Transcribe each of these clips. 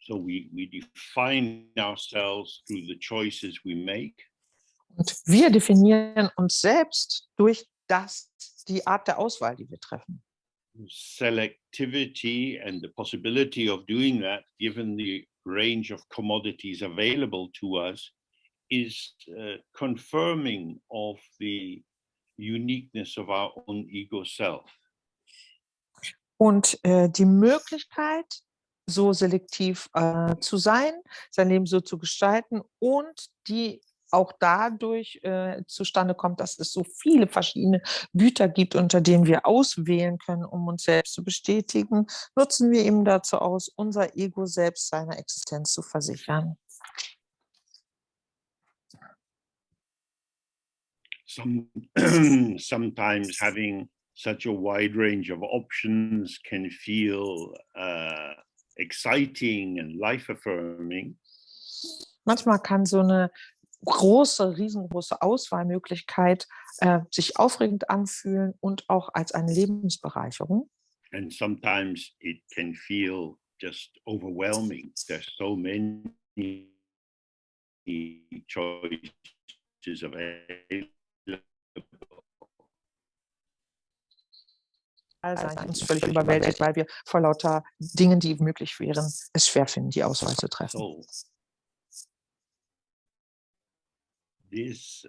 So we define ourselves through the choices we make. Und wir definieren uns selbst durch die Art der Auswahl, die wir treffen. Selectivity and the possibility of doing that, given the range of commodities available to us, is confirming of the uniqueness of our own ego self. Und die Möglichkeit, so selektiv zu sein, sein Leben so zu gestalten und die auch dadurch zustande kommt, dass es so viele verschiedene Güter gibt, unter denen wir auswählen können, um uns selbst zu bestätigen, nutzen wir eben dazu aus, unser Ego selbst seiner Existenz zu versichern. Sometimes having such a wide range of options can feel exciting and life-affirming. Manchmal kann so eine riesengroße Auswahlmöglichkeit sich aufregend anfühlen und auch als eine Lebensbereicherung. And sometimes it can feel just overwhelming. There's so many choices available. Uns völlig überwältigt, weil wir vor lauter Dingen, die möglich wären, es schwer finden, die Auswahl zu treffen. So, this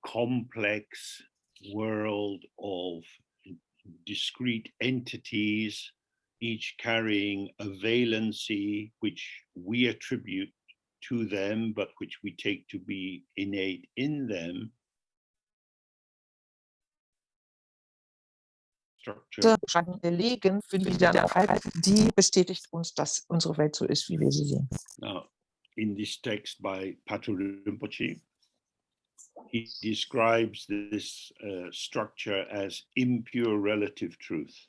complex world of discrete entities, each carrying a valency which we attribute to them, but which we take to be innate in them. Legen für die Einheit, die bestätigt uns, dass unsere Welt so ist, wie wir sie sehen. Now, in this text by Patrul Rinpoche, he describes this structure as impure relative truth.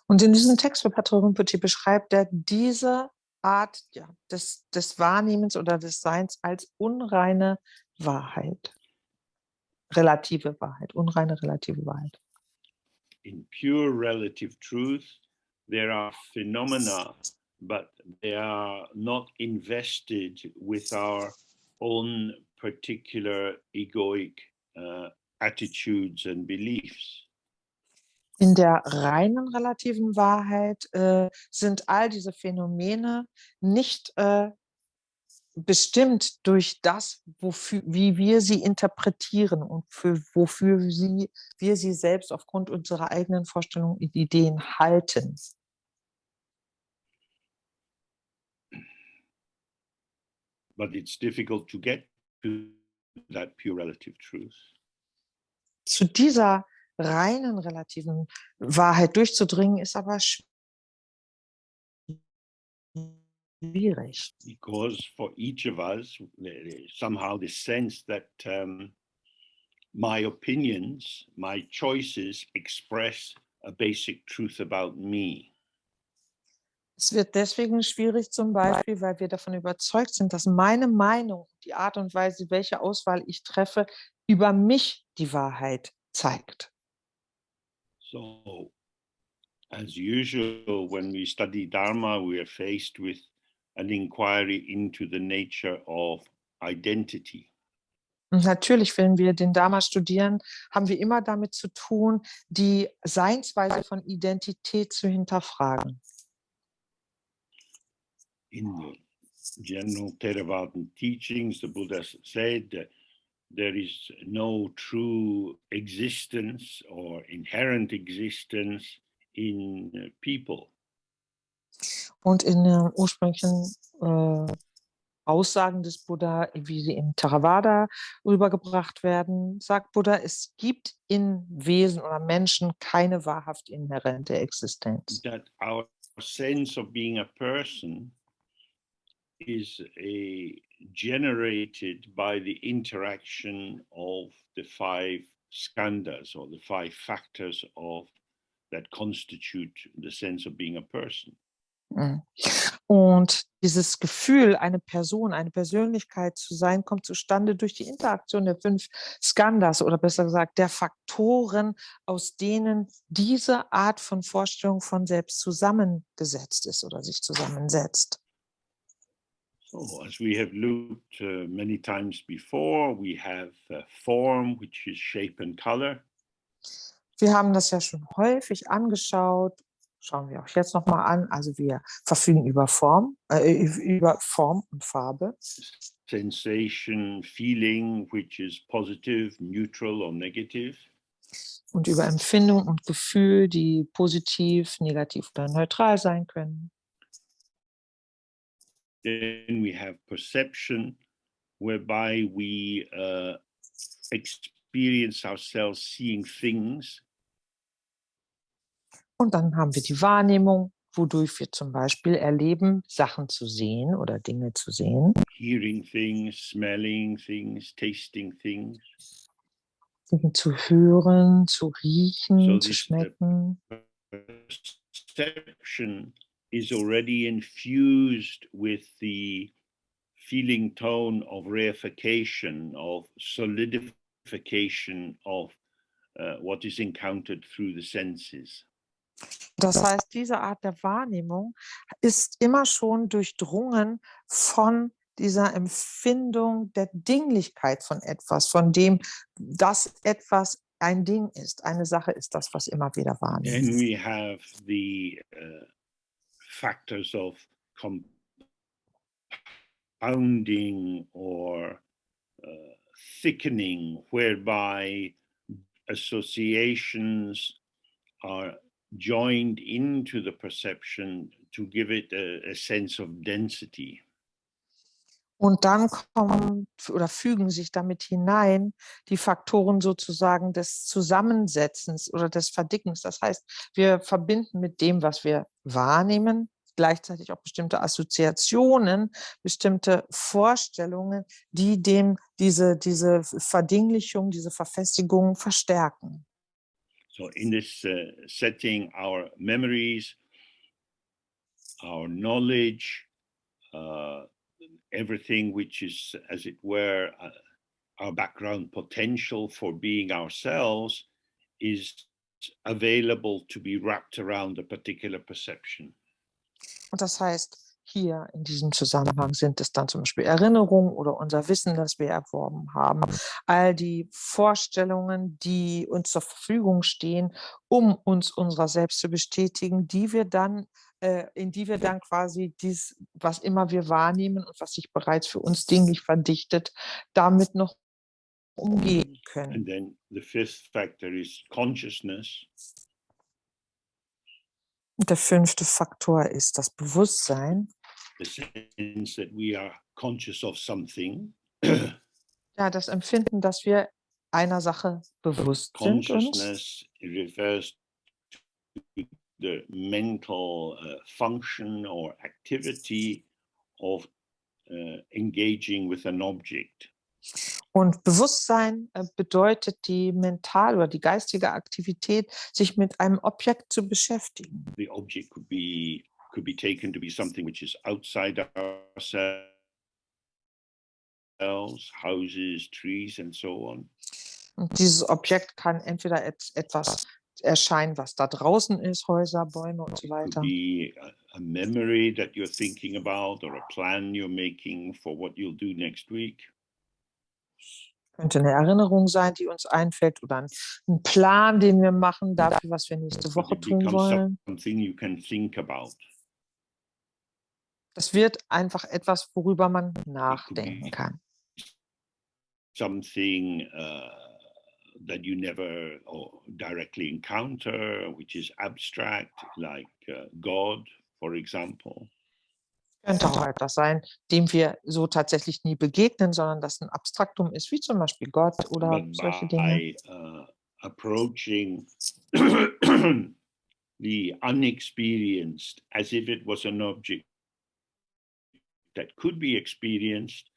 Und in diesem Text von Patrul Rinpoche beschreibt er diese Art des Wahrnehmens oder des Seins als unreine Wahrheit. Relative Wahrheit, unreine relative Wahrheit. In pure relative truth, there are phenomena, but they are not invested with our own particular egoic attitudes and beliefs. In der reinen relativen Wahrheit sind all diese Phänomene nicht bestimmt durch das, wie wir sie interpretieren und wofür wir sie selbst aufgrund unserer eigenen Vorstellungen und Ideen halten. But it's difficult to get to that pure relative truth. Zu dieser reinen relativen Wahrheit durchzudringen, ist aber schwierig. Because for each of us, somehow the sense that my opinions, my choices express a basic truth about me. Es wird deswegen schwierig, zum Beispiel, weil wir davon überzeugt sind, dass meine Meinung, die Art und Weise, welche Auswahl ich treffe, über mich die Wahrheit zeigt. So, as usual, when we study Dharma, we are faced with an inquiry into the nature of identity. Und natürlich, wenn wir den Dharma studieren, haben wir immer damit zu tun, die Seinsweise von Identität zu hinterfragen. In the general Theravadan teachings, the Buddha said that there is no true existence or inherent existence in people. Und in den ursprünglichen Aussagen des Buddha, wie sie im Theravada rübergebracht werden, sagt Buddha, es gibt in Wesen oder Menschen keine wahrhaft inhärente Existenz. That our sense of being a person is generated by the interaction of the 5 skandhas or the 5 factors that constitute the sense of being a person. Und dieses Gefühl, eine Person, eine Persönlichkeit zu sein, kommt zustande durch die Interaktion der 5 Skandhas oder besser gesagt der Faktoren, aus denen diese Art von Vorstellung von selbst zusammengesetzt ist oder sich zusammensetzt. So, as we have looked many times before, we have form, which is shape and color. Wir haben das ja schon häufig angeschaut, schauen wir auch jetzt nochmal an. Also wir verfügen über über Form und Farbe. Sensation, feeling, which is positive, neutral or negative. Und über Empfindung und Gefühl, die positiv, negativ oder neutral sein können. Then we have perception, whereby we experience ourselves seeing things. Und dann haben wir die Wahrnehmung, wodurch wir zum Beispiel erleben, Sachen zu sehen oder Dinge zu sehen. Hearing things, smelling things, tasting things. Dinge zu hören, zu riechen, So zu this schmecken. perception is already infused with the feeling tone of reification, of solidification of what is encountered through the senses. Das heißt, diese Art der Wahrnehmung ist immer schon durchdrungen von dieser Empfindung der Dinglichkeit von etwas, von dem, dass etwas ein Ding ist, eine Sache ist, das, was immer wieder Then wahrnehmen. we have the factors of compounding or thickening, whereby associations are joined into the perception to give it a sense of density. Und dann kommen oder fügen sich damit hinein die Faktoren sozusagen des Zusammensetzens oder des Verdickens. Das heißt, wir verbinden mit dem, was wir wahrnehmen, gleichzeitig auch bestimmte Assoziationen, bestimmte Vorstellungen, die diese Verdinglichung, diese Verfestigung verstärken. So in this setting, our memories, our knowledge, everything which is, as it were, our background potential for being ourselves is available to be wrapped around a particular perception. Und das heißt, hier in diesem Zusammenhang sind es dann zum Beispiel Erinnerungen oder unser Wissen, das wir erworben haben, all die Vorstellungen, die uns zur Verfügung stehen, um uns unserer selbst zu bestätigen, in die wir dann quasi dies, was immer wir wahrnehmen und was sich bereits für uns dinglich verdichtet, damit noch umgehen können. And then the fifth factor is consciousness. Und der 5. Faktor ist das Bewusstsein. The sense that we are conscious of something. Ja, das Empfinden, dass wir einer Sache bewusst sind. Consciousness refers to the mental function or activity of engaging with an object. Und Bewusstsein bedeutet die mental oder die geistige Aktivität, sich mit einem Objekt zu beschäftigen. The object could be taken to be something which is outside ourselves, houses, trees, and so on. Und dieses Objekt kann entweder etwas erscheinen, was da draußen ist, Häuser, Bäume und so It could weiter. be a memory that you're thinking about or a plan you're making for what you'll do next week. Könnte eine Erinnerung sein, die uns einfällt, oder ein Plan, den wir machen dafür, was wir nächste But Woche it tun becomes wollen. something you can think about. Das wird einfach etwas, worüber man It could nachdenken be kann. something that you never directly encounter, which is abstract, like God, for example. Könnte auch etwas sein, dem wir so tatsächlich nie begegnen, sondern das ein Abstraktum ist, wie zum Beispiel Gott oder But solche Dinge. by approaching the unexperienced as if it was an object that could be experienced,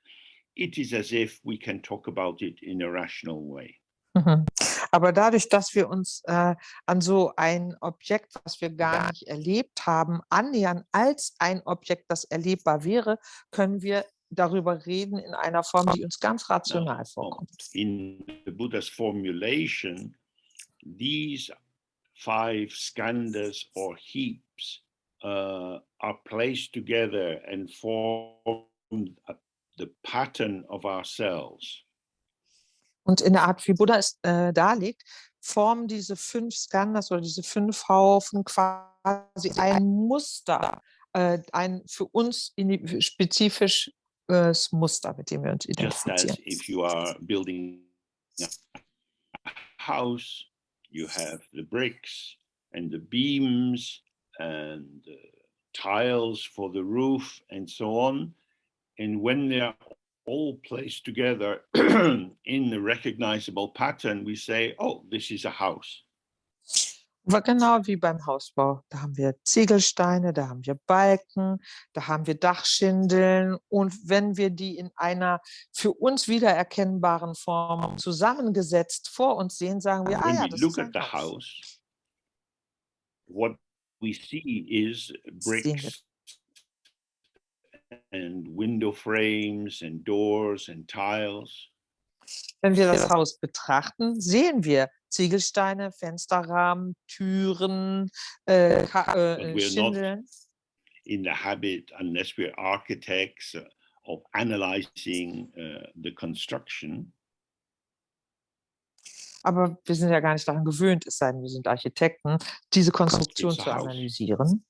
it is as if we can talk about it in a rational way. Mhm. Aber dadurch, dass wir uns an so ein Objekt, was wir gar nicht erlebt haben, annähern als ein Objekt, das erlebbar wäre, können wir darüber reden in einer Form, die uns ganz rational vorkommt. In the Buddha's formulation, these 5 skandhas or heaps are placed together and form the pattern of ourselves. Und in der Art, wie Buddha es darlegt, formen diese 5 Skandhas oder diese 5 Haufen quasi ein Muster, ein für uns spezifisches Muster, mit dem wir uns Just as identifizieren. if you are building a house, you have the bricks and the beams and tiles for the roof and so on. And when they are all placed together in a recognizable pattern, we say, oh, this is a house. Aber genau wie beim Hausbau. Da haben wir Ziegelsteine, da haben wir Balken, da haben wir Dachschindeln. Und wenn wir die in einer für uns wiedererkennbaren Form zusammengesetzt vor uns sehen, sagen wir, When ja, we das look ist at ein the Haus. house, what we see is Sehen wir. bricks and window frames and doors and tiles. Wenn wir das Haus betrachten, sehen wir Ziegelsteine, Fensterrahmen, Türen, We're not Schindeln. in the habit, unless we're architects, of analyzing the construction. Aber wir sind ja gar nicht daran gewöhnt, es sei denn, wir sind Architekten, diese Konstruktion It's a zu house. analysieren.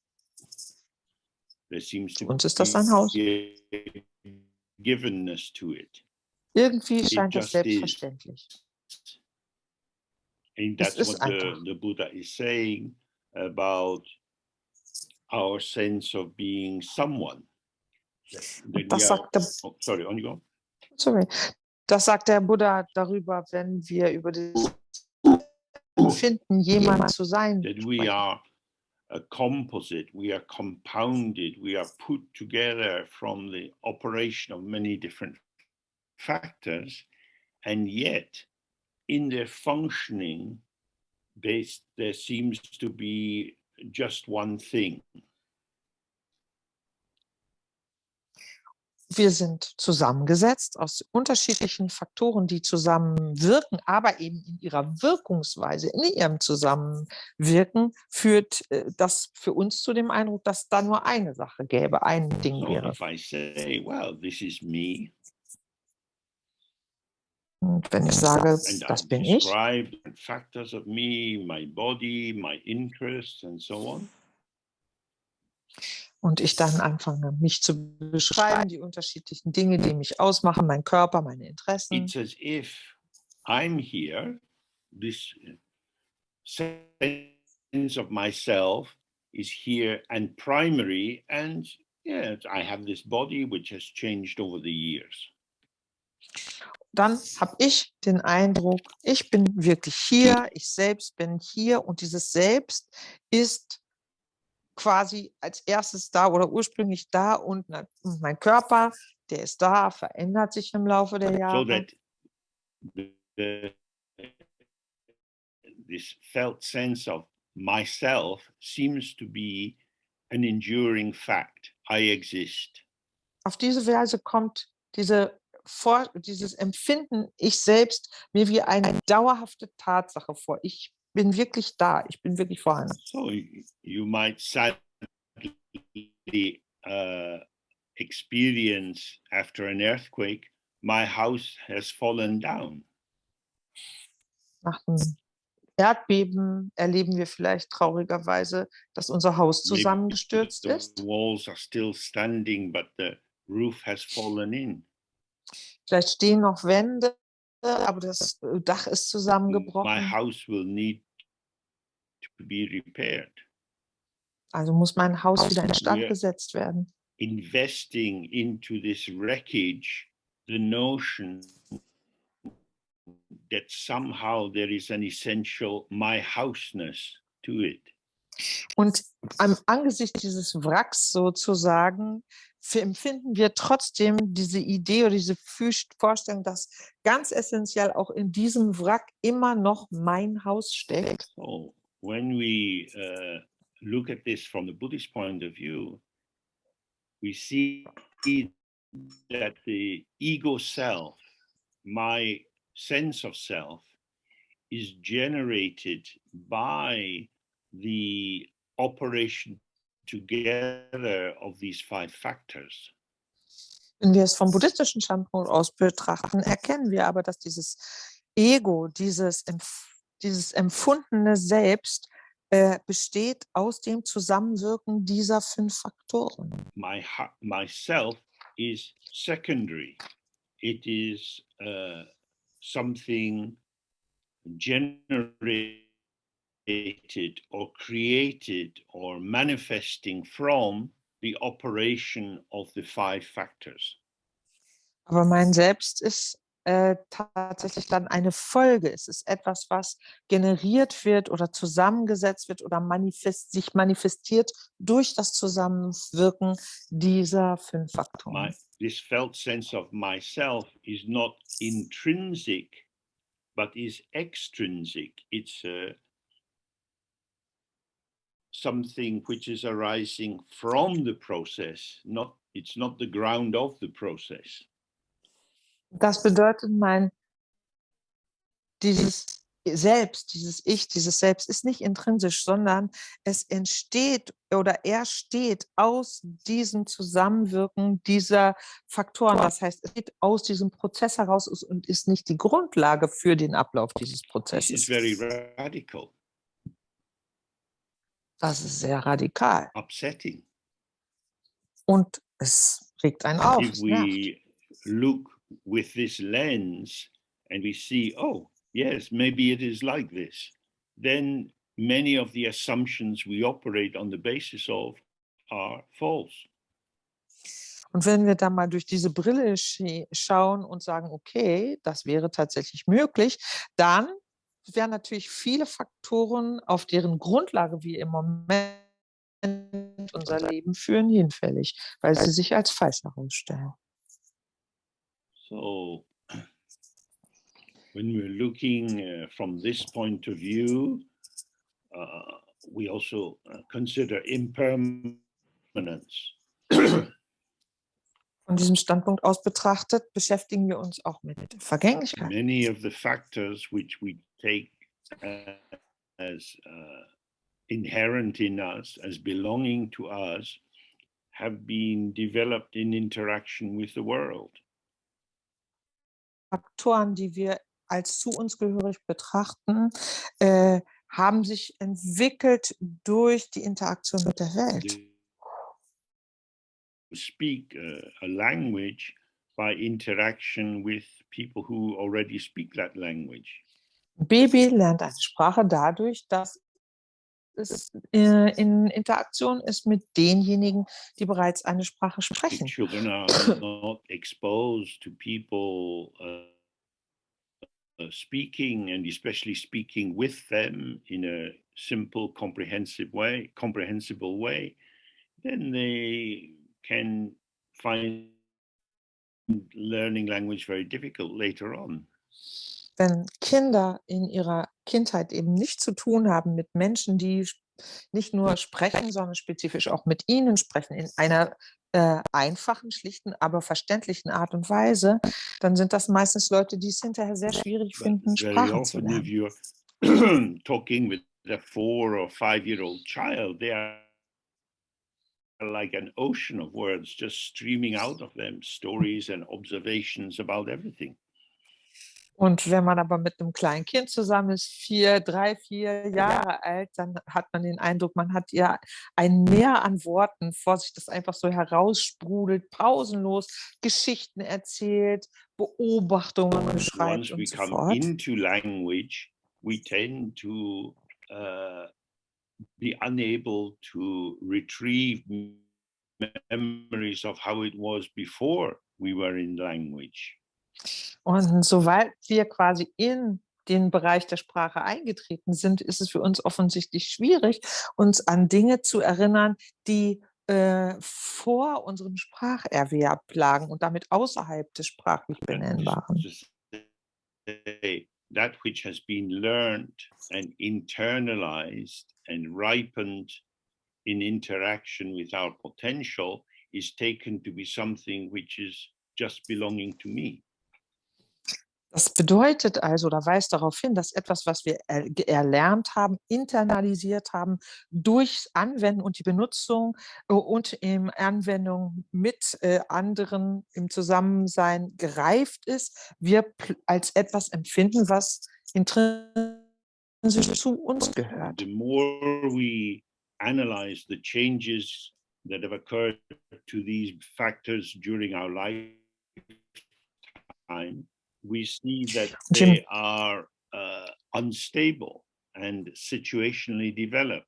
There seems Für to uns ist das ein Haus. be a givenness to it. Irgendwie It scheint das just is. selbstverständlich. And Es that's ist what einfach. the Buddha is saying about our sense of being someone. That Das we are, sagt der, oh, sorry, on you go. sorry, das sagt der Buddha darüber, wenn wir über das Empfinden, jemand zu sein, That we sprechen. are a composite, we are compounded, we are put together from the operation of many different factors, and yet in their functioning, there seems to be just one thing. Wir sind zusammengesetzt aus unterschiedlichen Faktoren, die zusammenwirken, aber eben in ihrer Wirkungsweise, in ihrem Zusammenwirken, führt das für uns zu dem Eindruck, dass da nur eine Sache gäbe, ein Ding So wäre. if I say, well, this is me, Und wenn ich sage, and das I bin ich, describe different factors of me, my body, my interests, and so on, und ich dann anfange, mich zu beschreiben, die unterschiedlichen Dinge, die mich ausmachen, mein Körper, meine Interessen, it's as if I'm here, this sense of myself is here and primary, and yeah, I have this body which has changed over the years. dann habe ich den Eindruck, ich bin wirklich hier, ich selbst bin hier und dieses Selbst ist quasi als erstes da oder ursprünglich da und mein Körper, der ist da, verändert sich im Laufe der So Jahre. that this felt sense of myself seems to be an enduring fact. I exist. Auf diese Weise kommt dieses Empfinden, ich selbst, mir wie eine dauerhafte Tatsache vor. Ich bin wirklich da, ich bin wirklich vorhanden. So you might sadly experience after an earthquake, my house has fallen down. Nach dem Erdbeben erleben wir vielleicht traurigerweise, dass unser Haus Maybe zusammengestürzt the ist. walls are still standing, but the roof has fallen in. Vielleicht stehen noch Wände, aber das Dach ist My zusammengebrochen. house will need to be repaired. Also muss mein Haus wieder We're instand gesetzt werden. investing into this wreckage the notion that somehow there is an essential my houseness to it. Und angesichts dieses Wracks sozusagen empfinden wir trotzdem diese Idee oder diese Vorstellung, dass ganz essentiell auch in diesem Wrack immer noch mein Haus steckt. So when we look at this from the Buddhist point of view, we see that the ego self, my sense of self, is generated by the operation together of these 5 factors. Wenn wir es vom buddhistischen Standpunkt aus betrachten, erkennen wir aber, dass dieses Ego, dieses empfundene Selbst besteht aus dem Zusammenwirken dieser 5 Faktoren. Myself is secondary. It is something generated or created or manifesting from the operation of the 5 factors. Aber mein Selbst ist tatsächlich dann eine Folge. Es ist etwas, was generiert wird oder zusammengesetzt wird oder sich manifestiert durch das Zusammenwirken dieser 5 Faktoren. This felt sense of myself is not intrinsic, but is extrinsic. It's something which is arising from the process, it's not the ground of the process. Das bedeutet, dieses Selbst, dieses Ich, dieses Selbst ist nicht intrinsisch, sondern es entsteht oder er steht aus diesem Zusammenwirken dieser Faktoren. Das heißt, es geht aus diesem Prozess heraus und ist nicht die Grundlage für den Ablauf dieses Prozesses. This is very radical. Das ist sehr radikal. Upsetting. Und es regt einen auf. If we look with this lens and we see, oh, yes, maybe it is like this, then many of the assumptions we operate on the basis of are false. Und wenn wir da mal durch diese Brille schauen und sagen, okay, das wäre tatsächlich möglich, dann wären natürlich viele Faktoren, auf deren Grundlage wir im Moment unser Leben führen, hinfällig, weil sie sich als falsch herausstellen. So, when we're looking from this point of view, we also consider impermanence. Von diesem Standpunkt aus betrachtet, beschäftigen wir uns auch mit Vergänglichkeit. Many of the factors which we take as inherent in us, as belonging to us, have been developed in interaction with the world. Faktoren, die wir als zu uns gehörig betrachten, haben sich entwickelt durch die Interaktion mit der Welt. Speak a language by interaction with people who already speak that language. Ein Baby lernt eine Sprache dadurch, dass es in Interaktion ist mit denjenigen, die bereits eine Sprache sprechen. Children are not exposed to people speaking, and especially speaking with them in a simple, comprehensible way, then they can find learning language very difficult later on. Wenn Kinder in ihrer Kindheit eben nichts zu tun haben mit Menschen, die nicht nur sprechen, sondern spezifisch auch mit ihnen sprechen, in einer einfachen, schlichten, aber verständlichen Art und Weise, dann sind das meistens Leute, die es hinterher sehr schwierig finden, Sprachen zu lernen. If you're talking with a 4 or 5-year-old child, they are like an ocean of words just streaming out of them, stories and observations about everything. Und wenn man aber mit einem kleinen Kind zusammen ist, 3, 4 Jahre alt, dann hat man den Eindruck, man hat ja ein Meer an Worten vor sich, das einfach so heraussprudelt, pausenlos Geschichten erzählt, Beobachtungen beschreibt und so fort. Once we come into language, we tend to be unable to retrieve memories of how it was before we were in language. Und sobald wir quasi in den Bereich der Sprache eingetreten sind, ist es für uns offensichtlich schwierig, uns an Dinge zu erinnern, die vor unserem Spracherwerb lagen und damit außerhalb des sprachlich Benennbaren. That which has been learned and internalized and ripened in interaction with our potential is taken to be something which is just belonging to me. Das bedeutet also oder weist darauf hin, dass etwas, was wir erlernt haben, internalisiert haben, durchs Anwenden und die Benutzung und in Anwendung mit anderen im Zusammensein gereift ist, wir als etwas empfinden, was intrinsisch zu uns gehört. The more we analyze the changes that have occurred to these factors during our lifetime, we see that they are unstable and situationally developed.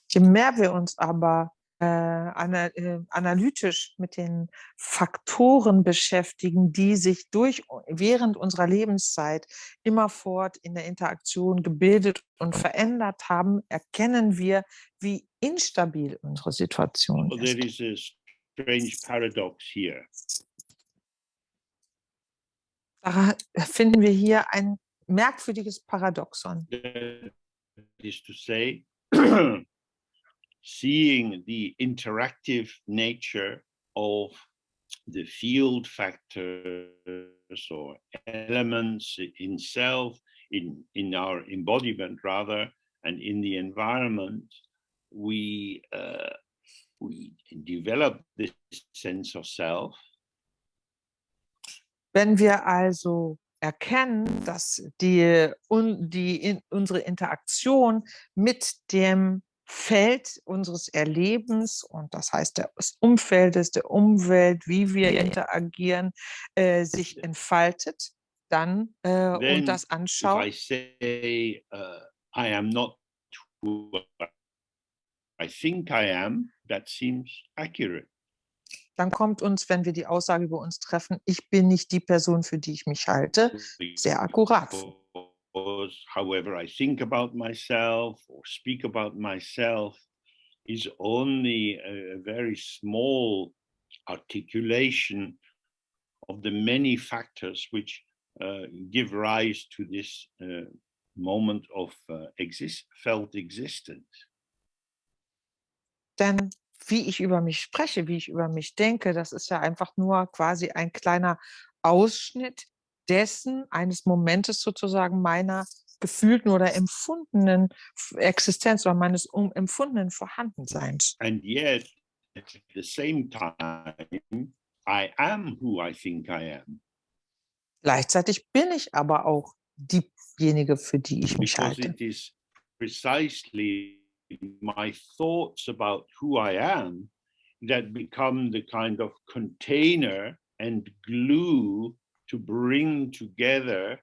Je mehr wir uns aber analytisch mit den Faktoren beschäftigen, die sich während unserer Lebenszeit immerfort in der Interaktion gebildet und verändert haben, erkennen wir, wie instabil unsere Situation There ist. is a strange paradox here. Da finden wir hier ein merkwürdiges Paradoxon. That is to say, seeing the interactive nature of the field factors or elements in self, in our embodiment rather, and in the environment, we develop this sense of self. Wenn wir also erkennen, dass unsere Interaktion mit dem Feld unseres Erlebens und das heißt des Umfeldes, der Umwelt, wie wir interagieren, sich entfaltet, dann und das anschauen. If I say I am not who I think I am, that seems accurate. Dann kommt uns, wenn wir die Aussage über uns treffen, ich bin nicht die Person, für die ich mich halte, sehr akkurat vor. However I think about myself or speak about myself is only a very small articulation of the many factors which give rise to this moment of felt existence. Denn wie ich über mich spreche, wie ich über mich denke, das ist ja einfach nur quasi ein kleiner Ausschnitt dessen, eines Momentes sozusagen meiner gefühlten oder empfundenen Existenz oder meines empfundenen Vorhandenseins. And yet, at the same time, I am who I think I am. Gleichzeitig bin ich aber auch diejenige, für die ich mich Because halte. it is precisely my thoughts about who I am that become the kind of container and glue to bring together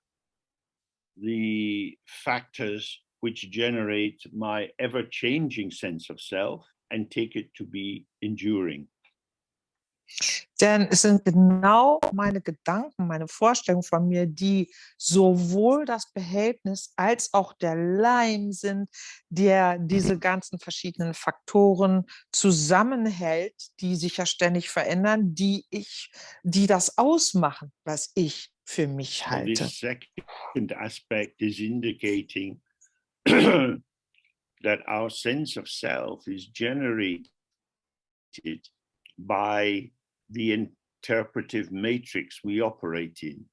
the factors which generate my ever-changing sense of self and take it to be enduring. Denn es sind genau meine Gedanken, meine Vorstellungen von mir, die sowohl das Behältnis als auch der Leim sind, der diese ganzen verschiedenen Faktoren zusammenhält, die sich ja ständig verändern, die das ausmachen, was ich für mich halte. This second aspect is indicating that our sense of self is generated by the interpretive matrix we operate in.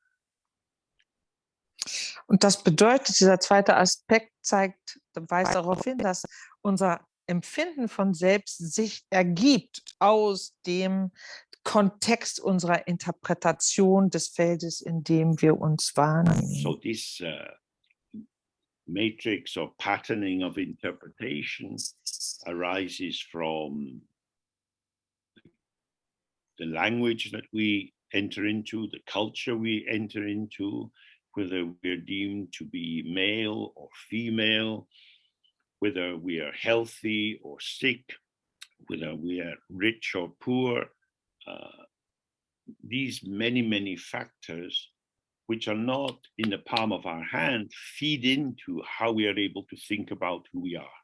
Und das bedeutet, dieser zweite Aspekt weist darauf hin, dass unser Empfinden von Selbst sich ergibt aus dem Kontext unserer Interpretation des Feldes, in dem wir uns wahrnehmen. So this matrix or patterning of interpretation arises from the language that we enter into, the culture we enter into, whether we're deemed to be male or female, whether we are healthy or sick, whether we are rich or poor. These many factors which are not in the palm of our hand feed into how we are able to think about who we are.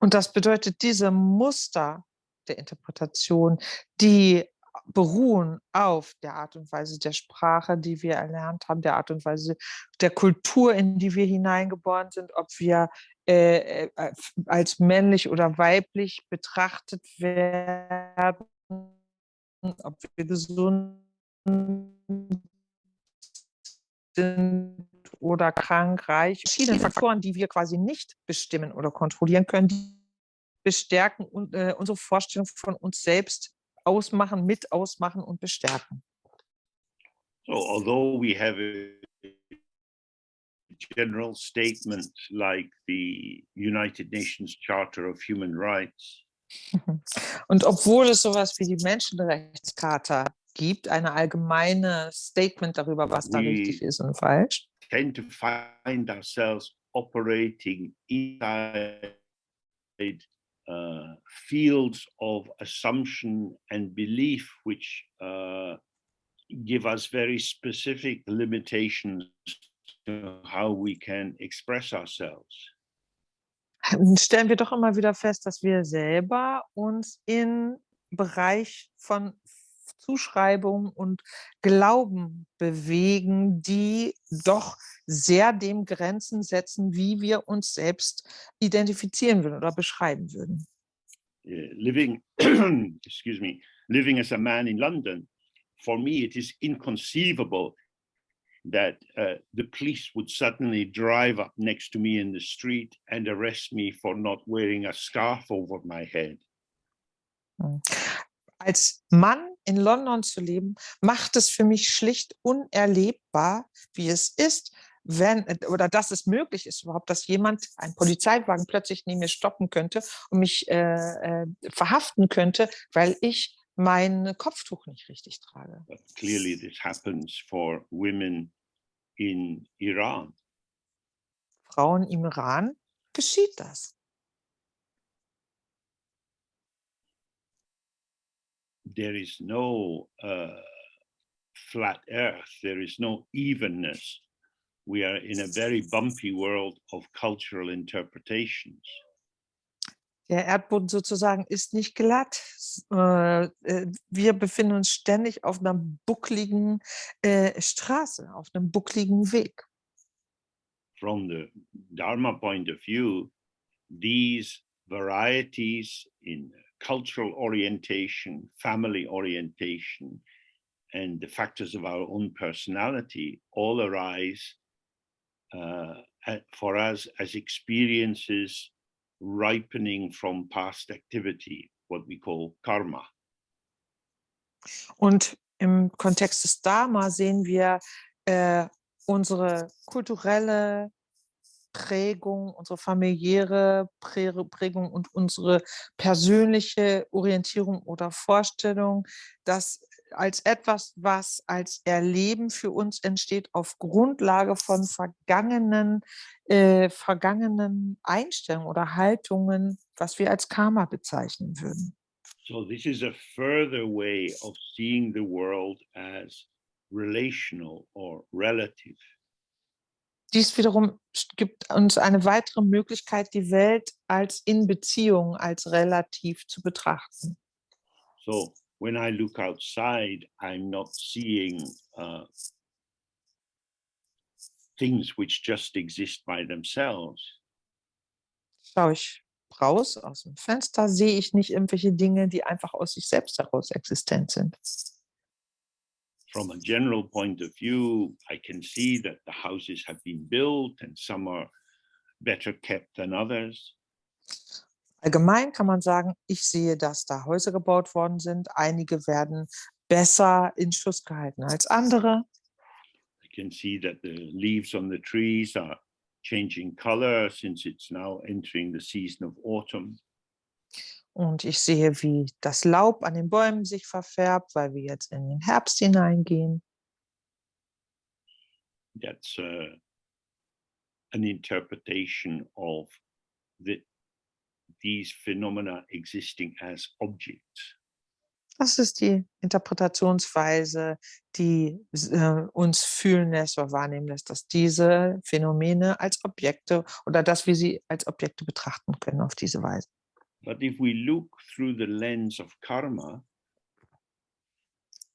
Und das bedeutet, diese Muster der Interpretation, die beruhen auf der Art und Weise der Sprache, die wir erlernt haben, der Art und Weise der Kultur, in die wir hineingeboren sind, ob wir als männlich oder weiblich betrachtet werden, ob wir gesund sind oder krank, reich, verschiedene Faktoren, die wir quasi nicht bestimmen oder kontrollieren können, die bestärken und unsere Vorstellung von uns selbst ausmachen, mit ausmachen und bestärken. So although we have a general statement like the United Nations Charter of Human Rights, Und obwohl es sowas wie die Menschenrechtscharta gibt, eine allgemeine Statement darüber, was da richtig we ist und falsch, tend to find ourselves operating inside fields of assumption and belief, which give us very specific limitations to how we can express ourselves. stellen wir doch immer wieder fest, dass wir selber uns im Bereich von Zuschreibung und Glauben bewegen, die doch sehr dem Grenzen setzen, wie wir uns selbst identifizieren würden oder beschreiben würden. Living, excuse me, living as a man in London, for me, it is inconceivable that the police would suddenly drive up next to me in the street and arrest me for not wearing a scarf over my head. Als Mann in London zu leben, macht es für mich schlicht unerlebbar, wie es ist, wenn, oder dass es möglich ist überhaupt, dass jemand, ein Polizeiwagen plötzlich neben mir stoppen könnte und mich verhaften könnte, weil ich mein Kopftuch nicht richtig trage. But clearly this happens for women in Iran. Frauen im Iran geschieht das. There is no flat earth, there is no evenness. We are in a very bumpy world of cultural interpretations. Der Erdboden sozusagen ist nicht glatt. Wir befinden uns ständig auf einer buckligen Straße, auf einem buckligen Weg. From the Dharma point of view, these varieties in cultural orientation, family orientation, and the factors of our own personality all arise for us as experiences ripening from past activity, what we call karma. Und im Kontext des Dharma sehen wir unsere kulturelle Prägung, unsere familiäre Prägung und unsere persönliche Orientierung oder Vorstellung, das als etwas, was als Erleben für uns entsteht, auf Grundlage von vergangenen Einstellungen oder Haltungen, was wir als Karma bezeichnen würden. So this is a further way of seeing the world as relational or relative. Dies wiederum gibt uns eine weitere Möglichkeit, die Welt als in Beziehung, als relativ zu betrachten. So when I look outside, I'm not seeing things which just exist by themselves. Schaue ich raus aus dem Fenster, sehe ich nicht irgendwelche Dinge, die einfach aus sich selbst heraus existent sind. From a general point of view, I can see that the houses have been built and some are better kept than others. Allgemein kann man sagen, ich sehe, dass da Häuser gebaut worden sind. Einige werden besser in Schuss gehalten als andere. I can see that the leaves on the trees are changing color since it's now entering the season of autumn. Und ich sehe, wie das Laub an den Bäumen sich verfärbt, weil wir jetzt in den Herbst hineingehen. That's an interpretation of these phenomena existing as objects. Das ist die Interpretationsweise, die uns fühlen lässt oder wahrnehmen lässt, dass diese Phänomene als Objekte oder dass wir sie als Objekte betrachten können auf diese Weise. But if we look through the lens of karma,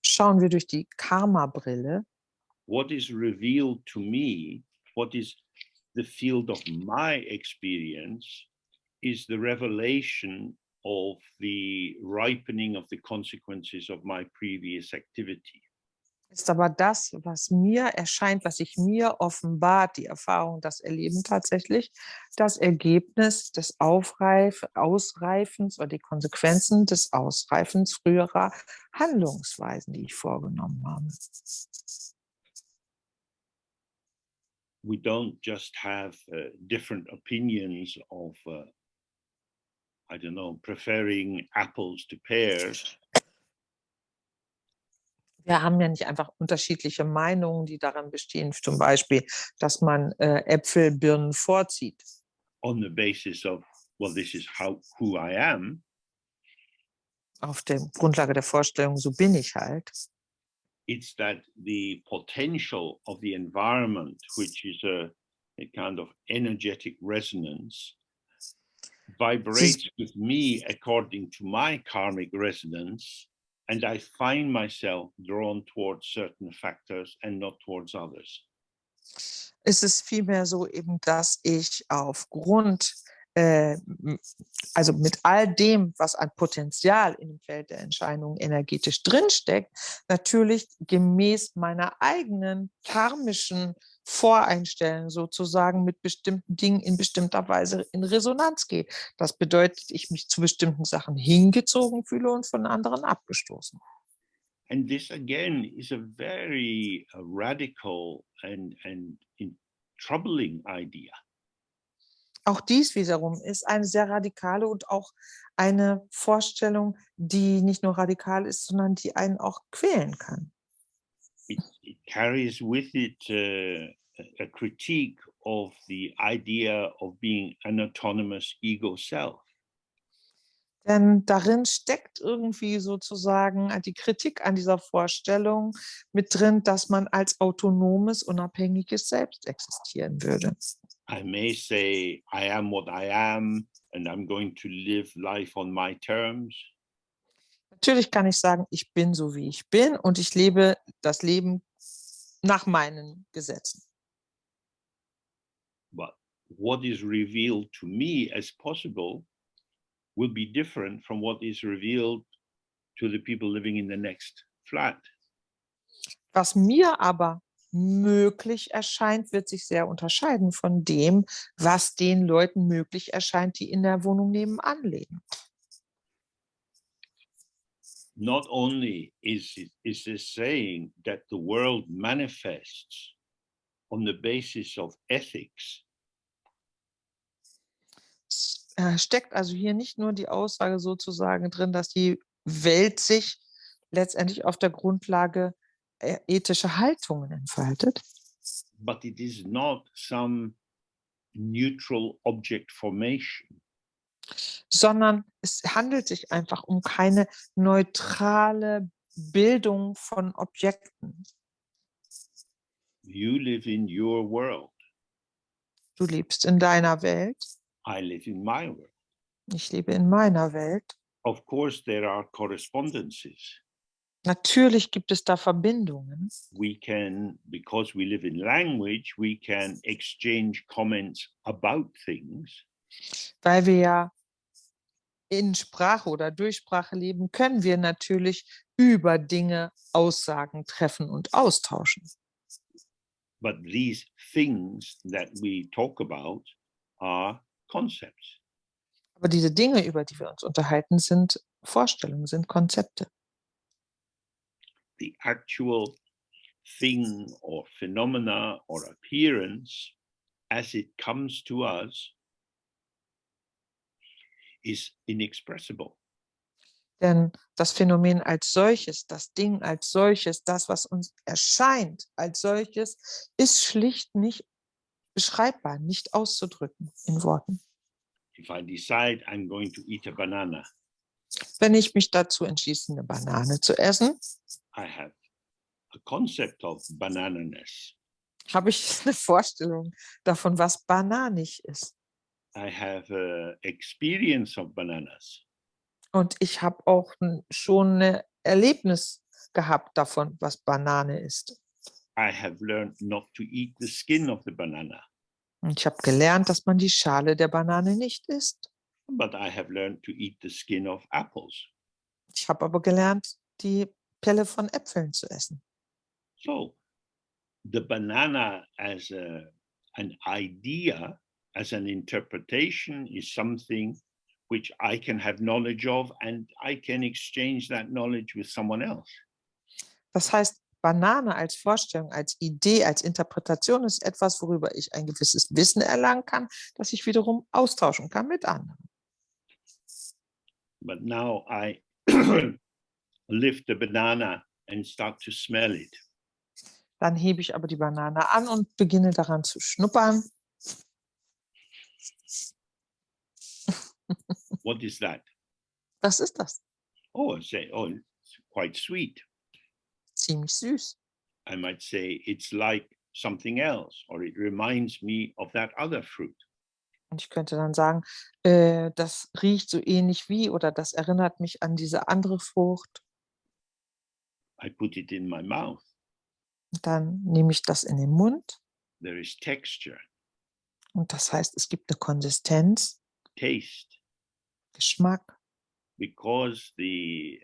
Schauen wir durch die Karma-Brille, what is revealed to me, what is the field of my experience, is the revelation of the ripening of the consequences of my previous activity. ist aber das, was mir erscheint, was sich mir offenbart, die Erfahrung, das Erleben tatsächlich, das Ergebnis des Ausreifens oder die Konsequenzen des Ausreifens früherer Handlungsweisen, die ich vorgenommen habe. We don't just have different opinions of, I don't know, preferring apples to pears. Wir haben ja nicht einfach unterschiedliche Meinungen, die darin bestehen, zum Beispiel, dass man Äpfel, Birnen vorzieht. On the basis of, well, this is who I am. Auf der Grundlage der Vorstellung, so bin ich halt. It's that the potential of the environment, which is a kind of energetic resonance, vibrates with me according to my karmic resonance, and I find myself drawn towards certain factors and not towards others. Es ist vielmehr so eben, dass ich aufgrund, also mit all dem, was an Potenzial in dem Feld der Entscheidung energetisch drinsteckt, natürlich gemäß meiner eigenen karmischen Voreinstellungen sozusagen mit bestimmten Dingen in bestimmter Weise in Resonanz gehe. Das bedeutet, ich mich zu bestimmten Sachen hingezogen fühle und von anderen abgestoßen. And this again is a very radical and troubling idea. Auch dies wiederum ist eine sehr radikale und auch eine Vorstellung, die nicht nur radikal ist, sondern die einen auch quälen kann. It carries with it a critique of the idea of being an autonomous ego self. Denn darin steckt irgendwie sozusagen die Kritik an dieser Vorstellung mit drin, dass man als autonomes, unabhängiges Selbst existieren würde. I may say, I am what I am, and I'm going to live life on my terms. Natürlich kann ich sagen, ich bin so, wie ich bin und ich lebe das Leben nach meinen Gesetzen. But what is revealed to me as possible will be different from what is revealed to the people living in the next flat. Was mir aber möglich erscheint, wird sich sehr unterscheiden von dem, was den Leuten möglich erscheint, die in der Wohnung nebenan leben. Not only is this saying that the world manifests on the basis of ethics. Es steckt also hier nicht nur die Aussage sozusagen drin, dass die Welt sich letztendlich auf der Grundlage ethischer Haltungen entfaltet, But it is not some neutral object formation. sondern es handelt sich einfach um keine neutrale Bildung von Objekten. You live in your world. Du lebst in deiner Welt, I live in my world. ich lebe in meiner Welt. Of course, there are correspondences. Natürlich gibt es da Verbindungen. We can, because we live in language, we can exchange comments about things. Weil wir ja in Sprache oder durch Sprache leben, können wir natürlich über Dinge Aussagen treffen und austauschen. But these things that we talk about are concepts. Aber diese Dinge, über die wir uns unterhalten, sind Vorstellungen, sind Konzepte. The actual thing or phenomena or appearance as it comes to us is inexpressible. Denn das Phänomen als solches, das Ding als solches, das, was uns erscheint als solches, ist schlicht nicht beschreibbar, nicht auszudrücken in Worten. If I decide I'm going to eat a banana, Wenn ich mich dazu entschließe, eine Banane zu essen, I have a concept of banananess. habe ich eine Vorstellung davon, was bananig ist. I have an experience of bananas. Und ich habe auch schon ein Erlebnis gehabt davon, was Banane ist. I have learned not to eat the skin of the banana, Und ich habe gelernt, dass man die Schale der Banane nicht isst. but I have learned to eat the skin of apples. Ich habe aber gelernt, die Pelle von Äpfeln zu essen. So the banana as an idea, as an interpretation, is something which I can have knowledge of, and I can exchange that knowledge with someone else. Das heißt, Banane als Vorstellung, als Idee, als Interpretation ist etwas, worüber ich ein gewisses Wissen erlangen kann, das ich wiederum austauschen kann mit anderen. But now I lift the banana and start to smell it. Dann hebe ich aber die Banane an und beginne daran zu schnuppern. What is that? Was ist das? Oh, I say, oh, it's quite sweet. Ziemlich süß. I might say it's like something else, or it reminds me of that other fruit. Und ich könnte dann sagen, das riecht so ähnlich wie oder das erinnert mich an diese andere Frucht. I put it in my mouth. Und dann nehme ich das in den Mund. There is texture, Und das heißt, es gibt eine Konsistenz, taste, Geschmack. because the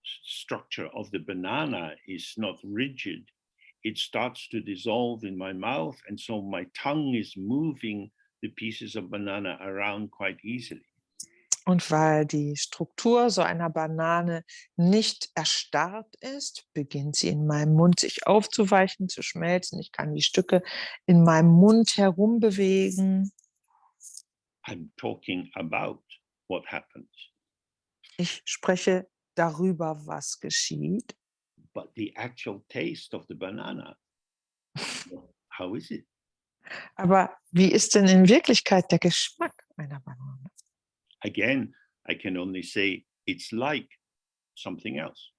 structure of the banana is not rigid. It starts to dissolve in my mouth, and so my tongue is moving the pieces of banana around quite easily. Und weil die Struktur so einer Banane nicht erstarrt ist, beginnt sie in meinem Mund sich aufzuweichen, zu schmelzen. Ich kann die Stücke in meinem Mund herumbewegen. I'm talking about what happens, Ich spreche darüber, was geschieht. but the actual taste of the banana, how is it? Aber wie ist denn in Wirklichkeit der Geschmack einer Banane? Again, I can only say it's like something else.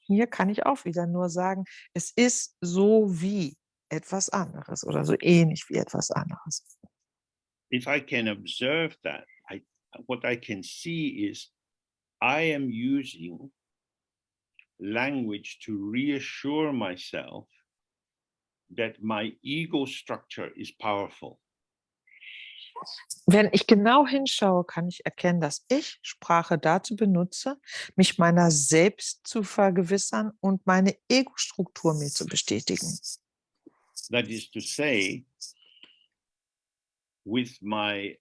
Hier kann ich auch wieder nur sagen, es ist so wie etwas anderes oder so ähnlich wie etwas anderes. If I can observe that, what I can see is I am using language to reassure myself that my ego structure is powerful. Wenn ich genau hinschaue, kann ich erkennen, dass ich Sprache dazu benutze, mich meiner selbst zu vergewissern und meine Ego-Struktur mir zu bestätigen. That is to say, with my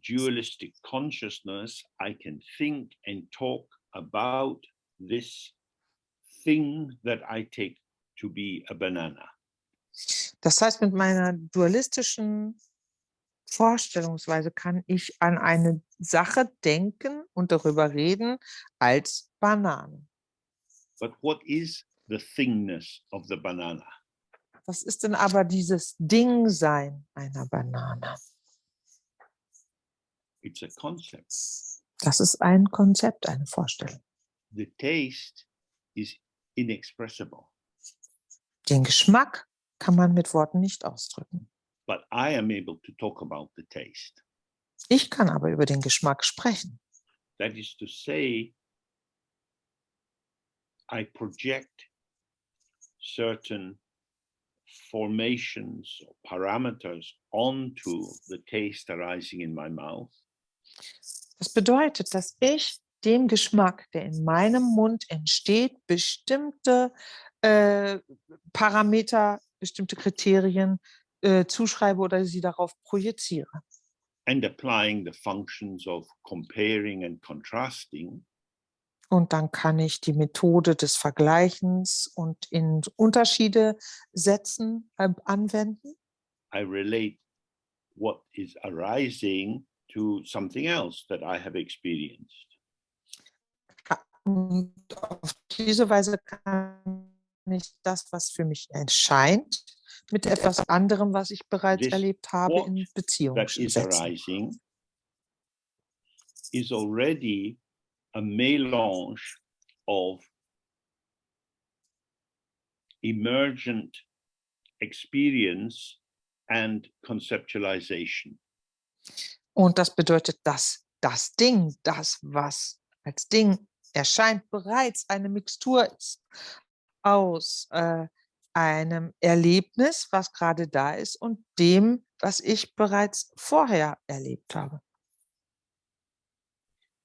dualistic consciousness, I can think and talk about this thing that I take to be a banana. Das heißt, mit meiner dualistischen Vorstellungsweise kann ich an eine Sache denken und darüber reden als Banane. But what is the thingness of the banana? Was ist denn aber dieses Dingsein einer Banane? It's a concept. Das ist ein Konzept, eine Vorstellung. The taste is inexpressible, Den Geschmack kann man mit Worten nicht ausdrücken. but I am able to talk about the taste. Ich kann aber über den Geschmack sprechen. That is to say, I project certain formations or parameters onto the taste arising in my mouth. Das bedeutet, dass ich dem Geschmack, der in meinem Mund entsteht, bestimmte Parameter, bestimmte Kriterien zuschreibe oder sie darauf projiziere. And applying the functions of comparing and contrasting, Und dann kann ich die Methode des Vergleichens und in Unterschiede setzen, anwenden. I relate what is arising to something else that I have experienced. Und auf diese Weise kann ich das, was für mich erscheint, mit etwas anderem, was ich bereits This erlebt habe, what in Beziehung that is setzen. arising is already a melange of emergent experience and conceptualization. Und das bedeutet, dass das Ding, das, was als Ding erscheint, bereits eine Mixtur ist aus einem Erlebnis, was gerade da ist, und dem, was ich bereits vorher erlebt habe.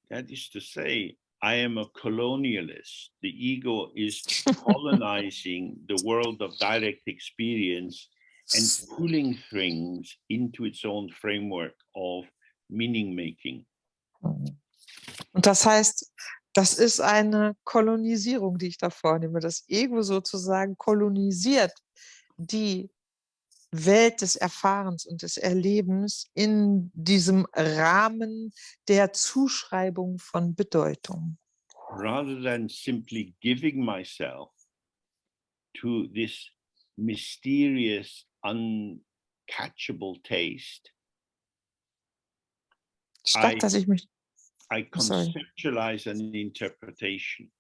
That is to say, I am a colonialist. The ego is colonizing the world of direct experience and pulling things into its own framework of meaning making. Und das heißt, das ist eine Kolonisierung, die ich da vornehme. Das Ego sozusagen kolonisiert die Welt des Erfahrens und des Erlebens in diesem Rahmen der Zuschreibung von Bedeutung. Rather than simply giving myself to this mysterious, uncatchable taste, Statt dass ich mich, I conceptualize an interpretation.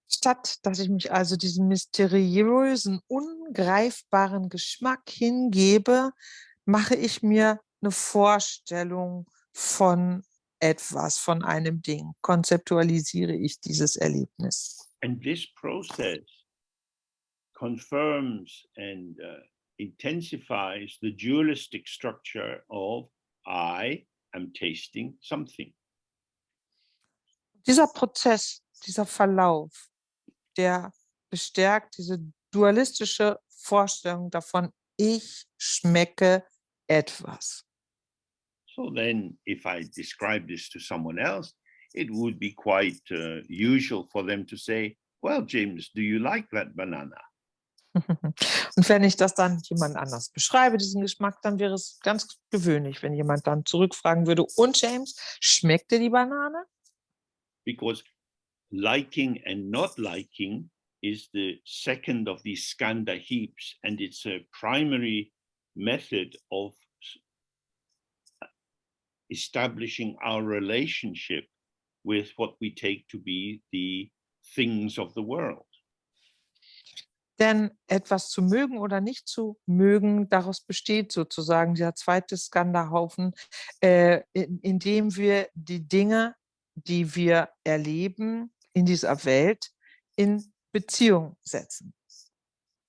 Statt dass ich mich also diesem mysteriösen, ungreifbaren Geschmack hingebe, mache ich mir eine Vorstellung von etwas, von einem Ding. Konzeptualisiere ich dieses Erlebnis. And this process confirms and intensifies the dualistic structure of I am tasting something. Dieser Prozess, dieser Verlauf, der bestärkt diese dualistische Vorstellung davon, ich schmecke etwas. So then, if I describe this to someone else, it would be quite usual for them to say, well, James, do you like that banana? Und wenn ich das dann jemand anders beschreibe, diesen Geschmack, dann wäre es ganz gewöhnlich, wenn jemand dann zurückfragen würde, und James, schmeckt dir die Banane? Because liking and not liking is the second of these skandha heaps, and it's a primary method of establishing our relationship with what we take to be the things of the world. Denn etwas zu mögen oder nicht zu mögen, daraus besteht sozusagen dieser zweite Skandahaufen, in dem wir die Dinge, die wir erleben in dieser Welt, in Beziehung setzen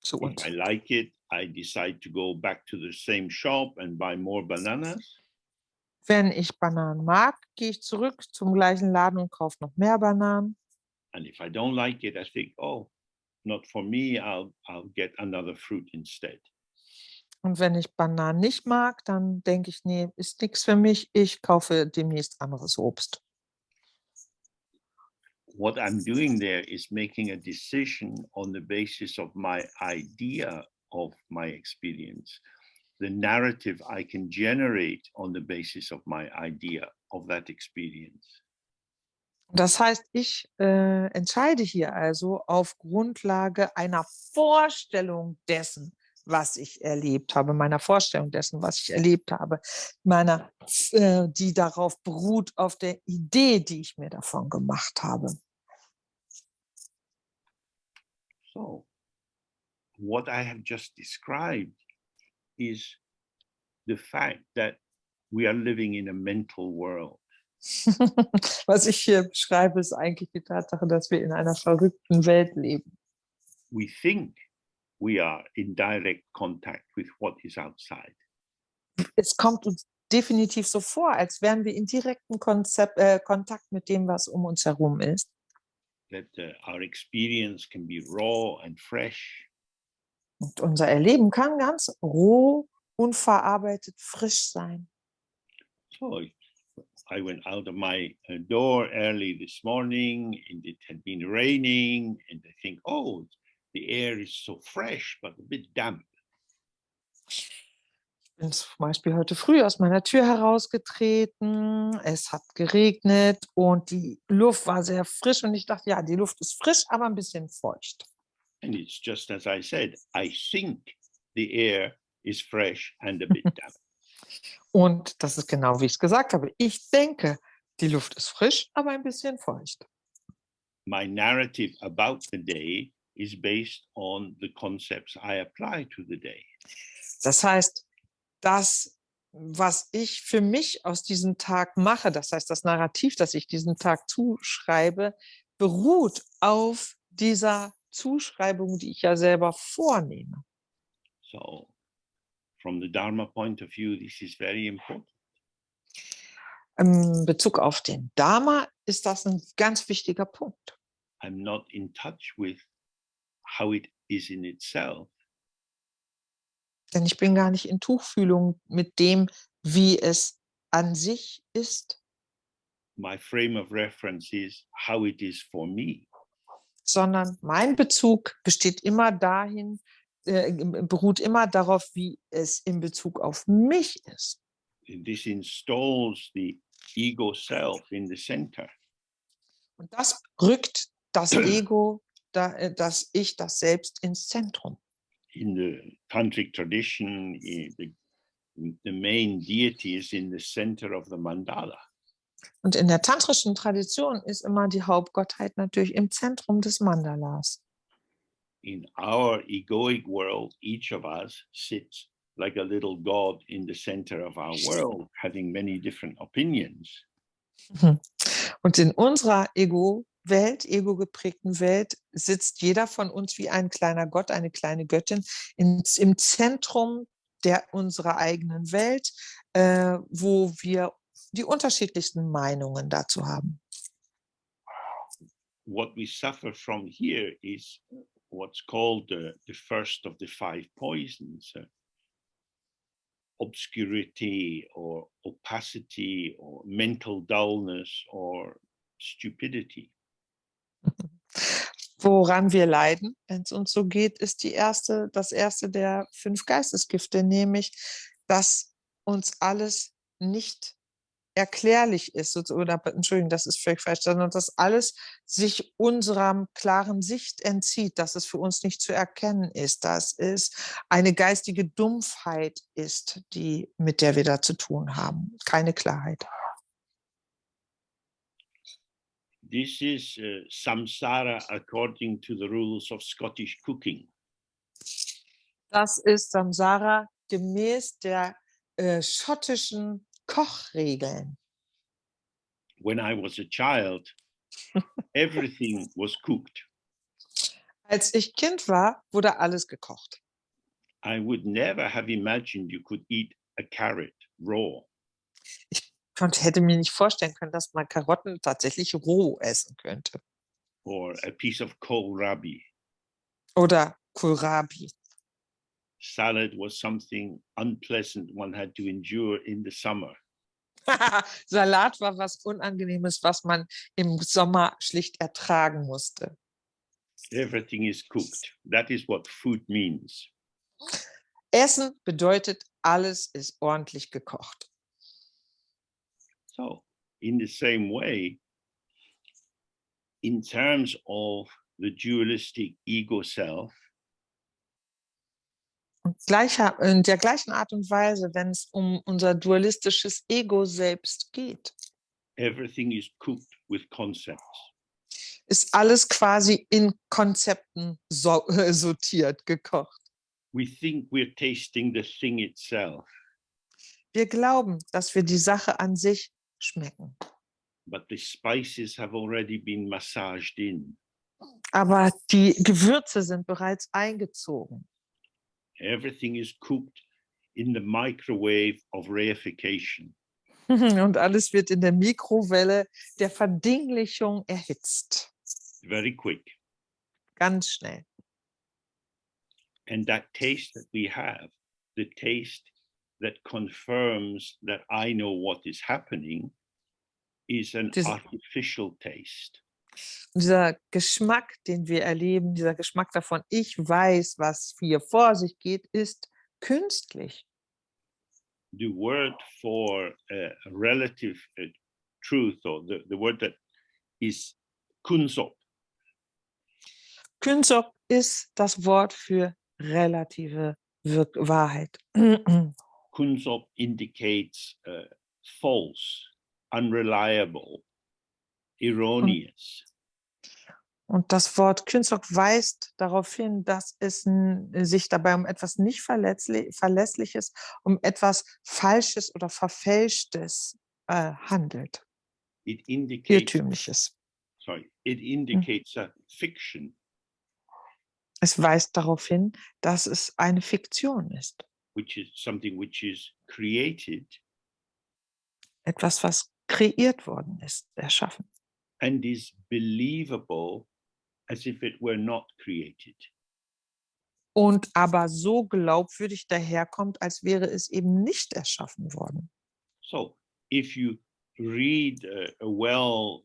zu uns. If I like it, I decide to go back to the same shop and buy more bananas. Wenn ich Bananen mag, gehe ich zurück zum gleichen Laden und kaufe noch mehr Bananen. And if I don't like it, I think, oh, not for me, I'll get another fruit instead. Und wenn ich Bananen nicht mag, dann denke ich, nee, ist nichts für mich, ich kaufe demnächst anderes Obst. What I'm doing there is making a decision on the basis of my idea of my experience, the narrative I can generate on the basis of my idea of that experience. Das heißt, ich entscheide hier also auf Grundlage einer Vorstellung dessen, was ich erlebt habe, meiner Vorstellung dessen, was ich erlebt habe, die darauf beruht, auf der Idee, die ich mir davon gemacht habe. So, what I have just described is the fact that we are living in a mental world. Was ich hier beschreibe, ist eigentlich die Tatsache, dass wir in einer verrückten Welt leben. We think we are in direct contact with what is outside. Es kommt uns definitiv so vor, als wären wir in direktem Kontakt mit dem, was um uns herum ist. That our experience can be raw and fresh. Und unser Erleben kann ganz roh, unverarbeitet, frisch sein. So I went out of my door early this morning and it had been raining and I think, oh, the air is so fresh, but a bit damp. Ich bin zum Beispiel heute früh aus meiner Tür herausgetreten. Es hat geregnet und die Luft war sehr frisch und ich dachte, ja, die Luft ist frisch, aber ein bisschen feucht. And it's just as I said, I think the air is fresh and a bit damp. Und das ist genau, wie ich es gesagt habe. Ich denke, die Luft ist frisch, aber ein bisschen feucht. My narrative about the day is based on the concepts I apply to the day. Das heißt, das, was ich für mich aus diesem Tag mache, das heißt, das Narrativ, das ich diesem Tag zuschreibe, beruht auf dieser Zuschreibung, die ich ja selber vornehme. So from the Dharma point of view, this is very important. Im Bezug auf den Dharma ist das ein ganz wichtiger Punkt. I'm not in touch with how it is in itself. Denn ich bin gar nicht in Tuchfühlung mit dem, wie es an sich ist, My frame of reference is how it is for me. sondern mein Bezug besteht immer beruht immer darauf, wie es in Bezug auf mich ist. This installs the ego self in the center. Und das rückt das Ego, das Ich, das Selbst ins Zentrum. In the tantric tradition, the main deity is in the center of the mandala. Und in der tantrischen Tradition ist immer die Hauptgottheit natürlich im Zentrum des Mandalas. In our egoic world, each of us sits like a little god in the center of our world, having many different opinions. Und in unserer Ego-Welt, ego-geprägten Welt, sitzt jeder von uns wie ein kleiner Gott, eine kleine Göttin im Zentrum unserer eigenen Welt, wo wir die unterschiedlichsten Meinungen dazu haben. What we suffer from here is what's called the first of the five poisons, obscurity or opacity or mental dullness or stupidity. Woran wir leiden, wenn es uns so geht, ist das erste der 5 Geistesgifte, nämlich, dass uns alles nicht erklärlich ist, oder Entschuldigung, das ist völlig falsch, sondern dass alles sich unserer klaren Sicht entzieht, dass es für uns nicht zu erkennen ist, dass es eine geistige Dumpfheit ist, mit der wir da zu tun haben, keine Klarheit. This is samsara according to the rules of Scottish cooking. Das ist Samsara gemäß der schottischen Kochregeln. When I was a child, everything was cooked. Als ich Kind war, wurde alles gekocht. I would never have imagined you could eat a carrot raw. Ich hätte mir nicht vorstellen können, dass man Karotten tatsächlich roh essen könnte. Or a piece of kohlrabi. Oder Kohlrabi. Salad was something unpleasant one had to endure in the summer. Salat war was Unangenehmes, was man im Sommer schlicht ertragen musste. Everything is cooked. That is what food means. Essen bedeutet, alles ist ordentlich gekocht. So, in the same way, in terms of the dualistic ego self, Und in der gleichen Art und Weise, wenn es um unser dualistisches Ego selbst geht, everything is cooked with concepts. ist alles quasi in Konzepten sortiert, gekocht. We think we're tasting the thing itself, Wir glauben, dass wir die Sache an sich schmecken. but the spices have already been massaged in. Aber die Gewürze sind bereits eingezogen. Everything is cooked in the microwave of reification. Und alles wird in der Mikrowelle der Verdinglichung erhitzt. Very quick. Ganz schnell. And that taste that we have, the taste that confirms that I know what is happening, is an artificial taste. Dieser Geschmack, den wir erleben, dieser Geschmack davon, ich weiß, was hier vor sich geht, ist künstlich. The word for relative truth, or the word that is kunsop. Kunsop ist das Wort für relative Wahrheit. Kunsop indicates false, unreliable, erroneous. Und das Wort Kunsop weist darauf hin, dass es sich dabei um etwas nicht Verlässliches, um etwas Falsches oder Verfälschtes handelt. Irrtümliches. It indicates a fiction. Es weist darauf hin, dass es eine Fiktion ist. Which is something which is created. Etwas, was kreiert worden ist, erschaffen. and is believable as if it were not created. Und aber so glaubwürdig daherkommt, als wäre es eben nicht erschaffen worden. So if you read a well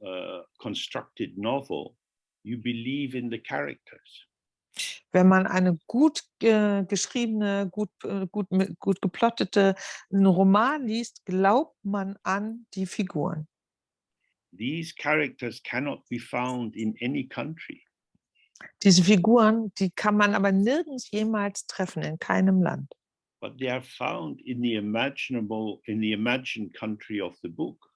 constructed novel, you believe in the characters. Wenn man eine gut geschriebene, gut geplottete Roman liest, glaubt man an die Figuren. These characters cannot be found in any country. Diese Figuren, die kann man aber nirgends jemals treffen, in keinem Land. But they are found in the imagined country of the book.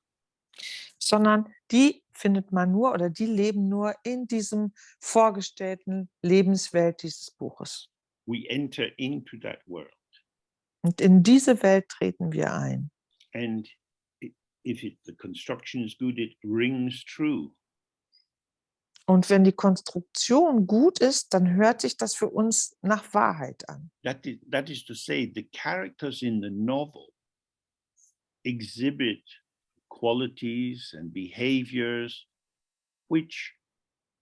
Sondern die findet man nur oder die leben nur in diesem vorgestellten Lebenswelt dieses Buches. We enter into that world. Und in diese Welt treten wir ein. And if the construction is good, it rings true. Und wenn die Konstruktion gut ist, dann hört sich das für uns nach Wahrheit an. That is to say, the characters in the novel exhibit qualities and behaviors which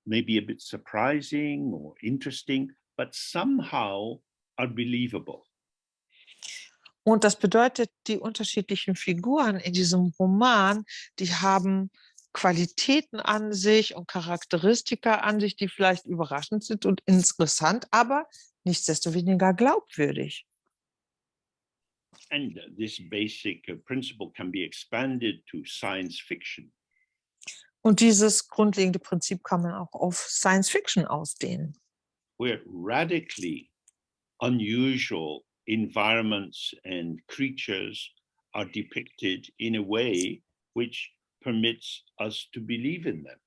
may be a bit surprising or interesting, but somehow are believable. Und das bedeutet, die unterschiedlichen Figuren in diesem Roman, die haben Qualitäten an sich und Charakteristika an sich, die vielleicht überraschend sind und interessant, aber nichtsdestoweniger glaubwürdig. And this basic principle can be expanded to science fiction. Und dieses grundlegende Prinzip kann man auch auf Science Fiction ausdehnen. Where radically unusual environments and creatures are depicted in a way which permits us to believe in them.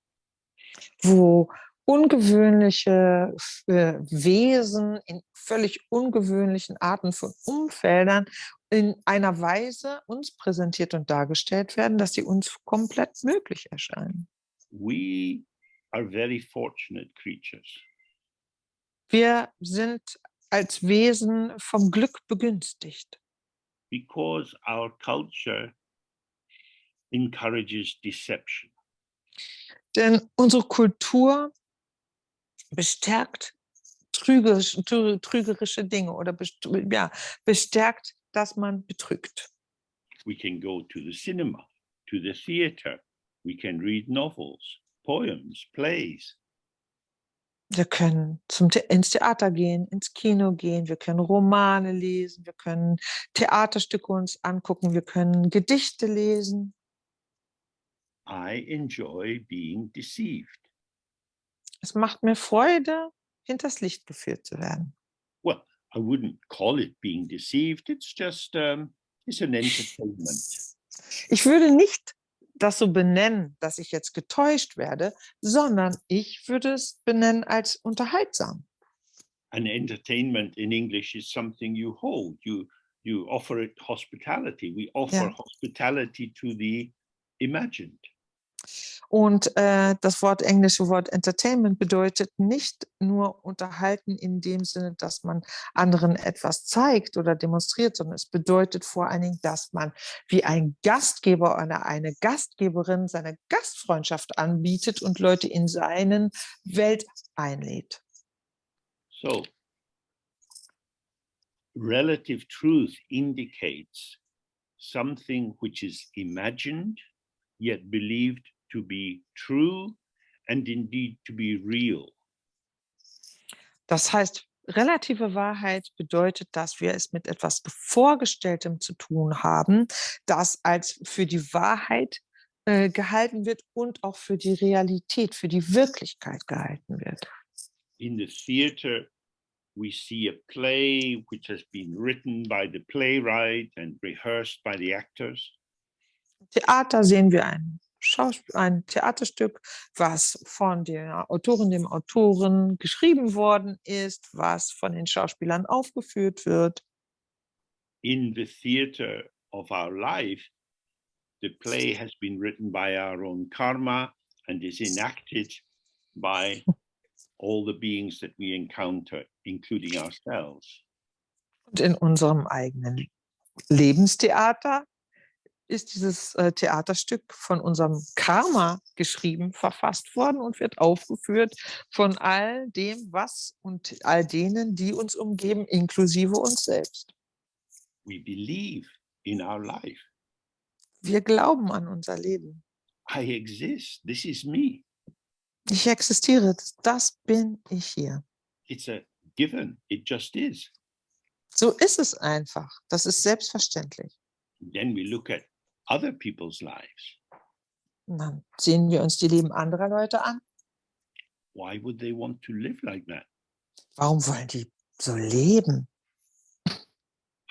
Wo ungewöhnliche Wesen in völlig ungewöhnlichen Arten von Umfeldern in einer Weise uns präsentiert und dargestellt werden, dass sie uns komplett möglich erscheinen. We are very fortunate creatures. Wir sind als Wesen vom Glück begünstigt. Because our culture encourages deception. Denn unsere Kultur bestärkt trügerische Dinge oder bestärkt, dass man betrügt. We can go to the cinema, to the theater. We can read novels, poems, plays. Wir können ins Theater gehen, ins Kino gehen, wir können Romane lesen, wir können Theaterstücke uns angucken, wir können Gedichte lesen. I enjoy being deceived. Es macht mir Freude, hinters Licht geführt zu werden. Well, I wouldn't call it being deceived. It's just, it's an entertainment. Ich würde nicht das so benennen, dass ich jetzt getäuscht werde, sondern ich würde es benennen als unterhaltsam. An entertainment in English is something you hold. You offer it hospitality. We offer hospitality to the imagined. Und das englische Wort Entertainment bedeutet nicht nur unterhalten in dem Sinne, dass man anderen etwas zeigt oder demonstriert, sondern es bedeutet vor allen Dingen, dass man wie ein Gastgeber oder eine Gastgeberin seine Gastfreundschaft anbietet und Leute in seine Welt einlädt. So, relative truth indicates something which is imagined, yet believed to be true and indeed to be real. Das heißt, relative Wahrheit bedeutet, dass wir es mit etwas Vorgestelltem zu tun haben, das als für die Wahrheit gehalten wird und auch für die Realität, für die Wirklichkeit gehalten wird. In the theater, we see a play which has been written by the playwright and rehearsed by the actors. Im Theater sehen wir ein Theaterstück, was von der Autorin, dem Autoren geschrieben worden ist, was von den Schauspielern aufgeführt wird. In the theater of our life, the play has been written by our own karma and is enacted by all the beings that we encounter, including ourselves. Und in unserem eigenen Lebenstheater ist dieses Theaterstück von unserem Karma geschrieben, verfasst worden und wird aufgeführt von all dem, was und all denen, die uns umgeben, inklusive uns selbst. We believe in our life. Wir glauben an unser Leben. I exist. This is me. Ich existiere, das bin ich hier. It's a given. It just is. So ist es einfach. Das ist selbstverständlich. Then we look at other people's lives. Und dann sehen wir uns die Leben anderer Leute an. Why would they want to live like that? Warum wollen die so leben?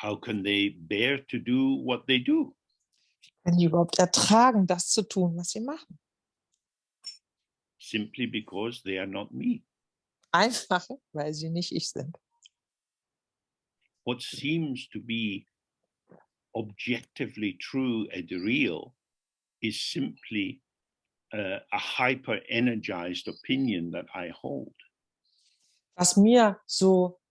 How can they bear to do what they do? Wenn die überhaupt ertragen, das zu tun, was sie machen? Simply because they are not me. Einfach, weil sie nicht ich sind. What seems to be objectively true and real is simply a hyper-energized opinion that I hold. Was mir so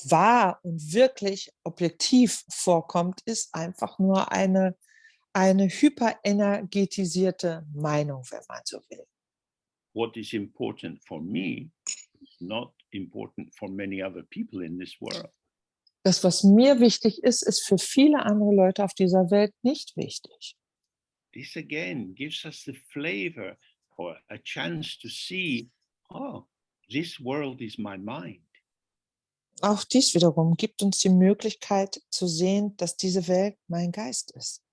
wahr und wirklich objektiv vorkommt, ist einfach nur eine hyperenergetisierte Meinung, wenn man so will. What is important for me is not important for many other people in this world. Das, was mir wichtig ist, ist für viele andere Leute auf dieser Welt nicht wichtig. This again gives us the flavor or a chance to see, oh, this world is my mind. Auch dies wiederum gibt uns die Möglichkeit zu sehen, dass diese Welt mein Geist ist.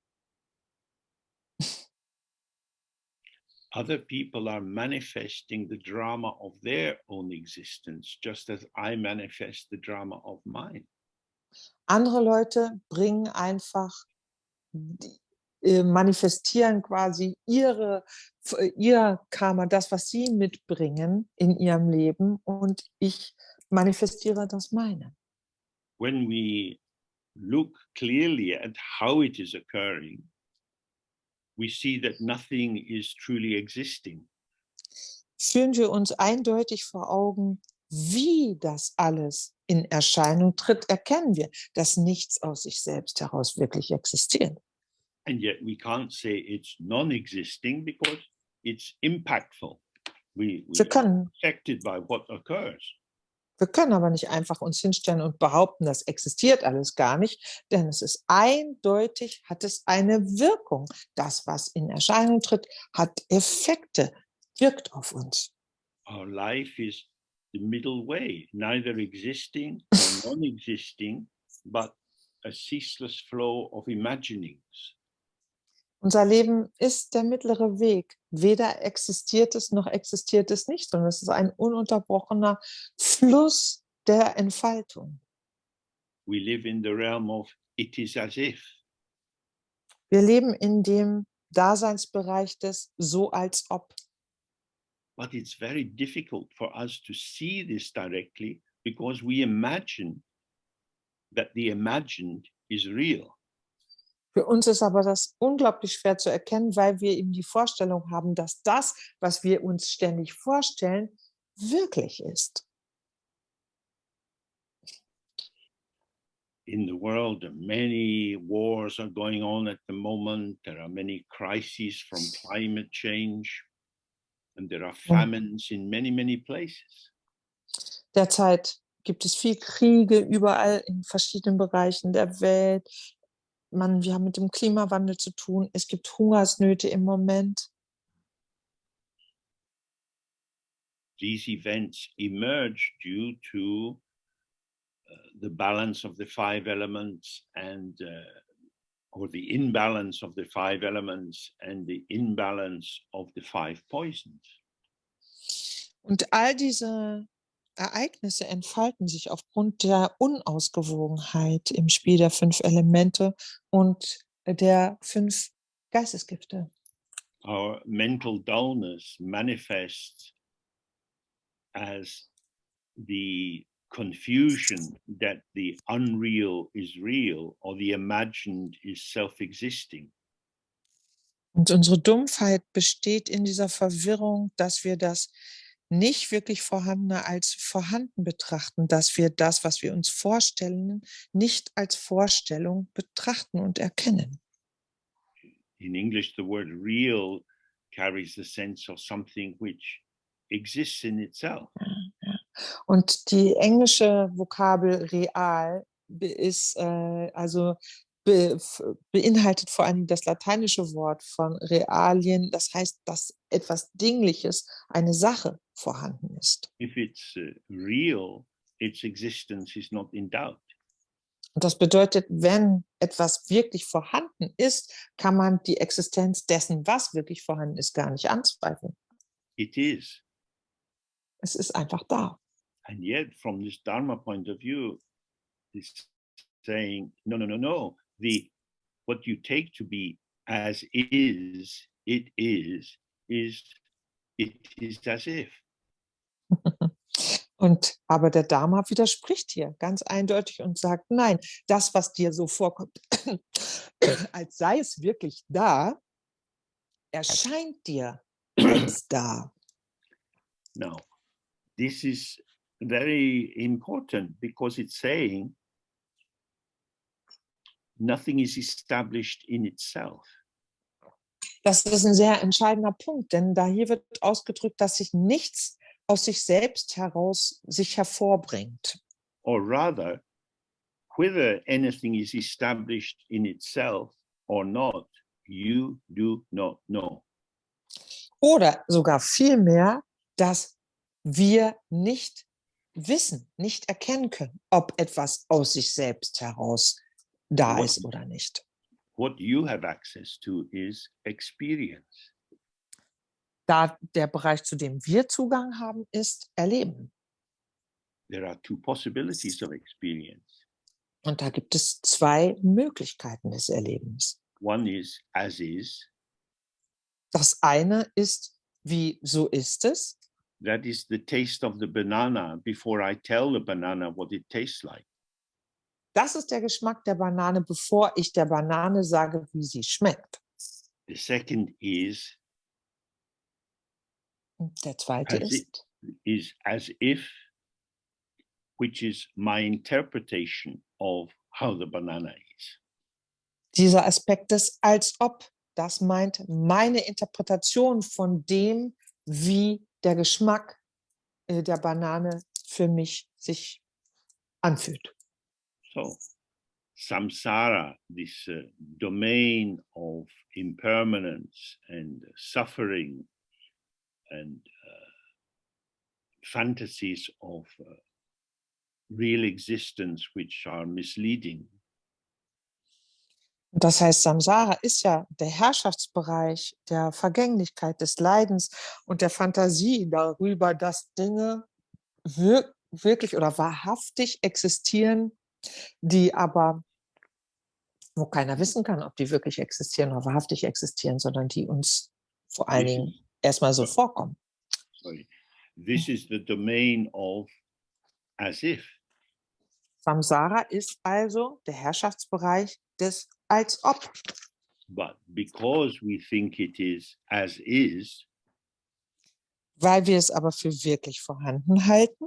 Other people are manifesting the drama of their own existence, just as I manifest the drama of mine. Andere Leute bringen einfach, manifestieren quasi ihr Karma, das, was sie mitbringen in ihrem Leben, und ich manifestiere das meine. When we look clearly at how it is occurring, we see that nothing is truly existing. Führen wir uns eindeutig vor Augen, wie das alles in Erscheinung tritt, erkennen wir, dass nichts aus sich selbst heraus wirklich existiert. And yet we can't say it's non-existing because it's impactful. We Wir are können, affected by what occurs. wir können aber nicht einfach uns hinstellen und behaupten, das existiert alles gar nicht, denn es ist eindeutig, hat es eine Wirkung. Das, was in Erscheinung tritt, hat Effekte, wirkt auf uns. Our life is the middle way, neither existing or non-existing, but a ceaseless flow of imaginings. Unser Leben ist der mittlere Weg. Weder existiert es noch existiert es nicht, sondern es ist ein ununterbrochener Fluss der Entfaltung. We live in the realm of it is as if. Wir leben in dem Daseinsbereich des so als ob. But it's very difficult for us to see this directly because we imagine that the imagined is real. Für uns ist aber das unglaublich schwer zu erkennen, weil wir eben die Vorstellung haben, dass das, was wir uns ständig vorstellen, wirklich ist. In the world, many wars are going on at the moment. There are many crises from climate change, and there are famines in many, many places. Derzeit gibt es viel Kriege überall in verschiedenen Bereichen der Welt. Wir haben mit dem Klimawandel zu tun. Es gibt Hungersnöte im Moment. These events emerge due to the balance of the five elements and or the imbalance of the five elements and the imbalance of the five poisons. Und all diese Ereignisse entfalten sich aufgrund der Unausgewogenheit im Spiel der 5 Elemente und der 5 Geistesgifte. Our mental dullness manifests as the confusion that the unreal is real or the imagined is self-existing. Und unsere Dumpfheit besteht in dieser Verwirrung, dass wir das nicht wirklich Vorhandene als vorhanden betrachten, dass wir das, was wir uns vorstellen, nicht als Vorstellung betrachten und erkennen. in English, the word real carries the sense of something which exists in itself. Und die englische Vokabel real ist beinhaltet vor allem das lateinische Wort von realien, das heißt, dass etwas Dingliches, eine Sache vorhanden ist. If it's real, its existence is not in doubt. Und das bedeutet, wenn etwas wirklich vorhanden ist, kann man die Existenz dessen, was wirklich vorhanden ist, gar nicht anzweifeln. It is. Es ist einfach da. And yet, from this Dharma point of view, it's saying, no. What you take to be as is, it is as if. Und aber der Dharma widerspricht hier ganz eindeutig und sagt, nein, das, was dir so vorkommt, als sei es wirklich da, erscheint dir als da. Now, this is very important because it's saying nothing is established in itself. Das ist ein sehr entscheidender Punkt, denn da hier wird ausgedrückt, dass sich nichts aus sich selbst heraus sich hervorbringt. Or rather, whether anything is established in itself or not, you do not know. Oder sogar vielmehr, dass wir nicht wissen, nicht erkennen können, ob etwas aus sich selbst heraus da ist oder nicht. What you have access to is experience. Da der Bereich, zu dem wir Zugang haben, ist Erleben. There are two possibilities of experience. Und da gibt es zwei Möglichkeiten des Erlebens. One is as is. Das eine ist, wie so ist es. That is the taste of the banana before I tell the banana what it tastes like. Das ist der Geschmack der Banane, bevor ich der Banane sage, wie sie schmeckt. The second is Und der zweite is as if, which is my interpretation of how the banana is. dieser Aspekt des als ob. Das meint meine Interpretation von dem, wie der Geschmack der Banane für mich sich anfühlt. So, samsara, this domain of impermanence and suffering and fantasies of real existence which are misleading. Das heißt, Samsara ist ja der Herrschaftsbereich der Vergänglichkeit, des Leidens und der Fantasie darüber, dass Dinge wirklich oder wahrhaftig existieren, die aber, wo keiner wissen kann, ob die wirklich existieren oder wahrhaftig existieren, sondern die uns vor allen Dingen erstmal so vorkommen. Sorry. This is the domain of as if. Samsara ist also der Herrschaftsbereich des als ob. But because we think it is as is, weil wir es aber für wirklich vorhanden halten,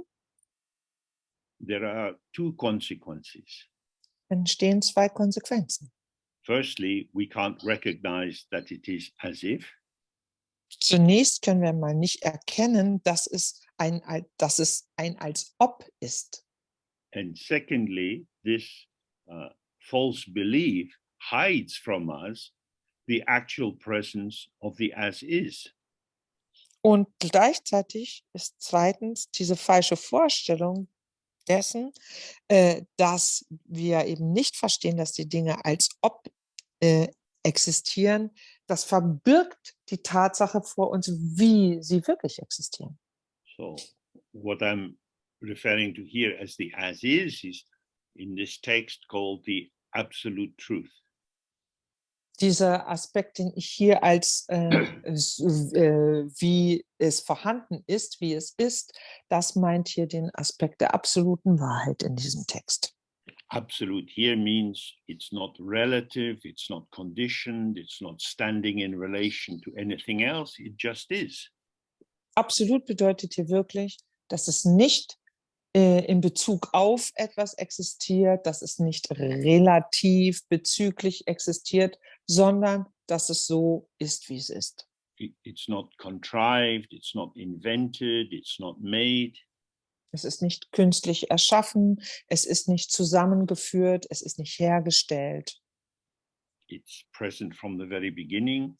there are two consequences. entstehen zwei Konsequenzen. Firstly, we can't recognize that it is as if. Zunächst können wir mal nicht erkennen, dass es ein als ob ist. And secondly, this false belief hides from us the actual presence of the as is. Und gleichzeitig ist zweitens diese falsche Vorstellung dessen, dass wir eben nicht verstehen, dass die Dinge als ob existieren, das verbirgt die Tatsache vor uns, wie sie wirklich existieren. So what I'm referring to here as the as is in this text called the absolute truth. Dieser Aspekt, den ich hier als wie es vorhanden ist, wie es ist, das meint hier den Aspekt der absoluten Wahrheit in diesem Text. Absolute here means it's not relative, it's not conditioned, it's not standing in relation to anything else, it just is. Absolut bedeutet hier wirklich, dass es nicht in Bezug auf etwas existiert, dass es nicht relativ bezüglich existiert, sondern dass es so ist, wie es ist. It's not contrived, it's not invented, it's not made. Es ist nicht künstlich erschaffen, es ist nicht zusammengeführt, es ist nicht hergestellt, It's present from the very beginning.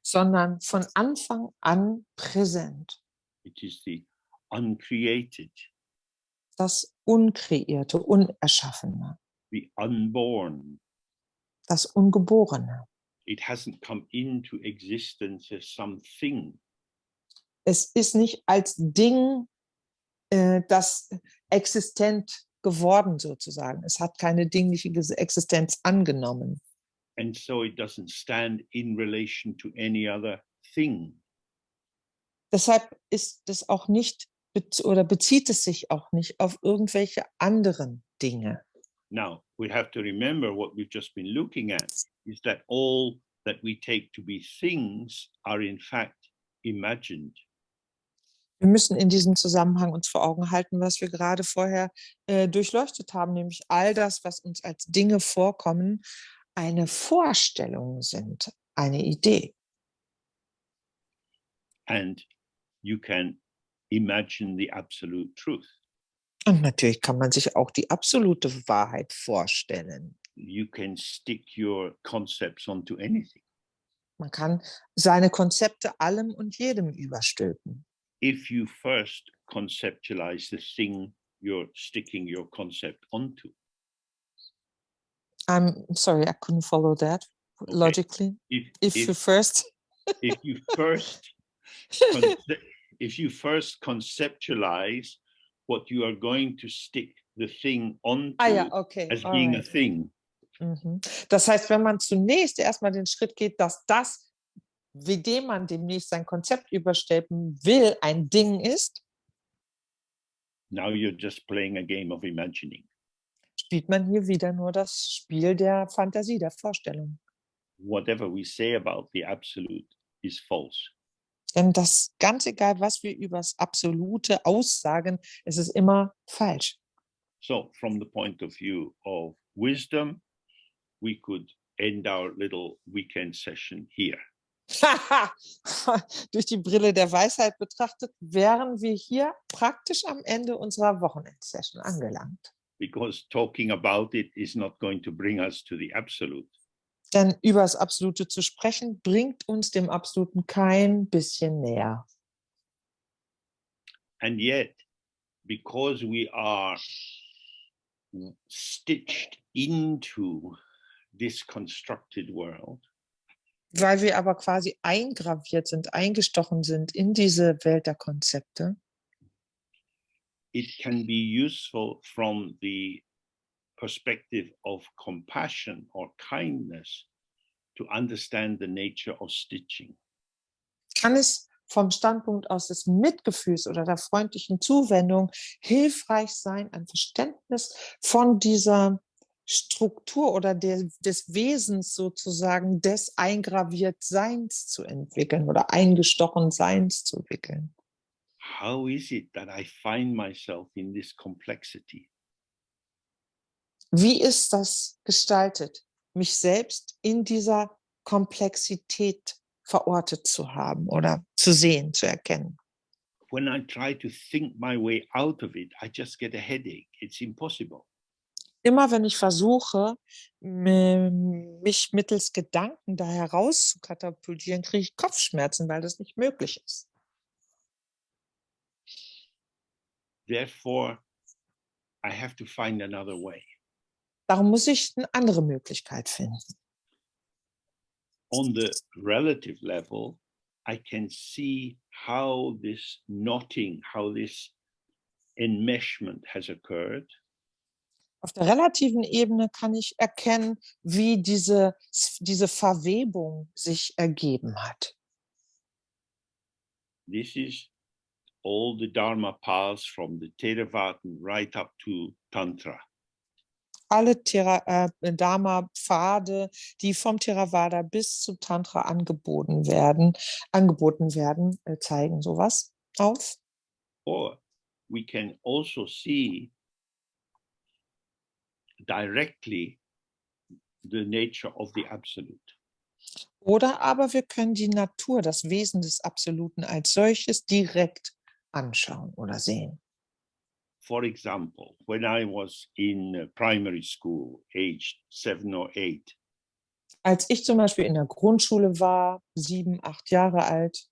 sondern von Anfang an präsent. It is the uncreated, Das Unkreierte, Unerschaffene, the unborn. das Ungeborene. It hasn't come into existence as something. Es ist nicht als Ding, das existent geworden sozusagen. Es hat keine dingliche Existenz angenommen. And so it doesn't stand in relation to any other thing. Deshalb ist es auch nicht oder bezieht es sich auch nicht auf irgendwelche anderen Dinge. Now, we have to remember what we've just been looking at is that all that we take to be things are in fact imagined. Wir müssen in diesem Zusammenhang uns vor Augen halten, was wir gerade vorher durchleuchtet haben, nämlich all das, was uns als Dinge vorkommen, eine Vorstellung sind, eine Idee. And you can imagine the absolute truth. Und natürlich kann man sich auch die absolute Wahrheit vorstellen. You can stick your concepts onto anything. Man kann seine Konzepte allem und jedem überstülpen. If you first conceptualize the thing you're sticking your concept onto. I'm sorry, I couldn't follow that logically. If you first conceptualize what you are going to stick the thing onto ja, okay. as being a thing. Mhm. Das heißt, wenn man zunächst erstmal den Schritt geht, dass das, wie dem man demnächst sein Konzept überstülpen will, ein Ding ist, now you're just playing a game of imagining. spielt man hier wieder nur das Spiel der Fantasie, der Vorstellung. Whatever we say about the absolute is false. Denn das ganz egal, was wir über das Absolute aussagen, es ist immer falsch. So from the point of view of wisdom, we could end our little weekend session here. Durch die Brille der Weisheit betrachtet, wären wir hier praktisch am Ende unserer Wochenendsession angelangt. Because talking about it is not going to bring us to the absolute. Denn über das Absolute zu sprechen, bringt uns dem Absoluten kein bisschen näher. And yet, because we are stitched into this constructed world, Weil wir aber quasi eingraviert sind, eingestochen sind in diese Welt der Konzepte, it can be useful from the perspective of compassion or kindness to understand the nature of stitching. kann es vom Standpunkt aus des Mitgefühls oder der freundlichen Zuwendung hilfreich sein, ein Verständnis von dieser Struktur oder des Wesens sozusagen des Eingraviertseins zu entwickeln oder eingestochen Seins zu entwickeln. How is it that I find myself in this complexity? Wie ist das gestaltet, mich selbst in dieser Komplexität verortet zu haben oder zu sehen, zu erkennen? When I try to think my way out of it, I just get a headache. It's impossible. Immer wenn ich versuche, mich mittels Gedanken da heraus zu katapultieren, kriege ich Kopfschmerzen, weil das nicht möglich ist. Therefore, I have to find another way. Darum muss ich eine andere Möglichkeit finden. On the relative level, I can see how this knotting, how this enmeshment has occurred. Auf der relativen Ebene kann ich erkennen, wie diese Verwebung sich ergeben hat. This is all the Dharma paths from the Theravada right up to Tantra. Alle Dharma-Pfade, die vom Theravada bis zu Tantra angeboten werden, zeigen sowas auf. Or we can also see directly the nature of the absolute. Oder aber wir können die Natur, das Wesen des Absoluten als solches direkt anschauen oder sehen. For example, when I was in primary school, aged 7 or 8, Als ich zum Beispiel in der Grundschule war, 7, 8 Jahre alt,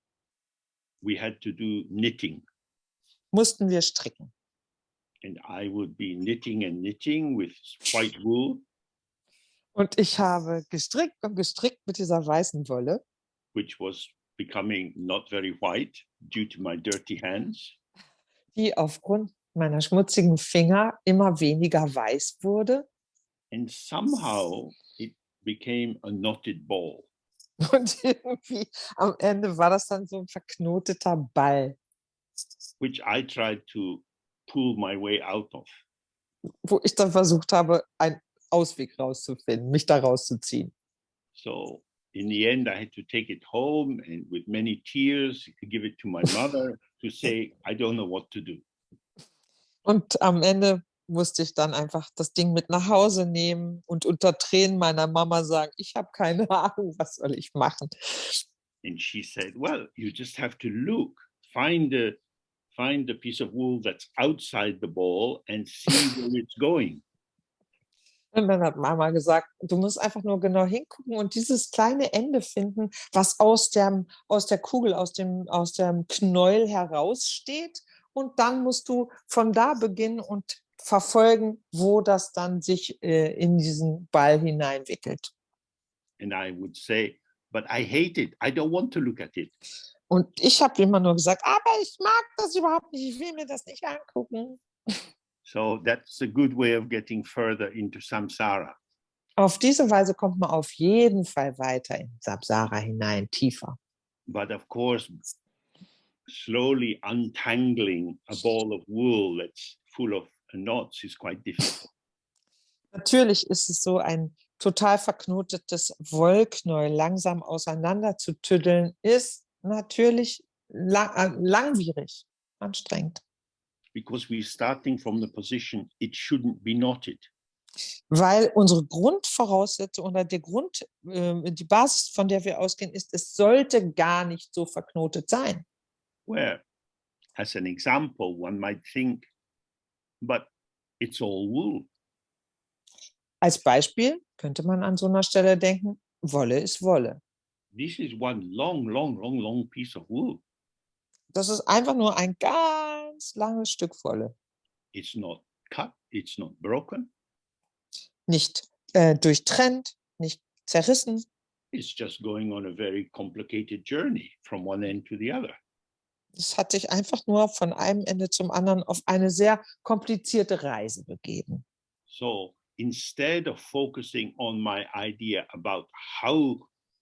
we had to do knitting. mussten wir stricken. And I would be knitting with white wool, Und ich habe gestrickt und gestrickt mit dieser weißen Wolle, which was becoming not very white due to my dirty hands. die aufgrund meiner schmutzigen Finger immer weniger weiß wurde. And somehow it became a knotted ball. Und irgendwie am Ende war das dann so ein verknoteter Ball, which I tried to pull my way out of. wo ich dann versucht habe, einen Ausweg rauszufinden, mich da rauszuziehen. So in the end, I had to take it home and with many tears, give it to my mother to say, I don't know what to do. Und am Ende musste ich dann einfach das Ding mit nach Hause nehmen und unter Tränen meiner Mama sagen, ich habe keine Ahnung, was soll ich machen. And she said, well, you just have to look, find the piece of wool that's outside the ball and see where it's going. Und dann hat Mama gesagt, du musst einfach nur genau hingucken und dieses kleine Ende finden, was aus der Kugel, aus dem Knäuel heraussteht. Und dann musst du von da beginnen und verfolgen, wo das dann sich in diesen Ball hineinwickelt. And I would say, but I hate it. I don't want to look at it. Und ich habe immer nur gesagt, aber ich mag das überhaupt nicht, ich will mir das nicht angucken. So that's a good way of getting further into samsara. Auf diese Weise kommt man auf jeden Fall weiter in Samsara hinein, tiefer. But of course, slowly untangling a ball of wool that's full of knots is quite difficult. Natürlich ist es so, ein total verknotetes Wollknäuel langsam auseinander zu tüddeln, ist natürlich langwierig, anstrengend. Because we're starting from the position it shouldn't be knotted. Weil unsere Grundvoraussetzung oder die Basis, von der wir ausgehen, ist, es sollte gar nicht so verknotet sein. Where, as an example, one might think, but it's all wool. Als Beispiel könnte man an so einer Stelle denken, Wolle ist Wolle. This is one long piece of wool. Das ist einfach nur ein ganz langes Stück Wolle. It's not cut, it's not broken. Nicht durchtrennt, nicht zerrissen. It's just going on a very complicated journey from one end to the other. Es hat sich einfach nur von einem Ende zum anderen auf eine sehr komplizierte Reise begeben. So instead of focusing on my idea about how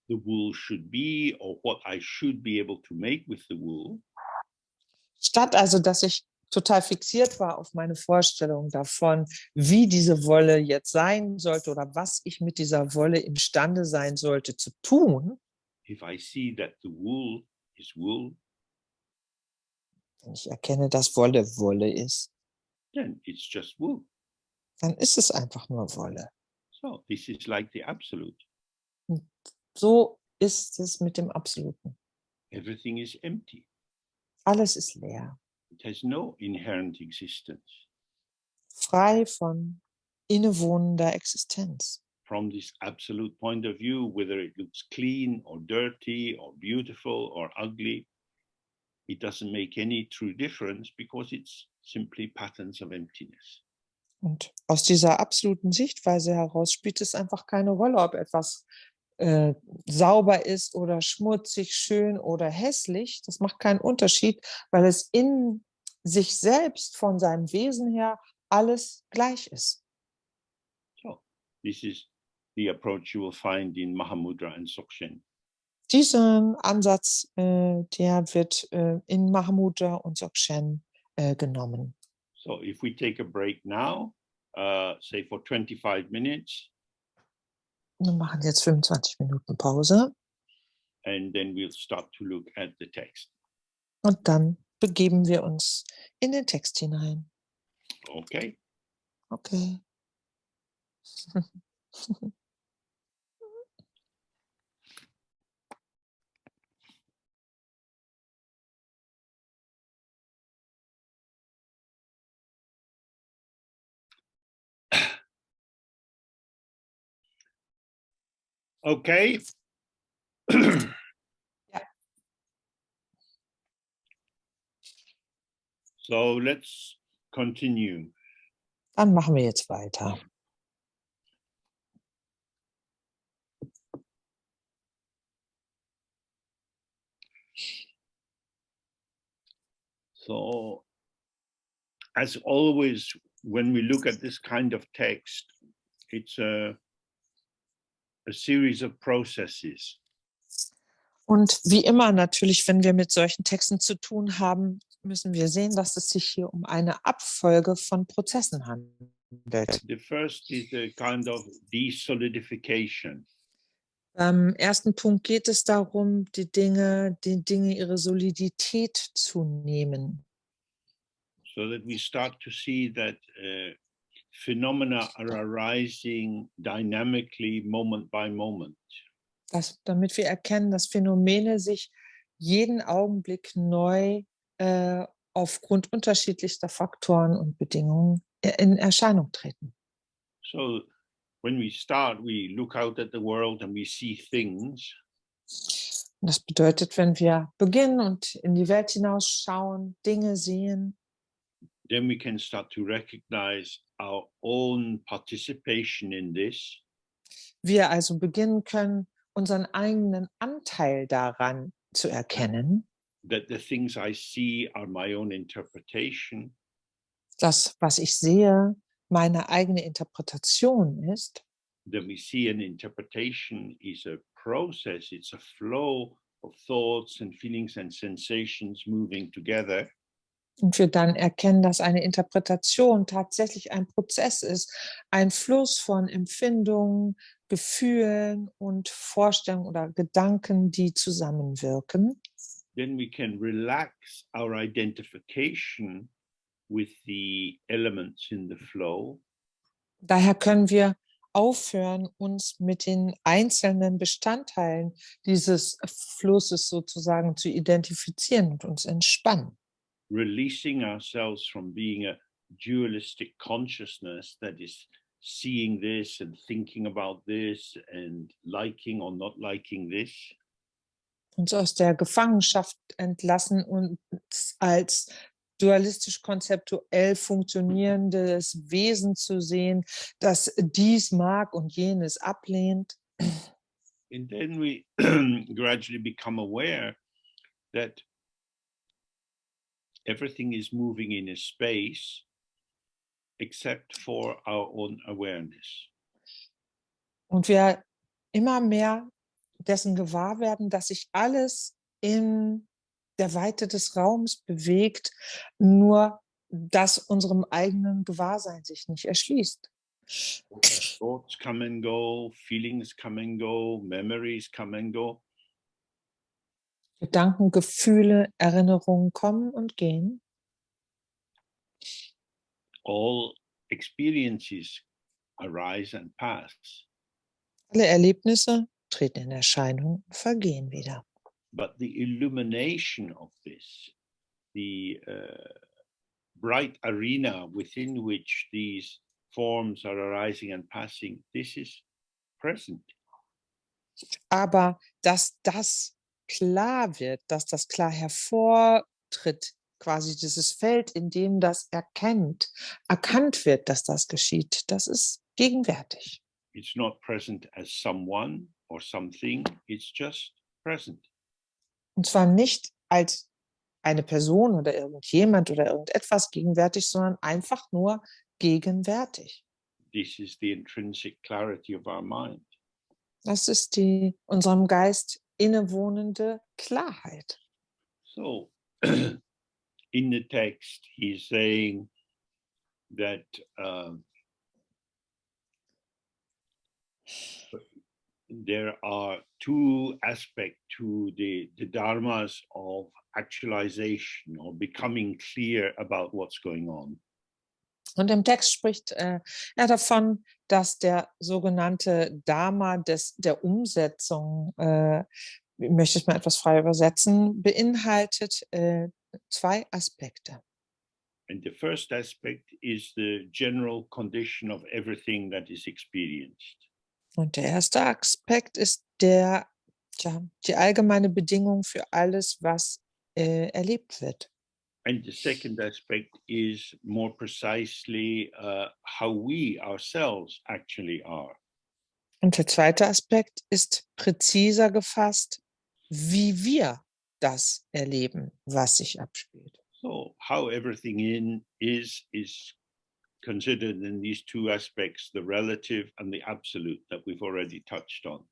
the wool should be or what I should be able to make with the wool, Statt also, dass ich total fixiert war auf meine Vorstellung davon, wie diese Wolle jetzt sein sollte oder was ich mit dieser Wolle imstande sein sollte zu tun, if I see that the wool is wool, wenn ich erkenne, dass Wolle Wolle ist, then it's just wool. dann ist es einfach nur Wolle. So this is like the absolute. Und so ist es mit dem Absoluten. Everything is empty. Alles ist leer, It has no inherent existence. frei von innewohnender Existenz. From this absolute point of view, whether it looks clean or dirty or beautiful or ugly, it doesn't make any true difference because it's simply patterns of emptiness. Und aus dieser absoluten Sichtweise heraus spielt es einfach keine Rolle, ob etwas sauber ist oder schmutzig, schön oder hässlich. Das macht keinen Unterschied, weil es in sich selbst von seinem Wesen her alles gleich ist. So this is the approach you will find in Mahamudra and Dzogchen. Diesen Ansatz, der wird in Mahamudra und Dzogchen genommen. So if we take a break now, say for 25 minutes, Wir machen jetzt 25 Minuten Pause and then we'll start to look at the text. und dann begeben wir uns in den Text hinein. Okay. Okay. Okay. Ja. So let's continue. Dann machen wir jetzt weiter. So, as always, when we look at this kind of text, it's a series of processes. Und wie immer natürlich, wenn wir mit solchen Texten zu tun haben, müssen wir sehen, dass es sich hier um eine Abfolge von Prozessen handelt. The first is a kind of desolidification. Beim ersten Punkt geht es darum, die Dinge ihre Solidität zu nehmen. So that we start to see that phenomena are arising dynamically moment by moment. Damit wir erkennen, dass Phänomene sich jeden Augenblick neu aufgrund unterschiedlichster Faktoren und Bedingungen in Erscheinung treten. So when we start, we look out at the world and we see things. Und das bedeutet, wenn wir beginnen und in die Welt hinausschauen, Dinge sehen, Then we can start to recognize our own participation in this. wir also beginnen können, unseren eigenen Anteil daran zu erkennen, That the things I see are my own interpretation. dass was ich sehe, meine eigene Interpretation ist. That we see an interpretation is a process, it's a flow of thoughts and feelings and sensations moving together. Und wir dann erkennen, dass eine Interpretation tatsächlich ein Prozess ist, ein Fluss von Empfindungen, Gefühlen und Vorstellungen oder Gedanken, die zusammenwirken. Then we can relax our identification with the elements in the flow. Daher können wir aufhören, uns mit den einzelnen Bestandteilen dieses Flusses sozusagen zu identifizieren und uns entspannen. Releasing ourselves from being a dualistic consciousness that is seeing this and thinking about this and liking or not liking this. Uns aus der Gefangenschaft entlassen und als dualistisch-konzeptuell funktionierendes Wesen zu sehen, das dies mag und jenes ablehnt. And then we gradually become aware that everything is moving in a space except for our own awareness. Und wir immer mehr dessen gewahr werden, dass sich alles in der Weite des Raums bewegt, nur dass unserem eigenen Gewahrsein sich nicht erschließt. Thoughts come and go, feelings come and go, memories come and go. Gedanken, Gefühle, Erinnerungen kommen und gehen. All experiences arise and pass. Alle Erlebnisse treten in Erscheinung und vergehen wieder. But the illumination of this, the bright arena within which these forms are arising and passing, this is present. Aber dass das klar wird, dass das klar hervortritt, quasi dieses Feld, in dem das erkannt wird, dass das geschieht, das ist gegenwärtig. It's not present as someone or something, it's just present. Und zwar nicht als eine Person oder irgendjemand oder irgendetwas gegenwärtig, sondern einfach nur gegenwärtig. This is the intrinsic clarity of our mind. Das ist die unserem Geist innewohnende Klarheit. So, in the text, he's saying that there are two aspects to the dharmas of actualization or becoming clear about what's going on. Und im Text spricht er davon, dass der sogenannte Dharma der Umsetzung, ich möchte es mal etwas frei übersetzen, beinhaltet zwei Aspekte. And the first aspect is the general condition of everything that is experienced. Und der erste Aspekt ist die allgemeine Bedingung für alles, was erlebt wird. And the second aspect is more precisely how we ourselves actually are. Und der zweite Aspekt ist präziser gefasst, wie wir das erleben, was sich abspielt. So how everything is considered in these two aspects, the relative and the absolute that we've already touched on.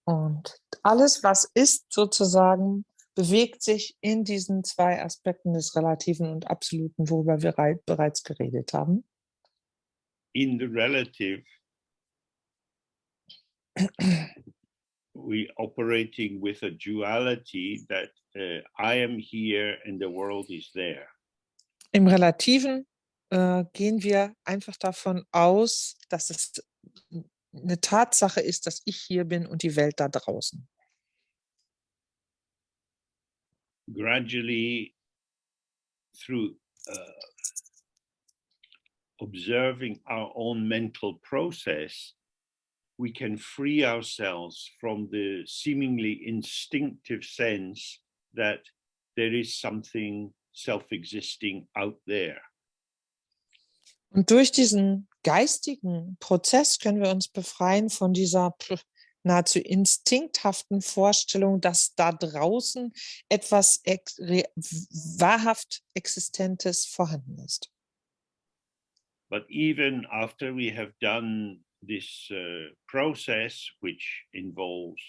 Und alles, was ist, sozusagen, bewegt sich in diesen zwei Aspekten des Relativen und Absoluten, worüber wir bereits geredet haben. In the relative, we operating with a duality that I am here and the world is there. Im Relativen gehen wir einfach davon aus, dass es eine Tatsache ist, dass ich hier bin und die Welt da draußen. Gradually, through observing our own mental process, we can free ourselves from the seemingly instinctive sense that there is something self-existing out there. Und durch diesen geistigen Prozess können wir uns befreien von dieser nahezu instinkthaften Vorstellung, dass da draußen etwas wahrhaft Existentes vorhanden ist. But even after we have done this process, which involves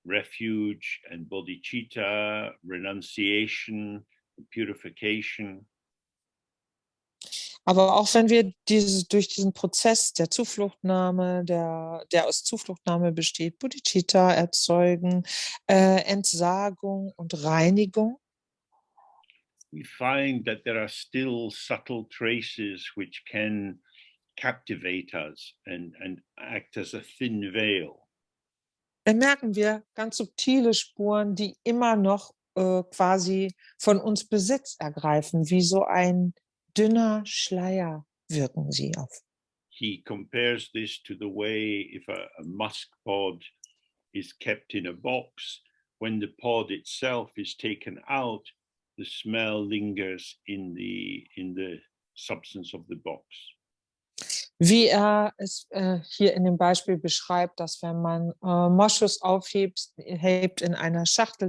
refuge and bodhicitta, renunciation, purification, Aber auch wenn wir durch diesen Prozess der Zufluchtnahme, der aus Zufluchtnahme besteht, Bodhicitta erzeugen, Entsagung und Reinigung, we find that there are still subtle traces which can captivate us and act as a thin veil. merken wir ganz subtile Spuren, die immer noch quasi von uns Besitz ergreifen, wie so ein dünner Schleier wirken sie auf. He compares this to the way if a musk pod is kept in a box, when the pod itself is taken out, the smell lingers in the substance of the box. Wie er es hier in dem Beispiel beschreibt, dass wenn man Moschus hebt in einer Schachtel,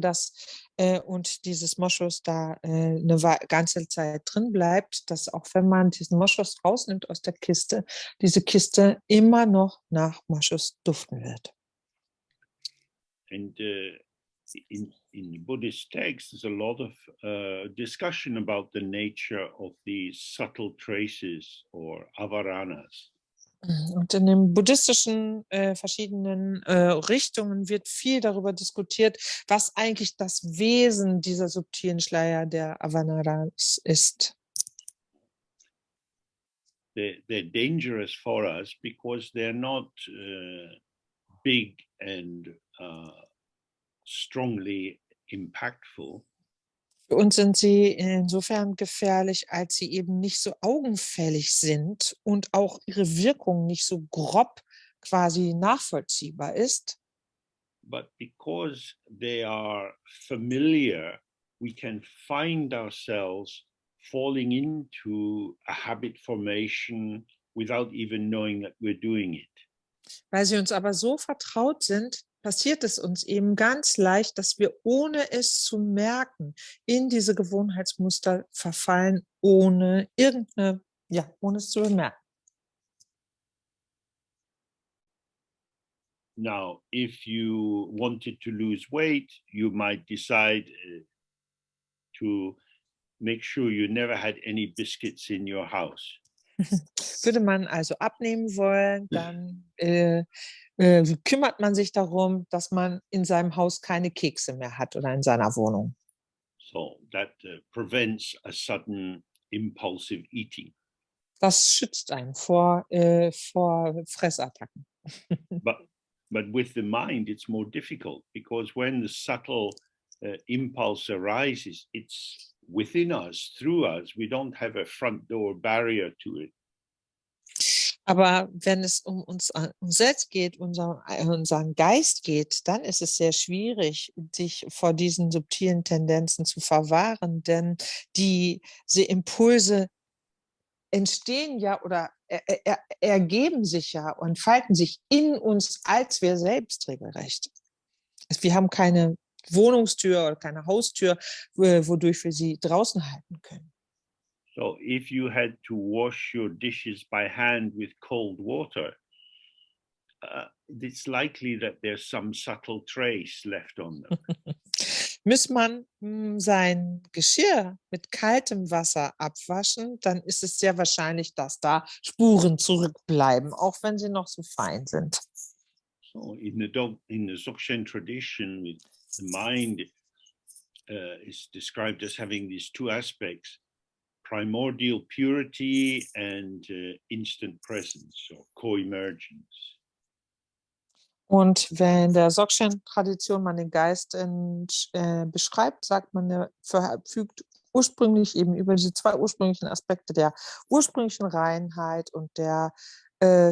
und dieses Moschus da eine ganze Zeit drin bleibt, dass auch wenn man diesen Moschus rausnimmt aus der Kiste, diese Kiste immer noch nach Moschus duften wird. And in Buddhist texts, there's a lot of discussion about the nature of these subtle traces or avaranas. Und in den buddhistischen verschiedenen Richtungen wird viel darüber diskutiert, was eigentlich das Wesen dieser subtilen Schleier der Avanaras ist. They're dangerous for us because they're not big and strongly impactful. Für uns sind sie insofern gefährlich, als sie eben nicht so augenfällig sind und auch ihre Wirkung nicht so grob quasi nachvollziehbar ist. But because they are familiar, we can find ourselves falling into a habit formation without even knowing that we're doing it. Weil sie uns aber so vertraut sind, passiert es uns eben ganz leicht, dass wir, ohne es zu merken, in diese Gewohnheitsmuster verfallen, ohne es zu bemerken. Now, if you wanted to lose weight, you might decide to make sure you never had any biscuits in your house. Würde man also abnehmen wollen, dann kümmert man sich darum, dass man in seinem Haus keine Kekse mehr hat oder in seiner Wohnung. So that prevents a sudden impulsive eating. Das schützt einen vor Fressattacken. But with the mind, it's more difficult because when the subtle impulse arises, it's within us, through us. We don't have a front door barrier to it. Aber wenn es um uns selbst geht, unseren Geist geht, dann ist es sehr schwierig, sich vor diesen subtilen Tendenzen zu verwahren, denn diese Impulse entstehen ja oder ergeben sich ja und falten sich in uns als wir selbst regelrecht. Wir haben keine Wohnungstür oder keine Haustür, wodurch wir sie draußen halten können. So if you had to wash your dishes by hand with cold water, it's likely that there's some subtle trace left on them. Muss man sein Geschirr mit kaltem Wasser abwaschen, dann ist es sehr wahrscheinlich, dass da Spuren zurückbleiben, auch wenn sie noch so fein sind. So in the Dzogchen tradition, the mind is described as having these two aspects: primordial purity and instant presence or co-emergence. Und wenn der Dzogchen-Tradition man den Geist beschreibt, sagt man, er verfügt ursprünglich eben über diese zwei ursprünglichen Aspekte der ursprünglichen Reinheit und der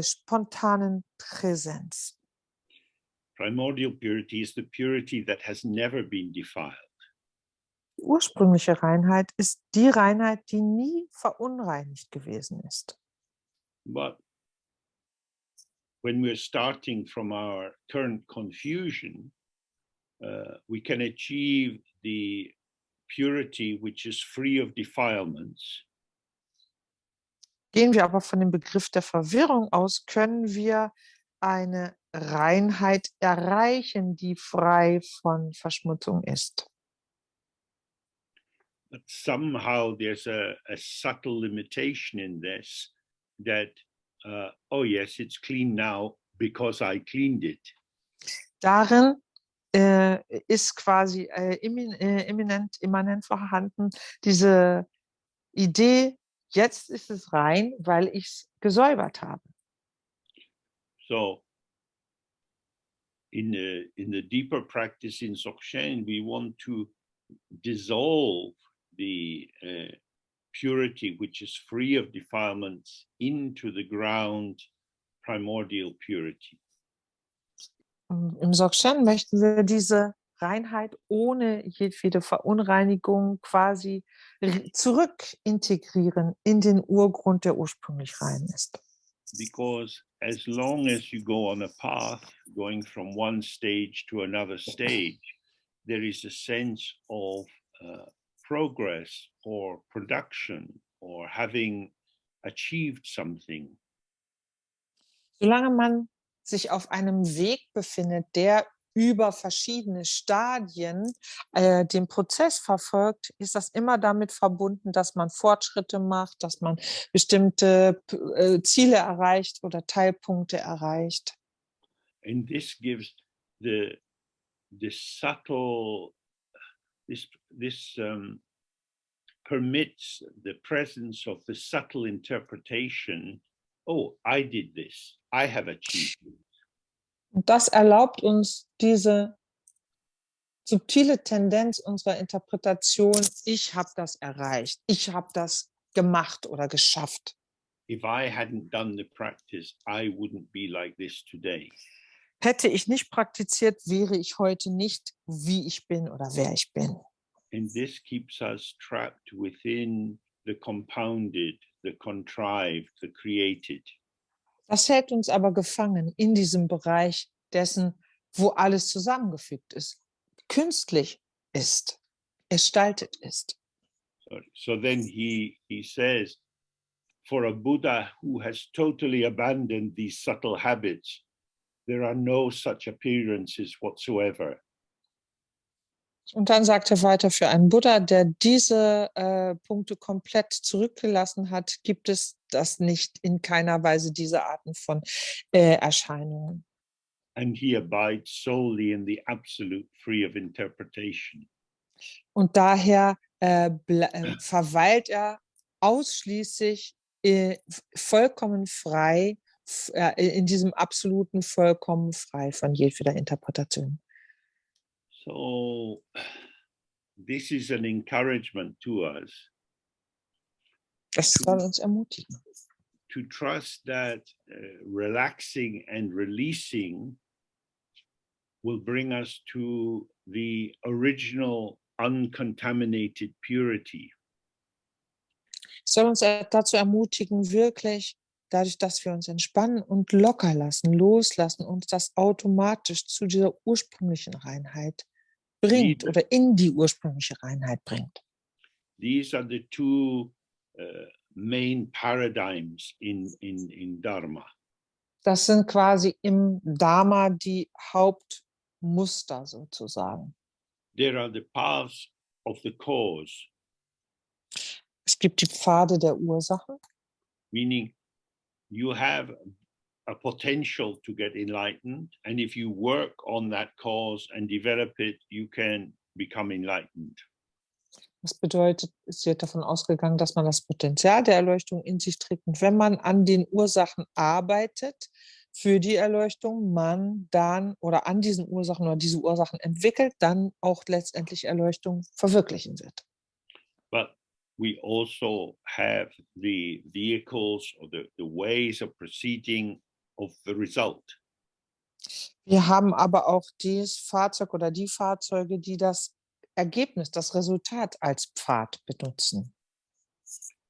spontanen Präsenz. Primordial purity is the purity that has never been defiled. Die ursprüngliche Reinheit ist die Reinheit, die nie verunreinigt gewesen ist. But when we're starting from our current confusion, we can achieve the purity which is free of defilements. Gehen wir aber von dem Begriff der Verwirrung aus, können wir eine Reinheit erreichen, die frei von Verschmutzung ist. But somehow there's a subtle limitation in this that, oh yes, it's clean now because I cleaned it. Darin ist quasi immanent vorhanden diese Idee, jetzt ist es rein, weil ich es gesäubert habe. So in the deeper practice in Dzogchen, we want to dissolve the purity which is free of defilements into the ground primordial purity. Im Dzogchen möchten wir diese Reinheit ohne jedwede Verunreinigung quasi zurück integrieren in den Urgrund, der ursprünglich rein ist. Because as long as you go on a path going from one stage to another stage, there is a sense of progress or production or having achieved something. Solange man sich auf einem Weg befindet, der über verschiedene Stadien den Prozess verfolgt, ist das immer damit verbunden, dass man Fortschritte macht, dass man bestimmte Ziele erreicht oder Teilpunkte erreicht. And this gives the subtle, this permits the presence of the subtle interpretation, oh, I did this, I have achieved it. Und das erlaubt uns diese subtile Tendenz unserer Interpretation, ich habe das erreicht, ich habe das gemacht oder geschafft. If I hadn't done the practice, I wouldn't be like this today. Hätte ich nicht praktiziert, wäre ich heute nicht, wie ich bin oder wer ich bin. And this keeps us trapped within the compounded, the contrived, the created. Das hält uns aber gefangen in diesem Bereich dessen, wo alles zusammengefügt ist, künstlich ist, gestaltet ist. So then he says, for a Buddha who has totally abandoned these subtle habits, there are no such appearances whatsoever. Und dann sagt er weiter, für einen Buddha, der diese Punkte komplett zurückgelassen hat, gibt es das nicht in keiner Weise, diese Arten von Erscheinungen. And he abides solely in the absolute free of interpretation. Und daher verweilt er ausschließlich vollkommen frei, in diesem absoluten vollkommen frei von jedweder Interpretation. So this is an encouragement to us. Das soll uns ermutigen. to trust that relaxing and releasing will bring us to the original uncontaminated purity. Soll uns dazu ermutigen, wirklich dadurch, dass wir uns entspannen und locker lassen, loslassen, uns das automatisch zu dieser ursprünglichen Reinheit bringt oder in die ursprüngliche Reinheit bringt. These are the two main paradigms in Dharma. Das sind quasi im Dharma die Hauptmuster sozusagen. There are the paths of the cause. Es gibt die Pfade der Ursachen. Meaning you have a potential to get enlightened, and if you work on that cause and develop it, you can become enlightened. Das bedeutet, es wird davon ausgegangen, dass man das Potenzial der Erleuchtung in sich trägt. Und wenn man an den Ursachen arbeitet für die Erleuchtung, man dann oder an diesen Ursachen oder diese Ursachen entwickelt, dann auch letztendlich Erleuchtung verwirklichen wird. But we also have the vehicles or the ways of proceeding of the result. Wir haben aber auch das Fahrzeug oder die Fahrzeuge, die das Ergebnis, das Resultat als Pfad benutzen.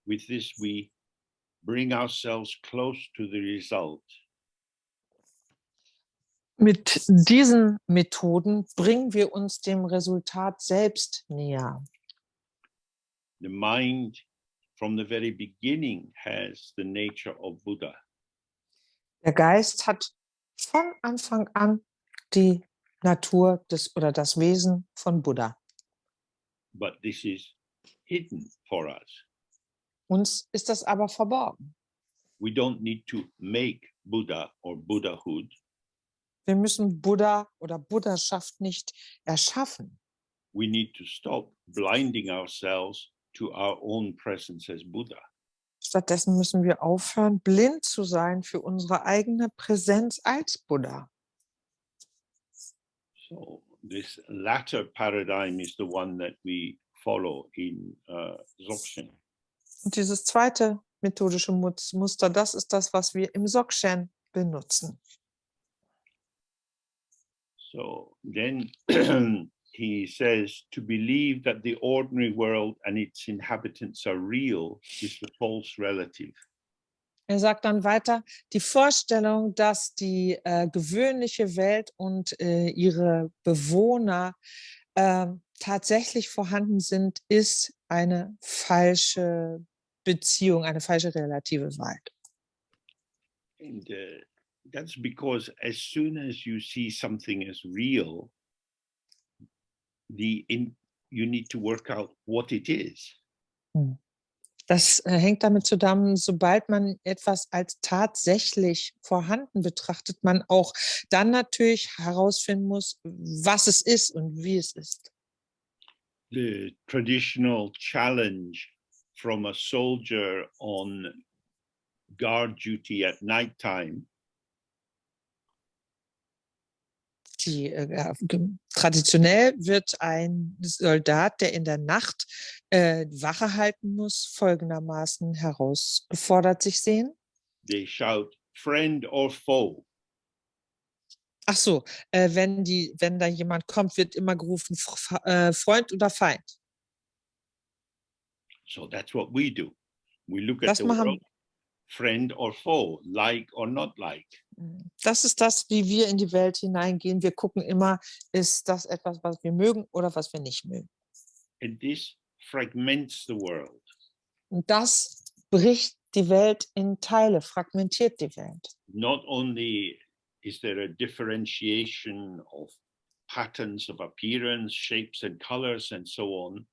With this, we bring ourselves close to the result. Mit diesen Methoden bringen wir uns dem Resultat selbst näher. The mind from the very beginning has the nature of Buddha. Der Geist hat von Anfang an die Natur des oder das Wesen von Buddha. But this is hidden for us. Uns ist das aber verborgen. We don't need to make Buddha or Buddhahood. Wir müssen Buddha oder Buddhaschaft nicht erschaffen. We need to stop blinding ourselves to our own presence as Buddha. Stattdessen müssen wir aufhören, blind zu sein für unsere eigene Präsenz als Buddha. So this latter paradigm is the one that we follow in Dzogchen. Und dieses zweite methodische Muster, das ist das, was wir im Dzogchen benutzen. So then he says, to believe that the ordinary world and its inhabitants are real is the false relative. Er sagt dann weiter, die Vorstellung, dass die gewöhnliche Welt und ihre Bewohner tatsächlich vorhanden sind, ist eine falsche Beziehung, eine falsche relative Wahrheit. And that's because as soon as you see something as real, you need to work out what it is. Das hängt damit zusammen, sobald man etwas als tatsächlich vorhanden betrachtet, man auch dann natürlich herausfinden muss, was es ist und wie es ist. The traditional challenge from a soldier on guard duty at nighttime traditionell wird ein Soldat, der in der Nacht Wache halten muss, folgendermaßen herausgefordert sich sehen. they shout, friend or foe. Ach so, wenn da jemand kommt, wird immer gerufen, Freund oder Feind. So that's what we do. We look at Das the machen, world, friend or foe, like or not like. das ist das, wie wir in die Welt hineingehen. Wir gucken immer, ist das etwas, was wir mögen oder was wir nicht mögen. And this fragments the world. Und das bricht die Welt in Teile, fragmentiert die Welt. Not only is there a differentiation of patterns of appearance, shapes and colors and so on,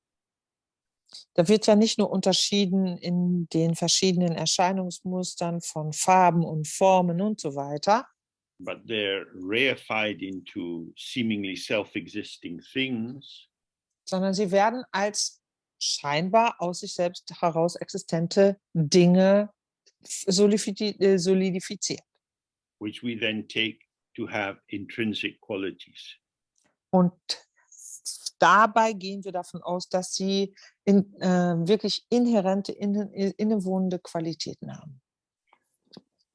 Da wird ja nicht nur unterschieden in den verschiedenen Erscheinungsmustern von Farben und Formen und so weiter, but they're reified into seemingly self-existing things. sondern sie werden als scheinbar aus sich selbst heraus existente Dinge solidifiziert. Which we then take to have intrinsic qualities. Und dabei gehen wir davon aus, dass sie wirklich inhärente, innewohnende Qualitäten haben.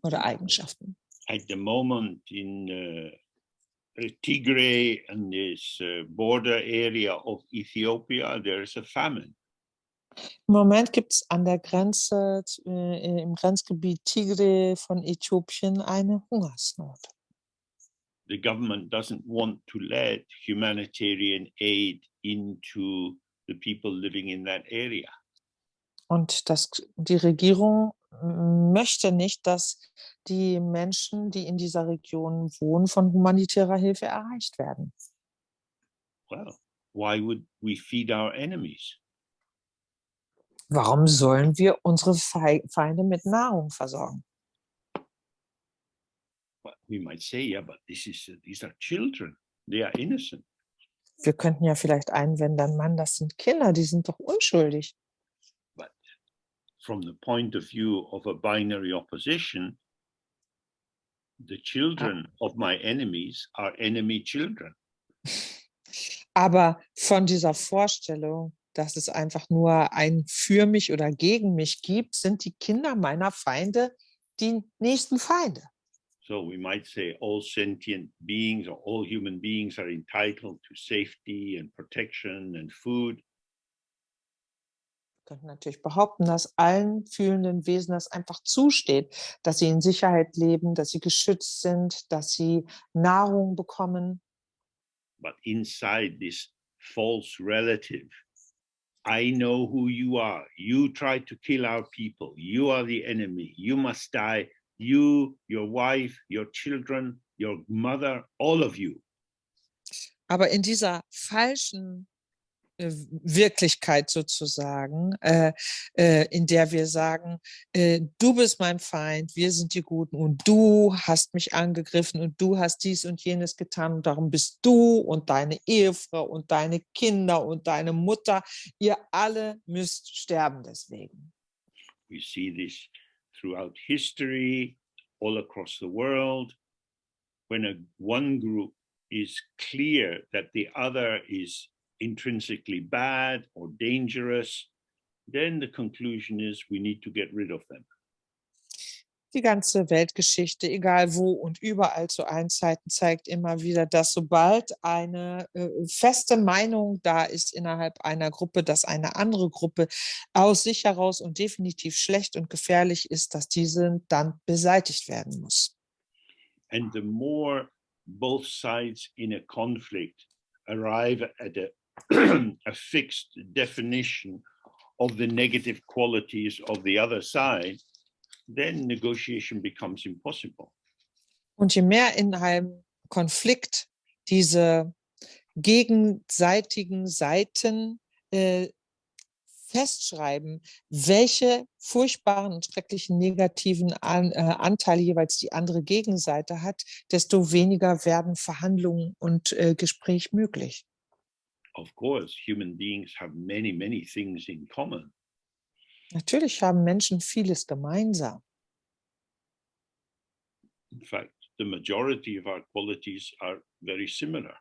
oder Eigenschaften. At the moment in Tigray and this border area of Ethiopia, there is a famine. Im Moment gibt es an der Grenze, im Grenzgebiet Tigray von Äthiopien eine Hungersnot. The government doesn't want to let humanitarian aid into the people living in that area. Und die Regierung möchte nicht, dass die Menschen, die in dieser Region wohnen, von humanitärer Hilfe erreicht werden. Well, why would we feed our enemies? Warum sollen wir unsere Feinde mit Nahrung versorgen? Well, we might say, yeah, but these are children. They are innocent. Wir könnten ja vielleicht einwenden, Mann, das sind Kinder, die sind doch unschuldig. But from the point of view of a binary opposition, the children of my enemies are enemy children. Aber von dieser Vorstellung, dass es einfach nur ein für mich oder gegen mich gibt, sind die Kinder meiner Feinde die nächsten Feinde. So we might say all sentient beings or all human beings are entitled to safety and protection and food. Wir könnten natürlich behaupten, dass allen fühlenden Wesen das einfach zusteht, dass sie in Sicherheit leben, dass sie geschützt sind, dass sie Nahrung bekommen. But inside this false relative, I know who you are. You tried to kill our people. You are the enemy. You must die. You, your wife, your children, your mother, all of you. Aber in dieser falschen Wirklichkeit sozusagen, in der wir sagen, du bist mein Feind, wir sind die Guten und du hast mich angegriffen und du hast dies und jenes getan und darum bist du und deine Ehefrau und deine Kinder und deine Mutter, ihr alle müsst sterben deswegen. We see this throughout history, all across the world. When one group is clear that the other is intrinsically bad or dangerous, then the conclusion is we need to get rid of them. Die ganze Weltgeschichte, egal wo und überall zu allen Zeiten, zeigt immer wieder, dass sobald eine feste Meinung da ist innerhalb einer Gruppe, dass eine andere Gruppe aus sich heraus und definitiv schlecht und gefährlich ist, dass diese dann beseitigt werden muss. And the more both sides in a conflict arrive at a fixed definition of the negative qualities of the other side, then negotiation becomes impossible. Und je mehr in einem Konflikt diese gegenseitigen Seiten festschreiben, welche furchtbaren und schrecklichen negativen Anteile jeweils die andere Gegenseite hat, desto weniger werden Verhandlungen und Gespräch möglich. Of course, human beings have many, many things in common. Natürlich haben Menschen vieles gemeinsam. In fact, the majority of our qualities are very similar.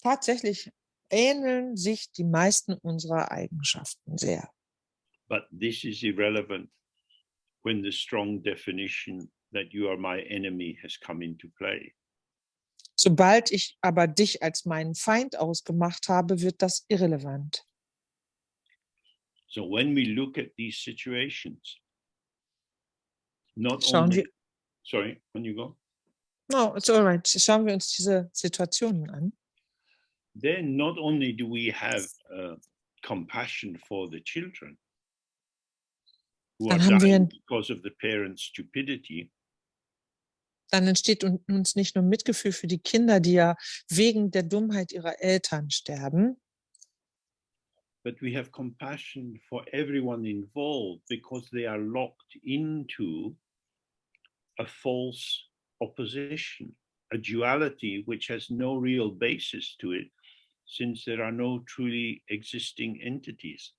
Tatsächlich ähneln sich die meisten unserer Eigenschaften sehr. But this is irrelevant when the strong definition that you are my enemy has come into play. Sobald ich aber dich als meinen Feind ausgemacht habe, wird das irrelevant. So when we look at these situations, not Schauen only, wir, sorry, when you go, no, it's all right. Schauen wir uns diese Situationen an. then not only do we have compassion for the children who are Dann haben wir, dying because of the parents' stupidity, dann entsteht uns nicht nur Mitgefühl für die Kinder, die ja wegen der Dummheit ihrer Eltern sterben, but we have compassion for everyone involved because they are locked into a false opposition, a duality which has no real basis to it, since there are no truly existing entities.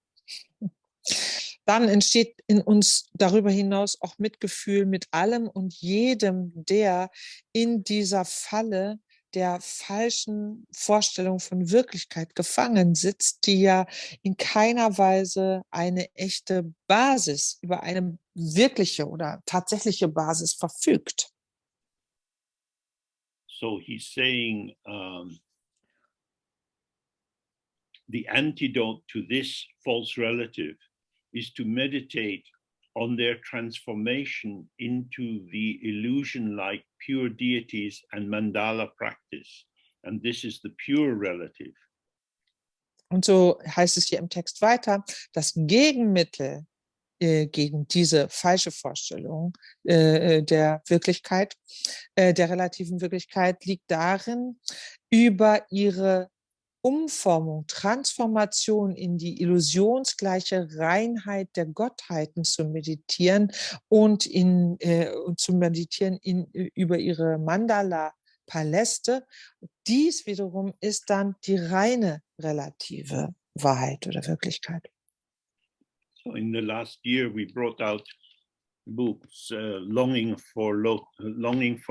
dann entsteht in uns darüber hinaus auch Mitgefühl mit allem und jedem, der in dieser Falle der falschen Vorstellung von Wirklichkeit gefangen sitzt, die ja in keiner Weise eine echte Basis über eine wirkliche oder tatsächliche Basis verfügt. So he's saying the antidote to this false relative is to meditate on their transformation into the illusion-like pure deities and mandala practice. And this is the pure relative. Und so heißt es hier im Text weiter, das Gegenmittel gegen diese falsche Vorstellung der Wirklichkeit, der relativen Wirklichkeit, liegt darin, über ihre Umformung, Transformation in die illusionsgleiche Reinheit der Gottheiten zu meditieren und über ihre Mandala-Paläste. Dies wiederum ist dann die reine relative Wahrheit oder Wirklichkeit. So in the last year, we brought out books, Longing for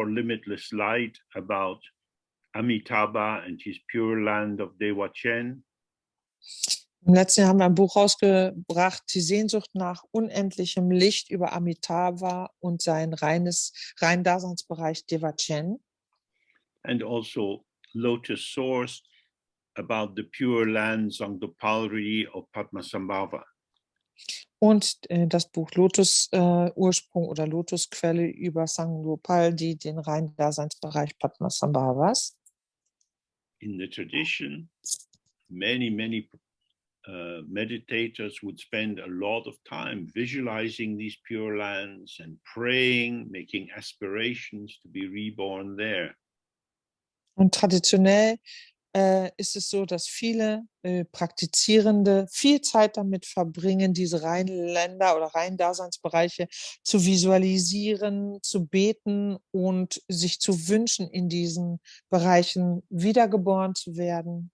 Limitless Light, about Amitabha and his Pure Land of Dzogchen. Im letzten Jahr haben wir ein Buch rausgebracht, die Sehnsucht nach unendlichem Licht über Amitabha und sein reinen Daseinsbereich Dzogchen. And also Lotus Source, about the Pure Land Sangdopalri of Padmasambhava. Und das Buch Lotus Ursprung oder Lotusquelle über Sangdopalri, den reinen Daseinsbereich Padmasambhavas. In the tradition, many meditators would spend a lot of time visualizing these pure lands and praying, making aspirations to be reborn there. Und traditionell ist es so, dass viele Praktizierende viel Zeit damit verbringen, diese reinen Länder oder reinen Daseinsbereiche zu visualisieren, zu beten und sich zu wünschen, in diesen Bereichen wiedergeboren zu werden.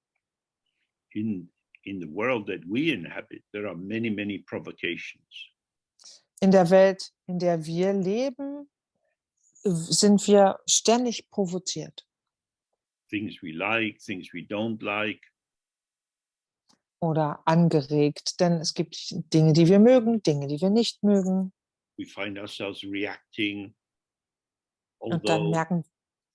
In the world that we inhabit, there are many provocations. In der Welt, in der wir leben, sind wir ständig provoziert. Things we like, things we don't like. Oder angeregt, denn es gibt Dinge, die wir mögen, Dinge, die wir nicht mögen. We find ourselves reacting, Und dann although merken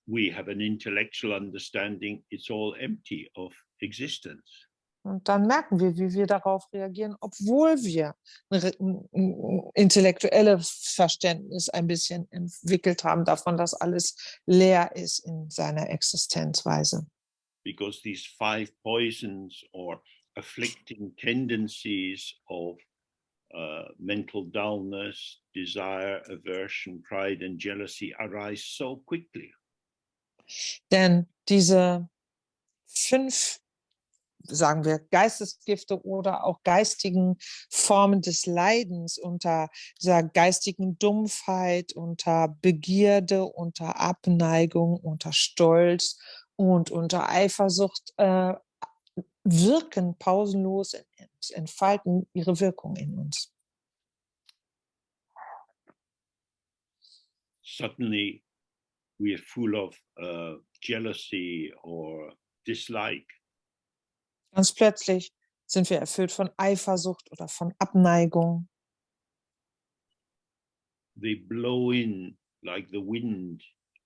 we have an intellectual understanding, it's all empty of existence. Und dann merken wir, wie wir darauf reagieren, obwohl wir ein intellektuelles Verständnis ein bisschen entwickelt haben davon, dass alles leer ist in seiner Existenzweise. Because these 5 poisons or afflicting tendencies of mental dullness, desire, aversion, pride and jealousy arise so quickly. Denn diese 5, sagen wir, Geistesgifte oder auch geistigen Formen des Leidens, unter dieser geistigen Dumpfheit, unter Begierde, unter Abneigung, unter Stolz und unter Eifersucht, wirken pausenlos, entfalten ihre Wirkung in uns. Suddenly we are full of jealousy or dislike. Ganz plötzlich sind wir erfüllt von Eifersucht oder von Abneigung. They blow in like the wind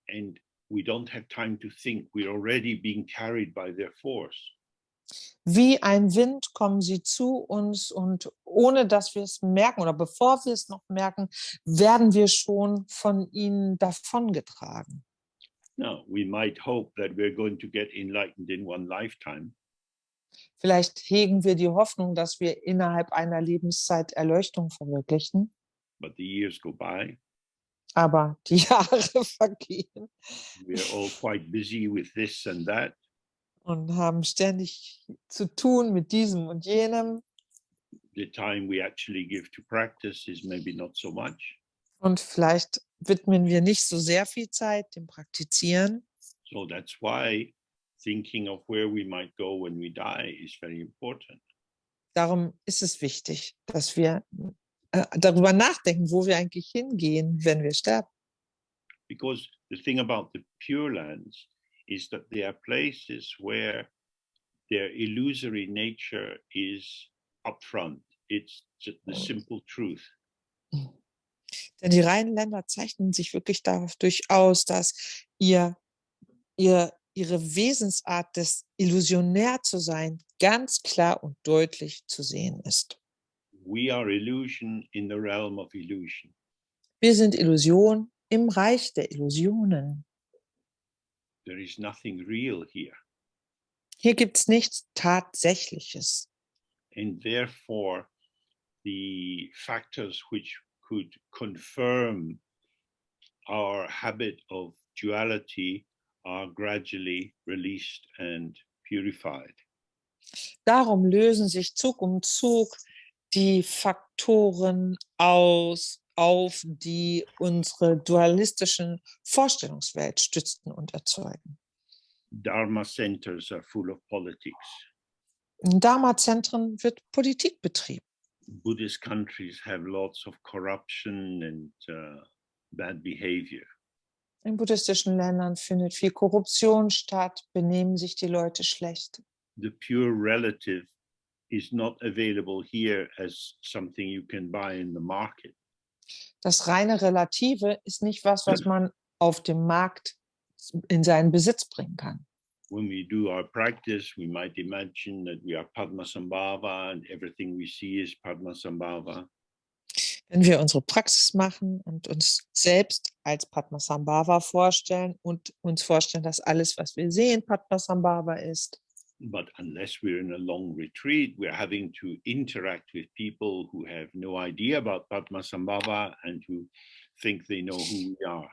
and we don't have time to think. We're already being carried by their force. Wie ein Wind kommen sie zu uns und ohne dass wir es merken oder bevor wir es noch merken, werden wir schon von ihnen davongetragen. Now, we might hope that we're going to get enlightened in one lifetime. Vielleicht hegen wir die Hoffnung, dass wir innerhalb einer Lebenszeit Erleuchtung verwirklichen. But the years go by. Aber die Jahre vergehen. We're all quite busy with this and that. Und haben ständig zu tun mit diesem und jenem. The time we actually give to practice is maybe not so much. Und vielleicht widmen wir nicht so sehr viel Zeit dem Praktizieren. So that's why thinking of where we might go when we die is very important. Darum ist es wichtig, dass wir darüber nachdenken, wo wir eigentlich hingehen, wenn wir sterben. Because the thing about the Pure Lands is that there are places where their illusory nature is upfront. It's the simple truth. Denn die reinen Länder zeichnen sich wirklich dadurch aus, dass ihre Wesensart des Illusionär zu sein ganz klar und deutlich zu sehen ist. We are illusion in the realm of illusion. Wir sind Illusion im Reich der Illusionen. There is nothing real here. Hier gibt es nichts Tatsächliches. And therefore, the factors which could confirm our habit of duality are gradually released and purified. Darum lösen sich Zug um Zug die Faktoren auf, die unsere dualistischen Vorstellungswelt stützten und erzeugen. Dharma centers are full of politics. In Dharma-Zentren wird Politik betrieben. Buddhist countries have lots of corruption and bad behavior. In buddhistischen Ländern findet viel Korruption statt, benehmen sich die Leute schlecht. The pure relative is not available here as something you can buy in the market. Das reine Relative ist nicht was man auf dem Markt in seinen Besitz bringen kann. When we do our practice, we might imagine that we are Padmasambhava and everything we see is Padmasambhava. Wenn wir unsere Praxis machen und uns selbst als Padmasambhava vorstellen und uns vorstellen, dass alles, was wir sehen, Padmasambhava ist. But unless we're in a long retreat, we're having to interact with people who have no idea about Padmasambhava and who think they know who we are.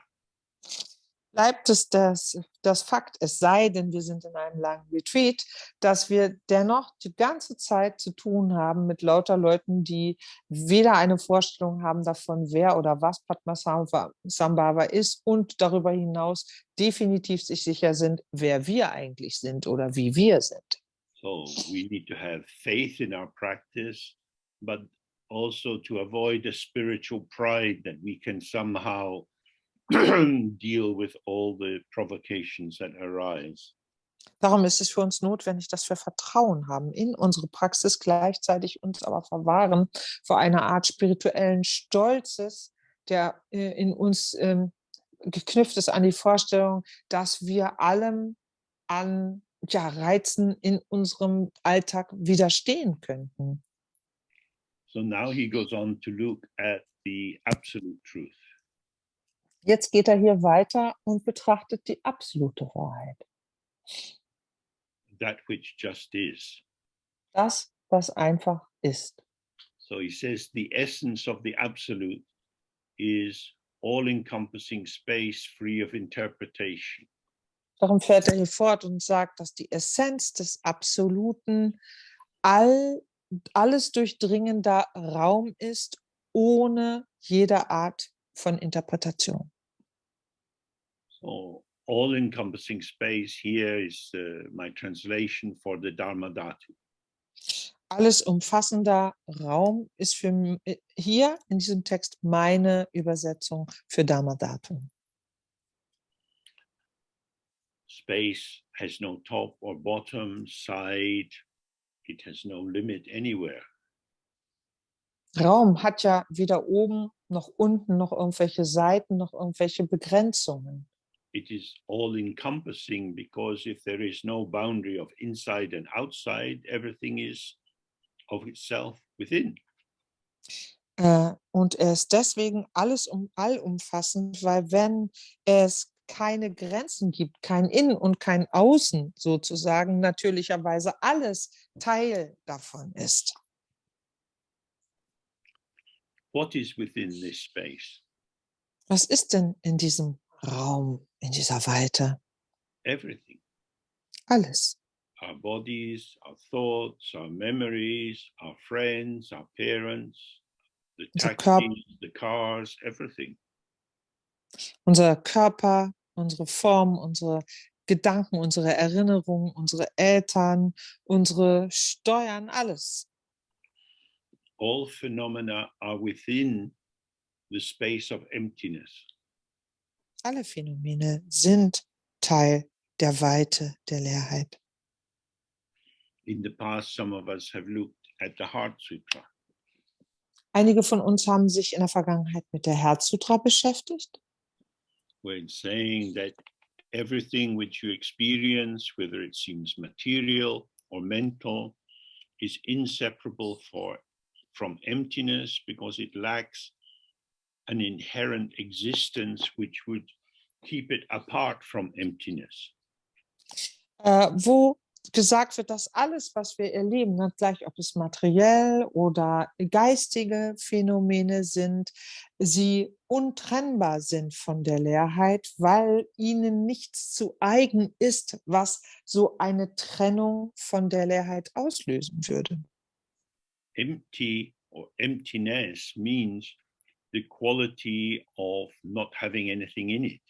Bleibt es das Fakt, es sei denn, wir sind in einem langen Retreat, dass wir dennoch die ganze Zeit zu tun haben mit lauter Leuten, die weder eine Vorstellung haben davon, wer oder was Padmasambhava ist und darüber hinaus definitiv sich sicher sind, wer wir eigentlich sind oder wie wir sind. So we need to have faith in our practice, but also to avoid a spiritual pride that we can somehow deal with all the provocations that arise. Darum ist es für uns notwendig, dass wir Vertrauen haben in unsere Praxis, gleichzeitig uns aber verwahren vor einer Art spirituellen Stolzes, der in uns geknüpft ist an die Vorstellung, dass wir allem an Reizen in unserem Alltag widerstehen könnten. So now he goes on to look at the absolute truth. Jetzt geht er hier weiter und betrachtet die absolute Wahrheit. That which just is. Das, was einfach ist. So he says the essence of the absolute is all-encompassing space free of interpretation. Darum fährt er hier fort und sagt, dass die Essenz des Absoluten alles durchdringender Raum ist, ohne jede Art von Interpretation. So all-encompassing space here is my translation for the Dharma Dhatu. Alles umfassender Raum ist hier in diesem Text meine Übersetzung für Dharma Dhatu. Space has no top or bottom, side. It has no limit anywhere. Raum hat ja weder oben noch unten noch irgendwelche Seiten noch irgendwelche Begrenzungen. It is all-encompassing because if there is no boundary of inside and outside, everything is of itself within. Und er ist deswegen allumfassend, weil wenn es keine Grenzen gibt, kein Innen und kein Außen sozusagen, natürlicherweise alles Teil davon ist. What is within this space? Was ist denn in diesem Raum, in dieser Weite? Everything. Alles. Our bodies, our thoughts, our memories, our friends, our parents, the taxis, the cars, everything. Unser Körper, unsere Form, unsere Gedanken, unsere Erinnerungen, unsere Eltern, unsere Steuern, alles. All phenomena are within the space of emptiness. Alle Phänomene sind Teil der Weite, der Leerheit. In the past, some of us have looked at the Heart Sutra. Einige von uns haben sich in der Vergangenheit mit der Herzsutra beschäftigt, Where it's saying that everything which you experience, whether it seems material or mental, is inseparable from emptiness because it lacks an inherent existence which would keep it apart from emptiness. wo gesagt wird, dass alles, was wir erleben, ne, gleich ob es materiell oder geistige Phänomene sind, sie untrennbar sind von der Leerheit, weil ihnen nichts zu eigen ist, was so eine Trennung von der Leerheit auslösen würde. Empty or emptiness means the quality of not having anything in it.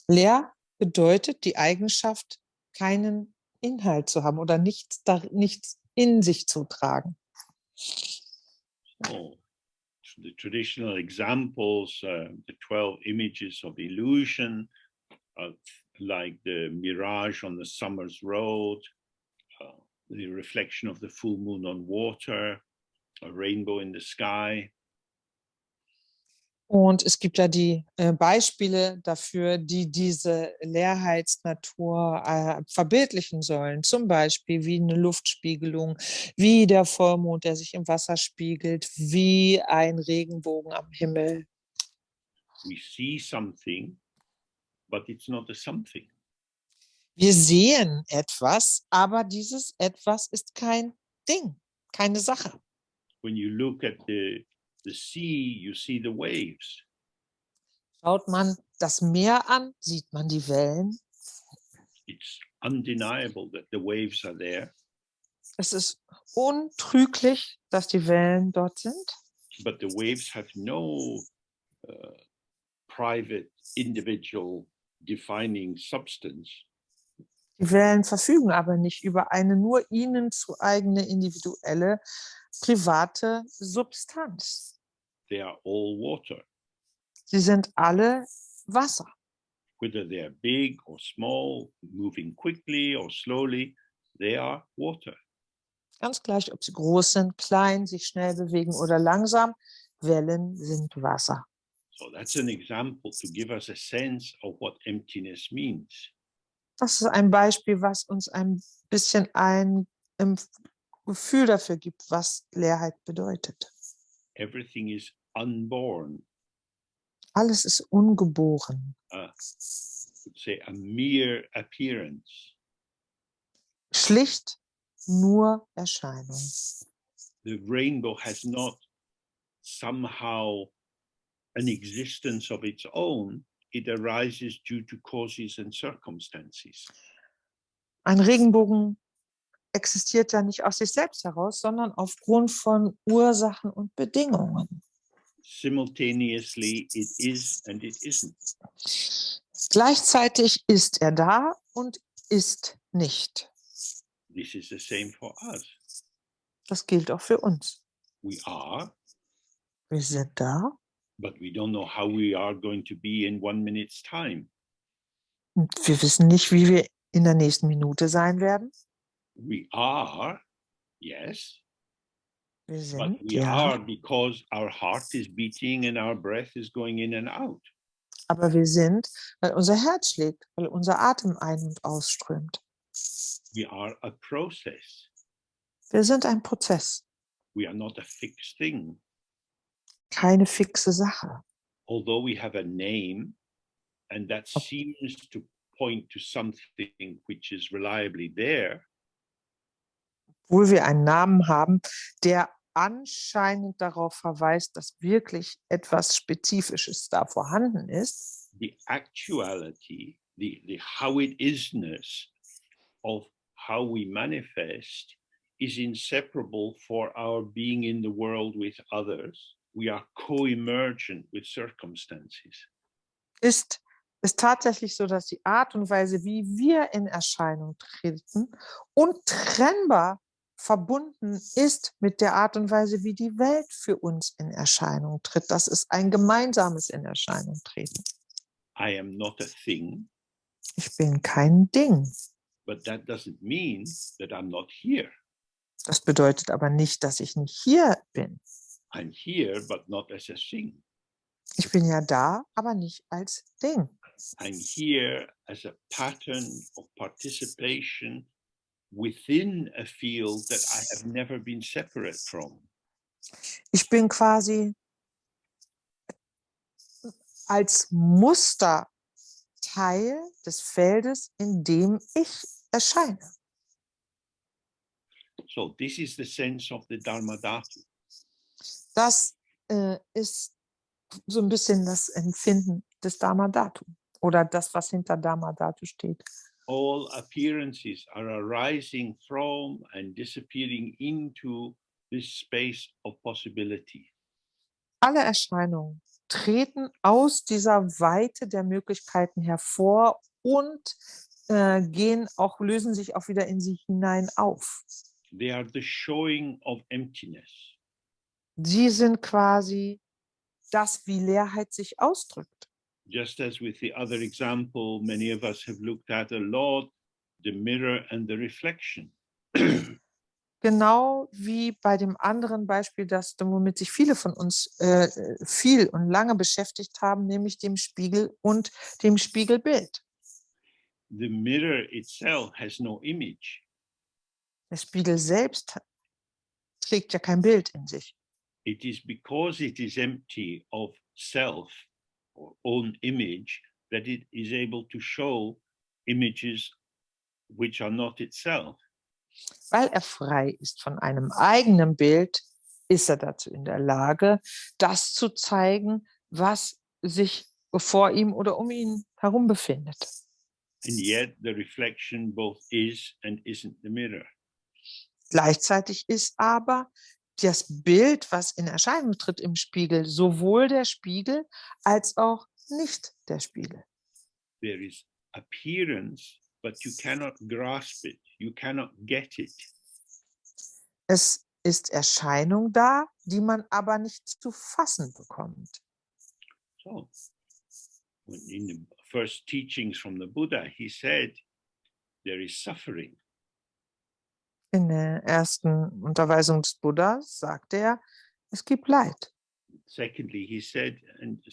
Leer bedeutet die Eigenschaft, keinen Inhalt zu haben oder nichts in sich zu tragen. So, the traditional examples, the 12 images of illusion, like the mirage on the summer's road, the reflection of the full moon on water, a rainbow in the sky. Und es gibt ja die Beispiele dafür, die diese Leerheitsnatur verbildlichen sollen. Zum Beispiel wie eine Luftspiegelung, wie der Vollmond, der sich im Wasser spiegelt, wie ein Regenbogen am Himmel. We see something, but it's not a something. Wir sehen etwas, aber dieses etwas ist kein Ding, keine Sache. When you look at the sea, you see the waves. Schaut man das Meer an, sieht man die Wellen. It's undeniable that the waves are there, Es ist untrüglich, dass die Wellen dort sind. but the waves have no private, individual, defining substance. Die Wellen verfügen aber nicht über eine nur ihnen zu eigene individuelle, private Substanz. They are all water. Sie sind alle Wasser. Whether they are big or small, moving quickly or slowly, they are water. Ganz gleich, ob sie groß sind, klein, sich schnell bewegen oder langsam, Wellen sind Wasser. So that's an example to give us a sense of what emptiness means. Das ist ein Beispiel, was uns ein bisschen ein Gefühl dafür gibt, was Leerheit bedeutet. Everything is unborn, Alles ist ungeboren, would say a mere appearance. schlicht nur Erscheinung. The rainbow has not somehow an existence of its own. It arises due to causes and circumstances. Ein Regenbogen existiert ja nicht aus sich selbst heraus, sondern aufgrund von Ursachen und Bedingungen. Simultaneously, it is and it isn't. Gleichzeitig ist er da und ist nicht. This is the same for us. Das gilt auch für uns. We are, Wir sind da but we don't know how we are going to be in 1 minute's time. und wir wissen nicht, wie wir in der nächsten Minute sein werden. We are, yes, Wir but sind, we ja, are because our heart is beating and our breath is going in and out. aber wir sind, weil unser Herz schlägt, weil unser Atem ein- und ausströmt. We are a process. Wir sind ein Prozess, We are not a fixed thing. keine fixe Sache. Although we have a name, and that seems to point to something which is reliably there, Obwohl wir einen Namen haben, der anscheinend darauf verweist, dass wirklich etwas Spezifisches da vorhanden ist. the actuality, the how it isness of how we manifest is inseparable for our being in the world with others. We are co-emergent with circumstances. Ist es tatsächlich so, dass die Art und Weise, wie wir in Erscheinung treten, untrennbar verbunden ist mit der Art und Weise, wie die Welt für uns in Erscheinung tritt. Das ist ein gemeinsames in Erscheinung treten. I am not a thing. Ich bin kein Ding. But that doesn't mean that I'm not here. Das bedeutet aber nicht, dass ich nicht hier bin. I'm here, but not as a thing. Ich bin ja da, aber nicht als Ding. I'm here as a pattern of participation within a field that I have never been separate from. Ich bin quasi als Muster Teil des Feldes, in dem ich erscheine. So this is the sense of the Dharmadhatu. Das ist so ein bisschen das Empfinden des Dharmadhatu oder das, was hinter Dharmadhatu steht. All appearances are arising from and disappearing into this space of possibility. Alle Erscheinungen treten aus dieser Weite der Möglichkeiten hervor und lösen sich auch wieder in sich hinein auf. They are the showing of emptiness. Sie sind quasi das, wie Leerheit sich ausdrückt. Just as with the other example, many of us have looked at a lot, the mirror and the reflection. Genau wie bei dem anderen Beispiel, womit sich viele von uns viel und lange beschäftigt haben, nämlich dem Spiegel und dem Spiegelbild. The mirror itself has no image. Der Spiegel selbst trägt ja kein Bild in sich. It is because it is empty of self or own image that it is able to show images which are not itself. Weil er frei ist von einem eigenen Bild, ist er dazu in der Lage, das zu zeigen, was sich vor ihm oder um ihn herum befindet. And yet the reflection both is and isn't the mirror. Gleichzeitig ist aber das Bild, was in Erscheinung tritt im Spiegel, sowohl der Spiegel als auch nicht der Spiegel. There is appearance, but you cannot grasp it. You cannot get it. Es ist Erscheinung da, die man aber nicht zu fassen bekommt. So, in the first teachings from the Buddha, he said, there is suffering. In der ersten Unterweisung des Buddhas sagte er, es gibt Leid. Secondly, he said, and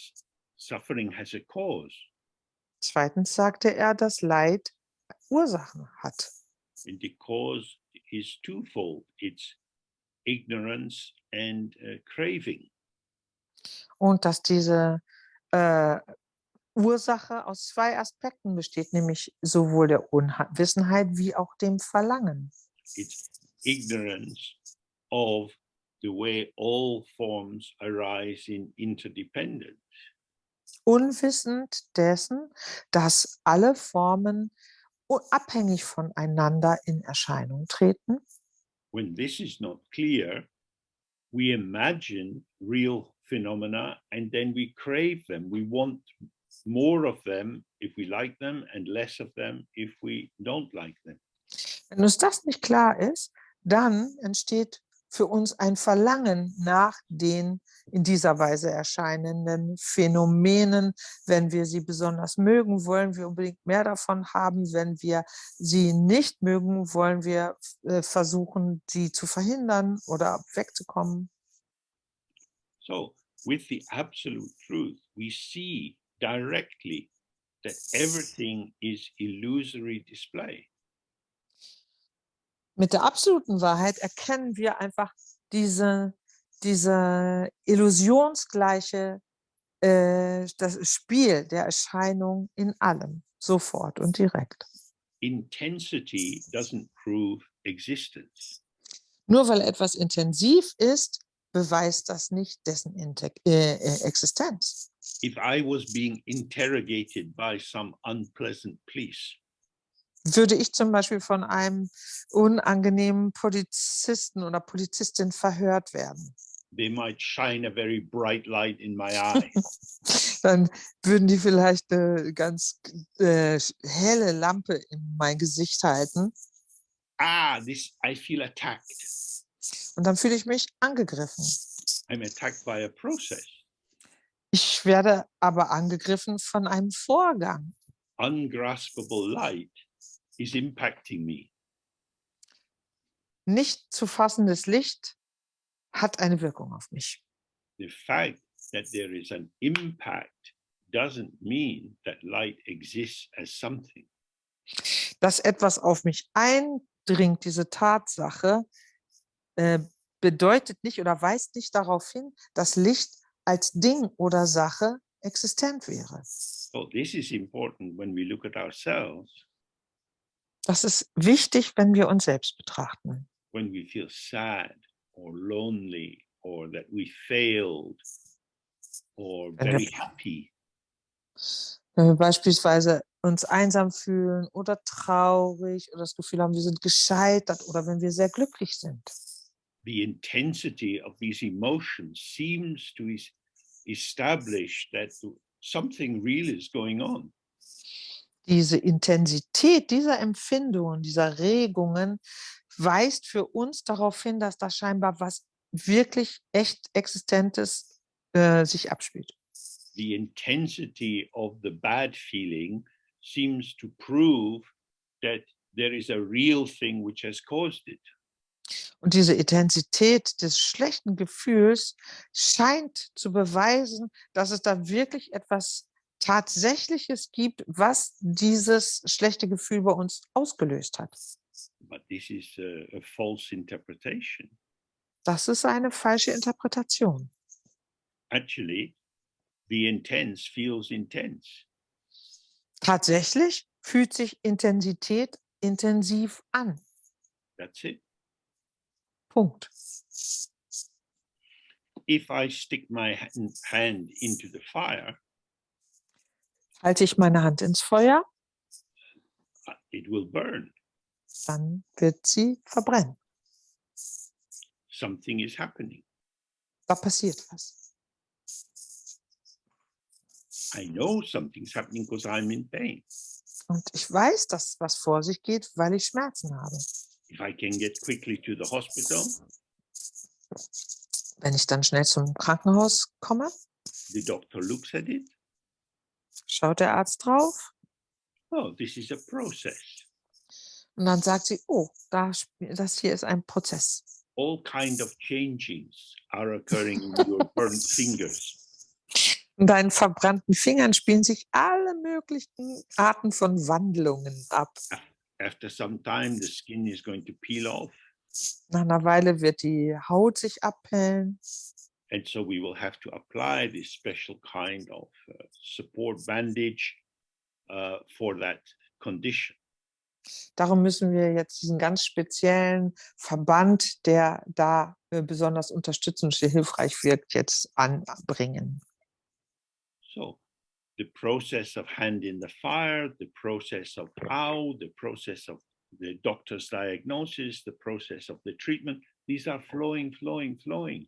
suffering has a cause. Zweitens sagte er, dass Leid Ursachen hat. And the cause is twofold. It's ignorance and craving. Und dass diese Ursache aus zwei Aspekten besteht, nämlich sowohl der Unwissenheit wie auch dem Verlangen. It's ignorance of the way all forms arise in interdependence. Unwissend dessen, dass alle Formen abhängig voneinander in Erscheinung treten. When this is not clear, we imagine real phenomena and then we crave them. We want more of them if we like them and less of them if we don't like them. Wenn uns das nicht klar ist, dann entsteht für uns ein Verlangen nach den in dieser Weise erscheinenden Phänomenen. Wenn wir sie besonders mögen, wollen wir unbedingt mehr davon haben. Wenn wir sie nicht mögen, wollen wir versuchen, sie zu verhindern oder wegzukommen. So, with the absolute truth, we see directly that everything is illusory display. Mit der absoluten Wahrheit erkennen wir einfach diese illusionsgleiche das Spiel der Erscheinung in allem, sofort und direkt. Intensity doesn't prove existence. Nur weil etwas intensiv ist, beweist das nicht dessen Existenz. If I was being interrogated by some unpleasant police, würde ich zum Beispiel von einem unangenehmen Polizisten oder Polizistin verhört werden, they might shine a very bright light in my eye. dann würden die vielleicht eine ganz helle Lampe in mein Gesicht halten. I feel attacked. Und dann fühle ich mich angegriffen. I'm attacked by a process. Ich werde aber angegriffen von einem Vorgang. ungraspable light is impacting me. Nicht zu fassendes Licht hat eine Wirkung auf mich. The fact that there is an impact doesn't mean that light exists as something. Dass etwas auf mich eindringt, diese Tatsache, bedeutet nicht oder weist nicht darauf hin, dass Licht als Ding oder Sache existent wäre. So this is important when we look at ourselves, Das ist wichtig, wenn wir uns selbst betrachten. when we feel sad or lonely or that we failed or Wenn very wir, happy. wenn wir beispielsweise uns einsam fühlen oder traurig oder das Gefühl haben, wir sind gescheitert oder wenn wir sehr glücklich sind. The intensity of these emotions seems to establish that something real is going on. Diese Intensität dieser Empfindungen, dieser Regungen weist für uns darauf hin, dass da scheinbar was wirklich echt Existentes sich abspielt. The intensity of the bad feeling seems to prove that there is a real thing which has caused it. Und diese Intensität des schlechten Gefühls scheint zu beweisen, dass es da wirklich etwas Tatsächliches gibt, was dieses schlechte Gefühl bei uns ausgelöst hat. But this is a false interpretation. Das ist eine falsche Interpretation. Actually, the intense feels intense. Tatsächlich fühlt sich Intensität intensiv an. That's it. Punkt. If I stick my hand into the fire, Halte ich meine Hand ins Feuer, it will burn. dann wird sie verbrennen. Something is happening. Da passiert was. I know something's happening because I'm in pain. Und ich weiß, dass was vor sich geht, weil ich Schmerzen habe. If I can get quickly to the hospital, Wenn ich dann schnell zum Krankenhaus komme, the doctor looks at it. schaut der Arzt drauf Oh, this is a process. und dann sagt sie, oh, das hier ist ein Prozess. All kind of changings are occurring in your burnt fingers. In deinen verbrannten Fingern spielen sich alle möglichen Arten von Wandlungen ab. After some time, the skin is going to peel off. Nach einer Weile wird die Haut sich abhellen. And so we will have to apply this special kind of support bandage for that condition. Darum müssen wir jetzt diesen ganz speziellen Verband, der da besonders unterstützend und hilfreich wirkt, jetzt anbringen. So the process of hand in the fire, the process of how, the process of the doctor's diagnosis, the process of the treatment, these are flowing, flowing, flowing.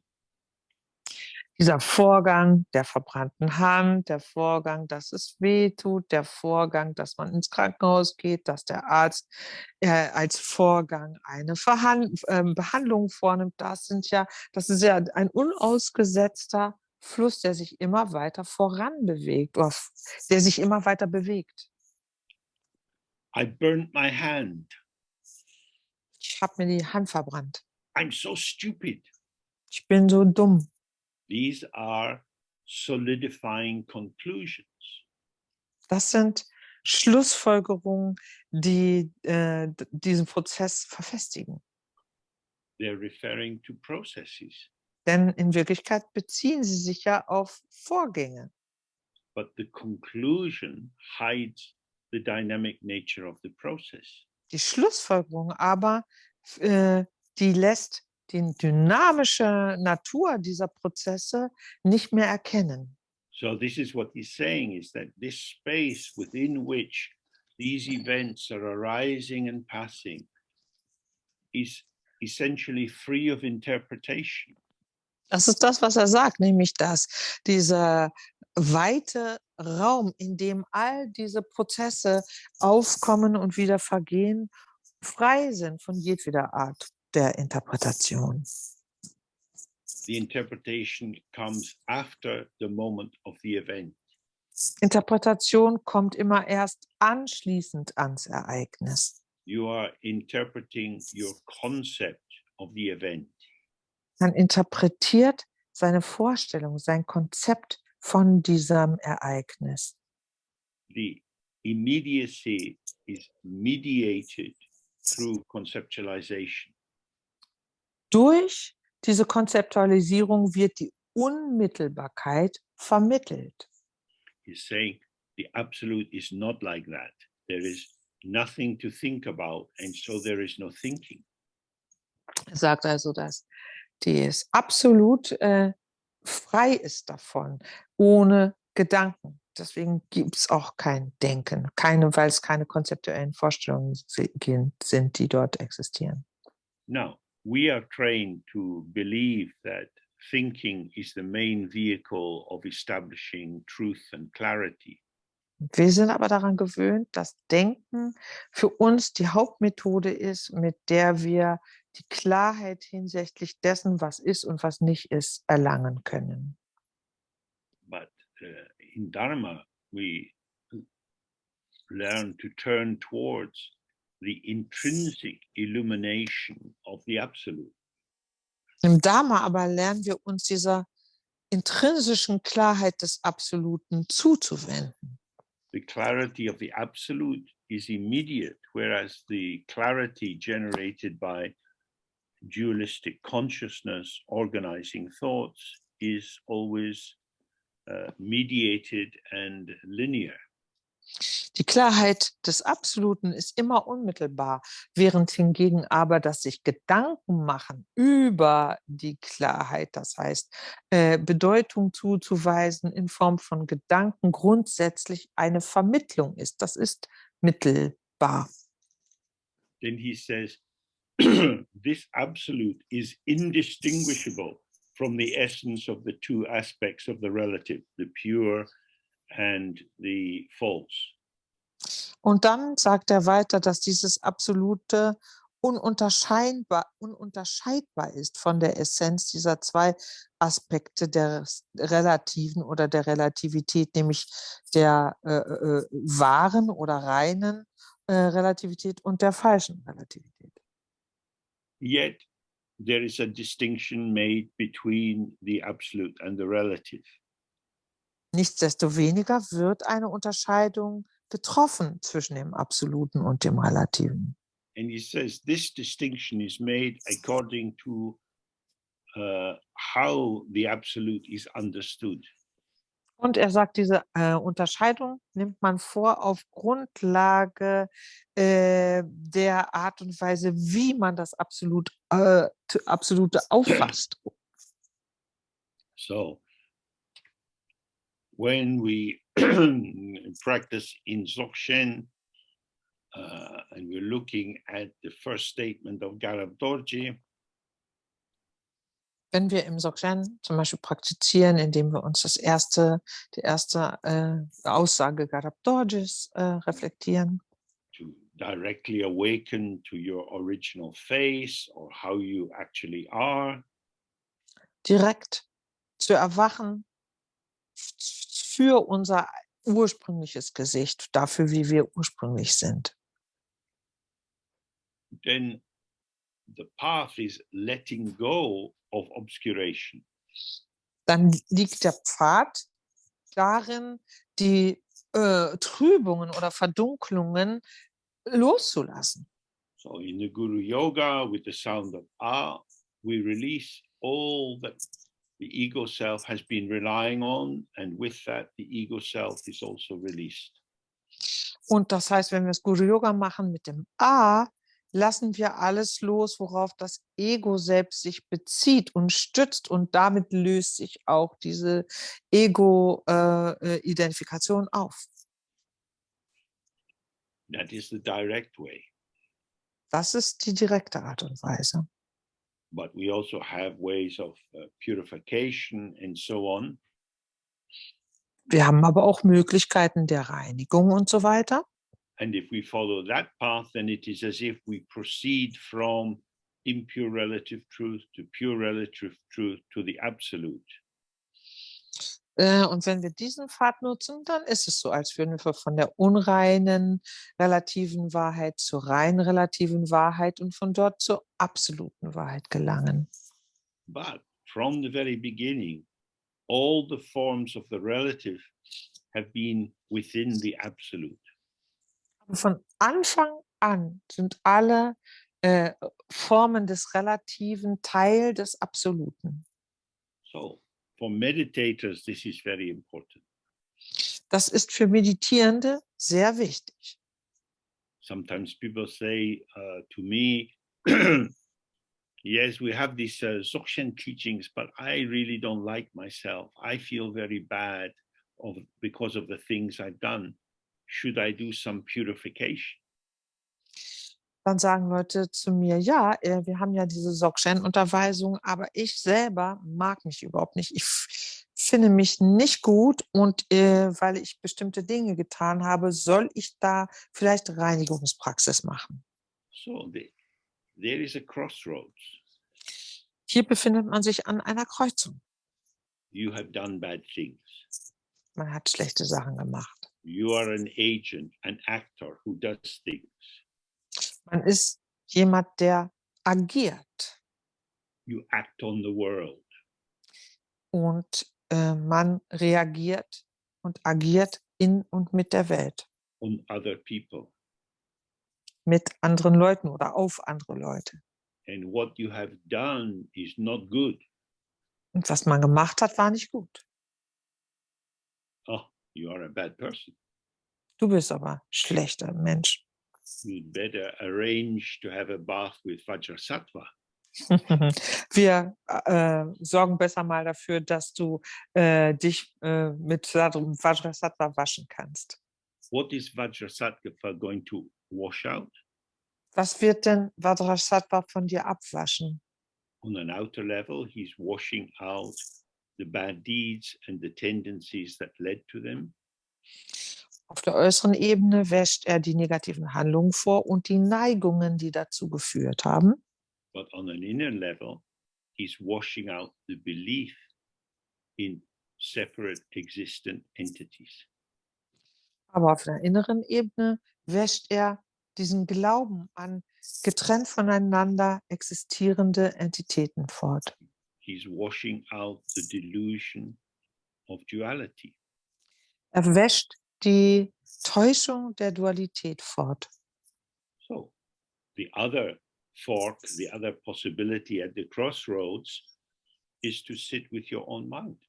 Dieser Vorgang der verbrannten Hand, der Vorgang, dass es weh tut, der Vorgang, dass man ins Krankenhaus geht, dass der Arzt als Vorgang eine Behandlung vornimmt, das ist ja ein unausgesetzter Fluss, der sich immer weiter voran bewegt, oder der sich immer weiter bewegt. I burned my hand. Ich habe mir die Hand verbrannt. I'm so stupid. Ich bin so dumm. These are solidifying conclusions. Das sind Schlussfolgerungen, die diesen Prozess verfestigen. They're referring to processes. Denn in Wirklichkeit beziehen sie sich ja auf Vorgänge. But the conclusion hides the dynamic nature of the process. Die Schlussfolgerung aber, die lässt die dynamische Natur dieser Prozesse nicht mehr erkennen. So this is what he's saying, is that this space within which these events are arising and passing is essentially free of interpretation. Das ist das, was er sagt, nämlich dass dieser weite Raum, in dem all diese Prozesse aufkommen und wieder vergehen, frei sind von jedweder Art der Interpretation. The interpretation comes after the moment of the event. Interpretation kommt immer erst anschließend ans Ereignis. You are interpreting your concept of the event. Man interpretiert seine Vorstellung, sein Konzept von diesem Ereignis. The immediacy is mediated through conceptualization. Durch diese Konzeptualisierung wird die Unmittelbarkeit vermittelt. He's saying the absolute is not like that. There is nothing to think about, and so there is no thinking. Er sagt also, dass das absolut frei ist davon, ohne Gedanken. Deswegen gibt es auch kein Denken, weil es keine konzeptuellen Vorstellungen sind, die dort existieren. Now, we are trained to believe that thinking is the main vehicle of establishing truth and clarity. Wir sind aber daran gewöhnt, dass Denken für uns die Hauptmethode ist, mit der wir die Klarheit hinsichtlich dessen, was ist und was nicht ist, erlangen können. But in Dharma, we learn to turn towards the intrinsic illumination of the Absolute. Im Dharma aber lernen wir uns dieser intrinsischen Klarheit des Absoluten zuzuwenden. The clarity of the Absolute is immediate, whereas the clarity generated by dualistic consciousness organizing thoughts is always mediated and linear. Die Klarheit des Absoluten ist immer unmittelbar, während hingegen aber das sich Gedanken machen über die Klarheit, das heißt Bedeutung zuzuweisen in Form von Gedanken, grundsätzlich eine Vermittlung ist. Das ist mittelbar. Then he says, this Absolute is indistinguishable from the essence of the two aspects of the relative, the pure and the false. Und dann sagt er weiter, dass dieses Absolute ununterscheidbar ist von der Essenz dieser zwei Aspekte der Relativen oder der Relativität, nämlich der wahren oder reinen Relativität und der falschen Relativität. Yet there is a distinction made between the absolute and the relative. Nichtsdestoweniger wird eine Unterscheidung getroffen zwischen dem Absoluten und dem Relativen. And he says this distinction is made according to how the absolute is understood. Und er sagt, diese Unterscheidung nimmt man vor auf Grundlage der Art und Weise, wie man das Absolute auffasst. So when we practice in Dzogchen and we're looking at the first statement of Garab Dorje, Wenn wir im Dzogchen zum Beispiel praktizieren, indem wir uns die erste Aussage Garab Dorjes reflektieren, to directly awaken to your original face or how you actually are, direkt zu erwachen für unser ursprüngliches Gesicht, dafür, wie wir ursprünglich sind. then the path is letting go of obscuration. Dann liegt der Pfad darin, die Trübungen oder Verdunklungen loszulassen. So in the Guru Yoga, with the sound of Ah, we release all that the ego self has been relying on, and with that, the ego self is also released. Und das heißt, wenn wir das Guru Yoga machen mit dem A, lassen wir alles los, worauf das Ego selbst sich bezieht und stützt, und damit löst sich auch diese Ego-Identifikation auf. That is the direct way. Das ist die direkte Art und Weise. But we also have ways of purification and so on. Wir haben aber auch Möglichkeiten der Reinigung und so weiter. And if we follow that path, then it is as if we proceed from impure relative truth to pure relative truth to the absolute. Und wenn wir diesen Pfad nutzen, dann ist es so, als würden wir von der unreinen relativen Wahrheit zur reinen relativen Wahrheit und von dort zur absoluten Wahrheit gelangen. But from the very beginning, all the forms of the relative have been within the absolute. Aber von Anfang an sind alle Formen des Relativen Teil des Absoluten. So for meditators, this is very important. Das ist für Meditierende sehr wichtig. Sometimes people say to me, yes, we have these Dzogchen teachings, but I really don't like myself. I feel very bad because of the things I've done. Should I do some purification? Dann sagen Leute zu mir, ja, wir haben ja diese Dzogchen-Unterweisung, aber ich selber mag mich überhaupt nicht. Ich finde mich nicht gut und weil ich bestimmte Dinge getan habe, soll ich da vielleicht Reinigungspraxis machen. So there is a crossroads. Hier befindet man sich an einer Kreuzung. You have done bad things. Man hat schlechte Sachen gemacht. You are an agent, an actor who does things. Man ist jemand, der agiert You act on the world. und man reagiert und agiert in und mit der Welt, On other people. mit anderen Leuten oder auf andere Leute. And what you have done is not good. Und was man gemacht hat, war nicht gut. Oh, you are a bad person. Du bist aber schlechter Mensch. You'd better arrange to have a bath with Vajrasattva. Wir sorgen besser mal dafür, dass du dich mit Vajrasattva waschen kannst. What is Vajrasattva going to wash out? Was wird denn Vajrasattva von dir abwaschen? On an outer level, he's washing out the bad deeds and the tendencies that led to them. Auf der äußeren Ebene wäscht er die negativen Handlungen vor und die Neigungen, die dazu geführt haben. But on an inner level, he's washing out the belief in separate existent entities. Aber auf der inneren Ebene wäscht er diesen Glauben an getrennt voneinander existierende Entitäten fort. He's washing out the delusion of duality. Er wäscht die Täuschung der Dualität fort. So the other fork, the other possibility at the crossroads is to sit with your own mind.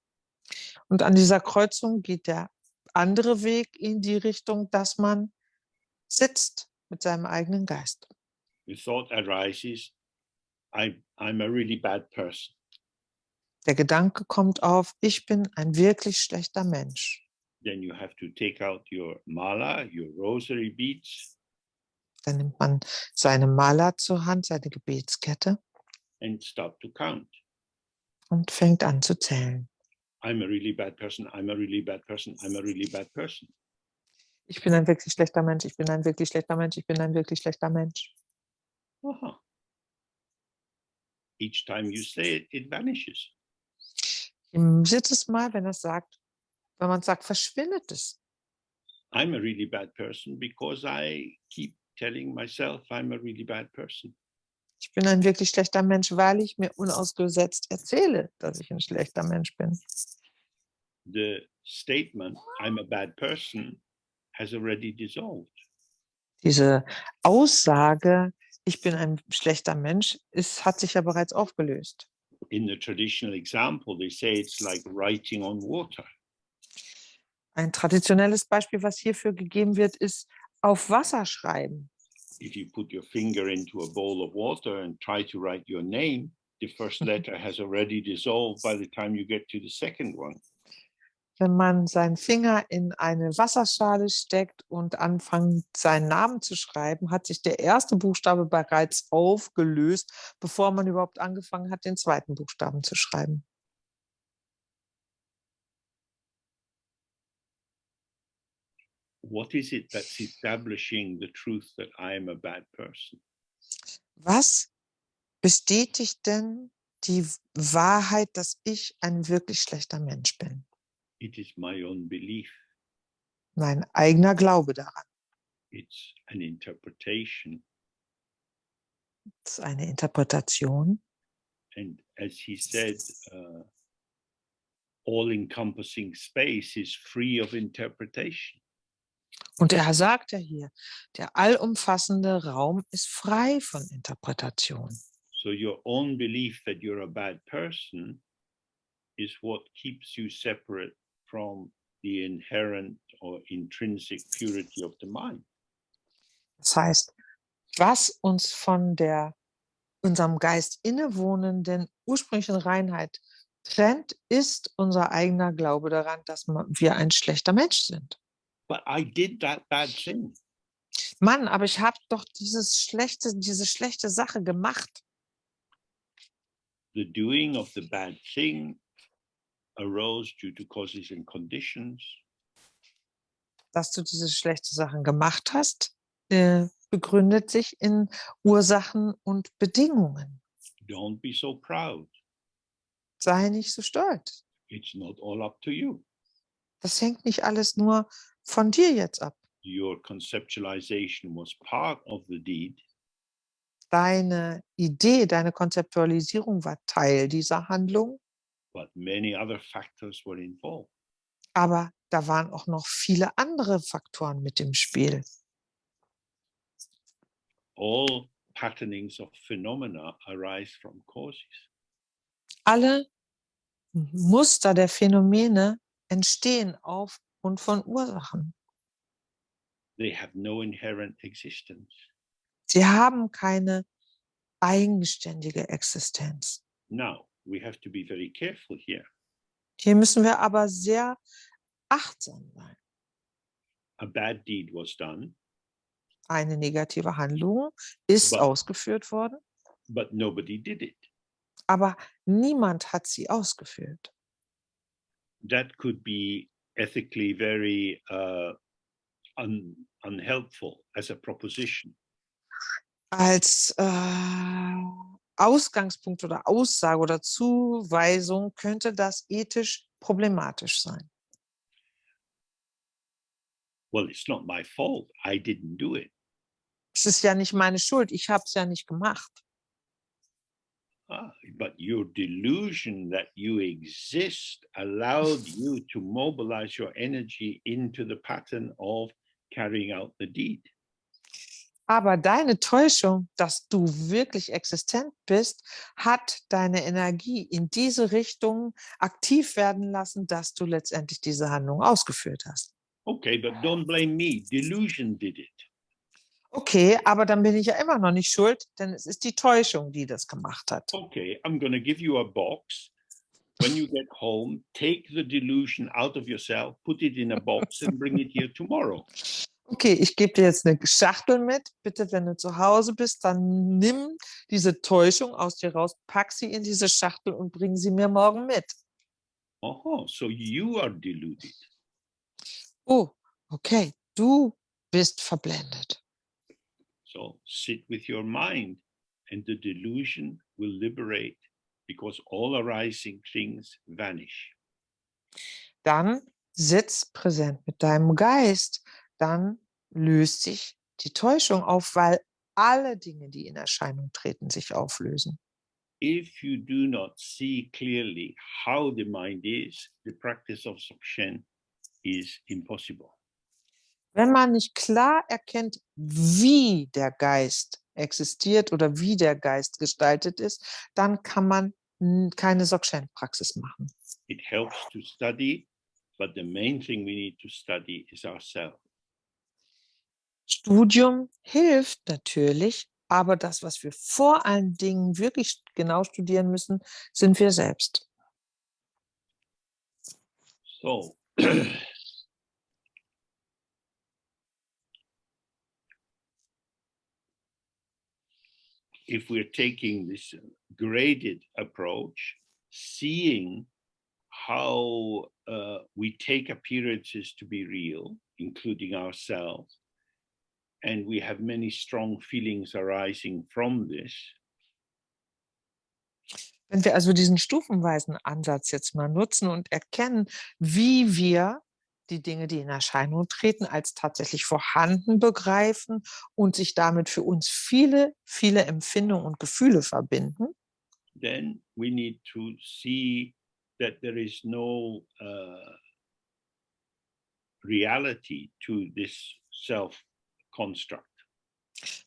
Und an dieser Kreuzung geht der andere Weg in die Richtung, dass man sitzt mit seinem eigenen Geist. The thought arises, I'm a really bad person. Der Gedanke kommt auf, ich bin ein wirklich schlechter Mensch. Then you have to take out your mala, your rosary beads, Dann nimmt man seine Mala zur Hand, seine Gebetskette and start to count. und fängt an zu zählen. I'm a really bad person, I'm a really bad person, I'm a really bad person. Ich bin ein wirklich schlechter Mensch, ich bin ein wirklich schlechter Mensch, ich bin ein wirklich schlechter Mensch. Uh-huh. Each time you say it, it vanishes. Jedes Mal, wenn man sagt, verschwindet es. I'm a really bad person because I keep telling myself I'm a really bad person. Ich bin ein wirklich schlechter Mensch, weil ich mir unausgesetzt erzähle, dass ich ein schlechter Mensch bin. The statement, I'm a bad person, has already dissolved. Diese Aussage, ich bin ein schlechter Mensch, hat sich ja bereits aufgelöst. In the traditional example, they say it's like writing on water. Ein traditionelles Beispiel, was hierfür gegeben wird, ist auf Wasser schreiben. If you put your finger into a bowl of water and try to write your name, the first letter has already dissolved by the time you get to the second one. Wenn man seinen Finger in eine Wasserschale steckt und anfängt, seinen Namen zu schreiben, hat sich der erste Buchstabe bereits aufgelöst, bevor man überhaupt angefangen hat, den zweiten Buchstaben zu schreiben. What is it that's establishing the truth that I am a bad person? Was bestätigt denn die Wahrheit, dass ich ein wirklich schlechter Mensch bin? It is my own belief. Mein eigener Glaube daran. It's an interpretation. Das ist eine Interpretation. And as he said, all-encompassing space is free of interpretation. Und er sagt ja hier, der allumfassende Raum ist frei von Interpretation. So your own belief that you're a bad person is what keeps you separate from the inherent or intrinsic purity of the mind. Das heißt, was uns von unserem Geist innewohnenden ursprünglichen Reinheit trennt, ist unser eigener Glaube daran, dass wir ein schlechter Mensch sind. But I did that bad thing. Mann, aber ich habe doch diese schlechte Sache gemacht. The doing of the bad thing arose due to causes and conditions. Dass du diese schlechte Sachen gemacht hast, begründet sich in Ursachen und Bedingungen. Don't be so proud. Sei nicht so stolz. It's not all up to you. Das hängt nicht alles nur von dir jetzt ab. Your conceptualization was part of the deed. Deine Idee, deine Konzeptualisierung war Teil dieser Handlung, But many other factors were involved. aber da waren auch noch viele andere Faktoren mit im Spiel. All patternings of phenomena arise from causes. Alle Muster der Phänomene entstehen aufgrund von Ursachen. They have no inherent existence. Sie haben keine eigenständige Existenz. Now, we have to be very careful here. Hier müssen wir aber sehr achtsam sein. A bad deed was done, Eine negative Handlung ist ausgeführt worden, but nobody did it. aber niemand hat sie ausgeführt. That could be ethically very unhelpful as a proposition. Als Ausgangspunkt oder Aussage oder Zuweisung könnte das ethisch problematisch sein. Well, it's not my fault. I didn't do it. Es ist ja nicht meine Schuld, ich habe es ja nicht gemacht. But your delusion that you exist allowed you to mobilize your energy into the pattern of carrying out the deed. Aber deine Täuschung, dass du wirklich existent bist, hat deine Energie in diese Richtung aktiv werden lassen, dass du letztendlich diese Handlung ausgeführt hast. Okay, but don't blame me. Delusion did it. Okay, aber dann bin ich ja immer noch nicht schuld, denn es ist die Täuschung, die das gemacht hat. Okay, I'm going to give you a box. When you get home, take the delusion out of yourself, put it in a box and bring it here tomorrow. Okay, ich gebe dir jetzt eine Schachtel mit. Bitte, wenn du zu Hause bist, dann nimm diese Täuschung aus dir raus, pack sie in diese Schachtel und bring sie mir morgen mit. Oh, so you are deluded. Oh, okay, du bist verblendet. So sit with your mind and the delusion will liberate because all arising things vanish. Dann sitz präsent mit deinem Geist. Dann löst sich die Täuschung auf, weil alle Dinge, die in Erscheinung treten, sich auflösen. If you do not see clearly how the mind is, the practice of Dzogchen is impossible. Wenn man nicht klar erkennt, wie der Geist existiert oder wie der Geist gestaltet ist, dann kann man keine Dzogchen-Praxis machen. It helps to study, but the main thing we need to study is ourselves. Studium hilft natürlich, aber das, was wir vor allen Dingen wirklich genau studieren müssen, sind wir selbst. So, if we're taking this graded approach, seeing how we take appearances to be real, including ourselves, and we have many strong feelings arising from this. Wenn wir also diesen stufenweisen Ansatz jetzt mal nutzen und erkennen, wie wir die Dinge, die in Erscheinung treten, als tatsächlich vorhanden begreifen und sich damit für uns viele, viele Empfindungen und Gefühle verbinden, then we need to see that there is no reality to this self-construct.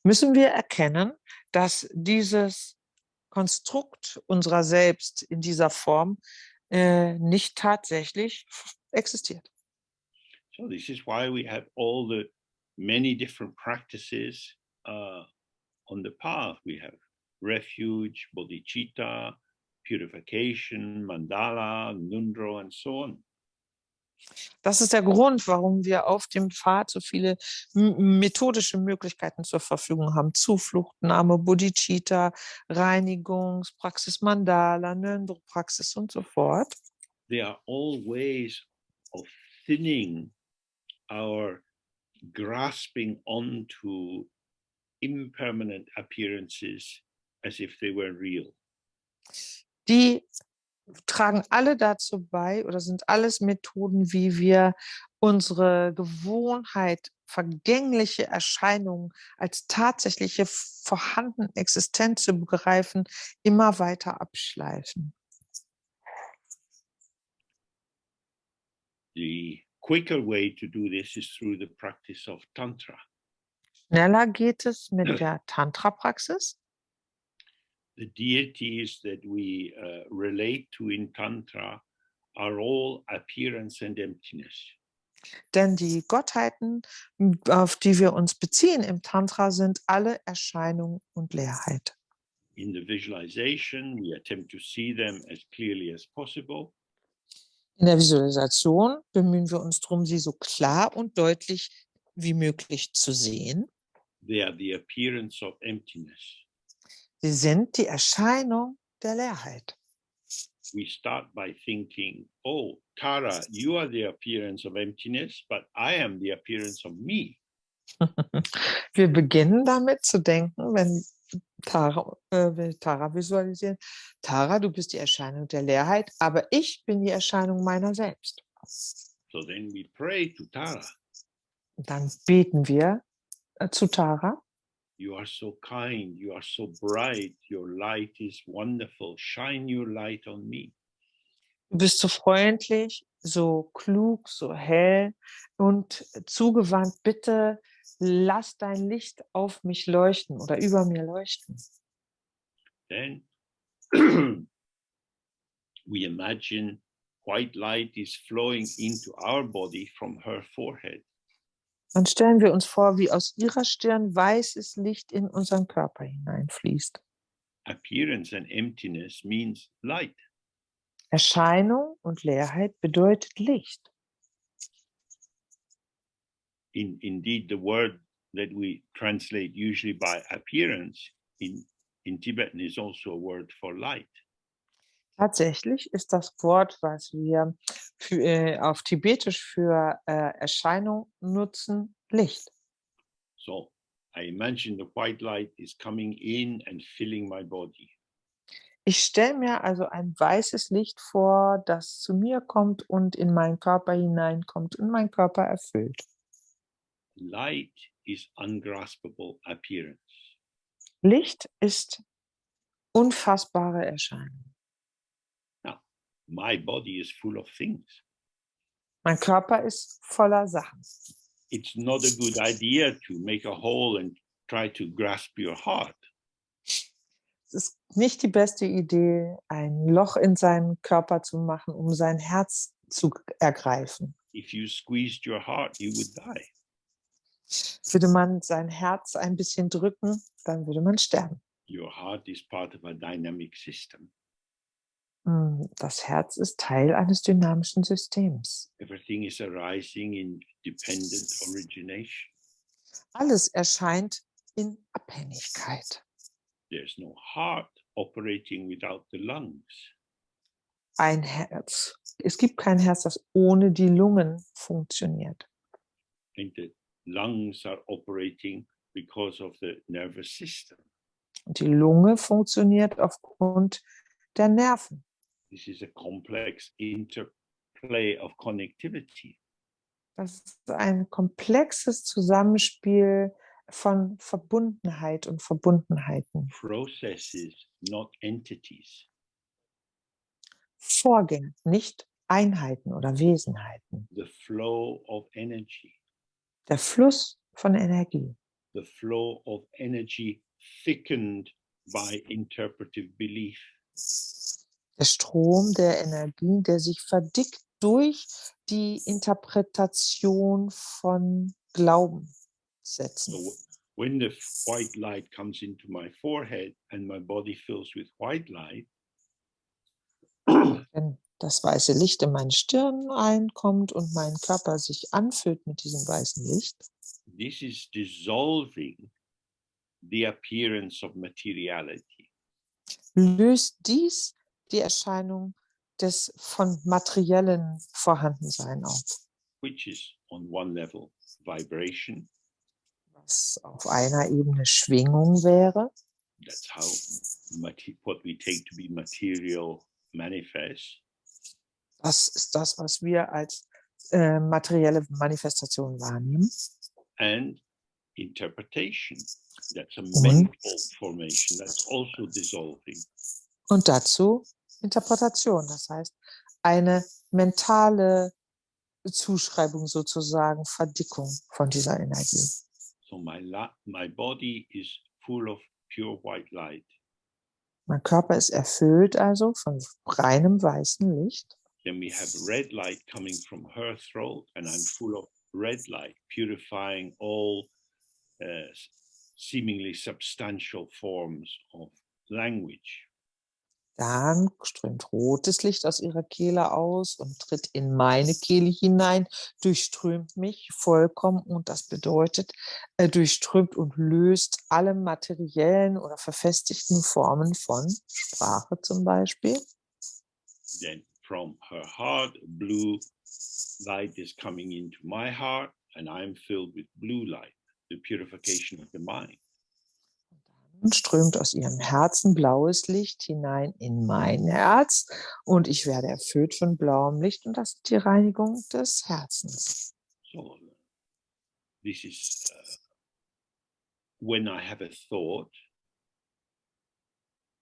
müssen wir erkennen, dass dieses Konstrukt unserer selbst in dieser Form nicht tatsächlich existiert. So this is why we have all the many different practices on the path. We have refuge, bodhicitta, purification, mandala, nundro, and so on. Das ist der Grund, warum wir auf dem Pfad so viele methodische Möglichkeiten zur Verfügung haben. Zufluchtnahme, Bodhicitta, Reinigungspraxis, Mandala, Nöndro-Praxis und so fort. They are all ways of thinning our grasping onto impermanent appearances as if they were real. Die tragen alle dazu bei oder sind alles Methoden, wie wir unsere Gewohnheit, vergängliche Erscheinungen als tatsächliche vorhandene Existenz zu begreifen, immer weiter abschleifen. The quicker way to do this is through the practice of Tantra. Schneller geht es mit der Tantra-Praxis. The deities that we relate to in Tantra are all appearance and emptiness. Denn die Gottheiten, auf die wir uns beziehen im Tantra, sind alle Erscheinung und Leerheit. In the visualization, we attempt to see them as clearly as possible. In der Visualisation bemühen wir uns darum, sie so klar und deutlich wie möglich zu sehen. They are the appearance of emptiness. Sie sind die Erscheinung der Leerheit. We start by thinking, oh, Tara, you are the appearance of emptiness, but I am the appearance of me. Wir beginnen damit zu denken, wenn wir Tara visualisieren. Tara, du bist die Erscheinung der Leerheit, aber ich bin die Erscheinung meiner selbst. So then we pray to Tara. Und dann beten wir zu Tara. You are so kind, you are so bright, your light is wonderful, shine your light on me. Du bist so freundlich, so klug, so hell und zugewandt. Bitte lass dein Licht auf mich leuchten oder über mir leuchten. Then we imagine white light is flowing into our body from her forehead. Dann stellen wir uns vor, wie aus ihrer Stirn weißes Licht in unseren Körper hineinfließt. Appearance and emptiness means light. Erscheinung und Leerheit bedeutet Licht. Indeed, the word that we translate usually by appearance in Tibetan is also a word for light. Tatsächlich ist das Wort, was wir auf Tibetisch für Erscheinung nutzen, Licht. So I imagine the white light is coming in and filling my body. Ich stelle mir also ein weißes Licht vor, das zu mir kommt und in meinen Körper hineinkommt und meinen Körper erfüllt. Light is ungraspable appearance. Licht ist unfassbare Erscheinung. Now, my body is full of things. Mein Körper ist voller Sachen. It's not a good idea to make a hole and try to grasp your heart. Es ist nicht die beste Idee, ein Loch in seinen Körper zu machen, um sein Herz zu ergreifen. If you squeezed your heart, you would die. Würde man sein Herz ein bisschen drücken, dann würde man sterben. Your heart is part of a dynamic system. Das Herz ist Teil eines dynamischen Systems. Everything is arising in dependent origination. Alles erscheint in Abhängigkeit. There's no heart operating without the lungs. Ein Herz. Es gibt kein Herz, das ohne die Lungen funktioniert. And the lungs are operating because of the nervous system. Und die Lunge funktioniert aufgrund der Nerven. This is a complex interplay of connectivity. Das ist ein komplexes Zusammenspiel von Verbundenheit und Verbundenheiten. Processes, not entities. Vorgänge, nicht Einheiten oder Wesenheiten. The flow of energy. Der Fluss von Energie. The flow of energy thickened by interpretive belief. Der Strom der Energie, der sich verdickt durch die Interpretation von Glaubenssätzen. So when the white light comes into my forehead and my body fills with white light, Wenn das weiße Licht in meine Stirn einkommt und mein Körper sich anfüllt mit diesem weißen Licht, this is dissolving the appearance of materiality. löst dies die Erscheinung des von materiellen Vorhandensein auf, Which is on one level vibration. was auf einer Ebene Schwingung wäre. That's how what we take to be material manifests. Das ist das, was wir als materielle Manifestation wahrnehmen. And interpretation. That's a Und? mental formation. That's also dissolving. Und dazu Interpretation, das heißt eine mentale Zuschreibung sozusagen, Verdickung von dieser Energie. So my body is full of pure white light. Mein Körper ist erfüllt also von reinem weißen Licht. Then we have red light coming from her throat, and I'm full of red light, purifying all seemingly substantial forms of language. Dann strömt rotes Licht aus ihrer Kehle aus und tritt in meine Kehle hinein, durchströmt mich vollkommen und das bedeutet, durchströmt und löst alle materiellen oder verfestigten Formen von Sprache zum Beispiel. Then from her heart, blue light is coming into my heart, and I'm filled with blue light, the purification of the mind. Und strömt aus ihrem Herzen blaues Licht hinein in mein Herz und ich werde erfüllt von blauem Licht und das ist die Reinigung des Herzens. So this is when I have a thought.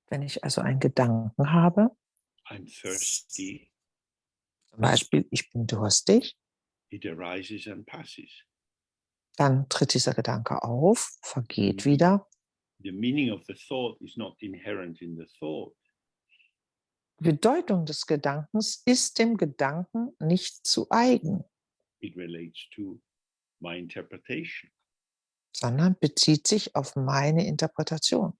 Wenn ich also einen Gedanken habe, I'm thirsty. zum Beispiel, ich bin durstig, It arises and passes. dann tritt dieser Gedanke auf, vergeht wieder. The meaning of the thought is not inherent in the thought. Die Bedeutung des Gedankens ist dem Gedanken nicht zu eigen, It relates to my interpretation. sondern bezieht sich auf meine Interpretation.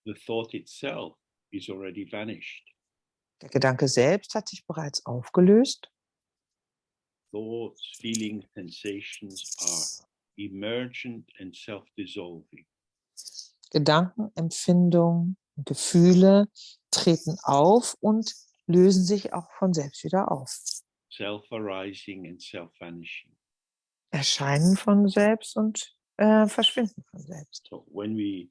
The thought itself is already vanished. Der Gedanke selbst hat sich bereits aufgelöst. Thoughts, feelings, sensations are emergent and self-dissolving. Gedanken, Empfindungen, Gefühle treten auf und lösen sich auch von selbst wieder auf. Self-arising and self-vanishing. Erscheinen von selbst und verschwinden von selbst. So when we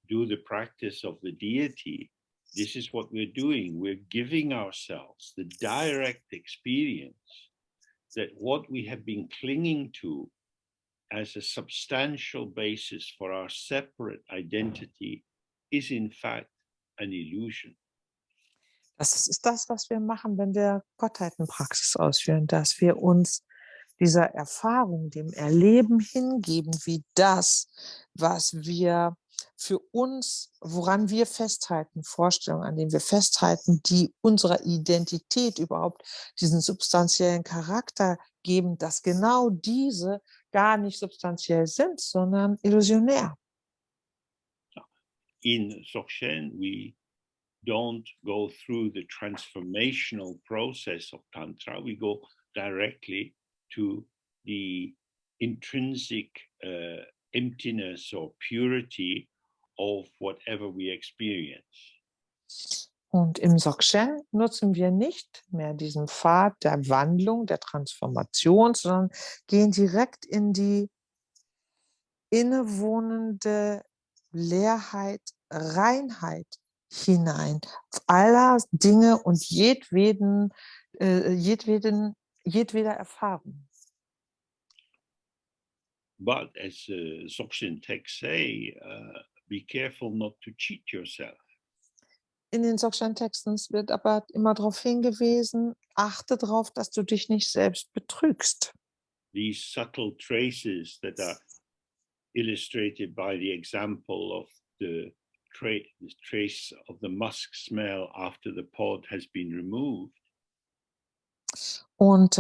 do the practice of the deity, this is what we're doing. We're giving ourselves the direct experience that what we have been clinging to as a substantial basis for our separate identity is in fact an illusion. Das ist das, was wir machen, wenn wir Gottheitenpraxis ausführen, dass wir uns dieser Erfahrung, dem Erleben hingeben, wie das, was wir für uns, woran wir festhalten, Vorstellungen, an denen wir festhalten, die unserer Identität überhaupt diesen substanziellen Charakter geben, dass genau diese gar nicht substanziell sind, sondern illusionär. In Dzogchen, we don't go through the transformational process of Tantra. We go directly to the intrinsic emptiness or purity of whatever we experience. Und im Dzogchen nutzen wir nicht mehr diesen Pfad der Wandlung, der Transformation, sondern gehen direkt in die innewohnende Leerheit Reinheit hinein, aller Dinge und jedweder Erfahrung. But as Dzogchen texts say, be careful not to cheat yourself. In den Dzogchen-Texten wird aber immer darauf hingewiesen, achte darauf, dass du dich nicht selbst betrügst. These subtle traces that are illustrated by the example of the trace of the musk smell after the pod has been removed. Und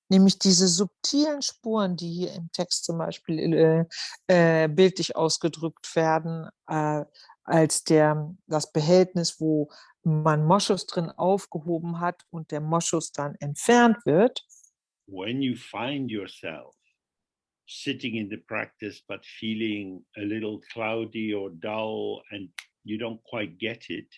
nämlich diese subtilen Spuren, die hier im Text zum Beispiel bildlich ausgedrückt werden, als das Behältnis, wo man Moschus drin aufgehoben hat und der Moschus dann entfernt wird. When you find yourself sitting in the practice but feeling a little cloudy or dull and you don't quite get it.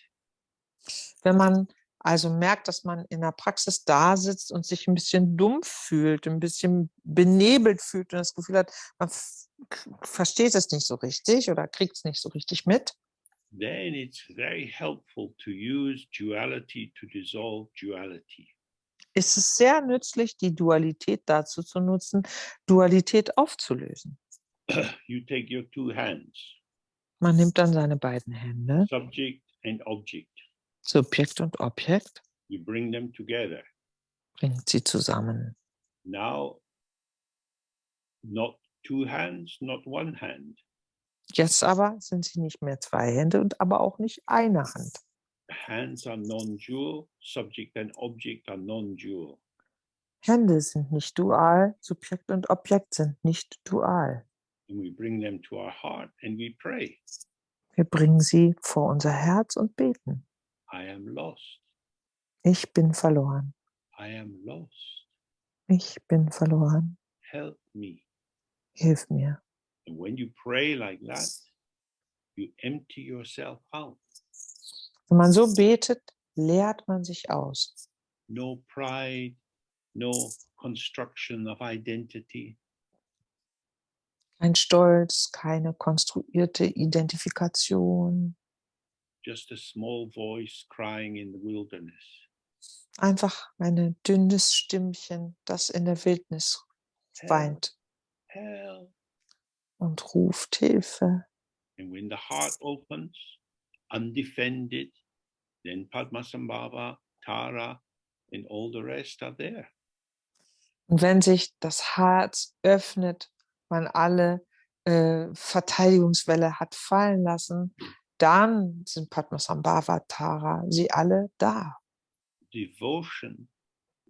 Wenn man also merkt, dass man in der Praxis da sitzt und sich ein bisschen dumpf fühlt, ein bisschen benebelt fühlt und das Gefühl hat, man versteht es nicht so richtig oder kriegt es nicht so richtig mit, then it's very helpful to use duality to dissolve duality. ist es sehr nützlich, die Dualität dazu zu nutzen, Dualität aufzulösen. You take your two hands, Man nimmt dann seine beiden Hände, subject and object. Subjekt und Objekt, You bring them together. bringt sie zusammen. Now, not two hands, not one hand. Jetzt aber sind sie nicht mehr zwei Hände und aber auch nicht eine Hand. Hands are non-dual, subject and object are non-dual. Hände sind nicht dual, Subjekt und Objekt sind nicht dual. And we bring them to our heart and we pray. Wir bringen sie vor unser Herz und beten. I am lost. Ich bin verloren. I am lost. Ich bin verloren. Help me. Hilf mir. And when you pray like that, you empty yourself out. Wenn man so betet, leert man sich aus. No pride, no construction of identity. Kein Stolz, keine konstruierte Identifikation. Just a small voice crying in the wilderness. Einfach ein dünnes Stimmchen, das in der Wildnis weint Help. und ruft Hilfe. And when the heart opens, undefended, then Padmasambhava, Tara, and all the rest are there. Und wenn sich das Herz öffnet, man alle Verteidigungswelle hat fallen lassen, dann sind Padmasambhava, Tara, sie alle da. Devotion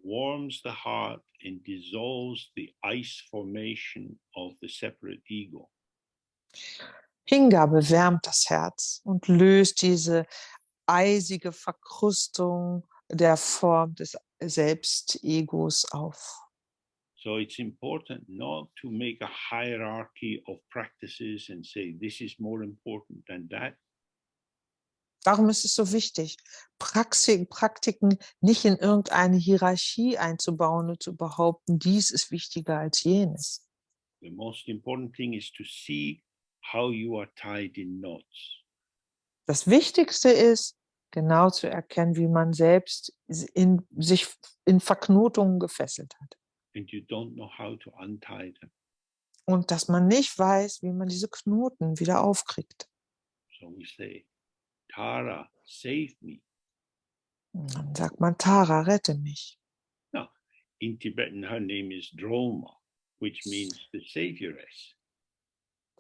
warms the heart and dissolves the ice formation of the separate ego. Hingabe wärmt das Herz und löst diese eisige Verkrustung der Form des Selbstegos auf. So it's important not to make a hierarchy of practices and say this is more important than that. Darum ist es so wichtig, Praktiken nicht in irgendeine Hierarchie einzubauen und zu behaupten, dies ist wichtiger als jenes. The most important thing is to see how you are tied in knots. Das Wichtigste ist, genau zu erkennen, wie man selbst sich in Verknotungen gefesselt hat. And you don't know how to untie them. Und dass man nicht weiß, wie man diese Knoten wieder aufkriegt. So we say, Tara, save me. Und dann sagt man, Tara, rette mich. Now, in Tibetan, her name is Droma, which means the savioress.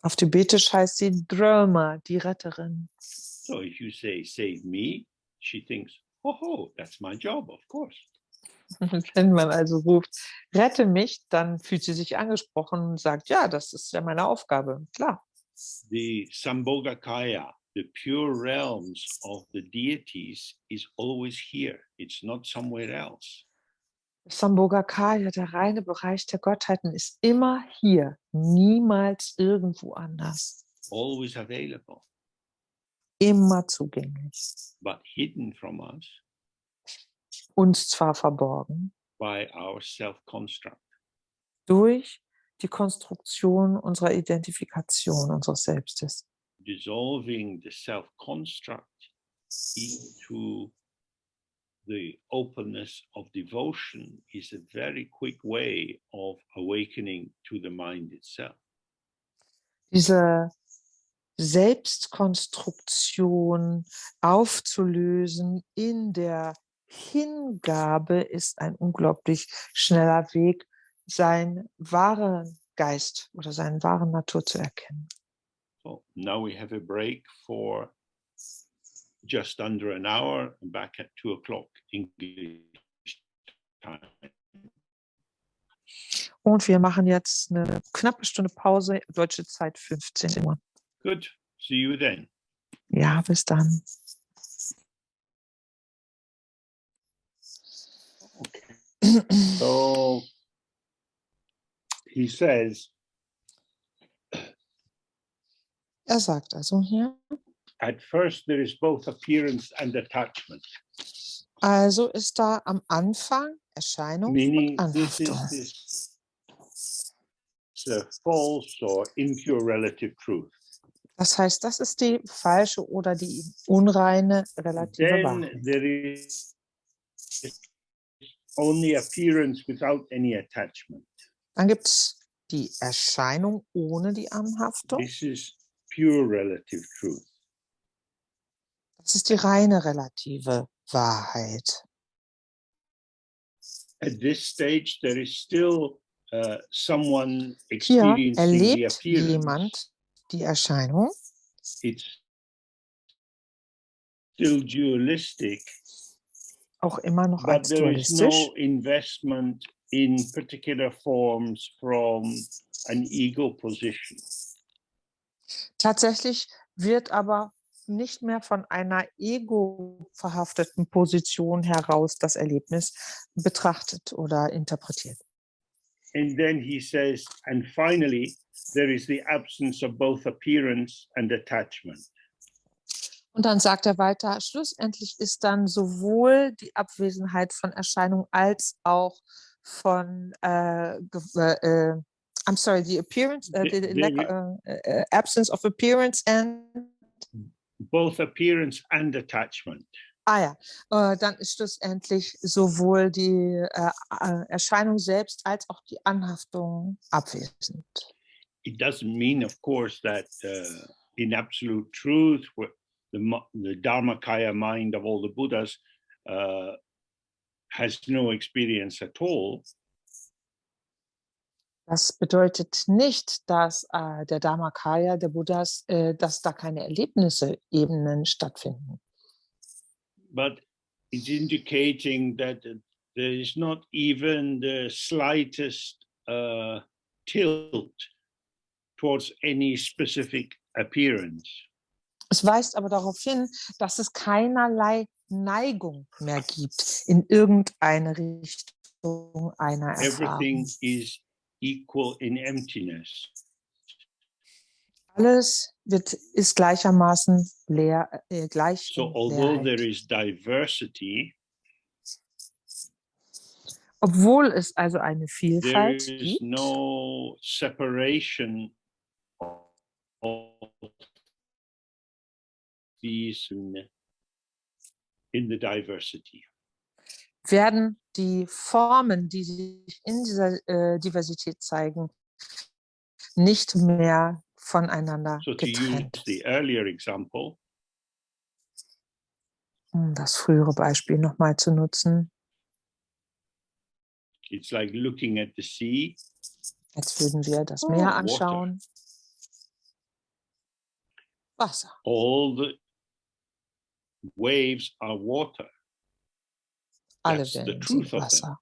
Auf Tibetisch heißt sie Droma, die Retterin. So if you say, save me, she thinks, oh, that's my job, of course. Wenn man also ruft, rette mich, dann fühlt sie sich angesprochen und sagt, ja, das ist ja meine Aufgabe, klar. The Sambhogakaya, the pure realms of the deities, is always here. It's not somewhere else. Sambhogakaya, der reine Bereich der Gottheiten, ist immer hier, niemals irgendwo anders. Always available, Immer zugänglich. but hidden from us Uns zwar verborgen by our self-construct. durch die Konstruktion unserer Identifikation unseres Selbstes. dissolving the self-construct into the openness of devotion is a very quick way of awakening to the mind itself. Diese Selbstkonstruktion aufzulösen in der Hingabe ist ein unglaublich schneller Weg, seinen wahren Geist oder seine wahre Natur zu erkennen. So now we have a break for just under an hour and back at 2 o'clock English time. Und wir machen jetzt eine knappe Stunde Pause, deutsche Zeit 15 Uhr. Good. See you then. Ja, bis dann. So he says, Er sagt also hier, at first there is both appearance and attachment. also ist da am Anfang Erscheinung Meaning und this Anhaftung. is a false or impure relative truth. Das heißt, das ist die falsche oder die unreine relative Then Wahrheit. there is only appearance without any attachment. Dann gibt es die Erscheinung ohne die Anhaftung. This is pure relative truth. Das ist die reine relative Wahrheit. At this stage, there is still someone Hier experiencing the erlebt appearance. jemand die Erscheinung. It's still dualistic, Auch immer noch but als there is dualistisch. no investment in particular forms from an ego position. Tatsächlich wird aber nicht mehr von einer ego-verhafteten Position heraus das Erlebnis betrachtet oder interpretiert. And then he says, and finally, there is the absence of both appearance and attachment. Und dann sagt er weiter, schlussendlich ist dann sowohl die Abwesenheit von Erscheinung als auch von I'm sorry, the appearance, absence of appearance and Both appearance and attachment. Dann ist schlussendlich sowohl die Erscheinung selbst als auch die Anhaftung abwesend. It doesn't mean, of course, that in absolute truth, the Dharmakaya mind of all the Buddhas has no experience at all. Das bedeutet nicht, dass der Dharmakaya der Buddhas, dass da keine Erlebnisse, Ebenen stattfinden. But it's indicating that there is not even the slightest tilt towards any specific appearance. Es weist aber darauf hin, dass es keinerlei Neigung mehr gibt in irgendeine Richtung einer Everything Erfahrung. is equal in emptiness. Alles ist gleichermaßen leer, gleich So in although there Leerheit. is diversity, Obwohl es also eine there Vielfalt is gibt, no separation of these in the diversity. werden die Formen, die sich in dieser Diversität zeigen, nicht mehr voneinander So to use getrennt. the earlier example, Um das frühere Beispiel nochmal zu nutzen. it's like looking at the sea. Jetzt würden wir das Meer Water. anschauen. Wasser. All the waves are water. Alle That's the Wellen truth sind of them. Wasser.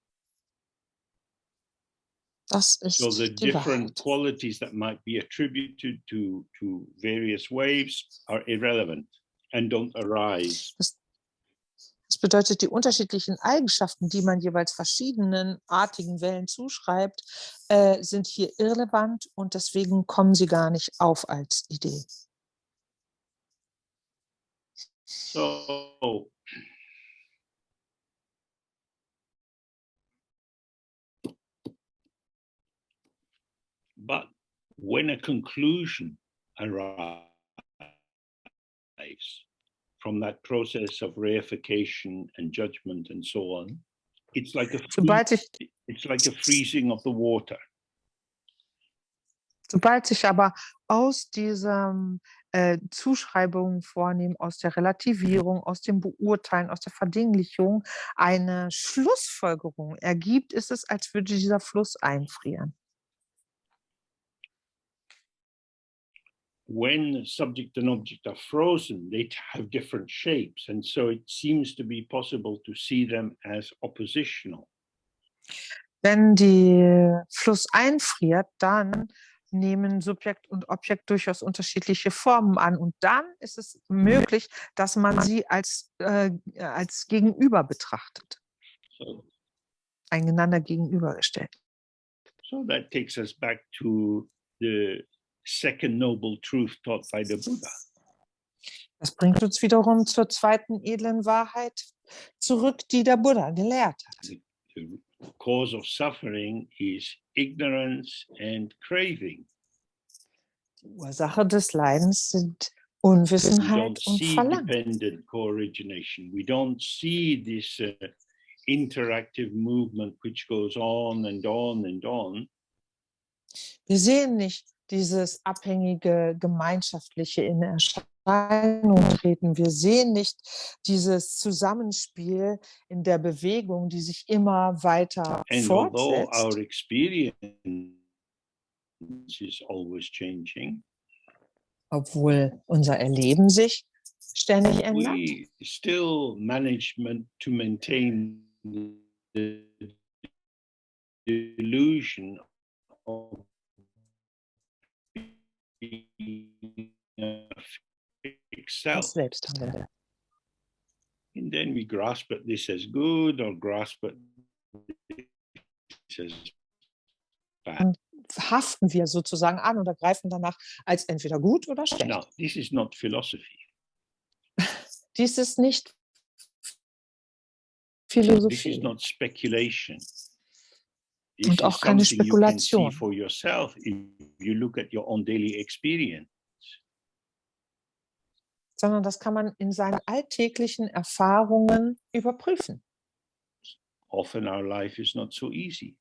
Das ist So the die different Wahrheit. qualities that might be attributed to various waves are irrelevant and don't arise. Das bedeutet, die unterschiedlichen Eigenschaften, die man jeweils verschiedenen artigen Wellen zuschreibt, sind hier irrelevant und deswegen kommen sie gar nicht auf als Idee. So but when a conclusion arrives, place from that process of reification and judgment and so on, it's like it's like a freezing of the water. Sobald sich aber aus diesem Zuschreibungen vornehmen, aus der Relativierung, aus dem Beurteilen, aus der Verdinglichung eine Schlussfolgerung ergibt, ist es, als würde dieser Fluss einfrieren. When subject and object are frozen, they have different shapes, and so it seems to be possible to see them as oppositional. Wenn der Fluss einfriert, dann nehmen Subjekt und Objekt durchaus unterschiedliche Formen an. Und dann ist es möglich, dass man sie als Gegenüber betrachtet, So, einander gegenübergestellt. so that takes us back to the second noble truth taught by the Buddha. Das bringt uns wiederum zur zweiten edlen Wahrheit zurück, die der Buddha gelehrt hat. The cause of suffering is ignorance and craving. Die Ursache des Leidens sind We Unwissenheit don't und see Verlangen. dependent co-origination. We don't see this interactive movement which goes on and on and on. Wir sehen nicht dieses abhängige, gemeinschaftliche in Erscheinung treten. Wir sehen nicht dieses Zusammenspiel in der Bewegung, die sich immer weiter And although our fortsetzt. experience is always changing, Obwohl unser Erleben sich ständig ändert, we still manage to maintain the illusion of being a fixed self. das Selbst haben wir. And then we grasp at this as good or grasp at this as bad. Und haften wir sozusagen an oder greifen danach als entweder gut oder schlecht. Now, this is not philosophy. Dies ist nicht This is Philosophie not speculation. This und is auch keine something you can see Spekulation, for yourself if you look at your own daily experience. sondern das kann man in seinen alltäglichen Erfahrungen überprüfen. Often our life is not so easy.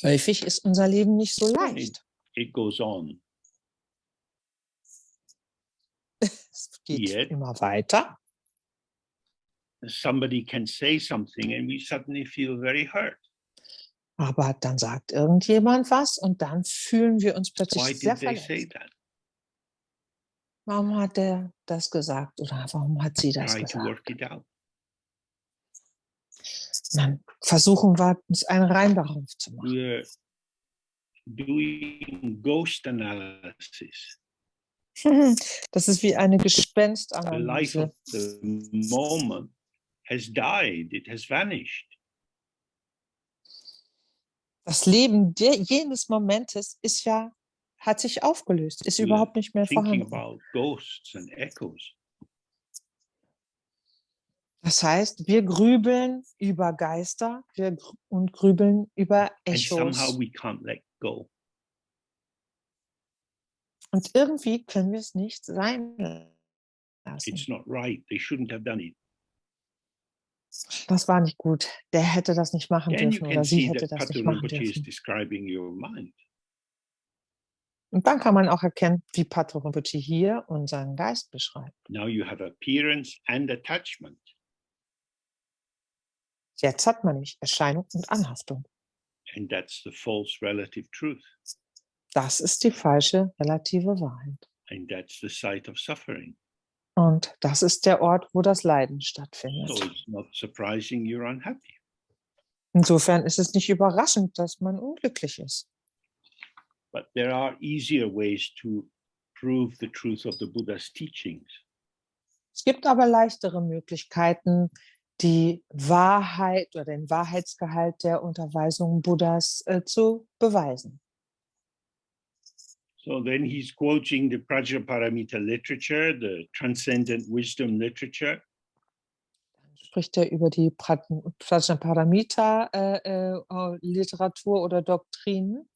Häufig ist unser Leben nicht so leicht. It goes on. Es geht Yet- immer weiter. Somebody can say something and we suddenly feel very hurt. Aber dann sagt irgendjemand was und dann fühlen wir uns Why plötzlich sehr did they say verletzt. that? Warum hat der das gesagt oder warum hat sie das Try to gesagt? work it out. Dann versuchen wir, uns einen Reim darauf zu machen. We're doing ghost analysis. Das ist wie eine The life Gespenstanalyse. of the moment has died, it has vanished. Das Leben jenes Momentes ist ja, hat sich aufgelöst, ist We're überhaupt nicht mehr thinking vorhanden. about ghosts and echoes. Das heißt, wir grübeln über Geister und grübeln über And somehow Echos. we can't let go. Und irgendwie können wir es nicht sein lassen. It's not right. They shouldn't have done it. Das war nicht gut. Der hätte das nicht machen Then you dürfen can oder sie see hätte that das Kati nicht machen Rinpoche is dürfen. describing your mind. Und dann kann man auch erkennen, wie Pato Rinpoche hier unseren Geist beschreibt. Now you have appearance and attachment. Jetzt hat man nämlich Erscheinung und Anhaftung. And that's the false relative truth. Das ist die falsche relative Wahrheit. And that's the site of suffering. Und das ist der Ort, wo das Leiden So stattfindet. it's not surprising you're unhappy. Insofern ist es nicht überraschend, dass man unglücklich ist. But there are easier ways to prove the truth of the Buddha's teachings. Es gibt aber leichtere Möglichkeiten, die Wahrheit oder den Wahrheitsgehalt der Unterweisungen Buddhas zu beweisen. So then he's quoting the Prajnaparamita literature, the transcendent wisdom literature. Dann spricht er über die Prajnaparamita Literatur oder Doktrinen.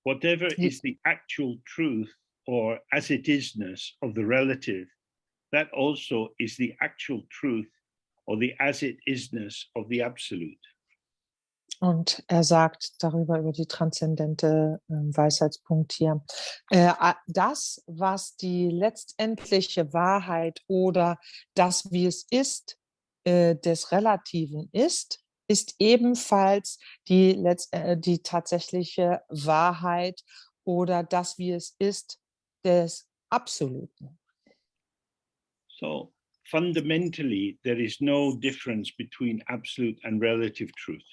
Whatever is the actual truth or as it isness of the relative, that also is the actual truth or the as it isness of the absolute. Und er sagt darüber, über die transzendente Weisheitspunkt hier, das, was die letztendliche Wahrheit oder das, wie es ist, des Relativen ist, ist ebenfalls die tatsächliche Wahrheit oder das, wie es ist, des Absoluten. So fundamentally, there is no difference between absolute and relative truth.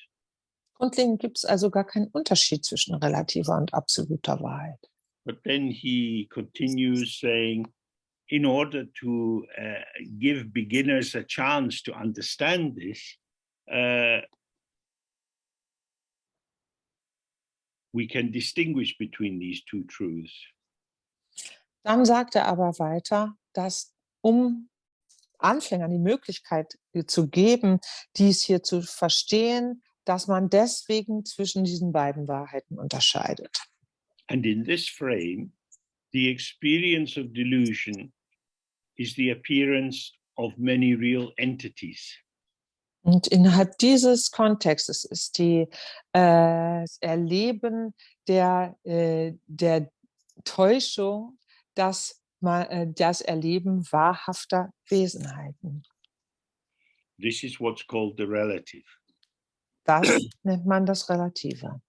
Grundlegend gibt es also gar keinen Unterschied zwischen relativer und absoluter Wahrheit. But then he continues saying, in order to give beginners a chance to understand this, we can distinguish between these two truths. Dann sagt er aber weiter, dass um Anfängern die Möglichkeit zu geben, dies hier zu verstehen, dass man deswegen zwischen diesen beiden Wahrheiten unterscheidet. And in this frame, the experience of delusion is the appearance of many real entities. Und innerhalb dieses Kontextes ist das Erleben der Täuschung, das Erleben wahrhafter Wesenheiten. This is what's called the relative. Das nennt man das Relative.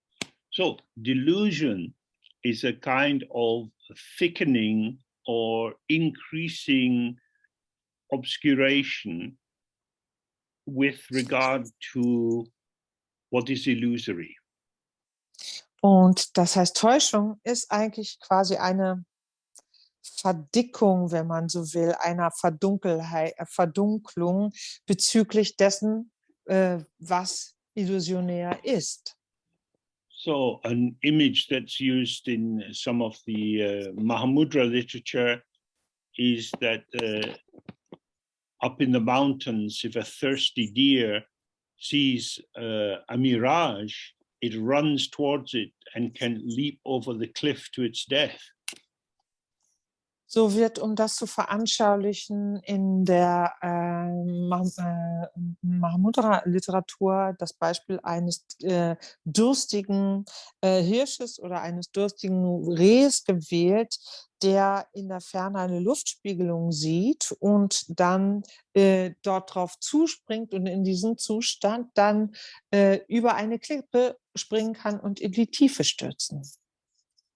So delusion is a kind of thickening or increasing obscuration with regard to what is illusory. Und das heißt, Täuschung ist eigentlich quasi eine Verdickung, wenn man so will, einer Verdunklung bezüglich dessen, was illusionär ist. So an image that's used in some of the Mahamudra literature is that up in the mountains, if a thirsty deer sees a mirage, it runs towards it and can leap over the cliff to its death. So wird, um das zu veranschaulichen, in der Mahamudra-Literatur das Beispiel eines durstigen Hirsches oder eines durstigen Rehs gewählt, der in der Ferne eine Luftspiegelung sieht und dann dort drauf zuspringt und in diesem Zustand dann über eine Klippe springen kann und in die Tiefe stürzen.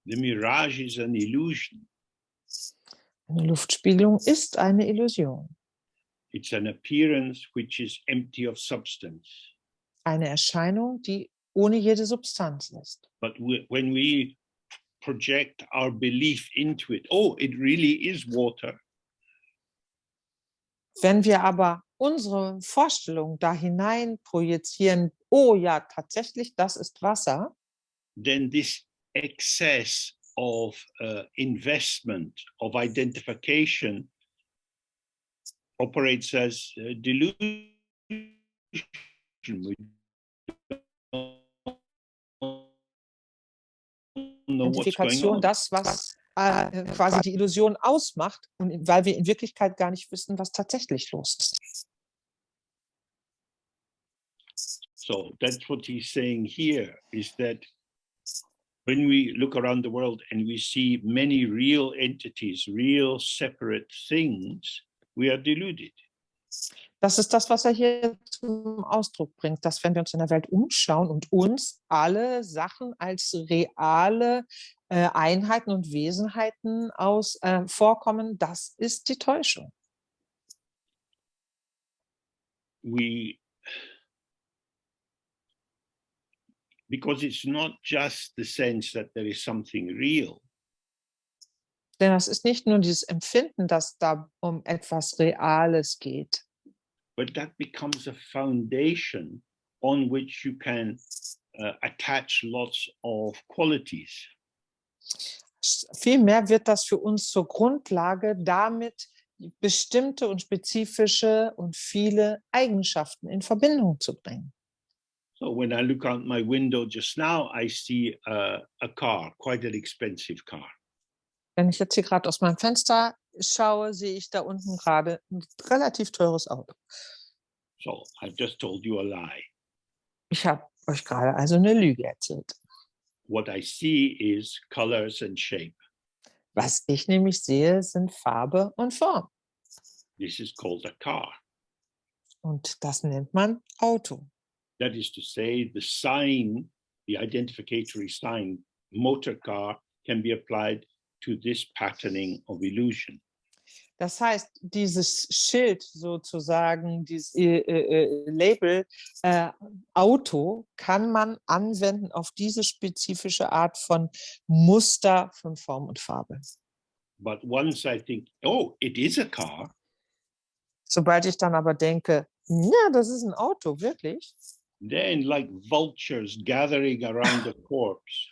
The mirage is an illusion. Eine Luftspiegelung ist eine Illusion. It's an appearance which is empty of substance. Eine Erscheinung, die ohne jede Substanz ist. But when we project our belief into it, oh, it really is water. Wenn wir aber unsere Vorstellung da hinein projizieren, oh ja, tatsächlich, das ist Wasser, then this excess of investment, of identification operates as delusion. We don't know what's going Identifikation, on. das, was quasi die Illusion ausmacht, und weil wir in Wirklichkeit gar nicht wissen, was tatsächlich los ist. So that's what he's saying here, is that when we look around the world and we see many real entities, real separate things, we are deluded. Das ist das, was er hier zum Ausdruck bringt, dass wenn wir uns in der Welt umschauen und uns alle Sachen als reale Einheiten und Wesenheiten vorkommen, das ist die Täuschung. Because it's not just the sense that there is something real. Denn das ist nicht nur dieses Empfinden, dass da um etwas Reales geht. But that becomes a foundation on which you can attach lots of qualities. Vielmehr wird das für uns zur Grundlage, damit bestimmte und spezifische und viele Eigenschaften in Verbindung zu bringen. So when I look out my window just now, I see a car, quite an expensive car. Wenn ich jetzt hier gerade aus meinem Fenster schaue, sehe ich da unten gerade ein relativ teures Auto. So I've just told you a lie. Ich habe euch gerade also eine Lüge erzählt. What I see is colors and shape. Was ich nämlich sehe, sind Farbe und Form. This is called a car. Und das nennt man Auto. That is to say, the sign, the identificatory sign, motor car, can be applied to this patterning of illusion. Das heißt, dieses Schild sozusagen, dieses Label Auto kann man anwenden auf diese spezifische Art von Muster von Form und Farbe. But once I think, oh, it is a car, Sobald ich dann aber denke, ja, das ist ein Auto, wirklich, then like vultures gathering around the corpse,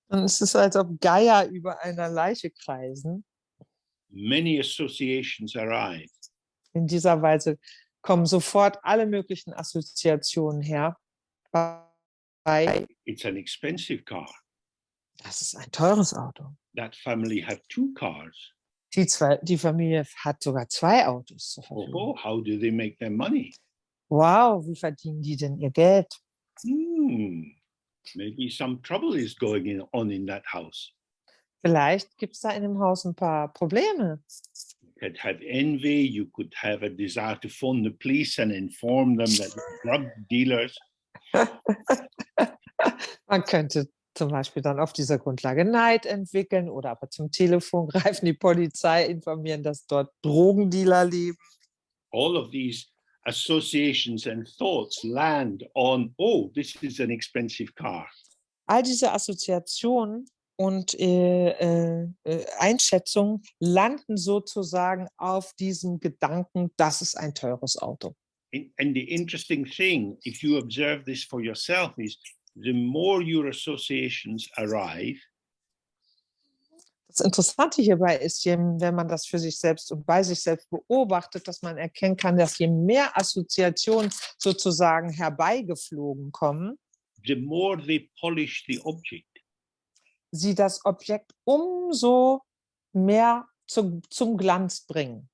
dann ist es, als ob Geier über einer Leiche kreisen. many associations arise. In dieser Weise kommen sofort alle möglichen Assoziationen her. It's an expensive car. Das ist ein teures Auto. That family had 2 cars. Die Familie hat sogar 2 Autos zur Verfügung. Oh, how do they make their money? Wow, wie verdienen die denn ihr Geld? Maybe some trouble is going on in that house. Vielleicht gibt es da in dem Haus ein paar Probleme. You could have envy. You could have a desire to phone the police and inform them that they're drug dealers. Man könnte zum Beispiel dann auf dieser Grundlage Neid entwickeln oder aber zum Telefon greifen, die Polizei informieren, dass dort Drogendealer leben. All of these associations and thoughts land on, oh, this is an expensive car. All diese Assoziationen und Einschätzungen landen sozusagen auf diesem Gedanken, das ist ein teures Auto. And the interesting thing, if you observe this for yourself, is the more your associations arrive, das Interessante hierbei ist, wenn man das für sich selbst und bei sich selbst beobachtet, dass man erkennen kann, dass je mehr Assoziationen sozusagen herbeigeflogen kommen, the more they polish the object. sie das Objekt umso mehr zum Glanz bringen.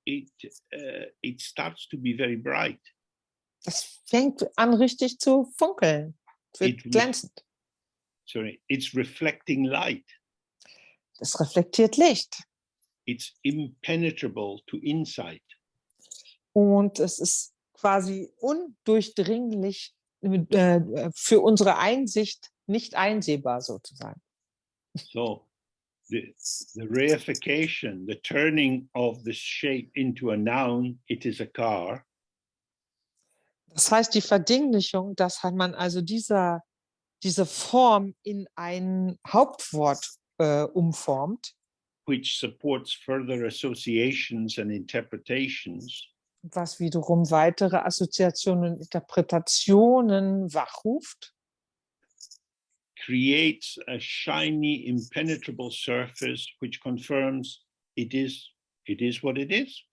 It starts to be very bright. Das fängt an, richtig zu funkeln, wird glänzend. It's reflecting light. Es reflektiert Licht. It's impenetrable to insight. Und es ist quasi undurchdringlich für unsere Einsicht nicht einsehbar sozusagen. So the reification, the turning of the shape into a noun, it is a car. Das heißt, die Verdinglichung, dass man also diese Form in ein Hauptwort umformt, which supports further associations and interpretations, was wiederum weitere Assoziationen und Interpretationen wachruft, creates a shiny, impenetrable surface which confirms it is what it is.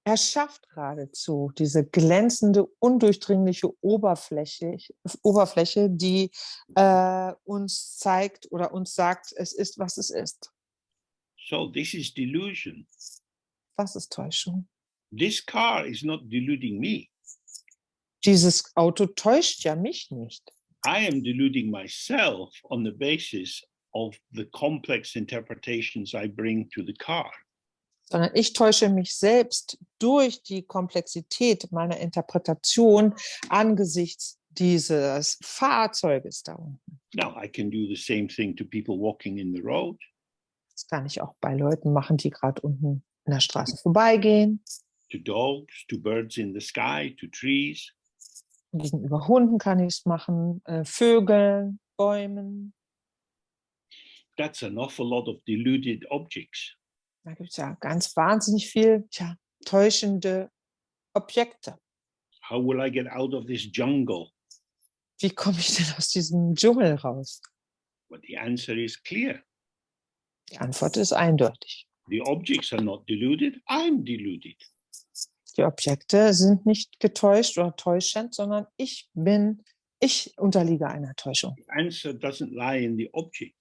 Er schafft geradezu diese glänzende, undurchdringliche Oberfläche, die uns zeigt oder uns sagt, es ist, was es ist. So this is delusion. Das ist Täuschung. This car is not deluding me. Dieses Auto täuscht ja mich nicht. I am deluding myself on the basis of the complex interpretations I bring to the car. Sondern ich täusche mich selbst durch die Komplexität meiner Interpretation angesichts dieses Fahrzeuges da unten. Now, I can do the same thing to people walking in the road. Das kann ich auch bei Leuten machen, die gerade unten in der Straße vorbeigehen. To dogs, to birds in the sky, to trees. Gegenüber Hunden kann ich es machen, Vögeln, Bäumen. That's an awful lot of deluded objects. Da gibt es ja ganz wahnsinnig viel täuschende Objekte. How will I get out of this jungle? Wie komme ich denn aus diesem Dschungel raus? But the answer is clear. Die Antwort ist eindeutig. The objects are not deluded, I'm deluded. Die Objekte sind nicht getäuscht oder täuschend, sondern ich unterliege einer Täuschung. The answer doesn't lie in the object.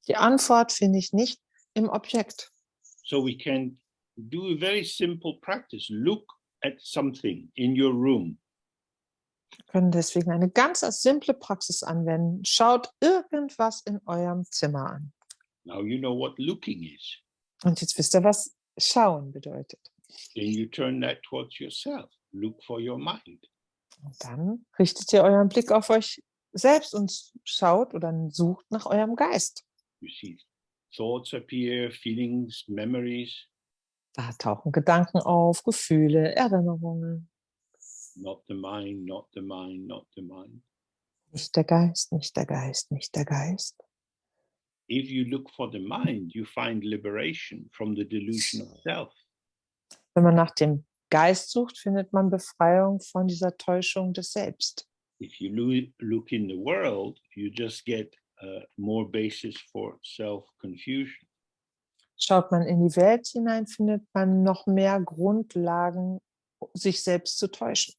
Die Antwort finde ich nicht im Objekt. So we can do a very simple practice. Look at something in your room. Wir können deswegen eine ganz simple Praxis anwenden. Schaut irgendwas in eurem Zimmer an. Now you know what looking is. Und jetzt wisst ihr, was schauen bedeutet. Then you turn that towards yourself. Look for your mind. Und dann richtet ihr euren Blick auf euch selbst und schaut oder sucht nach eurem Geist. You see thoughts appear, feelings, memories. Da tauchen Gedanken auf, Gefühle, Erinnerungen. Not the mind, not the mind, not the mind. Nicht der Geist, nicht der Geist, nicht der Geist. If you look for the mind, you find liberation from the delusion of self. Wenn man nach dem Geist sucht, findet man Befreiung von dieser Täuschung des Selbst. If you look in the world, you just get more basis for self-confusion. Schaut man in die Welt hinein, findet man noch mehr Grundlagen, sich selbst zu täuschen.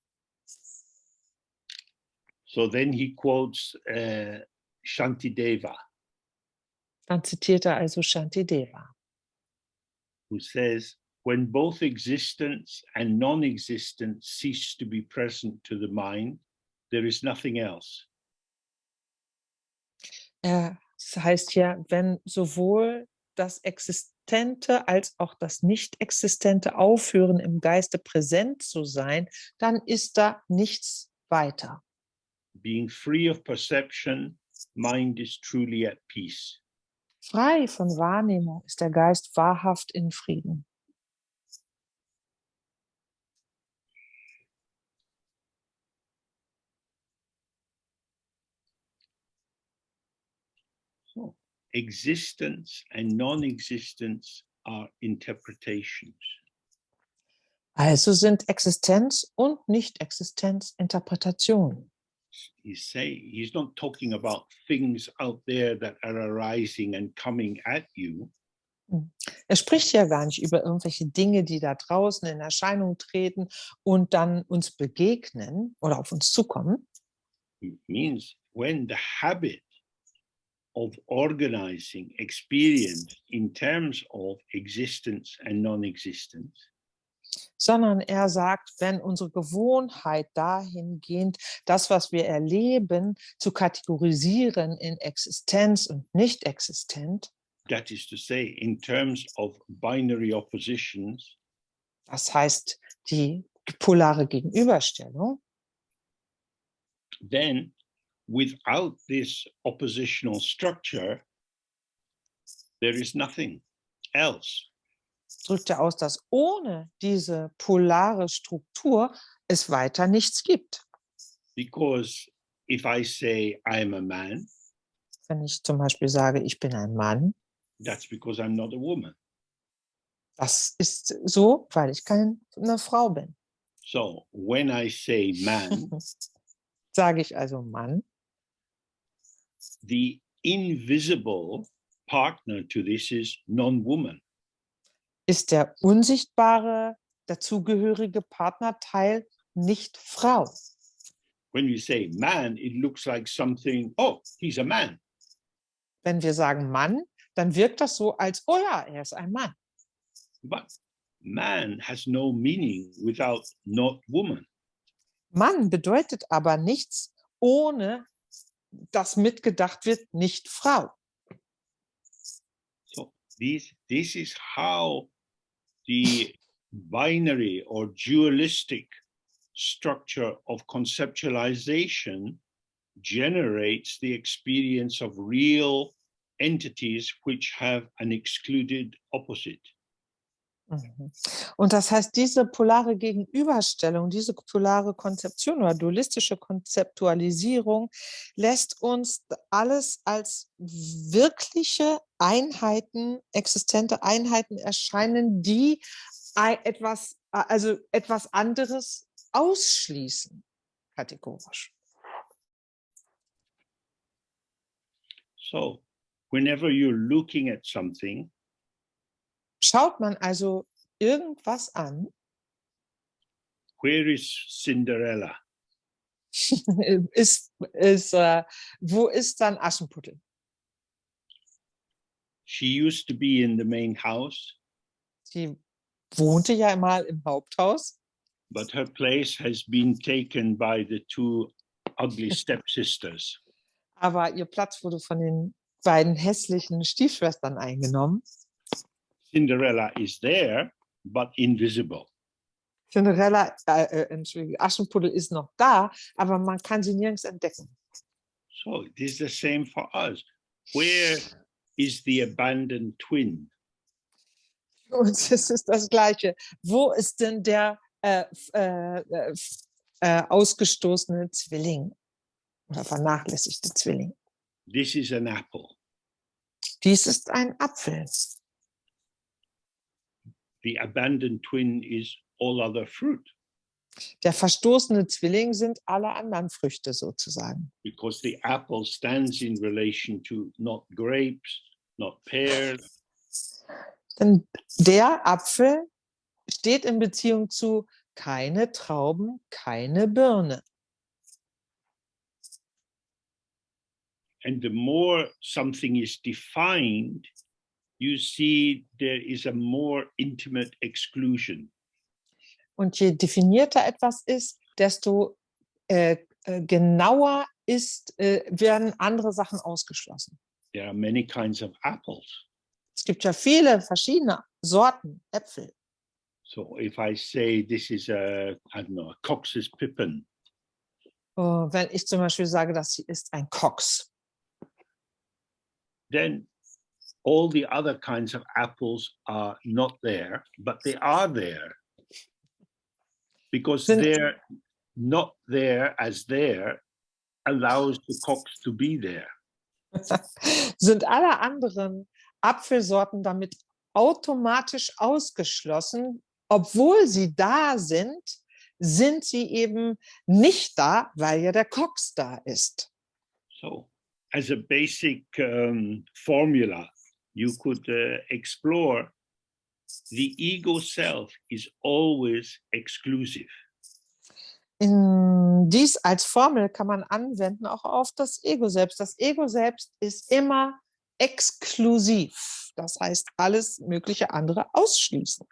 So then he quotes Shantideva, Dann zitiert er also Shantideva, who says, when both existence and non-existence cease to be present to the mind, there is nothing else. Das heißt hier, wenn sowohl das Existente als auch das Nicht-Existente aufhören, im Geiste präsent zu sein, dann ist da nichts weiter. Being free of perception, mind is truly at peace. Frei von Wahrnehmung ist der Geist wahrhaft in Frieden. So, existence and non-existence are interpretations. Also sind Existenz und Nicht-Existenz Interpretationen. He's not talking about things out there that are arising and coming at you. Er spricht ja gar nicht über irgendwelche Dinge, die da draußen in Erscheinung treten und dann uns begegnen oder auf uns zukommen. It means when the habit of organizing experience in terms of existence and non-existence, Sondern er sagt, wenn unsere Gewohnheit dahingehend, das, was wir erleben, zu kategorisieren in Existenz und nicht-existent, that is to say, in terms of binary oppositions, das heißt die polare Gegenüberstellung, then without this oppositional structure, there is nothing else. drückt er aus, dass ohne diese polare Struktur es weiter nichts gibt. Because if I say I'm a man, Wenn ich zum Beispiel sage, ich bin ein Mann, that's because I'm not a woman. das ist so, weil ich keine Frau bin. So when I say man, Sage ich also Mann, the invisible partner to this is non-woman. ist der unsichtbare, dazugehörige Partnerteil nicht Frau. When you say man, it looks like something, oh, he's a man. Wenn wir sagen Mann, dann wirkt das so, als, oh ja, er ist ein Mann. But man has no meaning without not woman. Mann bedeutet aber nichts, ohne dass mitgedacht wird, nicht Frau. So this is how the binary or dualistic structure of conceptualization generates the experience of real entities which have an excluded opposite. Und das heißt, diese polare Gegenüberstellung, diese polare Konzeption oder dualistische Konzeptualisierung lässt uns alles als wirkliche Einheiten, existente Einheiten erscheinen, die etwas anderes ausschließen, kategorisch. So whenever you're looking at something, Schaut man also irgendwas an, where is Cinderella? wo ist dann Aschenputtel? She used to be in the main house, Sie wohnte ja mal im Haupthaus, but her place has been taken by the two ugly stepsisters. aber ihr Platz wurde von den beiden hässlichen Stiefschwestern eingenommen. Cinderella is there, but invisible. Cinderella, Entschuldigung, Aschenputtel ist noch da, aber man kann sie nirgends entdecken. So this is the same for us. Where is the abandoned twin? Und es ist das Gleiche. Wo ist denn der ausgestoßene Zwilling oder vernachlässigte Zwilling? This is an apple. Dies ist ein Apfel. The abandoned twin is all other fruit, Der verstoßene Zwilling sind alle anderen Früchte sozusagen. because the apple stands in relation to not grapes, not pears, Denn der Apfel steht in Beziehung zu keine Trauben, keine Birne. and the more something is defined, you see there is a more intimate exclusion. Und je definierter etwas ist, desto genauer werden andere Sachen ausgeschlossen. There are many kinds of apples. Es gibt ja viele verschiedene Sorten Äpfel. So if I say this is I don't know, a Cox's Pippin, Wenn ich zum Beispiel sage, das hier ist ein Cox, then all the other kinds of apples are not there, but they are there. Because they're not there as there allows the Cox to be there. sind alle anderen Apfelsorten damit automatisch ausgeschlossen. Obwohl sie da sind, sind sie eben nicht da, weil ja der Cox da ist. So as a basic formula, you could explore the ego self is always exclusive. Dies als Formel kann man anwenden auch auf das Ego selbst. Das Ego selbst ist immer exklusiv. Das heißt, alles mögliche andere ausschließend.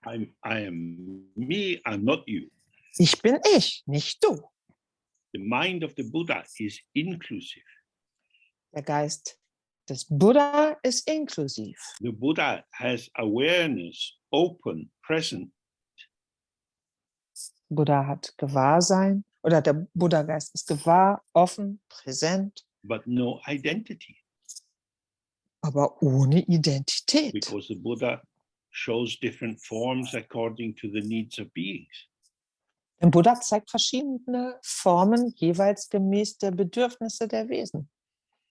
I am me, I'm not you. Ich bin ich, nicht du. The mind of the Buddha is inclusive. Der Geist des Buddha ist inklusiv. The Buddha has awareness, open, present. Buddha hat Gewahrsein oder der Buddha-Geist ist gewahr, offen, präsent, but no identity, aber ohne Identität. because the Buddha shows different forms according to the needs of beings. Der Buddha zeigt verschiedene Formen jeweils gemäß der Bedürfnisse der Wesen.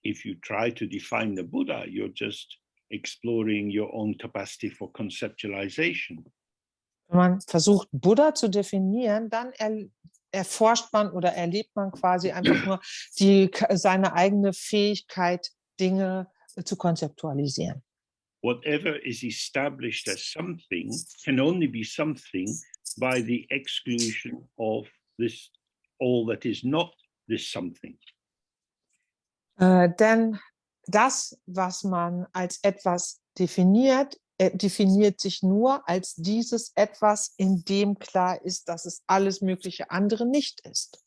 If you try to define the Buddha, you're just exploring your own capacity for conceptualization. Wenn man versucht, Buddha zu definieren, dann erforscht man oder erlebt man quasi einfach nur seine eigene Fähigkeit, Dinge zu konzeptualisieren. Whatever is established as something can only be something by the exclusion of this, all that is not this something. Denn das, was man als etwas definiert, definiert sich nur als dieses Etwas, in dem klar ist, dass es alles mögliche andere nicht ist.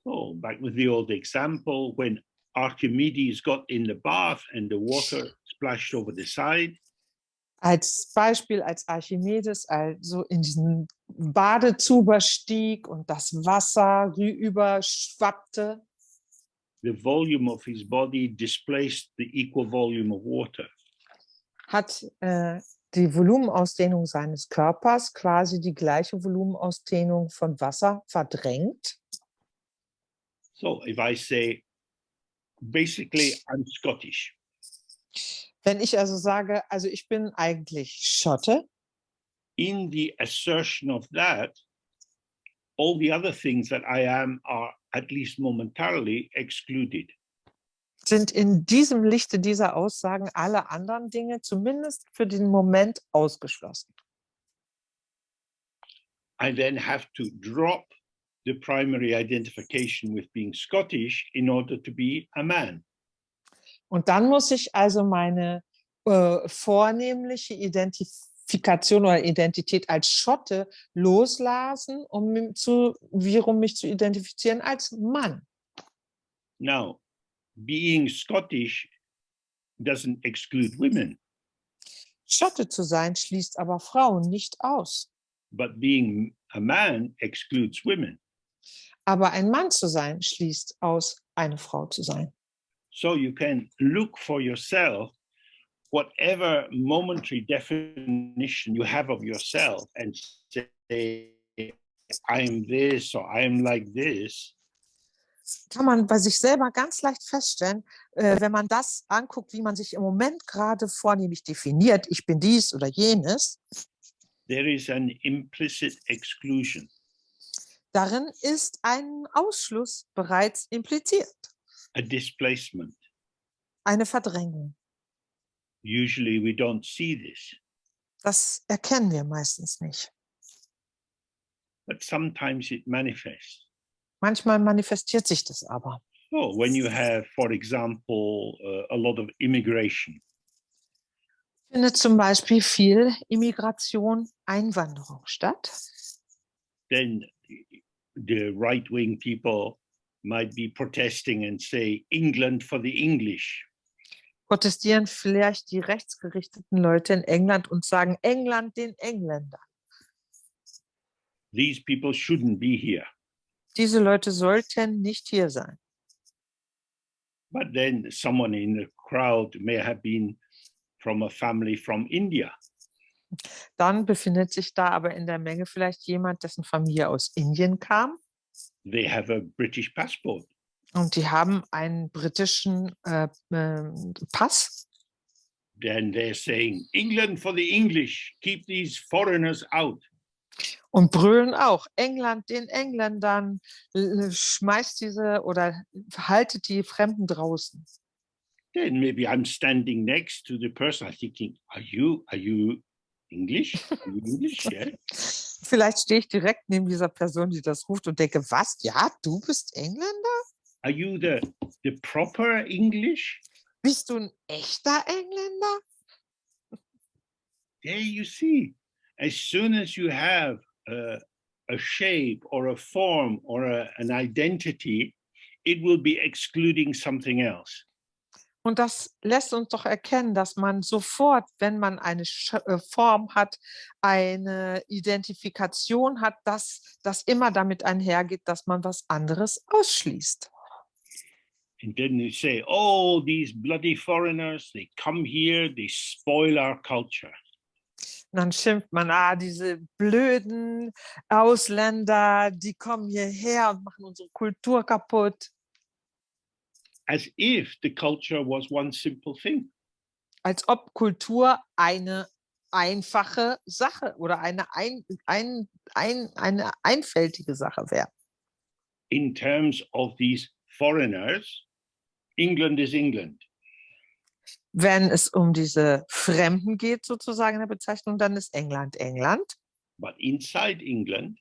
So back with the old example, when Archimedes got in the bath and the water splashed over the side. Als Beispiel, als Archimedes also in diesen Badezuber stieg und das Wasser überschwappte, the volume of his body displaced the equal volume of water. hat die Volumenausdehnung seines Körpers quasi die gleiche Volumenausdehnung von Wasser verdrängt. So if I say, basically, I'm Scottish. Wenn ich also sage, also ich bin eigentlich Schotte, In the assertion of that, all the other things that I am are at least momentarily excluded. sind in diesem Lichte dieser Aussagen alle anderen Dinge zumindest für den Moment ausgeschlossen. I then have to drop the primary identification with being Scottish in order to be a man. Und dann muss ich also meine vornehmliche Identifikation oder Identität als Schotte loslassen, um mich zu identifizieren als Mann. Now, being Scottish doesn't exclude women, Schotte zu sein schließt aber Frauen nicht aus. but being a man excludes women. Aber ein Mann zu sein schließt aus, eine Frau zu sein. So you can look for yourself, whatever momentary definition you have of yourself, and say, I'm this or I'm like this. Kann man bei sich selber ganz leicht feststellen, wenn man das anguckt, wie man sich im Moment gerade vornehmlich definiert, ich bin dies oder jenes. There is an implicit exclusion. Darin ist ein Ausschluss bereits impliziert, A displacement. eine Verdrängung. Usually we don't see this, Das erkennen wir meistens nicht. but sometimes it manifests. Manchmal manifestiert sich das aber. So when you have, for example, a lot of immigration, Findet zum Beispiel viel Immigration, Einwanderung statt. then the right-wing people might be protesting and say, England for the English. Protestieren vielleicht die rechtsgerichteten Leute in England und sagen, England den Engländern. These people shouldn't be here. Diese Leute sollten nicht hier sein. But then someone in the crowd may have been from a family from India. Dann befindet sich da aber in der Menge vielleicht jemand, dessen Familie aus Indien kam. They have a British passport. Und die haben einen britischen Pass. Then they're saying, England for the English, keep these foreigners out. Und brüllen auch, England den Engländern, schmeißt diese oder haltet die Fremden draußen. Then maybe I'm standing next to the person, I'm thinking, are you English? Are you English? Yeah. Vielleicht stehe ich direkt neben dieser Person, die das ruft und denke, was? Ja, du bist Engländer? Are you the proper English? Bist du ein echter Engländer? There you see, as soon as you have a shape or a form or an identity, it will be excluding something else. Und das lässt uns doch erkennen, dass man sofort, wenn man eine Form hat, eine Identifikation hat, dass das immer damit einhergeht, dass man was anderes ausschließt. And then you say, oh, these bloody foreigners, they come here, they spoil our culture. Und dann schimpft man, diese blöden Ausländer, die kommen hierher und machen unsere Kultur kaputt. As if the culture was one simple thing. Als ob Kultur eine einfache Sache oder eine einfältige Sache wäre. In terms of these foreigners, England is England. Wenn es um diese Fremden geht, sozusagen in der Bezeichnung, dann ist England England. But inside England,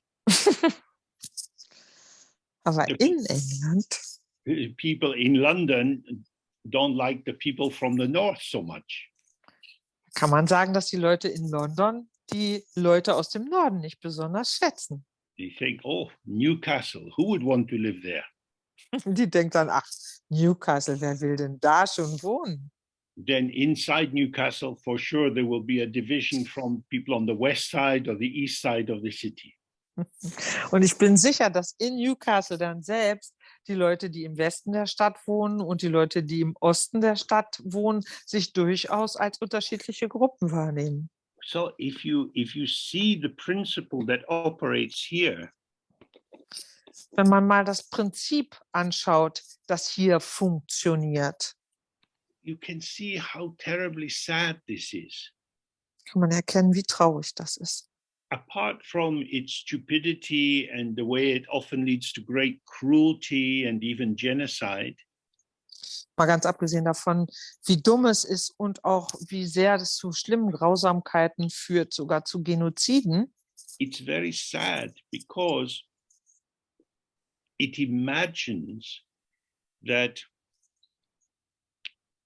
Aber in England, people in London don't like the people from the north so much. kann man sagen, dass die Leute in London die Leute aus dem Norden nicht besonders schätzen. They think, oh, Newcastle, who would want to live there? Die denkt dann, ach, Newcastle, wer will denn da schon wohnen? Then inside Newcastle, for sure, there will be a division from people on the west side or the east side of the city. Und ich bin sicher, dass in Newcastle dann selbst die Leute, die im Westen der Stadt wohnen und die Leute, die im Osten der Stadt wohnen, sich durchaus als unterschiedliche Gruppen wahrnehmen. So if you see the principle that operates here, wenn man mal das Prinzip anschaut, das hier funktioniert, you can see how terribly sad this is. kann man erkennen, wie traurig das ist. Apart from its stupidity and the way it often leads to great cruelty and even genocide, Mal ganz abgesehen davon, wie dumm es ist und auch wie sehr es zu schlimmen Grausamkeiten führt, sogar zu Genoziden, it's very sad because it imagines that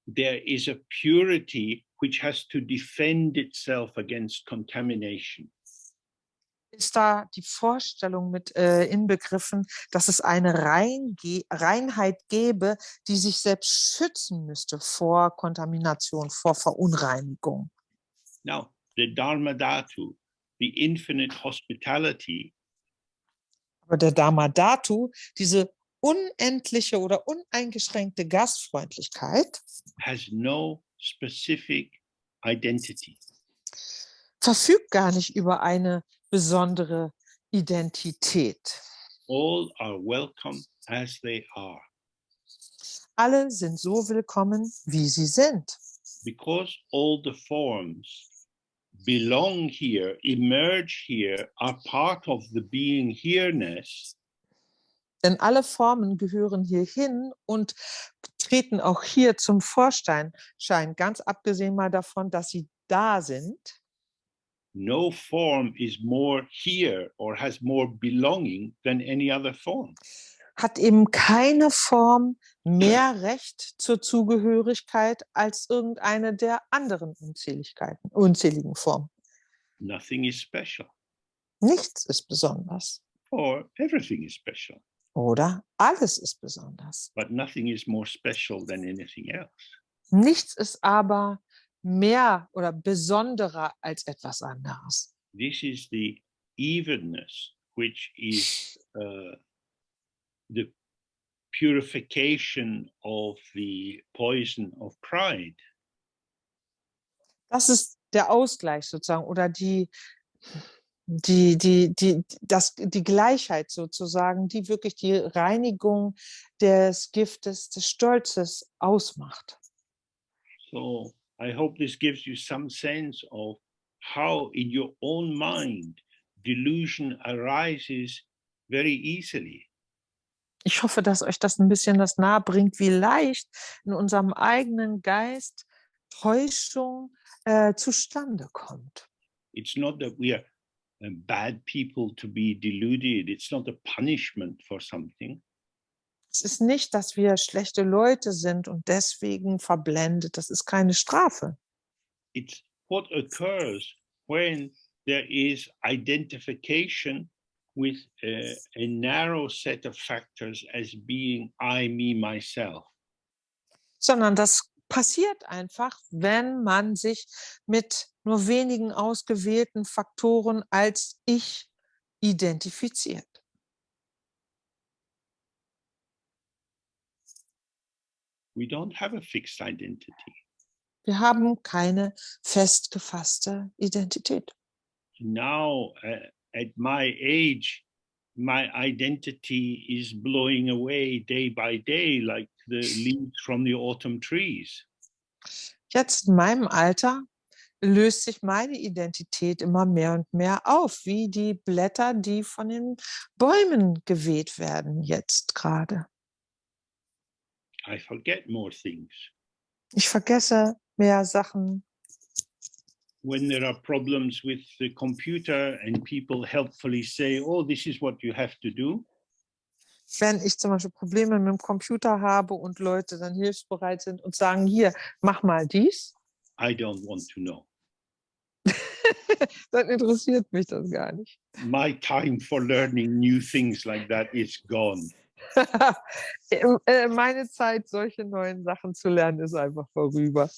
there is a purity which has to defend itself against contamination. Ist da die Vorstellung mit inbegriffen, dass es eine Reinheit gäbe, die sich selbst schützen müsste vor Kontamination, vor Verunreinigung. Now, the Dharma Dhatu, the infinite hospitality, Aber der Dharma Dhatu, diese unendliche oder uneingeschränkte Gastfreundlichkeit, has no specific identity. verfügt gar nicht über eine besondere Identität. All are welcome as they are, Alle sind so willkommen, wie sie sind. because all the forms belong here, emerge here, are part of the being here-ness. Denn alle Formen gehören hierhin und treten auch hier zum Vorschein, ganz abgesehen mal davon, dass sie da sind. No form is more here or has more belonging than any other form. Hat eben keine Form mehr Recht zur Zugehörigkeit als irgendeine der anderen unzähligen Formen. Nothing is special, Nichts ist besonders. or everything is special, Oder alles ist besonders. but nothing is more special than anything else. Nichts ist aber mehr oder besonderer als etwas anderes. This is the evenness, which is the purification of the poison of pride. Das ist der Ausgleich sozusagen oder die Gleichheit sozusagen, die wirklich die Reinigung des Giftes, des Stolzes ausmacht. So I hope this gives you some sense of how in your own mind delusion arises very easily. Ich hoffe, dass euch das ein bisschen das nahe bringt, wie leicht in unserem eigenen Geist Täuschung zustande kommt. It's not that we are bad people to be deluded. It's not a punishment for something. Es ist nicht, dass wir schlechte Leute sind und deswegen verblendet. Das ist keine Strafe. It's what occurs when there is identification with a narrow set of factors as being I, me, myself. Sondern das passiert einfach, wenn man sich mit nur wenigen ausgewählten Faktoren als ich identifiziert. We don't have a fixed identity. Wir haben keine festgefasste Identität. Now, at my age, my identity is blowing away day by day like the leaves from the autumn trees. Jetzt in meinem Alter löst sich meine Identität immer mehr und mehr auf, wie die Blätter, die von den Bäumen geweht werden jetzt gerade. I forget more things. Ich vergesse mehr Sachen. When there are problems with the computer and people helpfully say, oh, this is what you have to do. Wenn ich zum Beispiel Probleme mit dem Computer habe und Leute dann hilfsbereit sind und sagen, hier, mach mal dies, I don't want to know. dann interessiert mich das gar nicht. My time for learning new things like that is gone. Meine Zeit, solche neuen Sachen zu lernen, ist einfach vorüber.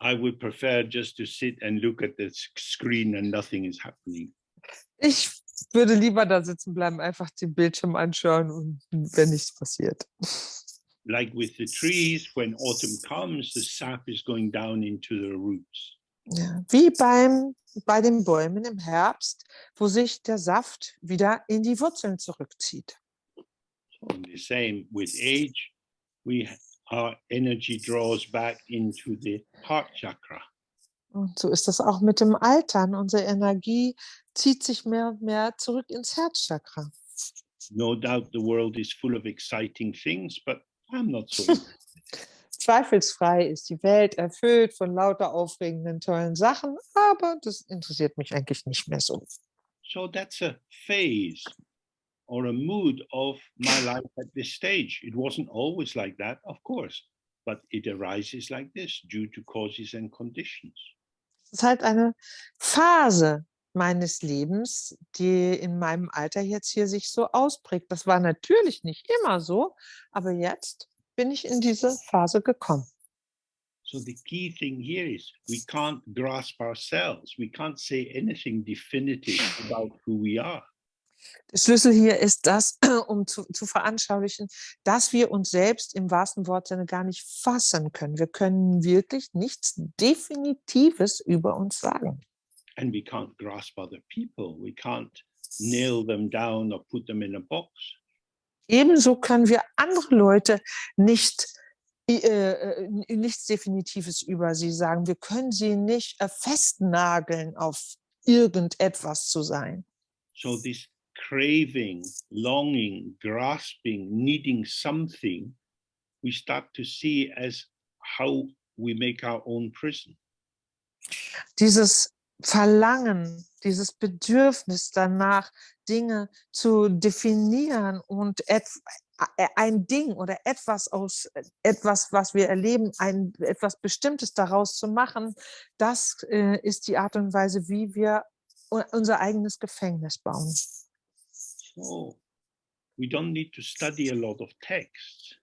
I would prefer just to sit and look at the screen and nothing is happening. Ich würde lieber da sitzen bleiben, einfach den Bildschirm anschauen und wenn nichts passiert. Like with the trees, when autumn comes, the sap is going down into the roots. Ja, wie bei den Bäumen im Herbst, wo sich der Saft wieder in die Wurzeln zurückzieht. And the same with age, our energy draws back into the heart chakra. Und so ist das auch mit dem Altern. Unsere Energie zieht sich mehr und mehr zurück ins Herzchakra. No doubt the world is full of exciting things, but I'm not so. Zweifelsfrei ist die Welt erfüllt von lauter aufregenden, tollen Sachen, aber das interessiert mich eigentlich nicht mehr so. So that's a phase or a mood of my life at this stage. It wasn't always like that, of course. but it arises like this due to causes and conditions. Es ist halt eine Phase meines Lebens, die in meinem Alter jetzt hier sich so ausprägt. Das war natürlich nicht immer so, aber jetzt bin ich in diese Phase gekommen. So the key thing here is we can't grasp ourselves. We can't say anything definitive about who we are. Der Schlüssel hier ist das, um zu veranschaulichen, dass wir uns selbst im wahrsten Wortsinne gar nicht fassen können. Wir können wirklich nichts Definitives über uns sagen. And we can't grasp other people. We can't nail them down or put them in a box. Ebenso können wir andere Leute nichts Definitives über sie sagen. Wir können sie nicht festnageln auf irgendetwas zu sein. So this craving, longing, grasping, needing something, we start to see as how we make our own prison. Dieses Verlangen, dieses Bedürfnis danach, Dinge zu definieren und ein Ding oder etwas aus etwas, was wir erleben, etwas Bestimmtes daraus zu machen, das ist die Art und Weise, wie wir unser eigenes Gefängnis bauen. So we don't need to study a lot of texts.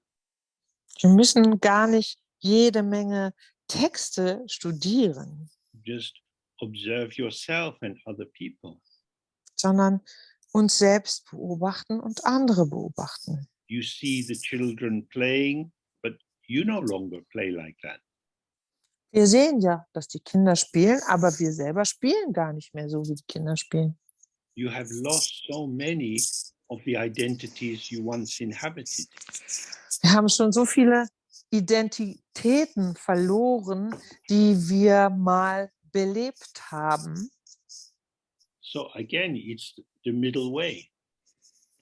Wir müssen gar nicht jede Menge Texte studieren, Just observe yourself and other people. sondern uns selbst beobachten und andere beobachten. You see the children playing, but you no longer play like that. Wir sehen ja, dass die Kinder spielen, aber wir selber spielen gar nicht mehr so, wie die Kinder spielen. You have lost so many of the identities you once inhabited. Wir haben schon so viele Identitäten verloren, die wir mal belebt haben. So again, it's the middle way.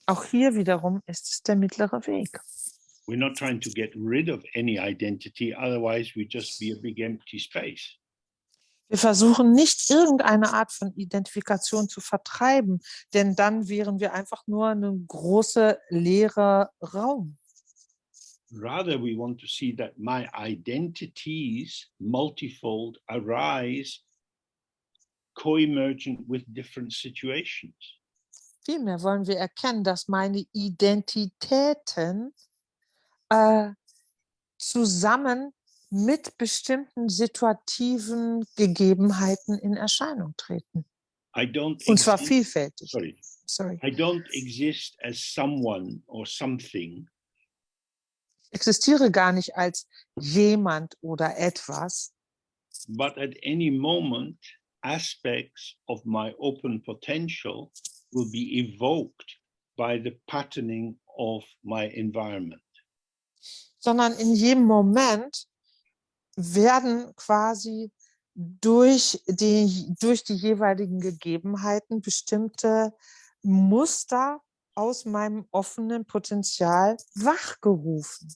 Auch hier wiederum ist es der mittlere Weg. We're not trying to get rid of any identity, otherwise we just be a big empty space. Wir versuchen nicht irgendeine Art von Identifikation zu vertreiben, denn dann wären wir einfach nur ein großer leerer Raum. Rather, we want to see that my identities, multifold, arise co-emergent with different situations. Vielmehr wollen wir erkennen, dass meine Identitäten zusammen mit bestimmten situativen Gegebenheiten in Erscheinung treten. Und zwar vielfältig. Sorry. I don't exist as someone or something. Ich existiere gar nicht als jemand oder etwas. But at any moment, aspects of my open potential will be evoked by the patterning of my environment. Sondern in jedem Moment werden quasi durch die jeweiligen Gegebenheiten bestimmte Muster aus meinem offenen Potenzial wachgerufen.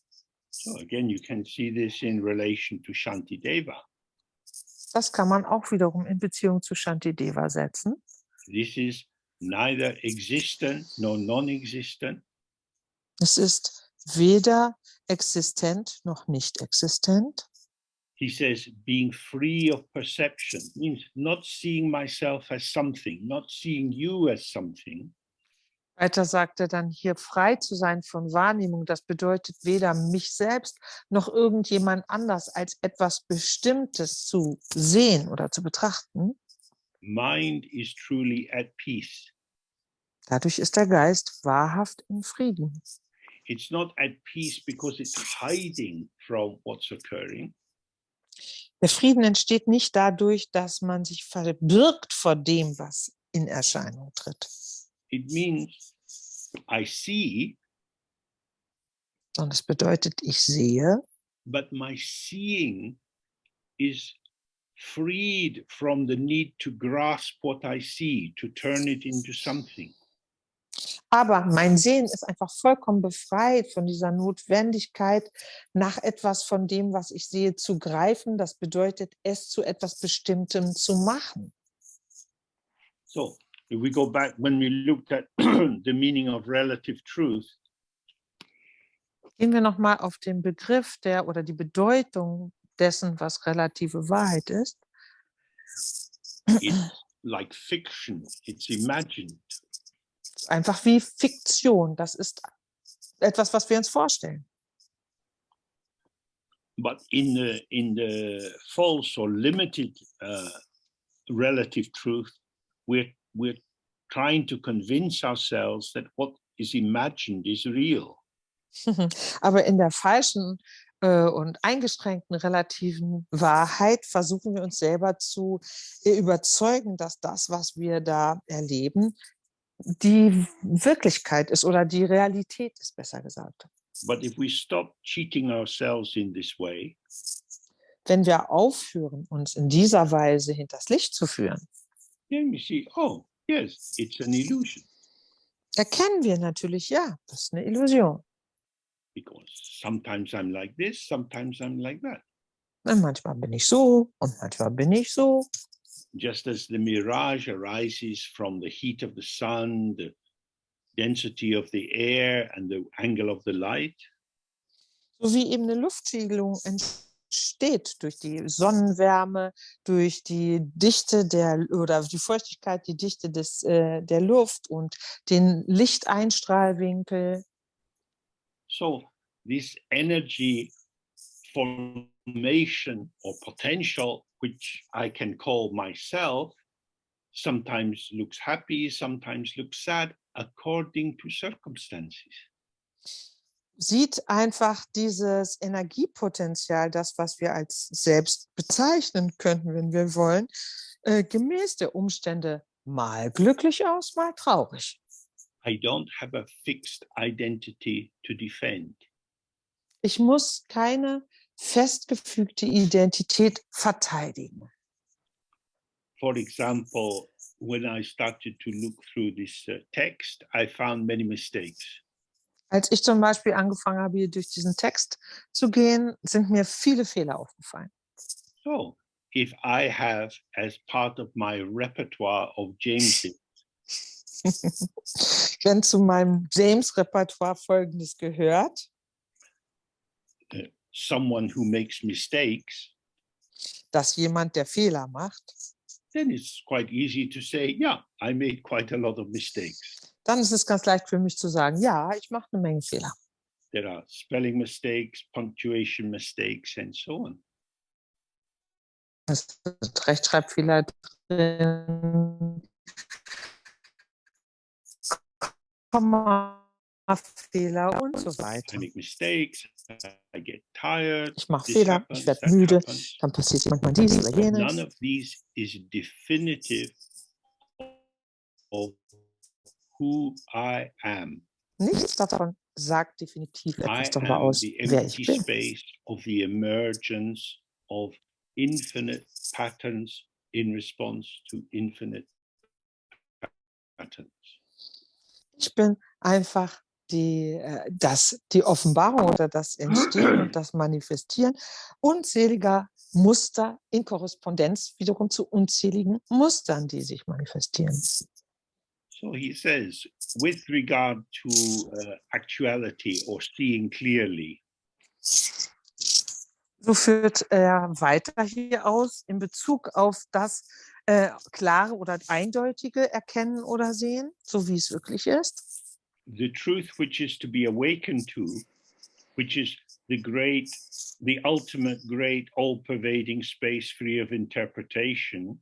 So again, you can see this in relation to Shantideva. Das kann man auch wiederum in Beziehung zu Shantideva setzen. This is neither existent nor non-existent. Es ist weder existent noch nicht existent. He says being free of perception means not seeing myself as something, not seeing you as something. Weiter sagt er dann, hier frei zu sein von Wahrnehmung, das bedeutet weder mich selbst noch irgendjemand anders als etwas Bestimmtes zu sehen oder zu betrachten. Mind is truly at peace. Dadurch ist der Geist wahrhaft in Frieden. It's not at peace because it's hiding from what's occurring. Der Frieden entsteht nicht dadurch, dass man sich verbirgt vor dem, was in Erscheinung tritt. It means I see, Sondern es bedeutet, ich sehe, but my seeing is freed from the need to grasp what I see, to turn it into something. aber mein Sehen ist einfach vollkommen befreit von dieser Notwendigkeit, nach etwas von dem, was ich sehe, zu greifen. Das bedeutet, es zu etwas Bestimmtem zu machen. So if we go back, when we looked at the meaning of relative truth, Gehen wir nochmal auf den Begriff der oder die Bedeutung dessen, was relative Wahrheit ist. It's like fiction, it's imagined. Einfach wie Fiktion. Das ist etwas, was wir uns vorstellen. But in the false or limited relative truth, we're trying to convince ourselves that what is imagined is real. Aber in der falschen und eingeschränkten relativen Wahrheit versuchen wir uns selber zu überzeugen, dass das, was wir da erleben, die Wirklichkeit ist oder die Realität ist, besser gesagt. But if we stop cheating ourselves in this way, wenn wir aufhören, uns in dieser Weise hinters Licht zu führen, then we see, oh, yes, it's an illusion. erkennen wir natürlich, ja, das ist eine Illusion. Because sometimes I'm like this, sometimes I'm like that. Und manchmal bin ich so und manchmal bin ich so. Just as the mirage arises from the heat of the sun, the density of the air, and the angle of the light. So wie eben eine Luftspiegelung entsteht durch die Sonnenwärme, durch die Dichte oder die Feuchtigkeit, die Dichte der Luft und den Lichteinstrahlwinkel. So this energy formation or potential, which I can call myself, sometimes looks happy, sometimes looks sad, according to circumstances. Sieht einfach dieses Energiepotenzial, das, was wir als selbst bezeichnen könnten, wenn wir wollen, gemäß der Umstände mal glücklich aus, mal traurig. I don't have a fixed identity to defend. Ich muss keine festgefügte Identität verteidigen. For example, when I started to look through this text, I found many mistakes. Als ich zum Beispiel angefangen habe, hier durch diesen Text zu gehen, sind mir viele Fehler aufgefallen. So, if I have, as part of my repertoire of Jameses, Wenn zu meinem James-Repertoire Folgendes gehört, someone who makes mistakes, dass jemand, der Fehler macht, then it's quite easy to say, yeah, I made quite a lot of mistakes. dann ist es ganz leicht für mich zu sagen, ja, ich mache eine Menge Fehler. There are spelling mistakes, punctuation mistakes, and so on. Es sind Rechtschreibfehler drin, Kommafehler und so weiter. I make mistakes, I get tired, Ich mache this Fehler, happens, ich werde that müde, happens. dann passiert manchmal dies oder None jenes. of these is definitive of who I am. Nichts davon sagt definitiv I etwas darüber am aus, the wer ich empty bin. space of the emergence of infinite patterns in response to infinite patterns. Ich bin einfach die Offenbarung oder das Entstehen und das Manifestieren unzähliger Muster in Korrespondenz wiederum zu unzähligen Mustern, die sich manifestieren. So he says, with regard to actuality or seeing clearly, So führt er weiter hier aus in Bezug auf das klare oder eindeutige Erkennen oder Sehen, so wie es wirklich ist. the truth which is to be awakened to, which is the ultimate great all-pervading space free of interpretation,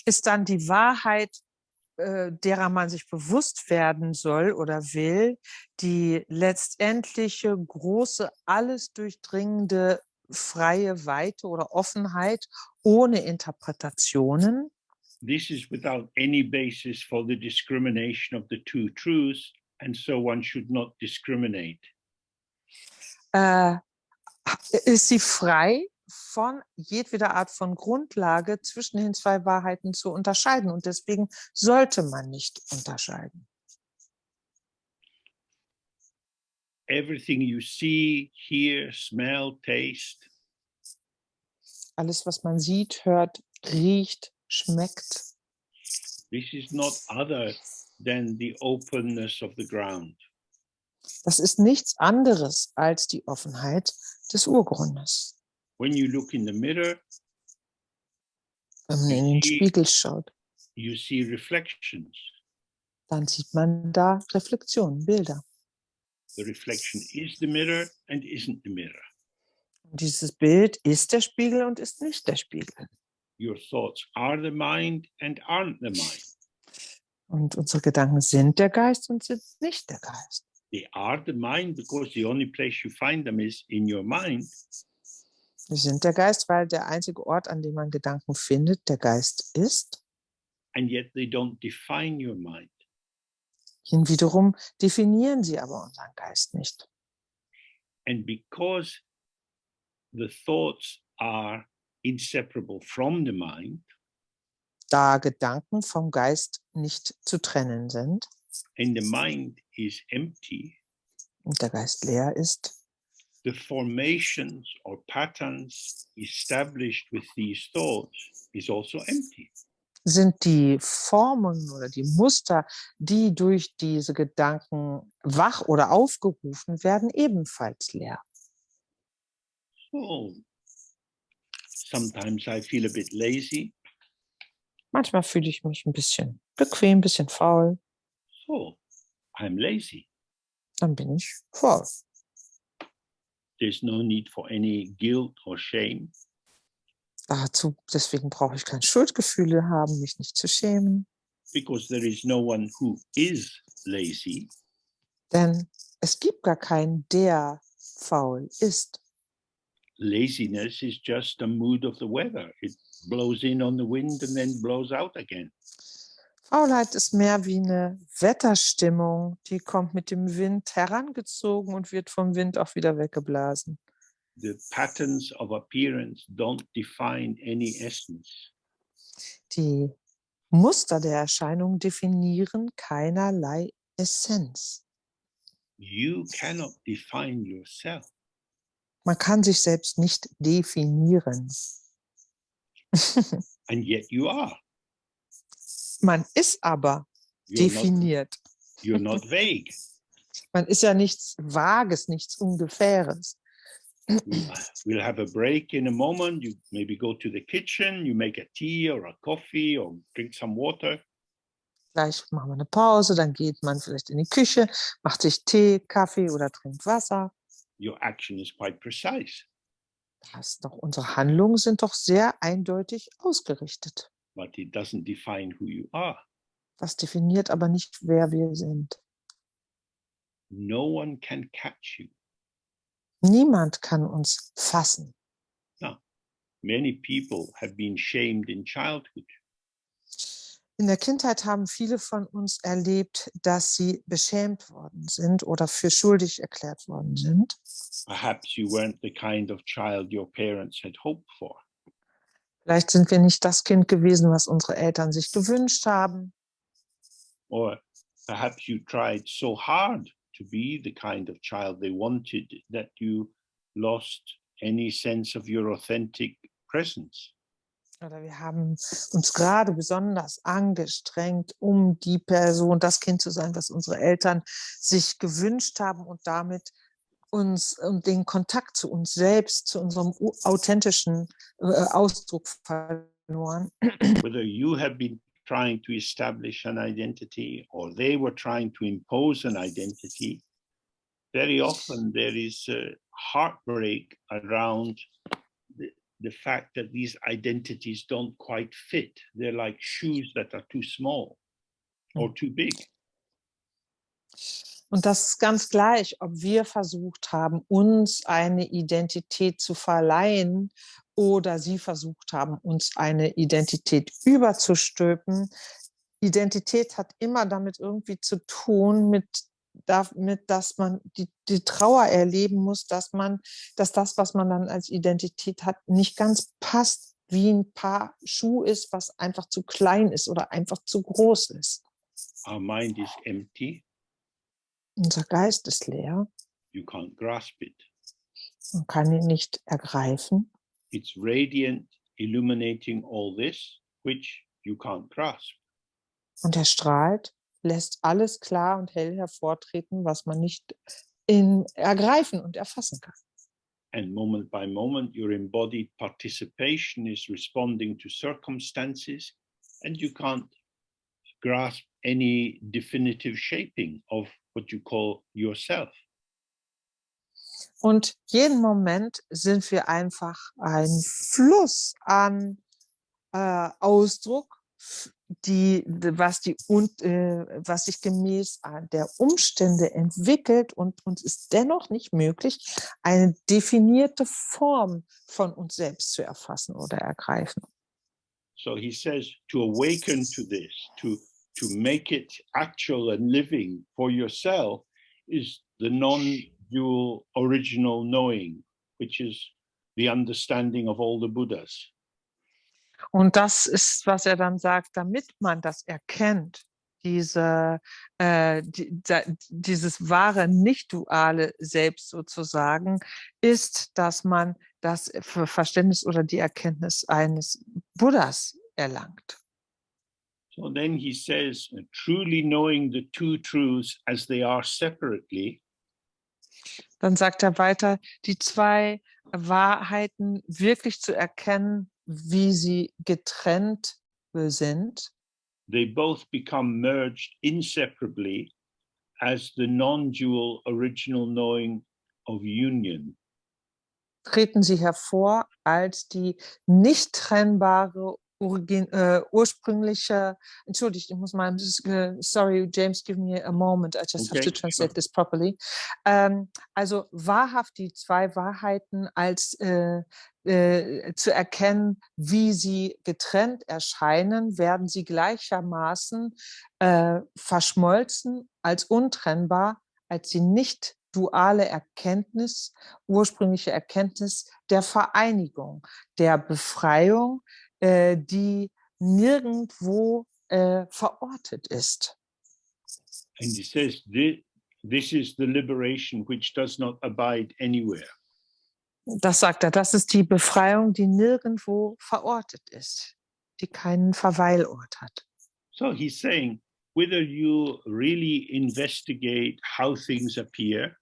Ist dann die Wahrheit, derer man sich bewusst werden soll oder will, die letztendliche große, alles durchdringende freie Weite oder Offenheit ohne Interpretationen. this is without any basis for the discrimination of the two truths, and so one should not discriminate. Ist sie frei von jedweder Art von Grundlage zwischen den zwei Wahrheiten zu unterscheiden. Und deswegen sollte man nicht unterscheiden. Everything you see, hear, smell, taste, Alles, was man sieht, hört, riecht, schmeckt, this is not other than the openness of the ground. Das ist nichts anderes als die Offenheit des Urgrundes. When you look in the mirror, Wenn man in den Spiegel schaut, you see reflections. dann sieht man da Reflexionen, Bilder. The reflection is the mirror and isn't the mirror. Und dieses Bild ist der Spiegel und ist nicht der Spiegel. Your thoughts are the mind and aren't the mind. Und unsere Gedanken sind der Geist und sind nicht der Geist. They are the mind because the only place you find them is in your mind. Sie sind der Geist, weil der einzige Ort, an dem man Gedanken findet, der Geist ist. And yet they don't define your mind. Wiederum definieren sie aber unseren Geist nicht. And because the thoughts are inseparable from the mind, Da Gedanken vom Geist nicht zu trennen sind and the mind is empty, und der Geist leer ist, the formations or patterns established with these thoughts is also empty. sind die Formen oder die Muster, die durch diese Gedanken wach oder aufgerufen werden, ebenfalls leer. So sometimes I feel a bit lazy. Manchmal fühle ich mich ein bisschen bequem, ein bisschen faul. So I'm lazy. Dann bin ich faul. There's no need for any guilt or shame. Deswegen brauche ich keine Schuldgefühle haben, mich nicht zu schämen. Because there is no one who is lazy. Denn es gibt gar keinen, der faul ist. Laziness is just a mood of the weather. It blows in on the wind and then blows out again. Faulheit ist mehr wie eine Wetterstimmung, die kommt mit dem Wind herangezogen und wird vom Wind auch wieder weggeblasen. The patterns of appearance don't define any essence. Die Muster der Erscheinung definieren keinerlei Essenz. You cannot define yourself. Man kann sich selbst nicht definieren. And yet you are. Man ist aber definiert. You're not vague. Man ist ja nichts Vages, nichts Ungefähres. We'll have a break in a moment. You maybe go to the kitchen, you make a tea or a coffee or drink some water. Gleich machen wir eine Pause, dann geht man vielleicht in die Küche, macht sich Tee, Kaffee oder trinkt Wasser. Your action is quite precise. Unsere Handlungen sind doch sehr eindeutig ausgerichtet. But it doesn't define who you are. Das definiert aber nicht, wer wir sind. No one can catch you. Niemand kann uns fassen. No. Many people have been shamed in childhood. In der Kindheit haben viele von uns erlebt, dass sie beschämt worden sind oder für schuldig erklärt worden sind. Perhaps you weren't the kind of child your parents had hoped for. Vielleicht sind wir nicht das Kind gewesen, was unsere Eltern sich gewünscht haben. Or perhaps you tried so hard to be the kind of child they wanted that you lost any sense of your authentic presence. Oder wir haben uns gerade besonders angestrengt, um die Person, das Kind zu sein, was unsere Eltern sich gewünscht haben und damit den Kontakt zu uns selbst, zu unserem authentischen Ausdruck verloren. Whether you have been trying to establish an identity or they were trying to impose an identity, very often there is a heartbreak around the fact that these identities don't quite fit. They're like shoes that are too small or too big. Und das ist ganz gleich, ob wir versucht haben, uns eine Identität zu verleihen oder sie versucht haben, uns eine Identität überzustülpen. Identität hat immer damit irgendwie zu tun, dass man die Trauer erleben muss, dass das, was man dann als Identität hat, nicht ganz passt, wie ein Paar Schuh ist, was einfach zu klein ist oder einfach zu groß ist. Our mind is empty. Unser Geist ist leer. You can't grasp it. Man kann ihn nicht ergreifen. It's radiant, illuminating all this, which you can't grasp. Und er strahlt lässt alles klar und hell hervortreten, was man nicht ergreifen und erfassen kann. And moment by moment, your embodied participation is responding to circumstances, and you can't grasp any definitive shaping of what you call yourself. Und jeden Moment sind wir einfach ein Fluss an Ausdruck, was sich gemäß der Umstände entwickelt, und uns ist dennoch nicht möglich, eine definierte Form von uns selbst zu erfassen oder ergreifen. So he says to awaken to this, to make it actual and living for yourself, is the non-dual original knowing, which is the understanding of all the Buddhas. Und das ist, was er dann sagt, damit man das erkennt, dieses wahre, nicht-duale Selbst sozusagen, ist, dass man das Verständnis oder die Erkenntnis eines Buddhas erlangt. So then he says, truly knowing the two truths as they are separately. Dann sagt er weiter, die zwei Wahrheiten wirklich zu erkennen, wie sie getrennt sind. They both become merged inseparably as the non-dual original knowing of union. Treten sie hervor als die nicht trennbare ursprüngliche, entschuldigt, ich muss mal, sorry, James, give me a moment, I just have to translate this properly. Also wahrhaft die zwei Wahrheiten als zu erkennen, wie sie getrennt erscheinen, werden sie gleichermaßen verschmolzen als untrennbar, als die nicht duale Erkenntnis, ursprüngliche Erkenntnis der Vereinigung, der Befreiung, die nirgendwo verortet ist. And he says, this is the liberation which does not abide anywhere. Das sagt er, das ist die Befreiung, die nirgendwo verortet ist, die keinen Verweilort hat. So he's saying, whether you really investigate how things appear,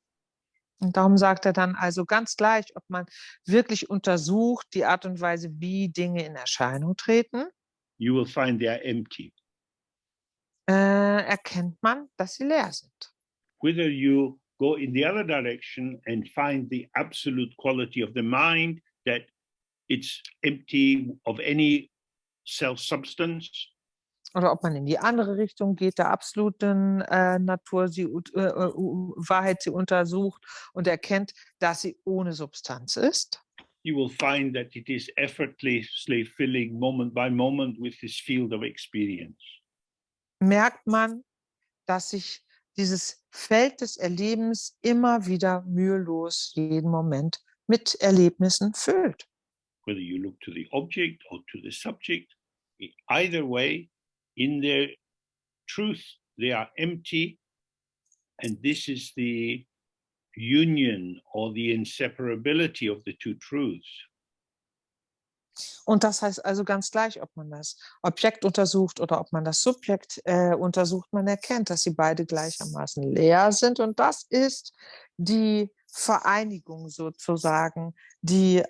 und darum sagt er dann also ganz gleich, ob man wirklich untersucht die Art und Weise, wie Dinge in Erscheinung treten, you will find they are empty. Erkennt man, dass sie leer sind. Whether you go in the other direction and find the absolute quality of the mind, that it's empty of any self-substance, oder ob man in die andere Richtung geht, der absoluten Natur, Wahrheit sie untersucht und erkennt, dass sie ohne Substanz ist. You will find that it is effortlessly filling moment by moment with this field of experience. Merkt man, dass sich dieses Feld des Erlebens immer wieder mühelos jeden Moment mit Erlebnissen füllt. Whether you look to the object or to the subject, either way, in their truth, they are empty, and this is the union or the inseparability of the two truths. Und das heißt also ganz gleich, ob man das Objekt untersucht oder ob man das Subjekt untersucht, man erkennt, dass sie beide gleichermaßen leer sind. Und das ist die Vereinigung sozusagen, die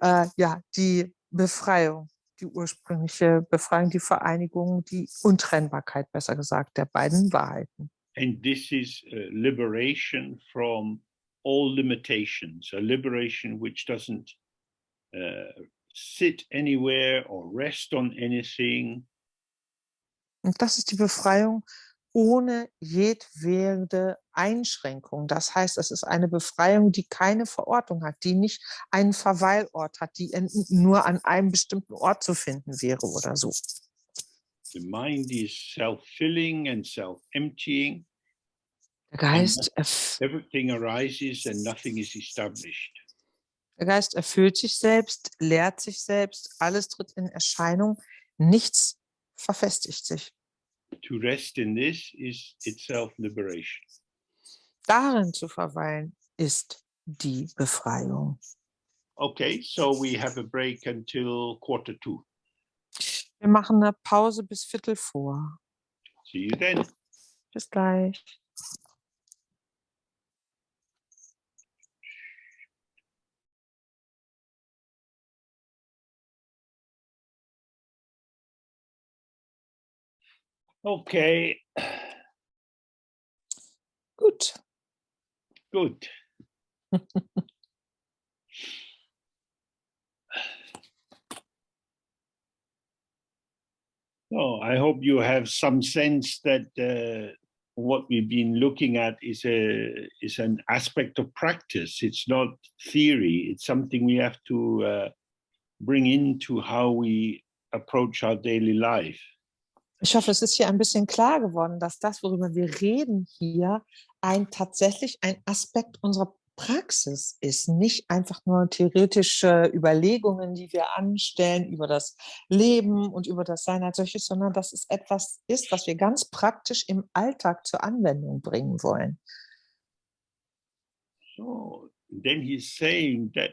Befreiung, die ursprüngliche Befreiung, die Vereinigung, die Untrennbarkeit, besser gesagt, der beiden Wahrheiten. And this is liberation from all limitations, a liberation which doesn't sit anywhere or rest on anything. Und das ist die Befreiung ohne jedwede Einschränkung. Das heißt, es ist eine Befreiung, die keine Verortung hat, die nicht einen Verweilort hat, die nur an einem bestimmten Ort zu finden wäre oder so. The mind is self-filling and self-emptying. Der Geist, Everything arises and nothing is established. Der Geist erfüllt sich selbst, lehrt sich selbst, alles tritt in Erscheinung, nichts verfestigt sich. To rest in this is itself liberation. Darin zu verweilen ist die Befreiung. Okay, so we have a break until 1:45. Wir machen eine Pause bis 3:45. See you then. Bis gleich. Okay, Gut. good. So I hope you have some sense that what we've been looking at is an aspect of practice. It's not theory. It's something we have to bring into how we approach our daily life. Ich hoffe, es ist hier ein bisschen klar geworden, dass das, worüber wir reden hier, tatsächlich ein Aspekt unserer Praxis ist. Nicht einfach nur theoretische Überlegungen, die wir anstellen über das Leben und über das Sein als solches, sondern dass es etwas ist, was wir ganz praktisch im Alltag zur Anwendung bringen wollen. So then he's saying that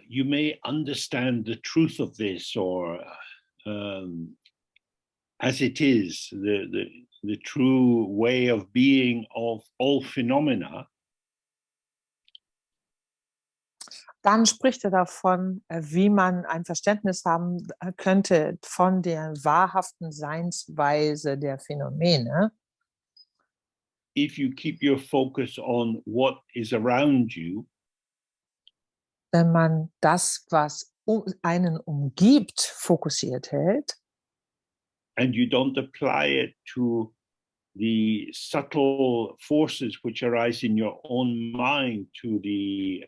you may understand the truth of this, or as it is, the true way of being of all phenomena. Dann spricht er davon, wie man ein Verständnis haben könnte von der wahrhaften Seinsweise der Phänomene. If you keep your focus on what is around you, wenn man das, was einen umgibt, fokussiert hält, and you don't apply it to the subtle forces which arise in your own mind, to the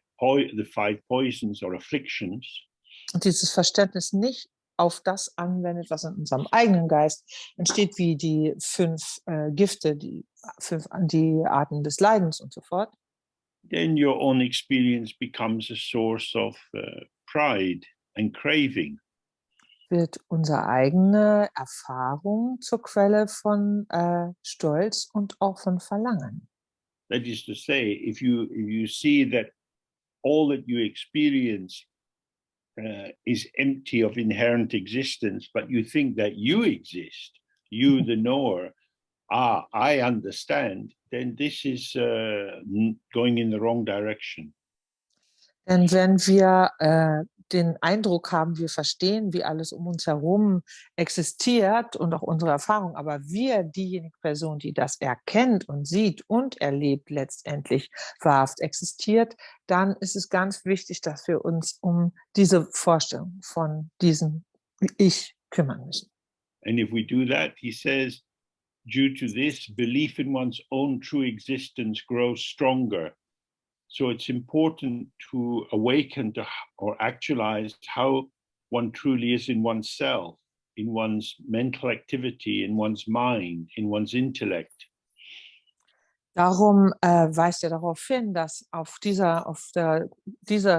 five poisons or afflictions, und dieses Verständnis nicht auf das anwendet, was in unserem eigenen Geist entsteht, wie die 5 Gifte, die Arten des Leidens und so fort, then your own experience becomes a source of pride and craving. wird unsere eigene Erfahrung zur Quelle von Stolz und auch von Verlangen. That is to say, if you see that all that you experience is empty of inherent existence, but you think that you exist, you the knower, I understand, then this is going in the wrong direction. Denn wenn wir den Eindruck haben, wir verstehen, wie alles um uns herum existiert und auch unsere Erfahrung, aber wir, diejenige Person, die das erkennt und sieht und erlebt, letztendlich wahrhaft existiert, dann ist es ganz wichtig, dass wir uns um diese Vorstellung von diesem Ich kümmern müssen. And if we do that, he says, due to this, belief in one's own true existence grows stronger. So it's important to awaken to or actualize how one truly is in oneself, in one's mental activity, in one's mind, in one's intellect. Darum weist er darauf hin, dass auf dieser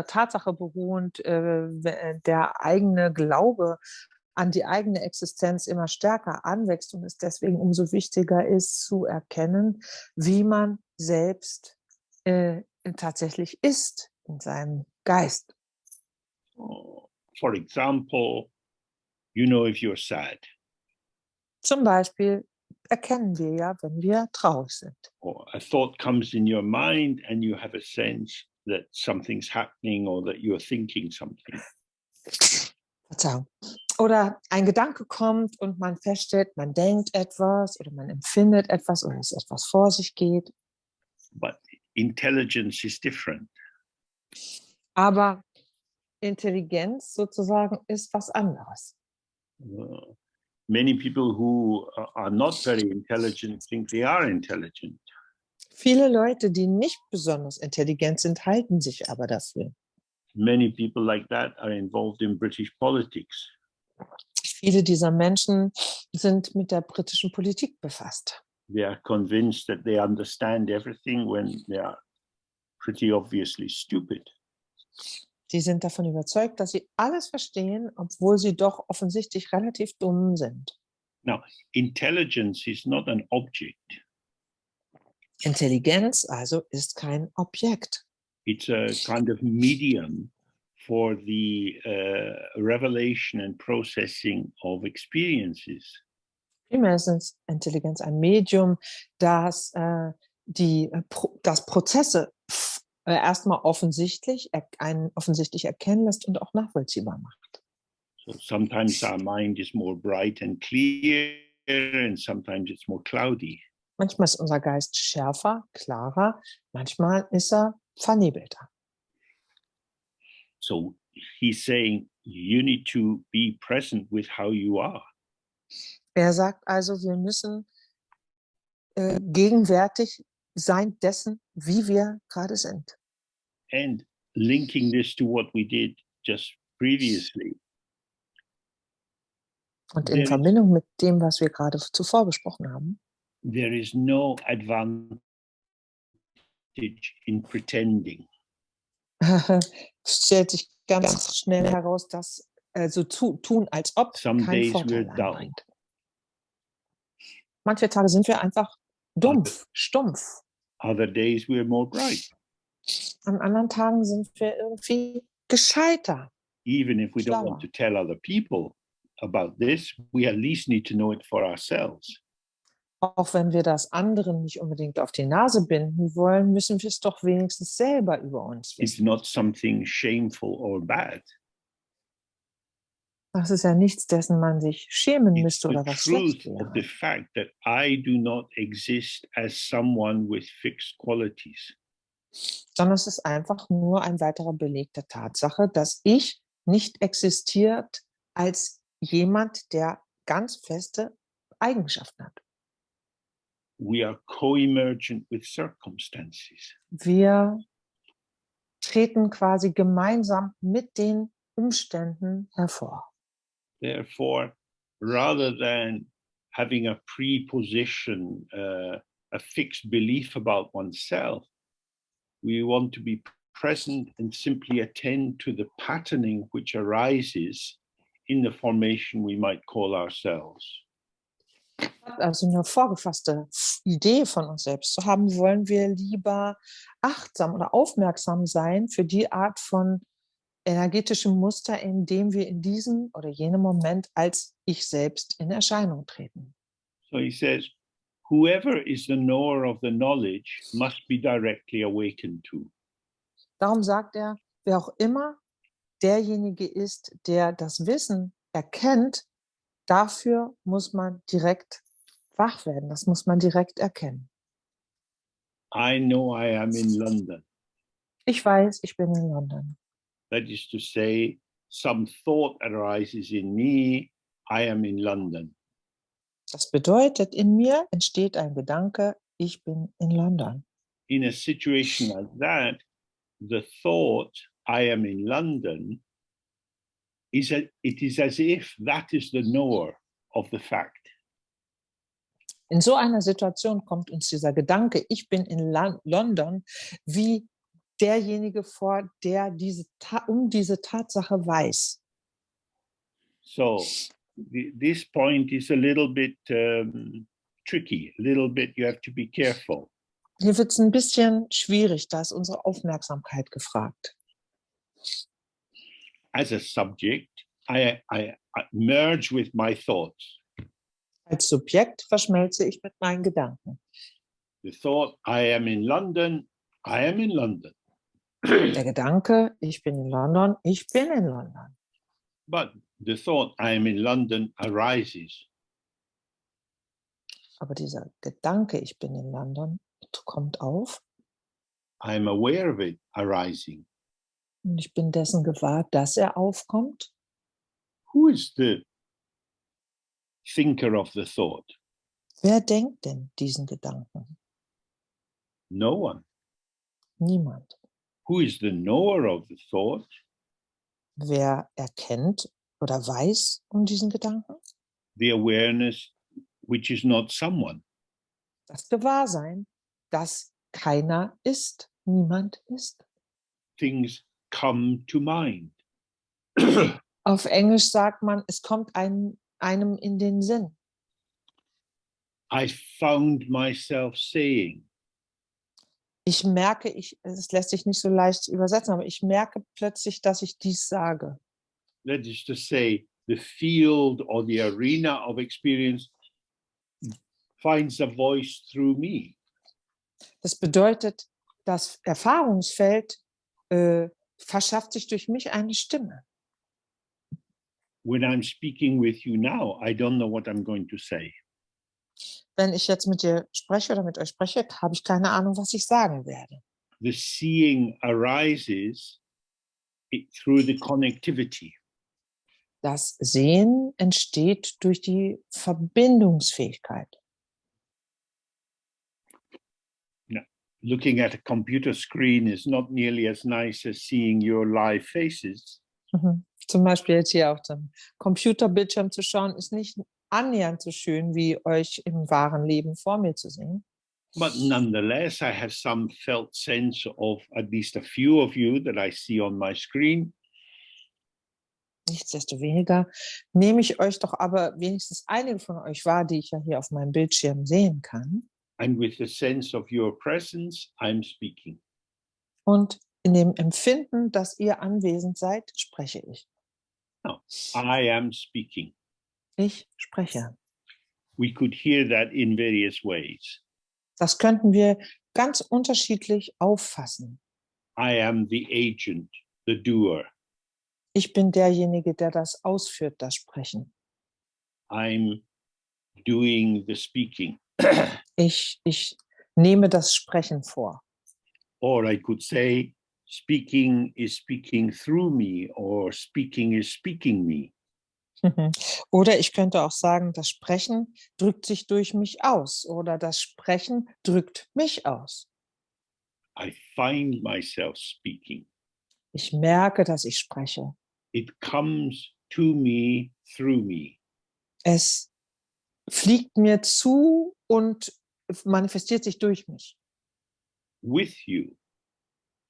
Tatsache beruhend der eigene Glaube an die eigene Existenz immer stärker anwächst und es deswegen umso wichtiger ist zu erkennen, wie man selbst tatsächlich ist in seinem Geist. For example, you know if you're sad. Zum Beispiel erkennen wir ja, wenn wir traurig sind. Or a thought comes in your mind and you have a sense that something's happening or that you're thinking something. Verzeihung. Oder ein Gedanke kommt und man feststellt, man denkt etwas oder man empfindet etwas oder es etwas vor sich geht. But intelligence is different. Aber Intelligenz sozusagen ist was anderes. Many people who are not very intelligent think they are intelligent. Viele Leute, die nicht besonders intelligent sind, halten sich aber dafür. Many people like that are involved in British politics. Viele dieser Menschen sind mit der britischen Politik befasst. They are convinced that they understand everything when they are pretty obviously stupid. Sie sind davon überzeugt, dass sie alles verstehen, obwohl sie doch offensichtlich relativ dumm sind. Now, intelligence is not an object. Intelligenz also ist kein Objekt. It's a kind of medium for the revelation and processing of experiences. Vielmehr ist Intelligenz ein Medium, das, das Prozesse erstmal einen offensichtlich erkennen lässt und auch nachvollziehbar macht. So sometimes our mind is more bright and clear, and sometimes it's more cloudy. Manchmal ist unser Geist schärfer, klarer, manchmal ist er vernebelter. So he's saying you need to be present with how you are. Er sagt also, wir müssen gegenwärtig sein dessen, wie wir gerade sind. And linking this to what we did just previously. Und in Verbindung mit dem, was wir gerade zuvor besprochen haben, there is no advantage in pretending. stellt sich ganz schnell heraus, dass so tun, als ob Some kein days Vorteil we're dull. einbringt. Manche Tage sind wir einfach dumpf, stumpf. Other days we're more bright. An anderen Tagen sind wir irgendwie gescheiter. Even if we don't want to tell other people about this, we at least need to know it for ourselves. Auch wenn wir das anderen nicht unbedingt auf die Nase binden wollen, müssen wir es doch wenigstens selber über uns It's wissen. not something shameful or bad. Das ist ja nichts, dessen man sich schämen It's müsste the oder was schlecht truth of the wäre. fact that I do not exist as someone with fixed qualities. Sondern es ist einfach nur ein weiterer Beleg der Tatsache, dass ich nicht existiert als jemand, der ganz feste Eigenschaften hat. We are co-emergent with circumstances. Wir treten quasi gemeinsam mit den Umständen hervor. Therefore, rather than having a preposition, a fixed belief about oneself, we want to be present and simply attend to the patterning which arises in the formation we might call ourselves. Also eine vorgefasste Idee von uns selbst zu haben, wollen wir lieber achtsam oder aufmerksam sein für die Art von energetischem Muster, in dem wir in diesem oder jenem Moment als ich selbst in Erscheinung treten. So he says, whoever is the knower of the knowledge must be directly awakened to. Darum sagt er, wer auch immer derjenige ist, der das Wissen erkennt, dafür muss man direkt wach werden. Das muss man direkt erkennen. I know I am in London. Ich weiß, ich bin in London. That is to say, some thought arises in me, I am in London. Das bedeutet, in mir entsteht ein Gedanke, ich bin in London. In a situation like that, the thought, I am in London, it is as if that is the knower of the fact. In so einer Situation kommt uns dieser Gedanke, ich bin in London, wie derjenige vor, der diese Tatsache weiß. So this point is a little bit tricky, a little bit, you have to be careful. Hier wird es ein bisschen schwierig, da ist unsere Aufmerksamkeit gefragt. As a subject, I merge with my thoughts. Als Subjekt verschmelze ich mit meinen Gedanken. The thought, I am in London, I am in London. Der Gedanke, ich bin in London, ich bin in London. But the thought, I am in London, arises. Aber dieser Gedanke, ich bin in London, kommt auf. I am aware of it arising. Und ich bin dessen gewahr, dass er aufkommt. Who is the thinker of the thought? Wer denkt denn diesen Gedanken? No one. Niemand. Who is the knower of the thought? Wer erkennt oder weiß um diesen Gedanken? The awareness which is not someone. Das Gewahrsein, dass keiner ist, niemand ist. Things come to mind. Auf Englisch sagt man, es kommt einem in den Sinn. I found myself saying. Ich merke, es lässt sich nicht so leicht übersetzen, aber ich merke plötzlich, dass ich dies sage. That is to say, the field or the arena of experience finds a voice through me. Das bedeutet, das Erfahrungsfeld verschafft sich durch mich eine Stimme. When I'm speaking with you now, I don't know what I'm going to say. Wenn ich jetzt mit dir spreche oder mit euch spreche, habe ich keine Ahnung, was ich sagen werde. The seeing arises through the connectivity. Das Sehen entsteht durch die Verbindungsfähigkeit. Looking at a computer screen is not nearly as nice as seeing your live faces. Zum Beispiel jetzt hier auf dem Computerbildschirm zu schauen, ist nicht annähernd so schön, wie euch im wahren Leben vor mir zu sehen. But nonetheless, I have some felt sense of at least a few of you that I see on my screen. Nichtsdestoweniger nehme ich euch doch aber wenigstens einige von euch wahr, die ich ja hier auf meinem Bildschirm sehen kann. And with the sense of your presence, I'm speaking. Und in dem Empfinden, dass ihr anwesend seid, spreche ich. No, I am speaking. Ich spreche. We could hear that in various ways. Das könnten wir ganz unterschiedlich auffassen. I am the agent, the doer. Ich bin derjenige, der das ausführt, das Sprechen. I'm doing the speaking. Ich nehme das Sprechen vor. Or I could say, speaking is speaking through me, or speaking is speaking me. Oder ich könnte auch sagen, das Sprechen drückt sich durch mich aus oder das Sprechen drückt mich aus. I find myself speaking. Ich merke, dass ich spreche. It comes to me through me. Es fliegt mir zu und manifestiert sich durch mich. With you.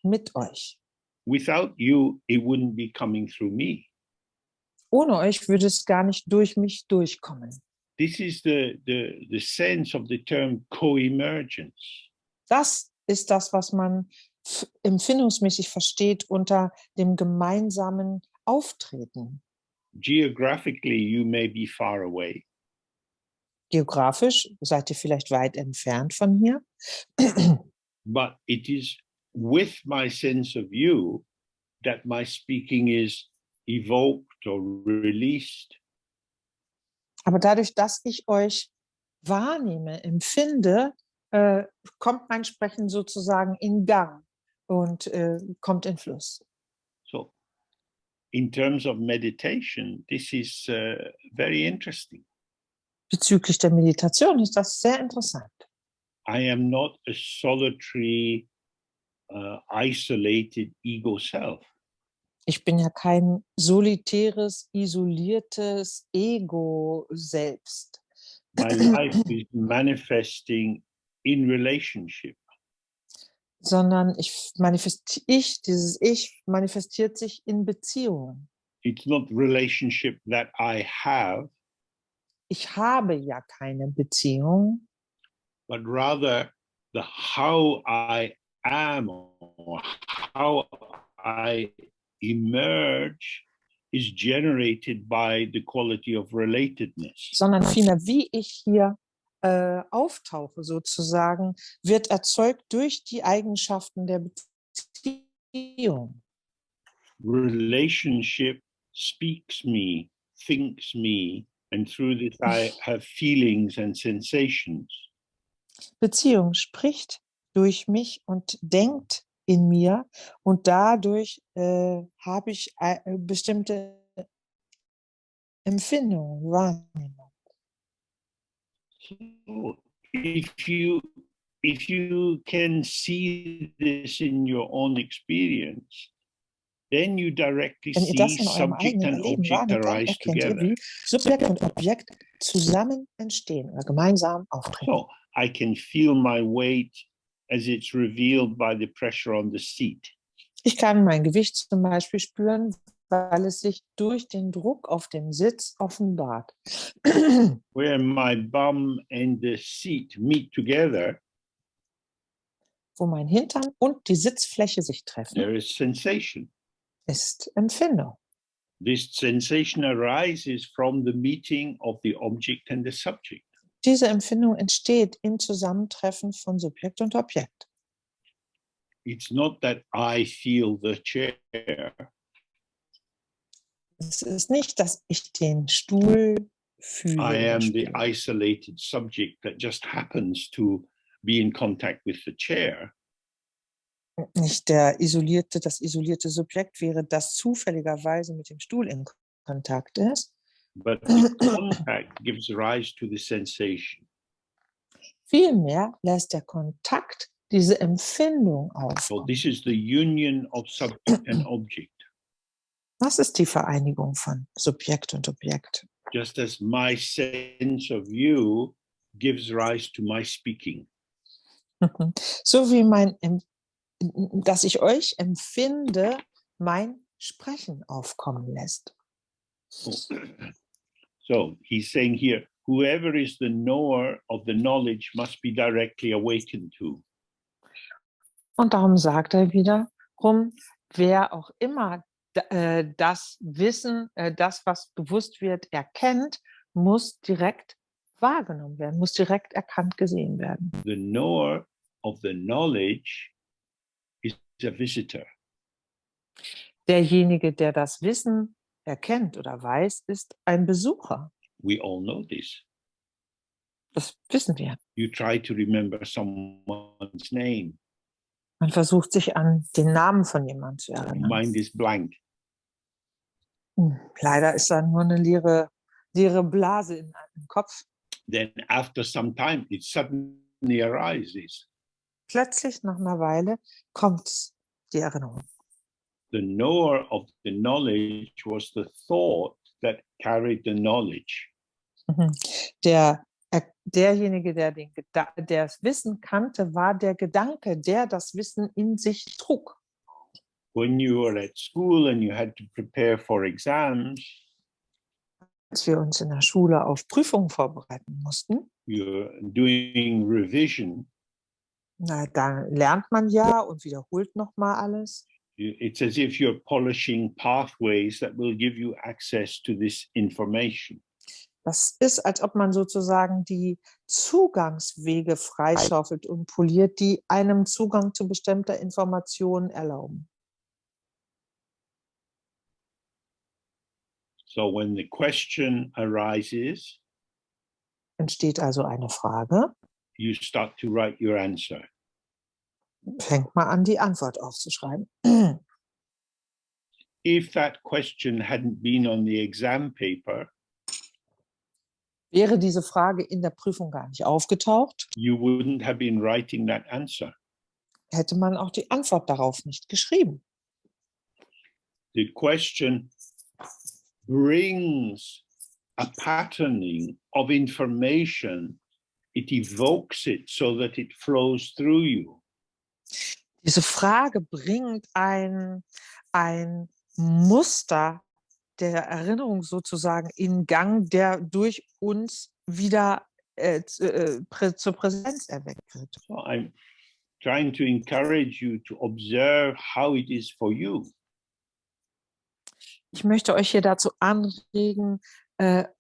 Mit euch. Without you, it wouldn't be coming through me. Ohne euch würde es gar nicht durch mich durchkommen. This is the sense of the term co-emergence. Das ist das, was man empfindungsmäßig versteht unter dem gemeinsamen Auftreten. Geographically, you may be far away. Geografisch seid ihr vielleicht weit entfernt von hier. But it is with my sense of you that my speaking is evoked or released. Aber dadurch, dass ich euch wahrnehme, empfinde, kommt mein Sprechen sozusagen in Gang und kommt in Fluss. So, in terms of meditation, this is very interesting. Bezüglich der Meditation ist das sehr interessant. I am not a solitary, isolated ego self. Ich bin ja kein solitäres, isoliertes Ego selbst. My life is manifesting in relationship. Sondern dieses Ich manifestiert sich in Beziehungen. It's not relationship that I have. Ich habe ja keine Beziehung. But rather the how I am or how I emerge is generated by the quality of relatedness. Sondern vielmehr, wie ich hier auftauche sozusagen, wird erzeugt durch die Eigenschaften der Beziehung. Relationship speaks me, thinks me, and through this I have feelings and sensations. Beziehung spricht durch mich und denkt in mir und dadurch habe ich bestimmte Empfindungen, Wahrnehmung. So if you can see this in your own experience, then you directly Wenn ihr das see in eurem subject eigenen and Erleben object wahrnehmt, dann arise erkennt ihr, together. wie Subjekt und Objekt zusammen entstehen oder gemeinsam auftreten. So I can feel my weight as it's revealed by the pressure on the seat. Ich kann mein Gewicht zum Beispiel spüren, weil es sich durch den Druck auf dem Sitz offenbart. Where my bum and the seat meet together, Wo mein Hintern und die Sitzfläche sich treffen, there is sensation. ist Empfindung. This sensation arises from the meeting of the object and the subject. Diese Empfindung entsteht im Zusammentreffen von Subjekt und Objekt. It's not that I feel the chair. Es ist nicht, dass ich den Stuhl fühle. I am den the Stuhl. isolated subject that just happens to be in contact with the chair. Nicht das isolierte Subjekt wäre, das zufälligerweise mit dem Stuhl in Kontakt ist. But the contact gives rise to the sensation. Vielmehr lässt der Kontakt diese Empfindung So aufkommen. this is the union of subject and object. Das ist die Vereinigung von Subjekt und Objekt. Just as my sense of you gives rise to my speaking. So wie dass ich euch empfinde, mein Sprechen aufkommen lässt. So he's saying here, whoever is the knower of the knowledge must be directly awakened to. Und darum sagt er wiederum, wer auch immer das Wissen, das, was bewusst wird, erkennt, muss direkt wahrgenommen werden, muss direkt erkannt gesehen werden. The knower of the knowledge is a visitor. Derjenige, der das Wissen erkennt oder weiß, ist ein Besucher. We all know this. Das wissen wir. You try to remember someone's name. Man versucht sich an den Namen von jemandem zu erinnern. Mind is blank. Leider ist da nur eine leere Blase im Kopf. Then after some time, it suddenly arises. Plötzlich nach einer Weile kommt die Erinnerung. The knower of the knowledge was the thought that carried the knowledge. Derjenige, der das Wissen kannte, war der Gedanke, der das Wissen in sich trug. When you were at school and you had to prepare for exams, Als wir uns in der Schule auf Prüfungen vorbereiten mussten, you're doing revision. Dann lernt man ja und wiederholt nochmal alles. It's as if you're polishing pathways that will give you access to this information. Das ist, als ob man sozusagen die Zugangswege freischaufelt und poliert, die einem Zugang zu bestimmter Information erlauben. So when the question arises, Entsteht also eine Frage, you start to write your answer. fängt mal an, die Antwort aufzuschreiben. If that question hadn't been on the exam paper, Wäre diese Frage in der Prüfung gar nicht aufgetaucht, you wouldn't have been writing that answer. hätte man auch die Antwort darauf nicht geschrieben. The question brings a patterning of information. It evokes it so that it flows through you. Diese Frage bringt ein Muster der Erinnerung sozusagen in Gang, der durch uns wieder zur Präsenz erweckt wird. So I'm trying to encourage you to observe how it is for you. Ich möchte euch hier dazu anregen,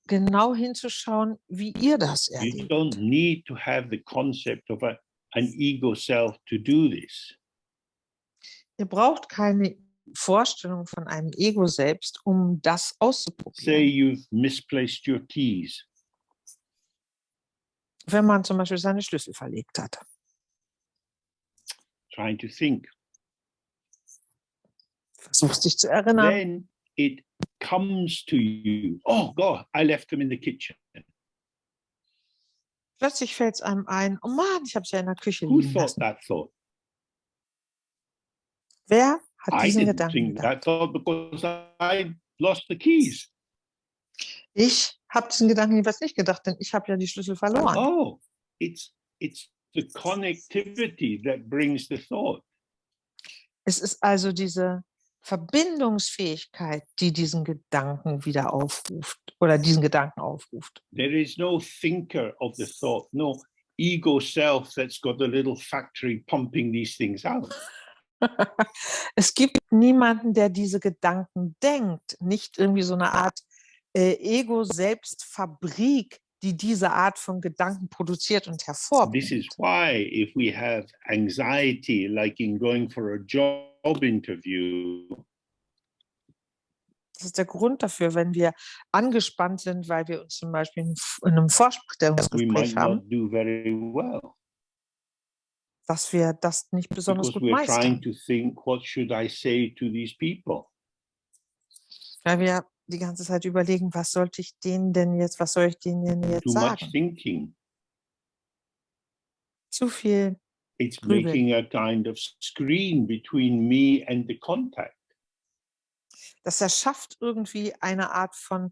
genau hinzuschauen, wie ihr das You erlebt. don't need to have the concept of an ego self to do this. Ihr braucht keine Vorstellung von einem Ego selbst, um das Say auszuprobieren. you've misplaced your keys. Wenn man zum Beispiel seine Schlüssel verlegt hat. Trying to think. Versucht sich zu erinnern. Then it comes to you. Oh God, I left them in the kitchen. Plötzlich fällt es einem ein, oh Mann, ich habe sie ja in der Küche Who liegen thought lassen. that thought? Wer hat I diesen didn't Gedanken think gedacht? that thought because I lost the keys. Ich habe diesen Gedanken jeweils nicht gedacht, denn ich habe ja die Schlüssel verloren. Oh, it's the connectivity that brings the thought. Es ist also diese Verbindungsfähigkeit, die diesen Gedanken wieder aufruft oder diesen Gedanken aufruft. There is no thinker of the thought, no ego self that's got a little factory pumping these things out. Es gibt niemanden, der diese Gedanken denkt, nicht irgendwie so eine Art Ego-Selbstfabrik, die diese Art von Gedanken produziert und This hervorbringt. is why if we have anxiety, like in going for a job interview, Das ist der Grund dafür, wenn wir angespannt sind, weil wir uns zum Beispiel in einem we Vorstellungsgespräch might haben, not do very well dass wir das nicht besonders because gut we're trying meistern, to think, what should I say to these people? weil wir die ganze Zeit überlegen, was soll ich denen denn jetzt Too much sagen? thinking. Zu viel It's Grübeln. making a kind of screen between me and the contact. Das erschafft irgendwie eine Art von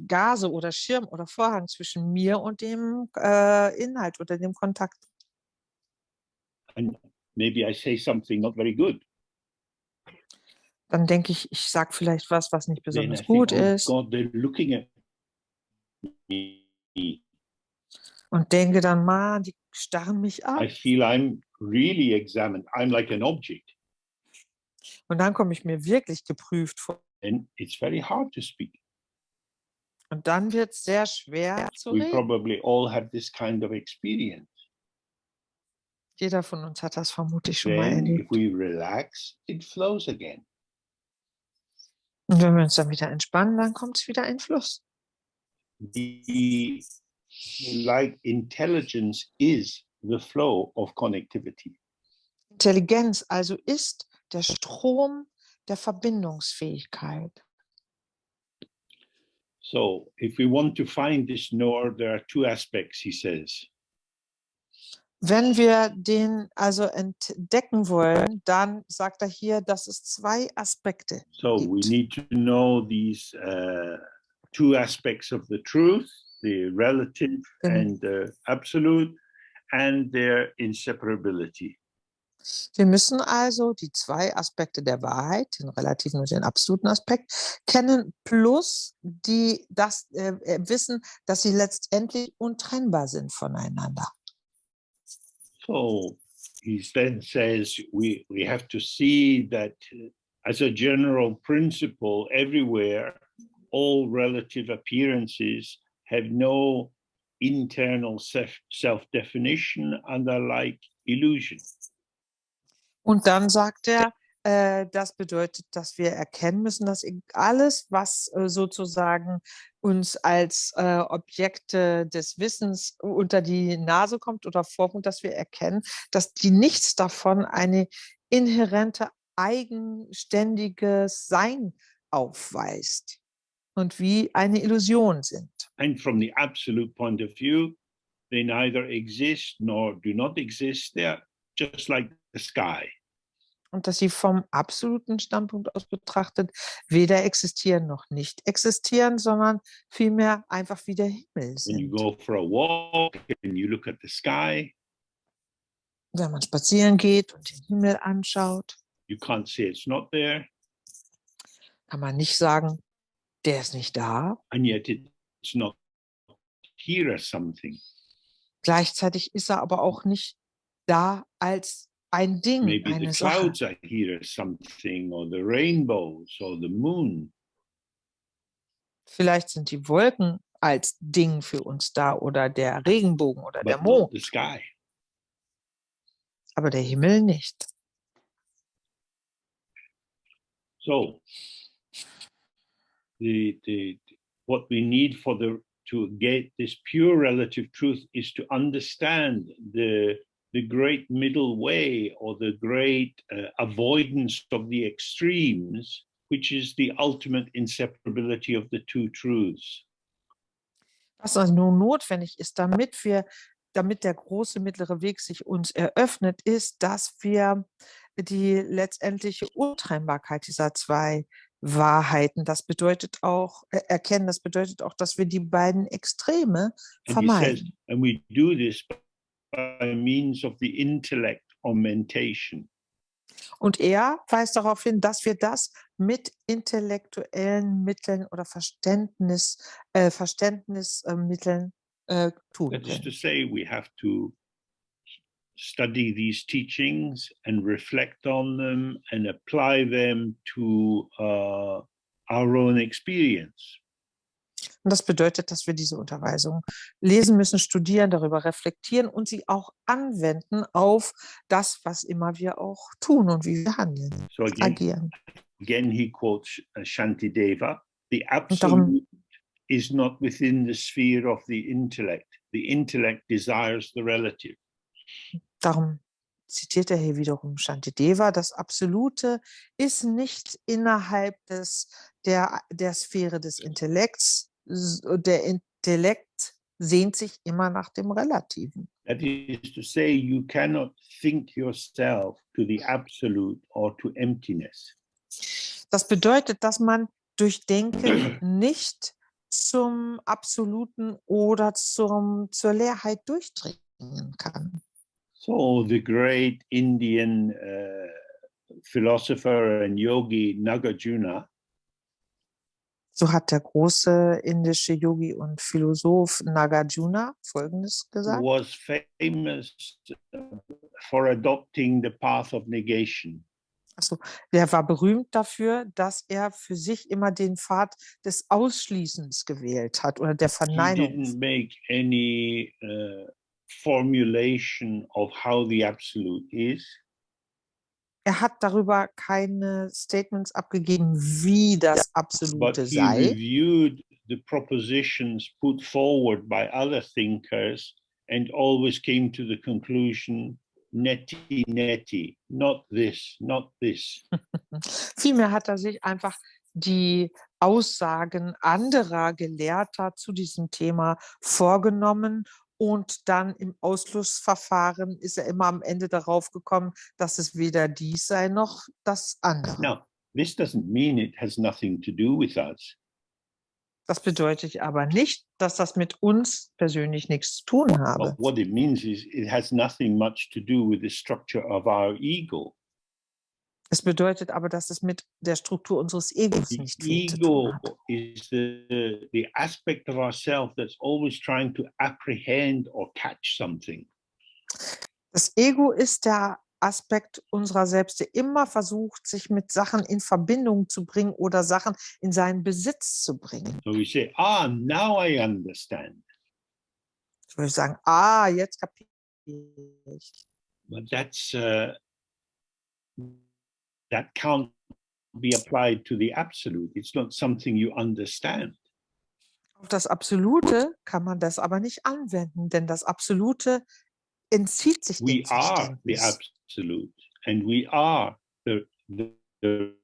Gase oder Schirm oder Vorhang zwischen mir und dem Inhalt oder dem Kontakt. And maybe I say something not very good. Dann denke ich, ich sage vielleicht was, was nicht Then I besonders think, gut oh ist God, they're looking at me. und denke dann, man, die starren mich I ab. feel I'm really examined. I'm like an object. Und dann komme ich mir wirklich geprüft vor. And it's very hard to speak. Und dann wird es sehr schwer zu We reden. probably all have this kind of experience. Jeder von uns hat das vermutlich schon mal Then, if erlebt. we relax, it flows again. Und wenn wir uns dann wieder entspannen, dann kommt es wieder in Fluss. The like intelligence is the flow of connectivity. Intelligenz also ist der Strom der Verbindungsfähigkeit. So, if we want to find this knower, there are two aspects, he says. Wenn wir den also entdecken wollen, dann sagt er hier, dass es zwei Aspekte So, we gibt. need to know these two aspects of the truth, the relative and the absolute, and their inseparability. Wir müssen also die zwei Aspekte der Wahrheit, den relativen und den absoluten Aspekt, kennen, plus wissen, dass sie letztendlich untrennbar sind voneinander. So he then says we have to see that as a general principle everywhere, all relative appearances have no internal self-definition and are like illusion. Und dann sagt er, das bedeutet, dass wir erkennen müssen, dass alles, was sozusagen uns als Objekte des Wissens unter die Nase kommt oder vorkommt, dass wir erkennen, dass nichts davon eine inhärente, eigenständiges Sein aufweist und wie eine Illusion sind. And from the absolute point of view, they neither exist nor do not exist. They're just like the sky. Und dass sie vom absoluten Standpunkt aus betrachtet weder existieren noch nicht existieren, sondern vielmehr einfach wie der Himmel When you sind. go for a walk and you look at the sky, Wenn man spazieren geht und den Himmel anschaut, you can't say it's not there, kann man nicht sagen, der ist nicht da. and yet it's not here as something. Gleichzeitig ist er aber auch nicht da als ein Ding, Maybe the eine Sache. clouds are here as something, or the rainbows, or the moon. Vielleicht sind die Wolken als Ding für uns da oder der Regenbogen oder der But not Mond, the sky. aber der Himmel nicht. So, what we need to get this pure relative truth is to understand the great middle way, or the great avoidance of the extremes, which is the ultimate inseparability of the two truths. Was also nun notwendig ist, damit der große mittlere Weg sich uns eröffnet, ist, dass wir die letztendliche Untrennbarkeit dieser zwei Wahrheiten, das bedeutet auch erkennen, das bedeutet auch, dass wir die beiden Extreme vermeiden. And we do this by means of the intellect augmentation. Und er weist darauf hin, dass wir das mit intellektuellen Mitteln oder Verständnismitteln tun That is to können. say, we have to study these teachings and reflect on them and apply them to our own experience. Und das bedeutet, dass wir diese Unterweisung lesen müssen, studieren, darüber reflektieren und sie auch anwenden auf das, was immer wir auch tun und wie wir handeln, So agieren. again he quotes Shantideva, the Und darum, absolute is not within the sphere of the intellect. The intellect desires the relative. darum zitiert er hier wiederum Shantideva, das Absolute ist nicht innerhalb der Sphäre des Intellekts. Der Intellekt sehnt sich immer nach dem Relativen. That is to say, you cannot think yourself to the absolute or to emptiness. Das bedeutet, dass man durch Denken nicht zum Absoluten oder zur Leerheit durchdringen kann. So the great Indian philosopher and yogi Nagarjuna, So hat der große indische Yogi und Philosoph Nagarjuna Folgendes gesagt. was famous for adopting the path of negation. Also, der war berühmt dafür, dass er für sich immer den Pfad des Ausschließens gewählt hat oder der He Verneinung. didn't make any formulation of how the absolute is. Er hat darüber keine Statements abgegeben, wie das But Absolute he sei. reviewed the propositions put forward by other thinkers and always came to the conclusion, neti, neti, not this, not this. Vielmehr hat er sich einfach die Aussagen anderer Gelehrter zu diesem Thema vorgenommen und dann im Ausschlussverfahren ist er immer am Ende darauf gekommen, dass es weder dies sei noch das andere. Now, this doesn't mean it has nothing to do with us. Das bedeutet aber nicht, dass das mit uns persönlich nichts zu tun habe. But what it means is it has nothing much to do with the structure of our ego. Es bedeutet aber, dass es mit der Struktur unseres Egos The nicht viel zu tun ego hat. is the aspect of ourself that's always trying to apprehend or catch something. Das Ego ist der Aspekt unserer selbst, der immer versucht, sich mit Sachen in Verbindung zu bringen oder Sachen in seinen Besitz zu bringen. So we say, now I understand. Ich würde sagen, jetzt kapiere ich. But that can't be applied to the absolute. It's not something you understand. Auf das Absolute kann man das aber nicht anwenden, denn das Absolute entzieht sich dem We are the Verständnis. absolute, and we are the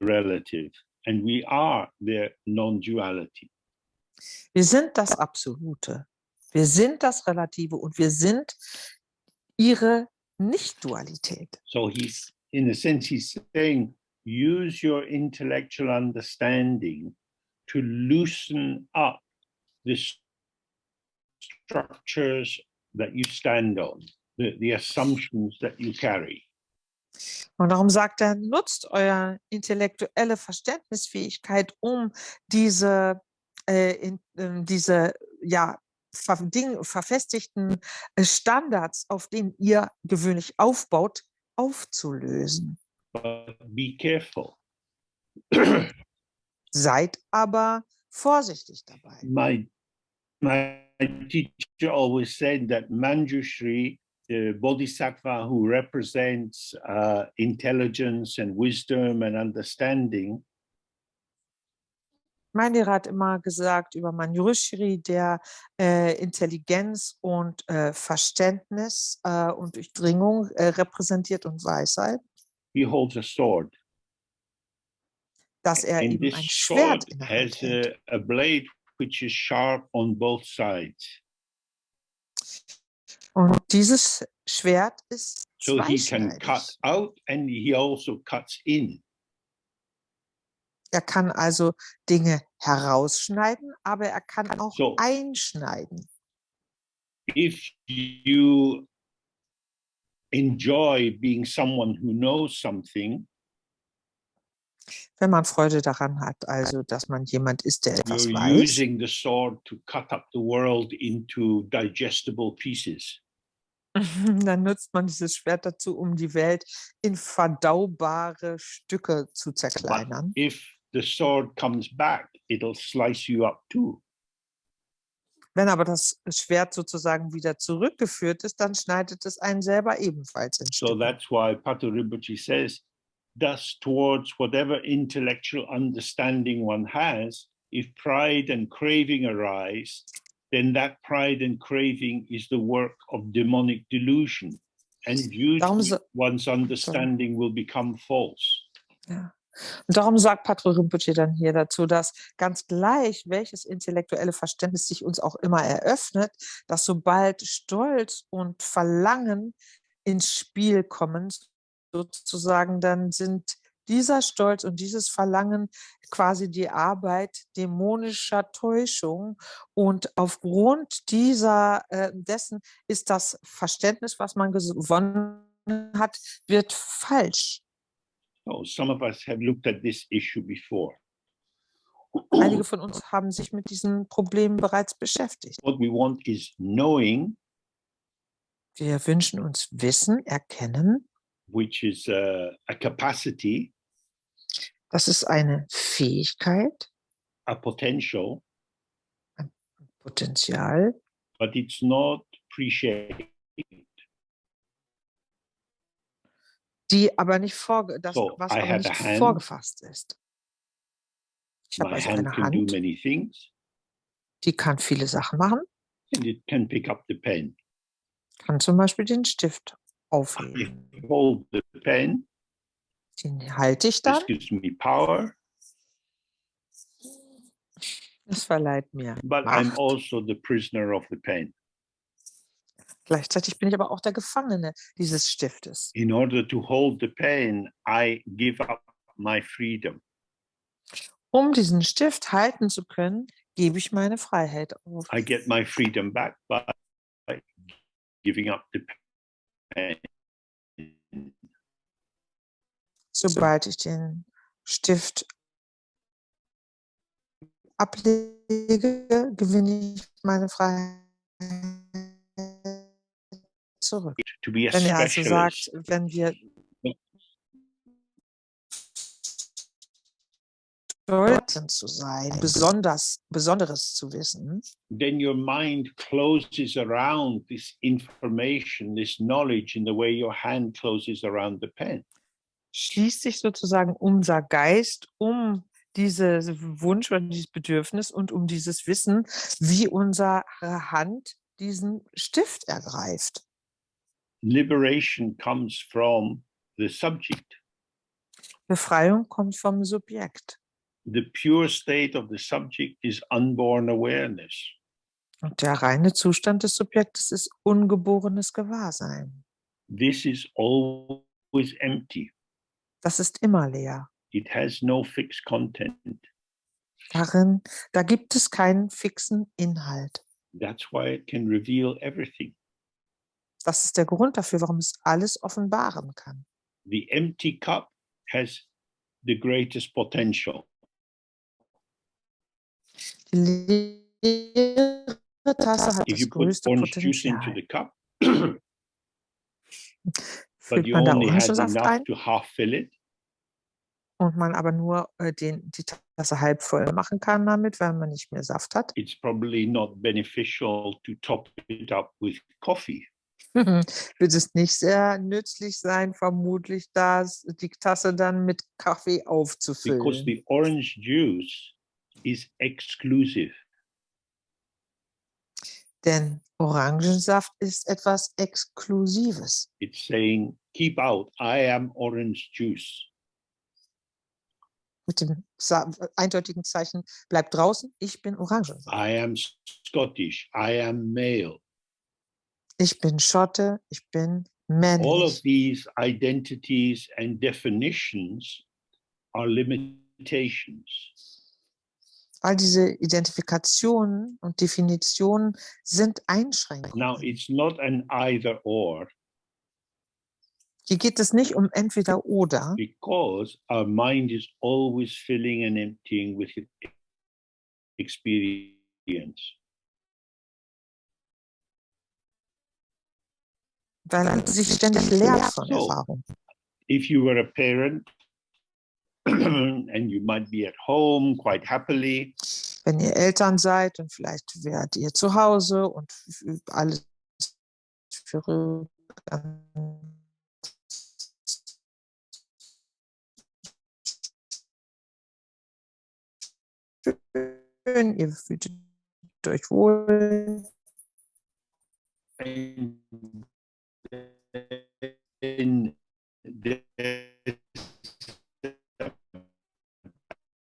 relative, and we are the non-duality. Wir sind das Absolute. Wir sind das Relative und wir sind ihre Nicht-Dualität. So he's, in a sense, he's saying, use your intellectual understanding to loosen up the structures that you stand on, the assumptions that you carry. Und darum sagt er, nutzt eure intellektuelle Verständnisfähigkeit, um diese verfestigten Standards, auf denen ihr gewöhnlich aufbaut, aufzulösen. But be careful. Seid aber vorsichtig dabei. My teacher always said that Manjushri, the bodhisattva who represents intelligence and wisdom and understanding, Mein Lehrer hat immer gesagt über Manjushri, der Intelligenz und Verständnis und Durchdringung repräsentiert und Weisheit, he holds a sword. dass er And eben this ein Schwert sword in der Hand has hält. a blade which is sharp on both sides. Und dieses Schwert ist So he can cut zweischneidig. out and he also cuts in. Er kann also Dinge herausschneiden, aber er kann auch So- einschneiden. If you enjoy being someone who knows something, Wenn man Freude daran hat, also dass man jemand ist, der etwas you're weiß, using the sword to cut up the world into digestible pieces. dann nutzt man dieses Schwert dazu, um die Welt in verdaubare Stücke zu But zerkleinern. if the sword comes back, it'll slice you up too. Wenn aber das Schwert sozusagen wieder zurückgeführt ist, dann schneidet es einen selber ebenfalls in So Stücke. that's why Pato Rinpoche says, thus towards whatever intellectual understanding one has, if pride and craving arise, then that pride and craving is the work of demonic delusion. And due Darum, to one's understanding will become false. ja. Und darum sagt Pato Rinpoche dann hier dazu, dass ganz gleich, welches intellektuelle Verständnis sich uns auch immer eröffnet, dass sobald Stolz und Verlangen ins Spiel kommen, sozusagen, dann sind dieser Stolz und dieses Verlangen quasi die Arbeit dämonischer Täuschung. Und aufgrund dessen ist das Verständnis, was man gewonnen hat, wird falsch. So some of us have looked at this issue before. Einige von uns haben sich mit diesen Problemen bereits beschäftigt. What we want is knowing, Wir wünschen uns Wissen, Erkennen. which is a capacity, Das ist eine Fähigkeit, a potential, ein Potenzial, but it's not pre-shaped. die aber nicht So, was I aber have nicht a hand. vorgefasst ist. Ich habe My also hand eine can do Hand, many things, die kann viele Sachen machen, and it can pick up the pen. kann zum Beispiel den Stift I aufheben. hold the pen, Den halte ich this dann, gives me power, das verleiht mir but I'm Macht. also the prisoner of the pen. Gleichzeitig bin ich aber auch der Gefangene dieses Stiftes. In order to hold the pen, I give up my freedom. Um diesen Stift halten zu können, gebe ich meine Freiheit auf. I get my freedom back by giving up the pen. Sobald ich den Stift ablege, gewinne ich meine Freiheit zurück. To be a Wenn er also sagt, specialist, wenn wir stolz sind zu sein, Besonderes zu wissen, then your mind closes around this information, this knowledge, in the way your hand closes around the pen. schließt sich sozusagen unser Geist um diesen Wunsch oder dieses Bedürfnis und um dieses Wissen, wie unsere Hand diesen Stift ergreift. Liberation comes from the subject. Befreiung kommt vom Subjekt. The pure state of the subject is unborn awareness. Und der reine Zustand des Subjektes ist ungeborenes Gewahrsein. This is always empty. Das ist immer leer. It has no fixed content. Da gibt es keinen fixen Inhalt. That's why it can reveal everything. Das ist der Grund dafür, warum es alles offenbaren kann. The empty cup has the greatest potential. Die leere Tasse hat If das you put größte orange juice into Potenzial. the cup, but Füllt you man da only had Orangensaft enough ein to half fill it, und man aber nur die Tasse halb voll machen kann damit, weil man nicht mehr Saft hat, it's probably not beneficial to top it up with coffee. wird es nicht sehr nützlich sein, vermutlich die Tasse dann mit Kaffee Because aufzufüllen. the orange juice is exclusive. Denn Orangensaft ist etwas Exklusives. It's saying, keep out, I am orange juice. Mit dem eindeutigen Zeichen, bleib draußen, ich bin Orangensaft. I am Scottish, I am male. Ich bin Schotte, ich bin All männlich. of these identities and definitions are limitations. All diese Identifikationen und Definitionen sind Now, Einschränkungen. it's not an either or, Hier geht es nicht um entweder oder, because our mind is always filling and emptying with experience. weil es sich ständig leert von So, Erfahrung. if you were a parent and you might be at home quite happily, Wenn ihr Eltern seid und vielleicht wärt ihr zu Hause und alles für schön, ihr fühlt euch wohl. And then there's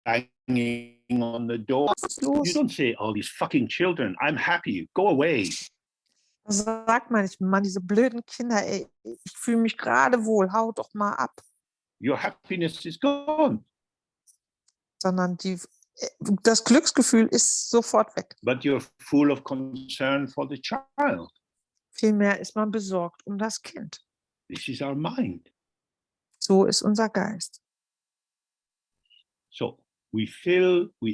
banging on the door. Was ist You los? don't say, "Oh, these fucking children, I'm happy, go away." Da sagt man nicht, Mann, diese blöden Kinder, ey, ich fühle mich gerade wohl, hau doch mal ab. Your happiness is gone, Sondern das Glücksgefühl ist sofort weg. but you're full of concern for the child. Vielmehr ist man besorgt um das Kind. This is our mind. So ist unser Geist. So we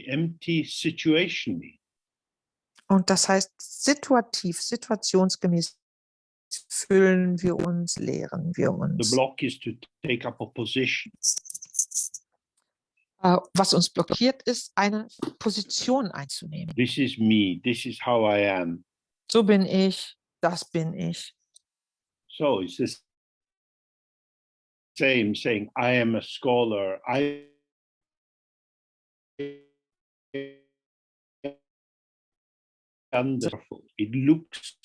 empty situationally. Und das heißt, situationsgemäß füllen wir uns, leeren wir The uns. block is to take up a position. Was uns blockiert, ist, eine Position einzunehmen. This is me, this is how I am. So bin ich, das bin ich. So it's the same saying, I am a scholar, I wonderful. It looks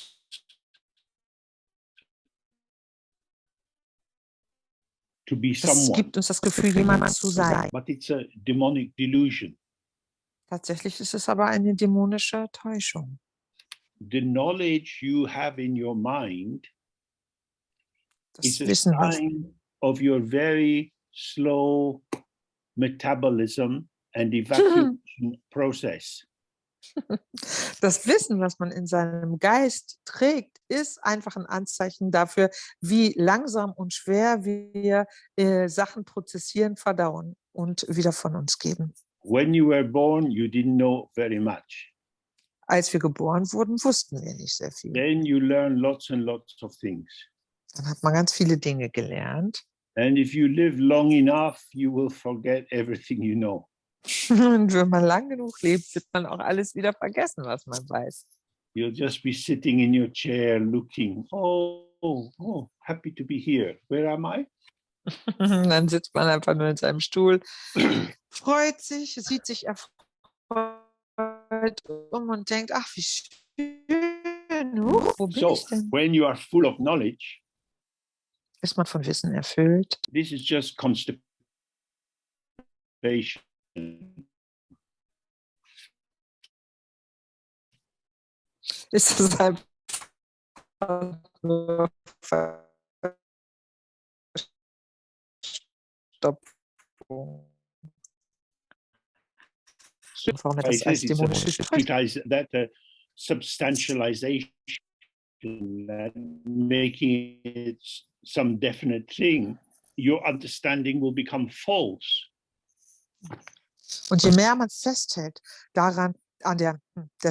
to be Es someone, gibt uns das Gefühl, jemand zu sein. but it's a demonic delusion. Tatsächlich ist es aber eine dämonische Täuschung. The knowledge you have in your mind Das is a Wissen, was, sign of your very slow metabolism and evacuation process. das Wissen, was man in seinem Geist trägt, ist einfach ein Anzeichen dafür, wie langsam und schwer wir Sachen prozessieren, verdauen und wieder von uns geben. When you were born, you didn't know very much. Als wir geboren wurden, wussten wir nicht sehr viel. Then you learn lots and lots of things. Dann hat man ganz viele Dinge gelernt. And if you live long enough, you will forget everything you know. Und wenn man lang genug lebt, wird man auch alles wieder vergessen, was man weiß. You'll just be sitting in your chair looking, oh, happy to be here. Where am I? Dann sitzt man einfach nur in seinem Stuhl, freut sich, sieht sich erfreut und denkt, ach, wie schön, wo bin So ich denn? when you are full of knowledge, Ist man von Wissen erfüllt? this is just constipation. Ist es einfach nur Verstopfung? Warum hat das als dämonische That substantialization, that making it some definite thing, your understanding will become false. Und je mehr man festhält daran, an der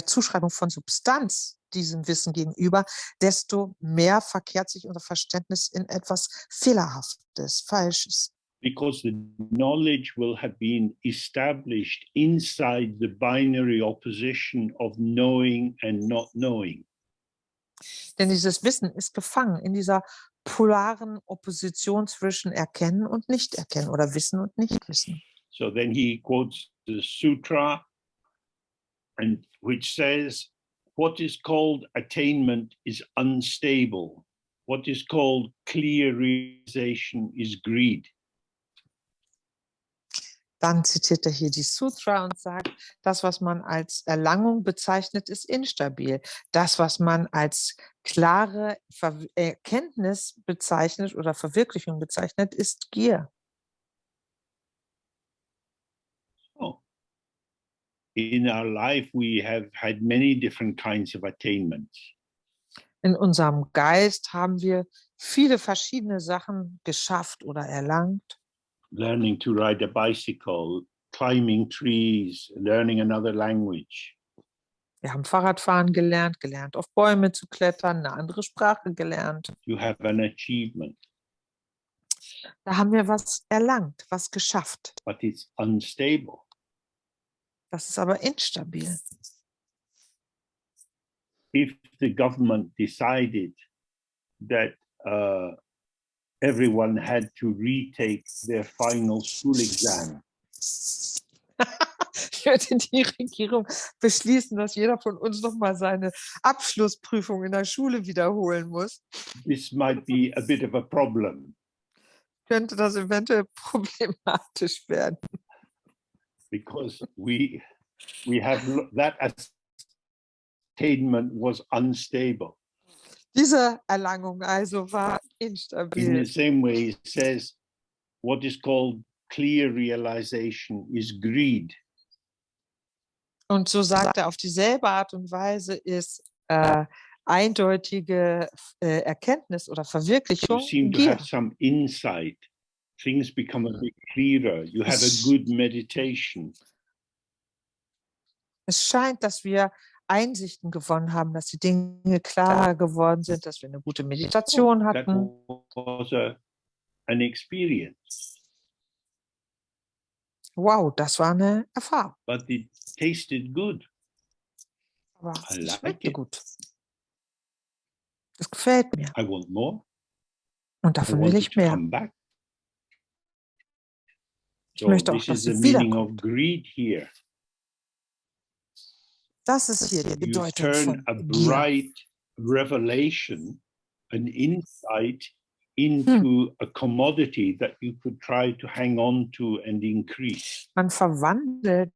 Zuschreibung von Substanz diesem Wissen gegenüber, desto mehr verkehrt sich unser Verständnis in etwas Fehlerhaftes, Falsches. Because the knowledge will have been established inside the binary opposition of knowing and not knowing. Denn dieses Wissen ist gefangen in dieser polaren Opposition zwischen Erkennen und Nicht-Erkennen oder Wissen und Nichtwissen. So then he quotes the sutra, and which says, what is called attainment is unstable. What is called clear realization is greed. Dann zitiert er hier die Sutra und sagt, das, was man als Erlangung bezeichnet, ist instabil. Das, was man als klare Erkenntnis bezeichnet oder Verwirklichung bezeichnet, ist Gier. Oh. In our life, we have had many different kinds of attainments. In unserem Geist haben wir viele verschiedene Sachen geschafft oder erlangt. Learning to ride a bicycle, climbing trees, learning another language. Wir haben Fahrradfahren gelernt, gelernt auf Bäume zu klettern, eine andere Sprache gelernt. You have an achievement. Da haben wir was erlangt, was geschafft. But it's unstable. Das ist aber instabil. If the government decided that everyone had to retake their final school exam, Würde die Regierung beschließen, dass jeder von uns nochmal seine Abschlussprüfung in der Schule wiederholen muss, this might be a bit of a problem könnte das eventuell problematisch werden. because we have that attainment was unstable. Diese Erlangung also war In the instabil. same way, it says what is called clear realization is greed. Und so sagt er, auf dieselbe Art und Weise ist eindeutige Erkenntnis oder You Verwirklichung seem to Gier. have some insight. Things become a bit clearer. You have a good meditation. Es scheint, dass wir Einsichten gewonnen haben, dass die Dinge klarer geworden sind, dass wir eine gute Meditation That hatten. was an experience, Wow, das war eine Erfahrung. but it tasted good. Aber I es like schmeckte it. gut. Das gefällt mir. I want more. Und I davon will want ich it to mehr. come back. Ich So möchte auch, this dass is the sie meaning of wiederkommt. greed here. Das ist hier die You Bedeutung turn von a Gier. bright revelation, an insight into a commodity that you could try to hang on to and increase. Man verwandelt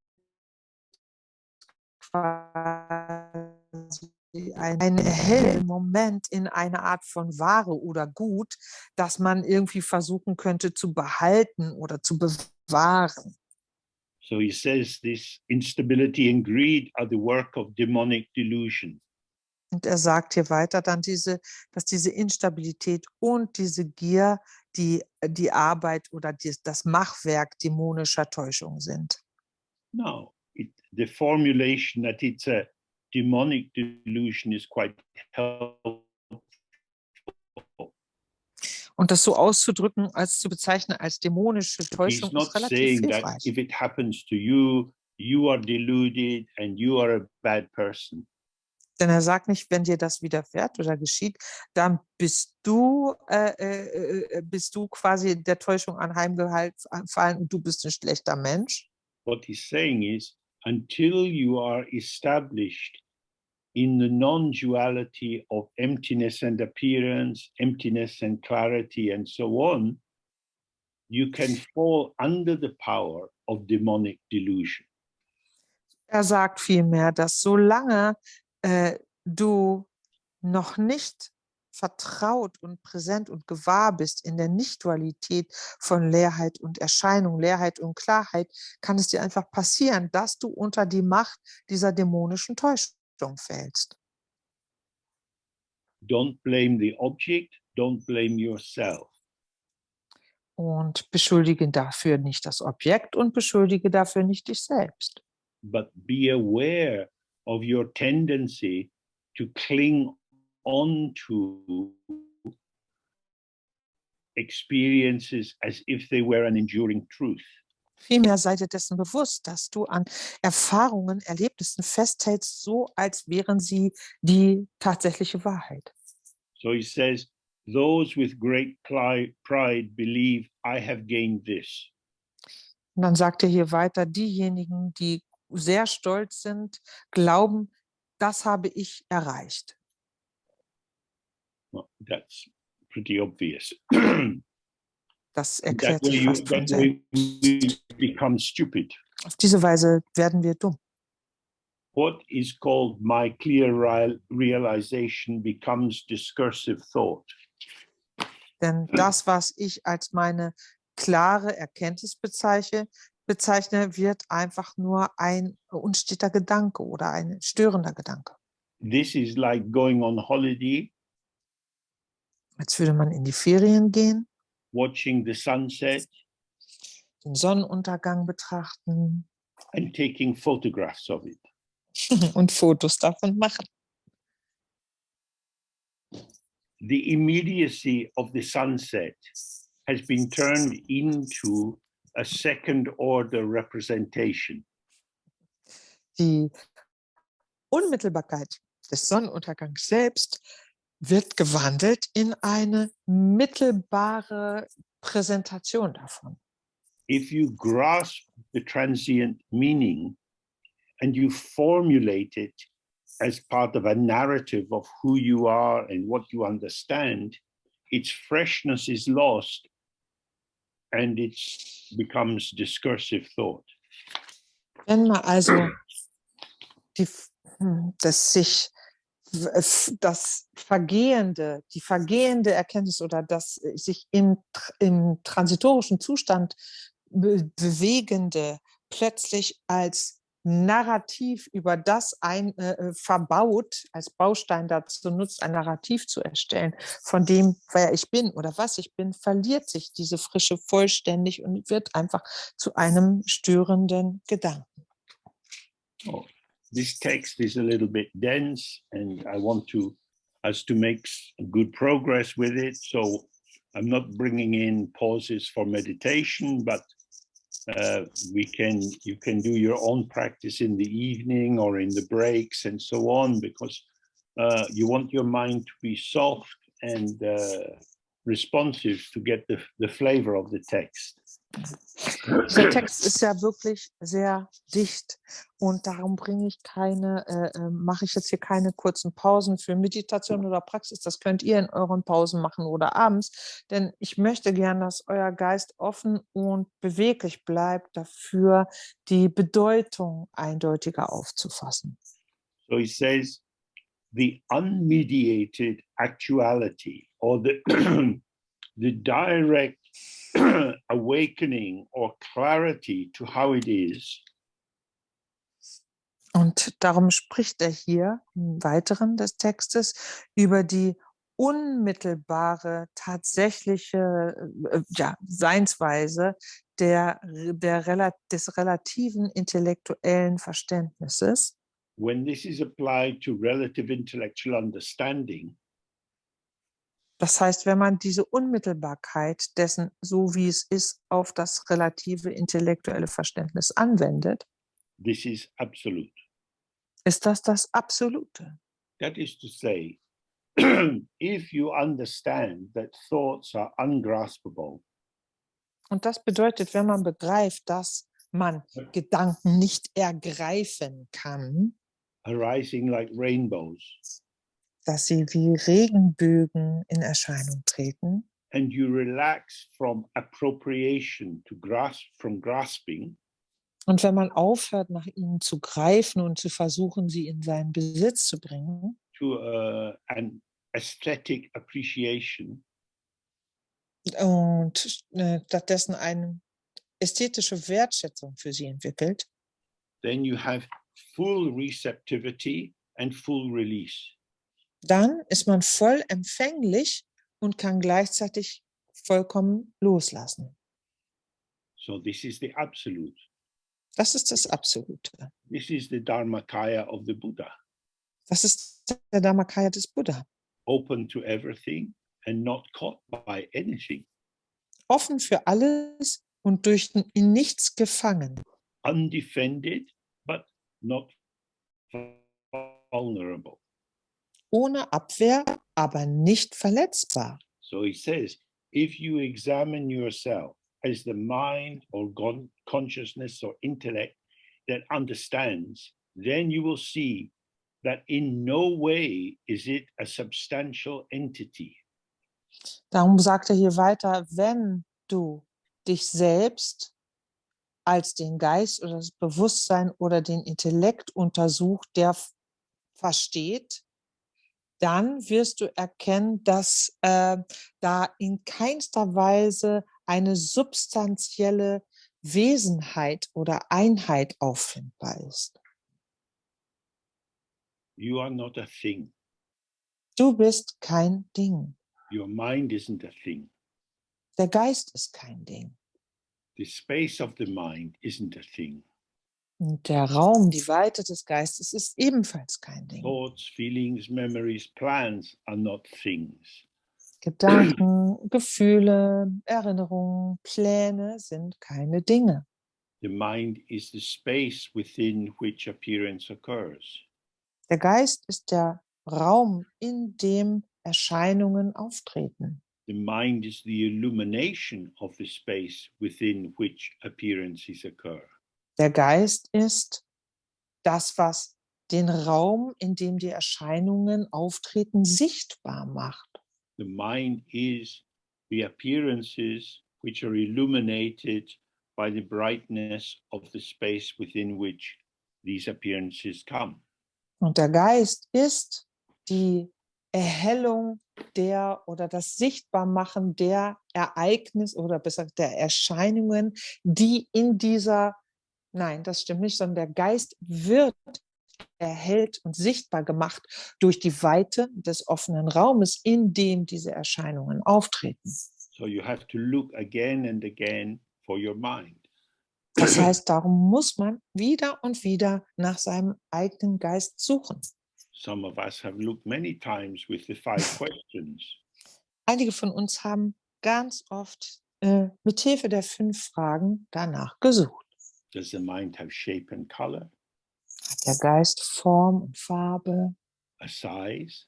quasi einen hellen Moment in eine Art von Ware oder Gut, das man irgendwie versuchen könnte zu behalten oder zu bewahren. So he says this instability and greed are the work of demonic delusion. Und er sagt hier weiter dann, dass diese Instabilität und diese Gier die Arbeit oder das Machwerk dämonischer Täuschung sind. No, the formulation that it's a demonic delusion is quite helpful. Und das so auszudrücken, als zu bezeichnen als dämonische He's Täuschung, not ist relativ saying that hilfreich. if it happens to you, you are deluded and you are a bad person. Denn er sagt nicht, wenn dir das widerfährt oder geschieht, dann bist du quasi der Täuschung anheimgefallen und du bist ein schlechter Mensch. What he's saying is, until you are established in the non-duality of emptiness and appearance, emptiness and clarity, and so on, you can fall under the power of demonic delusion. Er sagt vielmehr, dass solange du noch nicht vertraut und präsent und gewahr bist in der Nicht-Dualität von Leerheit und Erscheinung, Leerheit und Klarheit, kann es dir einfach passieren, dass du unter die Macht dieser dämonischen Täuschung fällst. Don't blame the object, don't blame yourself. Und beschuldige dafür nicht das Objekt und beschuldige dafür nicht dich selbst. But be aware of your tendency to cling on to experiences as if they were an enduring truth. Vielmehr sei dir dessen bewusst, dass du an Erfahrungen, Erlebnissen festhältst, so als wären sie die tatsächliche Wahrheit. So he says, those with great pride believe I have gained this. Und dann sagt er hier weiter, diejenigen, die sehr stolz sind, glauben, das habe ich erreicht. Well, that's pretty obvious. Das That erklärt sich way fast von selbst. we become stupid. Auf diese Weise werden wir dumm. What is called my clear realization becomes discursive thought. Denn das, was ich als meine klare Erkenntnis bezeichne, wird einfach nur ein unsteter Gedanke oder ein störender Gedanke. This is like going on holiday, Als würde man in die Ferien gehen, watching the sunset, den Sonnenuntergang betrachten and taking photographs of it. und Fotos davon machen. The immediacy of the sunset has been turned into a second order representation. Die Unmittelbarkeit des Sonnenuntergangs selbst wird gewandelt in eine mittelbare Präsentation davon. If you grasp the transient meaning and you formulate it as part of a narrative of who you are and what you understand, its freshness is lost and it becomes discursive thought. Wenn man also die vergehende Erkenntnis oder das sich im transitorischen Zustand bewegende plötzlich als Narrativ über das verbaut, als Baustein dazu nutzt, ein Narrativ zu erstellen, von dem, wer ich bin oder was ich bin, verliert sich diese Frische vollständig und wird einfach zu einem störenden Gedanken. Oh, this text is a little bit dense and I want us to make good progress with it. So I'm not bringing in pauses for meditation, but you can do your own practice in the evening or in the breaks and so on, because you want your mind to be soft and responsive to get the flavor of the text. Der Text ist ja wirklich sehr dicht und darum mache ich jetzt hier keine kurzen Pausen für Meditation oder Praxis. Das könnt ihr in euren Pausen machen oder abends, denn ich möchte gern, dass euer Geist offen und beweglich bleibt, dafür die Bedeutung eindeutiger aufzufassen. So he says, the unmediated actuality or the direct awakening or clarity to how it is. Und darum spricht er hier im Weiteren des Textes über die unmittelbare, tatsächliche Seinsweise des relativen intellektuellen Verständnisses. When this is applied to relative intellectual understanding, das heißt, wenn man diese Unmittelbarkeit dessen, so wie es ist, auf das relative intellektuelle Verständnis anwendet, this is absolute. Ist das Absolute. That is to say, if you understand that thoughts are ungraspable, und das bedeutet, wenn man begreift, dass man Gedanken nicht ergreifen kann, arising like rainbows, dass sie wie Regenbögen in Erscheinung treten, and you relax from appropriation from grasping, und wenn man aufhört, nach ihnen zu greifen und zu versuchen, sie in seinen Besitz zu bringen, to an aesthetic appreciation, und stattdessen eine ästhetische Wertschätzung für sie entwickelt, then you have full receptivity and full release. Dann ist man voll empfänglich und kann gleichzeitig vollkommen loslassen. So this is the absolute. Das ist das Absolute. This is the Dharmakaya of the Buddha. Das ist der Dharmakaya des Buddha. Open to everything and not caught by anything. Offen für alles und durch in nichts gefangen. Undefended, but not vulnerable. Ohne Abwehr, aber nicht verletzbar. So he says, if you examine yourself as the mind or consciousness or intellect that understands, then you will see that in no way is it a substantial entity. Darum sagt er hier weiter, wenn du dich selbst als den Geist oder das Bewusstsein oder den Intellekt untersuchst, der versteht, dann wirst du erkennen, dass da in keinster Weise eine substanzielle Wesenheit oder Einheit auffindbar ist. You are not a thing. Du bist kein Ding. Your mind isn't a thing. Der Geist ist kein Ding. The space of the mind isn't a thing. Und der Raum, die Weite des Geistes ist ebenfalls kein Ding. Thoughts, feelings, memories, plans are not things. Gedanken, Gefühle, Erinnerungen, Pläne sind keine Dinge. The mind is the space within which appearance occurs. Der Geist ist der Raum, in dem Erscheinungen auftreten. The mind is the illumination of the space within which appearances occur. Der Geist ist das, was den Raum, in dem die Erscheinungen auftreten, sichtbar macht. The mind is the appearances which are illuminated by the brightness of the space within which these appearances come. Und der Geist ist die Erhellung der oder das Sichtbarmachen der Ereignisse oder besser gesagt der Erscheinungen, die in dieser, nein, das stimmt nicht, sondern der Geist wird erhellt und sichtbar gemacht durch die Weite des offenen Raumes, in dem diese Erscheinungen auftreten. So you have to look again and again for your mind. Das heißt, darum muss man wieder und wieder nach seinem eigenen Geist suchen. Some of us have looked many times with the 5 questions. Einige von uns haben ganz oft mit Hilfe der 5 Fragen danach gesucht. Does the mind have shape and color, Hat der Geist Form und Farbe? a size?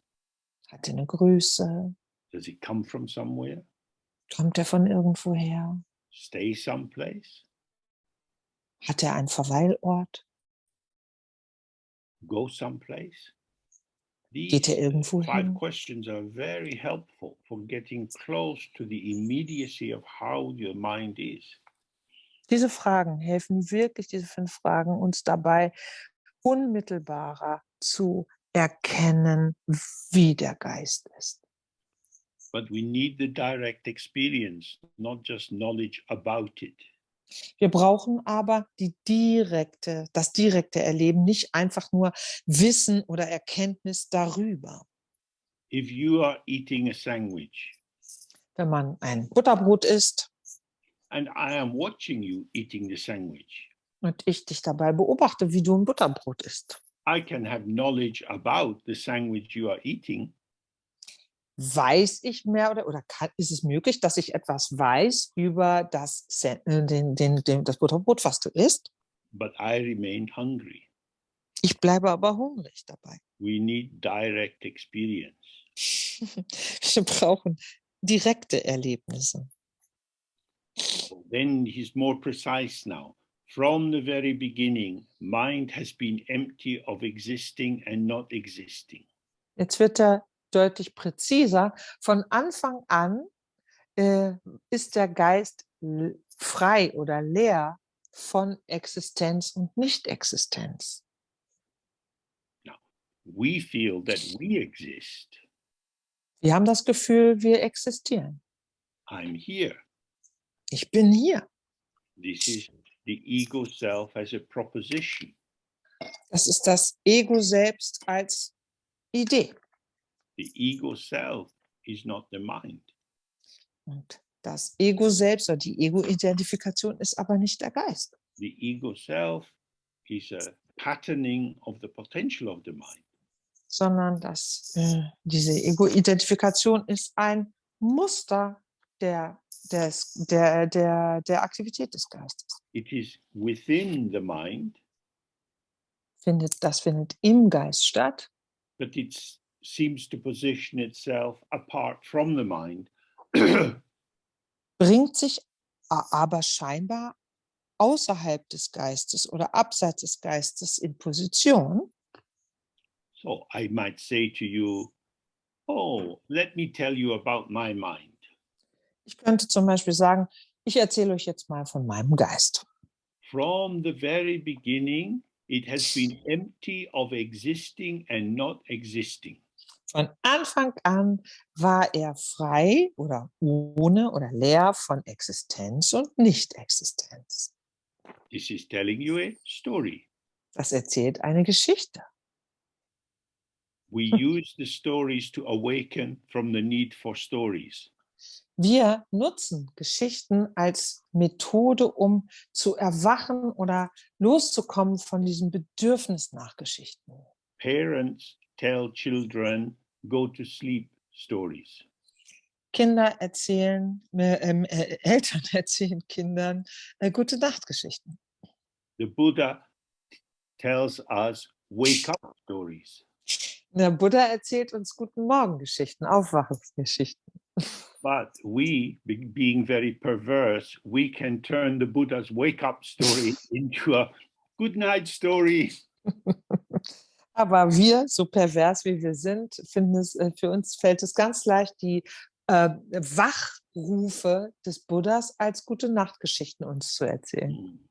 Hat er eine Größe? Does it come from somewhere, Kommt er von irgendwoher? stay someplace, Hat er einen Verweilort? go someplace? Geht er These irgendwo 5 hin? questions are very helpful for getting close to the immediacy of how your mind is. Diese Fragen helfen wirklich, diese 5 Fragen, uns dabei unmittelbarer zu erkennen, wie der Geist ist. But we need the direct experience, not just knowledge about it. Wir brauchen aber das direkte Erleben, nicht einfach nur Wissen oder Erkenntnis darüber. If you are eating a sandwich Wenn man ein Butterbrot isst and I am watching you eating the sandwich, und ich dich dabei beobachte, wie du ein Butterbrot isst, I can have knowledge about the sandwich you are eating, weiß ich mehr oder ist es möglich, dass ich etwas weiß über das Butterbrot, was du isst? but I remain hungry. Ich bleibe aber hungrig dabei. We need direct experience. Wir brauchen direkte Erlebnisse. Then he's more precise now. From the very beginning, mind has been empty of existing and not existing. Jetzt wird er deutlich präziser. Von Anfang an ist der Geist frei oder leer von Existenz und Nicht-Existenz. Now, we feel that we exist. Wir haben das Gefühl, wir existieren. I'm here. Ich bin hier. This is the ego self as a proposition. Das ist das Ego selbst als Idee. The ego self is not the mind. Und das Ego selbst oder die Ego-Identifikation ist aber nicht der Geist. The ego self is a patterning of the potential of the mind. Sondern diese Ego-Identifikation ist ein Muster der Aktivität des Geistes. It is within the mind, Das findet im Geist statt, but it seems to position itself apart from the mind. bringt sich aber scheinbar außerhalb des Geistes oder abseits des Geistes in Position. So I might say to you, oh, let me tell you about my mind. Ich könnte zum Beispiel sagen, ich erzähle euch jetzt mal von meinem Geist. From the very beginning, it has been empty of existing and not existing. Von Anfang an war er frei oder ohne oder leer von Existenz und Nicht-Existenz. This is telling you a story. Das erzählt eine Geschichte. We use the stories to awaken from the need for stories. Wir nutzen Geschichten als Methode, um zu erwachen oder loszukommen von diesem Bedürfnis nach Geschichten. Parents tell children go to sleep stories. Eltern erzählen Kindern gute Nachtgeschichten. The Buddha tells us wake-up stories. Der Buddha erzählt uns Guten Morgen-Geschichten, Aufwachungsgeschichten. But we, being very perverse, we can turn the Buddha's wake-up story into a good night story. Aber wir, so pervers wie wir sind, finden es, für uns fällt es ganz leicht, die Wachrufe des Buddhas als Gute-Nacht-Geschichten uns zu erzählen.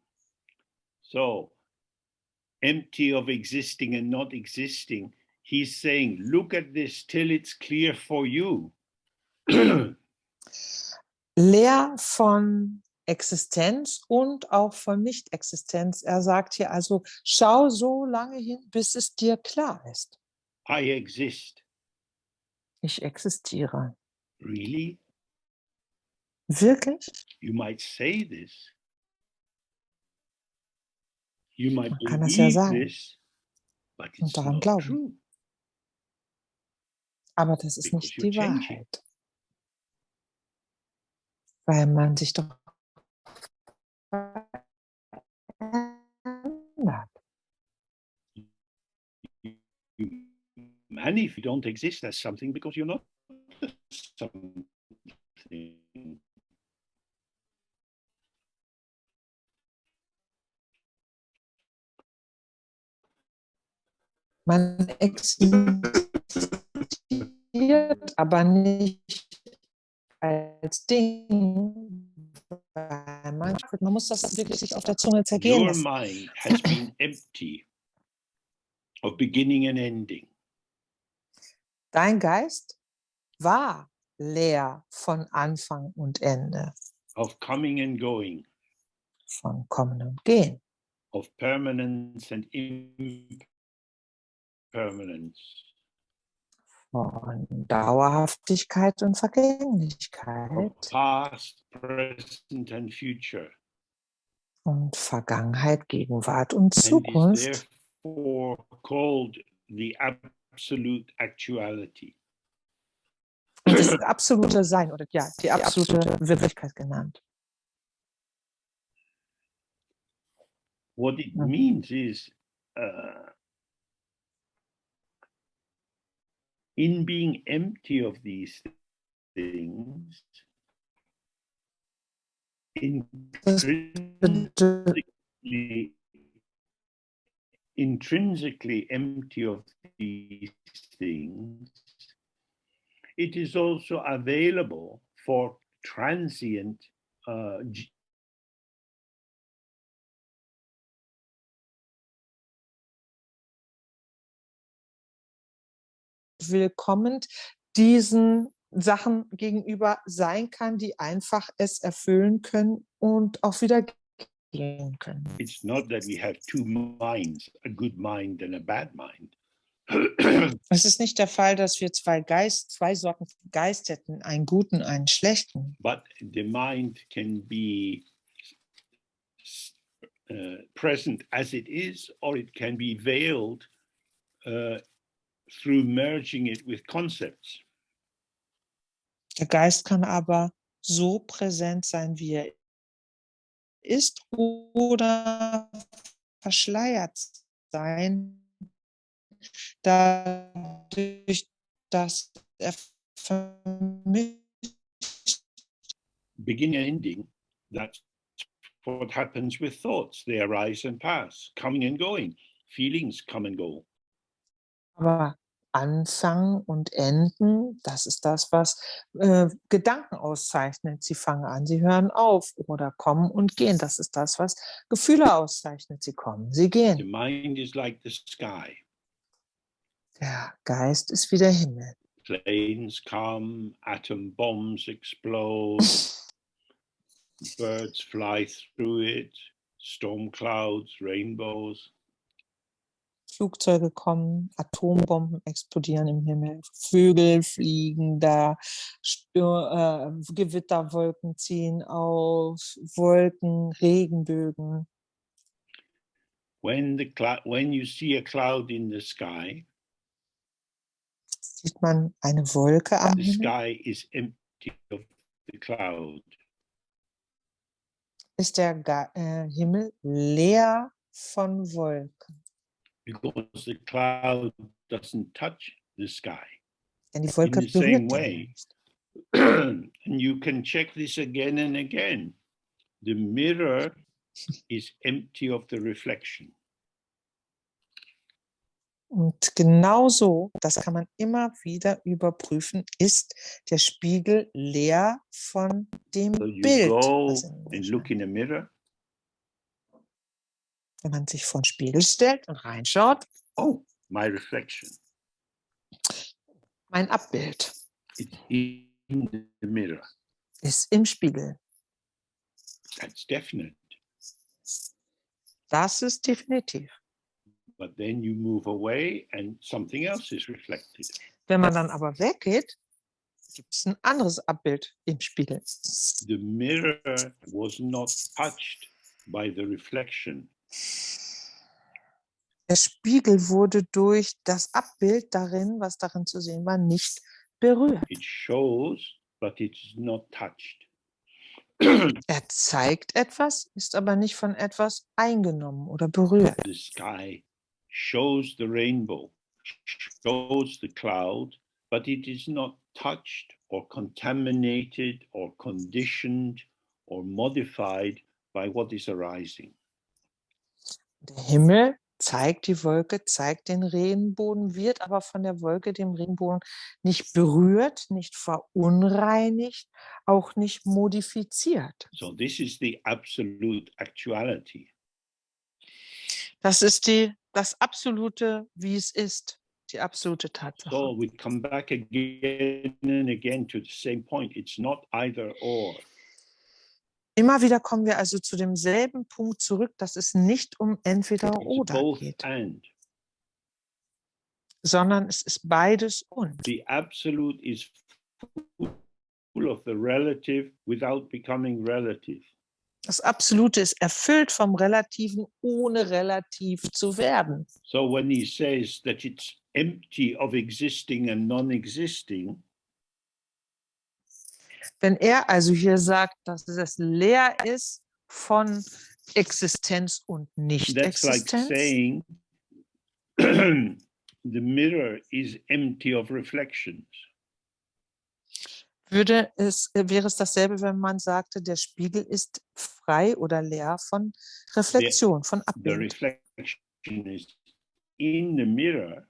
So, empty of existing and not existing, he's saying, look at this till it's clear for you. Leer von Existenz und auch von Nicht-Existenz. Er sagt hier also, schau so lange hin, bis es dir klar ist. I exist. Ich existiere. Really? Wirklich? You might say this. You might Man kann das ja believe sagen this, but und it's daran not glauben. true. Aber das ist Because nicht you're die changing. Wahrheit. Weil man sich doch verändert. And if you don't exist as something, because you're not something. Man existiert aber nicht als Ding. Weil man muss das wirklich sich auf der Zunge zergehen Your lassen. mind has been empty of beginning and ending. Dein Geist war leer von Anfang und Ende, Of coming and going, von Kommen und Gehen, of permanence and impermanence, von Dauerhaftigkeit und of Vergänglichkeit past, present and future, und Vergangenheit, Gegenwart und and is Zukunft. therefore called the absolute actuality. Und das absolute Sein oder ja, die absolute Wirklichkeit genannt. What it means is, in being empty of these things, intrinsically empty of these things, it is also available for transient willkommen diesen Sachen gegenüber sein kann, die einfach es erfüllen können und auch wieder gehen können. It's not that we have two minds, a good mind and a bad mind. Es ist nicht der Fall, dass wir zwei Sorten von Geist hätten, einen guten, einen schlechten. But the mind can be present as it is, or it can be veiled through merging it with concepts. Der Geist kann aber so präsent sein, wie er ist, oder verschleiert sein, dadurch, dass er vermischt. Beginning and ending, that's what happens with thoughts. They arise and pass, coming and going. Feelings come and go. Aber Anfang und Enden, das ist das, was Gedanken auszeichnet. Sie fangen an, sie hören auf oder kommen und gehen. Das ist das, was Gefühle auszeichnet. Sie kommen, sie The gehen. mind is like the sky. Der Geist ist wie der Himmel. Planes come, atom bombs explode, birds fly through it, storm clouds, rainbows. Flugzeuge kommen, Atombomben explodieren im Himmel, Vögel fliegen da, Gewitterwolken ziehen auf, Wolken, Regenbögen. When you see a cloud in the sky, Sieht man eine Wolke am the Himmel? sky is empty of the cloud. Ist der Himmel leer von Wolken. because the cloud doesn't touch the sky. Denn die In Wolke the same berührt den Himmel way, nicht. and you can check this again and again, the mirror is empty of the reflection. Und genauso, das kann man immer wieder überprüfen, ist der Spiegel leer von dem So you Bild. go was in ihm and look erscheint. in a mirror. Wenn man sich vor den Spiegel stellt und reinschaut, Oh, my reflection. mein Abbild It's in the mirror. ist im Spiegel. That's definite. Das ist definitiv. But then you move away and something else is reflected. Wenn man dann aber weggeht, gibt es ein anderes Abbild im Spiegel. The mirror was not touched by the reflection. Der Spiegel wurde durch das Abbild darin, was darin zu sehen war, nicht berührt. It shows, but it's not touched. Er zeigt etwas, ist aber nicht von etwas eingenommen oder berührt. The sky shows the rainbow, shows the cloud, but it is not touched or contaminated or conditioned or modified by what is arising. Der Himmel zeigt die Wolke, zeigt den Regenbogen, wird aber von der Wolke, dem Regenbogen, nicht berührt, nicht verunreinigt, auch nicht modifiziert. So this is the absolute actuality. Das ist das Absolute, wie es ist, die absolute Tatsache. So we come back again and again to the same point. It's not either or. Immer wieder kommen wir also zu demselben Punkt zurück, dass es nicht um entweder It's oder both geht, and. sondern es ist beides und. The absolute is full of the relative without becoming relative. Das Absolute ist erfüllt vom Relativen, ohne relativ zu werden. So when he says that it's empty of existing and non-existing, Wenn er also hier sagt, dass es leer ist von Existenz und that's like Nicht-Existenz, saying the mirror is empty of reflections. wäre es dasselbe, wenn man sagte, der Spiegel ist frei oder leer von Reflexion, von The Abbild. reflection is in the mirror,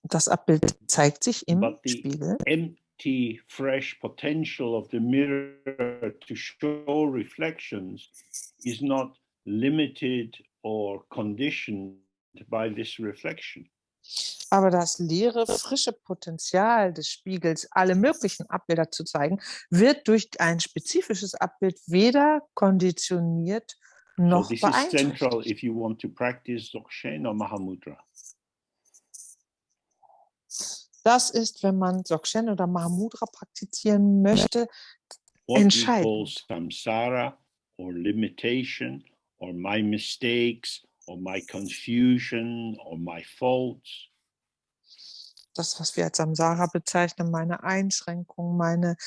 Das Abbild zeigt sich im but the Spiegel, empty, fresh potential of the mirror to show reflections is not limited or conditioned by this reflection. aber das leere, frische Potenzial des Spiegels, alle möglichen Abbilder zu zeigen, wird durch ein spezifisches Abbild weder konditioniert So noch this is central beeinträchtigt. if you want to practice Dzogchen or Mahamudra. Das ist, wenn man Dzogchen oder Mahamudra praktizieren möchte, What we call entscheidend. samsara or limitation or my mistakes or my confusion or my faults. Das, was wir als Samsara bezeichnen, meine Einschränkung, meine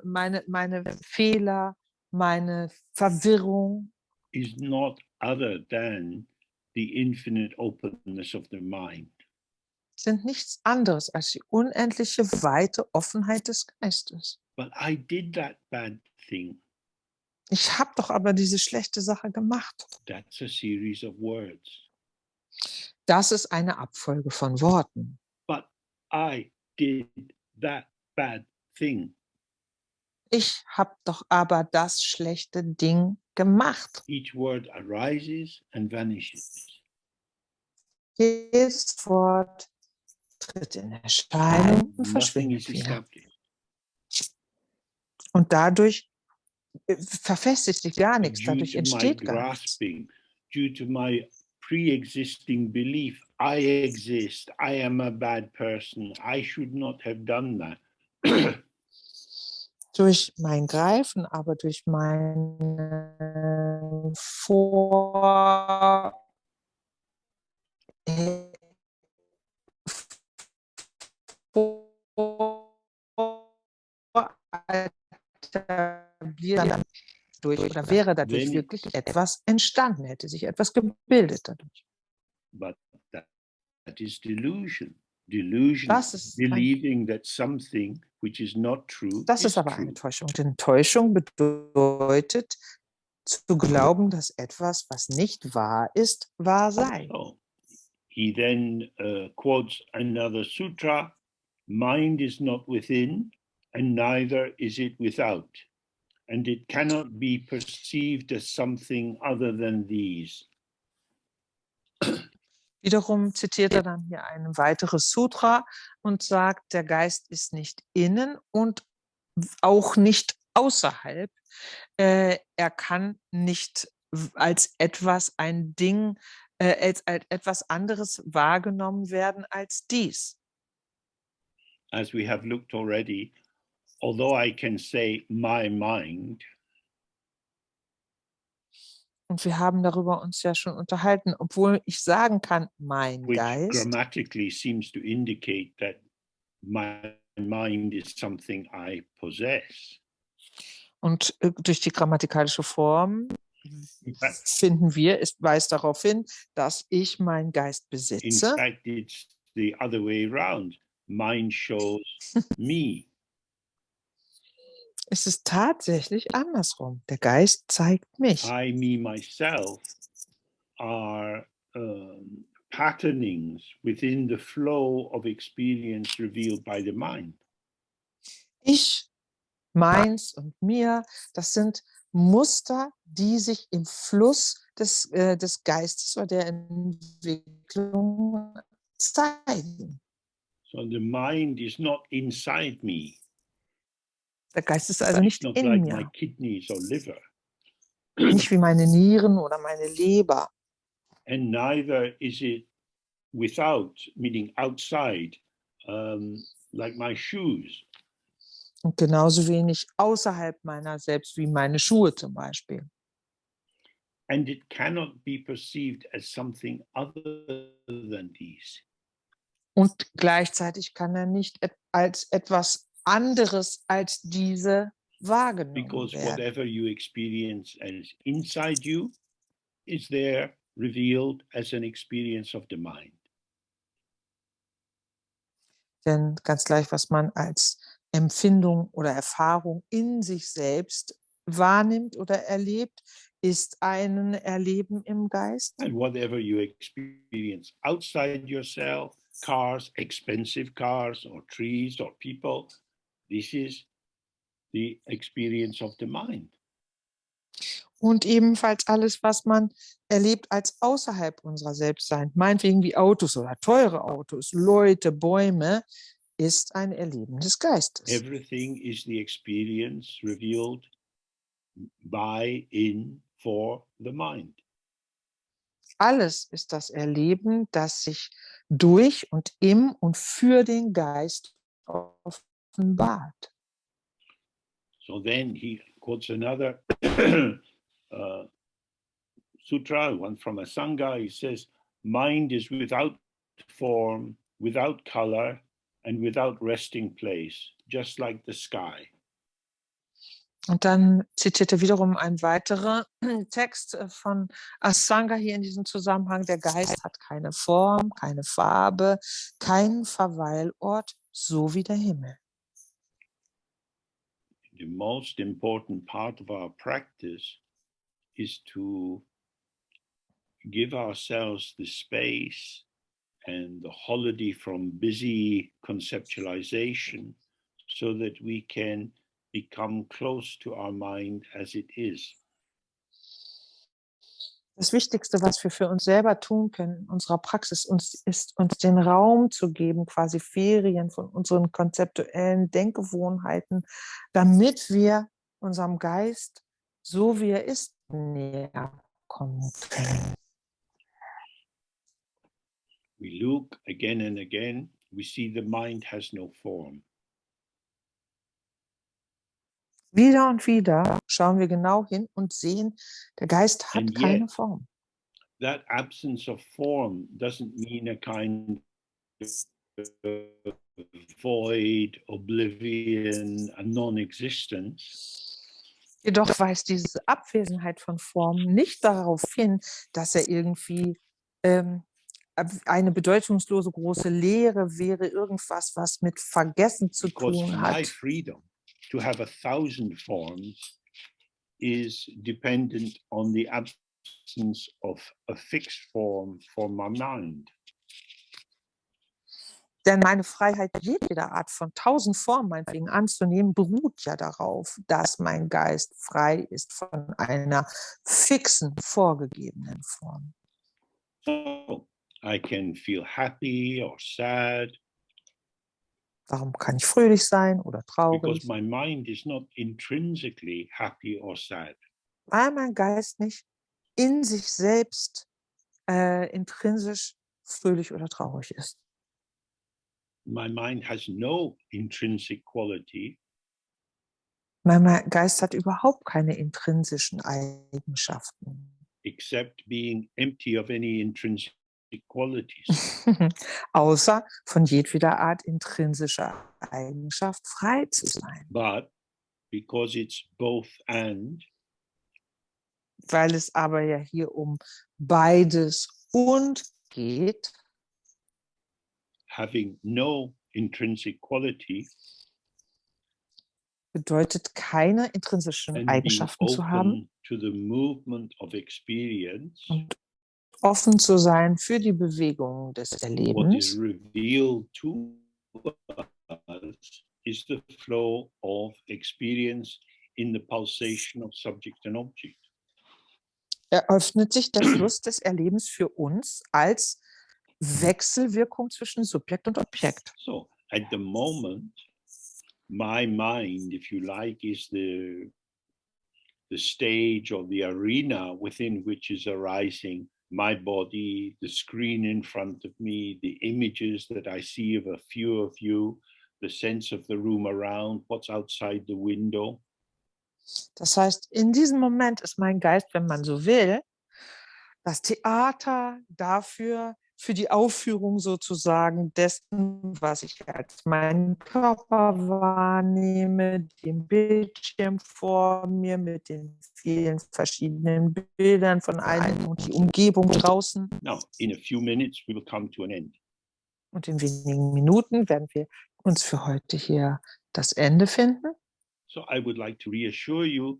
meine Fehler, meine Verwirrung, Is not other than the infinite openness of the mind. sind nichts anderes als die unendliche weite Offenheit des Geistes. But I did that bad thing. Ich habe doch aber diese schlechte Sache gemacht. That's a series of words. Das ist eine Abfolge von Worten. But I did that bad thing. Ich habe doch aber das schlechte Ding gemacht. Each word arises and vanishes. Jedes Wort tritt in Erscheinung und Nothing verschwindet is wieder. established. Und dadurch verfestigt sich gar nichts, Due dadurch to my entsteht gar nichts. grasping, due to my pre-existing belief, I exist, I am a bad person, I should not have done that. Durch mein Greifen, aber durch meine durch oder wäre dadurch wirklich etwas entstanden, hätte sich etwas gebildet dadurch. But that is delusion. Delusion Das is ist believing that something which is not true Das ist is aber eine true. Täuschung. Denn Täuschung bedeutet, zu glauben, dass etwas, was nicht wahr ist, wahr sei. So he then quotes another sutra: mind is not within, and neither is it without, and it cannot be perceived as something other than these. Wiederum zitiert er dann hier ein weiteres Sutra und sagt, der Geist ist nicht innen und auch nicht außerhalb. Er kann nicht als etwas, ein Ding, als etwas anderes wahrgenommen werden als dies. As we have looked already, although I can say my mind, Und wir haben darüber uns ja schon unterhalten, obwohl ich sagen kann, mein which Geist, grammatically seems to indicate that my mind is something I possess. und durch die grammatikalische Form In fact, finden wir, es weist darauf hin, dass ich meinen Geist besitze. it's the other way around. Mind shows me. Es ist tatsächlich andersrum. Der Geist zeigt mich. I, me, myself are patternings within the flow of experience revealed by the mind. Ich, meins und mir, das sind Muster, die sich im Fluss des Geistes oder der Entwicklung zeigen. So the mind is not inside me. Der Geist ist also nicht Not in like mir, my kidneys or liver. nicht wie meine Nieren oder meine Leber. And neither is it without, meaning outside, like my shoes. Und genauso wenig außerhalb meiner selbst wie meine Schuhe zum Beispiel. And it cannot be perceived as something other than these. Und gleichzeitig kann er nicht als etwas anderes als diese wahrgenommen Because werden. whatever you experience as inside you is there revealed as an experience of the mind. Denn ganz gleich, was man als Empfindung oder Erfahrung in sich selbst wahrnimmt oder erlebt, ist ein Erleben im Geist. And whatever you experience outside yourself, cars, expensive cars, or trees, or people, this is the experience of the mind. Und ebenfalls alles, was man erlebt als außerhalb unserer Selbstsein, meinetwegen wie Autos oder teure Autos, Leute, Bäume, ist ein Erleben des Geistes. Everything is the experience revealed by, in, for the mind. Alles ist das Erleben, das sich durch und im und für den Geist offenbart. So then he quotes another sutra, one from a Sangha. He says, mind is without form, without color, and without resting place, just like the sky. Und dann zitierte wiederum ein weiterer Text von Asanga hier in diesem Zusammenhang. Der Geist hat keine Form, keine Farbe, keinen Verweilort, so wie der Himmel. The most important part of our practice is to give ourselves the space and the holiday from busy conceptualization so that we can become close to our mind as it is. Das Wichtigste, was wir für uns selber tun können in unserer Praxis, ist uns den Raum zu geben, quasi Ferien von unseren konzeptuellen Denkgewohnheiten, damit wir unserem Geist, so wie er ist, näher kommen können. We look again and again, we see the mind has no form. Wieder und wieder schauen wir genau hin und sehen, der Geist hat And keine yet, Form. that absence of form doesn't mean a kind of void, oblivion, a non-existence. Jedoch weist diese Abwesenheit von Form nicht darauf hin, dass er irgendwie eine bedeutungslose große Leere wäre, irgendwas, was mit Vergessen zu Because tun my hat. freedom to have 1,000 forms is dependent on the absence of a fixed form for my mind. Denn meine Freiheit, jedweder Art von 1000 Formen meinetwegen anzunehmen, beruht ja darauf, dass mein Geist frei ist von einer fixen, vorgegebenen Form. So I can feel happy or sad Warum kann ich fröhlich sein oder because traurig? my mind is not intrinsically happy or sad. Weil mein Geist nicht in sich selbst intrinsisch fröhlich oder traurig ist. My mind has no intrinsic quality, Mein Geist hat überhaupt keine intrinsischen Eigenschaften. except being empty of any intrinsic qualities. Außer von jedweder Art intrinsischer Eigenschaft frei zu sein. But because it's both and, Weil es aber ja hier um beides und geht, having no intrinsic quality bedeutet keine intrinsischen and being Eigenschaften zu haben open to the movement of experience, und offen zu sein für die Bewegung des what is Erlebens. revealed to us is the flow of experience in the pulsation of subject and object. Eröffnet sich der Fluss des Erlebens für uns als Wechselwirkung zwischen Subjekt und Objekt. So at the moment, my mind, if you like, is the stage or the arena within which is arising my body, the screen in front of me, the images that I see of a few of you, the sense of the room around, what's outside the window. Das heißt, in diesem Moment ist mein Geist, wenn man so will, das Theater dafür, für die Aufführung sozusagen dessen, was ich als meinen Körper wahrnehme, den Bildschirm vor mir mit den vielen verschiedenen Bildern von einem und die Umgebung draußen. Now, in a few minutes, we will come to an end. Und in wenigen Minuten werden wir uns für heute hier das Ende finden. So I would like to reassure you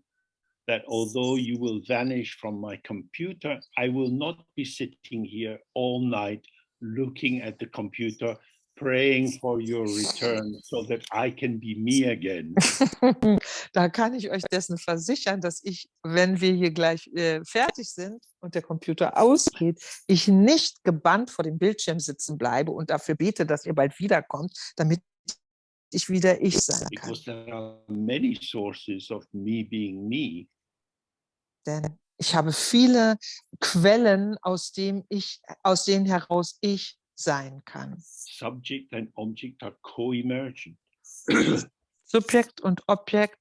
that although you will vanish from my computer, I will not be sitting here all night looking at the computer, praying for your return so that I can be me again. Da kann ich euch dessen versichern, dass ich, wenn wir hier gleich fertig sind und der Computer ausgeht, ich nicht gebannt vor dem Bildschirm sitzen bleibe und dafür bete, dass ihr bald wiederkommt, damit ich wieder ich sein kann. Because there are many sources of me being me. Denn ich habe viele Quellen, aus denen heraus ich sein kann. Subject and object are co-emergent. Subjekt und Objekt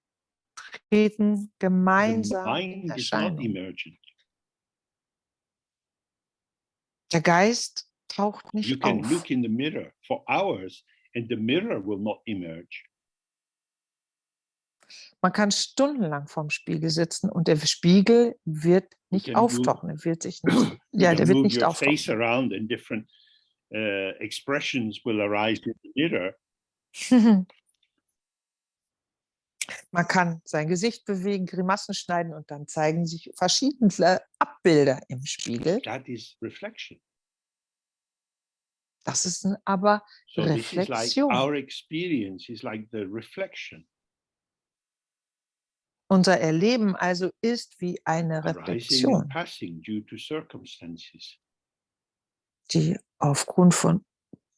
treten The gemeinsam in mind is not Erscheinung. emergent. Der Geist taucht You nicht can auf. look in the mirror for hours and the mirror will not emerge. Man kann stundenlang vorm Spiegel sitzen und der Spiegel wird nicht can auftauchen. Er wird sich nicht, You ja, can der wird move nicht your face auftauchen. around and different expressions will arise in the mirror. Man kann sein Gesicht bewegen, Grimassen schneiden und dann zeigen sich verschiedene Abbilder im Spiegel. That is reflection. Das ist aber So this is like Reflexion. our experience is like the reflection Unser Erleben also ist wie eine arising and Reflexion, passing due to circumstances. die aufgrund von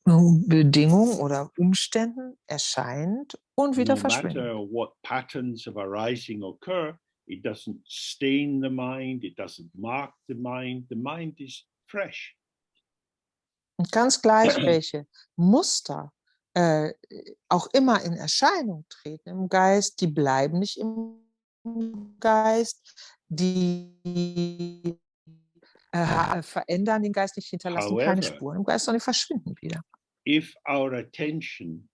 Bedingungen oder Umständen erscheint und wieder No verschwindet. matter what patterns of arising occur, it doesn't stain the mind, it doesn't mark the mind. The mind is fresh. Und ganz gleich, welche Muster auch immer in Erscheinung treten im Geist, die bleiben nicht im Geist, die verändern den Geist nicht, hinterlassen keine However, Spuren im Geist, sondern die verschwinden wieder. if our attention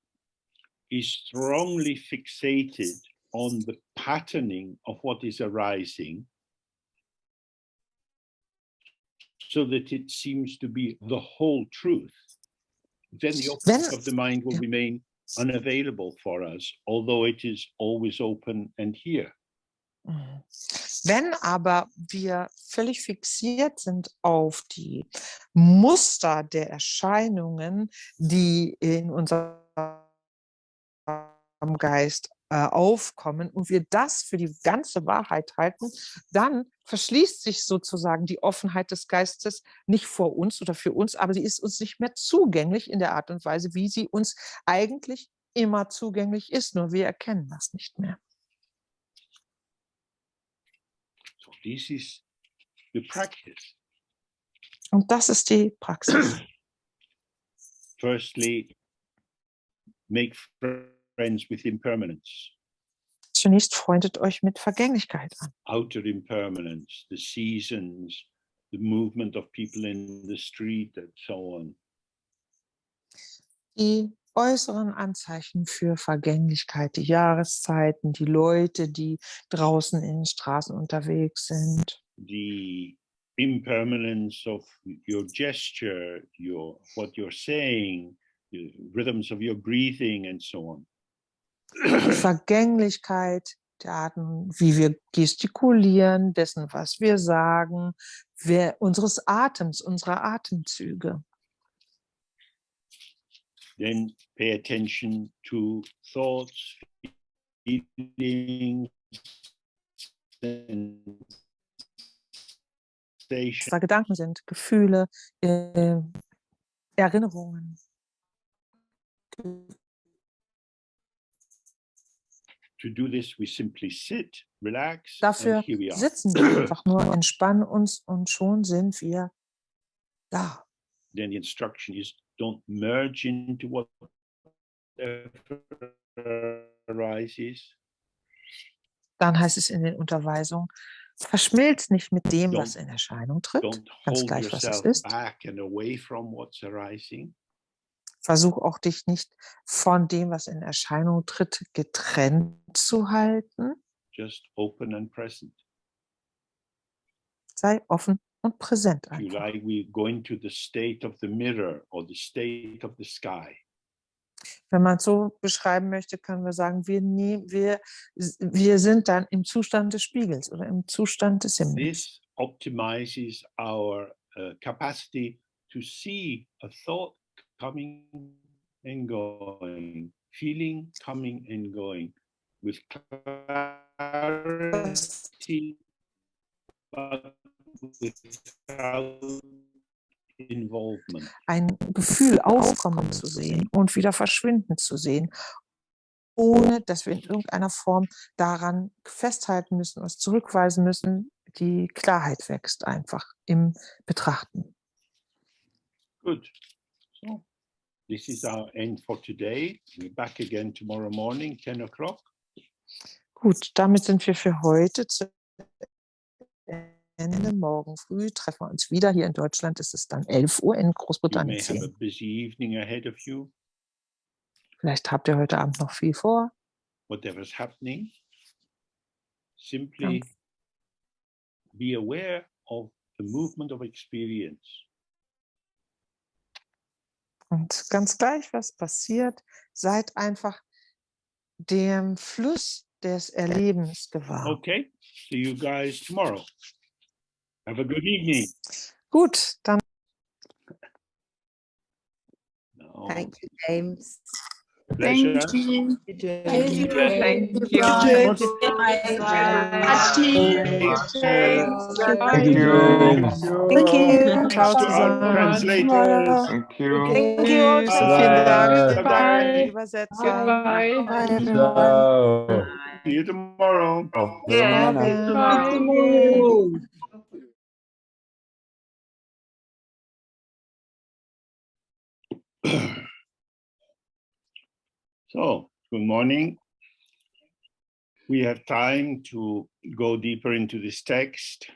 is strongly fixated on the patterning of what is arising, so that it seems to be the whole truth, then the openness of the mind will remain unavailable for us, although it is always open and here. Wenn aber wir völlig fixiert sind auf die Muster der Erscheinungen, die in unserem Geist aufkommen und wir das für die ganze Wahrheit halten, dann verschließt sich sozusagen die Offenheit des Geistes nicht vor uns oder für uns, aber sie ist uns nicht mehr zugänglich in der Art und Weise, wie sie uns eigentlich immer zugänglich ist, nur wir erkennen das nicht mehr. So this is the practice. Und das ist die Praxis. Firstly, make friends with impermanence. Zunächst freundet euch mit Vergänglichkeit an. Outer impermanence, the seasons, the movement of people in the street and so on. Die äußeren Anzeichen für Vergänglichkeit, die Jahreszeiten, die Leute, die draußen in den Straßen unterwegs sind. The impermanence of your gesture, what you're saying, the rhythms of your breathing and so on. Die Vergänglichkeit der Arten, wie wir gestikulieren, dessen, was wir sagen, unseres Atems, unserer Atemzüge. Then pay attention to thoughts, feelings, Was da Gedanken sind, Gefühle, Erinnerungen. To do this, we simply sit, relax, Dafür and here we are. sitzen wir einfach nur, entspannen uns und schon sind wir da. Then the instruction is, don't merge into whatever arises. Dann heißt es in den Unterweisungen, verschmilzt nicht mit dem, Don't- was in Erscheinung tritt, Don't ganz hold gleich, was es yourself ist. back and away from what's arising. Versuch auch dich nicht von dem, was in Erscheinung tritt, getrennt zu halten. Just open and present. Sei offen und präsent If you einfach. like, we go into the state of the mirror or the state of the sky. Wenn man es so beschreiben möchte, können wir sagen, wir sind dann im Zustand des Spiegels oder im Zustand des Himmels. This optimizes our capacity to see a thought coming and going, feeling coming and going with clarity, but without involvement. Ein Gefühl aufkommen zu sehen und wieder verschwinden zu sehen, ohne dass wir in irgendeiner Form daran festhalten müssen, was zurückweisen müssen. Die Klarheit wächst einfach im Betrachten. Good. So this is our end for today. We're back again tomorrow morning, 10 o'clock. Gut, damit sind wir für heute zu Ende. Morgen früh treffen wir uns wieder. Hier in Deutschland ist es dann 11 Uhr, in You Großbritannien may have a 10. busy evening ahead of you, Vielleicht habt ihr heute Abend noch viel vor. whatever's happening. Simply be aware of the movement of experience. Und ganz gleich, was passiert, seid einfach dem Fluss des Erlebens gewahr. Okay, see you guys tomorrow. Have a good evening. Gut, dann No, Thank you, James. pleasure. Thank you. Thank you. Thank you. Bye. Thank you. Thank you. ciao To our zusammen. translators. Thank you. Thank you. Tschüss, vielen Dank für Bye. die Übersetzung. Goodbye. Bye, everyone. Ciao. See you tomorrow. Auf Yeah. Wiedersehen. Bye. So, good morning. We have time to go deeper into this text.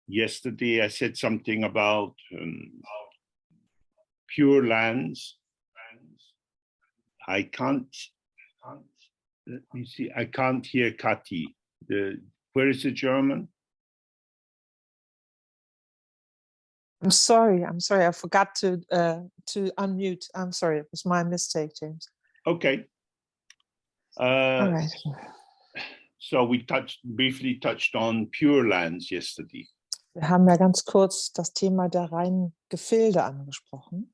Yesterday, I said something about Pure Lands, I can't, let me see, I can't hear Kati. Where is the German? I'm sorry, I forgot to unmute. I'm sorry, it was my mistake, James. Okay. All right. So we briefly touched on Pure Lands yesterday. Wir haben ja ganz kurz das Thema der reinen Gefilde angesprochen.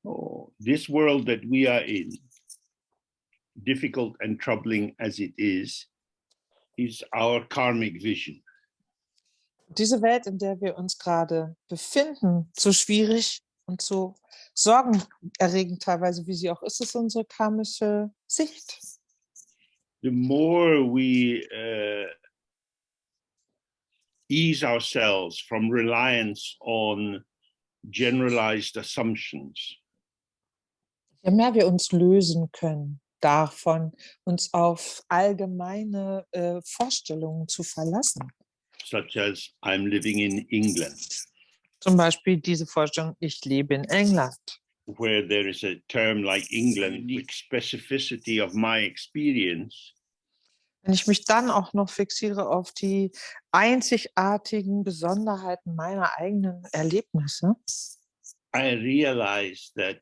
Oh, this world that we are in, difficult and troubling as it is our karmic vision. Diese Welt, in der wir uns gerade befinden, so schwierig und so sorgenerregend teilweise, wie sie auch ist, ist unsere karmische Sicht. The more we ease ourselves from reliance on generalized assumptions, Je mehr wir uns lösen können davon, uns auf allgemeine Vorstellungen zu verlassen. such as I'm living in England, Zum Beispiel diese Vorstellung, ich lebe in England. where there is a term like England, unique specificity of my experience, Wenn ich mich dann auch noch fixiere auf die einzigartigen Besonderheiten meiner eigenen Erlebnisse, I realize that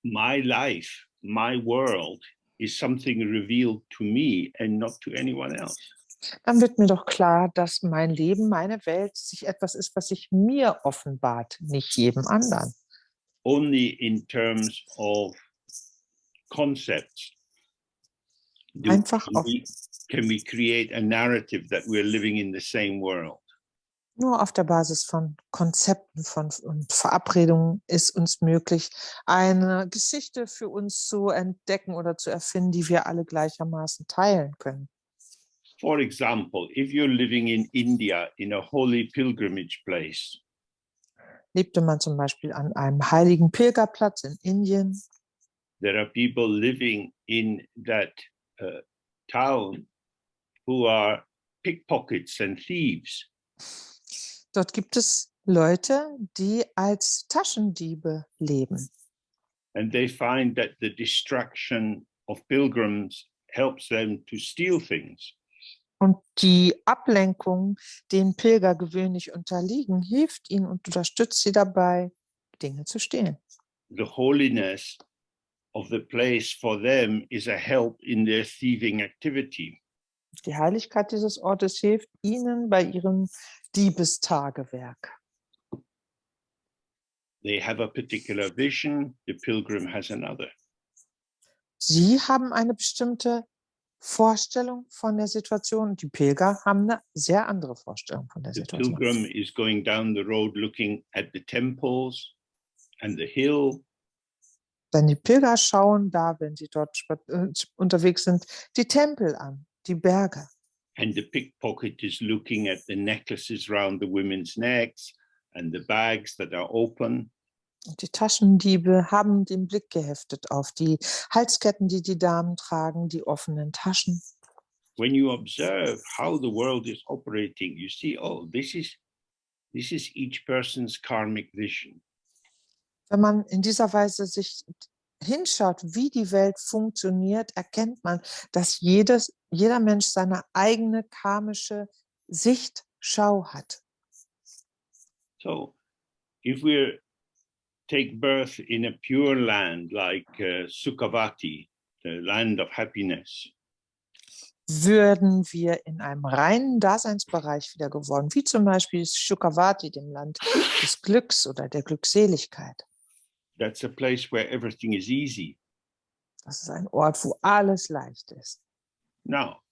my life, my world is something revealed to me and not to anyone else. dann wird mir doch klar, dass mein Leben, meine Welt sich etwas ist, was sich mir offenbart, nicht jedem anderen. Only in terms of concepts Einfach can we create a narrative that we're living in the same world. nur auf der Basis von Konzepten, von Verabredungen ist uns möglich, eine Geschichte für uns zu entdecken oder zu erfinden, die wir alle gleichermaßen teilen können. For example, if you're living in India in a holy pilgrimage place, Lebte man zum Beispiel an einem heiligen Pilgerplatz in Indien, there are people living in that town who are pickpockets and thieves. dort gibt es Leute, die als Taschendiebe leben. And they find that the distraction of pilgrims helps them to steal things. Und die Ablenkung, denen Pilger gewöhnlich unterliegen, hilft ihnen und unterstützt sie dabei, Dinge zu stehlen. The holiness of the place for them is a help in their thieving activity. Die Heiligkeit dieses Ortes hilft ihnen bei ihrem Diebestagewerk. They have a particular vision, the pilgrim has another. Sie haben eine bestimmte Vorstellung von der Situation. Die Pilger haben eine sehr andere Vorstellung von der The Situation. pilgrim is going down the road looking at the temples and the hill. Denn die Pilger schauen da, wenn sie dort unterwegs sind, die Tempel an, die Berge. And the pickpocket is looking at the necklaces around the women's necks and the bags that are open. Und die Taschendiebe haben den Blick geheftet auf die Halsketten, die die Damen tragen, die offenen Taschen. When you observe how the world is operating, you see, oh, this is each person's karmic vision. Wenn man in dieser Weise sich hinschaut, wie die Welt funktioniert, erkennt man, dass jeder Mensch seine eigene karmische Sichtschau hat. So if we take birth in a pure land like Sukhavati, the land of happiness, Würden wir in einem reinen Daseinsbereich wieder geworden, wie zum Beispiel Sukhavati, dem Land des Glücks oder der Glückseligkeit. that's a place where everything is easy. Das ist ein Ort, wo alles leicht ist. Now,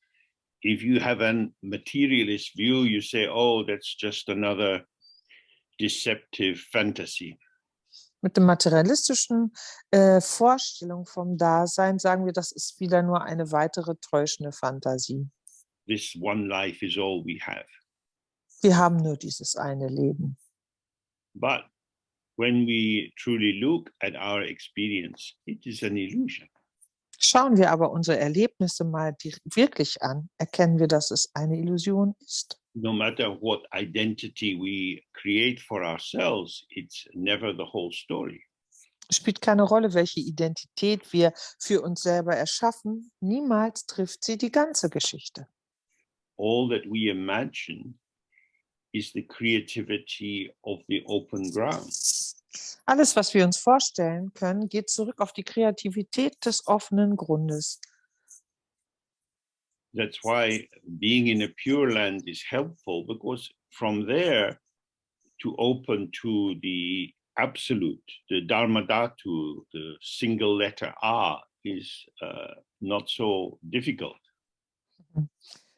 if you have a materialist view, you say, oh, that's just another deceptive fantasy. Mit der materialistischen Vorstellung vom Dasein sagen wir, das ist wieder nur eine weitere täuschende Fantasie. This one life is all we have. Wir haben nur dieses eine Leben. But when we truly look at our experience, it is an illusion. Schauen wir aber unsere Erlebnisse mal wirklich an, erkennen wir, dass es eine Illusion ist. No matter what identity we create for ourselves, it's never the whole story. Es spielt keine Rolle, welche Identität wir für uns selber erschaffen. Niemals trifft sie die ganze Geschichte. All that we imagine is the creativity of the open ground. Alles, was wir uns vorstellen können, geht zurück auf die Kreativität des offenen Grundes. That's why being in a pure land is helpful, because from there to open to the absolute, the Dharma Dhatu, the single letter A, is not so difficult.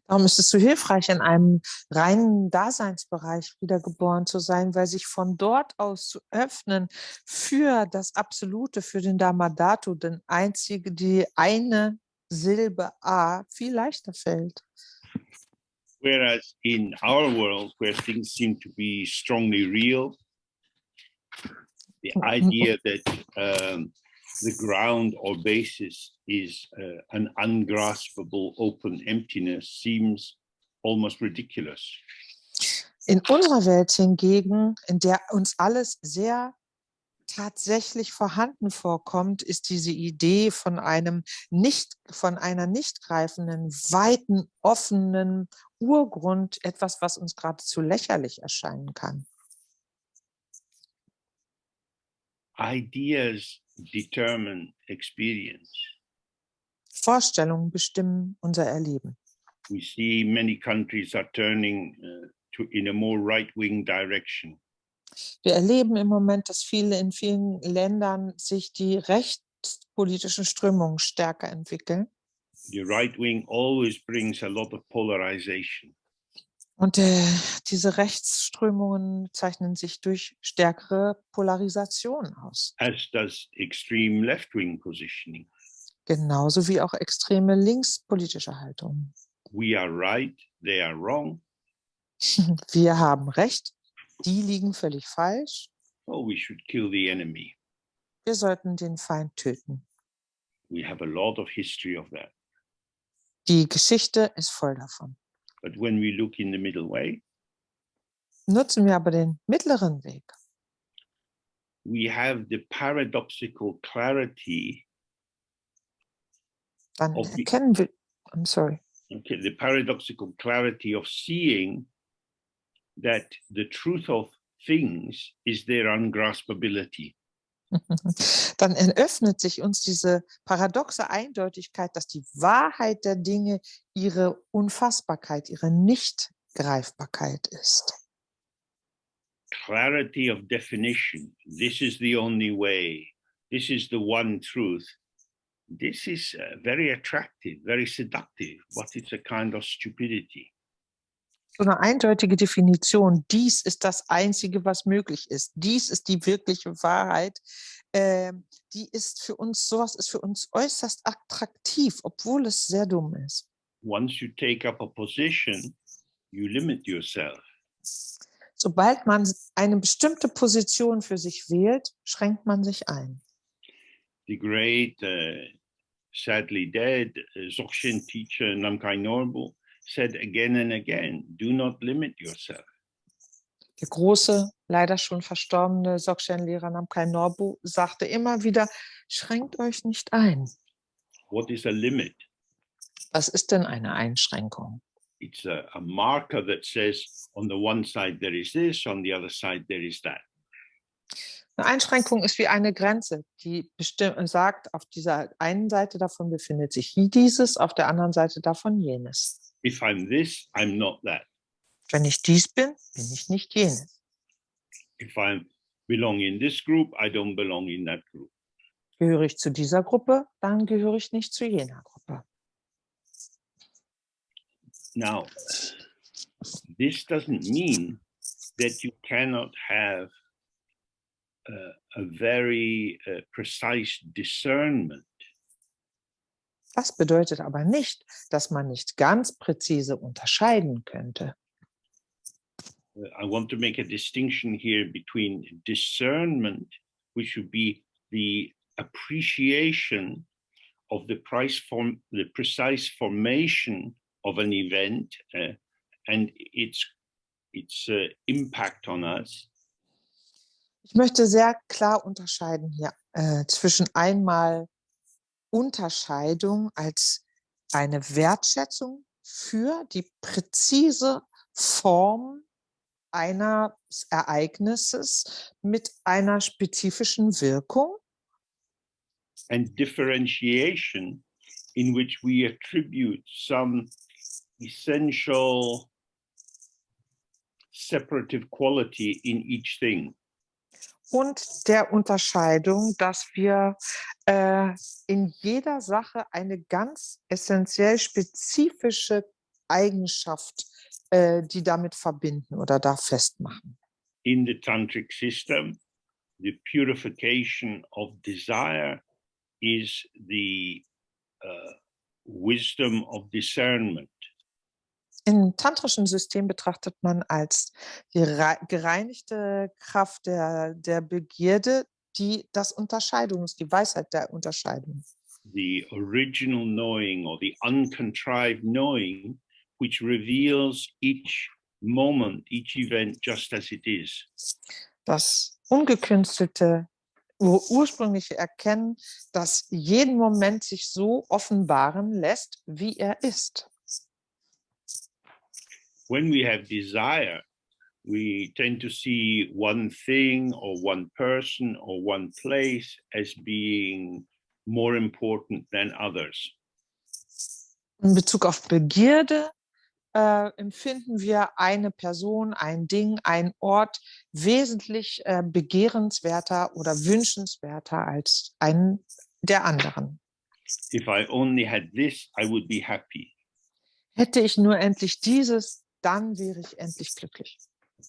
Darum ist es so hilfreich, in einem reinen Daseinsbereich wiedergeboren zu sein, weil sich von dort aus zu öffnen für das Absolute, für den Dharma Dhatu, die eine Silbe A viel leichter fällt. Whereas in our world, where things seem to be strongly real, the idea that the ground or basis is an ungraspable open emptiness seems almost ridiculous. In unserer Welt hingegen, in der uns alles sehr tatsächlich vorhanden vorkommt, ist diese Idee von einer nicht greifenden, weiten, offenen Urgrund etwas, was uns geradezu lächerlich erscheinen kann. Ideas determine experience. Vorstellungen bestimmen unser Erleben. We see many countries are turning in a more right-wing direction. Wir erleben im Moment, dass in vielen Ländern sich die rechtspolitischen Strömungen stärker entwickeln. The right wing always brings a lot of polarization. Und diese Rechtsströmungen zeichnen sich durch stärkere Polarisation aus. As does extreme left-wing positioning. Genauso wie auch extreme linkspolitische Haltungen. We are right, they are wrong. Wir haben Recht, die liegen völlig falsch. Oh, we should kill the enemy. Wir sollten den Feind töten. We have a lot of history of that. Die Geschichte ist voll davon. But when we look in the middle way, Nutzen wir aber den mittleren Weg. we have the paradoxical clarity Dann of the, erkennen wir, I'm sorry. okay, the paradoxical clarity of seeing that the truth of things is their ungraspability. Dann eröffnet sich uns diese paradoxe Eindeutigkeit, dass die Wahrheit der Dinge ihre Unfassbarkeit, ihre Nichtgreifbarkeit ist. Clarity of definition. This is the only way. This is the one truth. This is very attractive, very seductive, but it's a kind of stupidity. So eine eindeutige Definition, dies ist das Einzige, was möglich ist. Dies ist die wirkliche Wahrheit. Die ist für uns, sowas ist für uns äußerst attraktiv, obwohl es sehr dumm ist. Once you take up a position, you limit yourself. Sobald man eine bestimmte Position für sich wählt, schränkt man sich ein. The great, sadly dead, Dzogchen teacher Namkhai Norbu said again and again, do not limit yourself. Der große, leider schon verstorbene Dzogchen-Lehrer Namkhai Norbu sagte immer wieder, schränkt euch nicht ein. What is a limit? Was ist denn eine Einschränkung? It's a marker that says on the one side there is this, on the other side there is that. Eine Einschränkung ist wie eine Grenze, die sagt, auf dieser einen Seite davon befindet sich dieses, auf der anderen Seite davon jenes. If I'm this, I'm not that. Wenn ich dies bin, bin ich nicht jenes. If I belong in this group, I don't belong in that group. Gehöre ich zu dieser Gruppe, dann gehöre ich nicht zu jener Gruppe. Now, this doesn't mean that you cannot have a very precise discernment. Das bedeutet aber nicht, dass man nicht ganz präzise unterscheiden könnte. I want to make a distinction here between discernment, which would be the appreciation of the precise formation of an event and its impact on us. Ich möchte sehr klar unterscheiden hier zwischen einmal Unterscheidung als eine Wertschätzung für die präzise Form eines Ereignisses mit einer spezifischen Wirkung and differentiation in which we attribute some essential separative quality in each thing. und der Unterscheidung, dass wir in jeder Sache eine ganz essentiell spezifische Eigenschaft, die damit verbinden oder da festmachen. In the tantric system, the purification of desire is the wisdom of discernment. Im tantrischen System betrachtet man als die gereinigte Kraft der Begierde, die Weisheit der Unterscheidung. The original knowing or the uncontrived knowing, which reveals each moment, each event just as it is. Das ungekünstelte, ursprüngliche Erkennen, das jeden Moment sich so offenbaren lässt, wie er ist. When we have desire, we tend to see one thing or one person or one place as being more important than others. In Bezug auf Begierde empfinden wir eine Person, ein Ding, ein Ort wesentlich begehrenswerter oder wünschenswerter als einen der anderen. If I only had this, I would be happy. Hätte ich nur endlich dieses, dann wäre ich endlich glücklich.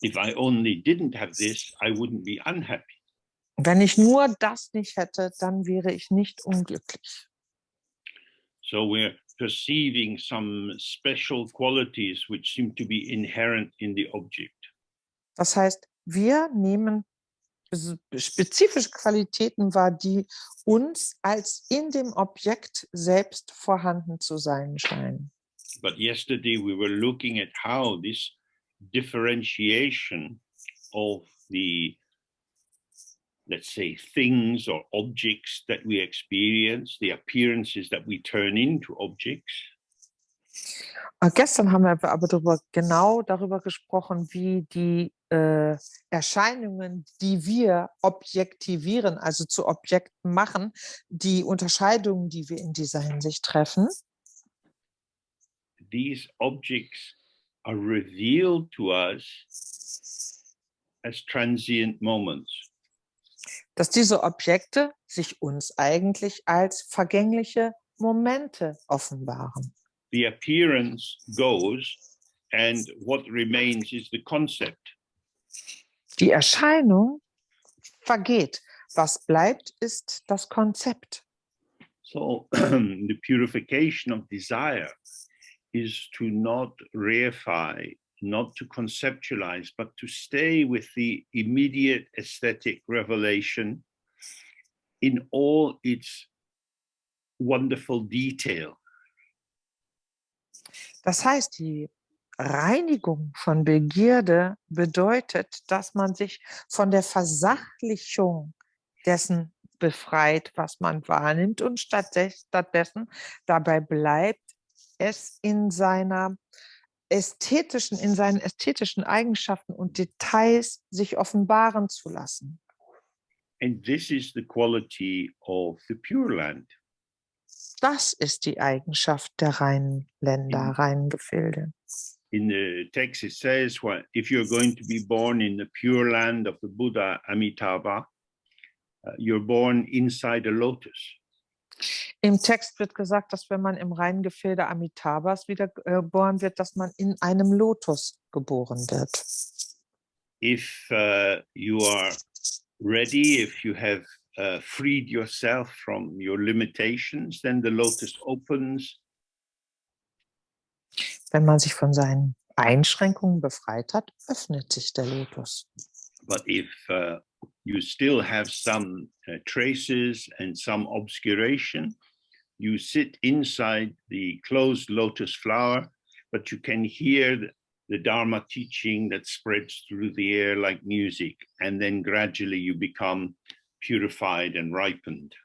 If I only didn't have this, I wouldn't be unhappy. Wenn ich nur das nicht hätte, dann wäre ich nicht unglücklich. So we're perceiving some special qualities which seem to be inherent in the object. Das heißt, wir nehmen spezifische Qualitäten wahr, die uns als in dem Objekt selbst vorhanden zu sein scheinen. But yesterday we were looking at how this differentiation of the, let's say, things or objects that we experience, the appearances that we turn into objects. Gestern haben wir aber genau darüber gesprochen, wie die Erscheinungen, die wir objektivieren, also zu Objekten machen, die Unterscheidungen, die wir in dieser Hinsicht treffen. These objects are revealed to us as transient moments. Dass diese Objekte sich uns eigentlich als vergängliche Momente offenbaren. The appearance goes, and what remains is the concept. Die Erscheinung vergeht. Was bleibt, ist das Konzept. So the purification of desire is to not reify, not to conceptualize, but to stay with the immediate aesthetic revelation in all its wonderful detail. Das heißt, die Reinigung von Begierde bedeutet, dass man sich von der Versachlichung dessen befreit, was man wahrnimmt und stattdessen dabei bleibt, es in seinen ästhetischen Eigenschaften und Details sich offenbaren zu lassen. And this is the quality of the Pure Land. Das ist die Eigenschaft der reinen Länder, reinen Gefilde. In the text it says, well, if you're going to be born in the Pure Land of the Buddha Amitabha, you're born inside a lotus. Im Text wird gesagt, dass wenn man im reinen Gefilde Amitabhas geboren wird, dass man in einem Lotus geboren wird. If you are ready, if you have freed yourself from your limitations, then the lotus opens. Wenn man sich von seinen Einschränkungen befreit hat, öffnet sich der Lotus. But if you still have some traces and some obscuration, you sit inside the closed lotus flower, but you can hear the Dharma teaching that spreads through the air like music, and then gradually you become purified and ripened.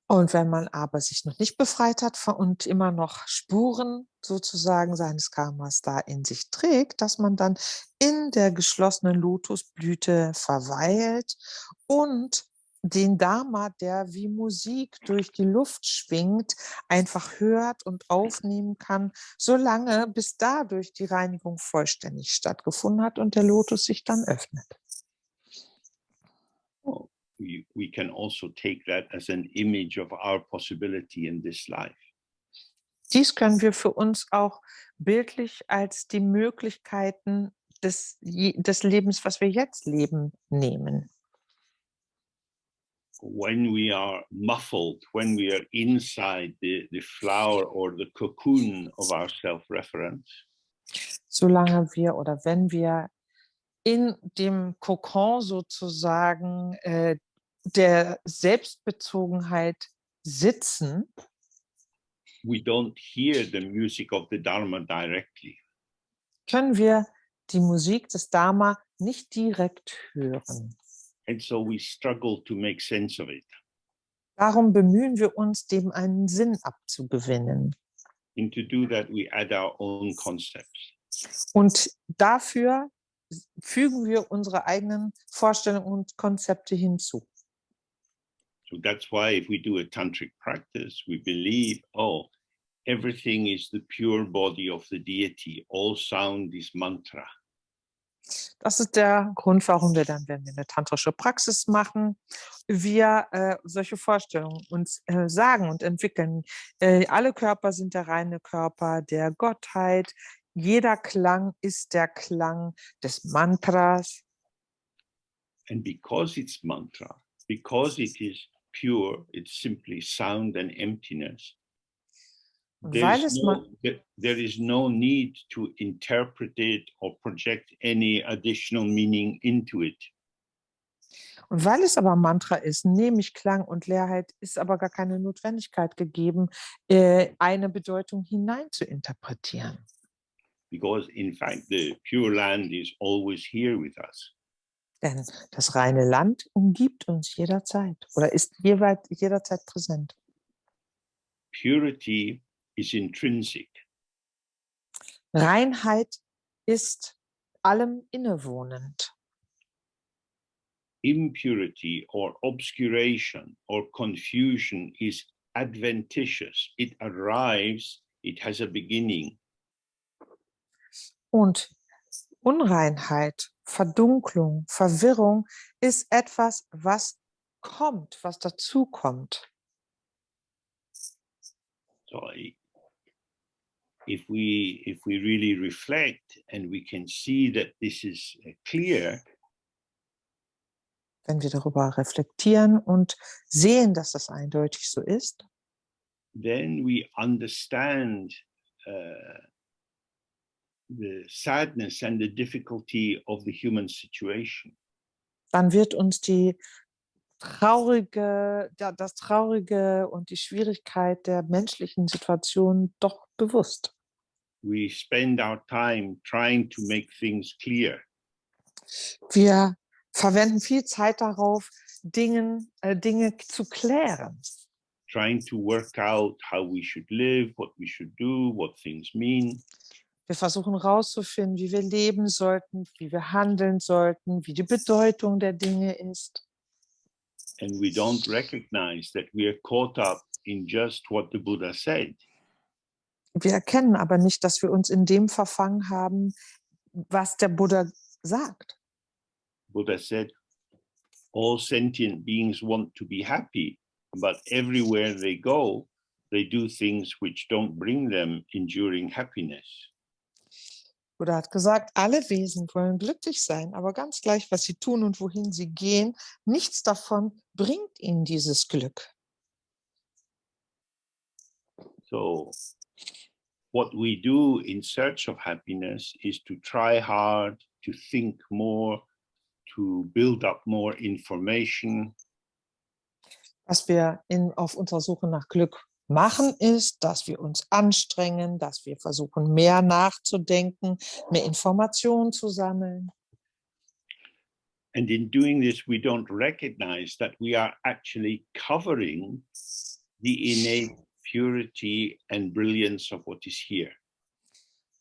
Und wenn man aber sich noch nicht befreit hat und immer noch Spuren sozusagen seines Karmas da in sich trägt, dass man dann in der geschlossenen Lotusblüte verweilt und den Dharma, der wie Musik durch die Luft schwingt, einfach hört und aufnehmen kann, solange bis dadurch die Reinigung vollständig stattgefunden hat und der Lotus sich dann öffnet. Oh, we can also take that as an image of our possibility in this life. Dies können wir für uns auch bildlich als die Möglichkeiten des Lebens, was wir jetzt leben, nehmen. When we are muffled, when we are inside the flower or the cocoon of our self-reference, Solange wir oder wenn wir in dem Kokon sozusagen der Selbstbezogenheit sitzen, we don't hear the music of the Dharma directly. können wir die Musik des Dharma nicht direkt hören. And so we struggle to make sense of it. Darum bemühen wir uns, dem einen Sinn abzugewinnen. And to do that, we add our own concepts. Und dafür fügen wir unsere eigenen Vorstellungen und Konzepte hinzu. So that's why if we do a tantric practice, we believe, oh, everything is the pure body of the deity. All sound is mantra. Das ist der Grund, warum wir dann, wenn wir eine tantrische Praxis machen, wir solche Vorstellungen uns sagen und entwickeln. Alle Körper sind der reine Körper der Gottheit. Jeder Klang ist der Klang des Mantras. And because it's mantra, because it is pure, it's simply sound and emptiness. Und weil es There is no need to interpret it or project any additional meaning into it. Und weil es aber Mantra ist, nämlich Klang und Leerheit, ist aber gar keine Notwendigkeit gegeben, eine Bedeutung hinein zu interpretieren. Because in fact, the pure land is always here with us. Denn das reine Land umgibt uns jederzeit oder ist jederzeit präsent. Purity is intrinsic. Reinheit ist allem innewohnend. Impurity or obscuration or confusion is adventitious. It arrives, it has a beginning. Und Unreinheit, Verdunklung, Verwirrung ist etwas, was kommt, was dazukommt. So if we really reflect and we can see that this is clear, wenn wir darüber reflektieren und sehen, dass das eindeutig so ist, then we understand the sadness and the difficulty of the human situation. dann wird uns das Traurige und die Schwierigkeit der menschlichen Situation doch bewusst. We spend our time trying to make things clear. Wir verwenden viel Zeit darauf, Dinge zu klären. Trying to work out how we should live, what we should do, what things mean. Wir versuchen herauszufinden, wie wir leben sollten, wie wir handeln sollten, wie die Bedeutung der Dinge ist. And we don't recognize that we are caught up in just what the Buddha said. Wir erkennen aber nicht, dass wir uns in dem verfangen haben, was der Buddha sagt. Buddha said, all sentient beings want to be happy, but everywhere they go, they do things which don't bring them enduring happiness. Buddha hat gesagt, alle Wesen wollen glücklich sein, aber ganz gleich, was sie tun und wohin sie gehen, nichts davon bringt ihnen dieses Glück. So what we do in search of happiness is to try hard, to think more, to build up more information. Was wir auf unserer Suche nach Glück machen, ist, dass wir uns anstrengen, dass wir versuchen, mehr nachzudenken, mehr Informationen zu sammeln. And in doing this, we don't recognize that we are actually covering the innate purity and brilliance of what is here.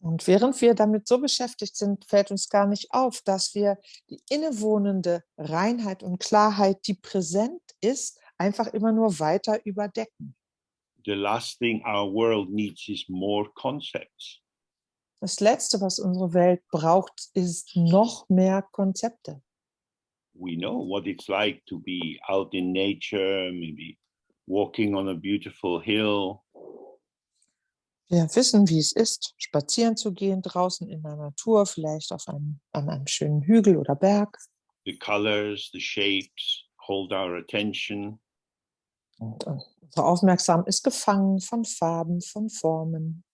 Und während wir damit so beschäftigt sind, fällt uns gar nicht auf, dass wir die innewohnende Reinheit und Klarheit, die präsent ist, einfach immer nur weiter überdecken. The last thing our world needs is more concepts. Das Letzte, was unsere Welt braucht, ist noch mehr Konzepte. We know what it's like to be out in nature, maybe walking on a beautiful hill, Wir wissen, wie es ist, spazieren zu gehen draußen in der Natur, vielleicht an einem schönen Hügel oder Berg. the colors, the shapes hold our attention. Und unsere Aufmerksamkeit ist gefangen von Farben, von Formen.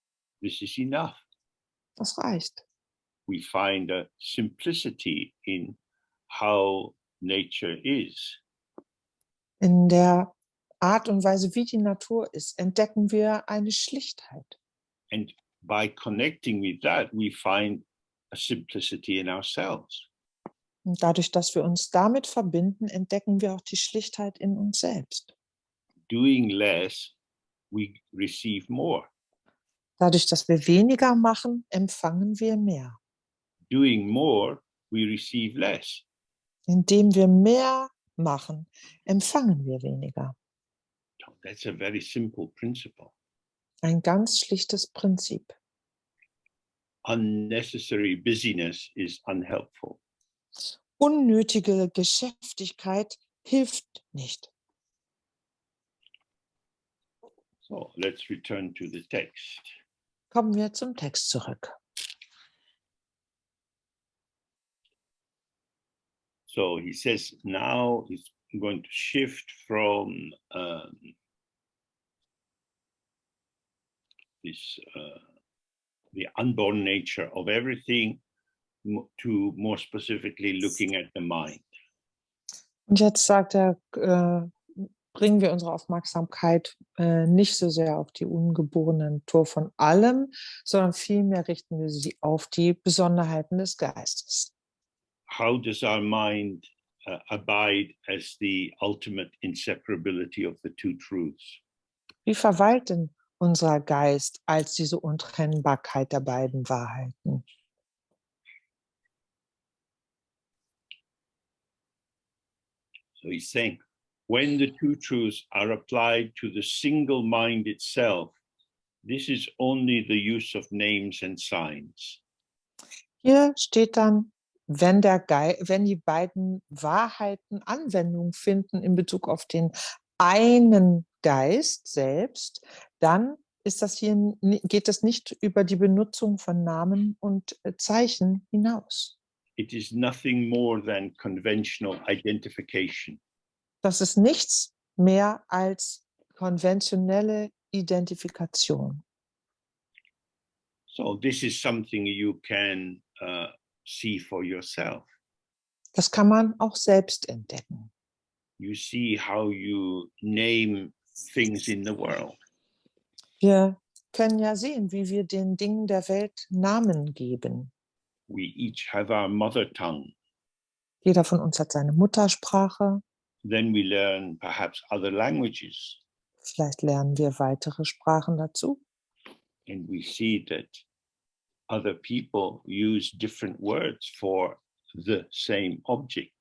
This is enough. Das reicht. We find a simplicity in how nature is. In der Art und Weise, wie die Natur ist, entdecken wir eine Schlichtheit. And by connecting with that, we find a simplicity in ourselves. Und dadurch, dass wir uns damit verbinden, entdecken wir auch die Schlichtheit in uns selbst. Doing less, we receive more. Dadurch, dass wir weniger machen, empfangen wir mehr. Doing more, we receive less. Indem wir mehr machen, empfangen wir weniger. That's a very simple principle. Ein ganz schlichtes Prinzip. Unnecessary busyness is unhelpful. Unnötige Geschäftigkeit hilft nicht. So let's return to the text. Kommen wir zum Text zurück. So he says now he's going to shift from the unborn nature of everything to more specifically looking at the mind. Und jetzt sagt er, bringen wir unsere Aufmerksamkeit nicht so sehr auf die ungeborene Natur von allem, sondern vielmehr richten wir sie auf die Besonderheiten des Geistes. How does our mind abide as the ultimate inseparability of the two truths? Wie verweilt denn unser Geist als diese Untrennbarkeit der beiden Wahrheiten? So he's saying, when the two truths are applied to the single mind itself, this is only the use of names and signs. Hier steht dann, wenn die beiden Wahrheiten Anwendung finden in Bezug auf den einen Geist selbst, dann ist das hier, geht es nicht über die Benutzung von Namen und Zeichen hinaus. It is nothing more than conventional identification. Das ist nichts mehr als konventionelle Identifikation. So this is something you can see for yourself. Das kann man auch selbst entdecken. You see how you name things in the world. Wir können ja sehen, wie wir den Dingen der Welt Namen geben. We each have our mother tongue. Jeder von uns hat seine Muttersprache. Then we learn perhaps other languages. Vielleicht lernen wir weitere Sprachen dazu. And we see that other people use different words for the same object.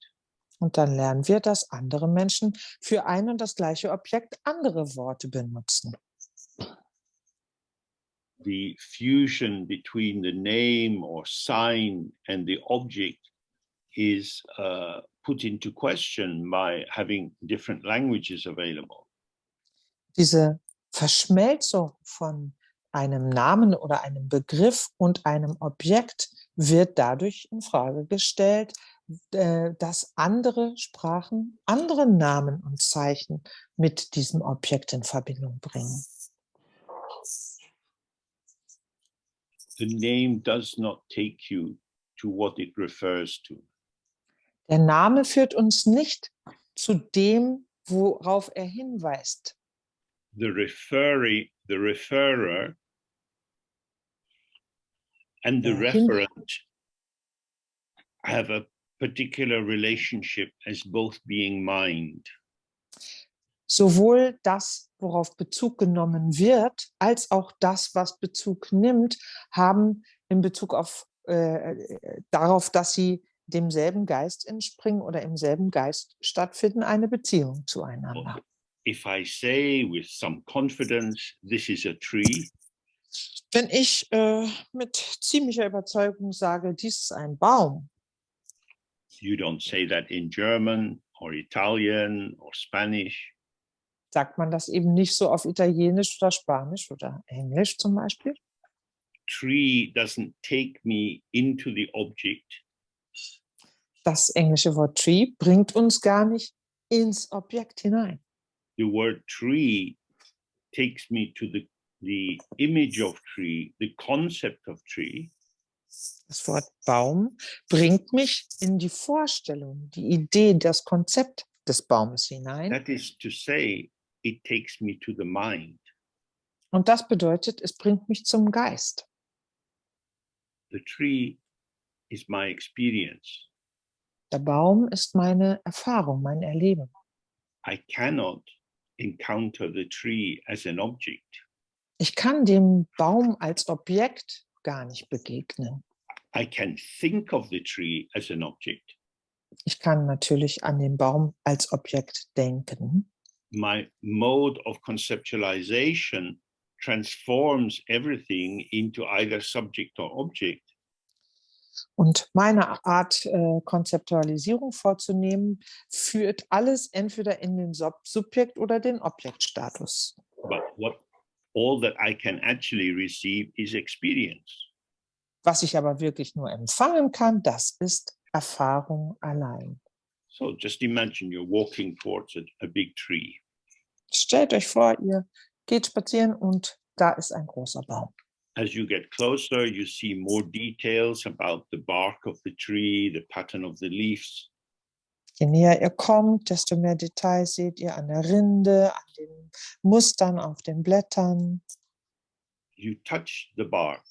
Und dann lernen wir, dass andere Menschen für ein und das gleiche Objekt andere Worte benutzen. The fusion between the name or sign and the object is put into question by having different languages available. Diese Verschmelzung von einem Namen oder einem Begriff und einem Objekt wird dadurch in Frage gestellt, dass andere Sprachen andere Namen und Zeichen mit diesem Objekt in Verbindung bringen. The name does not take you to what it refers to. Der Name führt uns nicht zu dem, worauf er hinweist. the referrer and the referent have a particular relationship as both being mind. Sowohl das, worauf Bezug genommen wird, als auch das, was Bezug nimmt, haben in Bezug auf darauf, dass sie demselben Geist entspringen oder im selben Geist stattfinden, eine Beziehung zueinander. If I say with some confidence, this is a tree, Wenn ich mit ziemlicher Überzeugung sage, dies ist ein Baum, you don't say that in German or Italian or Spanish. sagt man das eben nicht so auf Italienisch oder Spanisch oder Englisch zum Beispiel. Tree doesn't take me into the object. Das englische Wort tree bringt uns gar nicht ins Objekt hinein. The word tree takes me to the image of tree, the concept of tree. Das Wort Baum bringt mich in die Vorstellung, die Idee, das Konzept des Baumes hinein. That is to say, it takes me to the mind. Und das bedeutet, es bringt mich zum Geist. The tree is my experience. Der Baum ist meine Erfahrung, mein Erleben. I cannot encounter the tree as an object. Ich kann dem Baum als Objekt gar nicht begegnen. I can think of the tree as an object. Ich kann natürlich an den Baum als Objekt denken. My mode of conceptualization transforms everything into either subject or object. Und meine Art, Konzeptualisierung vorzunehmen, führt alles entweder in den Subjekt- oder den Objektstatus. But all that I can actually receive is experience. Was ich aber wirklich nur empfangen kann, das ist Erfahrung allein. So just imagine you're walking towards a big tree. Stellt euch vor, ihr geht spazieren und da ist ein großer Baum. As you get closer, you see more details about the bark of the tree, the pattern of the leaves. Je näher ihr kommt, desto mehr Details seht ihr an der Rinde, an den Mustern auf den Blättern. You touch the bark.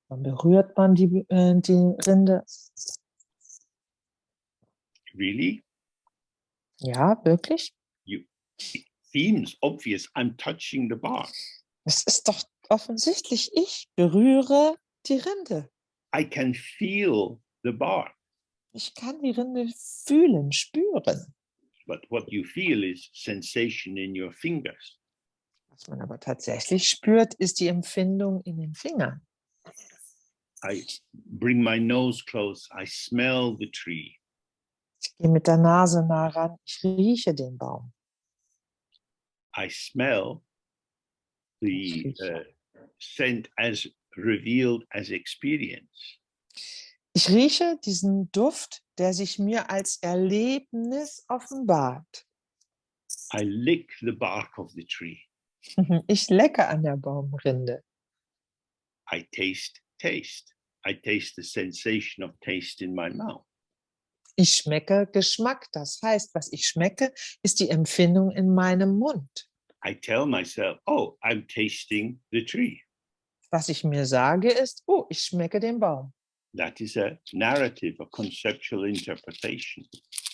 Dann berührt man die Rinde. Really? Ja, wirklich? It seems obvious I'm touching the bark. Es ist doch offensichtlich, ich berühre die Rinde. I can feel the bark. Ich kann die Rinde fühlen, spüren. But what you feel is sensation in your fingers. Was man aber tatsächlich spürt, ist die Empfindung in den Fingern. I bring my nose close. I smell the tree. Ich gehe mit der Nase nah ran, ich rieche den Baum. I smell the scent as revealed as experience. Ich rieche diesen Duft, der sich mir als Erlebnis offenbart. I lick the bark of the tree. Ich lecke an der Baumrinde. I taste. I taste the sensation of taste in my mouth. Ich schmecke Geschmack. Das heißt, was ich schmecke, ist die Empfindung in meinem Mund. I tell myself, oh, I'm tasting the tree. Was ich mir sage ist, oh, ich schmecke den Baum. That is a narrative, a conceptual interpretation.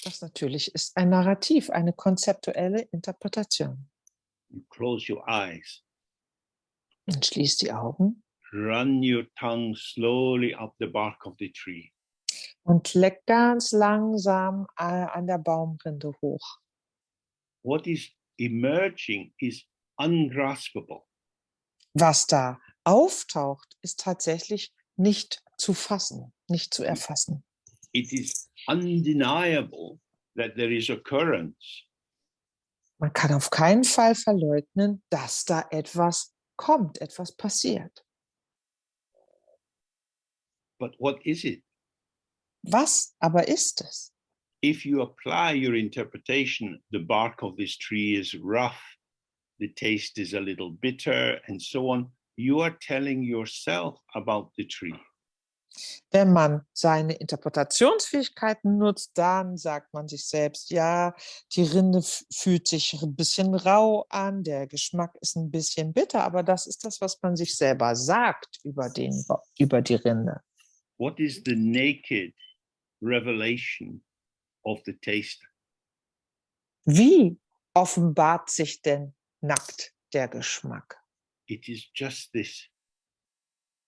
Das natürlich ist ein Narrativ, eine konzeptuelle Interpretation. You close your eyes. Und schließt die Augen. Run your tongue slowly up the bark of the tree. Und leck ganz langsam an der Baumrinde hoch. What is emerging is ungraspable. Was da auftaucht, ist tatsächlich nicht zu fassen, nicht zu erfassen. It is undeniable that there is occurrence. Man kann auf keinen Fall verleugnen, dass da etwas kommt, etwas passiert. But what is it? Was aber ist es? If you apply your interpretation, the bark of this tree is rough, the taste is a little bitter, and so on, you are telling yourself about the tree. Wenn man seine Interpretationsfähigkeiten nutzt, dann sagt man sich selbst, ja, die Rinde fühlt sich ein bisschen rau an, der Geschmack ist ein bisschen bitter, aber das ist das, was man sich selber sagt über die Rinde. What is the naked revelation of the taster? Wie offenbart sich denn nackt der Geschmack? It is just this.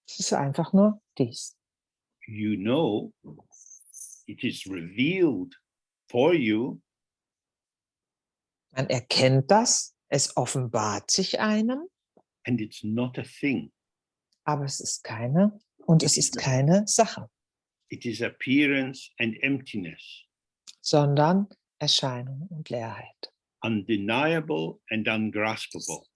Es ist einfach nur dies. You know, it is revealed for you, Man erkennt das, es offenbart sich einem, and it's not a thing. aber es ist keine Sache, It is appearance and emptiness, sondern Erscheinung und Leerheit. undeniable and ungraspable.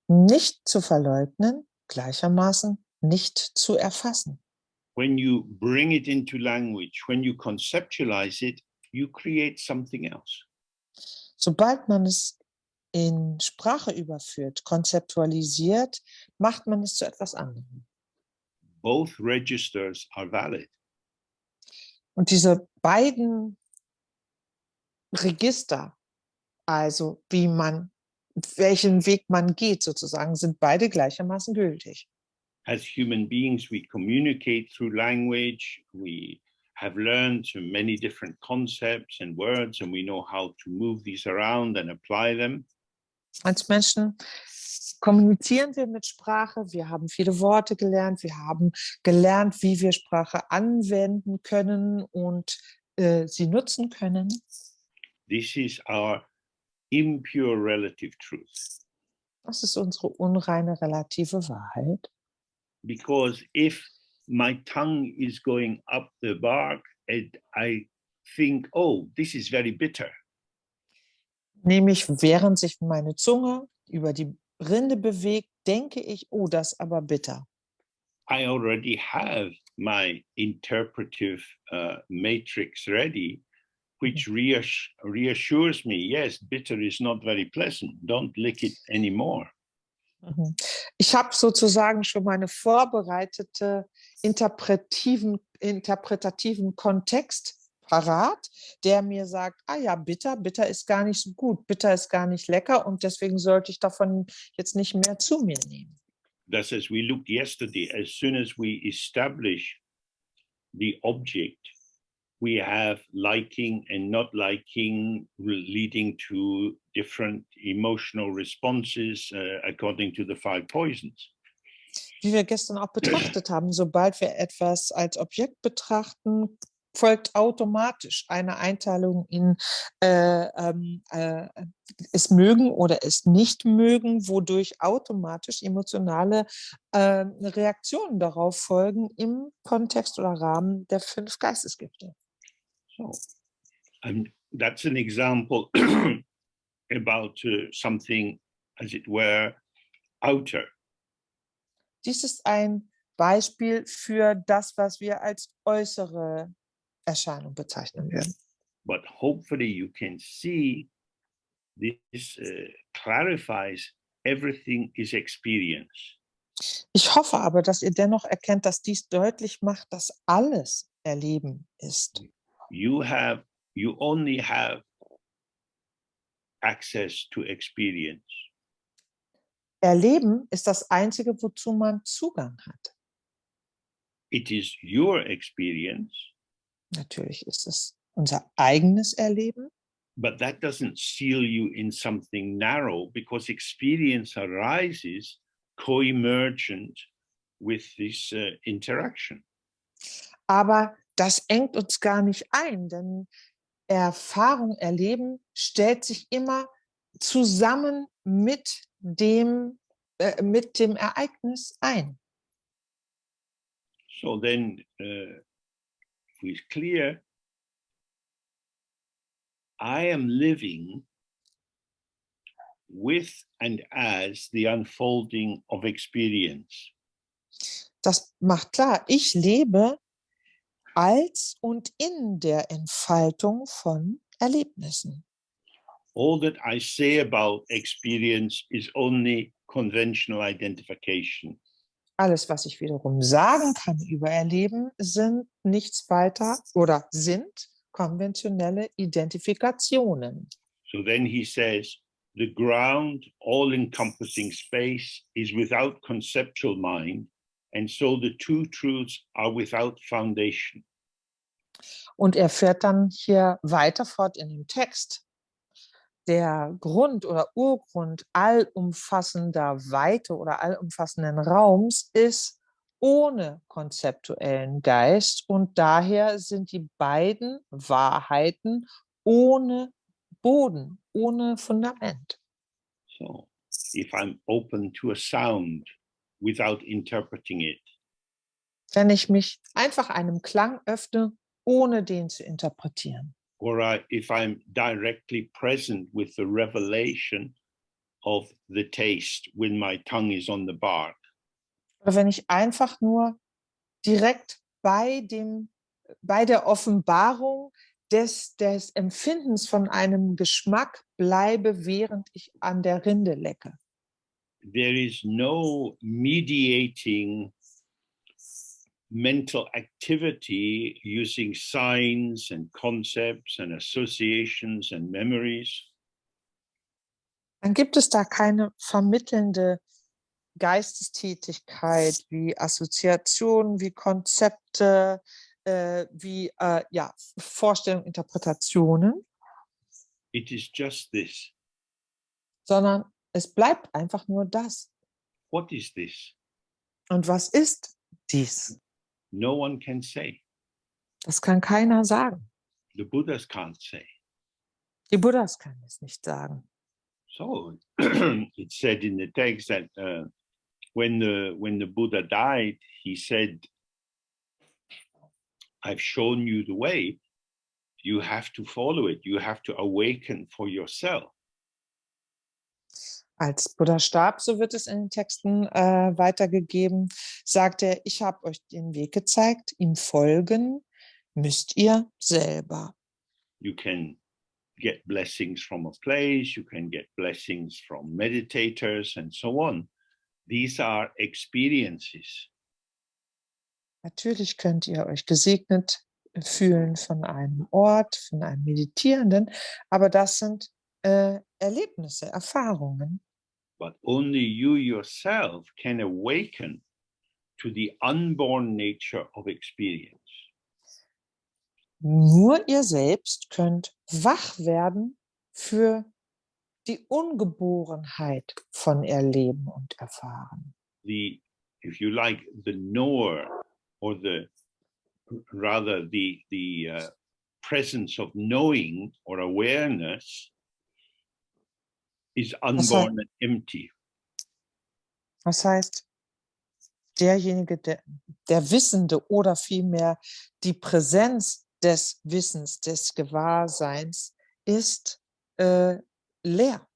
Nicht zu verleugnen, gleichermaßen nicht zu erfassen. When you bring it into language, when you conceptualize it, you create something else. Sobald man es in Sprache überführt, konzeptualisiert, macht man es zu etwas anderem. Both registers are valid. Und diese beiden Register, also welchen Weg man geht sozusagen, sind beide gleichermaßen gültig. As human beings, we communicate through language. We have learned many different concepts and words, and we know how to move these around and apply them. Als Menschen kommunizieren wir mit Sprache, wir haben viele Worte gelernt, wir haben gelernt, wie wir Sprache anwenden können und sie nutzen können. This is our impure relative truth. Das ist unsere unreine relative Wahrheit. Because if my tongue is going up the bark and I think, oh, this is very bitter. Nämlich während sich meine Zunge über die Rinde bewegt, denke ich, oh, das ist aber bitter. I already have my interpretive matrix ready, which reassures me, yes, bitter is not very pleasant. Don't lick it anymore. Ich habe sozusagen schon meine vorbereitete interpretativen Kontext parat, der mir sagt, ah ja, bitter ist gar nicht so gut, bitter ist gar nicht lecker und deswegen sollte ich davon jetzt nicht mehr zu mir nehmen. Thus, as we looked yesterday, as soon as we establish the object, we have liking and not liking, leading to different emotional responses according to the 5 poisons. Wie wir gestern auch betrachtet haben, sobald wir etwas als Objekt betrachten, folgt automatisch eine Einteilung in es mögen oder es nicht mögen, wodurch automatisch emotionale Reaktionen darauf folgen im Kontext oder Rahmen der 5 Geistesgifte. So, that's an example about something, as it were, outer. Dies ist ein Beispiel für das, was wir als äußere Erscheinung bezeichnen würden. But hopefully you can see this clarifies everything is experience. Ich hoffe aber, dass ihr dennoch erkennt, dass dies deutlich macht, dass alles Erleben ist. You only have access to experience. Erleben ist das Einzige, wozu man Zugang hat. It is your experience. Natürlich ist es unser eigenes Erleben. But that doesn't seal you in something narrow, because experience arises co-emergent with this interaction. Aber das engt uns gar nicht ein, denn Erfahrung, Erleben stellt sich immer zusammen mit dem Ereignis ein. So then, if it's clear, I am living with and as the unfolding of experience. Das macht klar, ich lebe als und in der Entfaltung von Erlebnissen. All that I say about experience is only conventional identification. Alles, was ich wiederum sagen kann über Erleben, sind nichts weiter oder sind konventionelle Identifikationen. So then he says, the ground, all-encompassing space, is without conceptual mind, and so the two truths are without foundation. Und er fährt dann hier weiter fort in dem Text. Der Grund oder Urgrund allumfassender Weite oder allumfassenden Raums ist ohne konzeptuellen Geist und daher sind die beiden Wahrheiten ohne Boden, ohne Fundament. So if I'm open to a sound without interpreting it, Wenn ich mich einfach einem Klang öffne, ohne den zu interpretieren. or if I'm directly present with the revelation of the taste when my tongue is on the bark, Oder wenn ich einfach nur direkt bei der Offenbarung des Empfindens von einem Geschmack bleibe, während ich an der Rinde lecke. there is no mediating mental activity using signs and concepts and associations and memories. Dann gibt es da keine vermittelnde Geistestätigkeit wie Assoziationen, wie Konzepte, wie Vorstellungen, Interpretationen, It is just this. sondern es bleibt einfach nur das. What is this? Und was ist dies? No one can say. Das kann keiner sagen. The Buddhas can't say. Die Buddhas können es nicht sagen. So it said in the text that when the Buddha died, he said, I've shown you the way. You have to follow it. You have to awaken for yourself. Als Buddha starb, so wird es in den Texten weitergegeben, sagt er, ich habe euch den Weg gezeigt, ihm folgen müsst ihr selber. You can get blessings from a place, you can get blessings from meditators and so on. These are experiences. Natürlich könnt ihr euch gesegnet fühlen von einem Ort, von einem Meditierenden, aber das sind Erlebnisse, Erfahrungen. But only you yourself can awaken to the unborn nature of experience. Nur ihr selbst könnt wach werden für die Ungeborenheit von Erleben und Erfahren. If you like, the knower, or the presence of knowing or awareness is unborn and empty. Das heißt, derjenige, der Wissende oder vielmehr die Präsenz des Wissens, des Gewahrseins ist leer.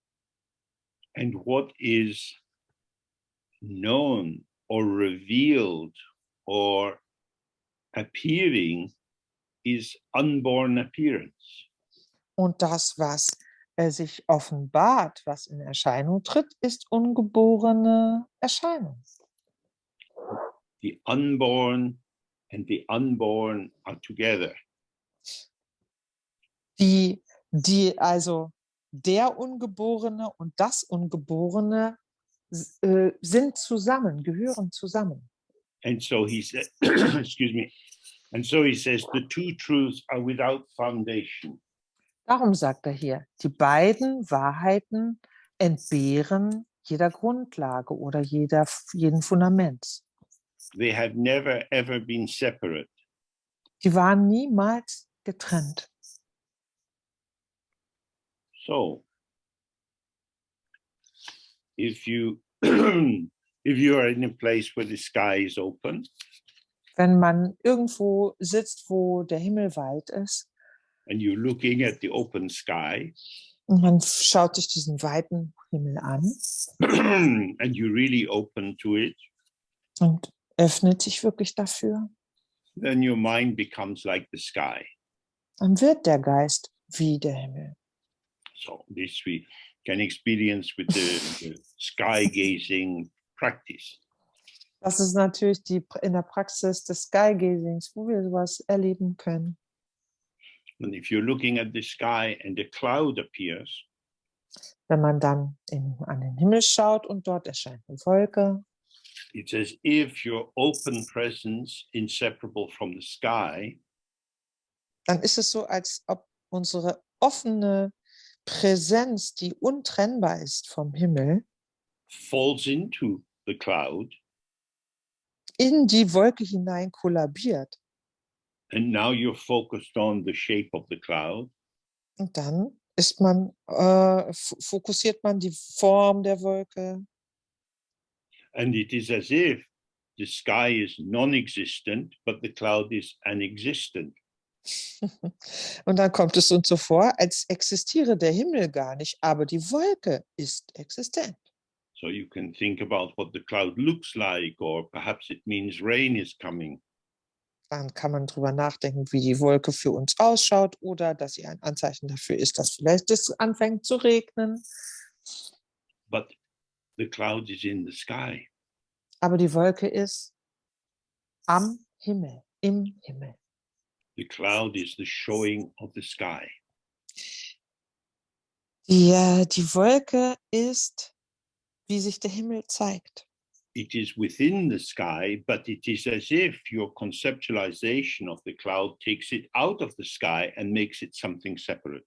And what is known or revealed or appearing is unborn appearance. Und das, was sich offenbart, was in Erscheinung tritt, ist ungeborene Erscheinung. The unborn and the unborn are together. Also der Ungeborene und das Ungeborene sind zusammen, gehören zusammen. And so he said, excuse me. And so he says, the two truths are without foundation. Darum sagt er hier, die beiden Wahrheiten entbehren jeder Grundlage oder jeden Fundaments. They have never ever been separate. Die waren niemals getrennt. So, if you if you are in a place where the sky is open, Wenn man irgendwo sitzt, wo der Himmel weit ist, and you're looking at the open sky, und man schaut sich diesen weiten Himmel an and you're really open to it, und öffnet sich wirklich dafür, then your mind becomes like the sky. dann wird der Geist wie der Himmel. So this we can experience with the sky gazing practice. Das ist natürlich in der Praxis des Sky-Gazings, wo wir sowas erleben können. And if you're looking at the sky and a cloud appears, Wenn man dann an den Himmel schaut und dort erscheint eine Wolke, it's as if your open presence, inseparable from the sky, dann ist es so, als ob unsere offene Präsenz, die untrennbar ist vom Himmel, falls into the cloud, in die Wolke hinein kollabiert. and now you're focused on the shape of the cloud, Und dann fokussiert man die Form der Wolke. and it is as if the sky is non-existent, but the cloud is an existent. Und dann kommt es uns so vor, als existiere der Himmel gar nicht, aber die Wolke ist existent. So you can think about what the cloud looks like, or perhaps it means rain is coming. Dann kann man drüber nachdenken, wie die Wolke für uns ausschaut oder dass sie ein Anzeichen dafür ist, dass vielleicht es anfängt zu regnen. But the cloud is in the sky. Aber die Wolke ist am Himmel, im Himmel. The cloud is the showing of the sky. Die Wolke ist, wie sich der Himmel zeigt. It is within the sky, but it is as if your conceptualization of the cloud takes it out of the sky and makes it something separate.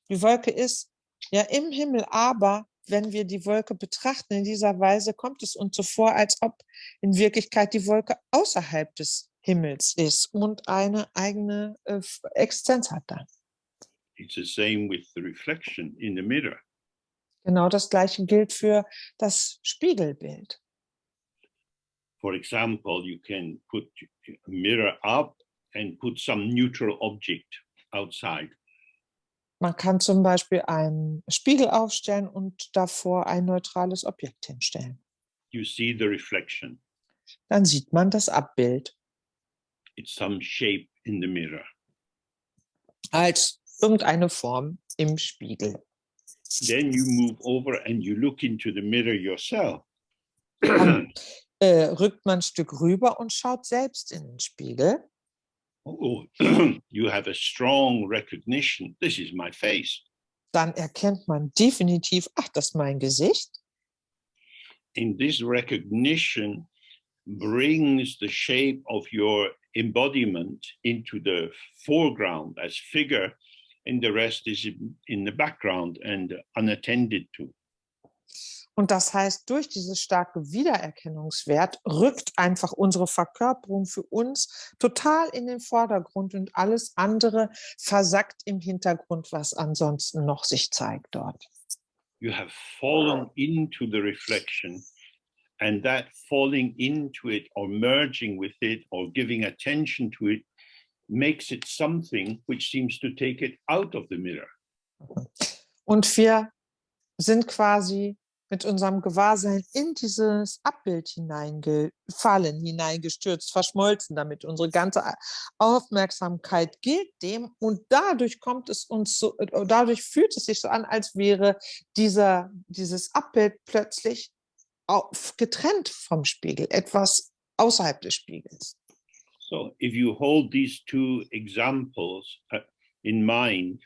Die Wolke ist ja im Himmel, aber wenn wir die Wolke betrachten in dieser Weise, kommt es uns so vor, als ob in Wirklichkeit die Wolke außerhalb des Himmels ist und eine eigene Existenz hat dann. It's the same with the reflection in the mirror. Genau das Gleiche gilt für das Spiegelbild. For example, you can put a mirror up and put some neutral object outside. Man kann zum Beispiel einen Spiegel aufstellen und davor ein neutrales Objekt hinstellen. You see the reflection. Dann sieht man das Abbild It's some shape in the mirror. als irgendeine Form im Spiegel. Then you move over and you look into the mirror yourself. Dann rückt man ein Stück rüber und schaut selbst in den Spiegel. Oh, you have a strong recognition. This is my face. Dann erkennt man definitiv, ach, das ist mein Gesicht. In this recognition brings the shape of your embodiment into the foreground as figure, and the rest is in the background and unattended to. Und das heißt, durch dieses starke Wiedererkennungswert rückt einfach unsere Verkörperung für uns total in den Vordergrund und alles andere versackt im Hintergrund, was ansonsten noch sich zeigt dort. You have fallen into the reflection, and that falling into it or merging with it or giving attention to it makes it something which seems to take it out of the mirror. Und wir sind quasi mit unserem Gewahrsein in dieses Abbild hineingefallen, hineingestürzt, verschmolzen damit. Unsere ganze Aufmerksamkeit gilt dem und dadurch kommt es uns so, dadurch fühlt es sich so an, als wäre dieses Abbild plötzlich getrennt vom Spiegel, etwas außerhalb des Spiegels. So if you hold these two examples in mind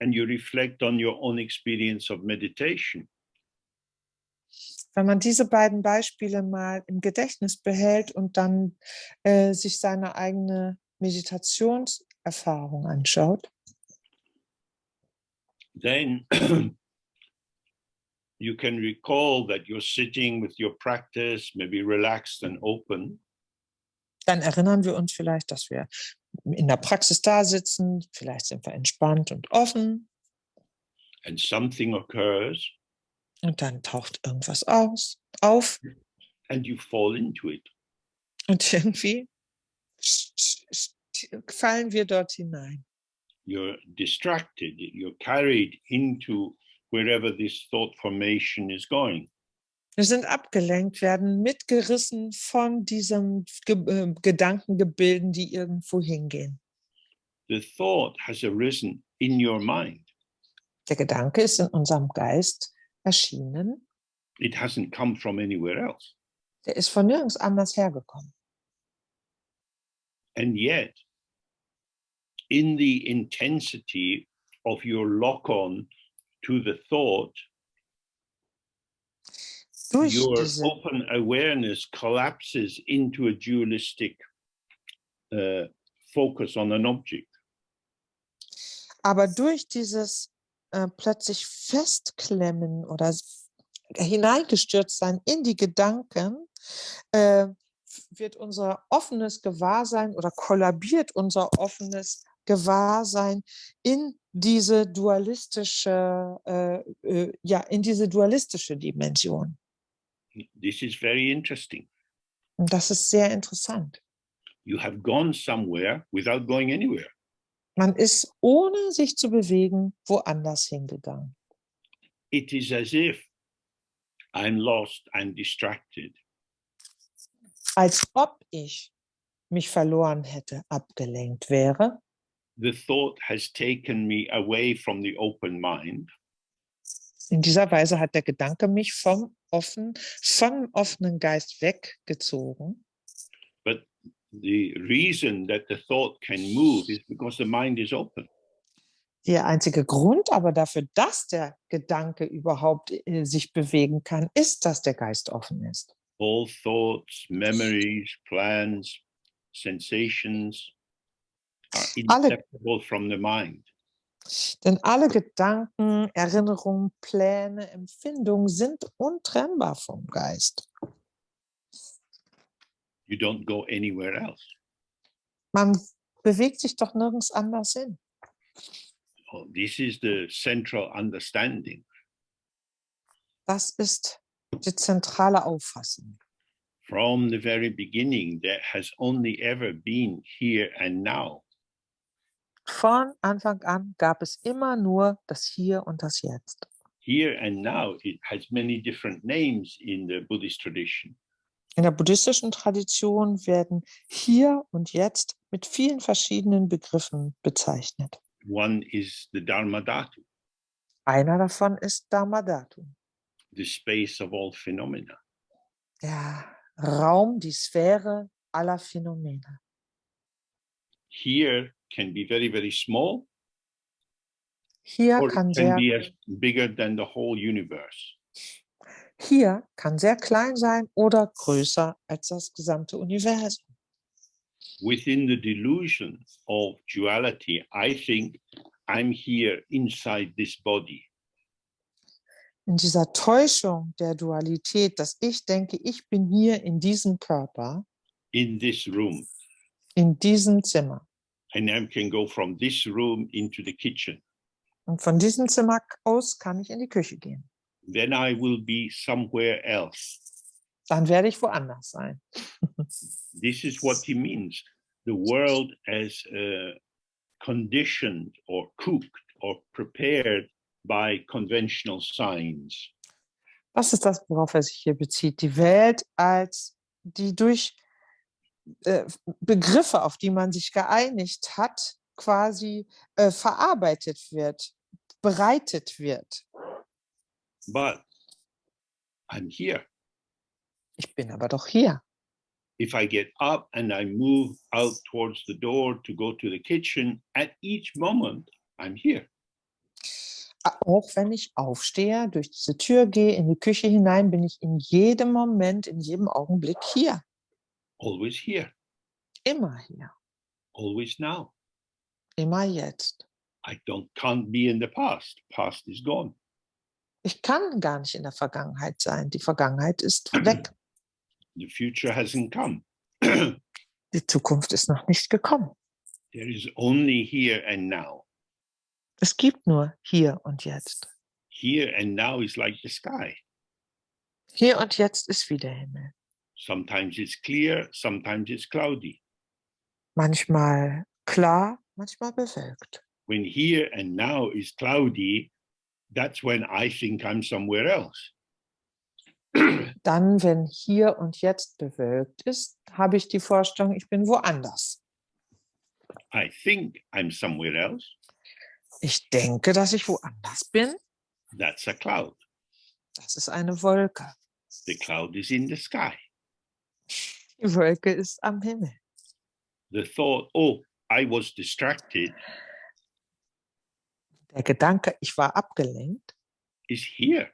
and you reflect on your own experience of meditation, wenn man diese beiden Beispiele mal im Gedächtnis behält und dann sich seine eigene Meditationserfahrung anschaut, then you can recall that you're sitting with your practice, maybe relaxed and open. dann erinnern wir uns vielleicht, dass wir in der Praxis da sitzen, vielleicht sind wir entspannt und offen. And something occurs. Und dann taucht irgendwas auf. And you fall into it. Und irgendwie fallen wir dort hinein. You're distracted. You're carried into wherever this thought formation is going. Wir sind abgelenkt, werden mitgerissen von diesem Gedankengebilden, die irgendwo hingehen. The thought has arisen in your mind. Der Gedanke ist in unserem Geist erschienen. It hasn't come from anywhere else. Der ist von nirgends anders hergekommen. And yet, in the intensity of your lock-on to the thought, Durch your diese, open awareness collapses into a dualistic focus on an object. aber durch dieses plötzlich Festklemmen oder hineingestürzt sein in die Gedanken, wird unser offenes Gewahrsein oder kollabiert unser offenes Gewahrsein in diese dualistische, in diese dualistische Dimension. This is very interesting. Und das ist sehr interessant. You have gone somewhere without going anywhere. Man ist, ohne sich zu bewegen, woanders hingegangen. It is as if I'm lost, I'm distracted. Als ob ich mich verloren hätte, abgelenkt wäre. The thought has taken me away from the open mind. In dieser Weise hat der Gedanke mich vom offenen Geist weggezogen. But the reason that the thought can move is because the mind is open. Der einzige Grund aber dafür, dass der Gedanke überhaupt sich bewegen kann, ist, dass der Geist offen ist. All thoughts, memories, plans, sensations are inseparable from the mind. Denn alle Gedanken, Erinnerungen, Pläne, Empfindungen sind untrennbar vom Geist. You don't go anywhere else. Man bewegt sich doch nirgends anders hin. So this is the central understanding. Das ist die zentrale Auffassung. From the very beginning, there has only ever been here and now. Von Anfang an gab es immer nur das Hier und das Jetzt. Here and now, it has many different names in the Buddhist tradition. In der buddhistischen Tradition werden Hier und Jetzt mit vielen verschiedenen Begriffen bezeichnet. One is the Dharmadhatu, Einer davon ist Dharmadhatu, the space of all phenomena. der Raum, die Sphäre aller Phänomene. Here can be very, very small, Hier or kann it can sehr, be as bigger than the whole universe. hier kann sehr klein sein oder größer als das gesamte Universum. Within the delusion of duality, I think I'm here inside this body. In dieser Täuschung der Dualität, dass ich denke, ich bin hier in diesem Körper, In this room, in diesem Zimmer. and I can go from this room into the kitchen. Und von diesem Zimmer aus kann ich in die Küche gehen. Then I will be somewhere else. Dann werde ich woanders sein. This is what he means. The world as conditioned or cooked or prepared by conventional signs. Das ist das, worauf er sich hier bezieht. Die Welt als die durch Begriffe, auf die man sich geeinigt hat, quasi verarbeitet wird, bereitet wird. But I'm here. Ich bin aber doch hier. If I get up and I move out towards the door to go to the kitchen, at each moment, I'm here. Auch wenn ich aufstehe, durch diese Tür gehe, in die Küche hinein, bin ich in jedem Moment, in jedem Augenblick hier. Always here. Immer hier. Always now. Immer jetzt. I can't be in the past. Past is gone. Ich kann gar nicht in der Vergangenheit sein. Die Vergangenheit ist weg. The future hasn't come. Die Zukunft ist noch nicht gekommen. There is only here and now. Es gibt nur hier und jetzt. Here and now is like the sky. Hier und jetzt ist wie der Himmel. Sometimes it's clear, sometimes it's cloudy. Manchmal klar, manchmal bewölkt. When here and now is cloudy, that's when I think I'm somewhere else. Dann, wenn hier und jetzt bewölkt ist, habe ich die Vorstellung, ich bin woanders. I think I'm somewhere else. Ich denke, dass ich woanders bin. That's a cloud. Das ist eine Wolke. The cloud is in the sky. Die Wolke ist am Himmel. The thought, oh, I was distracted, Der Gedanke, ich war abgelenkt, is here.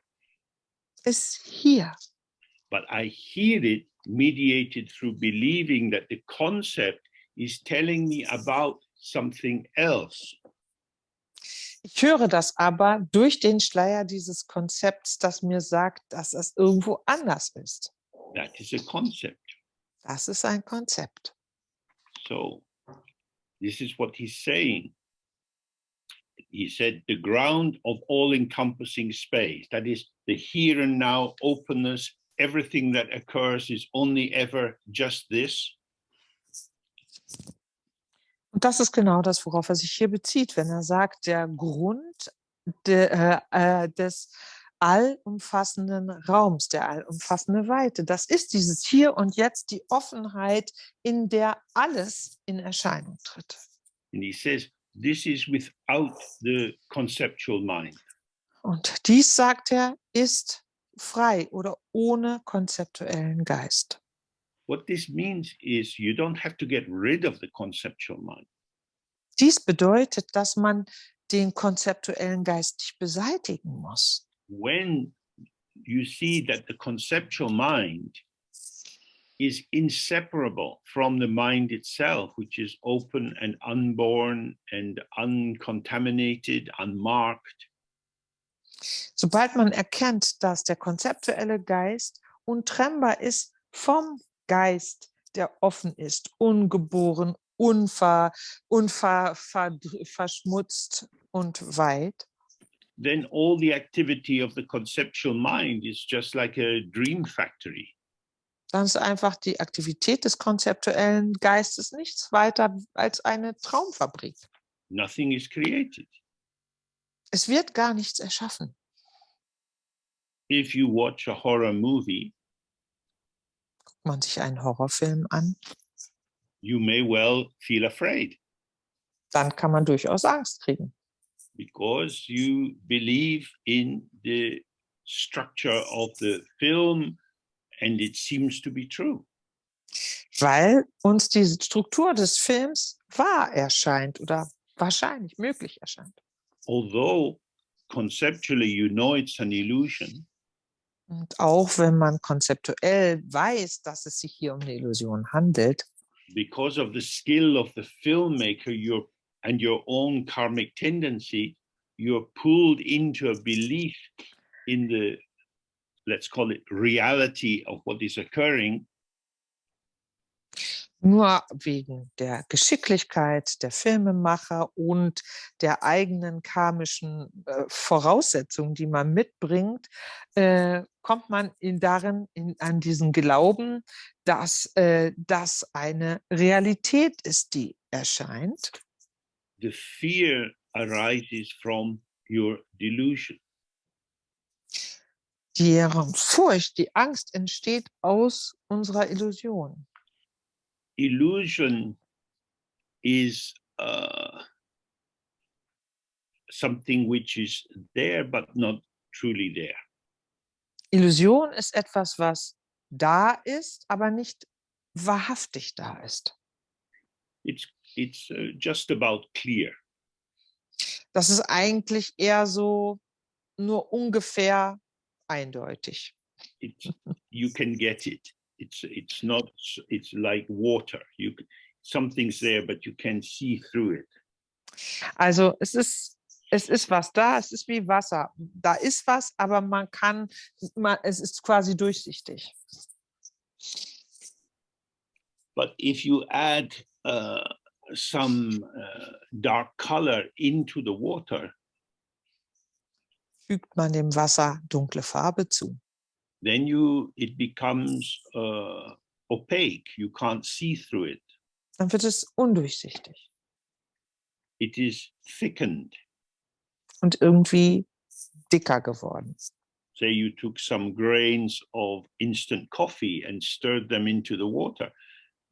ist hier. But I hear it mediated through believing that the concept is telling me about something else. Ich höre das aber durch den Schleier dieses Konzepts, das mir sagt, dass es irgendwo anders ist. That is a concept. Das ist ein Konzept. So this is what he's saying. He said the ground of all-encompassing space, that is the here and now openness, everything that occurs is only ever just this. Und das ist genau das, worauf er sich hier bezieht, wenn er sagt, der Grund des allumfassenden Raums, der allumfassende Weite, das ist dieses Hier und Jetzt, die Offenheit, in der alles in Erscheinung tritt. And he says, this is without the conceptual mind. Und dies, sagt er, ist frei oder ohne konzeptuellen Geist. What this means is you don't have to get rid of the conceptual mind. Dies bedeutet, dass man den konzeptuellen Geist nicht beseitigen muss. When you see that the conceptual mind is inseparable from the mind itself, which is open and unborn and uncontaminated, unmarked, Sobald man erkennt, dass der konzeptuelle Geist untrennbar ist vom Geist, der offen ist, ungeboren, verschmutzt und weit, then all the activity of the conceptual mind is just like a dream factory. dann ist einfach die Aktivität des konzeptuellen Geistes nichts weiter als eine Traumfabrik. Nothing is created. Es wird gar nichts erschaffen. If you watch a horror movie, Guckt man sich einen Horrorfilm an, you may well feel afraid dann kann man durchaus Angst kriegen, because you believe in the structure of the film and it seems to be true. weil uns diese Struktur des Films wahr erscheint oder wahrscheinlich möglich erscheint. Although conceptually you know it's an illusion, Und auch wenn man konzeptuell weiß, dass es sich hier um eine Illusion handelt, because of the skill of the filmmaker and your own karmic tendency, you're pulled into a belief in the, let's call it, reality of what is occurring. nur wegen der Geschicklichkeit der Filmemacher und der eigenen karmischen Voraussetzungen, die man mitbringt, kommt man an diesen Glauben, dass das eine Realität ist, die erscheint. The fear arises from your delusion. Die Furcht, die Angst entsteht aus unserer Illusion. Illusion is something which is there but not truly there. Illusion ist etwas, was da ist, aber nicht wahrhaftig da ist. It's just about clear. Das ist eigentlich eher so nur ungefähr eindeutig. You can get it. It's not. It's like water. Something's there, but you can't see through it. Also es ist was da, es ist wie Wasser. Da ist was, aber es ist quasi durchsichtig. But if you add some dark color into the water, Fügt man dem Wasser dunkle Farbe zu, then it becomes opaque. You can't see through it. dann wird es undurchsichtig It is thickened. und irgendwie dicker geworden. Say you took some grains of instant coffee and stirred them into the water.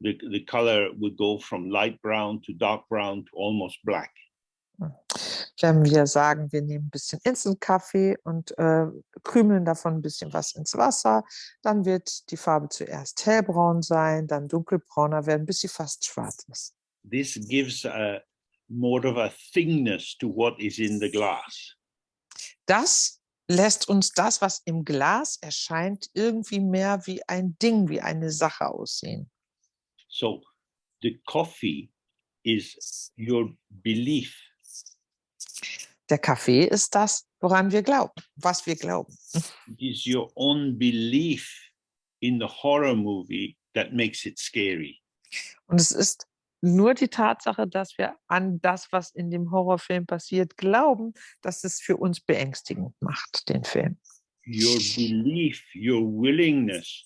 The color would go from light brown to dark brown to almost black. Wenn wir sagen, wir nehmen ein bisschen Instant-Kaffee und krümeln davon ein bisschen was ins Wasser, dann wird die Farbe zuerst hellbraun sein, dann dunkelbrauner werden, bis sie fast schwarz ist. This gives more of a thingness to what is in the glass. Das lässt uns das, was im Glas erscheint, irgendwie mehr wie ein Ding, wie eine Sache aussehen. So the coffee is your belief. Der Kaffee ist das, woran wir glauben, was wir glauben. It is your own belief in the horror movie that makes it scary. Und es ist nur die Tatsache, dass wir an das, was in dem Horrorfilm passiert, glauben, dass es für uns beängstigend macht, den Film. Your belief, your willingness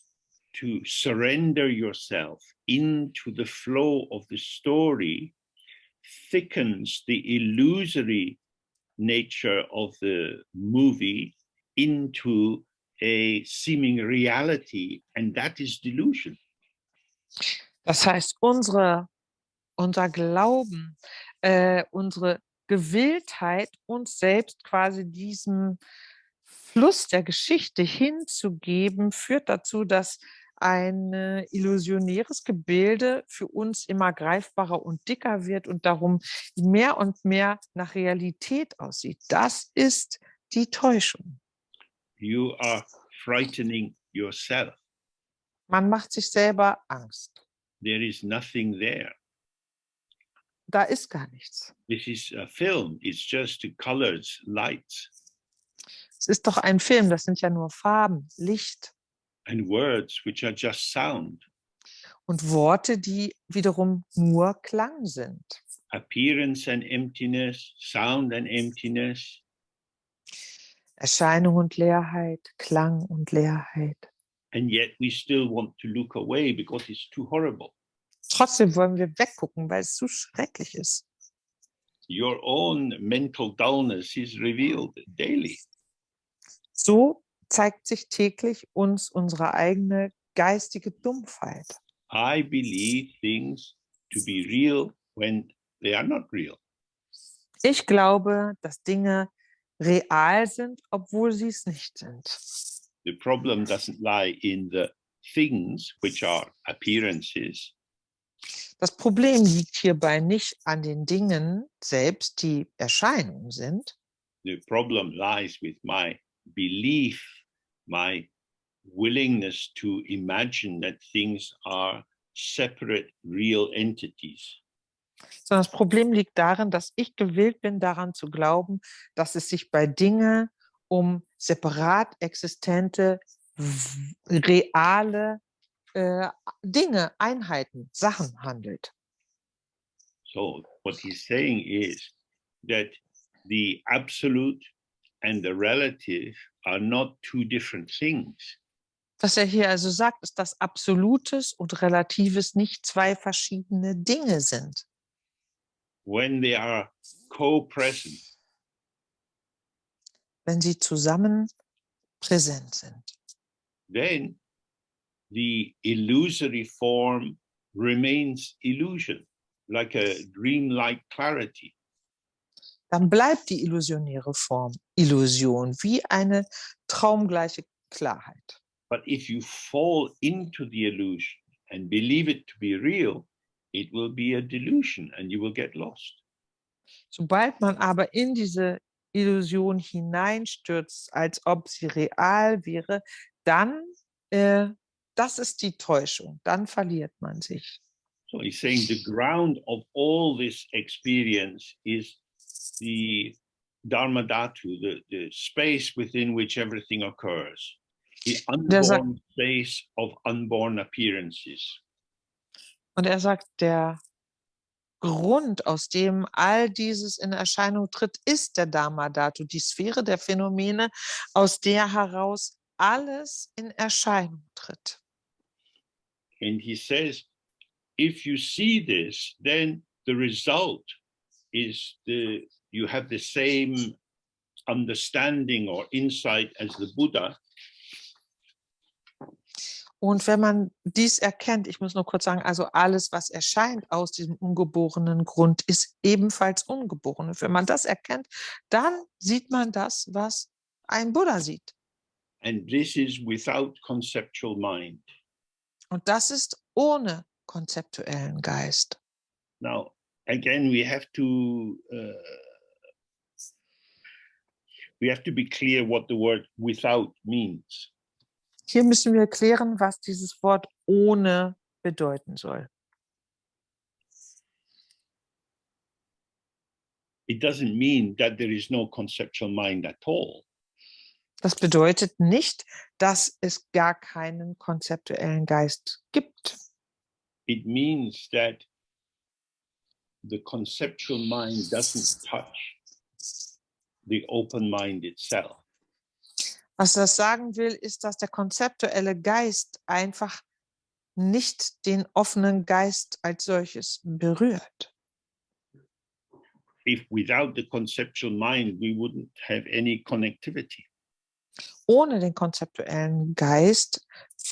to surrender yourself into the flow of the story thickens the illusory nature of the movie into a seeming reality, and that is delusion. Das heißt, unser Glauben, unsere Gewilltheit, uns selbst quasi diesem Fluss der Geschichte hinzugeben, führt dazu, dass ein illusionäres Gebilde für uns immer greifbarer und dicker wird und darum mehr und mehr nach Realität aussieht. Das ist die Täuschung. You are frightening yourself. Man macht sich selber Angst. There is nothing there. Da ist gar nichts. This is a film. It's just colors, lights, Es ist doch ein Film, das sind ja nur Farben, Licht and words, which are just sound. und Worte, die wiederum nur Klang sind. Appearance and emptiness, sound and emptiness. Erscheinung und Leerheit, Klang und Leerheit. And yet we still want to look away because it's too horrible. Trotzdem wollen wir weggucken, weil es zu schrecklich ist. Your own mental dullness is revealed daily. So zeigt sich täglich uns unsere eigene geistige Dumpfheit. I believe things to be real when they are not real. Ich glaube, dass Dinge real sind, obwohl sie es nicht sind. The problem doesn't lie in the things which are appearances. Das Problem liegt hierbei nicht an den Dingen selbst, die Erscheinungen sind. The problem lies with my belief, my willingness to imagine that things are separate real entities. Sondern das Problem liegt darin, dass ich gewillt bin, daran zu glauben, dass es sich bei Dingen um separat existente, reale Dinge, Einheiten, Sachen handelt. So what he's saying is that the absolute and the relative are not two different things. Was er hier also sagt, ist, dass Absolutes und Relatives nicht zwei verschiedene Dinge sind. When they are co-present, wenn sie zusammen präsent sind. then the illusory form remains illusion, like a dreamlike clarity. Dann bleibt die illusionäre Form Illusion, wie eine traumgleiche Klarheit. But if you fall into the illusion and believe it to be real, it will be a delusion and you will get lost. Sobald man aber in diese Illusion hineinstürzt, als ob sie real wäre, dann, das ist die Täuschung, dann verliert man sich. So he's saying the ground of all this experience is the Dharma Dhatu, the space within which everything occurs, the unborn space of unborn appearances. Und er sagt, der Grund, aus dem all dieses in Erscheinung tritt, ist der Dharma Dhatu, die Sphäre der Phänomene, aus der heraus alles in Erscheinung tritt. And he says, if you see this, then the result is you have the same understanding or insight as the Buddha. Und wenn man dies erkennt, ich muss nur kurz sagen, also alles, was erscheint aus diesem ungeborenen Grund, ist ebenfalls ungeboren. Und wenn man das erkennt, dann sieht man das, was ein Buddha sieht. And this is without conceptual mind. Und das ist ohne konzeptuellen Geist. Now, again, we have to be clear what the word without means. Hier müssen wir klären, was dieses Wort ohne bedeuten soll. It doesn't mean that there is no conceptual mind at all. Das bedeutet nicht, dass es gar keinen konzeptuellen Geist gibt. It means that the conceptual mind doesn't touch the open mind itself. Was das sagen will, ist, dass der konzeptuelle Geist einfach nicht den offenen Geist als solches berührt. If without the conceptual mind, we wouldn't have any connectivity. Ohne den konzeptuellen Geist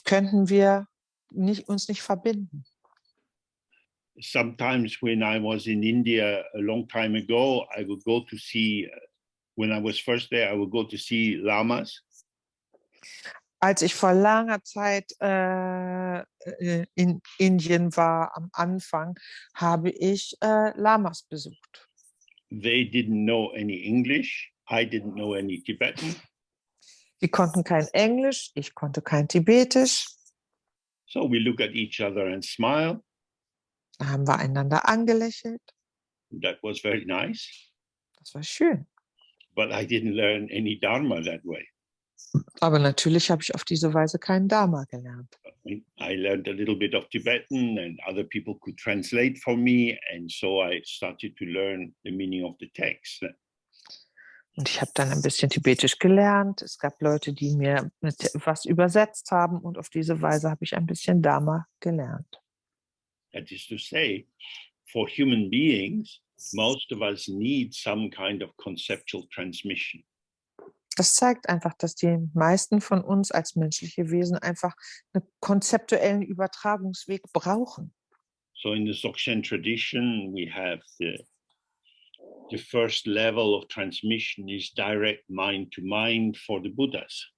könnten wir uns nicht verbinden. Sometimes when I was in India a long time ago, I would go to see, when I was first there, I would go to see lamas. Als ich vor langer Zeit in Indien war, am Anfang, habe ich Lamas besucht. They didn't know any English. I didn't know any Tibetan. Die konnten kein Englisch, ich konnte kein Tibetisch. So we look at each other and smile. Da haben wir einander angelächelt. That was very nice. Das war schön. But I didn't learn any Dharma that way. Aber natürlich habe ich auf diese Weise keinen Dharma gelernt. I learned a little bit of Tibetan and other people could translate for me. And so I started to learn the meaning of the text. Und ich habe dann ein bisschen Tibetisch gelernt. Es gab Leute, die mir was übersetzt haben. Und auf diese Weise habe ich ein bisschen Dharma gelernt. That is to say, for human beings, most of us need some kind of conceptual transmission. Das zeigt einfach, dass die meisten von uns als menschliche Wesen einfach einen konzeptuellen Übertragungsweg brauchen. So in the Dzogchen tradition, we have the first level of transmission is direct mind to mind for the Buddhas.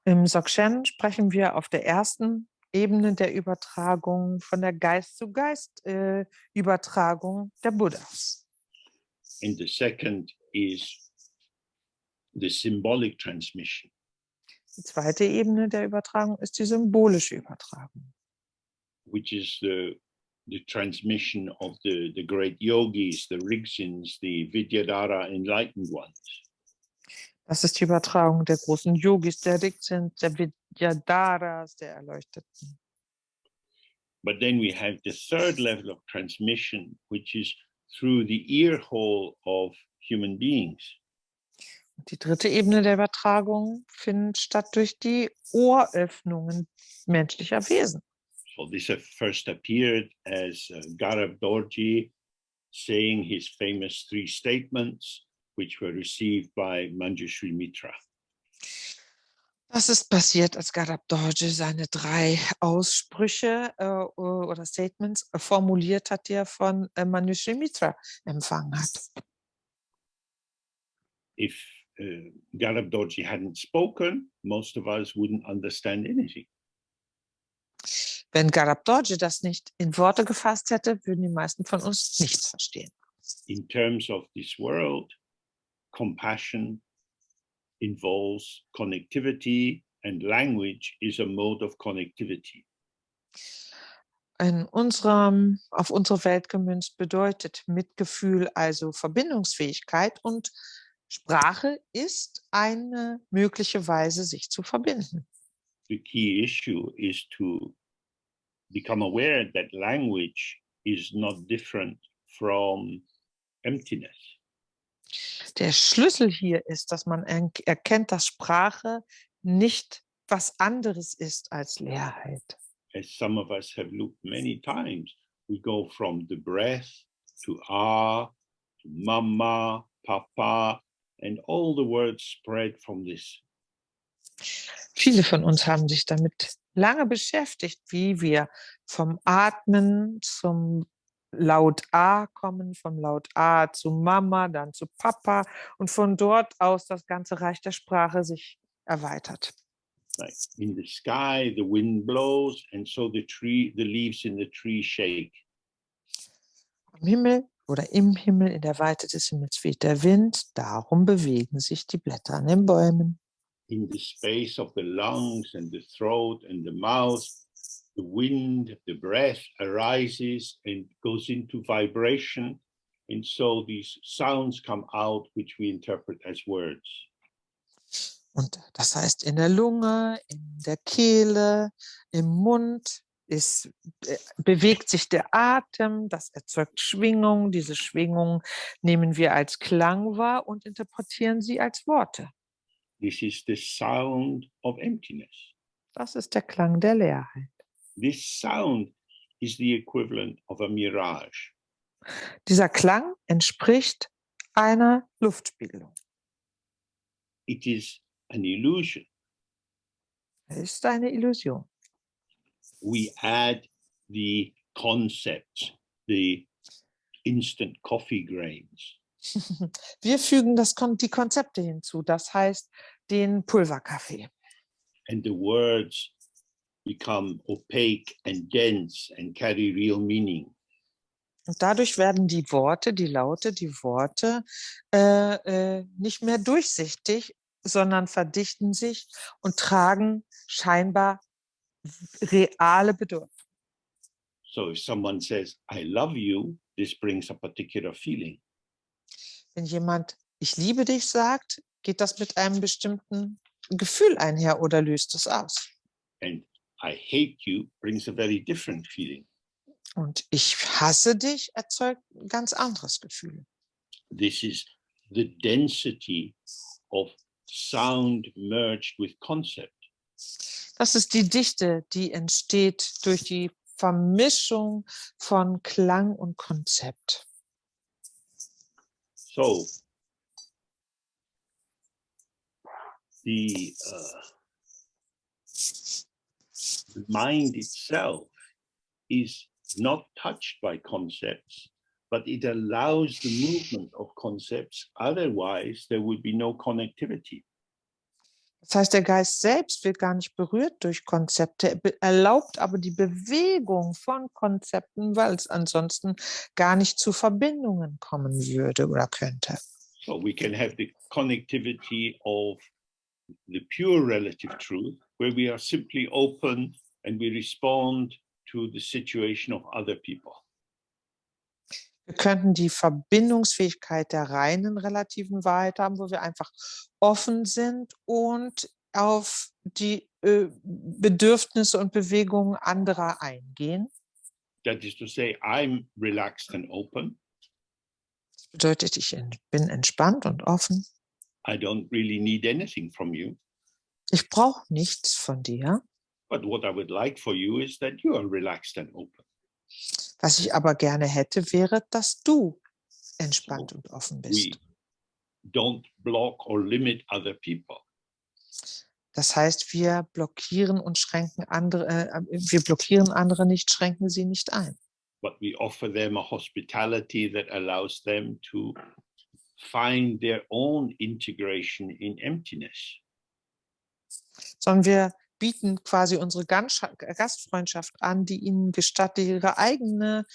Im Dzogchen sprechen wir auf der ersten Ebene der Übertragung von der Geist-zu-Geist-Übertragung der Buddhas. And the second is the symbolic transmission. Die zweite Ebene der Übertragung ist die symbolische Übertragung. Which is the transmission of the great yogis, the Rigsins, the Vidyadhara enlightened ones. Das ist die Übertragung der großen Yogis, der Rigsins, der Vidyadharas, der Erleuchteten. But then we have the third level of transmission, which is through the ear hole of human beings. Die dritte Ebene der Übertragung findet statt durch die Ohröffnungen menschlicher Wesen. So this first appeared as Garab Dorji saying his famous 3 statements, which were received by Manjushri Mitra. Das ist passiert, als Garab Dorje seine 3 Aussprüche oder Statements formuliert hat, die er von Manjushri Mitra empfangen hat. If Garab Dorji hadn't spoken, most of us wouldn't understand anything. Wenn Garab Dorje das nicht in Worte gefasst hätte, würden die meisten von uns nichts verstehen. In terms of this world, compassion involves connectivity, and language is a mode of connectivity. Auf unsere Welt gemünzt bedeutet Mitgefühl also Verbindungsfähigkeit und Sprache ist eine mögliche Weise, sich zu verbinden. The key issue is to become aware that language is not different from emptiness. Der Schlüssel hier ist, dass man erkennt, dass Sprache nicht was anderes ist als Leerheit. As some of us have looked many times, we go from the breath to to mama, papa, and all the words spread from this. Viele von uns haben sich damit lange beschäftigt, wie wir vom Atmen zum Laut A kommen, vom Laut A zu Mama, dann zu Papa und von dort aus das ganze Reich der Sprache sich erweitert. Like in the sky, the wind blows, and so the leaves in the tree shake. Am Himmel oder im Himmel, in der Weite des Himmels weht der Wind, darum bewegen sich die Blätter an den Bäumen. In the space of the lungs and the throat and the mouth, the wind, the breath arises and goes into vibration. And so these sounds come out, which we interpret as words. Und das heißt, in der Lunge, in der Kehle, im Mund bewegt sich der Atem, das erzeugt Schwingung. Diese Schwingung nehmen wir als Klang wahr und interpretieren sie als Worte. This is the sound of emptiness. Das ist der Klang der Leerheit. This sound is the equivalent of a mirage. Dieser Klang entspricht einer Luftspiegelung. It is an illusion. Es ist eine Illusion. We add the concepts, the instant coffee grains. Wir fügen die Konzepte hinzu, das heißt den Pulverkaffee. And the words become opaque and dense and carry real meaning. Und dadurch werden die Worte, die Laute, die Worte nicht mehr durchsichtig, sondern verdichten sich und tragen scheinbar reale Bedeutung. So if someone says, I love you, this brings a particular feeling. Wenn jemand ich liebe dich sagt, geht das mit einem bestimmten Gefühl einher oder löst es aus. And I hate you brings a very different feeling. Und ich hasse dich erzeugt ein ganz anderes Gefühl. This is the density of sound merged with concept. Das ist die Dichte, die entsteht durch die Vermischung von Klang und Konzept. So the mind itself is not touched by concepts, but it allows the movement of concepts. Otherwise, there would be no connectivity. Das heißt, der Geist selbst wird gar nicht berührt durch Konzepte, erlaubt aber die Bewegung von Konzepten, weil es ansonsten gar nicht zu Verbindungen kommen würde oder könnte. So we can have the connectivity of the pure relative truth, where we are simply open and we respond to the situation of other people. Wir könnten die Verbindungsfähigkeit der reinen relativen Wahrheit haben, wo wir einfach offen sind und auf die Bedürfnisse und Bewegungen anderer eingehen. That is to say, I'm relaxed and open. Das bedeutet, ich bin entspannt und offen. I don't really need anything from you. Ich brauche nichts von dir. But what I would like for you is that you are relaxed and open. Was ich aber gerne hätte, wäre, dass du entspannt und offen bist. We don't block or limit other people. Das heißt, wir blockieren und schränken wir blockieren andere nicht, schränken sie nicht ein. But we offer them a hospitality that allows them to find their own integration in emptiness. Sondern wir bieten quasi unsere Gastfreundschaft an, die ihnen gestattet, ihre eigene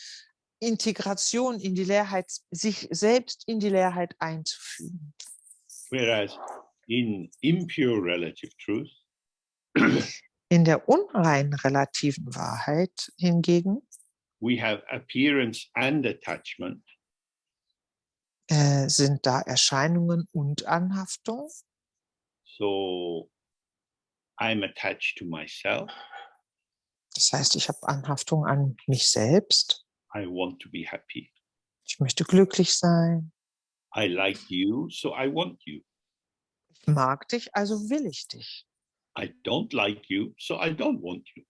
Integration in die Leerheit, sich selbst in die Leerheit einzufügen. Whereas in impure relative truth, In der unreinen relativen Wahrheit hingegen we have appearance and attachment. sind da Erscheinungen und Anhaftung. So I'm attached to myself. Das heißt, ich habe Anhaftung an mich selbst. I want to be happy. Ich möchte glücklich sein. I like you, so I want you. Ich mag dich, also will ich dich. I don't like you, so I don't want you.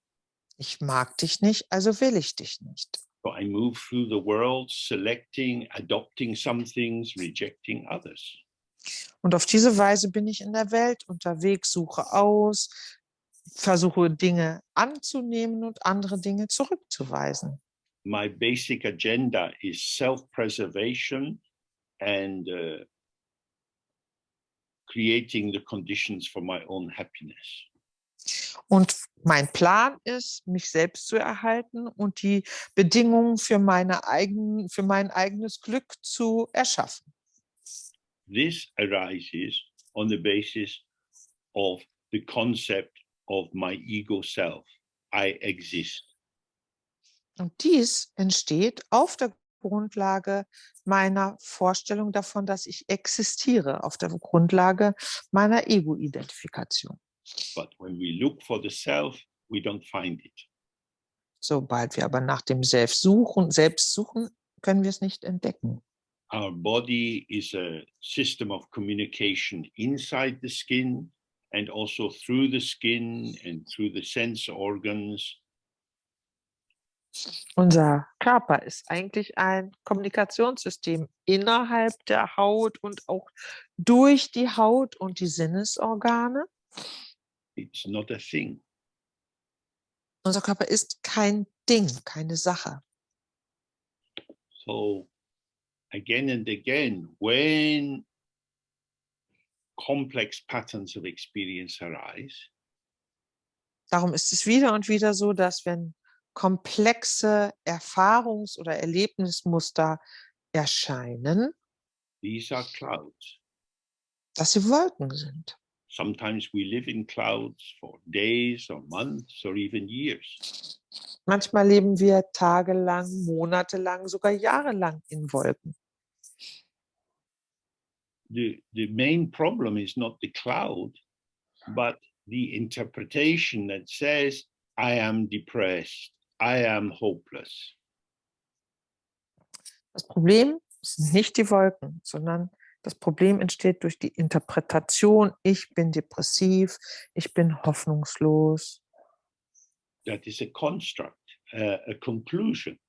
Ich mag dich nicht, also will ich dich nicht. So I move through the world, selecting, adopting some things, rejecting others. Und auf diese Weise bin ich in der Welt unterwegs, suche aus, versuche Dinge anzunehmen und andere Dinge zurückzuweisen. My basic agenda is self-preservation and creating the conditions for my own happiness. Und mein Plan ist, mich selbst zu erhalten und die Bedingungen für mein eigenes Glück zu erschaffen. This arises on the basis of the concept of my ego self. I exist. Und dies entsteht auf der Grundlage meiner Vorstellung davon, dass ich existiere, auf der Grundlage meiner Ego-Identifikation. But when we look for the self, we don't find it. Sobald wir aber nach dem Selbst suchen, können wir es nicht entdecken. Our body is a system of communication inside the skin and also through the skin and through the sense organs. Unser Körper ist eigentlich ein Kommunikationssystem innerhalb der Haut und auch durch die Haut und die Sinnesorgane. It's not a thing. Unser Körper ist kein Ding, keine Sache. So again and again, when complex patterns of experience arise, Darum ist es wieder und wieder so, dass wenn komplexe Erfahrungs- oder Erlebnismuster erscheinen, these are clouds. dass sie Wolken sind. Sometimes we live in clouds for days or months or even years. Manchmal leben wir tagelang, monatelang, sogar jahrelang in Wolken. The main problem is not the cloud, but the interpretation that says, I am depressed, I am hopeless. Das Problem sind nicht die Wolken, sondern das Problem entsteht durch die Interpretation, ich bin depressiv, ich bin hoffnungslos. That is a construct, a conclusion.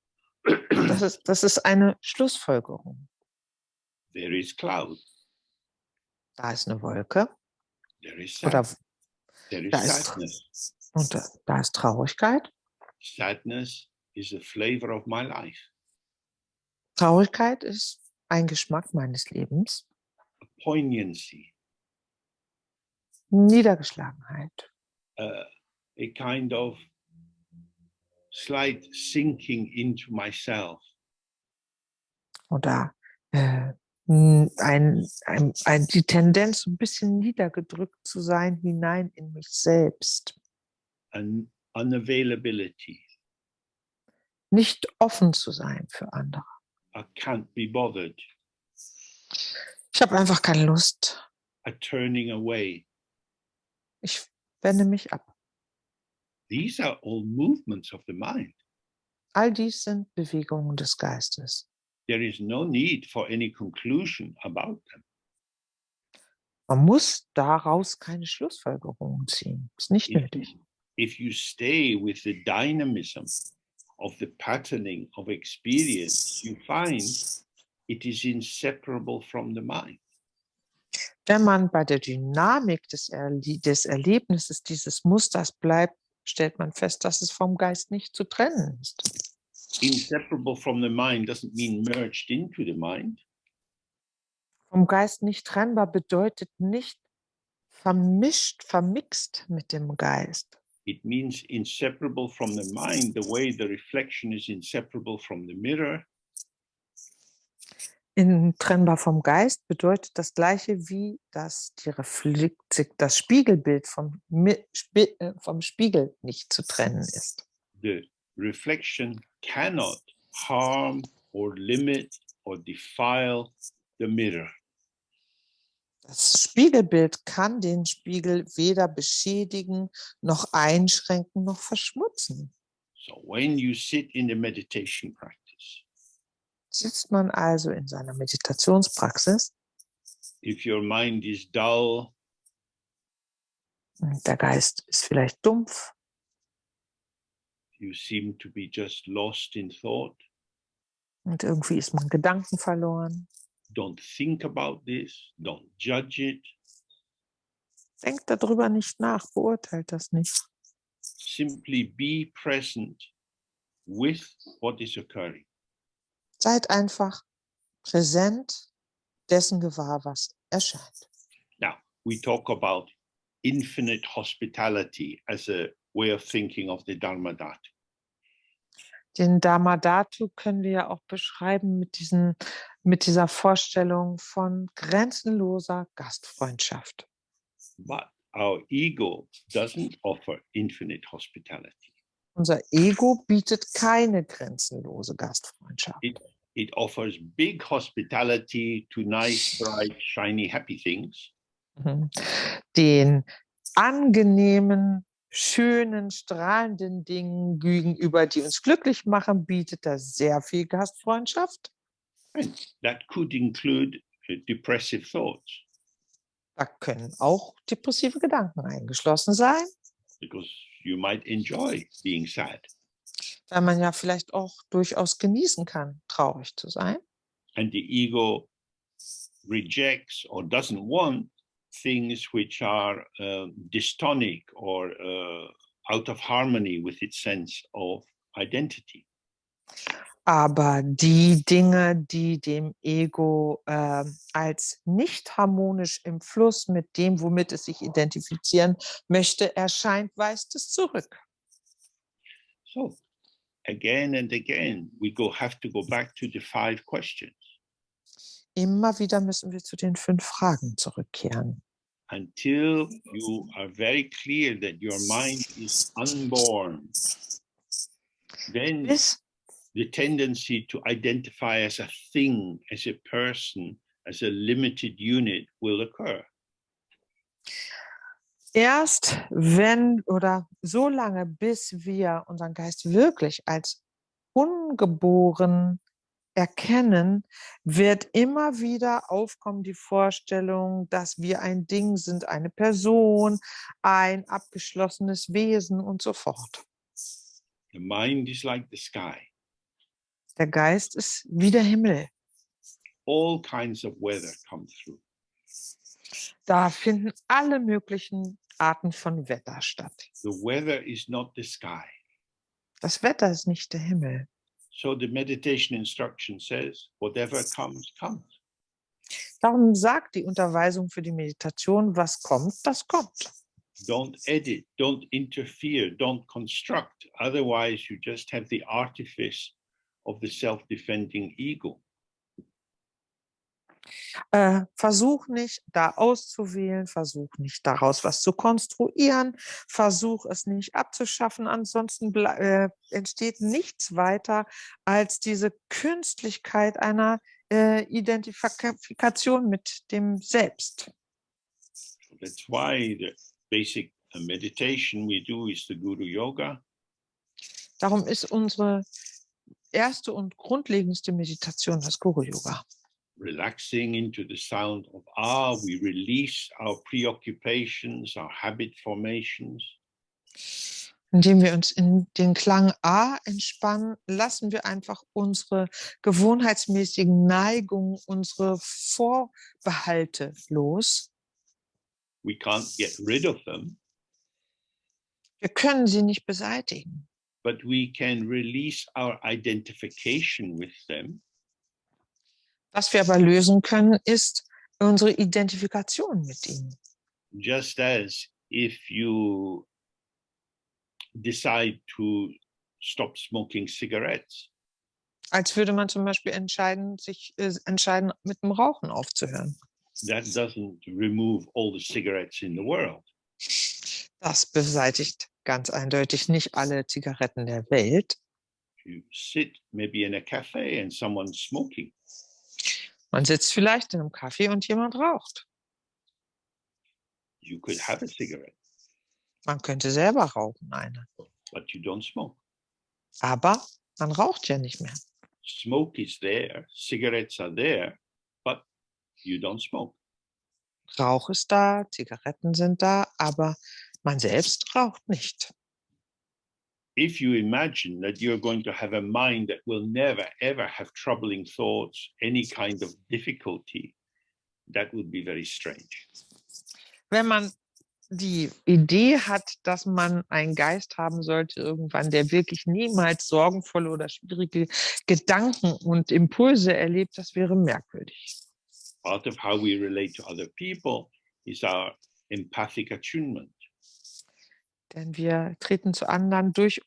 Das ist eine Schlussfolgerung. There is cloud, Da ist eine Wolke there is oder sadness, there da is ist, sadness. und da ist Traurigkeit. Sadness is the flavor of my life. Traurigkeit ist ein Geschmack meines Lebens. Poignancy, Niedergeschlagenheit. a kind of slight sinking into myself. Oder die Tendenz, ein bisschen niedergedrückt zu sein, hinein in mich selbst. An unavailability. Nicht offen zu sein für andere. I can't be bothered. Ich habe einfach keine Lust. A turning away. Ich wende mich ab. These are all movements of the mind. All dies sind Bewegungen des Geistes. There is no need for any conclusion about them. Man muss daraus keine Schlussfolgerungen ziehen. Ist nicht nötig. If you stay with the dynamism of the patterning of experience, you find it is inseparable from the mind. Wenn man bei der Dynamik des Erlebnisses dieses Musters bleibt, stellt man fest, dass es vom Geist nicht zu trennen ist. Inseparable from the mind doesn't mean merged into the mind. Vom Geist nicht trennbar bedeutet nicht vermixt mit dem Geist. It means inseparable from the mind, the way the reflection is inseparable from the mirror. Trennbar vom Geist bedeutet das Gleiche wie das Spiegelbild vom Spiegel nicht zu trennen ist. The reflection cannot harm or limit or defile the mirror. Das Spiegelbild kann den Spiegel weder beschädigen, noch einschränken, noch verschmutzen. So when you sit in the meditation practice, Sitzt man also in seiner Meditationspraxis, if your mind is dull, und der Geist ist vielleicht dumpf, you seem to be just lost in thought, und irgendwie ist man Gedanken verloren. don't think about this, don't judge it. Denkt darüber nicht nach, beurteilt das nicht. Simply be present with what is occurring. Seid einfach präsent, dessen gewahr, was erscheint. Now, we talk about infinite hospitality as a way of thinking of the Dharmadhatu. Den Dharmadhatu können wir ja auch beschreiben mit dieser Vorstellung von grenzenloser Gastfreundschaft. But our ego doesn't offer infinite hospitality. Unser Ego bietet keine grenzenlose Gastfreundschaft. It offers big hospitality to nice, bright, shiny, happy things. Den angenehmen, schönen, strahlenden Dingen gegenüber, die uns glücklich machen, bietet das sehr viel Gastfreundschaft. And that could include depressive thoughts, Da können auch depressive Gedanken eingeschlossen sein, because you might enjoy being sad. weil man ja vielleicht auch durchaus genießen kann, traurig zu sein. And the ego rejects or doesn't want things which are dystonic or out of harmony with its sense of identity. Aber die Dinge, die dem Ego als nicht harmonisch im Fluss mit dem, womit es sich identifizieren möchte, erscheint, weist es zurück. So again and again, have to go back to the 5 questions. Immer wieder müssen wir zu den 5 Fragen zurückkehren. Until you are very clear that your mind is unborn, then Bis, the tendency to identify as a thing, as a person, as a limited unit will occur. erst wenn oder so lange, bis wir unseren Geist wirklich als ungeboren erkennen, wird immer wieder aufkommen die Vorstellung, dass wir ein Ding sind, eine Person, ein abgeschlossenes Wesen und so fort. The mind is like the sky. Der Geist ist wie der Himmel. All kinds of weather come through. Da finden alle möglichen Arten von Wetter statt. The weather is not the sky. Das Wetter ist nicht der Himmel. So the meditation instruction says, whatever comes, comes. Darum sagt die Unterweisung für die Meditation, was kommt, das kommt. Don't edit, don't interfere, don't construct. Otherwise, you just have the artifice of the self-defending ego. Versuch nicht, da auszuwählen, versuch nicht, daraus was zu konstruieren, versuch es nicht abzuschaffen, ansonsten entsteht nichts weiter als diese Künstlichkeit einer Identifikation mit dem Selbst. So that's why the basic meditation we do is the Guru Yoga. Darum ist unsere erste und grundlegendste Meditation das Guru-Yoga. Relaxing into the sound of we release our preoccupations, our habit formations. Indem wir uns in den Klang A entspannen, lassen wir einfach unsere gewohnheitsmäßigen Neigungen, unsere Vorbehalte los. We can't get rid of them, Wir können sie nicht beseitigen, but we can release our identification with them. was wir aber lösen können, ist unsere Identifikation mit ihnen. Just as if you decide to stop smoking cigarettes, Als würde man zum Beispiel sich entscheiden, mit dem Rauchen aufzuhören. that doesn't remove all the cigarettes in the world. Das beseitigt ganz eindeutig nicht alle Zigaretten der Welt. You sit maybe in a cafe and someone's smoking. Man sitzt vielleicht in einem Café und jemand raucht. You could have a cigarette, Man könnte selber rauchen, eine. but you don't smoke. Aber man raucht ja nicht mehr. Smoke is there, cigarettes are there, but you don't smoke. Rauch ist da, Zigaretten sind da, aber man selbst raucht nicht. If you imagine that you're going to have a mind that will never ever have troubling thoughts, any kind of difficulty, that would be very strange. Wenn man die Idee hat, dass man einen Geist haben sollte irgendwann, der wirklich niemals sorgenvolle oder schwierige Gedanken und Impulse erlebt, das wäre merkwürdig. Part of how we relate to other people is our empathic attunement. Denn wir treten zu anderen durch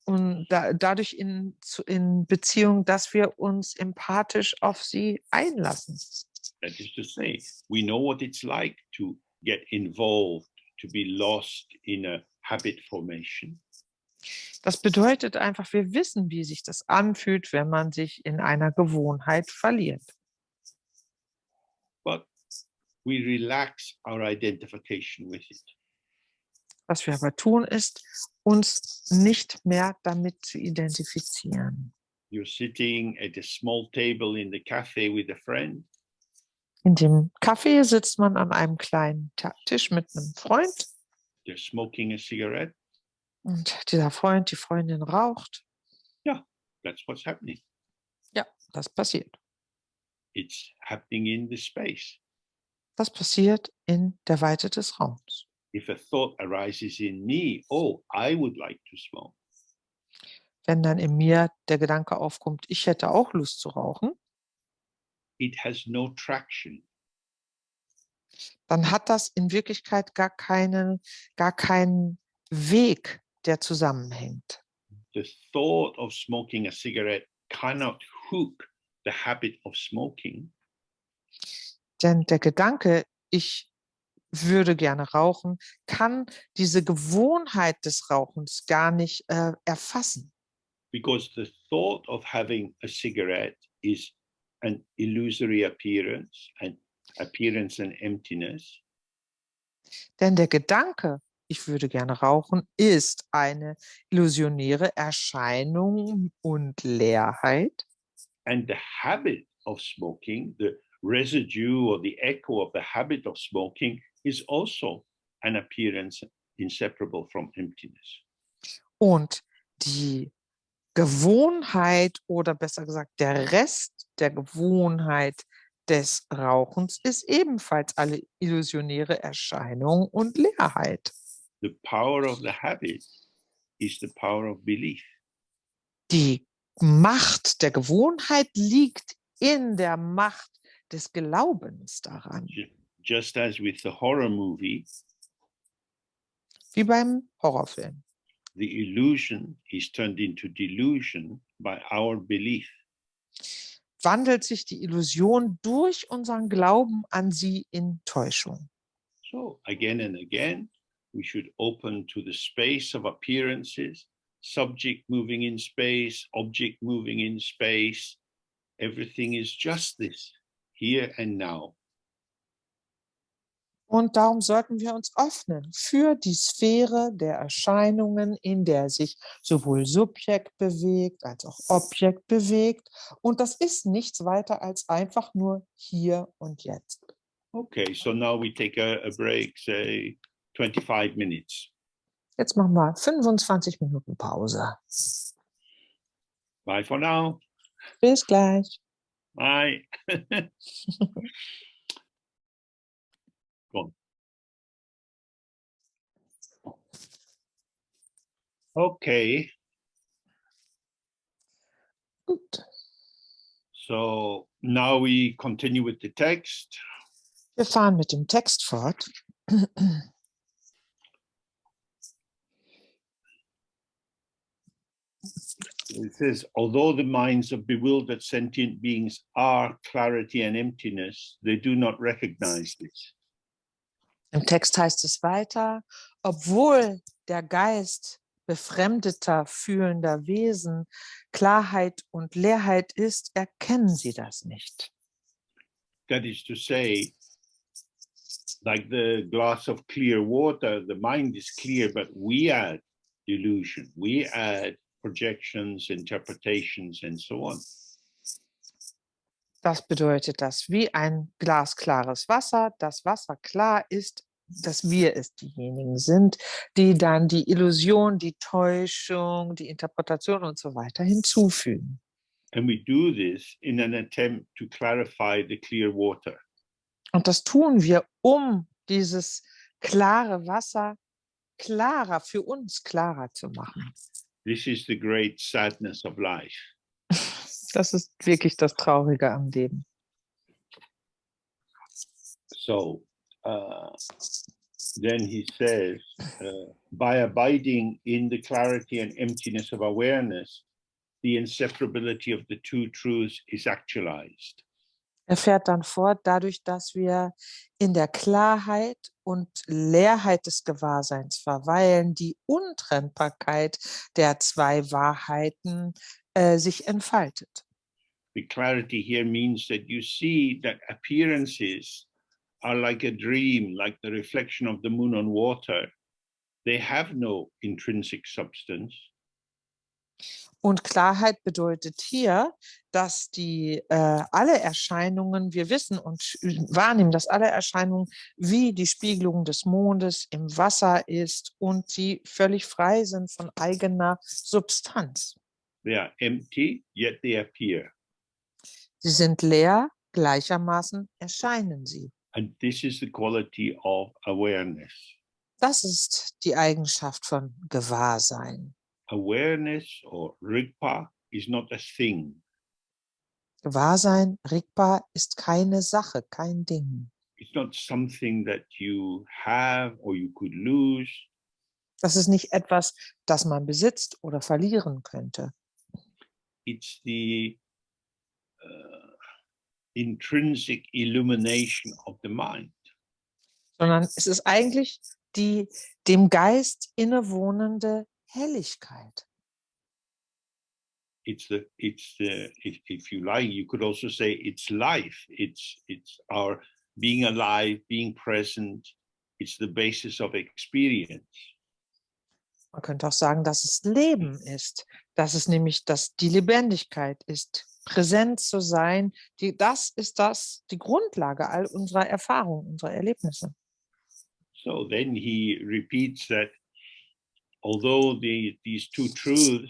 dadurch in Beziehung, dass wir uns empathisch auf sie einlassen. That is to say, we know what it's like to get involved, to be lost in a habit formation. Das bedeutet einfach, wir wissen, wie sich das anfühlt, wenn man sich in einer Gewohnheit verliert. But we relax our identification with it. Was wir aber tun, ist, uns nicht mehr damit zu identifizieren. You're sitting at a small table in the cafe with a friend. In dem Café sitzt man an einem kleinen Tisch mit einem Freund They're smoking a cigarette. und dieser Freund, die Freundin raucht. That's what's happening. Ja, das passiert. It's happening in the space. Das passiert in der Weite des Raums. If a thought arises in me, oh, I would like to smoke, Wenn dann in mir der Gedanke aufkommt, ich hätte auch Lust zu rauchen, it has no traction. dann hat das in Wirklichkeit gar keinen Weg, der zusammenhängt. The thought of smoking a cigarette cannot hook the habit of smoking. Denn der Gedanke, ich würde gerne rauchen, kann diese Gewohnheit des Rauchens gar nicht erfassen. Because the thought of having a cigarette is an illusory appearance and emptiness. Denn der Gedanke, ich würde gerne rauchen, ist eine illusionäre Erscheinung und Leerheit. And the habit of smoking, the residue or the echo of the habit of smoking is also an appearance inseparable from emptiness. Und die Gewohnheit oder besser gesagt der Rest der Gewohnheit des Rauchens ist ebenfalls eine illusionäre Erscheinung und Leerheit. The power of the habit is the power of belief. Die Macht der Gewohnheit liegt in der Macht des Glaubens daran. Just as with the horror movie, Wie beim Horrorfilm. the illusion is turned into delusion by our belief. Wandelt sich die Illusion durch unseren Glauben an sie in Täuschung. So again and again, we should open to the space of appearances, subject moving in space, object moving in space. Everything is just this, here and now. Und darum sollten wir uns öffnen für die Sphäre der Erscheinungen, in der sich sowohl Subjekt bewegt als auch Objekt bewegt. Und das ist nichts weiter als einfach nur hier und jetzt. Okay, so now we take a break, say 25 minutes. Jetzt machen wir 25 Minuten Pause. Bye for now. Bis gleich. Bye. Go on. Okay, Gut. so now we continue with the text. Wir fahren mit dem Text fort. It says, although the minds of bewildered sentient beings are clarity and emptiness, they do not recognize this. Im Text heißt es weiter, obwohl der Geist befremdeter, fühlender Wesen Klarheit und Leerheit ist, erkennen sie das nicht. That is to say, like the glass of clear water, the mind is clear, but we add delusion, we add projections, interpretations, and so on. Das bedeutet, dass wie ein glasklares Wasser, das Wasser klar ist, dass wir es diejenigen sind, die dann die Illusion, die Täuschung, die Interpretation und so weiter hinzufügen. And we do this in an attempt to clarify the clear water. Und das tun wir, um dieses klare Wasser klarer, für uns klarer zu machen. This is the great sadness of life. Das ist wirklich das Traurige am Leben. So then he says, by abiding in the clarity and emptiness of awareness, the inseparability of the two truths is actualized. Er fährt dann fort, dadurch, dass wir in der Klarheit und Leerheit des Gewahrseins verweilen, die Untrennbarkeit der zwei Wahrheiten sich entfaltet. The clarity here means that you see that appearances are like a dream, like the reflection of the moon on water. They have no intrinsic substance. Und Klarheit bedeutet hier, dass die alle Erscheinungen, wir wissen und wahrnehmen, dass alle Erscheinungen wie die Spiegelung des Mondes im Wasser ist und sie völlig frei sind von eigener Substanz. They are empty, yet they appear. Sie sind leer, gleichermaßen erscheinen sie. And this is the quality of awareness. Das ist die Eigenschaft von Gewahrsein. Awareness or rigpa is not a thing. Gewahrsein, Rigpa, ist keine Sache, kein Ding. It's not something that you have or you could lose. Das ist nicht etwas, das man besitzt oder verlieren könnte. It's the intrinsic illumination of the mind. Sondern es ist eigentlich die dem Geist innewohnende Helligkeit. If you like, you could also say it's life. It's our being alive, being present. It's the basis of experience. Man könnte auch sagen, dass es Leben ist, dass es nämlich die Lebendigkeit ist, präsent zu sein. Das ist die Grundlage all unserer Erfahrungen, unserer Erlebnisse. So then he repeats that although these two truths,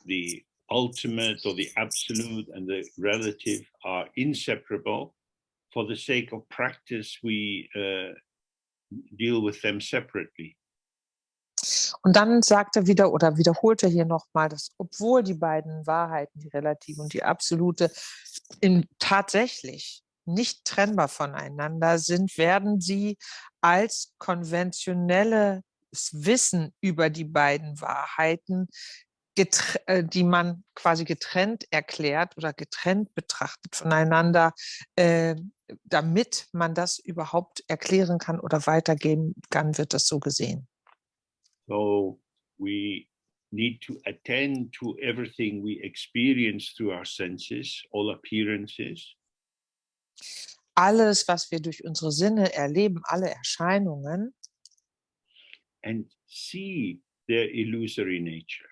the ultimate or the absolute and the relative, are inseparable, for the sake of practice, we deal with them separately. Und dann sagt er wieder oder wiederholt er hier nochmal, dass obwohl die beiden Wahrheiten, die relative und die absolute, tatsächlich nicht trennbar voneinander sind, werden sie als konventionelles Wissen über die beiden Wahrheiten, die man quasi getrennt erklärt oder getrennt betrachtet voneinander, damit man das überhaupt erklären kann oder weitergeben kann, wird das so gesehen. So we need to attend to everything we experience through our senses, all appearances. Alles, was wir durch unsere Sinne erleben, alle Erscheinungen, and see their illusory nature.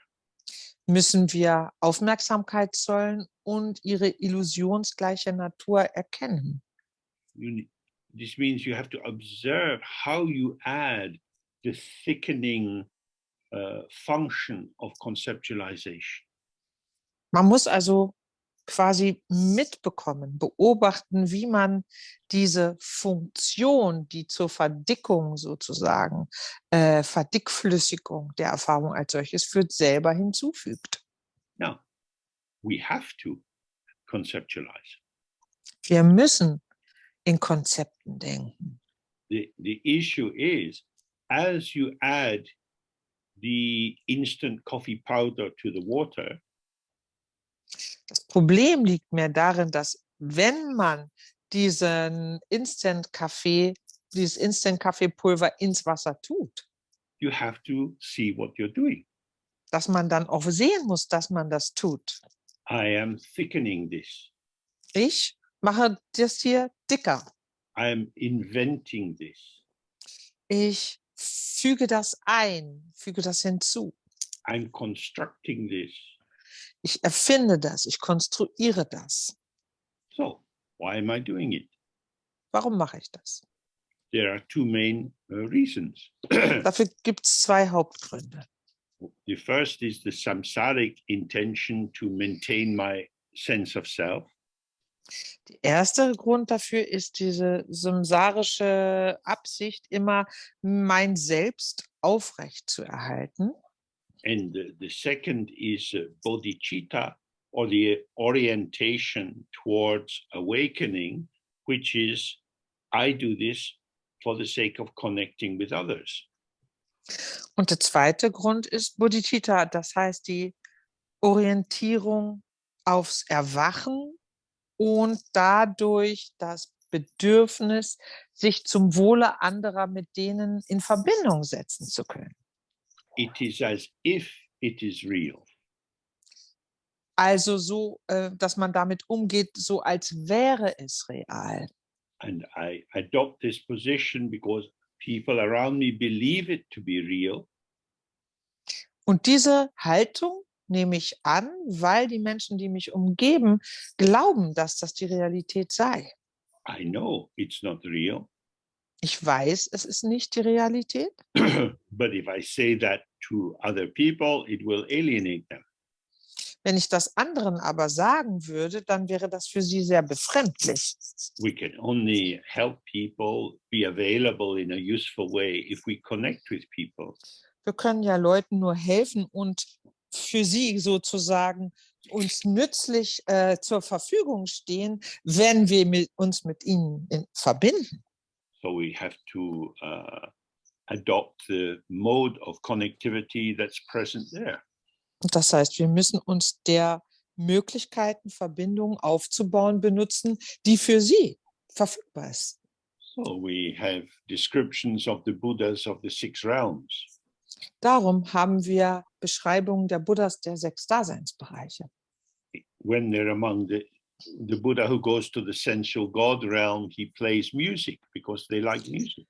müssen wir Aufmerksamkeit zollen und ihre illusionsgleiche Natur erkennen. This means you have to observe how you add the thickening function of conceptualization. Man muss also quasi mitbekommen, beobachten, wie man diese Funktion, die zur Verdickung sozusagen, Verdickflüssigung der Erfahrung als solches führt, selber hinzufügt. Now, we have to conceptualize. Wir müssen in Konzepten denken. The issue is, as you add the instant coffee powder to the water, das Problem liegt mehr darin, dass wenn man dieses Instant-Kaffeepulver ins Wasser tut, you have to see what you're doing. dass man dann auch sehen muss, dass man das tut. I am thickening this. Ich mache das hier dicker. I am inventing this. Ich füge das ein, füge das hinzu. I'm constructing this. Ich erfinde das, ich konstruiere das. So, why am I doing it? Warum mache ich das? There are two main reasons. Dafür gibt es zwei Hauptgründe. The first is the samsaric intention to maintain my sense of self. Der erste Grund dafür ist diese samsarische Absicht, immer mein Selbst aufrecht zu erhalten. And the second is bodhicitta, or the orientation towards awakening, which is, I do this for the sake of connecting with others. Und der zweite Grund ist Bodhicitta, das heißt die Orientierung aufs Erwachen und dadurch das Bedürfnis, sich zum Wohle anderer mit denen in Verbindung setzen zu können. It is as if it is real. Also so, dass man damit umgeht, so als wäre es real. And I adopt this position because people around me believe it to be real. Und diese Haltung nehme ich an, weil die Menschen, die mich umgeben, glauben, dass das die Realität sei. I know it's not real. Ich weiß, es ist nicht die Realität, But if I say that to other people, it will alienate them. wenn ich das anderen aber sagen würde, dann wäre das für sie sehr befremdlich. We can only help people be available in a useful way if we connect with people. Wir können ja Leuten nur helfen und für sie sozusagen uns nützlich zur Verfügung stehen, wenn wir uns mit ihnen verbinden. So we have to adopt the mode of connectivity that's present there. Und das heißt, wir müssen uns der Möglichkeiten, Verbindungen aufzubauen, benutzen, die für sie verfügbar ist. So we have descriptions of the Buddhas of the six realms. Darum haben wir Beschreibungen der Buddhas der 6 Daseinsbereiche. When they're among the Buddha who goes to the sensual God realm, he plays music because they like music.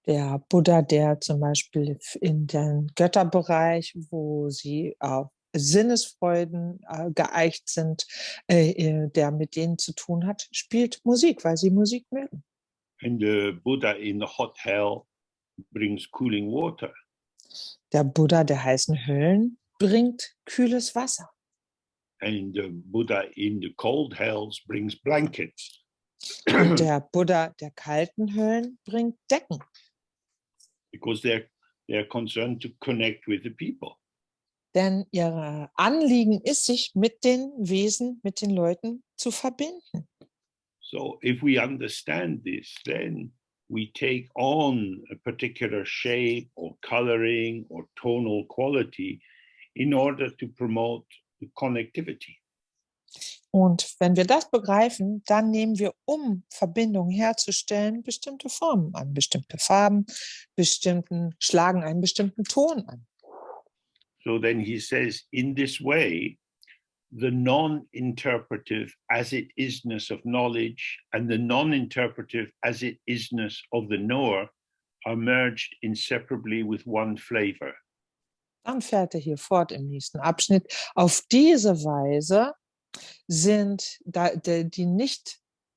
Der Buddha, der zum Beispiel in den Götterbereich, wo sie auf Sinnesfreuden geeicht sind, der mit denen zu tun hat, spielt Musik, weil sie Musik mögen. And the Buddha in the hot hell brings cooling water. Der Buddha der heißen Höhlen bringt kühles Wasser. And the Buddha in the cold hells brings blankets. Und der Buddha der kalten Höhlen bringt Decken. Because they're concerned to connect with the people. Denn ihr Anliegen ist, sich mit den Wesen, mit den Leuten zu verbinden. So if we understand this, then we take on a particular shape or coloring or tonal quality in order to promote the connectivity. Und wenn wir das begreifen, dann nehmen wir, um Verbindungen herzustellen, bestimmte Formen an, bestimmte Farben, schlagen einen bestimmten Ton an. So then he says, in this way, the non-interpretive as-it-isness of knowledge and the non-interpretive as-it-isness of the knower are merged inseparably with one flavor. Dann fährt er hier fort im nächsten Abschnitt. Auf diese Weise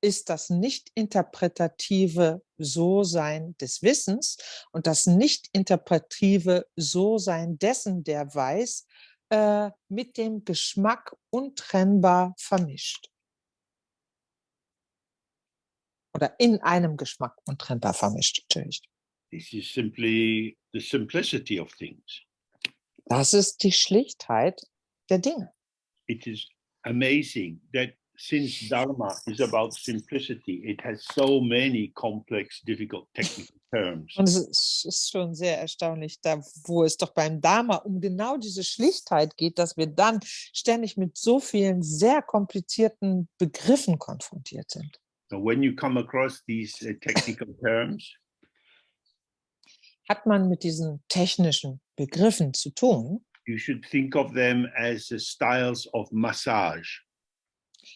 ist das nicht-interpretative So-Sein des Wissens und das nicht-interpretative So-Sein dessen, der weiß, mit dem Geschmack untrennbar vermischt. Oder in einem Geschmack untrennbar vermischt, natürlich. This is simply the simplicity of things. Das ist die Schlichtheit der Dinge. It is amazing that since Dharma is about simplicity, it has so many complex, difficult technical terms. Und es ist schon sehr erstaunlich, da wo es doch beim Dharma um genau diese Schlichtheit geht, dass wir dann ständig mit so vielen sehr komplizierten Begriffen konfrontiert sind. So when you come across these technical terms, Hat man mit diesen technischen Begriffen zu tun, you should think of them as styles of massage.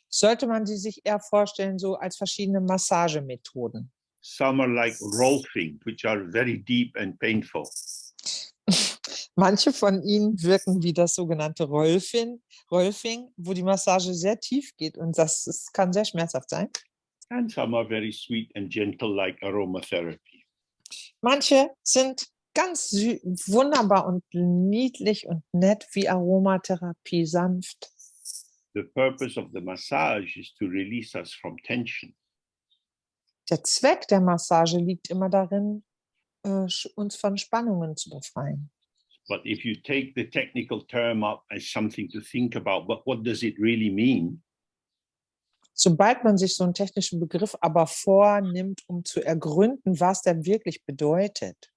sollte man sie sich eher vorstellen, so als verschiedene Massagemethoden. Some are like rolfing, which are very deep and painful. Manche von ihnen wirken wie das sogenannte Rolfing, wo die Massage sehr tief geht und das kann sehr schmerzhaft sein. And some are very sweet and gentle, like aromatherapy. Manche sind ganz wunderbar und niedlich und nett wie Aromatherapie, sanft. the purpose of the massage is to release us from tension. Der Zweck der Massage liegt immer darin, uns von Spannungen zu befreien. But if you take the technical term up as something to think about, but what does it really mean? Sobald man sich so einen technischen Begriff aber vornimmt, um zu ergründen, was der wirklich bedeutet,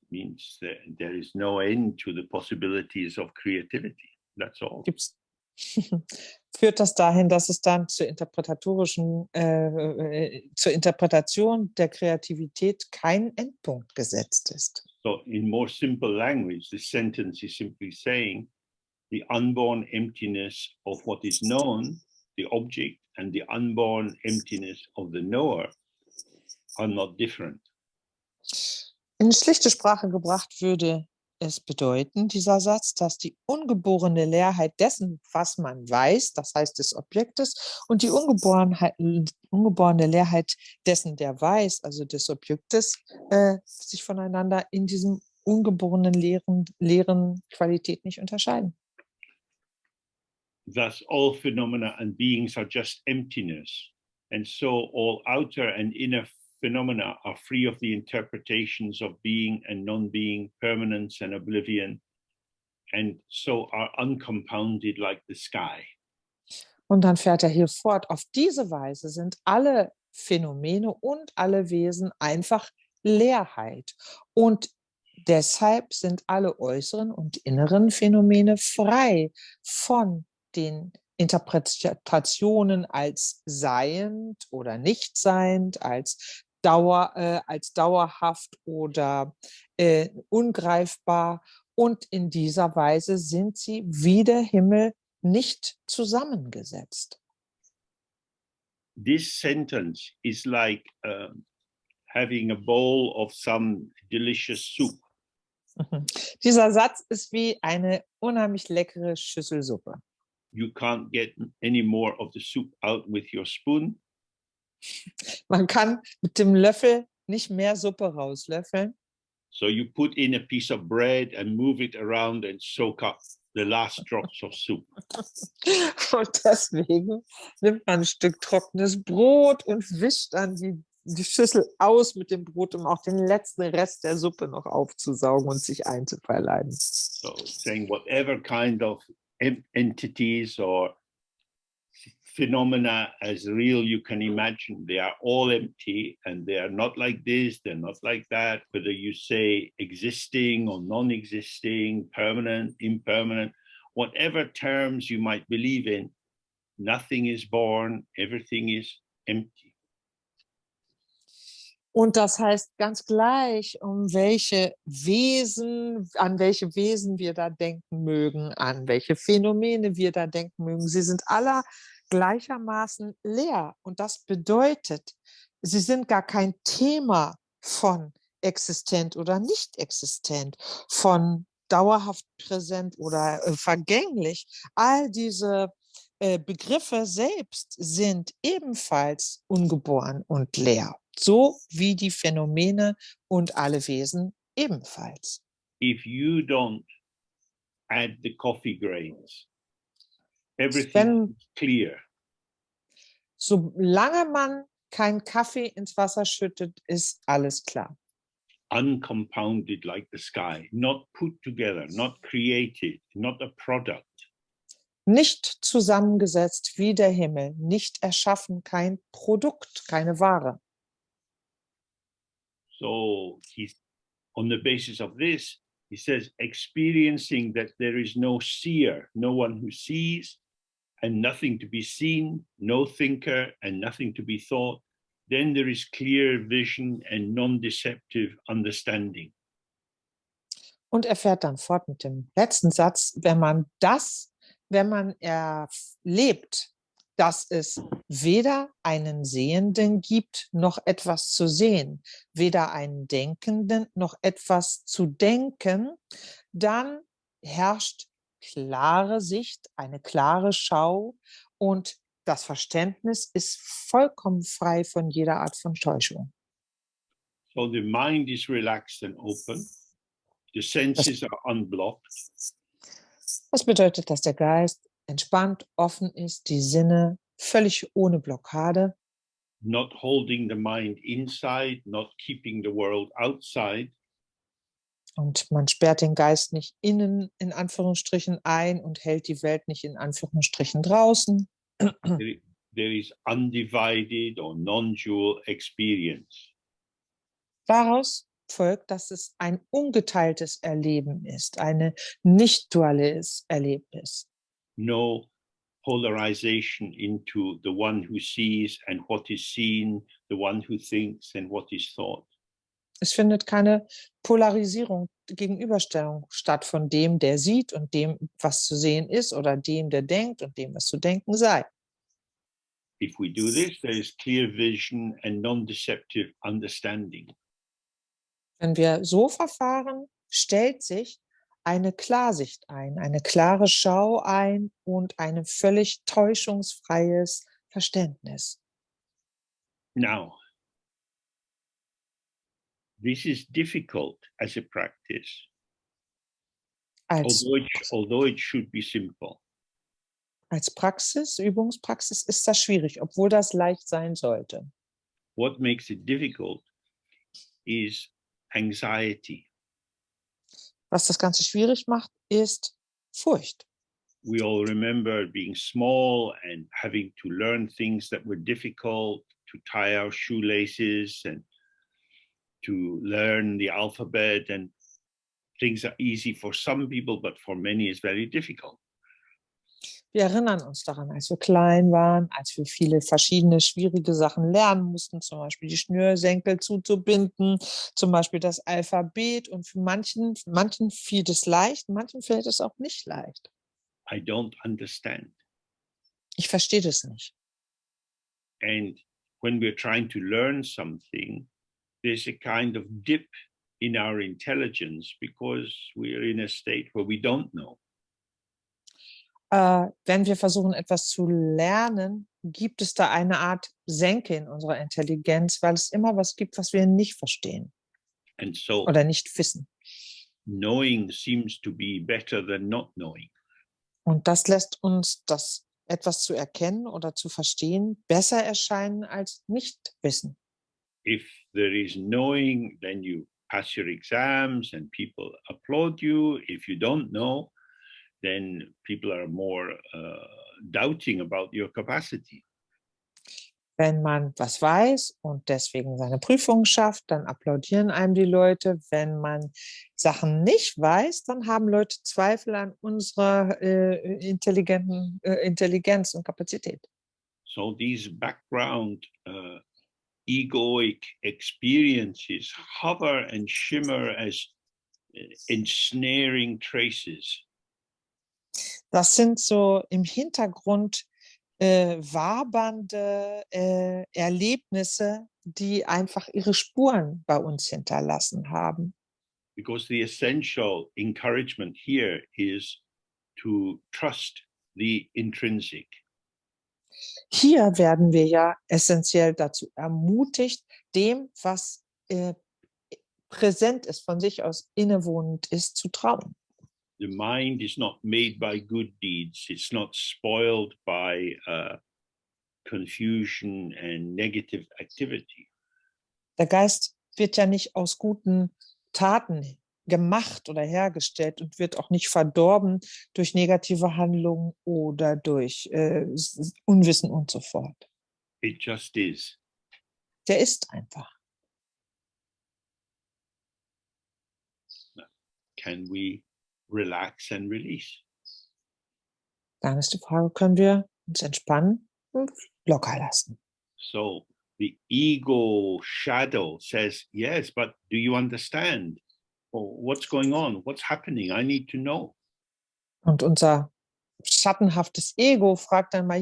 It means that there is no end to the possibilities of creativity. That's all. führt das dahin, dass es dann zur Interpretation der Kreativität kein Endpunkt gesetzt ist. So in more simple language, this sentence is simply saying the unborn emptiness of what is known, the object, and the unborn emptiness of the knower are not different. In schlichte Sprache gebracht würde es bedeuten, dieser Satz, dass die ungeborene Leerheit dessen, was man weiß, das heißt des Objektes, und die ungeborene Leerheit dessen, der weiß, also des Objektes, sich voneinander in diesem ungeborenen leeren Qualität nicht unterscheiden. Thus, all phenomena and beings are just emptiness. And so all outer and inner phenomena are free of the interpretations of being and non-being, permanence and oblivion, and so are uncompounded like the sky. Und dann fährt er hier fort. Auf diese Weise sind alle Phänomene und alle Wesen einfach Leerheit. Und deshalb sind alle äußeren und inneren Phänomene frei von den Interpretationen als seiend oder nicht seiend, als dauerhaft oder ungreifbar. Und in dieser Weise sind sie wie der Himmel nicht zusammengesetzt. This sentence is like having a bowl of some delicious soup. Dieser Satz ist wie eine unheimlich leckere Schüssel Suppe. You can't get any more of the soup out with your spoon. Man kann mit dem Löffel nicht mehr Suppe rauslöffeln. So you put in a piece of bread and move it around and soak up the last drops of soup. Und deswegen nimmt man ein Stück trockenes Brot und wischt dann die Schüssel aus mit dem Brot, um auch den letzten Rest der Suppe noch aufzusaugen und sich einzuverleiben. So saying whatever kind of entities or phenomena as real you can imagine, they are all empty and they are not like this, they're not like that, whether you say existing or non-existing, permanent, impermanent, whatever terms you might believe in, nothing is born, everything is empty. Und das heißt ganz gleich, an welche Wesen wir da denken mögen, an welche Phänomene wir da denken mögen. Sie sind alle gleichermaßen leer. Und das bedeutet, sie sind gar kein Thema von existent oder nicht existent, von dauerhaft präsent oder vergänglich. All diese Begriffe selbst sind ebenfalls ungeboren und leer. So wie die Phänomene und alle Wesen ebenfalls. If you don't add the coffee grains, everything is clear. Solange man keinen Kaffee ins Wasser schüttet, ist alles klar. Uncompounded like the sky, not put together, not created, not a product. Nicht zusammengesetzt wie der Himmel, nicht erschaffen, kein Produkt, keine Ware. So he's on the basis of this, he says, experiencing that there is no seer, no one who sees, and nothing to be seen, no thinker, and nothing to be thought, then there is clear vision and non-deceptive understanding. Und er fährt dann fort mit dem letzten Satz, wenn man erlebt, dass es weder einen Sehenden gibt, noch etwas zu sehen, weder einen Denkenden, noch etwas zu denken, dann herrscht klare Sicht, eine klare Schau und das Verständnis ist vollkommen frei von jeder Art von Täuschung. So the mind is relaxed and open, the senses are unblocked. Das bedeutet, dass der Geist entspannt, offen ist, die Sinne völlig ohne Blockade, not holding the mind inside, not keeping the world outside, und man sperrt den Geist nicht innen in Anführungsstrichen ein und hält die Welt nicht in Anführungsstrichen draußen. there is undivided or non-dual experience. Daraus folgt, dass es ein ungeteiltes Erleben ist, eine nicht duales Erlebnis. No polarization into the one who sees and what is seen, the one who thinks and what is thought. Es findet keine Polarisierung, Gegenüberstellung statt von dem, der sieht und dem, was zu sehen ist, oder dem, der denkt und dem, was zu denken sei. If we do this, there is clear vision and non-deceptive understanding. Wenn wir so verfahren, stellt sich eine Klarsicht ein, eine klare Schau ein und ein völlig täuschungsfreies Verständnis. Now, this is difficult as a practice, although it should be simple. Als Praxis, Übungspraxis ist das schwierig, obwohl das leicht sein sollte. What makes it difficult is anxiety. Was das Ganze schwierig macht, ist Furcht. We all remember being small and having to learn things that were difficult, to tie our shoelaces and to learn the alphabet, and things are easy for some people, but for many it's very difficult. Wir erinnern uns daran, als wir klein waren, als wir viele verschiedene schwierige Sachen lernen mussten, zum Beispiel die Schnürsenkel zuzubinden, zum Beispiel das Alphabet, und für manchen fiel es leicht, manchen fällt es auch nicht leicht. I don't understand. Ich verstehe das nicht. And when we're trying to learn something, there's a kind of dip in our intelligence because we're in a state where we don't know. Wenn wir versuchen, etwas zu lernen, gibt es da eine Art Senke in unserer Intelligenz, weil es immer was gibt, was wir nicht verstehen And so oder nicht wissen. knowing seems to be better than not knowing. Und das lässt uns das etwas zu erkennen oder zu verstehen besser erscheinen als nicht wissen. If there is knowing, then you pass your exams and people applaud you. If you don't know, then people are more doubting about your capacity. Wenn man was weiß und deswegen seine Prüfungen schafft, dann applaudieren einem die Leute. Wenn man Sachen nicht weiß, dann haben Leute Zweifel an unserer Intelligenz und Kapazität. So these background egoic experiences hover and shimmer as ensnaring traces. Das sind so im Hintergrund wabernde Erlebnisse, die einfach ihre Spuren bei uns hinterlassen haben. Because the essential encouragement here is to trust the intrinsic. Hier werden wir ja essentiell dazu ermutigt, dem, was präsent ist, von sich aus innewohnend ist, zu trauen. The mind is not made by good deeds. It's not spoiled by confusion and negative activity. Der Geist wird ja nicht aus guten Taten gemacht oder hergestellt und wird auch nicht verdorben durch negative Handlungen oder durch Unwissen und so fort. It just is. Der ist einfach. Can we relax and release? Dann ist die Frage, können wir uns entspannen und locker lassen? So the ego shadow says, yes, but do you understand? Oh, what's going on? What's happening? I need to know. Und unser schattenhaftes Ego fragt dann mal,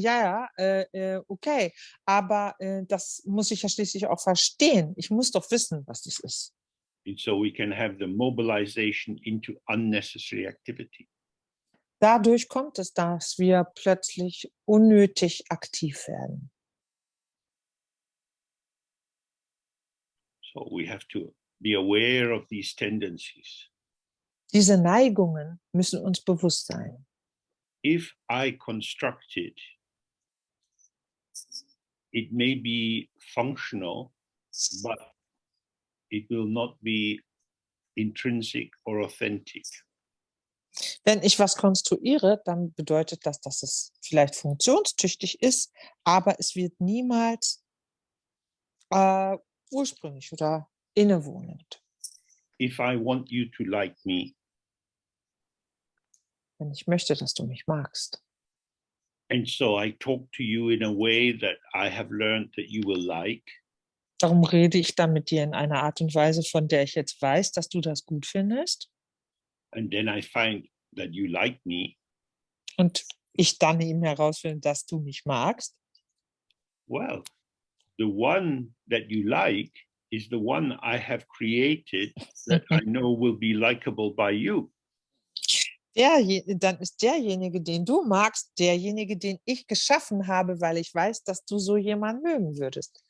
okay, aber das muss ich ja schließlich auch verstehen. Ich muss doch wissen, was das ist. And so we can have the mobilization into unnecessary activity. Dadurch kommt es, dass wir plötzlich unnötig aktiv werden. So we have to be aware of these tendencies. Diese Neigungen müssen uns bewusst sein. if I construct it, it may be functional, but it will not be intrinsic or authentic. Wenn ich was konstruiere, dann bedeutet das, dass es vielleicht funktionstüchtig ist, aber es wird niemals ursprünglich oder innewohnend. If I want you to like me, Wenn ich möchte, dass du mich magst. and so I talk to you in a way that I have learned that you will like, Darum rede ich dann mit dir in einer Art und Weise, von der ich jetzt weiß, dass du das gut findest. and then I find that you like me, Und ich dann eben herausfinde, dass du mich magst. well, the one that you like is the one I have created that I know will be likable by you. Dann ist derjenige, den du magst, derjenige, den ich geschaffen habe, weil ich weiß, dass du so jemanden mögen würdest.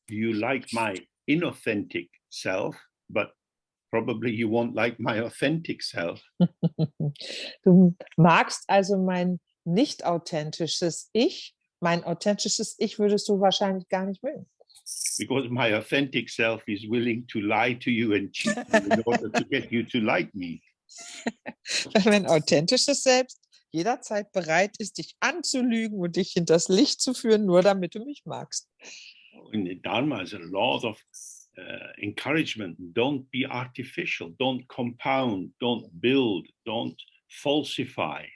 You like my inauthentic self, but probably you won't like my authentic self. Du magst also mein nicht authentisches Ich. Mein authentisches Ich würdest du wahrscheinlich gar nicht mögen. Because my authentic self is willing to lie to you and cheat you in order to get you to like me. Weil mein authentisches Selbst jederzeit bereit ist, dich anzulügen und dich hinters Licht zu führen, nur damit du mich magst. In the Dharma, there's a lot of encouragement. Don't be artificial. Don't compound. Don't build. Don't falsify.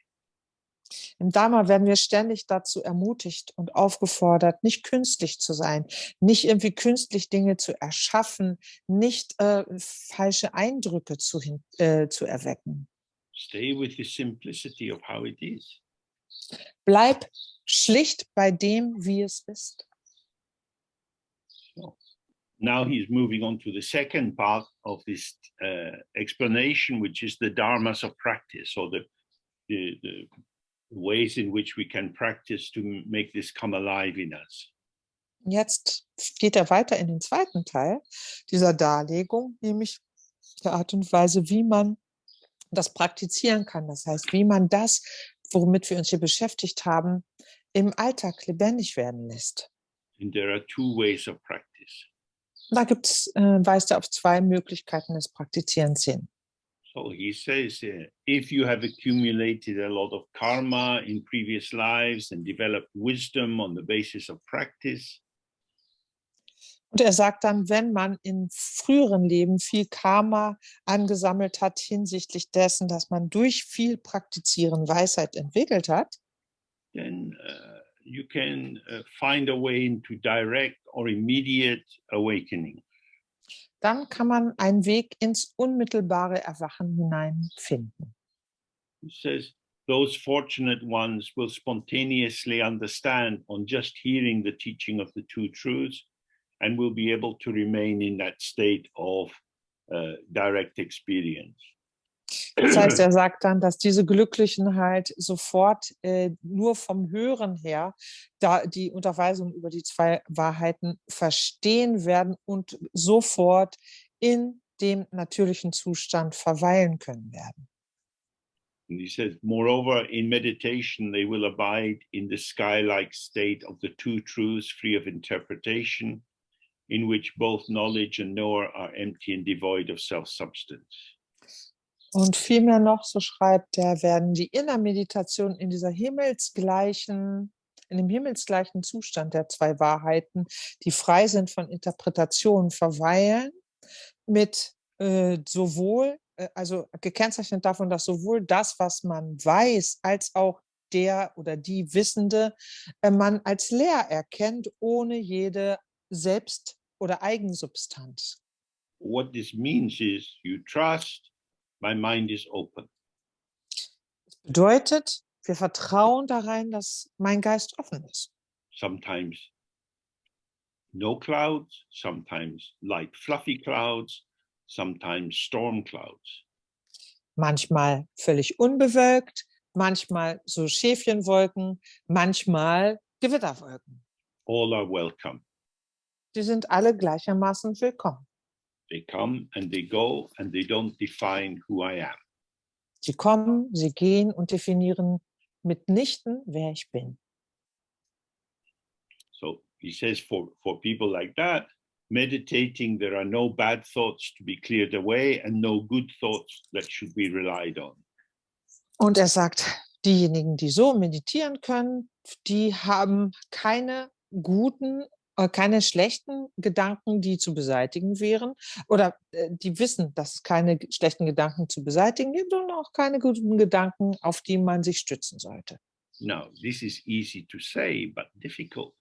Im Dharma werden wir ständig dazu ermutigt und aufgefordert, nicht künstlich zu sein, nicht irgendwie künstlich Dinge zu erschaffen, nicht falsche Eindrücke zu erwecken. Stay with the simplicity of how it is. Bleib schlicht bei dem, wie es ist. So, now he's moving on to the second part of this explanation, which is the dharmas of practice, or the ways in which we can practice to make this come alive in us. Jetzt geht er weiter in den zweiten Teil dieser Darlegung, nämlich der Art und Weise, wie man das praktizieren kann. Das heißt, wie man das, womit wir uns hier beschäftigt haben, im Alltag lebendig werden lässt. And there are two ways of practice. Da weist er auf zwei Möglichkeiten des Praktizierens hin. So he says, if you have accumulated a lot of karma in previous lives and developed wisdom on the basis of practice, Und er sagt dann, wenn man in früheren Leben viel Karma angesammelt hat hinsichtlich dessen, dass man durch viel Praktizieren Weisheit entwickelt hat, then you can find a way into direct or immediate awakening. dann kann man einen Weg ins unmittelbare Erwachen hineinfinden. He says, those fortunate ones will spontaneously understand on just hearing the teaching of the two truths and will be able to remain in that state of direct experience. Das heißt, er sagt dann, dass diese Glücklichen halt sofort nur vom Hören her die Unterweisung über die zwei Wahrheiten verstehen werden und sofort in dem natürlichen Zustand verweilen können werden. And he says, moreover, in meditation, they will abide in the sky-like state of the two truths, free of interpretation, in which both knowledge and knower are empty and devoid of self-substance. Und vielmehr noch, so schreibt er, werden die in der Meditation in dem himmelsgleichen Zustand der zwei Wahrheiten, die frei sind von Interpretationen, verweilen, mit also gekennzeichnet davon, dass sowohl das, was man weiß, als auch der oder die Wissende, man als leer erkennt, ohne jede Selbst- oder Eigensubstanz. What this means is you trust, my mind is open. Bedeutet, wir vertrauen darein, dass mein Geist offen ist. Sometimes no clouds, sometimes light fluffy clouds, sometimes storm clouds. Manchmal völlig unbewölkt, manchmal so Schäfchenwolken, manchmal Gewitterwolken. All are welcome. Die sind alle gleichermaßen willkommen. They come and they go and they don't define who I am. Sie kommen, sie gehen und definieren mitnichten, wer ich bin. So he says for people like that, meditating, there are no bad thoughts to be cleared away and no good thoughts that should be relied on. Und er sagt, diejenigen, die so meditieren können, die haben keine keine schlechten Gedanken, die zu beseitigen wären. Oder die wissen, dass es keine schlechten Gedanken zu beseitigen gibt und auch keine guten Gedanken, auf die man sich stützen sollte. Now, this is easy to say, but difficult.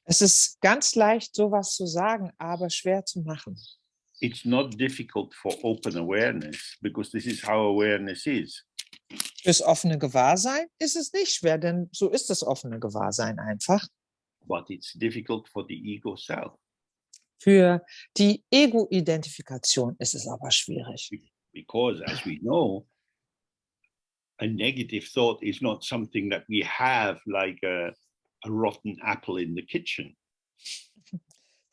Es ist ganz leicht, sowas zu sagen, aber schwer zu machen. It's not difficult for open awareness because this is how awareness is. Fürs offene Gewahrsein ist es nicht schwer, denn so ist das offene Gewahrsein einfach. But it's difficult for the ego self. Für die Ego-Identifikation ist es aber schwierig. Because as we know, a negative thought is not something that we have like a rotten apple in the kitchen.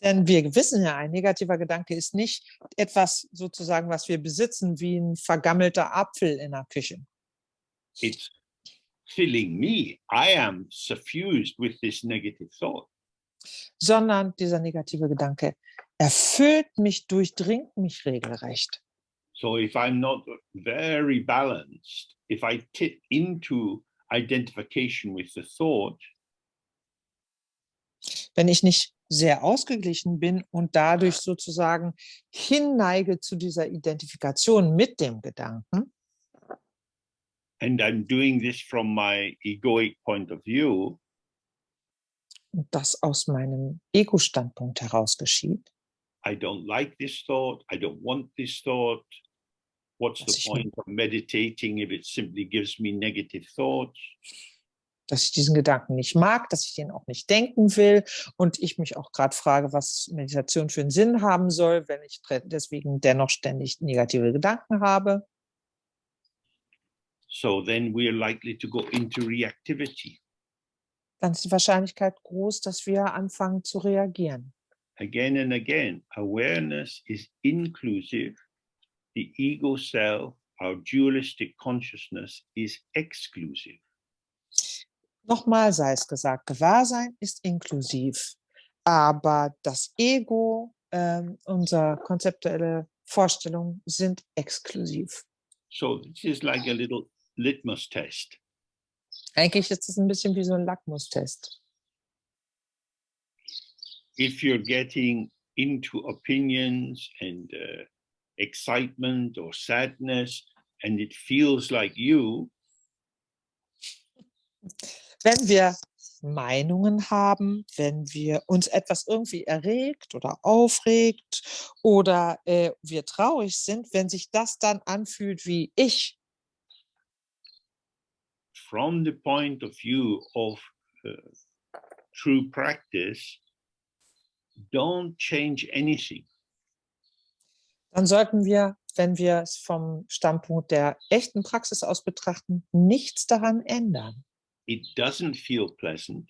Denn wir wissen ja, ein negativer Gedanke ist nicht etwas sozusagen, was wir besitzen, wie ein vergammelter Apfel in der Küche. It's filling me. I am suffused with this negative thought. Sondern dieser negative Gedanke erfüllt mich, durchdringt mich regelrecht. So if I'm not very balanced, if I tip into identification with the thought, wenn ich nicht sehr ausgeglichen bin und dadurch sozusagen hinneige zu dieser Identifikation mit dem Gedanken, and I'm doing this from my egoic point of view, und das aus meinem Ego-Standpunkt heraus geschieht, I don't like this thought, I don't want this thought. What's the point of meditating if it simply gives me negative thoughts? dass ich diesen Gedanken nicht mag, dass ich den auch nicht denken will und ich mich auch gerade frage, was Meditation für einen Sinn haben soll, wenn ich deswegen dennoch ständig negative Gedanken habe. So then we are likely to go into reactivity. Dann ist die Wahrscheinlichkeit groß, dass wir anfangen zu reagieren. Again and again, awareness is inclusive. The ego self, our dualistic consciousness, is exclusive. Nochmal sei es gesagt, Gewahrsein ist inklusiv, aber das Ego, unsere konzeptuelle Vorstellung sind exklusiv. So this is like a little litmus test. Eigentlich ist es ein bisschen wie so ein Lackmustest. If you're getting into opinions and excitement or sadness, and it feels like you, wenn wir Meinungen haben, wenn wir uns etwas irgendwie erregt oder aufregt oder wir traurig sind, wenn sich das dann anfühlt wie ich, from the point of view of true practice, don't change anything. dann sollten wir, wenn wir es vom Standpunkt der echten Praxis aus betrachten, nichts daran ändern. It doesn't feel pleasant,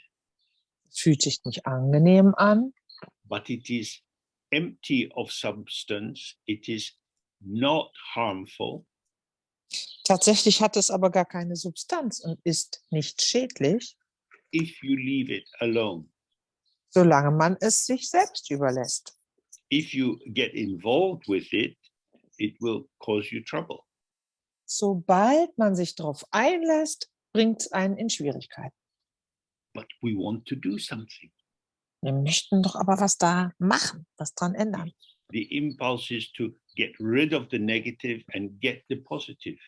Es fühlt sich nicht angenehm an, but it is empty of substance. It is not harmful. tatsächlich hat es aber gar keine Substanz und ist nicht schädlich, If you leave it alone. solange man es sich selbst überlässt. If you get involved with it, it will cause you trouble. Sobald man sich darauf einlässt, bringt es einen in Schwierigkeiten. But we want to do something. Wir möchten doch aber was da machen, was dran ändern. The impulse is to get rid of the negative and get the positive.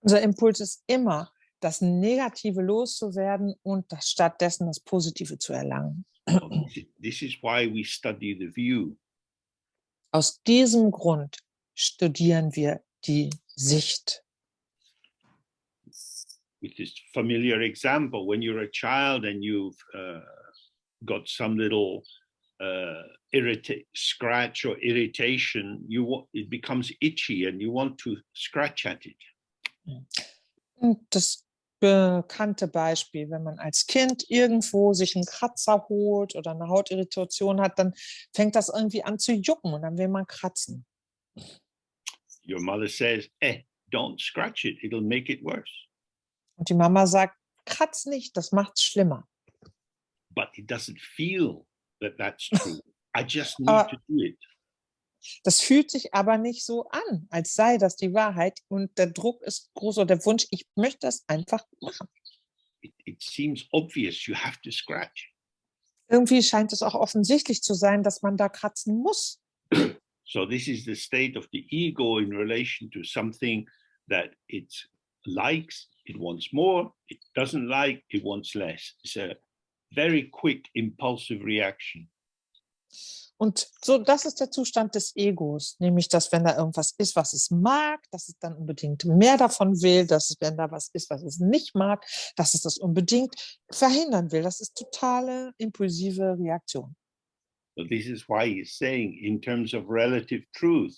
Unser Impuls ist immer, das Negative loszuwerden und stattdessen das Positive zu erlangen. So this is why we study the view. Aus diesem Grund studieren wir die Sicht. With this familiar example, when you're a child and you've got some little scratch or irritation, it becomes itchy and you want to scratch at it. Und das bekannte Beispiel, wenn man als Kind irgendwo sich einen Kratzer holt oder eine Hautirritation hat, dann fängt das irgendwie an zu jucken und dann will man kratzen. Your mother says, don't scratch it, it'll make it worse. Und die Mama sagt, kratz nicht, das macht's schlimmer. But it doesn't feel that that's true. I just need Aber to do it. das fühlt sich aber nicht so an, als sei das die Wahrheit. Und der Druck ist groß oder der Wunsch, ich möchte das einfach machen. It seems obvious you have to scratch. Irgendwie scheint es auch offensichtlich zu sein, dass man da kratzen muss. So this is the state of the ego in relation to something that it likes, it wants more, it doesn't like, it wants less. It's a very quick, impulsive reaction. Und so, das ist der Zustand des Egos, nämlich, dass wenn da irgendwas ist, was es mag, dass es dann unbedingt mehr davon will, dass es, wenn da was ist, was es nicht mag, dass es das unbedingt verhindern will. Das ist totale impulsive Reaktion. So this is why he's saying, in terms of relative truth,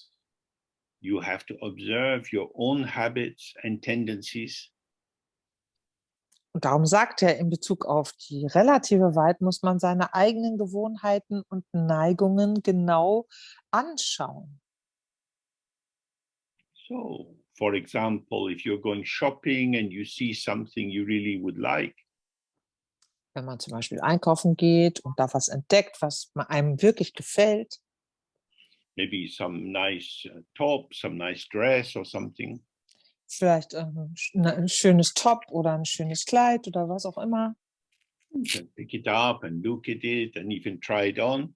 you have to observe your own habits and tendencies. Und darum sagt er, in Bezug auf die relative Wahrheit muss man seine eigenen Gewohnheiten und Neigungen genau anschauen. So, for example, if you're going shopping and you see something you really would like, Wenn man zum Beispiel einkaufen geht und da was entdeckt, was einem wirklich gefällt, maybe some nice top, some nice dress or something, vielleicht ein schönes Top oder ein schönes Kleid oder was auch immer, you can pick it up and look at it and even try it on.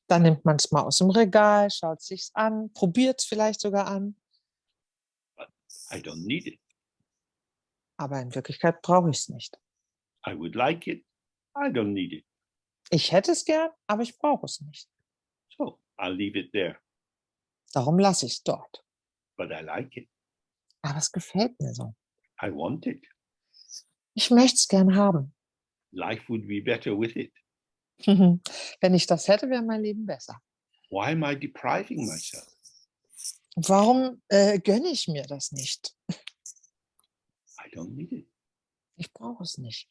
dann nimmt man es mal aus dem Regal, schaut es sich an, probiert es vielleicht sogar an, I don't need it. aber in Wirklichkeit brauche ich es nicht. I would like it. I don't need it. Ich hätte es gern, aber ich brauche es nicht. So I'll leave it there. Darum lasse ich es dort. But I like it. Aber es gefällt mir so. I want it. Ich möchte es gern haben. Life would be better with it. Wenn ich das hätte, wäre mein Leben besser. Why am I depriving myself? Warum gönne ich mir das nicht? I don't need it. Ich brauche es nicht.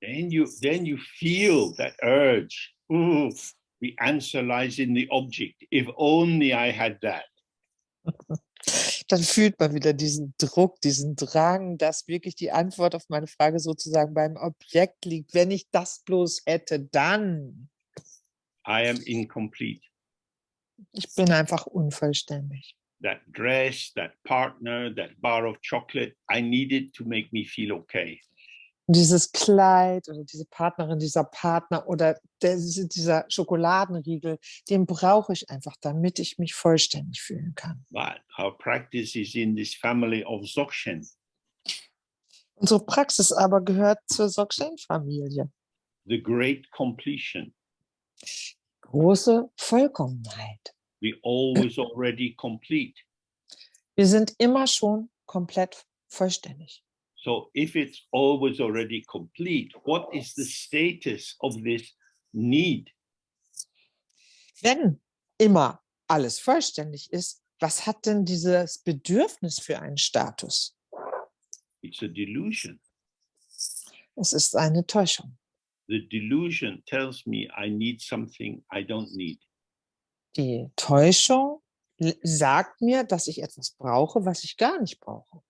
Then you feel that urge. Ooh, the answer lies in the object. If only I had that. Dann fühlt man wieder diesen Druck, diesen Drang, dass wirklich die Antwort auf meine Frage sozusagen beim Objekt liegt. Wenn ich das bloß hätte, dann. I am incomplete. Ich bin einfach unvollständig. That dress, that partner, that bar of chocolate, I need it to make me feel okay. Dieses Kleid oder diese Partnerin, dieser Partner oder dieser Schokoladenriegel, den brauche ich einfach, damit ich mich vollständig fühlen kann. But our practice is in this family of Dzogchen. Unsere Praxis aber gehört zur Dzogchen-Familie. The great completion. Große Vollkommenheit. We always already complete. Wir sind immer schon komplett vollständig. So if it's always already complete, what is the status of this need? Wenn immer alles vollständig ist, was hat denn dieses Bedürfnis für einen Status? It's a delusion. Es ist eine Täuschung. The delusion tells me I need something I don't need. Die Täuschung sagt mir, dass ich etwas brauche, was ich gar nicht brauche.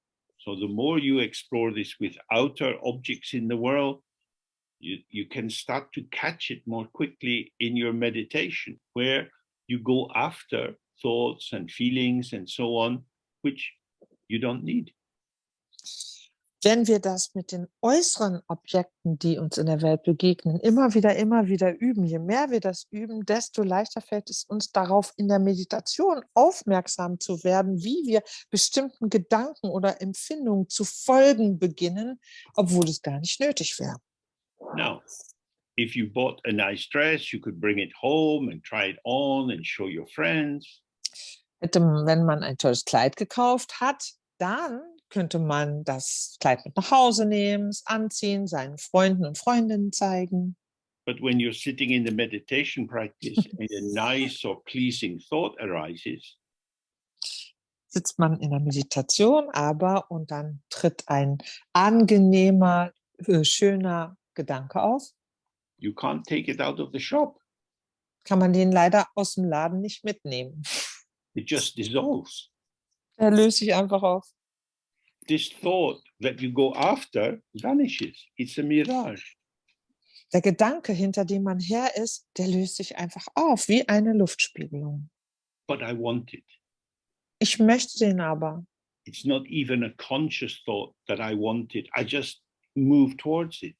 So the more you explore this with outer objects in the world, you can start to catch it more quickly in your meditation, where you go after thoughts and feelings and so on, which you don't need. Wenn wir das mit den äußeren Objekten, die uns in der Welt begegnen, immer wieder üben, je mehr wir das üben, desto leichter fällt es uns darauf, in der Meditation aufmerksam zu werden, wie wir bestimmten Gedanken oder Empfindungen zu folgen beginnen, obwohl es gar nicht nötig wäre. Now, if you bought a nice dress, you could bring it home and try it on and show your friends. Wenn man ein tolles Kleid gekauft hat, dann könnte man das Kleid mit nach Hause nehmen, es anziehen, seinen Freunden und Freundinnen zeigen. But when you're sitting in the meditation practice and a nice or pleasing thought arises, Sitzt man in der Meditation und dann tritt ein angenehmer, schöner Gedanke auf, you can't take it out of the shop. kann man den leider aus dem Laden nicht mitnehmen. It just dissolves. Er löst sich einfach auf. this thought that you go after vanishes. It's a mirage. Der Gedanke, hinter dem man her ist, der löst sich einfach auf, wie eine Luftspiegelung. But I want it. Ich möchte den aber. It's not even a conscious thought that I want it. I just move towards it.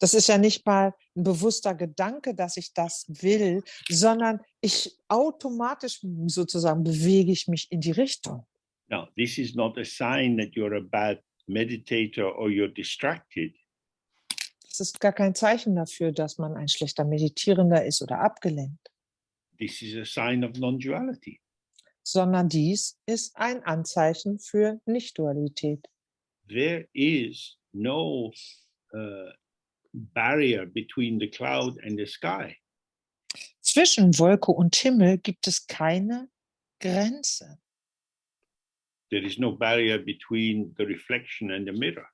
Das ist ja nicht mal ein bewusster Gedanke, dass ich das will, sondern automatisch sozusagen bewege ich mich in die Richtung. Now, this is not a sign that you're a bad meditator or you're distracted. Das ist gar kein Zeichen dafür, dass man ein schlechter Meditierender ist oder abgelenkt, This is a sign of non-duality. sondern dies ist ein Anzeichen für Nicht-Dualität. There is no barrier between the cloud and the sky. Zwischen Wolke und Himmel gibt es keine Grenze. There is no barrier between the reflection and the mirror.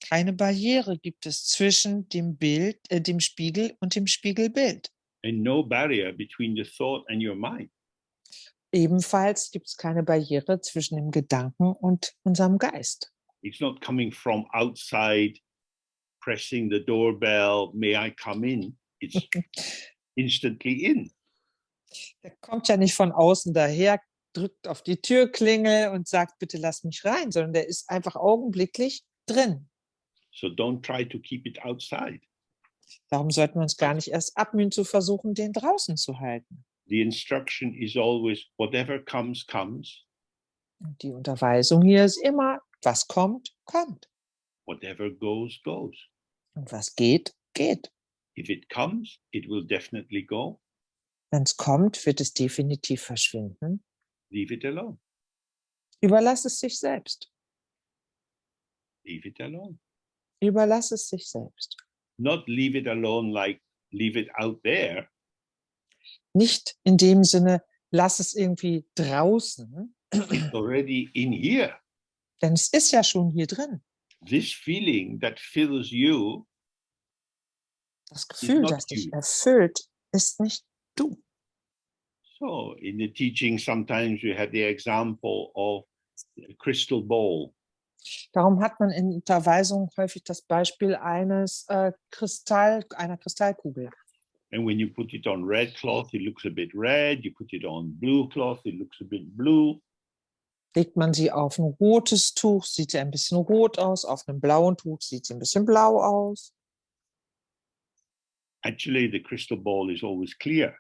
Keine Barriere gibt es zwischen dem Bild, dem Spiegel und dem Spiegelbild. And no barrier between the thought and your mind. Ebenfalls gibt es keine Barriere zwischen dem Gedanken und unserem Geist. It's not coming from outside, pressing the doorbell, may I come in? It's instantly in. Der kommt ja nicht von außen daher, drückt auf die Türklingel und sagt, bitte lass mich rein, sondern der ist einfach augenblicklich drin. So don't try to keep it outside. Darum sollten wir uns gar nicht erst abmühen zu versuchen, den draußen zu halten. The instruction is always whatever comes, comes. Und die Unterweisung hier ist immer, was kommt, kommt. Whatever goes, goes. Und was geht, geht. If it comes, it will definitely go. Wenn es kommt, wird es definitiv verschwinden. Leave it alone. Überlass es sich selbst. Leave it alone. Überlass es sich selbst. Not leave it alone like leave it out there. Nicht in dem Sinne, lass es irgendwie draußen, It's already in here. denn es ist ja schon hier drin. This feeling that fills you, Das Gefühl, not das dich you. erfüllt, ist nicht du. so in the teaching sometimes we have the example of a crystal ball. Darum hat man in Unterweisungen häufig das Beispiel einer Kristallkugel. And when you put it on red cloth, it looks a bit red. You put it on blue cloth, it looks a bit blue. Legt man sie auf ein rotes Tuch, sieht sie ein bisschen rot aus. Auf einem blauen Tuch sieht sie ein bisschen blau aus. Actually, the crystal ball is always clear.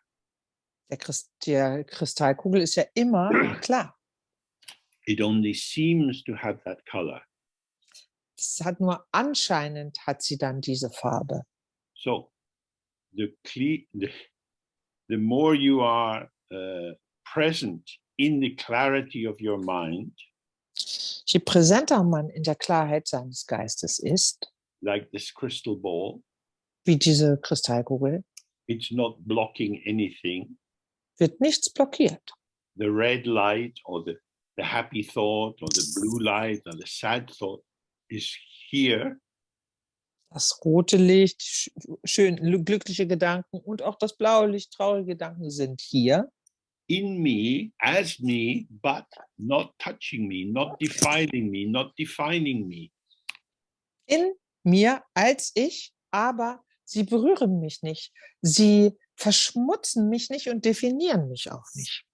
Die Kristallkugel ist ja immer klar. It only seems to have that color. Es hat nur anscheinend hat sie dann diese Farbe. So the more you are present in the clarity of your mind, Je präsenter man in der Klarheit seines Geistes ist, like this crystal ball, wie diese Kristallkugel, it's not blocking anything. wird nichts blockiert. The red light or the happy thought or the blue light or the sad thought is here. Das rote Licht, schön glückliche Gedanken und auch das blaue Licht, traurige Gedanken sind hier. In me, as me, but not touching me, not defiling me, not defining me. In mir als ich, aber sie berühren mich nicht. Sie verschmutzen mich nicht und definieren mich auch nicht.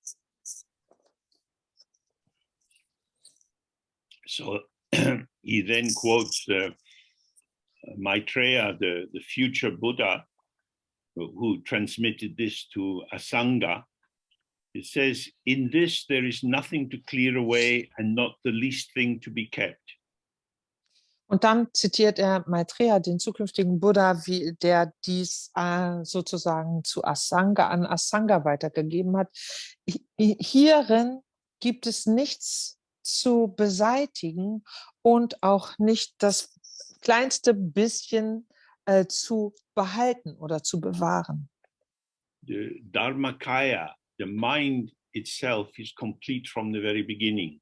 So he then quotes Maitreya, the future Buddha, who transmitted this to Asanga. It says, in this there is nothing to clear away and not the least thing to be kept. Und dann zitiert er Maitreya, den zukünftigen Buddha, der dies sozusagen an Asanga weitergegeben hat. Hierin gibt es nichts zu beseitigen und auch nicht das kleinste bisschen zu behalten oder zu bewahren. The Dharmakaya, the mind itself, is complete from the very beginning.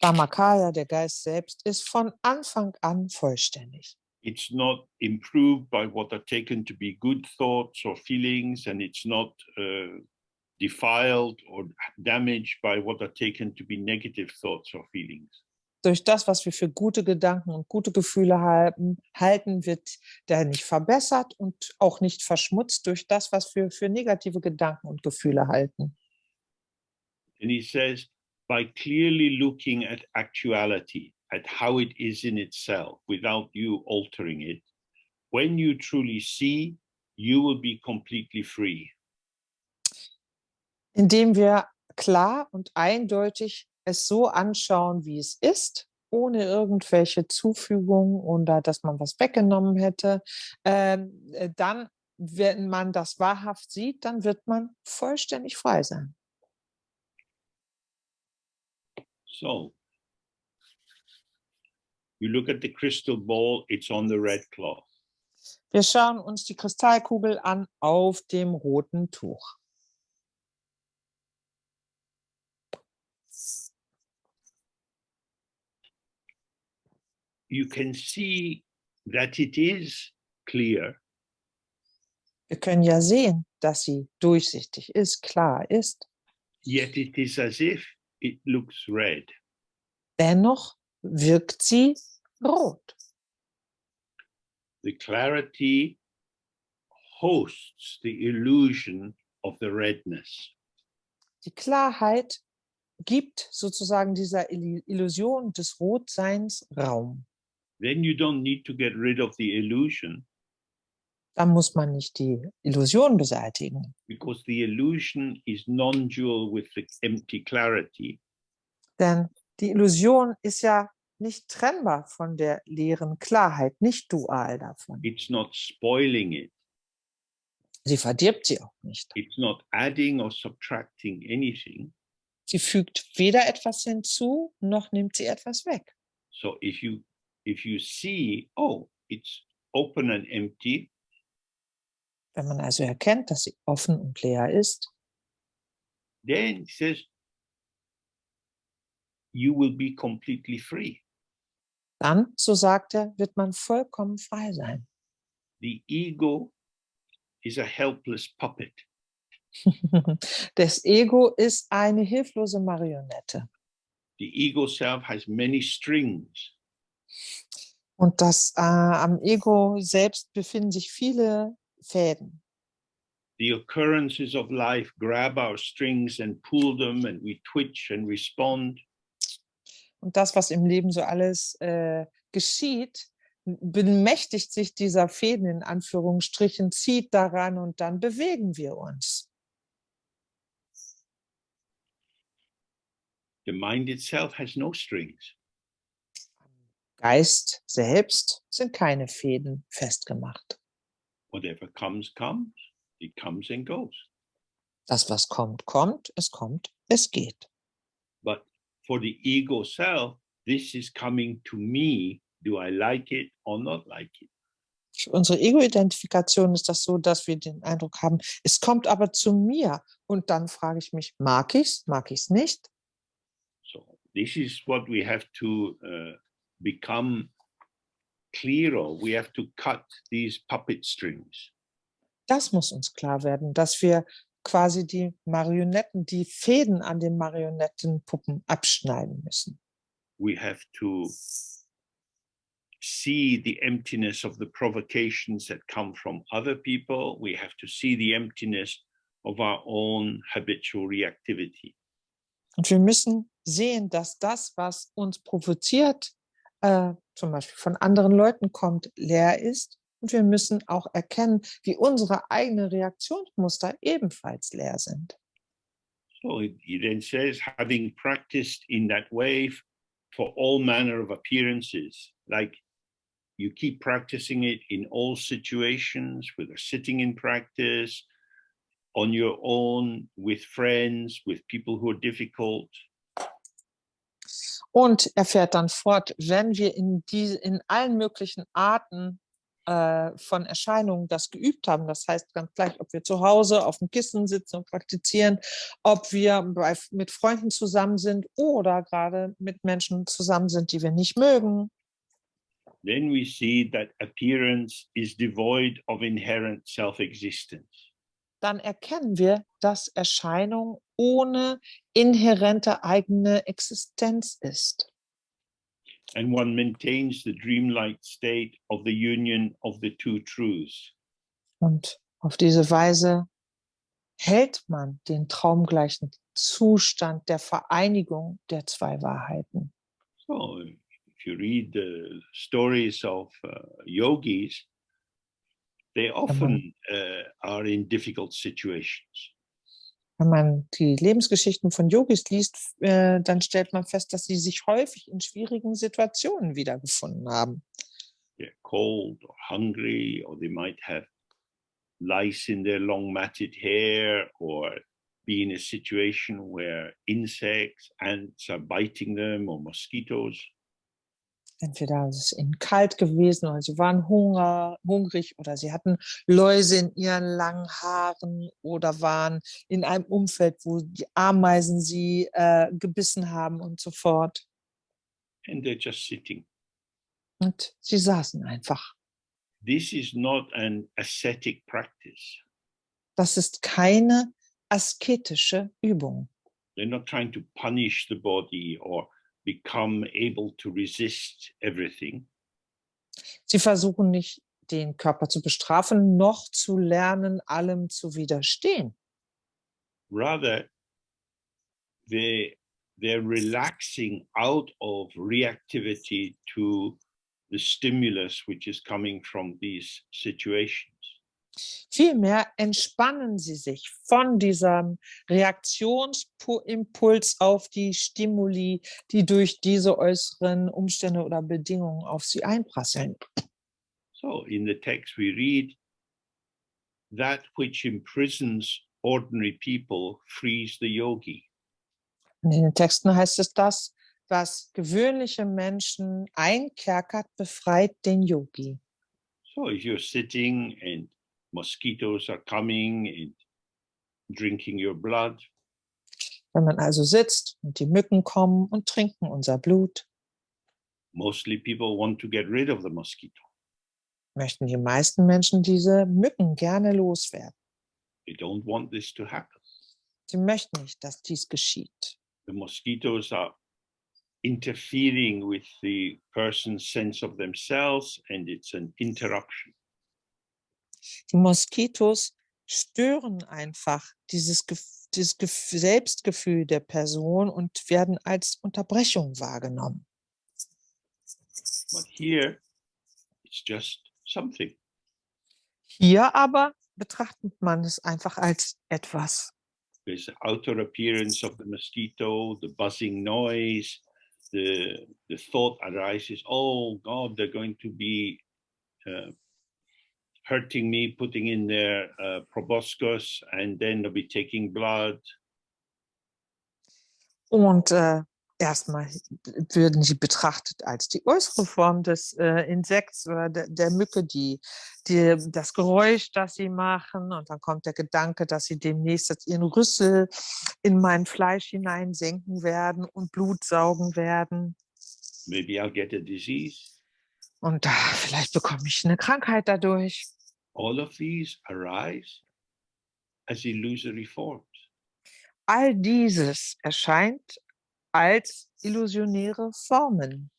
Dharmakaya, der Geist selbst, ist von Anfang an vollständig. It's not improved by what are taken to be good thoughts or feelings, and it's not defiled or damaged by what are taken to be negative thoughts or feelings. Durch das, was wir für gute Gedanken und gute Gefühle halten, wird der nicht verbessert und auch nicht verschmutzt durch das, was wir für negative Gedanken und Gefühle halten. And he says, by clearly looking at actuality, at how it is in itself, without you altering it, when you truly see, you will be completely free. Indem wir klar und eindeutig es so anschauen, wie es ist, ohne irgendwelche Zufügungen oder dass man was weggenommen hätte, dann, wenn man das wahrhaft sieht, dann wird man vollständig frei sein. So, you look at the crystal ball, it's on the red cloth. Wir schauen uns die Kristallkugel an auf dem roten Tuch. You can see that it is clear, Wir können ja sehen, dass sie durchsichtig ist, klar ist. yet it is as if it looks red. Dennoch wirkt sie rot. The clarity hosts the illusion of the redness. Die Klarheit gibt sozusagen dieser Illusion des Rotseins Raum. Then you don't need to get rid of the illusion, Dann muss man nicht die Illusion beseitigen, because the illusion is non-dual with the empty clarity. denn die Illusion ist ja nicht trennbar von der leeren Klarheit, nicht dual davon. It's not spoiling it. Sie verdirbt sie auch nicht. It's not adding or subtracting anything. Sie fügt weder etwas hinzu, noch nimmt sie etwas weg. So if you see, oh, it's open and empty, Wenn man also erkennt, dass sie offen und leer ist, then it says you will be completely free. dann, so sagt er, wird man vollkommen frei sein. The ego is a helpless puppet. Das Ego ist eine hilflose Marionette. The ego self has many strings. Und am Ego selbst befinden sich viele Fäden. The occurrences of life grab our strings and pull them, and we twitch and respond. Und das, was im Leben so alles geschieht, bemächtigt sich dieser Fäden in Anführungsstrichen, zieht daran und dann bewegen wir uns. The mind itself has no strings. Geist selbst sind keine Fäden festgemacht. Whatever comes, comes. It comes and goes. Das, was kommt, kommt, es geht. But for the ego self, this is coming to me. Do I like it or not like it? Für unsere Ego-Identifikation ist das so, dass wir den Eindruck haben, es kommt aber zu mir. Und dann frage ich mich, mag ich's nicht? So this is what we have to become clear of. We have to cut these puppet strings. Das muss uns klar werden, dass wir quasi die Marionetten, die Fäden an den Marionettenpuppen abschneiden müssen. We have to see the emptiness of the provocations that come from other people. We have to see the emptiness of our own habitual reactivity. Und wir müssen sehen, dass das, was uns provoziert, zum Beispiel von anderen Leuten kommt, leer ist. Und wir müssen auch erkennen, wie unsere eigenen Reaktionsmuster ebenfalls leer sind. So he then says, having practiced in that way for all manner of appearances, like you keep practicing it in all situations, whether sitting in practice, on your own, with friends, with people who are difficult. Und er fährt dann fort, wenn wir in allen möglichen Arten von Erscheinungen das geübt haben, das heißt ganz gleich, ob wir zu Hause auf dem Kissen sitzen und praktizieren, ob wir mit Freunden zusammen sind oder gerade mit Menschen zusammen sind, die wir nicht mögen. Then we see that appearance is devoid of inherent self-existence. Dann erkennen wir, dass Erscheinung ohne inhärente eigene Existenz ist. And one maintains the dreamlike state of the union of the two truths. Und auf diese Weise hält man den traumgleichen Zustand der Vereinigung der zwei Wahrheiten. So if you read the stories of yogis, they often are in difficult situations. Wenn man die Lebensgeschichten von Yogis liest, dann stellt man fest, dass sie sich häufig in schwierigen Situationen wiedergefunden haben. They're cold or hungry, or they might have lice in their long matted hair, or be in a situation where insects, ants are biting them, or mosquitoes. Entweder es ist ihnen kalt gewesen oder sie waren hungrig oder sie hatten Läuse in ihren langen Haaren oder waren in einem Umfeld, wo die Ameisen sie gebissen haben und so fort. And they're just sitting. Und sie saßen einfach. This is not an ascetic practice. Das ist keine asketische Übung. They're not trying to punish the body or become able to resist everything. Sie versuchen nicht, den Körper zu bestrafen, noch zu lernen, allem zu widerstehen. Rather, they're relaxing out of reactivity to the stimulus which is coming from these situations. Vielmehr entspannen sie sich von diesem Reaktionsimpuls auf die Stimuli, die durch diese äußeren Umstände oder Bedingungen auf sie einprasseln. So in the text we read, that which imprisons ordinary people frees the yogi. Und in den Texten heißt es das, was gewöhnliche Menschen einkerkert, befreit den Yogi. So if you're sitting and mosquitoes are coming and drinking your blood, Wenn man also sitzt und die Mücken kommen und trinken unser Blut, mostly people want to get rid of the mosquito. möchten die meisten Menschen diese Mücken gerne loswerden. They don't want this to happen. Sie möchten nicht, dass dies geschieht. The mosquitoes are interfering with the person's sense of themselves, and it's an interruption. Die Moskitos stören einfach dieses Selbstgefühl der Person und werden als Unterbrechung wahrgenommen. But here, it's just something. Hier aber betrachtet man es einfach als etwas. There's the outer appearance of the mosquito, the buzzing noise, the thought arises, oh God, they're going to be hurting me, putting in their proboscis, and then they'll be taking blood. Und erstmal würden sie betrachtet als die äußere Form des Insekts oder der Mücke, das Geräusch, das sie machen. Und dann kommt der Gedanke, dass sie demnächst jetzt ihren Rüssel in mein Fleisch hineinsenken werden und Blut saugen werden. Maybe I'll get a disease. Und vielleicht bekomme ich eine Krankheit dadurch. All of these arise as illusory forms. All dieses erscheint als illusionäre Formen.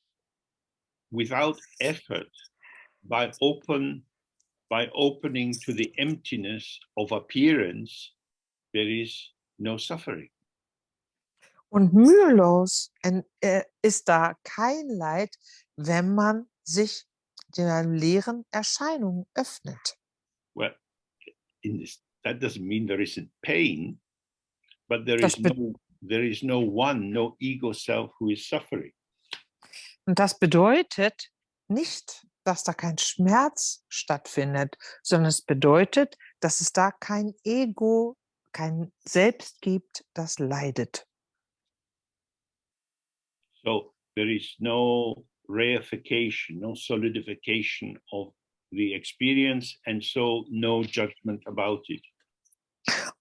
Without effort, by opening to the emptiness of appearance, there is no suffering. Und mühelos ist da kein Leid, wenn man sich der leeren Erscheinung öffnet. Well, that doesn't mean there isn't pain, but there is no one, no ego self who is suffering. Und das bedeutet nicht, dass da kein Schmerz stattfindet, sondern es bedeutet, dass es da kein Ego, kein Selbst gibt, das leidet. So there is no reification, no solidification of the experience, and so no judgment about it.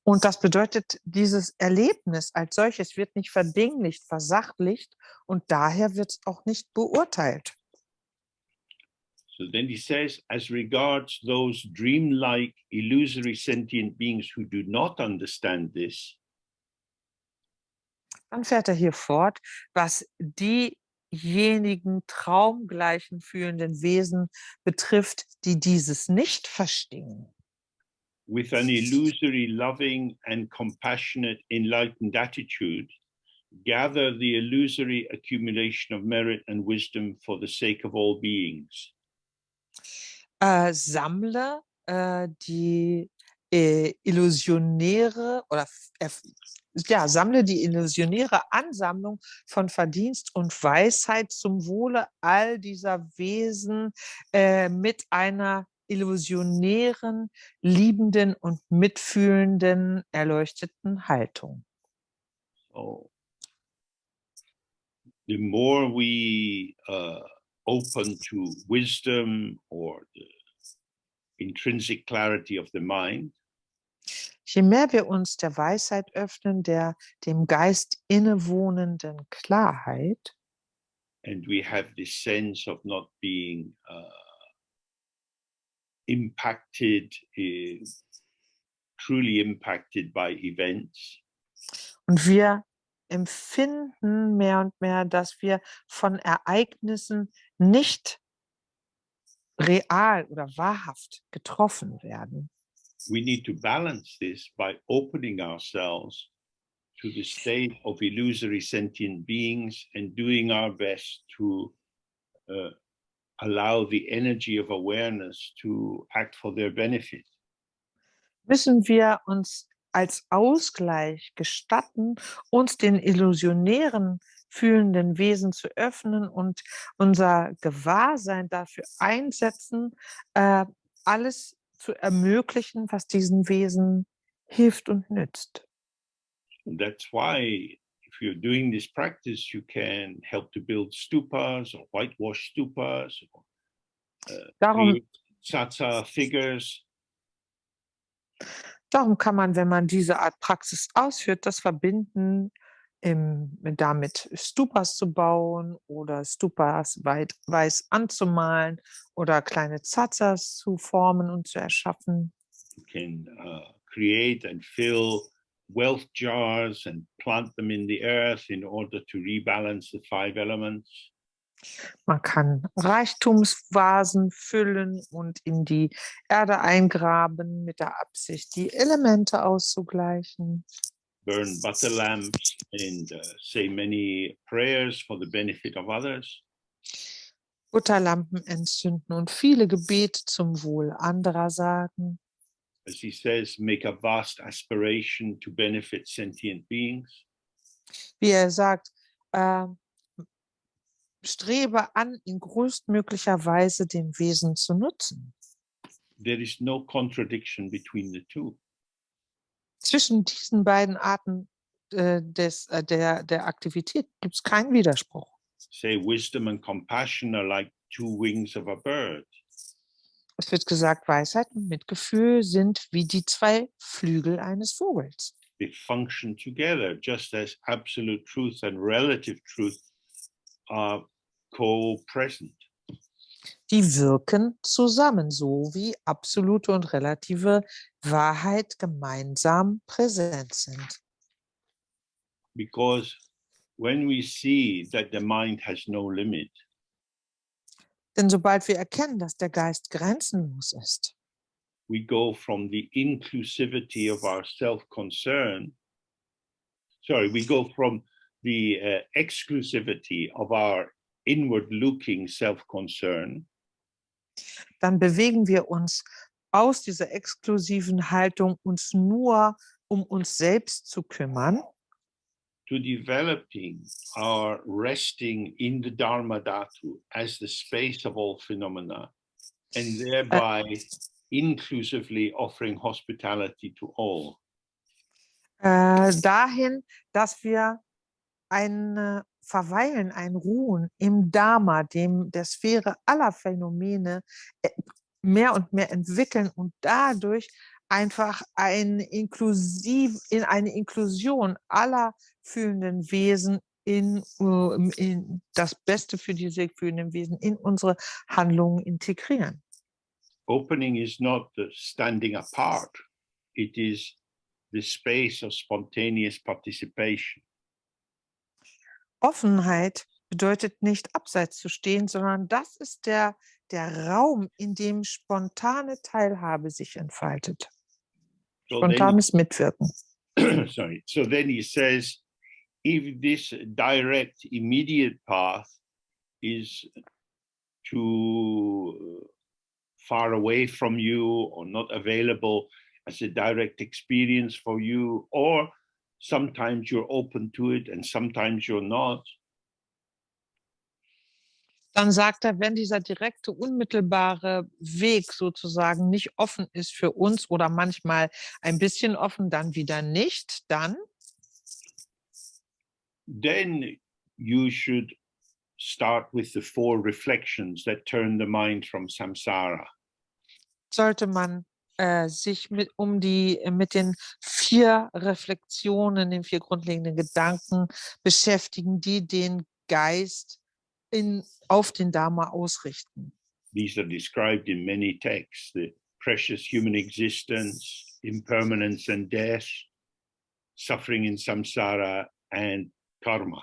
Und das bedeutet, dieses Erlebnis als solches wird nicht verdinglicht, versachlicht und daher wird es auch nicht beurteilt. So then he says, as regards those dreamlike, illusory sentient beings who do not understand this, Dann fährt er hier fort, was die diejenigen traumgleichen fühlenden Wesen betrifft, die dieses nicht verstehen. With an illusory, loving, and compassionate, enlightened attitude, gather the illusory accumulation of merit and wisdom for the sake of all beings. Sammle die illusionäre oder sammle die illusionäre Ansammlung von Verdienst und Weisheit zum Wohle all dieser Wesen mit einer illusionären, liebenden und mitfühlenden, erleuchteten Haltung. So, the more we open to wisdom or the intrinsic clarity of the mind, Je mehr wir uns der Weisheit öffnen, der dem Geist innewohnenden Klarheit, and we have this sense of not being impacted, truly impacted by events, und wir empfinden mehr und mehr, dass wir von Ereignissen nicht real oder wahrhaft getroffen werden. we need to balance this by opening ourselves to the state of illusory sentient beings and doing our best to allow the energy of awareness to act for their benefit. Müssen wir uns als Ausgleich gestatten, uns den illusionären fühlenden Wesen zu öffnen und unser Gewahrsein dafür einsetzen, alles zu ermöglichen, was diesen Wesen hilft und nützt. And that's why if you're doing this practice, you can help to build stupas or whitewash stupas, or Darum, create satsang figures. darum kann man, wenn man diese Art Praxis ausführt, das verbinden, damit Stupas zu bauen oder Stupas weiß anzumalen oder kleine Tsatsas zu formen und zu erschaffen. You can create and fill wealth jars and plant them in the earth in order to rebalance the 5 elements. Man kann Reichtumsvasen füllen und in die Erde eingraben mit der Absicht, die Elemente auszugleichen. Burn butter lamps and say many prayers for the benefit of others. Butterlampen entzünden und viele Gebete zum Wohl anderer sagen. As he says, make a vast aspiration to benefit sentient beings. Wie er sagt, strebe an, in größtmöglicher Weise den Wesen zu nutzen. There is no contradiction between the two. Zwischen diesen beiden Arten der Aktivität gibt es keinen Widerspruch. Say wisdom and compassion are like 2 wings of a bird. Es wird gesagt, Weisheit und Mitgefühl sind wie die 2 Flügel eines Vogels. They function together, just as absolute truth and relative truth are co-present. Die wirken zusammen, so wie absolute und relative Wahrheit gemeinsam präsent sind. Because when we see that the mind has no limit, Denn sobald wir erkennen, dass der Geist grenzenlos ist, we go from the inclusivity of our self-concern, we go from the exclusivity of our inward-looking self-concern dann bewegen wir uns aus dieser exklusiven Haltung, uns nur um uns selbst zu kümmern, to developing our resting in the Dharma Dhatu as the space of all phenomena, and thereby inclusively offering hospitality to all. dahin, dass wir ein Verweilen, ein Ruhen im Dharma, der Sphäre aller Phänomene, mehr und mehr entwickeln und dadurch einfach in eine Inklusion aller fühlenden Wesen in das Beste für diese fühlenden Wesen in unsere Handlungen integrieren. Opening is not the standing apart, it is the space of spontaneous participation. Offenheit bedeutet nicht abseits zu stehen, sondern das ist der Raum, in dem spontane Teilhabe sich entfaltet. So then, Spontanes Mitwirken. sorry. So then he says, if this direct, immediate path is too far away from you or not available as a direct experience for you, or sometimes you're open to it and sometimes you're not, Dann sagt er, wenn dieser direkte, unmittelbare Weg sozusagen nicht offen ist für uns oder manchmal ein bisschen offen, dann wieder nicht, then you should start with the 4 reflections that turn the mind from samsara. sollte man sich mit den 4 Reflexionen, den 4 grundlegenden Gedanken beschäftigen, die den Geist auf den Dharma ausrichten. These are described in many texts: the precious human existence, impermanence and death, suffering in samsara, and karma.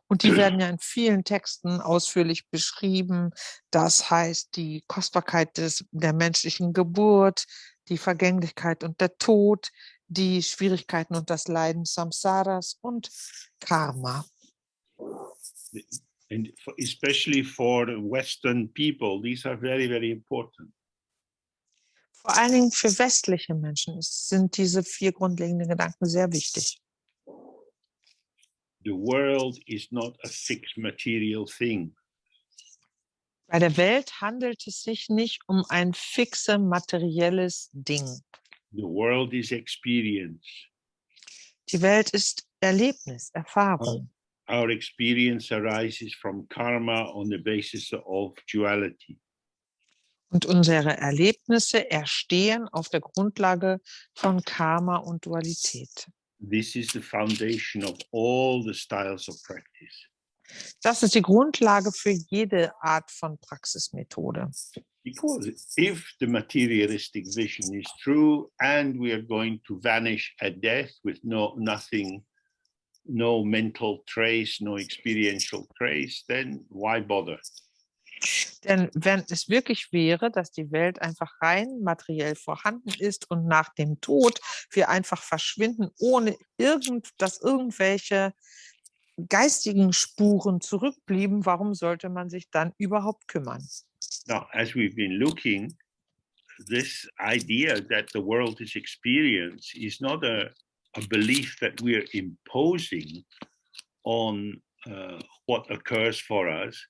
Und die werden ja in vielen Texten ausführlich beschrieben. Das heißt, die Kostbarkeit der menschlichen Geburt, die Vergänglichkeit und der Tod, die Schwierigkeiten und das Leiden Samsaras und Karma. And especially for the Western people, these are very, very important. Vor allen Dingen für westliche Menschen sind diese 4 grundlegenden Gedanken sehr wichtig. The world is not a fixed material thing. Bei der Welt handelt es sich nicht um ein fixe materielles Ding. The world is experience. Die Welt ist Erlebnis, Erfahrung. Our experience arises from karma on the basis of duality. Und unsere Erlebnisse entstehen auf der Grundlage von Karma und Dualität. This is the foundation of all the styles of practice. Das ist die Grundlage für jede Art von Praxismethode. Because if the materialistic vision is true and we are going to vanish at death with nothing, no mental trace, no experiential trace, then why bother? Denn wenn es wirklich wäre, dass die Welt einfach rein materiell vorhanden ist und nach dem Tod wir einfach verschwinden, ohne dass irgendwelche geistigen Spuren zurückblieben, warum sollte man sich dann überhaupt kümmern? Now, as we've been looking, this idea that the world is experience is not a belief that we're imposing on what occurs for us,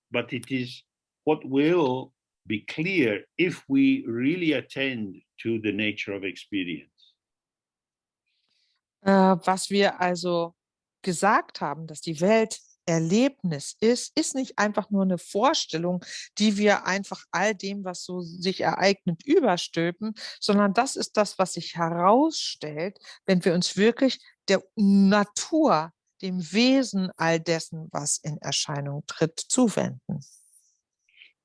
but it is what will be clear if we really attend to the nature of experience. Was wir also gesagt haben, dass die Welt Erlebnis ist nicht einfach nur eine Vorstellung, die wir einfach all dem, was so sich ereignet, überstülpen, sondern das ist das, was sich herausstellt, wenn wir uns wirklich der Natur, dem Wesen all dessen, was in Erscheinung tritt, zuwenden.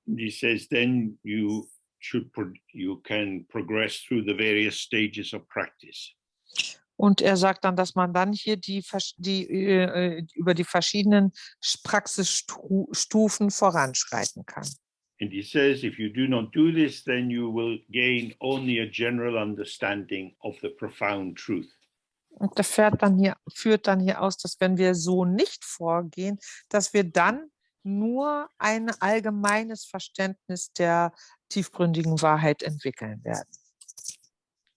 He says then you can progress through the various stages of practice. Und er sagt dann, dass man dann hier über die verschiedenen Praxisstufen voranschreiten kann. And he says, if you do not do this, then you will gain only a general understanding of the profound truth. Und er führt dann hier aus, dass wenn wir so nicht vorgehen, dass wir dann nur ein allgemeines Verständnis der tiefgründigen Wahrheit entwickeln werden.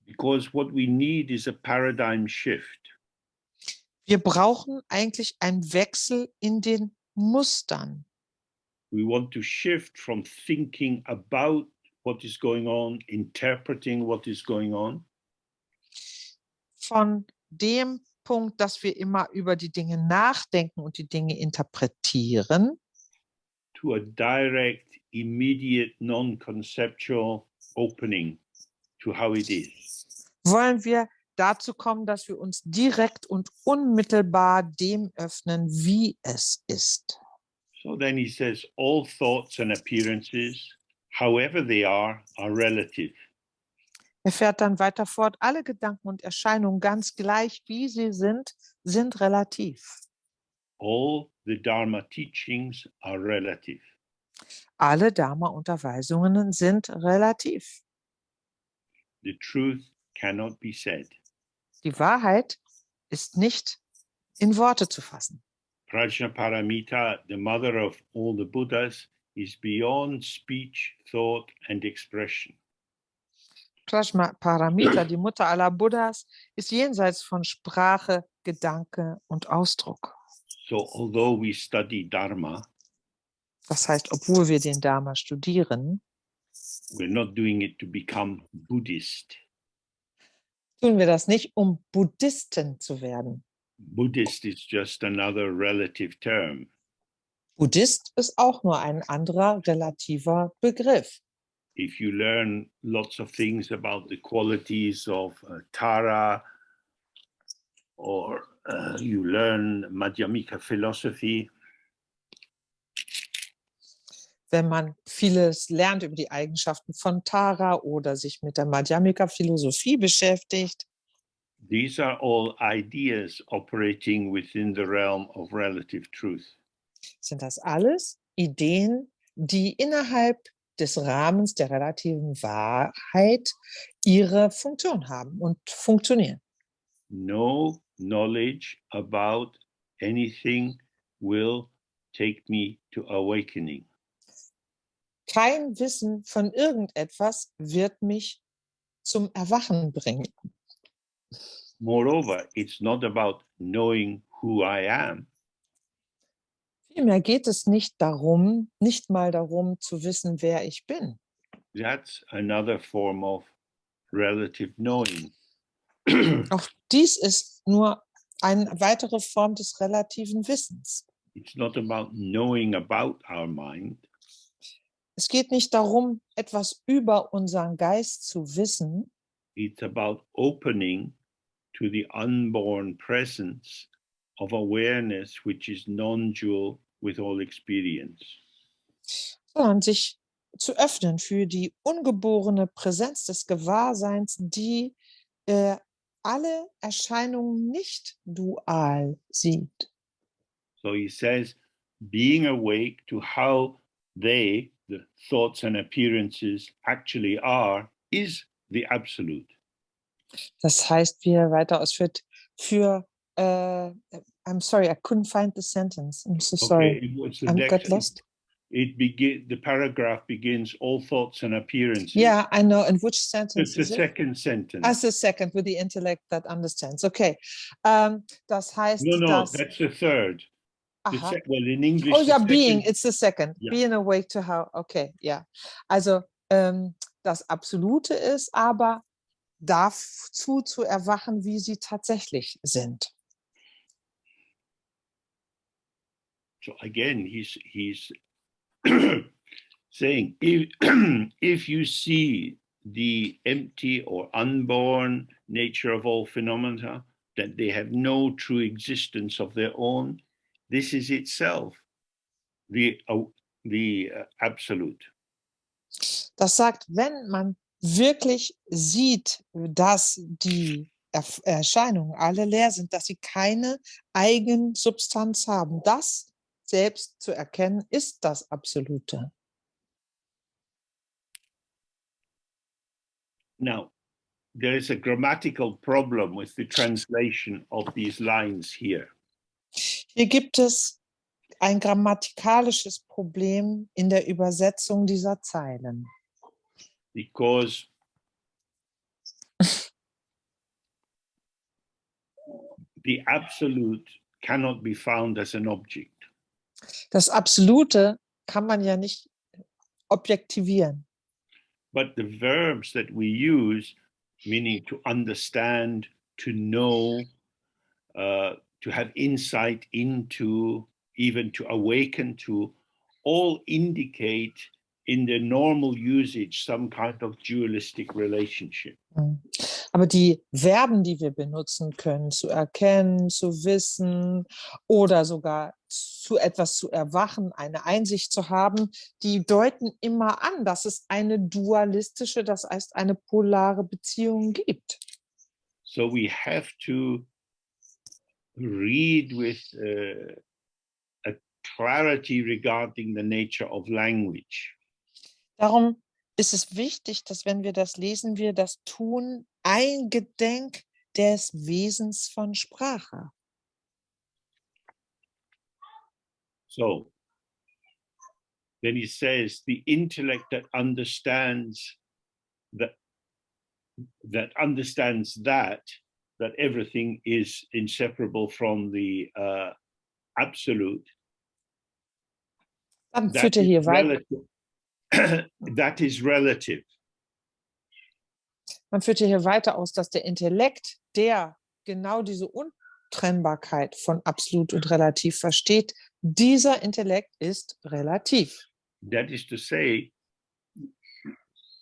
Because what we need is a paradigm shift. Wir brauchen eigentlich einen Wechsel in den Mustern. We want to shift from thinking about what is going on, interpreting what is going on, Von dem Punkt, dass wir immer über die Dinge nachdenken und die Dinge interpretieren, to a direct, immediate, non-conceptual opening to how it is. wollen wir dazu kommen, dass wir uns direkt und unmittelbar dem öffnen, wie es ist. So then he says, all thoughts and appearances, however they are relative. Er fährt dann weiter fort, alle Gedanken und Erscheinungen, ganz gleich wie sie sind relativ. All the Dharma teachings are relative. Alle Dharma-Unterweisungen sind relativ. The truth cannot be said. Die Wahrheit ist nicht in Worte zu fassen. Prajnaparamita, the mother of all the Buddhas, is beyond speech, thought, and expression. Prajnaparamita, die Mutter aller Buddhas, ist jenseits von Sprache, Gedanke und Ausdruck. So although we study Dharma, Das heißt, obwohl wir den Dharma studieren, we're not doing it to become Buddhist. tun wir das nicht, um Buddhisten zu werden. Buddhist is just another relative term. Buddhist ist auch nur ein anderer relativer Begriff. If you learn lots of things about the qualities of Tara, or you learn Madhyamika philosophy, Wenn man vieles lernt über die Eigenschaften von Tara oder sich mit der Madhyamika-Philosophie beschäftigt, these are all ideas operating within the realm of relative truth. sind das alles Ideen, die innerhalb des Rahmens der relativen Wahrheit ihre Funktion haben und funktionieren. No knowledge about anything will take me to awakening. Kein Wissen von irgendetwas wird mich zum Erwachen bringen. Moreover, it's not about knowing who I am. Vielmehr geht es nicht mal darum zu wissen, wer ich bin. That's another form of relative knowing. Auch dies ist nur eine weitere Form des relativen Wissens. It's not about knowing about our mind. Es geht nicht darum, etwas über unseren Geist zu wissen. It's about opening to the unborn presence of awareness, which is non-dual with all experience. Sondern sich zu öffnen für die ungeborene Präsenz des Gewahrseins, die alle Erscheinungen nicht dual sieht. So he says, being awake to how they, the thoughts and appearances, actually are, is the absolute. Das heißt, wie er weiter ausführt, I'm sorry, I couldn't find the sentence. I'm so sorry. Okay, what's the I next? got lost. The paragraph begins, all thoughts and appearances. Yeah, I know. And which sentence It's the is it? second sentence. As the second, with the intellect that understands. Okay. Das heißt, No, dass... that's the third. Aha. Well, in English, Oh ja, the being, second, it's the second. Yeah. Being awake to how, okay, ja. Also das Absolute ist aber dazu zu erwachen, wie sie tatsächlich sind. So again, he's saying, if you see the empty or unborn nature of all phenomena, that they have no true existence of their own, this is itself the absolute. Das sagt, wenn man wirklich sieht, dass die Erscheinungen alle leer sind, dass sie keine Eigensubstanz haben, das selbst zu erkennen, ist das Absolute. Now, there is a grammatical problem with the translation of these lines here. Hier gibt es ein grammatikalisches Problem in der Übersetzung dieser Zeilen. Because the absolute cannot be found as an object. Das Absolute kann man ja nicht objektivieren. But the verbs that we use, meaning to understand, to know, to have insight into, even to awaken to, all indicate in the normal usage some kind of dualistic relationship. Aber die Verben, die wir benutzen können, zu erkennen, zu wissen oder sogar zu etwas zu erwachen, eine Einsicht zu haben, die deuten immer an, dass es eine dualistische, das heißt eine polare Beziehung gibt. So we have to read with a clarity regarding the nature of language. Darum ist es wichtig, dass wenn wir das lesen, wir das tun, eingedenk des Wesens von Sprache. So, then he says, the intellect that understands that everything is inseparable from the absolute. Dann führt er hier weiter. That is relative. Man führt hier weiter aus, dass der Intellekt, der genau diese Untrennbarkeit von absolut und relativ versteht, dieser Intellekt ist relativ. That is to say,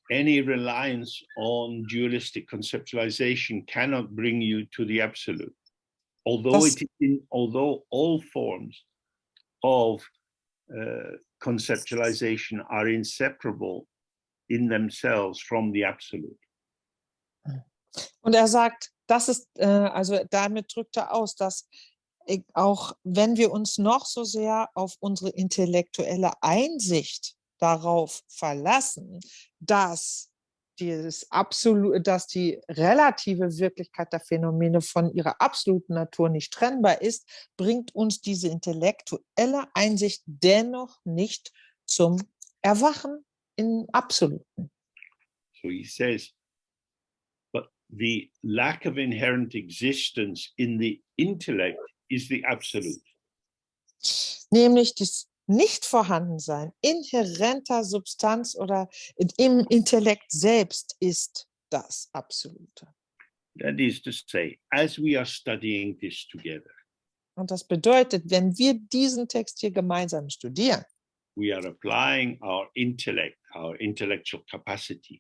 any reliance on dualistic conceptualization cannot bring you to the absolute. Although all forms of conceptualization are inseparable in themselves from the absolute. Und er sagt, das ist, also damit drückt er aus, dass auch wenn wir uns noch so sehr auf unsere intellektuelle Einsicht darauf verlassen, dass die relative Wirklichkeit der Phänomene von ihrer absoluten Natur nicht trennbar ist, bringt uns diese intellektuelle Einsicht dennoch nicht zum Erwachen im Absoluten. So he says, but the lack of inherent existence in the intellect is the absolute. Nämlich das Nicht-Vorhandensein inhärenter Substanz oder im Intellekt selbst ist das Absolute. That is to say, as we are studying this together, Und das bedeutet, wenn wir diesen Text hier gemeinsam studieren, we are applying our intellect, our intellectual capacity.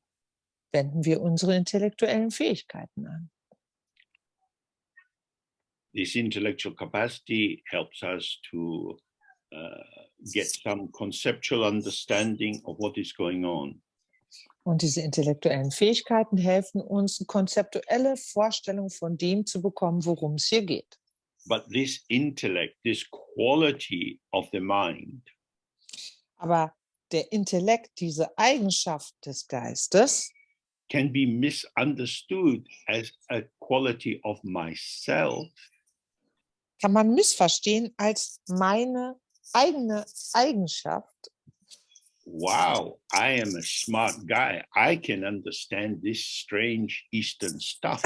wenden wir unsere intellektuellen Fähigkeiten an. This intellectual capacity helps us to get some conceptual understanding of what is going on. Und diese intellektuellen Fähigkeiten helfen uns, eine konzeptuelle Vorstellung von dem zu bekommen, worum es hier geht. But this intellect, this quality of the mind, Aber der Intellekt, diese Eigenschaft des Geistes, can be misunderstood as a quality of myself, kann man missverstehen als meine eigene Eigenschaft. wow, I am a smart guy. I can understand this strange Eastern stuff.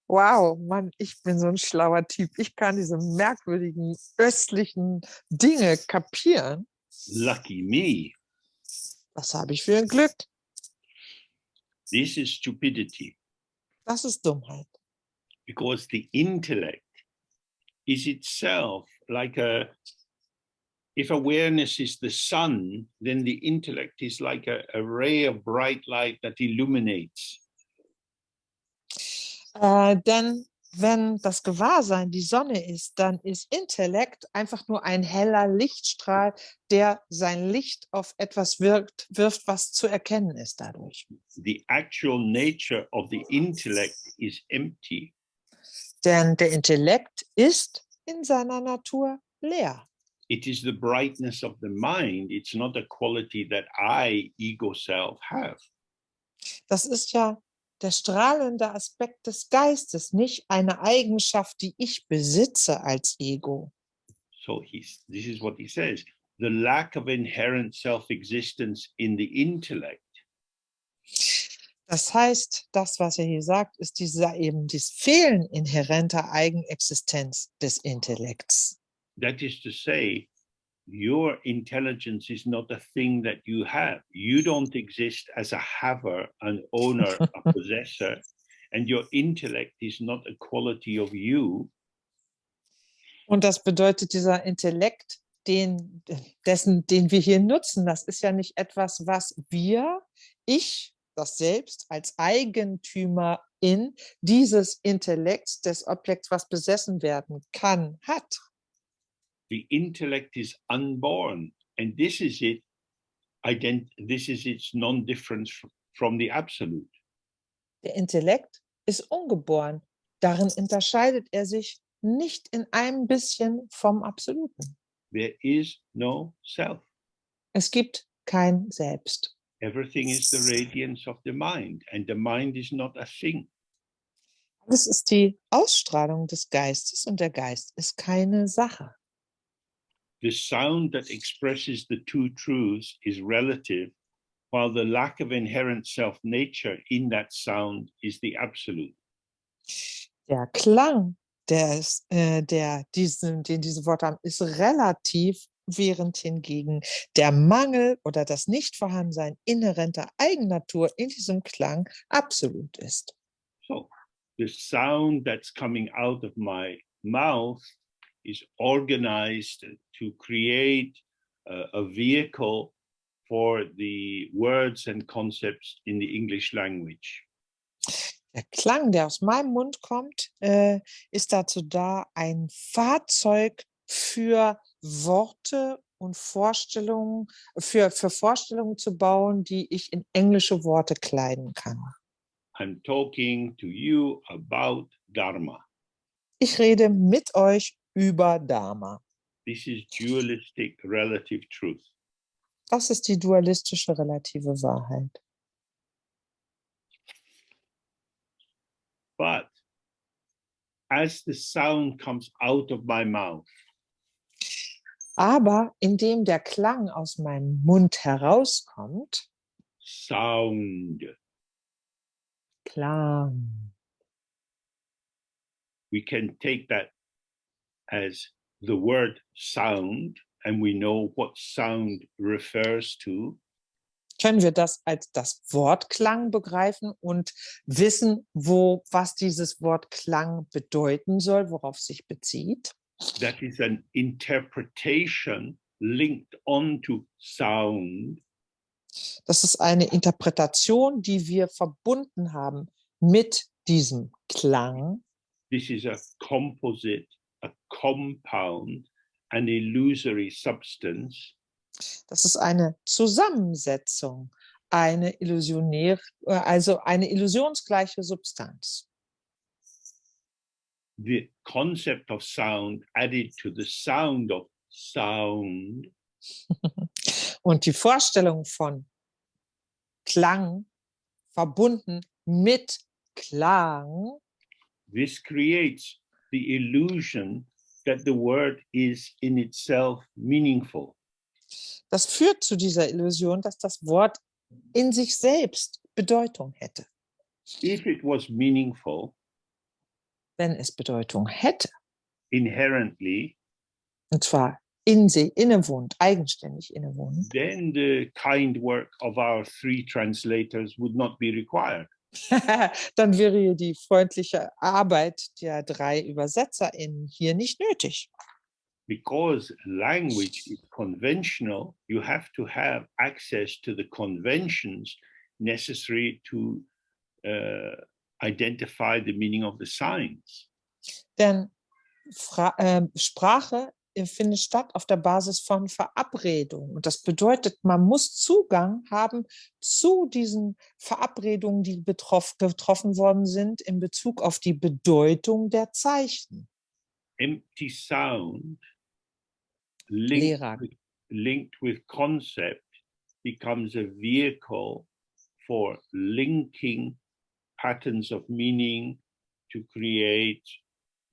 Wow, Mann, ich bin so ein schlauer Typ. Ich kann diese merkwürdigen östlichen Dinge kapieren. Lucky me. Was habe ich für ein Glück? This is stupidity, Das ist Dummheit. because the intellect is itself like if awareness is the sun, then the intellect is like a ray of bright light that illuminates. Denn wenn das Gewahrsein die Sonne ist, dann ist Intellekt einfach nur ein heller Lichtstrahl, der sein Licht auf etwas wirft, was zu erkennen ist dadurch. The actual nature of the intellect is empty. Denn der Intellekt ist in seiner Natur leer. It is the brightness of the mind. It's not a quality that I, ego self, have. Das ist ja der strahlende Aspekt des Geistes, nicht eine Eigenschaft, die ich besitze als Ego. So this is what he says. The lack of inherent self-existence in the intellect Das heißt, das, was er hier sagt, ist das Fehlen inhärenter Eigenexistenz des Intellekts. that is to say, your intelligence is not a thing that you have. You don't exist as a haver, an owner, a possessor, and your intellect is not a quality of you. Und das bedeutet, dieser Intellekt, den wir hier nutzen, das ist ja nicht etwas, was ich, das Selbst, als Eigentümerin dieses Intellekts, des Objekts, was besessen werden kann, hat. The intellect is unborn, and this is its non-difference from the absolute. Der Intellekt ist ungeboren. Darin unterscheidet er sich nicht in einem bisschen vom Absoluten. there is no self. Es gibt kein Selbst. Everything is the radiance of the mind, and the mind is not a thing. Das ist die Ausstrahlung des Geistes und der Geist ist keine Sache. The sound that expresses the two truths is relative, while the lack of inherent self-nature in that sound is the absolute. Der Klang, den diese Worte haben, ist relativ, während hingegen der Mangel oder das Nichtvorhandensein inhärenter Eigennatur in diesem Klang absolut ist. So the sound that's coming out of my mouth is organized to create a vehicle for the words and concepts in the English language. Der Klang, der aus meinem Mund kommt, ist dazu da, ein Fahrzeug für Worte und Vorstellungen, für Vorstellungen zu bauen, die ich in englische Worte kleiden kann. I'm talking to you about Dharma. Ich rede mit euch über Dharma. This is dualistic relative truth. Das ist die dualistische relative Wahrheit. But as the sound comes out of my mouth, Aber indem der Klang aus meinem Mund herauskommt, sound, Klang, we can take that as the word sound, and we know what sound refers to. können wir das als das Wort Klang begreifen und wissen, was dieses Wort Klang bedeuten soll, worauf sich bezieht. That is an interpretation linked onto sound. Das ist eine Interpretation, die wir verbunden haben mit diesem Klang. This is a composite, a compound, an illusory substance. Das ist eine Zusammensetzung, eine illusionsgleiche Substanz. The concept of sound added to the sound of sound Und die Vorstellung von Klang verbunden mit Klang, this creates the illusion that the word is in itself meaningful. das führt zu dieser Illusion, dass das Wort in sich selbst Bedeutung hätte. If it was meaningful, Wenn es Bedeutung hätte, inherently, und zwar in sich innewohnt, eigenständig innewohnt, then the kind work of our three translators would not be required. dann wäre hier die freundliche Arbeit der 3 ÜbersetzerInnen hier nicht nötig. Because language is conventional, you have to have access to the conventions necessary to identify the meaning of the signs. Denn Sprache findet statt auf der Basis von Verabredungen. Und das bedeutet, man muss Zugang haben zu diesen Verabredungen, die getroffen worden sind in Bezug auf die Bedeutung der Zeichen. Empty sound Leerer. linked with concept becomes a vehicle for linking patterns of meaning to create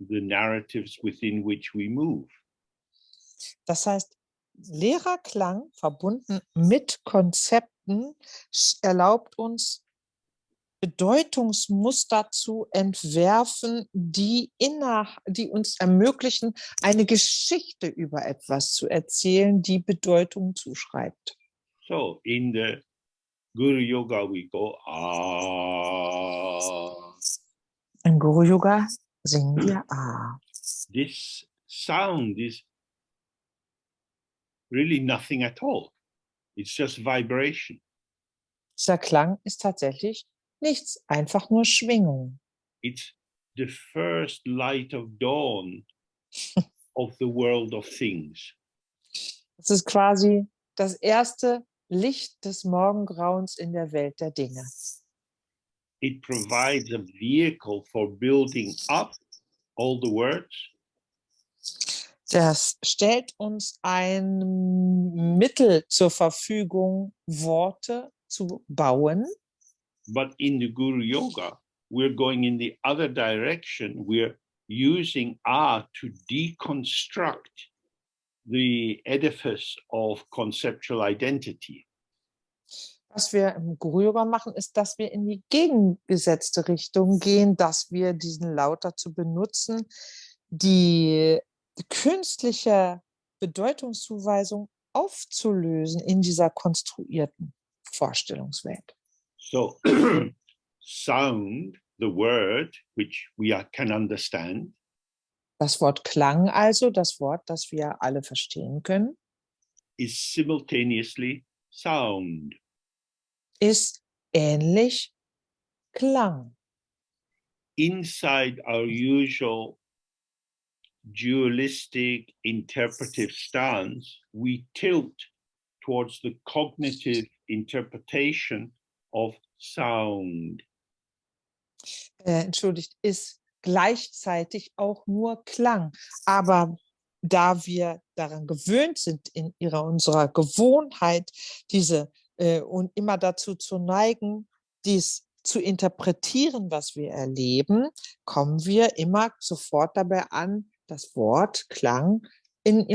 the narratives within which we move. Das heißt, leerer Klang verbunden mit Konzepten erlaubt uns, Bedeutungsmuster zu entwerfen, die uns ermöglichen, eine Geschichte über etwas zu erzählen, die Bedeutung zuschreibt. So in the Guru Yoga we go, ah. Im Guru Yoga singen wir Ah. This sound is really nothing at all. It's just vibration. Dieser Klang ist tatsächlich nichts, einfach nur Schwingung. It's the first light of dawn of the world of things. Es ist quasi das erste Licht des Morgengrauens in der Welt der Dinge. It provides a vehicle for building up all the words. Das stellt uns ein Mittel zur Verfügung, Worte zu bauen. But in the Guru Yoga, we're going in the other direction. We're using art to deconstruct the edifice of conceptual identity. Was wir im Guru-Yoga machen, ist, dass wir in die gegengesetzte Richtung gehen, dass wir diesen Laut dazu benutzen, die künstliche Bedeutungszuweisung aufzulösen in dieser konstruierten Vorstellungswelt. So sound, the word, which can understand, Das Wort Klang also, das Wort, das wir alle verstehen können, is simultaneously sound. ist ähnlich Klang. Inside our usual dualistic interpretive stance, we tilt towards the cognitive interpretation of sound. Entschuldigt, ist gleichzeitig auch nur Klang. Aber da wir daran gewöhnt sind, in unserer Gewohnheit, und immer dazu zu neigen, dies zu interpretieren, was wir erleben, kommen wir immer sofort dabei an, das Wort Klang in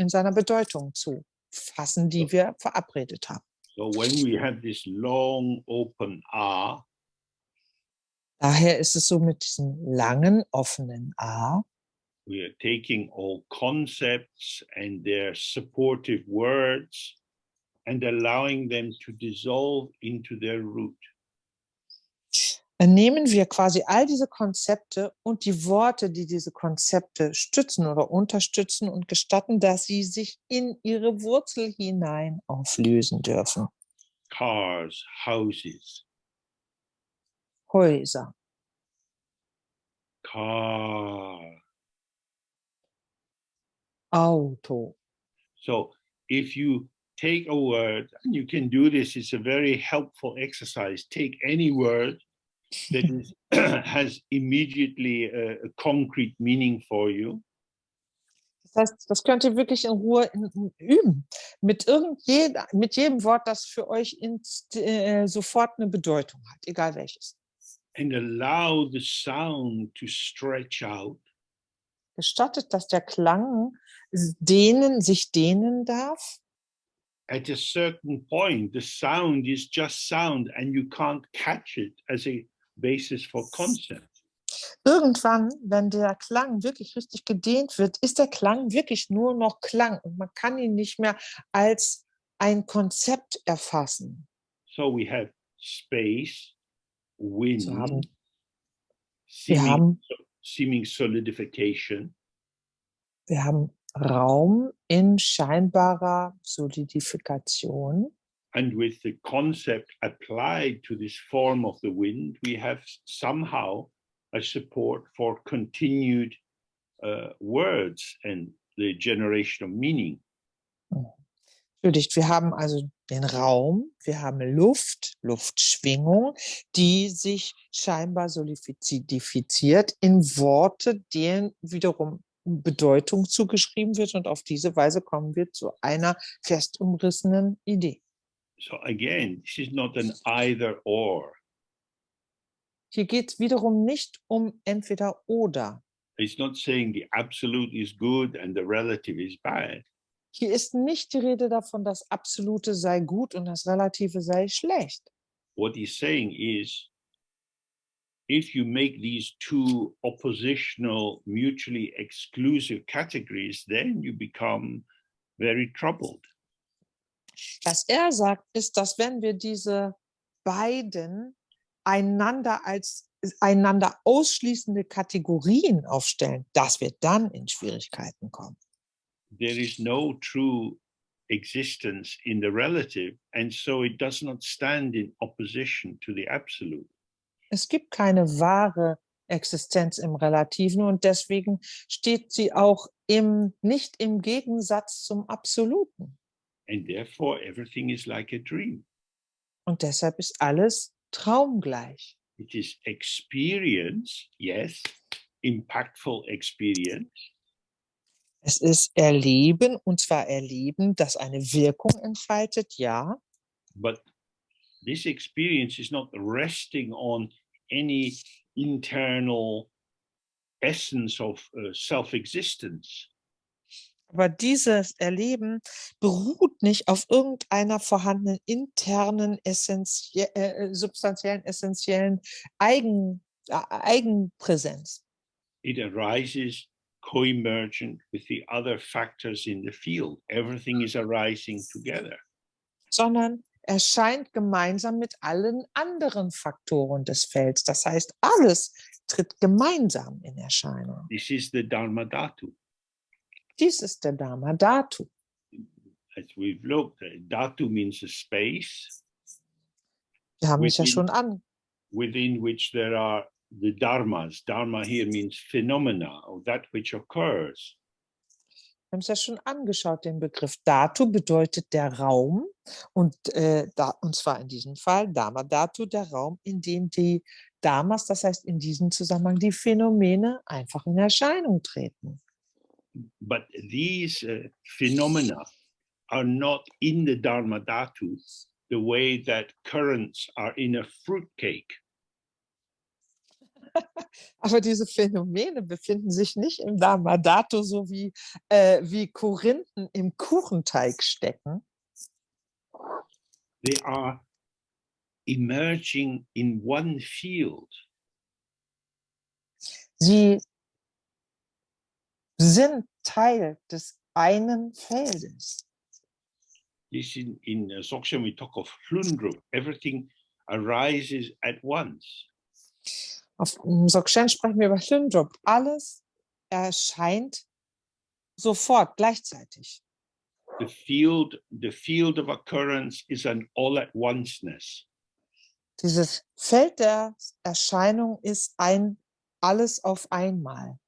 seiner Bedeutung zu fassen, die wir verabredet haben. So when we have this long open A, daher ist es so mit diesem langen, offenen A, we are taking all concepts and their supportive words and allowing them to dissolve into their root. Nehmen wir quasi all diese Konzepte und die Worte, die diese Konzepte stützen oder unterstützen und gestatten, dass sie sich in ihre Wurzel hinein auflösen dürfen. Cars, houses, Häuser, car. Auto. So if you take a word, and you can do this, it's a very helpful exercise. Take any word that is, has immediately a concrete meaning for you. Das heißt, das könnt ihr wirklich in Ruhe üben. Mit jedem Wort, das für euch sofort eine Bedeutung hat, egal welches. And allow the sound to stretch out. Gestattet, dass der Klang sich dehnen darf. At a certain point, the sound is just sound and you can't catch it as a basis for concept. Irgendwann, wenn der Klang wirklich richtig gedehnt wird, ist der Klang wirklich nur noch Klang und man kann ihn nicht mehr als ein Konzept erfassen. So we have space, wind, seeming solidification. Wir haben Raum in scheinbarer Solidifikation. And with the concept applied to this form of the wind, we have somehow a support for continued words and the generation of meaning. Natürlich, wir haben also den Raum, wir haben Luftschwingung, die sich scheinbar solidifiziert in Worte, denen wiederum Bedeutung zugeschrieben wird und auf diese Weise kommen wir zu einer fest umrissenen Idee. So again, this is not an either or. Hier geht es wiederum nicht um entweder oder. It's not saying the absolute is good and the relative is bad. Hier ist nicht die Rede davon, das Absolute sei gut und das Relative sei schlecht. What he's saying is, if you make these two oppositional, mutually exclusive categories, then you become very troubled. Was er sagt, ist, dass wenn wir diese beiden einander ausschließende Kategorien aufstellen, dass wir dann in Schwierigkeiten kommen. There is no true existence in the relative, and so it does not stand in opposition to the absolute. Es gibt keine wahre Existenz im Relativen und deswegen steht sie auch nicht im Gegensatz zum Absoluten. And therefore everything is like a dream. Und deshalb ist alles traumgleich. It is experience, yes, impactful experience. Es ist Erleben, und zwar Erleben, das eine Wirkung entfaltet, ja. But this experience is not resting on any internal essence of self-existence. Aber dieses Erleben beruht nicht auf irgendeiner vorhandenen internen, substanziellen, essentiellen Eigenpräsenz. It arises co-emergent with the other factors in the field. Everything is arising together. Sondern erscheint gemeinsam mit allen anderen Faktoren des Felds. Das heißt, alles tritt gemeinsam in Erscheinung. This is the Dharma Dhatu. Dies ist der Dharma Dhatu. As we've looked, Dhatu means a space Wir haben es ja schon within which there are the dharmas. Dharma here means phenomena, or that which occurs. Wir haben es ja schon angeschaut, den Begriff Dhatu bedeutet der Raum und zwar in diesem Fall Dharma Dhatu, der Raum, in dem die Dharmas, das heißt in diesem Zusammenhang die Phänomene einfach in Erscheinung treten. But these phenomena are not in the Dharma Dhatu the way that currents are in a fruitcake. Aber diese Phänomene befinden sich nicht im Dharma Dhatu, so wie Korinthen im Kuchenteig stecken. They are emerging in one field. Sie sind Teil des einen Feldes. This in Dzogchen we talk of hlundrup. Everything arises at once. Auf Dzogchen sprechen wir über Hlundrup. Alles erscheint sofort, gleichzeitig. The field of occurrence is an all-at-onceness. Dieses Feld der Erscheinung ist ein alles auf einmal.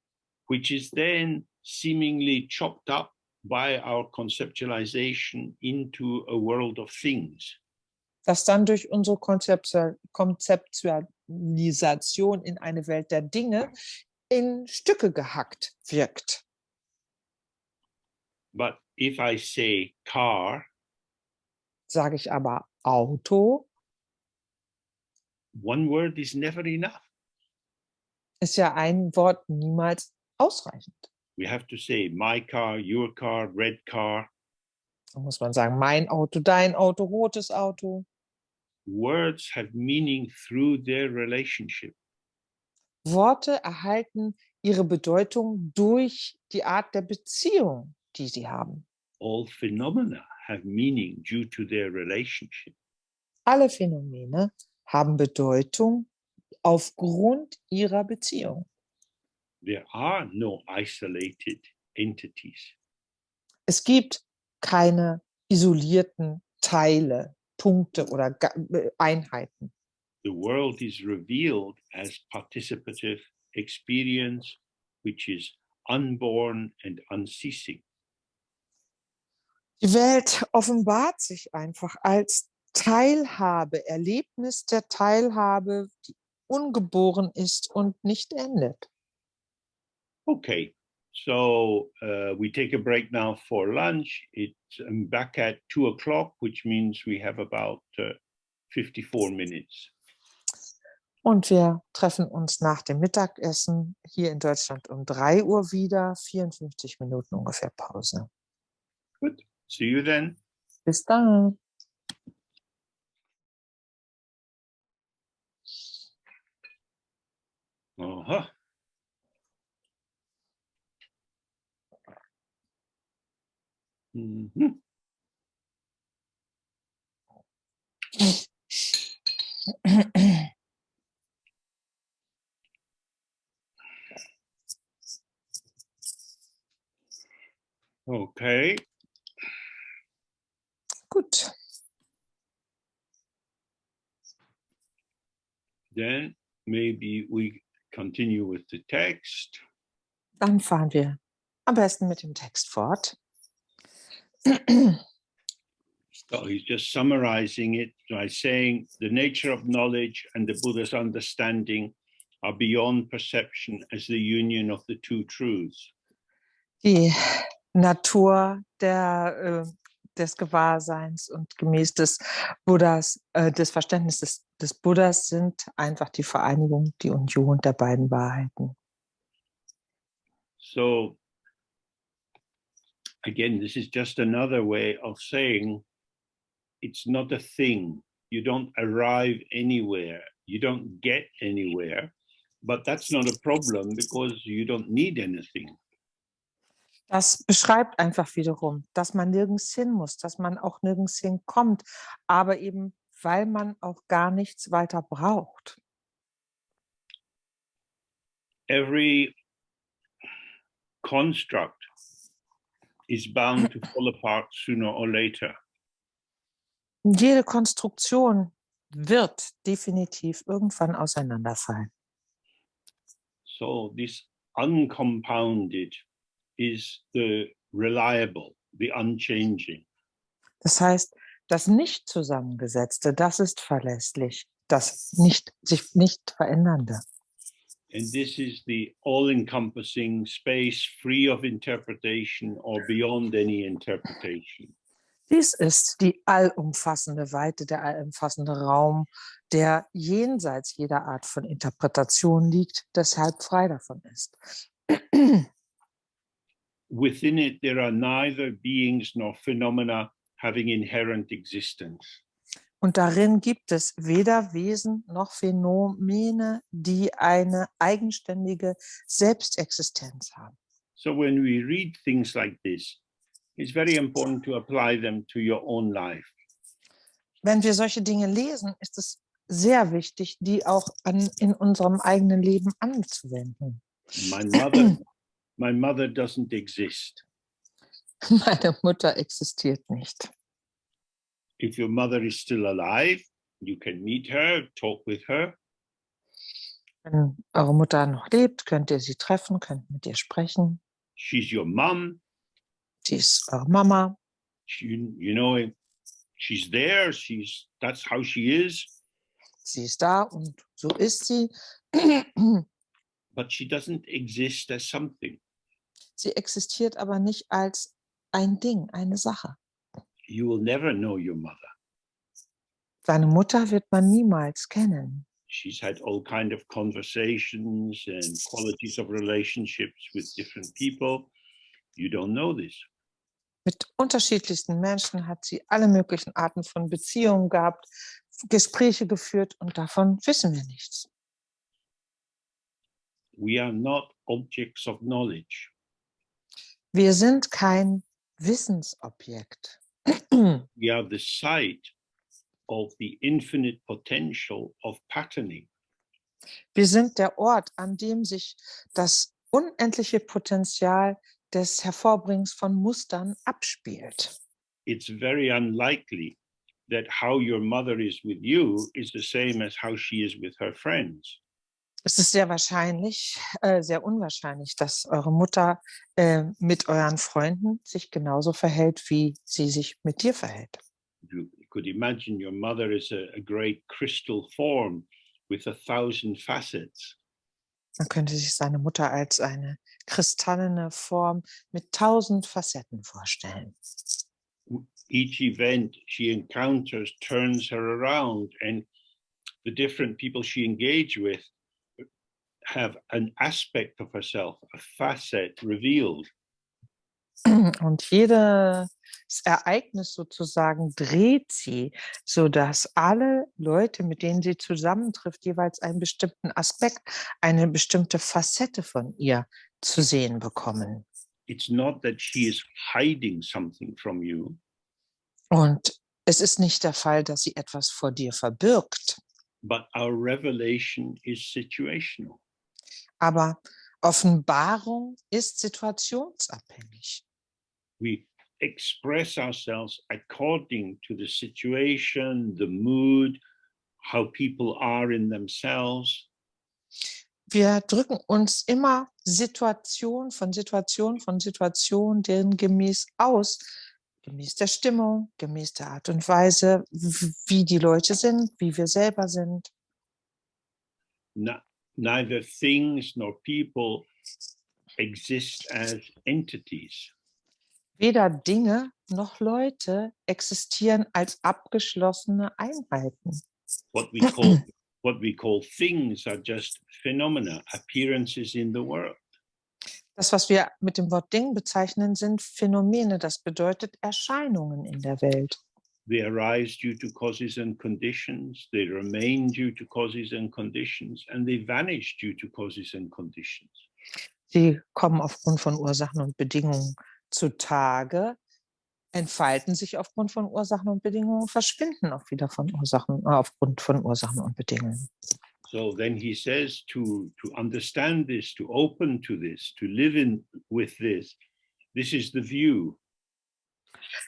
Which is then seemingly chopped up by our conceptualization into a world of things. Das dann durch unsere Konzeptualisation in eine Welt der Dinge in Stücke gehackt wirkt. But if I say car, Sage ich aber Auto, one word is never enough. ist ja ein Wort niemals ausreichend. We have to say my car, your car, red car. Da muss man sagen, mein Auto, dein Auto, rotes Auto. Words have meaning through their relationship. Worte erhalten ihre Bedeutung durch die Art der Beziehung, die sie haben. All phenomena have meaning due to their relationship. Alle Phänomene haben Bedeutung aufgrund ihrer Beziehung. There are no isolated entities. Es gibt keine isolierten Teile, Punkte oder Einheiten. The world is revealed as participative experience, which is unborn and unceasing. Die Welt offenbart sich einfach als Teilhabe, Erlebnis der Teilhabe, die ungeboren ist und nicht endet. Okay, so we take a break now for lunch. It's back at 2 o'clock, which means we have about 54 minutes. Und wir treffen uns nach dem Mittagessen hier in Deutschland um 3 Uhr wieder, 54 Minuten ungefähr Pause. Good. See you then. Bis dann. Uh-huh. Mm-hmm. Okay. Gut. Then maybe we continue with the text. Dann fahren wir am besten mit dem Text fort. So he's just summarizing it by saying the nature of knowledge and the Buddha's understanding are beyond perception as the union of the two truths. Die Natur des Gewahrseins und gemäß des Buddhas, des Verständnisses des Buddhas sind einfach die Vereinigung, die Union der beiden Wahrheiten. So, again, this is just another way of saying it's not a thing. You don't arrive anywhere. You don't get anywhere. But that's not a problem because you don't need anything. Das beschreibt einfach wiederum, dass man nirgends hin muss, dass man auch nirgends hinkommt, aber eben, weil man auch gar nichts weiter braucht. Every construct is bound to fall apart sooner or later. Jede Konstruktion wird definitiv irgendwann auseinanderfallen. So this uncompounded is the reliable, the unchanging. Das heißt, das nicht Zusammengesetzte, das ist verlässlich, das sich nicht Verändernde. And this is the all-encompassing space free of interpretation or beyond any interpretation. Dies ist die allumfassende Weite, der allumfassende Raum, der jenseits jeder Art von Interpretation liegt, deshalb frei davon ist. Within it, there are neither beings nor phenomena having inherent existence. Und darin gibt es weder Wesen noch Phänomene, die eine eigenständige Selbstexistenz haben. So when we read things like this, it's very important to apply them to your own life. Wenn wir solche Dinge lesen, ist es sehr wichtig, die auch in unserem eigenen Leben anzuwenden. My mother doesn't exist. Meine Mutter existiert nicht. If your mother is still alive, you can meet her, talk with her. Wenn eure Mutter noch lebt, könnt ihr sie treffen, könnt mit ihr sprechen. She's your mom. Sie ist eure Mama. You know, she's there. That's how she is. Sie ist da und so ist sie. But she doesn't exist as something. Sie existiert aber nicht als ein Ding, eine Sache. You will never know your mother. Seine Mutter wird man niemals kennen. She's had all kind of conversations and qualities of relationships with different people. You don't know this. Mit unterschiedlichsten Menschen hat sie alle möglichen Arten von Beziehungen gehabt, Gespräche geführt und davon wissen wir nichts. We are not objects of knowledge. Wir sind kein Wissensobjekt. We are the site of the infinite potential of patterning. Wir sind der Ort, an dem sich das unendliche Potenzial des Hervorbringens von Mustern abspielt. It's very unlikely that how your mother is with you is the same as how she is with her friends. Es ist sehr wahrscheinlich, sehr unwahrscheinlich, dass eure Mutter mit euren Freunden sich genauso verhält, wie sie sich mit dir verhält. You could imagine your mother is a great crystal form with 1,000 facets. Man könnte sich seine Mutter als eine kristallene Form mit 1000 Facetten vorstellen. Each event she encounters turns her around, and the different people she engages with have an aspect of herself, a facet revealed. Und jedes Ereignis sozusagen dreht sie, sodass alle Leute, mit denen sie zusammentrifft, jeweils einen bestimmten Aspekt, eine bestimmte Facette von ihr zu sehen bekommen. It's not that she is hiding something from you. Und es ist nicht der Fall, dass sie etwas vor dir verbirgt. But our revelation is situational. Aber Offenbarung ist situationsabhängig. We express ourselves according to the situation, the mood, how people are in themselves. Wir drücken uns immer Situation von Situation von Situation, deren gemäß aus, gemäß der Stimmung, gemäß der Art und Weise, wie die Leute sind, wie wir selber sind. Neither things nor people exist as entities. Weder Dinge noch Leute existieren als abgeschlossene Einheiten. What we call things are just phenomena, appearances in the world. Das, was wir mit dem Wort Ding bezeichnen, sind Phänomene. Das bedeutet Erscheinungen in der Welt. They arise due to causes and conditions, they remain due to causes and conditions, and they vanish due to causes and conditions. Sie kommen aufgrund von Ursachen und Bedingungen zutage, entfalten sich aufgrund von Ursachen und Bedingungen, verschwinden auch wieder aufgrund von Ursachen und Bedingungen. So then he says to understand this, to open to this, to live with this is the view.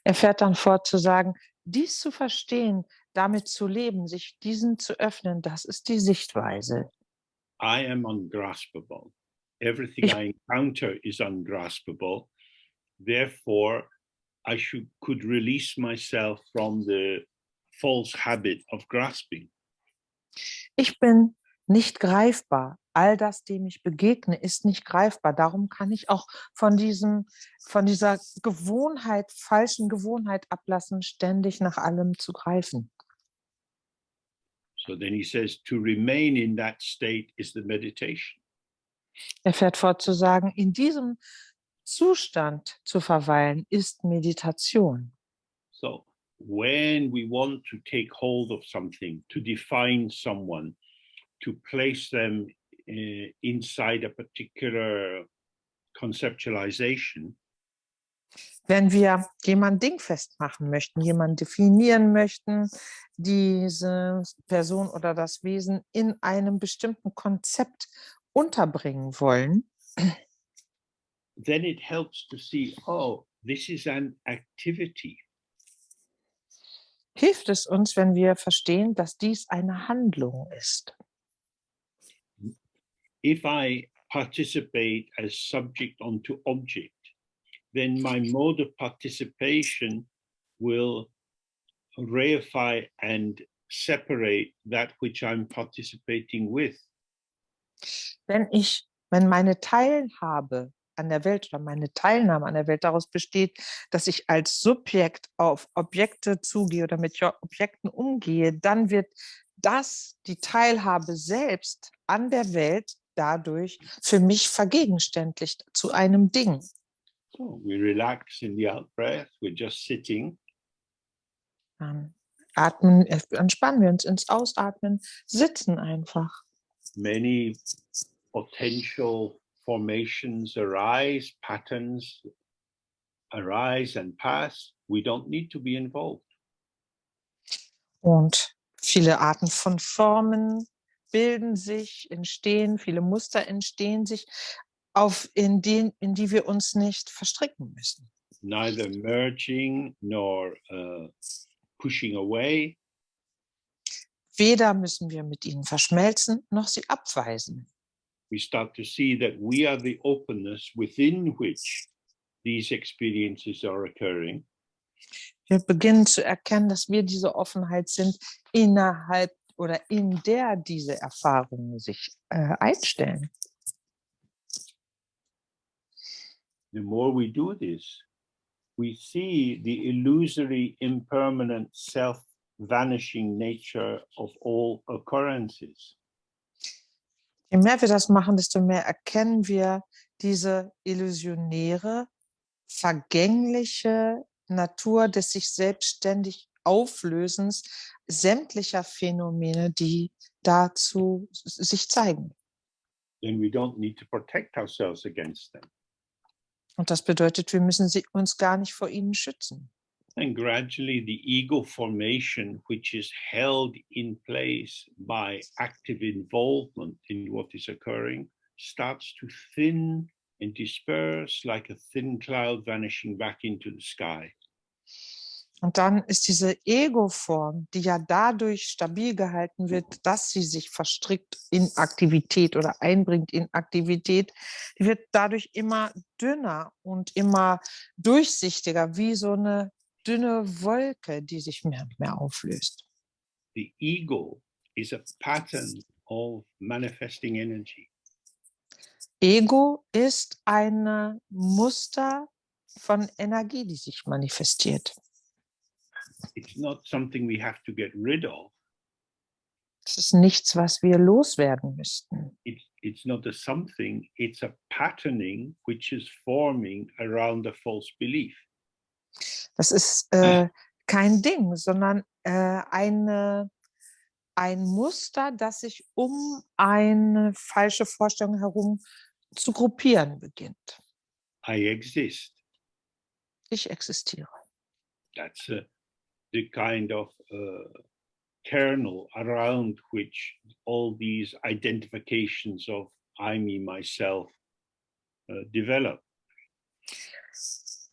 Er fährt dann fort zu sagen, dies zu verstehen, damit zu leben, sich diesen zu öffnen, das ist die Sichtweise. I am ungraspable. Everything I encounter is ungraspable. Therefore, I could release myself from the false habit of grasping. Ich bin nicht greifbar. All das, dem ich begegne, ist nicht greifbar. Darum kann ich auch von dieser falschen Gewohnheit ablassen, ständig nach allem zu greifen. So then he says, to remain in that state is the meditation. Er fährt fort zu sagen, in diesem Zustand zu verweilen, ist Meditation. So when we want to take hold of something, to define someone, to place them inside a particular conceptualization, Wenn wir jemanden dingfest machen möchten, jemanden definieren möchten, diese Person oder das Wesen in einem bestimmten Konzept unterbringen wollen, then it helps to see, oh, this is an activity. hilft es uns, wenn wir verstehen, dass dies eine Handlung ist. If I participate as subject onto object, then my mode of participation will reify and separate that which I'm participating with. Wenn meine Teilhabe an der Welt oder meine Teilnahme an der Welt daraus besteht, dass ich als Subjekt auf Objekte zugehe oder mit Objekten umgehe, dann wird die Teilhabe selbst an der Welt dadurch für mich vergegenständlicht zu einem Ding. So we relax in the out breath, we're just sitting. Entspannen wir uns ins Ausatmen, sitzen einfach. Many potential formations arise, patterns arise and pass. We don't need to be involved. Und viele Arten von Formen bilden sich, entstehen, viele Muster entstehen sich, in die wir uns nicht verstricken müssen. Neither merging nor pushing away. Weder müssen wir mit ihnen verschmelzen, noch sie abweisen. We start to see that we are the openness within which these experiences are occurring. Wir beginnen zu erkennen, dass wir diese Offenheit sind, innerhalb oder in der diese Erfahrungen sich einstellen. The more we do this, we see the illusory, impermanent, self-vanishing nature of all occurrences. Je mehr wir das machen, desto mehr erkennen wir diese illusionäre, vergängliche Natur des sich selbstständig Auflösens sämtlicher Phänomene, die dazu sich zeigen. Then we don't need to protect ourselves against them. Und das bedeutet, wir müssen uns gar nicht vor ihnen schützen. And gradually the ego formation, which is held in place by active involvement in what is occurring, starts to thin and disperse like a thin cloud vanishing back into the sky. Und dann ist diese Ego-Form, die ja dadurch stabil gehalten wird, dass sie sich verstrickt in Aktivität oder einbringt in Aktivität, die wird dadurch immer dünner und immer durchsichtiger, wie so eine dünne Wolke, die sich mehr und mehr auflöst. The ego is a pattern of manifesting energy. Ego ist ein Muster von Energie, die sich manifestiert. It's not something we have to get rid of. Es ist nichts, was wir loswerden müssten. It's not a something, it's a patterning which is forming around a false belief. Das ist kein Ding, sondern ein Muster, das sich um eine falsche Vorstellung herum zu gruppieren beginnt. I exist. Ich existiere. That's the kind of kernel around which all these identifications of I, me, myself develop.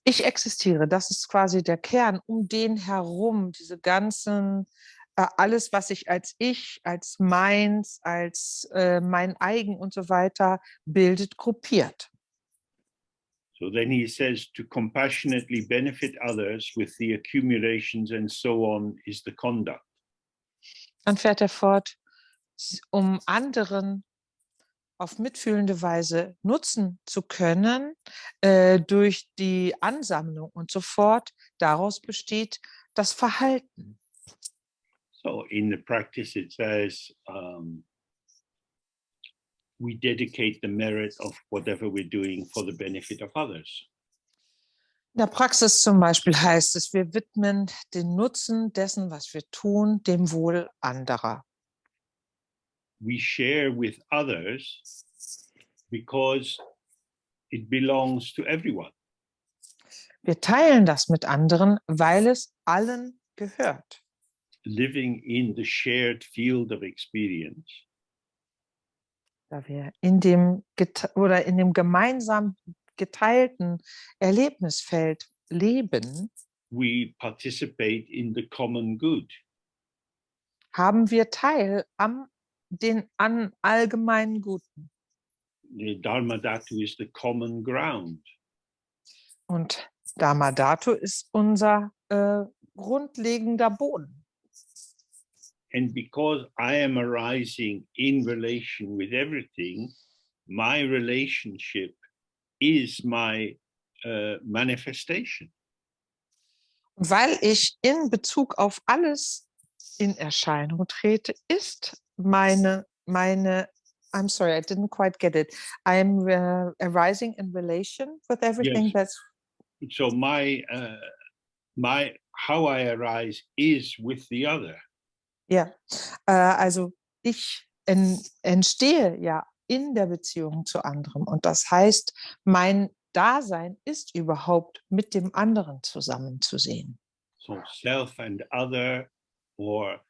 Ich existiere, das ist quasi der Kern, um den herum diese ganzen, alles, was sich als ich, als meins, als mein eigen und so weiter bildet, gruppiert. So then he says to compassionately benefit others with the accumulations and so on is the conduct. Dann fährt er fort, um anderen auf mitfühlende Weise nutzen zu können, durch die Ansammlung und so fort. Daraus besteht das Verhalten. So in the practice it says, we dedicate the merit of whatever we're doing for the benefit of others. In der Praxis zum Beispiel heißt es, wir widmen den Nutzen dessen, was wir tun, dem Wohl anderer. We share with others because it belongs to everyone. Wir teilen das mit anderen, weil es allen gehört. Living in the shared field of experience, Da wir in dem gemeinsam geteilten Erlebnisfeld leben, we participate in the common good. haben wir Teil an allgemeinen Guten. The Dharma Dhatu is the common ground. Und Dharma Dhatu ist unser grundlegender Boden. And because I am arising in relation with everything, my relationship is my manifestation. Und weil ich in Bezug auf alles in Erscheinung trete, ist I'm sorry, I didn't quite get it. I'm arising in relation with everything. Yes. That's So my how I arise is with the other. ja, also ich entstehe ja in der Beziehung zu anderem. Und das heißt, mein Dasein ist überhaupt mit dem anderen zusammenzusehen. So self and other, or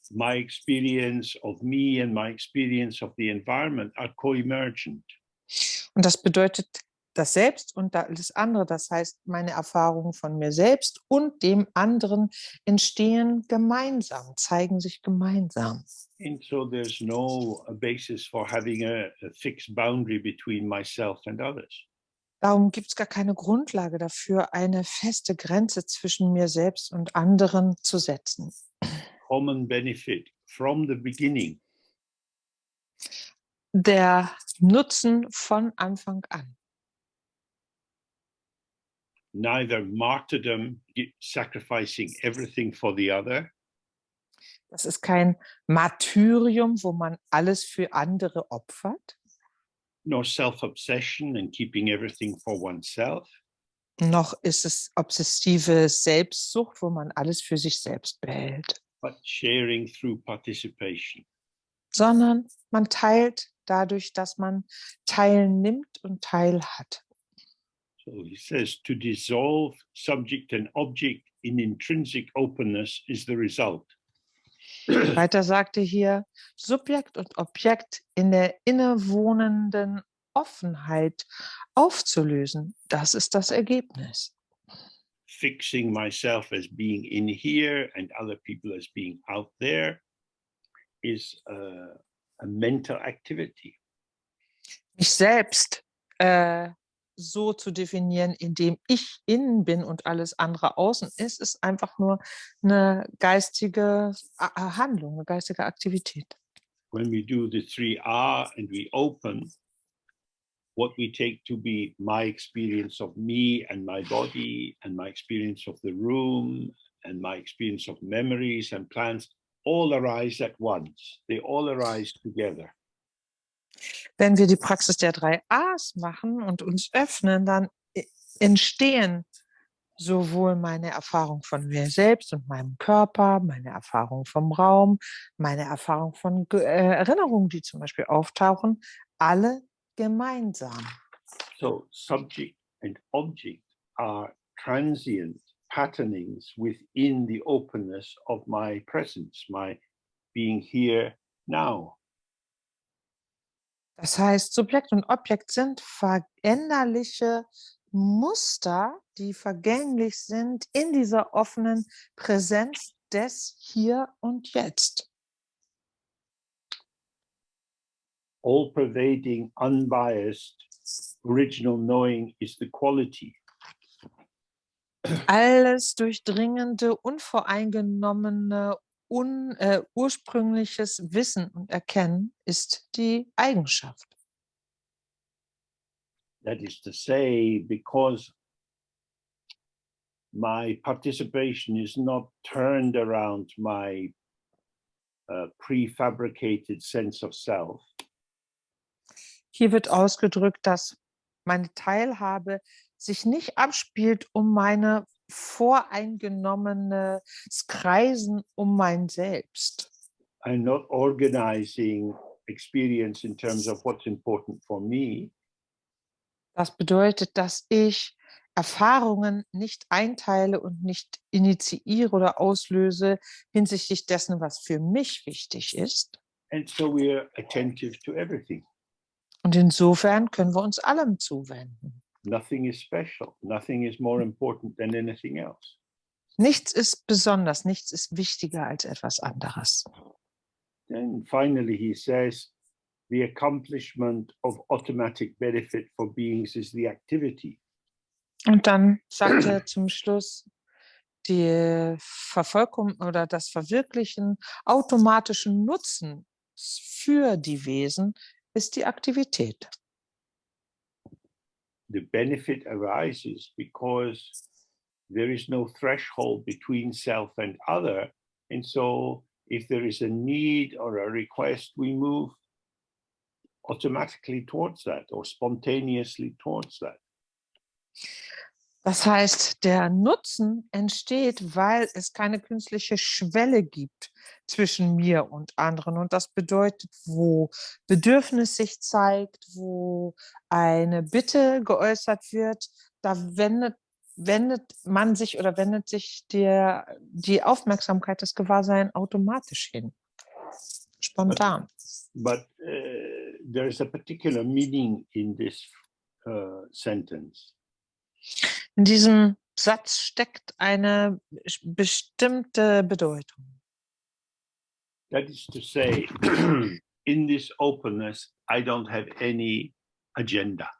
my experience of me and my experience of the environment are co-emergent. Und das bedeutet das Selbst und das andere, das heißt, meine Erfahrungen von mir selbst und dem anderen entstehen gemeinsam, zeigen sich gemeinsam. And so there's no basis for having a fixed boundary between myself and others. Darum gibt es gar keine Grundlage dafür, eine feste Grenze zwischen mir selbst und anderen zu setzen. Common benefit from the beginning. Der Nutzen von Anfang an. Neither martyrdom, sacrificing everything for the other, Das ist kein Martyrium, wo man alles für andere opfert, nor self-obsession and keeping everything for oneself, noch ist es obsessive Selbstsucht, wo man alles für sich selbst behält, but sharing through participation. sondern man teilt dadurch, dass man teilnimmt und teilhat. So he says to dissolve subject and object in intrinsic openness is the result. Weiter sagte hier, Subjekt und Objekt in der innewohnenden Offenheit aufzulösen, das ist das Ergebnis. Fixing myself as being in here and other people as being out there is a mental activity. Mich selbst so zu definieren, indem ich innen bin und alles andere außen ist, ist einfach nur eine geistige Handlung, eine geistige Aktivität. When we do the 3R and we open, what we take to be my experience of me and my body and my experience of the room and my experience of memories and plans all arise at once. They all arise together. Wenn wir die Praxis der 3 A's machen und uns öffnen, dann entstehen sowohl meine Erfahrung von mir selbst und meinem Körper, meine Erfahrung vom Raum, meine Erfahrung von Erinnerungen, die zum Beispiel auftauchen, alle gemeinsam. So subject and object are transient patternings within the openness of my presence, my being here now. Das heißt, Subjekt und Objekt sind veränderliche Muster, die vergänglich sind in dieser offenen Präsenz des Hier und Jetzt. All pervading, unbiased, original knowing is the quality. Alles durchdringende, unvoreingenommene, ursprüngliches Wissen und Erkennen ist die Eigenschaft. That is to say, because my participation is not turned around my prefabricated sense of self. Hier wird ausgedrückt, dass meine Teilhabe sich nicht abspielt um meine voreingenommene Kreisen um mein Selbst. I'm not organizing experience in terms of what's important for me. Das bedeutet, dass ich Erfahrungen nicht einteile und nicht initiiere oder auslöse hinsichtlich dessen, was für mich wichtig ist. And so we are attentive to everything. Und insofern können wir uns allem zuwenden. Nothing is special. Nothing is more important than anything else. Nichts ist besonders, nichts ist wichtiger als etwas anderes. Then finally he says, the accomplishment of automatic benefit for beings is the activity. Und dann sagt er zum Schluss, die Vervollkommnung oder das Verwirklichen automatischen Nutzens für die Wesen ist die Aktivität. The benefit arises because there is no threshold between self and other. And so if there is a need or a request, we move automatically towards that or spontaneously towards that. Das heißt, der Nutzen entsteht, weil es keine künstliche Schwelle gibt zwischen mir und anderen. Und das bedeutet, wo Bedürfnis sich zeigt, wo eine Bitte geäußert wird, da wendet man sich oder wendet sich die Aufmerksamkeit, das Gewahrsein automatisch hin. Spontan. But there is a particular meaning in this sentence. In diesem Satz steckt eine bestimmte Bedeutung. That is to say, in this openness, I don't have any agenda.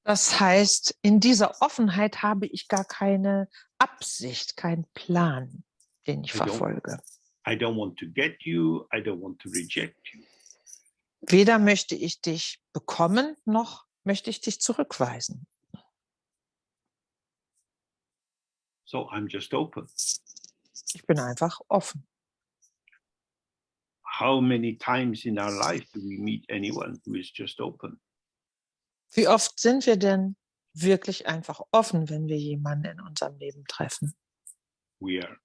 Das heißt, in dieser Offenheit habe ich gar keine Absicht, keinen Plan, den ich verfolge. I don't want to get you, I don't want to reject you. Weder möchte ich dich bekommen, noch möchte ich dich zurückweisen. So I'm just open. Ich bin einfach offen. How many times in our life do we meet anyone who is just open? Wie oft sind wir denn wirklich einfach offen, wenn wir jemanden in unserem Leben treffen? We are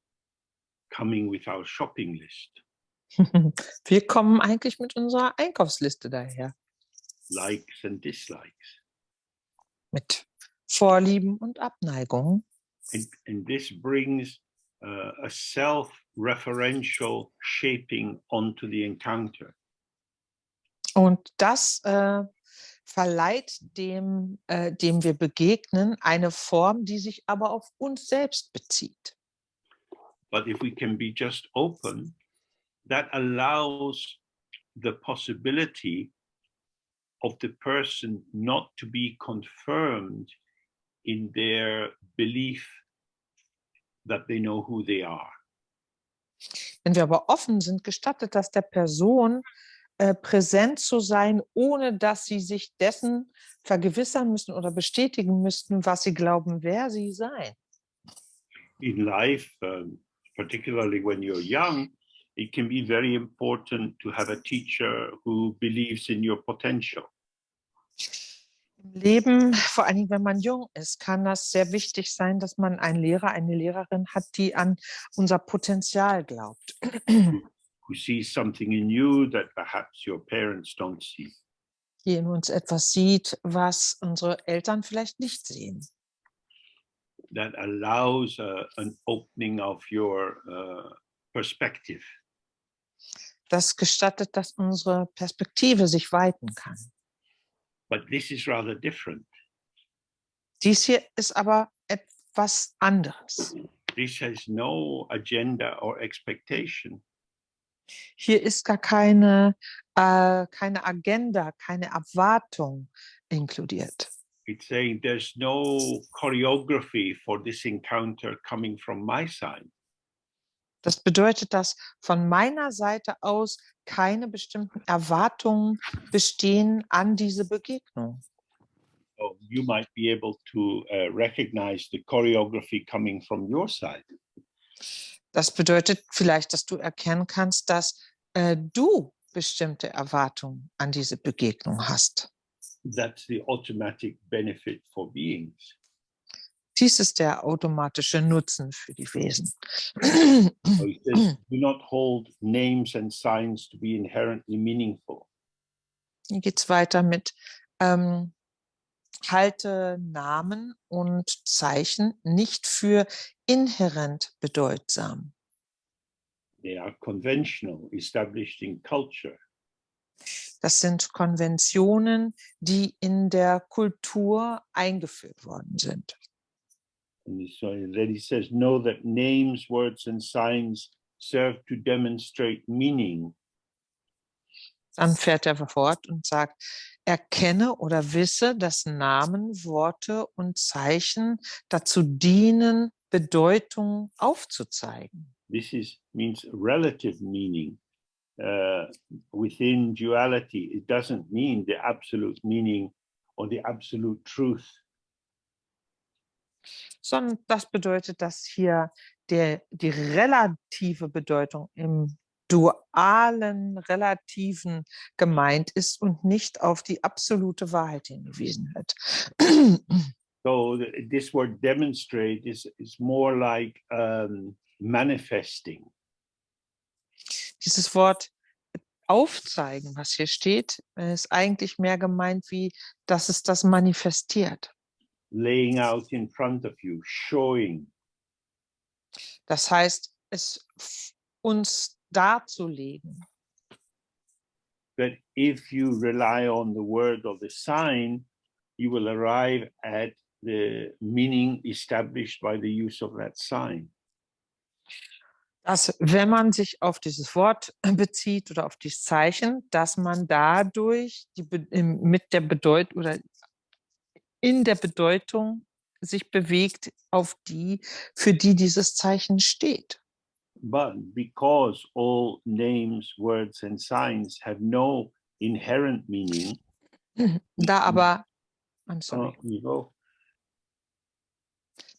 coming with our shopping list. Wir kommen eigentlich mit unserer Einkaufsliste daher. Likes and dislikes. Mit Vorlieben und Abneigungen. And this brings a self-referential shaping onto the encounter. Und das verleiht dem wir begegnen, eine Form, die sich aber auf uns selbst bezieht. But if we can be just open, that allows the possibility of the person not to be confirmed in their belief that they know who they are. Wenn wir aber offen sind, gestattet das der Person, präsent zu sein, ohne dass sie sich dessen vergewissern müssen oder bestätigen müssten, was sie glauben, wer sie seien. In life, particularly when you're young, it can be very important to have a teacher who believes in your potential. Im Leben, vor allen Dingen, wenn man jung ist, kann das sehr wichtig sein, dass man einen Lehrer, eine Lehrerin hat, die an unser Potenzial glaubt. Who sees something in you that perhaps your parents don't see. Die in uns etwas sieht, was unsere Eltern vielleicht nicht sehen. That allows an opening of your perspective. Das gestattet, dass unsere Perspektive sich weiten kann. But this is rather different. Dies hier ist aber etwas anderes. This has no agenda or expectation. Hier ist gar keine Agenda, keine Erwartung inkludiert. It's saying there's no choreography for this encounter coming from my side. Das bedeutet, dass von meiner Seite aus keine bestimmten Erwartungen bestehen an diese Begegnung. So you might be able to recognize the choreography coming from your side. Das bedeutet vielleicht, dass du erkennen kannst, dass du bestimmte Erwartungen an diese Begegnung hast. That's the automatic benefit for beings. Dies ist der automatische Nutzen für die Wesen. So it says, do not hold names and signs to be inherently meaningful. Hier geht es weiter mit halte Namen und Zeichen nicht für inhärent bedeutsam. They are conventional, established in culture. Das sind Konventionen, die in der Kultur eingeführt worden sind. And so then he says, know that names, words, and signs serve to demonstrate meaning. Dann fährt er fort und sagt, erkenne oder wisse, dass Namen, Worte und Zeichen dazu dienen, Bedeutung aufzuzeigen. This means relative meaning. Within duality, it doesn't mean the absolute meaning or the absolute truth. Sondern das bedeutet, dass hier die relative Bedeutung im dualen, relativen gemeint ist und nicht auf die absolute Wahrheit hingewiesen wird. So this word demonstrate is more like manifesting. Dieses Wort aufzeigen, was hier steht, ist eigentlich mehr gemeint wie, dass es das manifestiert. Laying out in front of you, showing. Das heißt, es uns darzulegen. But if you rely on the word or the sign, you will arrive at the meaning established by the use of that sign. Dass, wenn man sich auf dieses Wort bezieht oder auf dieses Zeichen, dass man dadurch mit der Bedeutung oder in der Bedeutung sich bewegt, auf die, für die dieses Zeichen steht. But because all names, words, and signs have no inherent meaning, Da aber, I'm sorry,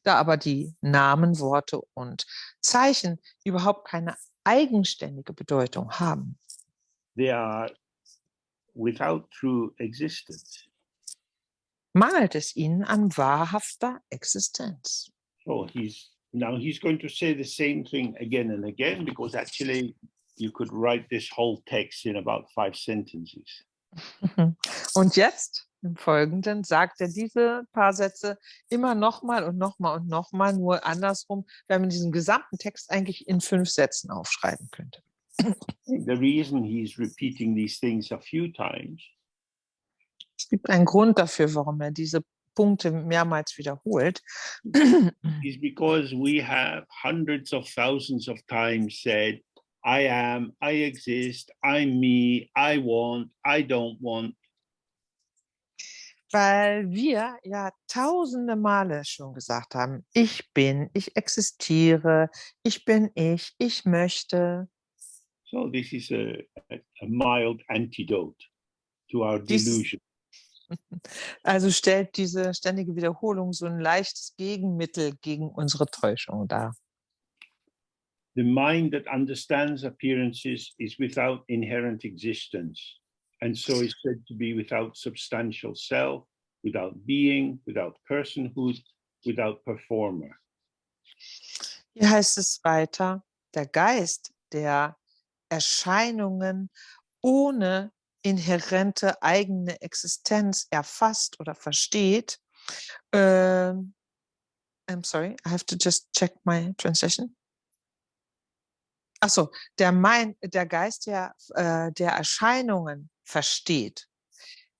da aber die Namen, Worte und Zeichen überhaupt keine eigenständige Bedeutung haben, they are without true existence. mangelt es ihnen an wahrhafter Existenz. So he's going to say the same thing again and again, because actually you could write this whole text in about 5 sentences. Und jetzt im Folgenden sagt er diese paar Sätze immer nochmal und nochmal und nochmal, nur andersrum, wenn man diesen gesamten Text eigentlich in 5 Sätzen aufschreiben könnte. The reason he's repeating these things a few times Es gibt einen Grund dafür, warum er diese Punkte mehrmals wiederholt. is because we have hundreds of thousands of times said, I am, I exist, I'm me, I want, I don't want. Weil wir ja tausende Male schon gesagt haben, ich bin, ich existiere, ich bin ich möchte. So this is a mild antidote to our Dies, delusion. also stellt diese ständige Wiederholung so ein leichtes Gegenmittel gegen unsere Täuschung dar. The mind that understands appearances is without inherent existence, and so is said to be without substantial self, without being, without personhood, without performer. Hier heißt es weiter, der Geist, der Erscheinungen ohne inhärente eigene Existenz erfasst oder versteht. I'm sorry, I have to just check my translation. Achso, der Geist, der Erscheinungen versteht,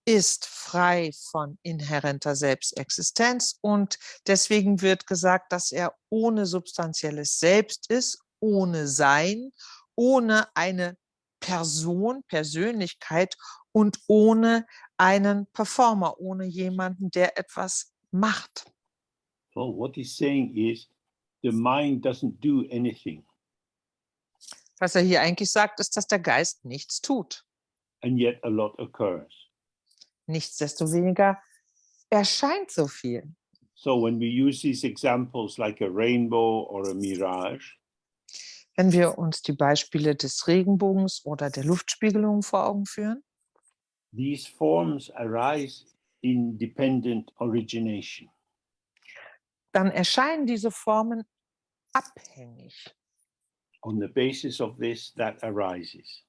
ist frei von inhärenter Selbstexistenz und deswegen wird gesagt, dass er ohne substanzielles Selbst ist, ohne Sein, ohne eine Person, Persönlichkeit und ohne einen Performer, ohne jemanden, der etwas macht. So what he's saying is the mind doesn't do anything, Was er hier eigentlich sagt, ist, dass der Geist nichts tut. and yet a lot occurs. Nichtsdestoweniger erscheint so viel. So when we use these examples like a rainbow or a mirage, Wenn wir uns die Beispiele des Regenbogens oder der Luftspiegelung vor Augen führen, these forms arise in dependent origination. dann erscheinen diese Formen abhängig. On the basis of this, that arises.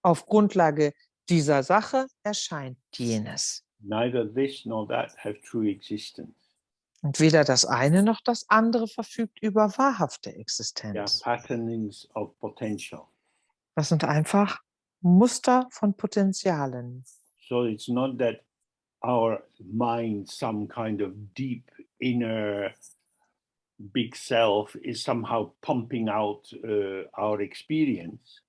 Auf Grundlage dieser Sache erscheint jenes. Neither this nor that have true existence. Und weder das eine noch das andere verfügt über wahrhafte They are Existenz. patternings of potential. Das sind einfach Muster von Potenzialen. So it's not that our mind, some kind of deep inner big self, is somehow pumping out our experience.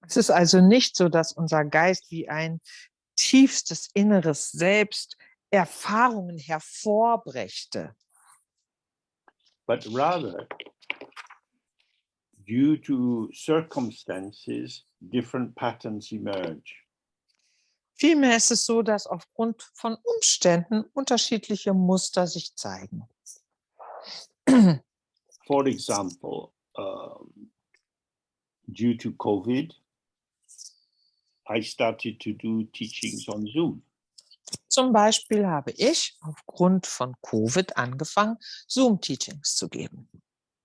Es ist also nicht so, dass unser Geist wie ein tiefstes inneres Selbst Erfahrungen hervorbrächte, But rather, due to circumstances, different patterns emerge. vielmehr ist es so, dass aufgrund von Umständen unterschiedliche Muster sich zeigen. For example, due to COVID, I started to do teachings on Zoom. Zum Beispiel habe ich aufgrund von Covid angefangen, Zoom-Teachings zu geben.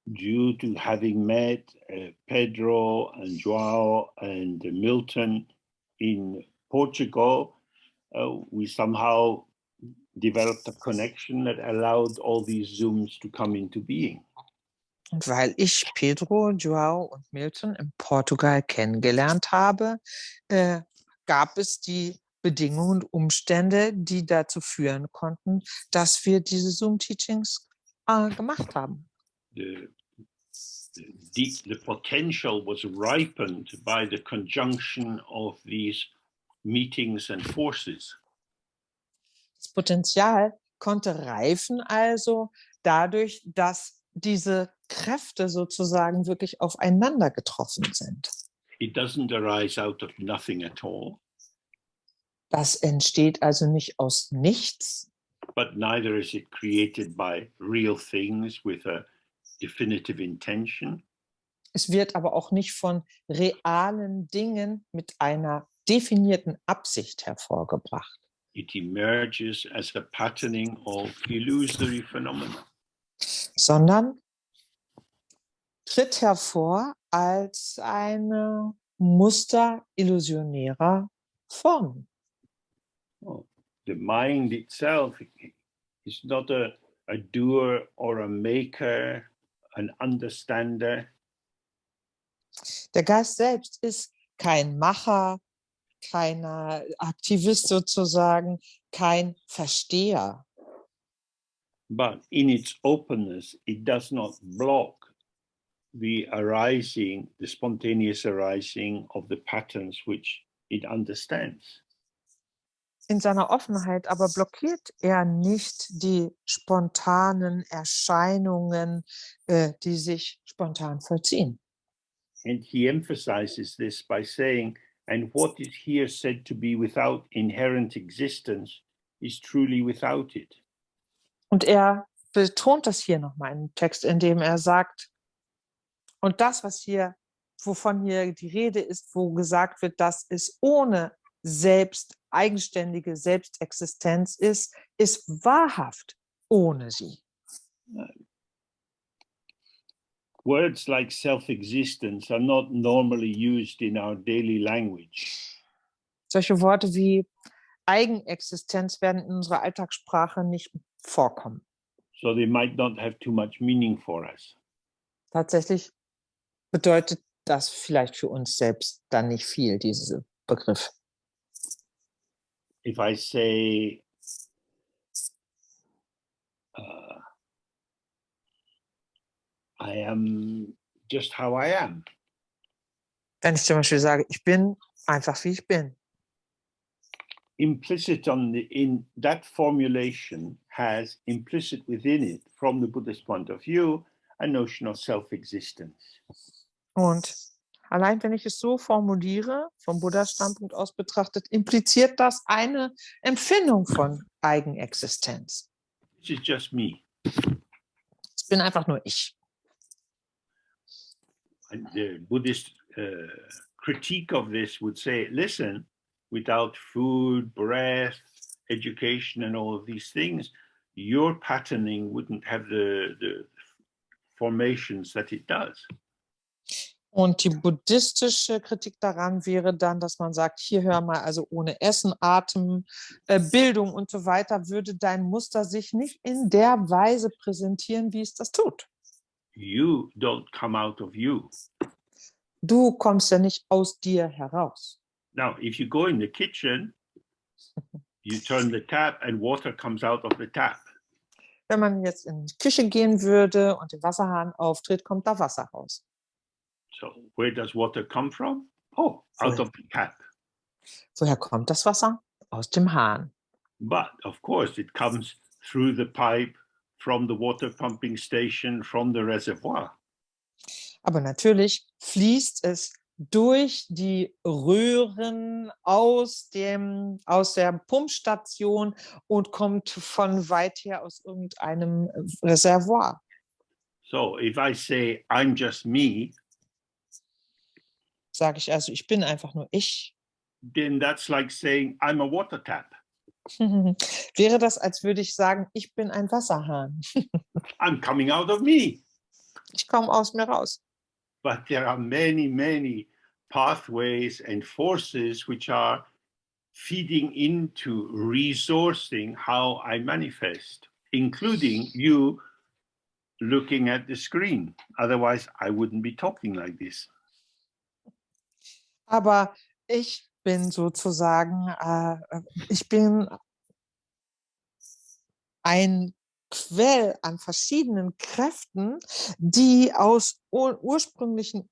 Due to having met Pedro and Joao and Milton in Portugal, we somehow developed a connection that allowed all these Zooms to come into being. Und weil ich Pedro, Joao und Milton in Portugal kennengelernt habe, gab es die Bedingungen und Umstände, die dazu führen konnten, dass wir diese Zoom-Teachings gemacht haben. The potential was ripened by the conjunction of these meetings and forces. Das Potenzial konnte reifen also dadurch, dass diese Kräfte sozusagen wirklich aufeinander getroffen sind. It doesn't arise out of nothing at all, Das entsteht also nicht aus nichts, but neither is it created by real things with a definitive intention. es wird aber auch nicht von realen Dingen mit einer definierten Absicht hervorgebracht, It emerges as a patterning of illusory phenomena. sondern tritt hervor als ein Muster illusionärer Formen. Oh, the mind itself is not a doer or a maker, an understander. Der Geist selbst ist kein Macher, kein Aktivist sozusagen, kein Versteher. But in its openness, it does not block the arising, the spontaneous arising of the patterns which it understands. In seiner Offenheit aber blockiert er nicht die spontanen Erscheinungen, die sich spontan vollziehen. And he emphasizes this by saying, and what is here said to be without inherent existence is truly without it. Und er betont das hier nochmal im Text, indem er sagt, und das, was hier, wovon hier die Rede ist, wo gesagt wird, dass es ohne eigenständige Selbstexistenz ist, ist wahrhaft ohne sie. Words like self-existence are not normally used in our daily language. Solche Worte wie Eigenexistenz werden in unserer Alltagssprache nicht vorkommen. So they might not have too much meaning for us. Tatsächlich bedeutet das vielleicht für uns selbst dann nicht viel, dieser Begriff. If I say, I am just how I am. Wenn ich zum Beispiel sage, ich bin einfach wie ich bin. Implicit in that formulation has implicit within it, from the Buddhist point of view, a notion of self-existence. Und allein wenn ich es so formuliere, vom Buddha-Standpunkt aus betrachtet, impliziert das eine Empfindung von Eigenexistenz. This is just me. Es bin einfach nur ich. And the Buddhist critique of this would say, listen, without food, breath, education, and all of these things, your patterning wouldn't have the formations that it does. Und die buddhistische Kritik daran wäre dann, dass man sagt, hier hör mal, also ohne Essen, Atem, Bildung und so weiter, würde dein Muster sich nicht in der Weise präsentieren, wie es das tut. You don't come out of you. Du kommst ja nicht aus dir heraus. Now, if you go in the kitchen, you turn the tap and water comes out of the tap. Wenn man jetzt in die Küche gehen würde und den Wasserhahn auftritt, kommt da Wasser raus. So where does water come from? Oh, out of the tap. Woher kommt das Wasser? Aus dem Hahn. But of course, it comes through the pipe, from the water pumping station, from the reservoir. Aber natürlich fließt es durch die Röhren aus der Pumpstation und kommt von weit her aus irgendeinem Reservoir. So if I say, I'm just me, Sage ich also, ich bin einfach nur ich, then that's like saying, I'm a water tap. wäre das, als würde ich sagen, ich bin ein Wasserhahn. I'm coming out of me. Ich komme aus mir raus. But there are many, many pathways and forces which are feeding into resourcing how I manifest, including you looking at the screen. Otherwise, I wouldn't be talking like this. Aber ich bin sozusagen, ich bin ein Quell an verschiedenen Kräften, die aus unterschiedlichen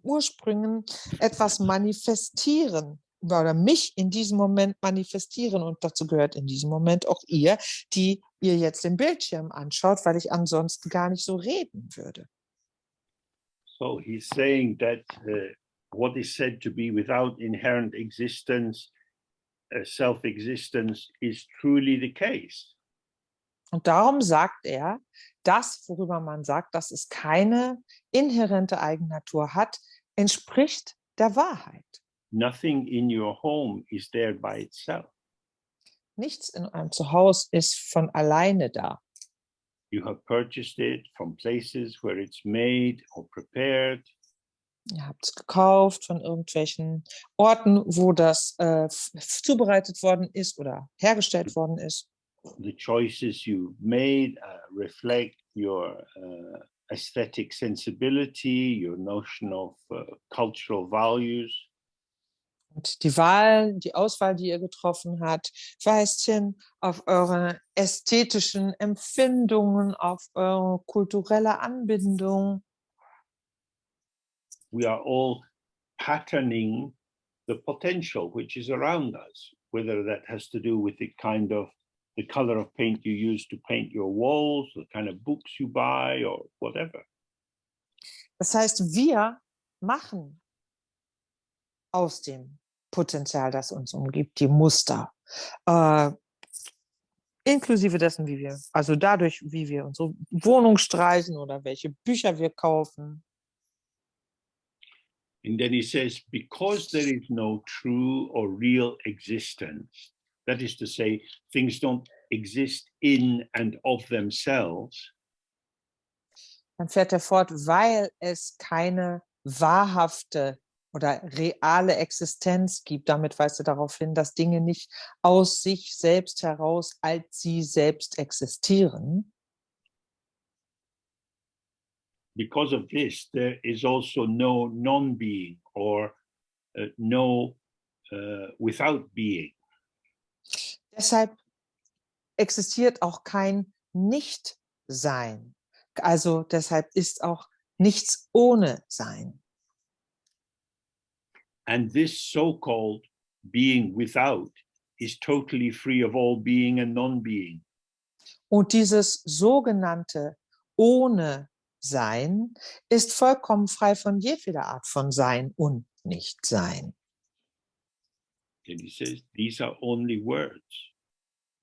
Ursprüngen etwas manifestieren oder mich in diesem Moment manifestieren. Und dazu gehört in diesem Moment auch ihr, die ihr jetzt den Bildschirm anschaut, weil ich ansonsten gar nicht so reden würde. So he's saying that what is said to be without inherent existence, self-existence, is truly the case. Und darum sagt er, das, worüber man sagt, dass es keine inhärente Eigennatur hat, entspricht der Wahrheit. Nothing in your home is there by itself. Nichts in einem Zuhause ist von alleine da. You have purchased it from places where it's made or prepared. Ihr habt es gekauft von irgendwelchen Orten, wo das zubereitet worden ist oder hergestellt worden ist. The choices you've made reflect your aesthetic sensibility, your notion of cultural values. Und die Auswahl, die ihr getroffen habt, weist hin auf eure ästhetischen Empfindungen, auf eure kulturelle Anbindung. We are all patterning the potential which is around us, whether that has to do with the color of paint you use to paint your walls, the kind of books you buy, or whatever. Das heißt, wir machen aus dem Potenzial, das uns umgibt, die Muster, inklusive dessen, wie wir, also dadurch, wie wir unsere Wohnung streichen oder welche Bücher wir kaufen. And then he says, because there is no true or real existence, that is to say, things don't exist in and of themselves, Dann fährt er fort, weil es keine wahrhafte oder reale Existenz gibt. Damit weist er darauf hin, dass Dinge nicht aus sich selbst heraus als sie selbst existieren. because of this, there is also no non-being or no without being. Deshalb existiert auch kein Nichtsein. Also deshalb ist auch nichts ohne Sein. And this so-called being without is totally free of all being and non-being. Und dieses sogenannte ohne Sein ist vollkommen frei von jeder Art von Sein und Nichtsein. And he says, these are only words.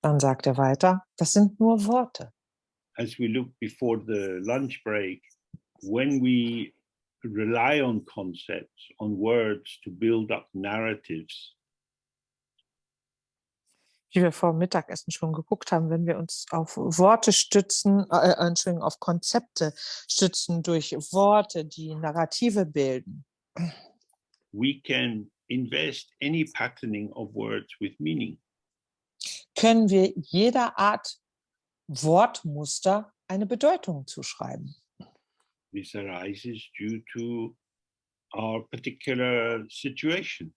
Dann sagt er weiter, das sind nur Worte. As we look before the lunch break, when we rely on concepts, on words to build up narratives, Wie wir vor dem Mittagessen schon geguckt haben, wenn wir uns auf Worte stützen, Entschuldigung, auf Konzepte stützen durch Worte, die Narrative bilden, we can invest any patterning of words with meaning. können wir jeder Art Wortmuster eine Bedeutung zuschreiben. This arises due to our particular situation.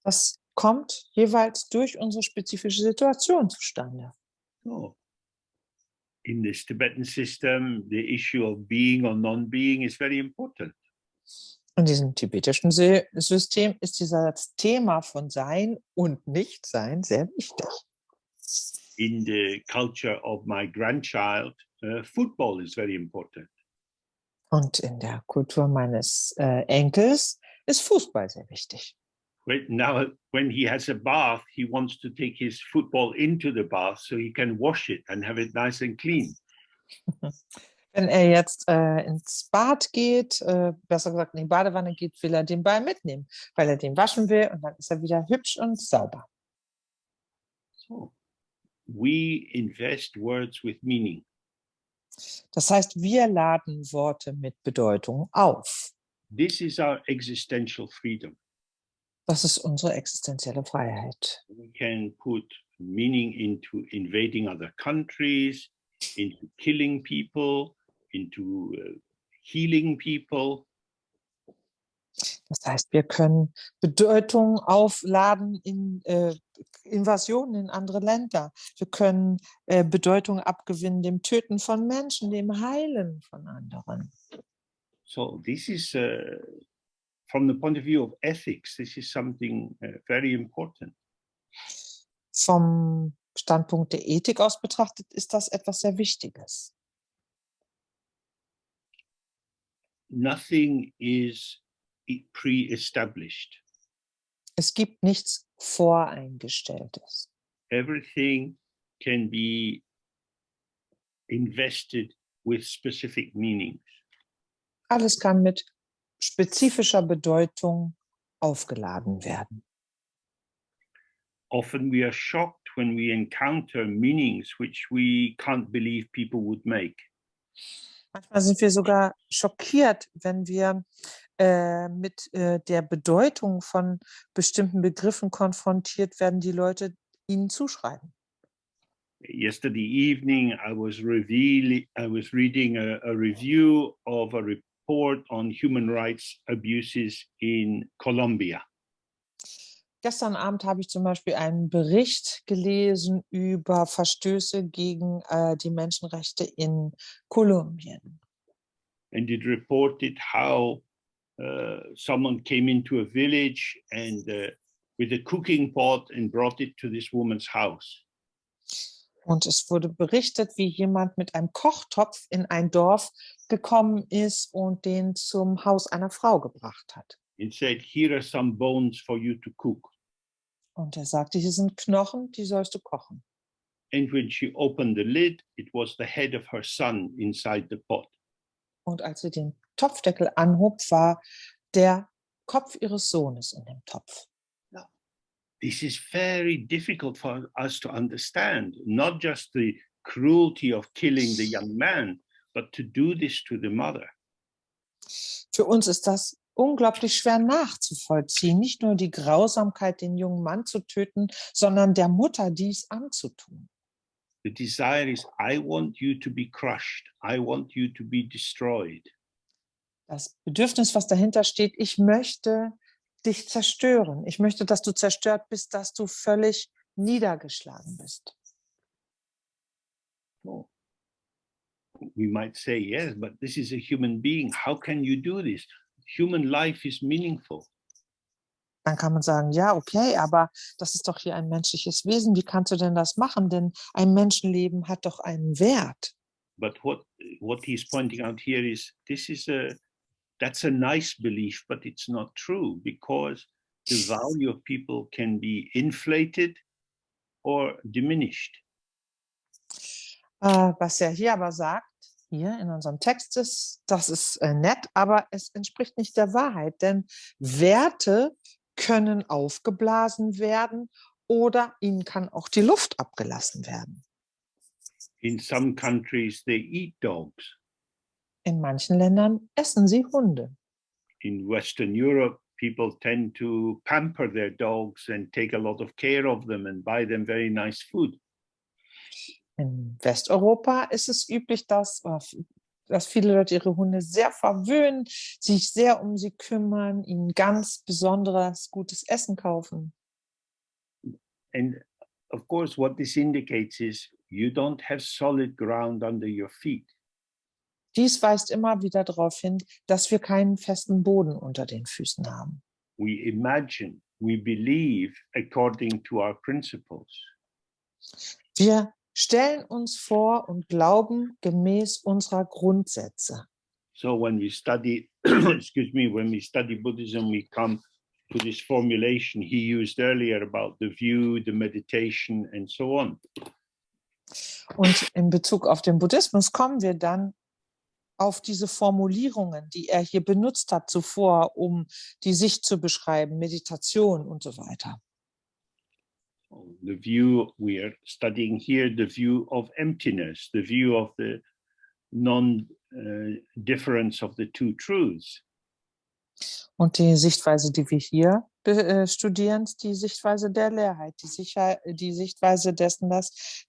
Das kommt jeweils durch unsere spezifische Situation zustande. So, in this Tibetan system, the issue of being or non-being is very important. In diesem tibetischen System ist dieses Thema von Sein und Nichtsein sehr wichtig. In the culture of my grandchild, football is very important. Und in der Kultur meines Enkels ist Fußball sehr wichtig. Now, when he has a bath, he wants to take his football into the bath so he can wash it and have it nice and clean. Wenn er jetzt ins Bad geht, besser gesagt in die Badewanne geht, will er den Ball mitnehmen, weil er den waschen will und dann ist er wieder hübsch und sauber. So, we invest words with meaning. Das heißt, wir laden Worte mit Bedeutung auf. This is our existential freedom. Das ist unsere existenzielle Freiheit. We can put meaning into invading other countries, into killing people, into healing people. Das heißt, wir können Bedeutung aufladen in Invasionen in andere Länder. Wir können Bedeutung abgewinnen dem Töten von Menschen, dem Heilen von anderen. So this is, from the point of view of ethics, this is something very important. Vom Standpunkt der Ethik aus betrachtet ist das etwas sehr Wichtiges. Nothing is pre-established. Es gibt nichts Voreingestelltes. Everything can be invested with specific meanings. Alles kann mit spezifischer Bedeutung aufgeladen werden. Often we are shocked when we encounter meanings which we can't believe people would make. Manchmal sind wir sogar schockiert, wenn wir mit der Bedeutung von bestimmten Begriffen konfrontiert werden, die Leute ihnen zuschreiben. Yesterday evening, I was reading a review of a report on human rights abuses in Colombia. Gestern Abend habe ich zum Beispiel einen Bericht gelesen über Verstöße gegen die Menschenrechte in Kolumbien. And it reported how someone came into a village and with a cooking pot and brought it to this woman's house. Und es wurde berichtet, wie jemand mit einem Kochtopf in ein Dorf gekommen ist und den zum Haus einer Frau gebracht hat. and said, "Here are some bones for you to cook." Und er sagte, hier sind Knochen, die sollst du kochen. And when she opened the lid, it was the head of her son inside the pot. Und als sie den Topfdeckel anhob, war der Kopf ihres Sohnes in dem Topf. This is very difficult for us to understand, not just the cruelty of killing the young man, but to do this to the mother. Für uns ist das unglaublich schwer nachzuvollziehen, nicht nur die Grausamkeit, den jungen Mann zu töten, sondern der Mutter dies anzutun. The desire is, I want you to be crushed. I want you to be destroyed. Das Bedürfnis, was dahinter steht, ich möchte dich zerstören. Ich möchte, dass du zerstört bist, dass du völlig niedergeschlagen bist. Oh. We might say, yes, but this is a human being. How can you do this? Human life is meaningful. Dann kann man sagen, ja, okay, aber das ist doch hier ein menschliches Wesen. Wie kannst du denn das machen? Denn ein Menschenleben hat doch einen Wert. But what he's pointing out here is, that's a nice belief, but it's not true, because the value of people can be inflated or diminished. Was er hier aber sagt, hier in unserem Text ist, das ist nett, aber es entspricht nicht der Wahrheit, denn Werte können aufgeblasen werden oder ihnen kann auch die Luft abgelassen werden. In some countries, they eat dogs. In manchen Ländern essen sie Hunde. In Western Europe, people tend to pamper their dogs and take a lot of care of them and buy them very nice food. In Westeuropa ist es üblich, dass viele Leute ihre Hunde sehr verwöhnen, sich sehr um sie kümmern, ihnen ganz besonderes gutes Essen kaufen. And of course, what this indicates is you don't have solid ground under your feet. Dies weist immer wieder darauf hin, dass wir keinen festen Boden unter den Füßen haben. We imagine, we believe according to our principles. Wir stellen uns vor und glauben gemäß unserer Grundsätze. So when we study, excuse me, when we study Buddhism, we come to this formulation he used earlier about the view, the meditation, and so on. Und in Bezug auf den Buddhismus kommen wir dann auf diese Formulierungen, die er hier benutzt hat zuvor, um die Sicht zu beschreiben, Meditation und so weiter. The view we are studying here, the view of emptiness, the view of the non-difference of the two truths. Und die Sichtweise, die wir hier studieren, ist die Sichtweise der Leerheit, die Sichtweise dessen, dass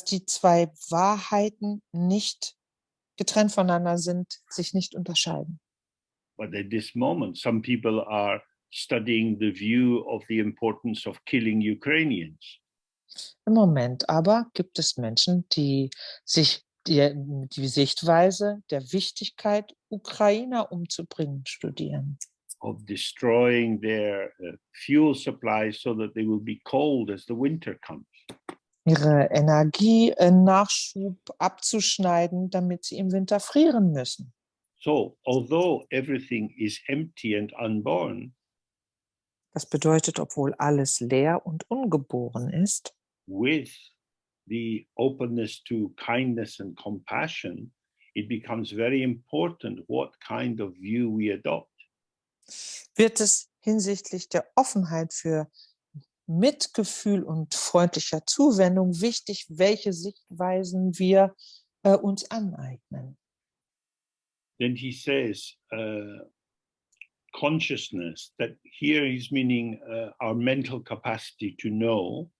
die zwei Wahrheiten nicht getrennt voneinander sind, sich nicht unterscheiden. But at this moment, some people are studying the view of the importance of killing Ukrainians. Im Moment aber gibt es Menschen, die sich die Sichtweise der Wichtigkeit, Ukrainer umzubringen, studieren. Of destroying their fuel supplies so that they will be cold as the winter comes. Ihre Energienachschub abzuschneiden, damit sie im Winter frieren müssen. So, although everything is empty and unborn, Das bedeutet, obwohl alles leer und ungeboren ist, with the openness to kindness and compassion, it becomes very important what kind of view we adopt. wird es hinsichtlich der Offenheit für Mitgefühl und freundlicher Zuwendung wichtig, welche Sichtweisen wir uns aneignen. Then he says, consciousness, that here he's meaning our mental capacity to know.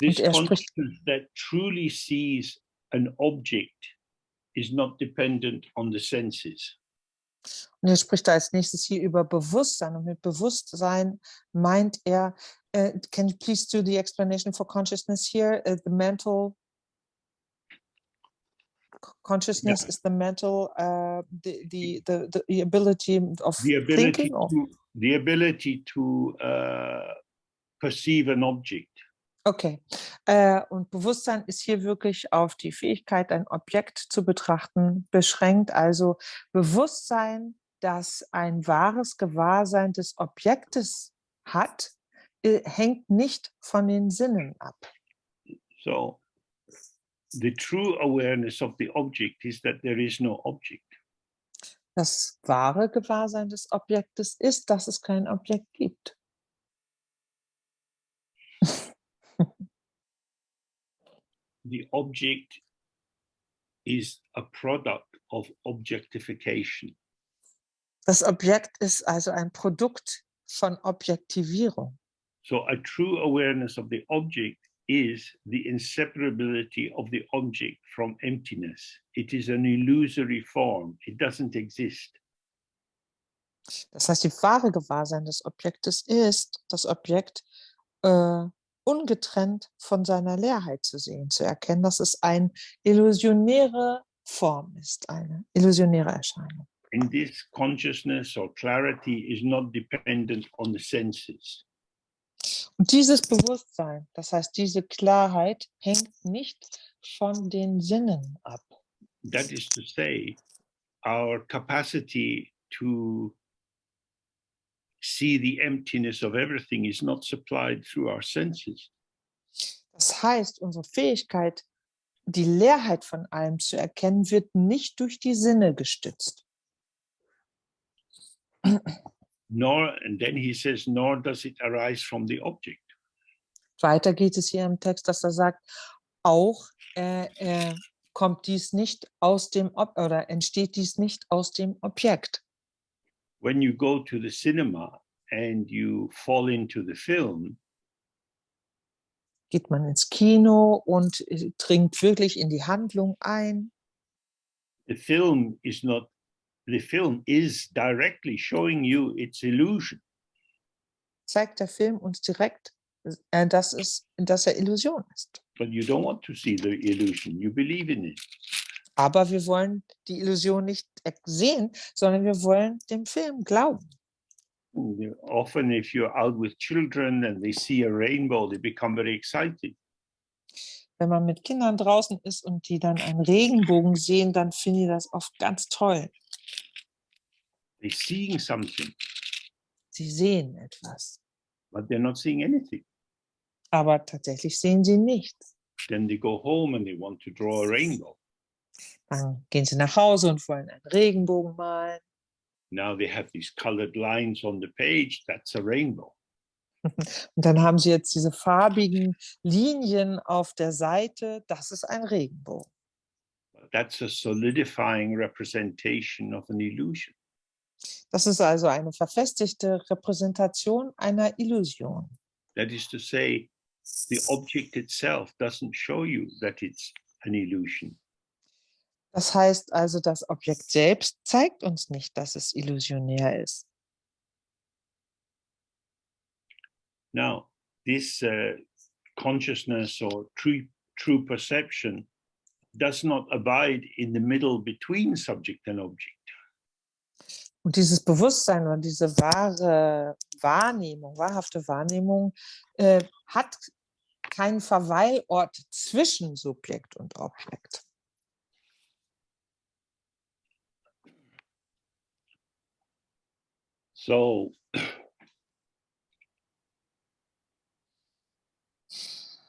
This consciousness that truly sees an object is not dependent on the senses. Und er spricht als nächstes hier über Bewusstsein. Und mit Bewusstsein meint er, can you please do the explanation for consciousness here? The mental consciousness is the mental, the ability of thinking? The ability to perceive an object. Okay. Und Bewusstsein ist hier wirklich auf die Fähigkeit, ein Objekt zu betrachten, beschränkt. Also Bewusstsein, das ein wahres Gewahrsein des Objektes hat, hängt nicht von den Sinnen ab. So the true awareness of the object is that there is no object. Das wahre Gewahrsein des Objektes ist, dass es kein Objekt gibt. The object is a product of objectification. Das Objekt ist also ein Produkt von Objektivierung. So a true awareness of the object is the inseparability of the object from emptiness. It is an illusory form. It doesn't exist. Das heißt, die wahre Gewahrsein des Objektes ist, das Objekt ungetrennt von seiner Leerheit zu sehen, zu erkennen, dass es eine illusionäre Form ist, eine illusionäre Erscheinung. And this consciousness or clarity is not dependent on the senses. Und dieses Bewusstsein, das heißt, diese Klarheit hängt nicht von den Sinnen ab. That is to say, our capacity to see the emptiness of everything is not supplied through our senses. Das heißt, unsere Fähigkeit, die Leerheit von allem zu erkennen, wird nicht durch die Sinne gestützt. Nor, and then he says, nor does it arise from the object. Weiter geht es hier im Text, dass er sagt, auch kommt dies nicht aus dem oder entsteht dies nicht aus dem Objekt. When you go to the cinema and you fall into the film, Geht man ins Kino und dringt wirklich in die Handlung ein. the film is directly showing you its illusion. Zeigt der Film uns direkt, dass er Illusion ist. But you don't want to see the illusion. You believe in it. Aber wir wollen die Illusion nicht sehen, sondern wir wollen dem Film glauben. Often if you're out with children and they see a rainbow, they become very excited. Wenn man mit Kindern draußen ist und die dann einen Regenbogen sehen, dann finden die das oft ganz toll. They're seeing something, Sie sehen etwas, but they're not seeing anything. aber tatsächlich sehen sie nichts. Then they go home and they want to draw a rainbow. Dann gehen sie nach Hause und wollen einen Regenbogen malen. Now they have these colored lines on the page. That's a rainbow. Und dann haben sie jetzt diese farbigen Linien auf der Seite. Das ist ein Regenbogen. That's a solidifying representation of an illusion. Das ist also eine verfestigte Repräsentation einer Illusion. That is to say, the object itself doesn't show you that it's an illusion. Das heißt also, das Objekt selbst zeigt uns nicht, dass es illusionär ist. Now, this consciousness or true perception does not abide in the middle between subject and object. Und dieses Bewusstsein oder diese wahre Wahrnehmung, wahrhafte Wahrnehmung, hat keinen Verweilort zwischen Subjekt und Objekt. So,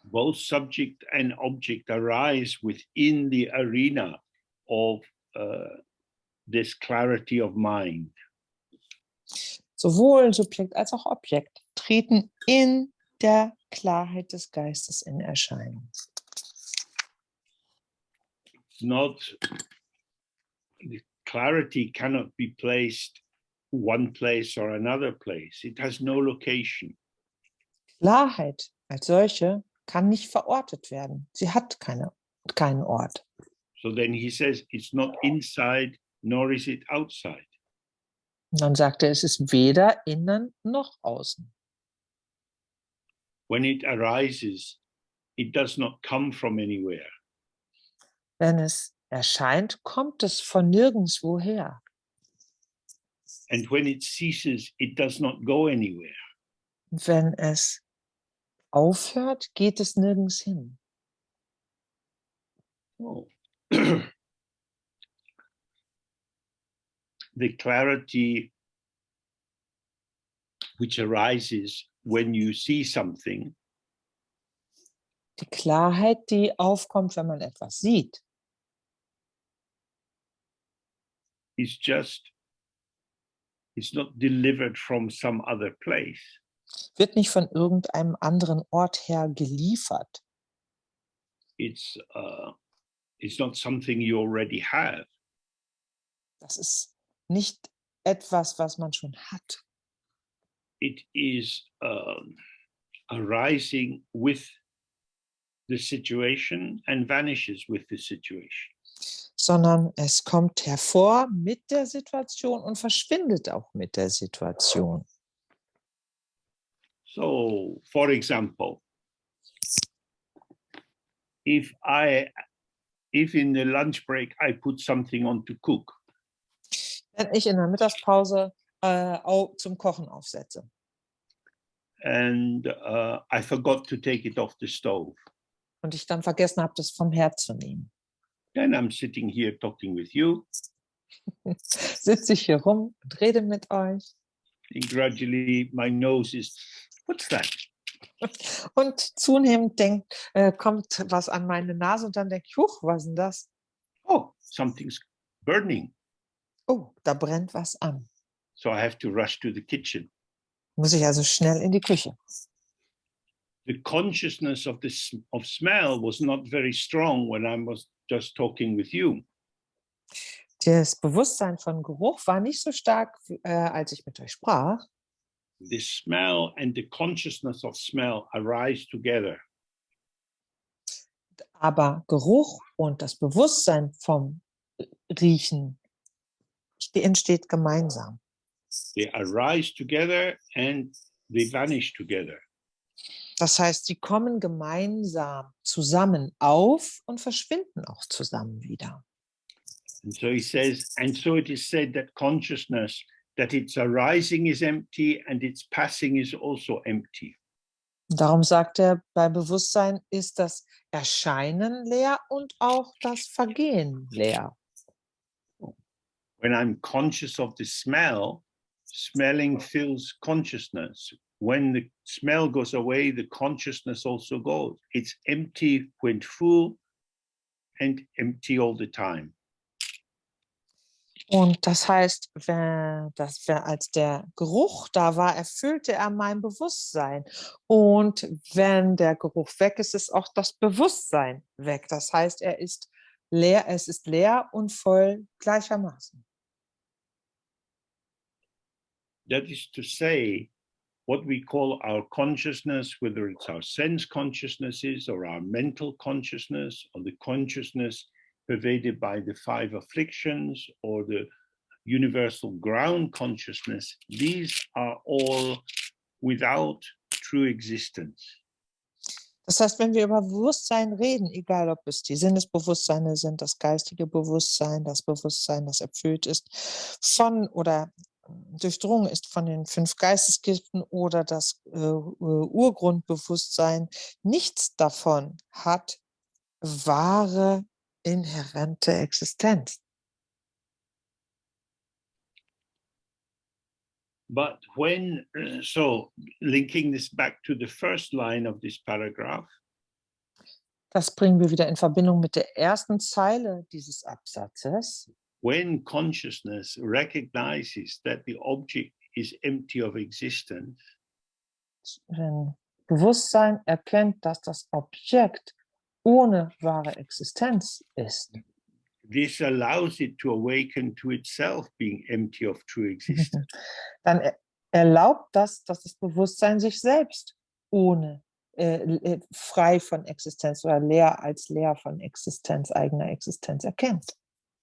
both subject and object arise within the arena of this clarity of mind. Sowohl Subjekt als auch Objekt treten in der Klarheit des Geistes in Erscheinung. Not the clarity cannot be placed one place or another place. It has no location. Klarheit als solche kann nicht verortet werden. Sie hat keinen Ort. So then he says it's not inside nor is it outside. Und dann sagt er, es ist weder innen noch außen. When it arises, it does not come from anywhere. Wenn es erscheint, kommt es von nirgendwo her. And when it ceases, it does not go anywhere. Wenn es aufhört, geht es nirgends hin. Oh. The clarity which arises when you see something Die Klarheit, die aufkommt, wenn man etwas sieht, is just, it's not delivered from some other place. wird nicht von irgendeinem anderen Ort her geliefert. It's not something you already have. Das ist nicht etwas, was man schon hat. It is arising with the situation and vanishes with the situation. Sondern es kommt hervor mit der Situation und verschwindet auch mit der Situation. So, for example, if in the lunch break I put something on to cook, Wenn ich in der Mittagspause zum Kochen aufsetze and I forgot to take it off the stove, und ich dann vergessen habe, das vom Herd zu nehmen, then I'm sitting here talking with you, sitze ich hier rum und rede mit euch. and gradually my nose is, what's that? Und zunehmend kommt was an meine Nase und dann denke ich, huch, was ist denn das? Oh, something's burning. Oh, da brennt was an. So I have to rush to the kitchen. Muss ich also schnell in die Küche. The consciousness of smell was not very strong when I was just talking with you. Das Bewusstsein von Geruch war nicht so stark, als ich mit euch sprach. The smell and the consciousness of smell arise together. Aber Geruch und das Bewusstsein vom Riechen entsteht gemeinsam. They arise together and they vanish together. Das heißt, sie kommen gemeinsam zusammen auf und verschwinden auch zusammen wieder. And so he says, and so it is said that consciousness, that its arising is empty and its passing is also empty. Darum sagt er, bei Bewusstsein ist das Erscheinen leer und auch das Vergehen leer. When I'm conscious of the smell, smelling fills consciousness. When the smell goes away, the consciousness also goes. It's empty when full and empty all the time. Und das heißt, als der Geruch da war, erfüllte er mein Bewusstsein. Und wenn der Geruch weg ist, ist auch das Bewusstsein weg. Das heißt, es ist leer und voll gleichermaßen. That is to say, what we call our consciousness, whether it's our sense consciousnesses or our mental consciousness or the consciousness pervaded by the 5 afflictions or the universal ground consciousness, these are all without true existence. Das heißt, wenn wir über Bewusstsein reden, egal ob es die Sinnesbewusstseine sind, das geistige Bewusstsein, das Bewusstsein, das erfüllt ist von oder durchdrungen ist von den 5 Geistesgiften oder das Urgrundbewusstsein, nichts davon hat wahre, inhärente Existenz. But when, so linking this back to the first line of this paragraph, Das bringen wir wieder in Verbindung mit der ersten Zeile dieses Absatzes. when consciousness recognizes that the object is empty of existence, Wenn Bewusstsein erkennt, dass das Objekt ohne wahre Existenz ist, this allows it to awaken to itself being empty of true existence. dann erlaubt das, dass das Bewusstsein sich selbst frei von Existenz oder leer von Existenz, eigener Existenz erkennt.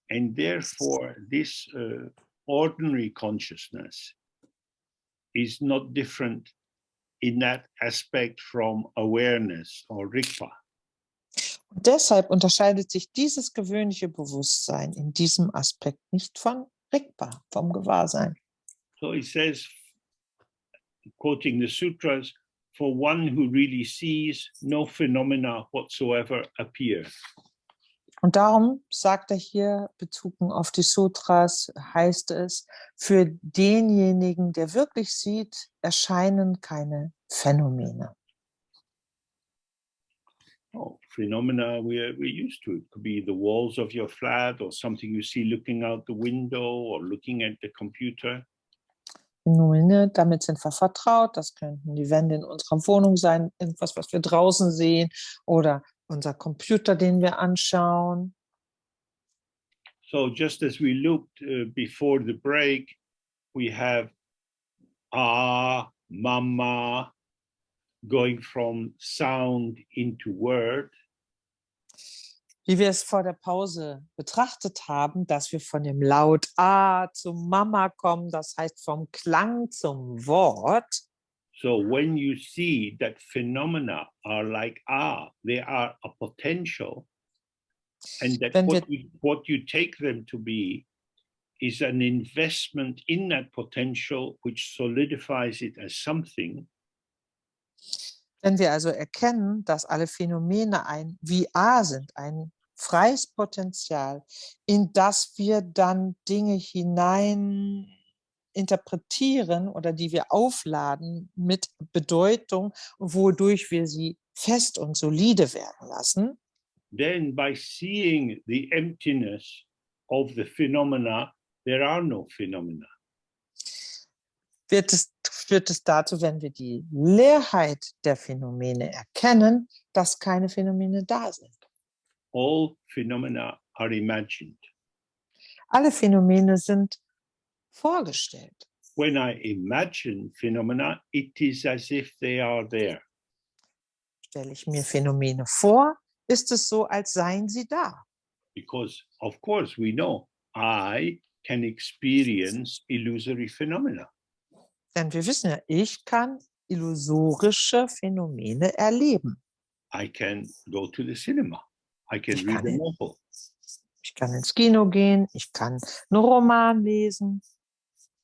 And therefore, this ordinary consciousness is not different in that aspect from awareness or rigpa. Und deshalb unterscheidet sich dieses gewöhnliche Bewusstsein in diesem Aspekt nicht von Rigpa, vom Gewahrsein. So he says, quoting the sutras, for one who really sees, no phenomena whatsoever appear. Und darum sagt er hier, bezogen auf die Sutras, heißt es, für denjenigen, der wirklich sieht, erscheinen keine Phänomene. Oh, phenomena we're used to. It could be the walls of your flat or something you see looking out the window or looking at the computer. Phänomene, damit sind wir vertraut. Das könnten die Wände in unserer Wohnung sein, irgendwas, was wir draußen sehen oder unser Computer, den wir anschauen. So just as we looked before the break, we have mama, going from sound into word. Wie wir es vor der Pause betrachtet haben, dass wir von dem Laut A zum Mama kommen, das heißt vom Klang zum Wort. So when you see that phenomena are like they are a potential, and that what you take them to be is an investment in that potential which solidifies it as something. Wenn wir also erkennen, dass alle Phänomene ein VR sind, ein freies Potenzial, in das wir dann Dinge hinein interpretieren oder die wir aufladen mit Bedeutung, wodurch wir sie fest und solide werden lassen, then by seeing the emptiness of the phenomena, there are no phenomena. Führt es dazu, wenn wir die Leerheit der Phänomene erkennen, dass keine Phänomene da sind. All phenomena are imagined. Alle Phänomene sind vorgestellt. When I imagine phenomena, it is as if they are there. Stelle ich mir Phänomene vor, ist es so, als seien sie da. Because, of course, we know I can experience illusory phenomena. Denn wir wissen ja, ich kann illusorische Phänomene erleben. I can go to the cinema. I can read a novel. Ich kann ins Kino gehen, ich kann einen Roman lesen.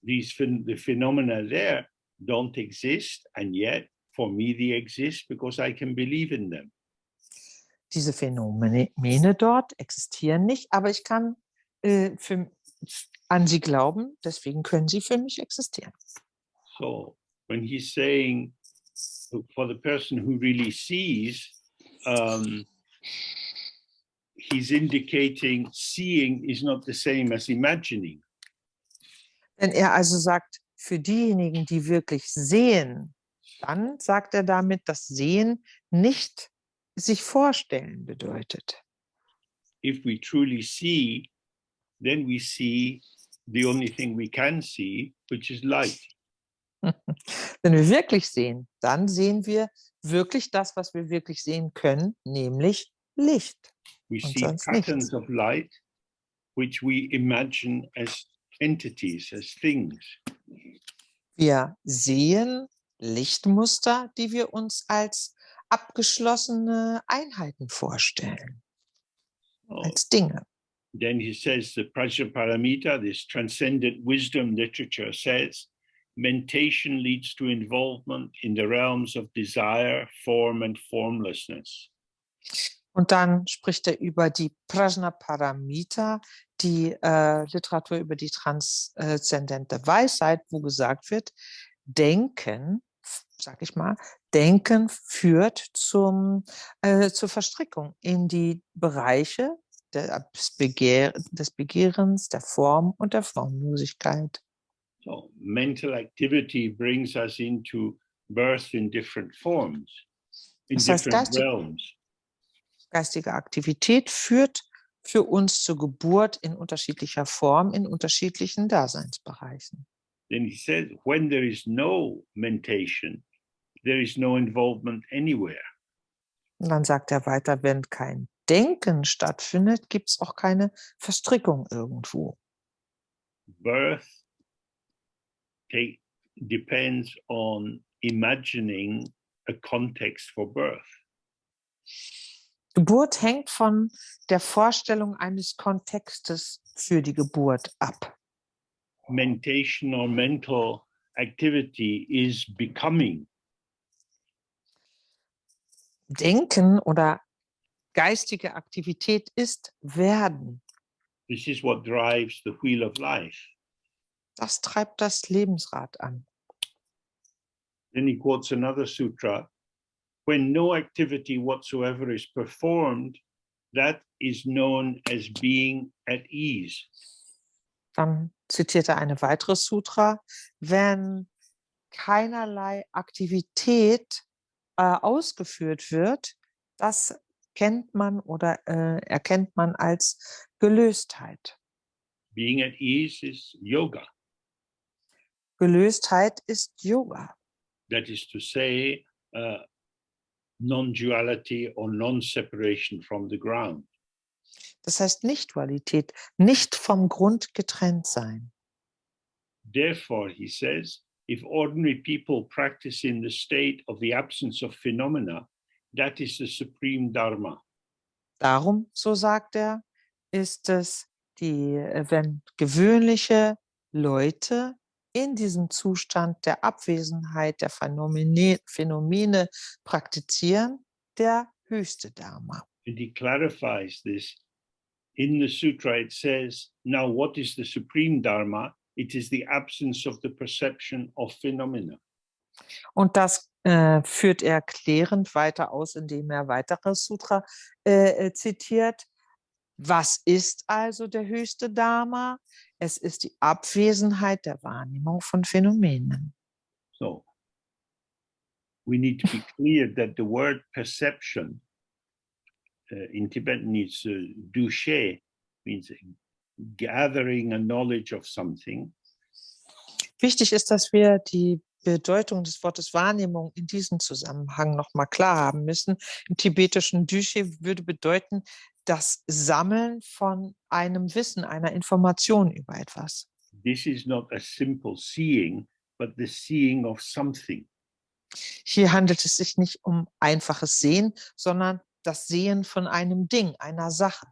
The phenomena there don't exist, and yet for me they exist because I can believe in them. Diese Phänomene dort existieren nicht, aber ich kann an sie glauben, deswegen können sie für mich existieren. So when he's saying for the person who really sees, he's indicating seeing is not the same as imagining. Wenn er also sagt, für diejenigen, die wirklich sehen, dann sagt er damit, dass Sehen nicht sich vorstellen bedeutet. If we truly see, then we see the only thing we can see, which is light. Wenn wir wirklich sehen, dann sehen wir wirklich das, was wir wirklich sehen können, nämlich Licht. We Und see sonst patterns nichts. of light, which we imagine as entities, as things. Wir sehen Lichtmuster, die wir uns als abgeschlossene Einheiten vorstellen, Oh. als Dinge. Then he says the Prajnaparamita, this transcendent wisdom literature says, mentation leads to involvement in the realms of desire, form and formlessness. Und dann spricht er über die Prajnaparamita, die Literatur über die transzendente Weisheit, wo gesagt wird, Denken, sag ich mal, Denken führt zur Verstrickung in die Bereiche des Begehrens, der Form und der Formlosigkeit. So mental activity brings us into birth in different forms, in Das heißt, different realms. geistige Aktivität führt für uns zur Geburt in unterschiedlicher Form, in unterschiedlichen Daseinsbereichen. Then he says, when there is no mentation, there is no involvement anywhere. Und dann sagt er weiter, wenn kein Denken stattfindet, gibt es auch keine Verstrickung irgendwo. Birth depends on imagining a context for birth. Geburt hängt von der Vorstellung eines Kontextes für die Geburt ab. Mentation or mental activity is becoming. Denken oder geistige Aktivität ist Werden. This is what drives the wheel of life. Das treibt das Lebensrad an. Then he quotes another sutra. When no activity whatsoever is performed, that is known as being at ease. Dann zitiert er eine weitere Sutra. Wenn keinerlei Aktivität ausgeführt wird, das kennt man oder erkennt man als Gelöstheit. Being at ease is yoga. Gelöstheit ist Yoga. That is to say, non-duality or non-separation from the ground. Das heißt Nicht-Dualität, nicht vom Grund getrennt sein. Therefore, he says, if ordinary people practice in the state of the absence of phenomena, that is the supreme dharma. Darum, so sagt er, ist es wenn gewöhnliche Leute in diesem Zustand der Abwesenheit der Phänomene praktizieren, der höchste Dharma. And he clarifies this. In the sutra, it says, now what is the supreme dharma? It is the absence of the perception of phenomena. Und das führt er klärend weiter aus, indem er weitere Sutra zitiert. Was ist also der höchste Dharma? Es ist die Abwesenheit der Wahrnehmung von Phänomenen. So we need to be clear that the word perception in Tibetan is dushe, means gathering a knowledge of something. Wichtig ist, dass wir die Bedeutung des Wortes Wahrnehmung in diesem Zusammenhang nochmal klar haben müssen. Im tibetischen Dushe würde bedeuten, das Sammeln von einem Wissen, einer Information über etwas. This is not a simple seeing, but the seeing of something. Hier handelt es sich nicht um einfaches Sehen, sondern das Sehen von einem Ding, einer Sache.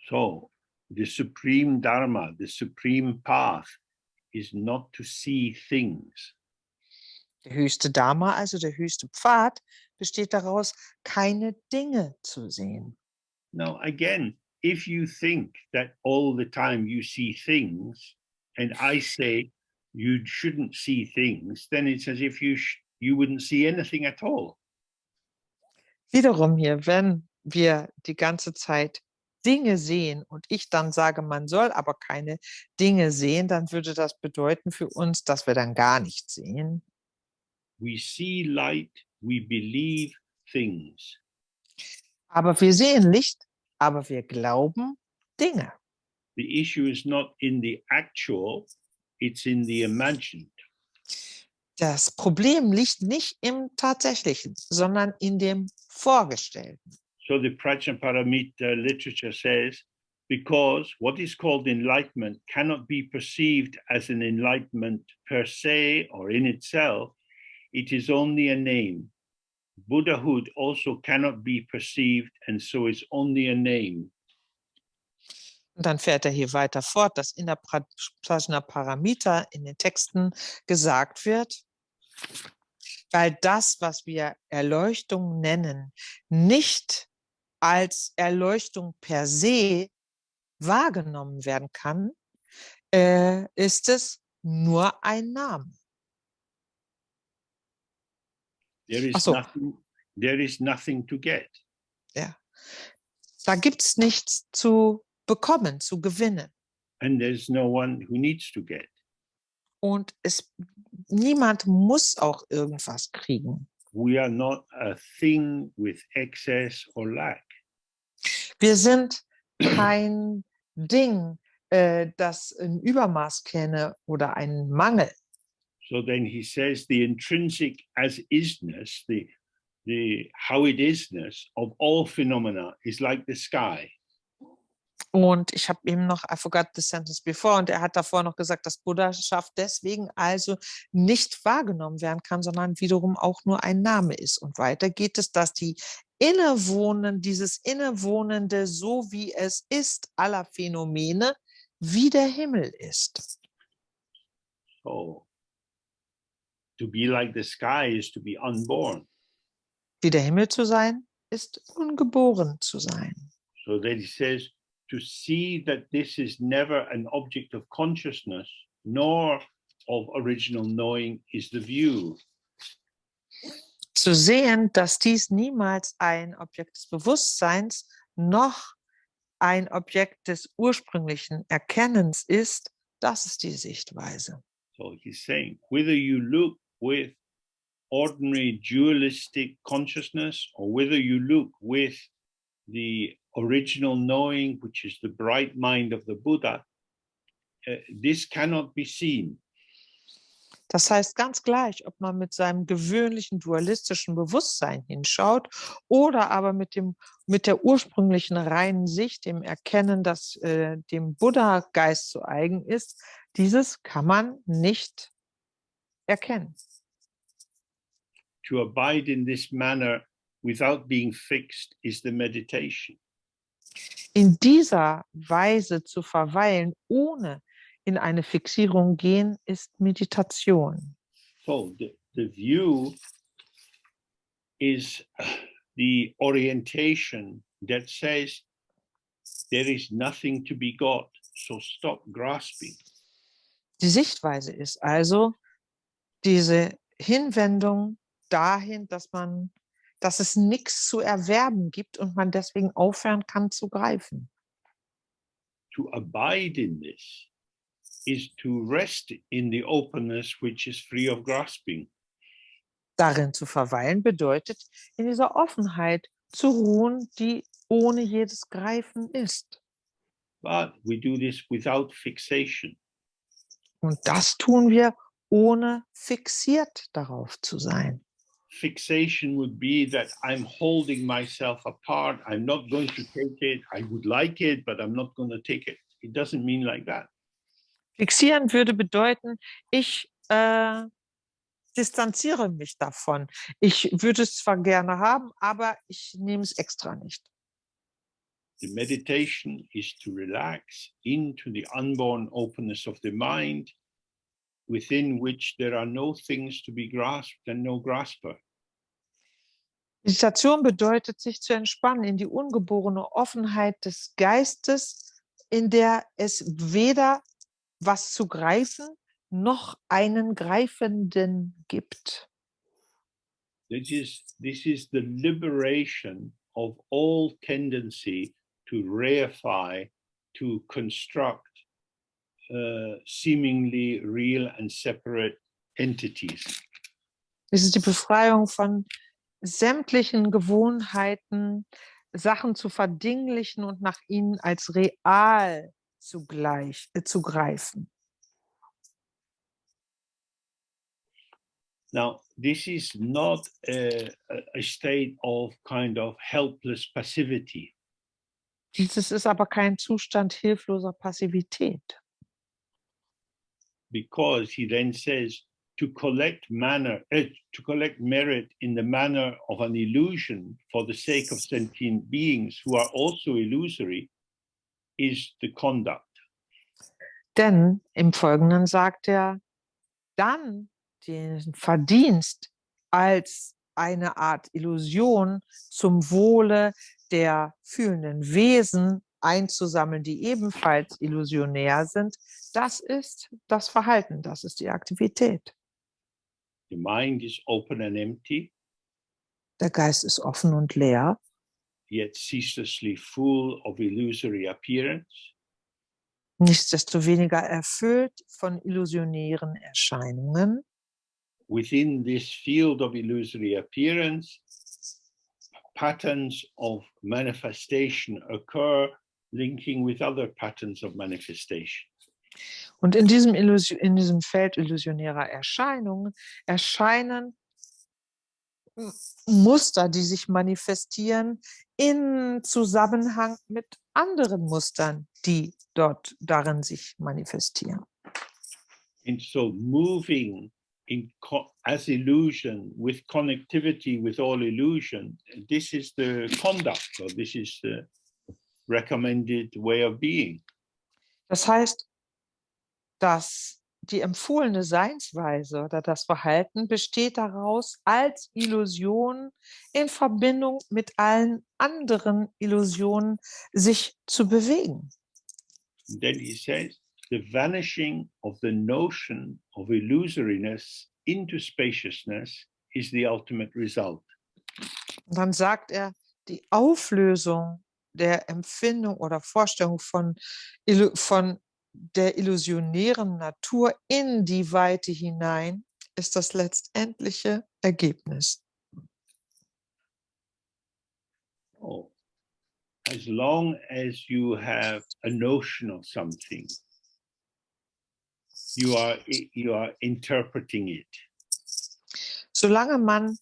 So the supreme dharma, the supreme path is not to see things. Der höchste Dharma, also der höchste Pfad, besteht daraus, keine Dinge zu sehen. Now, again, if you think that all the time you see things, and I say you shouldn't see things, then it's as if you wouldn't see anything at all. Wiederum hier, wenn wir die ganze Zeit Dinge sehen und ich dann sage, man soll aber keine Dinge sehen, dann würde das bedeuten für uns, dass wir dann gar nichts sehen. We see light, we believe things. Aber wir sehen Licht, aber wir glauben Dinge. The issue is not in the actual, it's in the imagined. Das Problem liegt nicht im Tatsächlichen, sondern in dem Vorgestellten. So the Prajnaparamita literature says, because what is called enlightenment cannot be perceived as an enlightenment per se or in itself, it is only a name. Buddhahood also cannot be perceived and so is only a name. Und dann fährt er hier weiter fort, dass in der Prajnaparamita in den Texten gesagt wird, weil das, was wir Erleuchtung nennen, nicht als Erleuchtung per se wahrgenommen werden kann, ist es nur ein Name. There is nothing to get. Ja. Da gibt es nichts zu bekommen, zu gewinnen. And there's no one who needs to get. Und niemand muss auch irgendwas kriegen. We are not a thing with excess or lack. Wir sind kein Ding, das ein Übermaß kenne oder einen Mangel. So then he says the intrinsic as isness, the how it isness of all phenomena is like the sky. Und ich habe eben noch, I forgot the sentence before, und er hat davor noch gesagt, dass Buddhaschaft deswegen also nicht wahrgenommen werden kann, sondern wiederum auch nur ein Name ist. Und weiter geht es, dass dieses Innewohnende, so wie es ist, aller Phänomene, wie der Himmel ist. So to be like the sky is to be unborn. wie der Himmel zu sein, ist ungeboren zu sein. So that he says, to see that this is never an object of consciousness, nor of original knowing, is the view. Zu sehen, dass dies niemals ein Objekt des Bewusstseins noch ein Objekt des ursprünglichen Erkennens ist, das ist die Sichtweise. So he's saying, whether you look with ordinary dualistic consciousness, or whether you look with the original knowing, which is the bright mind of the Buddha, this cannot be seen. Das heißt ganz gleich, ob man mit seinem gewöhnlichen dualistischen Bewusstsein hinschaut oder aber mit der ursprünglichen reinen Sicht, dem Erkennen, das dem Buddha-Geist zu eigen ist, dieses kann man nicht erkennen. To abide in this manner without being fixed is the meditation. In dieser Weise zu verweilen, ohne in eine Fixierung gehen, ist Meditation. So the view is the orientation that says there is nothing to be got, so stop grasping. Die Sichtweise ist also diese Hinwendung dahin, dass es nichts zu erwerben gibt und man deswegen aufhören kann zu greifen. To abide in this is to rest in the openness which is free of grasping. Darin zu verweilen bedeutet, in dieser Offenheit zu ruhen, die ohne jedes Greifen ist. But we do this without fixation. Und das tun wir, ohne fixiert darauf zu sein. Fixation would be that I'm holding myself apart. I'm not going to take it. I would like it, but I'm not going to take it. It doesn't mean like that. Fixieren würde bedeuten, ich distanziere mich davon. Ich würde es zwar gerne haben, aber ich nehme es extra nicht. The meditation is to relax into the unborn openness of the mind, within which there are no things to be grasped and no grasper. Meditation bedeutet, sich zu entspannen in die ungeborene Offenheit des Geistes, in der es weder was zu greifen noch einen Greifenden gibt. This is the liberation of all tendency to reify, to construct seemingly real and separate entities. Es ist die Befreiung von sämtlichen Gewohnheiten, Sachen zu verdinglichen und nach ihnen als real zu greifen. Now, this is not a state of kind of helpless passivity. Dieses ist aber kein Zustand hilfloser Passivität. Because he then says to collect merit in the manner of an illusion for the sake of sentient beings who are also illusory is the conduct. Denn im Folgenden sagt er, dann den Verdienst als eine Art Illusion zum Wohle der fühlenden Wesen einzusammeln, die ebenfalls illusionär sind, das ist das Verhalten, das ist die Aktivität. The mind is open and empty, Der Geist ist offen und leer, yet ceaselessly full of illusory appearance. nichtsdestoweniger erfüllt von illusionären Erscheinungen. Within this field of illusory appearance, patterns of manifestation occur, linking with other patterns of manifestation. Und in diesem Feld illusionärer Erscheinungen erscheinen Muster, die sich manifestieren in Zusammenhang mit anderen Mustern, die darin sich manifestieren. And so moving as illusion with connectivity with all illusion, this is the conduct, or this is the recommended way of being. Das heißt, das die empfohlene Seinsweise oder das Verhalten besteht daraus, als Illusion in Verbindung mit allen anderen Illusionen sich zu bewegen. And then he says, the vanishing of the notion of illusoriness into spaciousness is the ultimate result. Und dann sagt er, die Auflösung der Empfindung oder Vorstellung von der illusionären Natur in die Weite hinein ist das letztendliche Ergebnis. Oh, as long as you have a notion of something, you are interpreting it. Solange man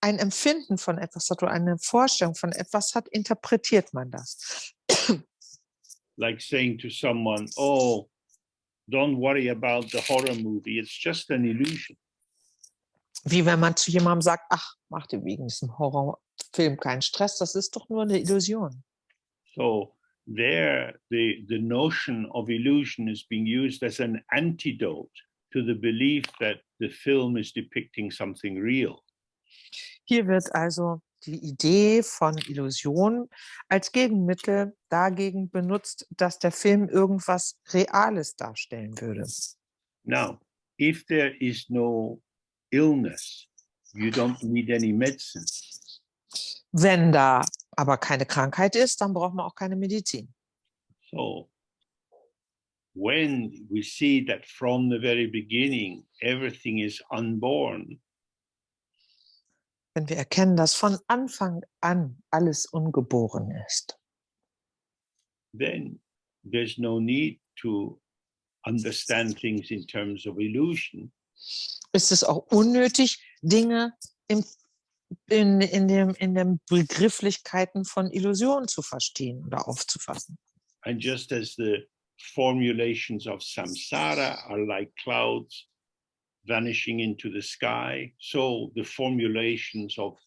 ein Empfinden von etwas hat oder eine Vorstellung von etwas hat, interpretiert man das. Like saying to someone, oh, don't worry about the horror movie, it's just an illusion. Wie wenn man zu jemandem sagt, ach, mach dir wegen diesem Horrorfilm keinen Stress, das ist doch nur eine Illusion. So there, the notion of illusion is being used as an antidote to the belief that the film is depicting something real. Hier wird also die Idee von Illusion als Gegenmittel dagegen benutzt, dass der Film irgendwas Reales darstellen würde. Now, if there is no illness, you don't need any medicine. Wenn da aber keine Krankheit ist, dann braucht man auch keine Medizin. So when we see that from the very beginning, everything is unborn, Wenn wir erkennen, dass von Anfang an alles ungeboren ist, then there's no need to understand things in terms of illusion. ist es auch unnötig, Dinge in den Begrifflichkeiten von Illusionen zu verstehen oder aufzufassen. And just as the formulations of samsara are like clouds vanishing into the sky, so the formulations of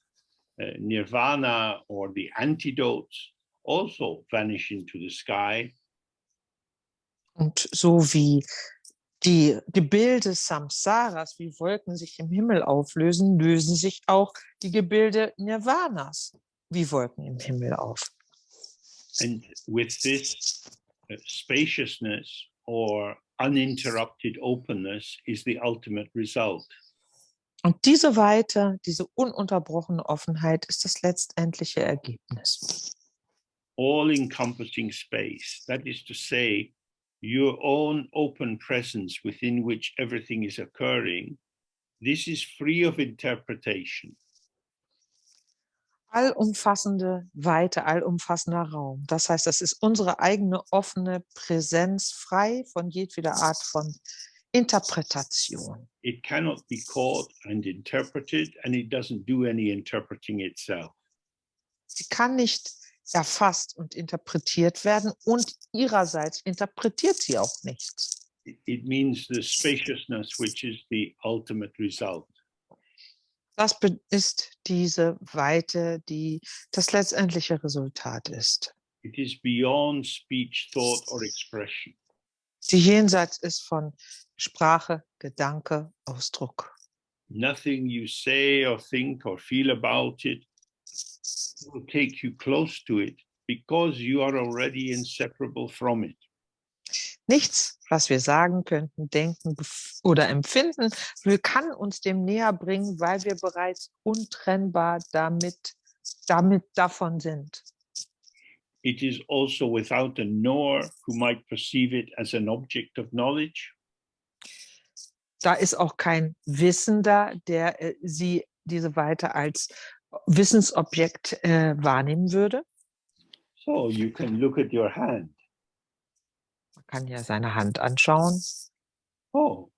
nirvana or the antidotes also vanish into the sky. Und so wie die Gebilde Samsaras, wie Wolken sich im Himmel auflösen, lösen sich auch die Gebilde Nirvanas wie Wolken im Himmel auf. And with this spaciousness or uninterrupted openness is the ultimate result. Und diese Weite, diese ununterbrochene Offenheit ist das letztendliche Ergebnis. All-encompassing space, that is to say, your own open presence within which everything is occurring, this is free of interpretation. Allumfassende Weite, allumfassender Raum. Das heißt, das ist unsere eigene offene Präsenz, frei von jedweder Art von Interpretation. It cannot be caught and interpreted, and it doesn't do any interpreting itself. Sie kann nicht erfasst und interpretiert werden und ihrerseits interpretiert sie auch nichts. It means the spaciousness, which is the ultimate result. Das ist diese Weite, die das letztendliche Resultat ist. It is beyond speech, thought, or expression. Die jenseits ist von Sprache, Gedanke, Ausdruck. Nothing you say or think or feel about it will take you close to it because you are already inseparable from it. Nichts, was wir sagen könnten, denken oder empfinden, kann uns dem näher bringen, weil wir bereits untrennbar davon sind. It is also without a knower who might perceive it as an object of knowledge. Da ist auch kein Wissender, der diese Weite als Wissensobjekt wahrnehmen würde. So you can look at your hand. Man kann ja seine Hand anschauen. Oh,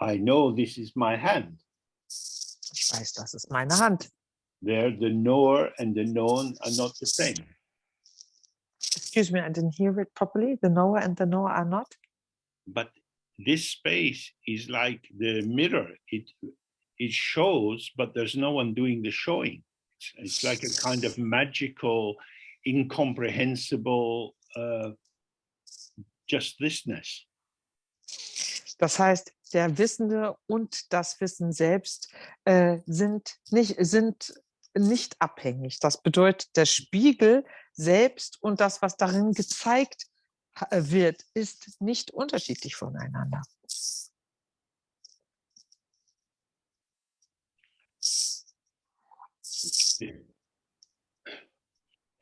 I know this is my hand. Ich weiß, das ist meine Hand. There, the knower and the known are not the same. Excuse me, I didn't hear it properly. The knower and the knower are not. But this space is like the mirror. It shows, but there's no one doing the showing. It's like a kind of magical, incomprehensible just thisness. Das heißt, der Wissende und das Wissen selbst sind nicht abhängig. Das bedeutet, der Spiegel selbst und das, was darin gezeigt wird, ist nicht unterschiedlich voneinander.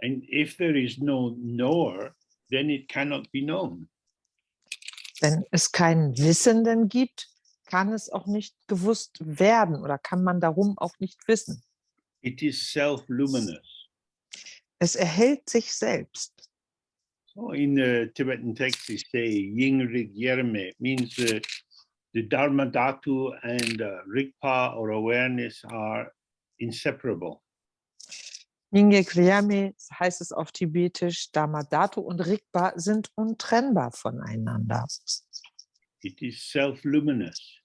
And if there is no knower, then it cannot be known. Wenn es keinen Wissenden gibt, kann es auch nicht gewusst werden oder kann man darum auch nicht wissen. It is self-luminous. Es erhält sich selbst. So in the Tibetan text, they say Ying Rig Yerme means the Dharma Dhatu and Rigpa or awareness are inseparable. Nyingye Kriyame heißt es auf Tibetisch, Dharmadhatu und Rigpa sind untrennbar voneinander. It is self-luminous.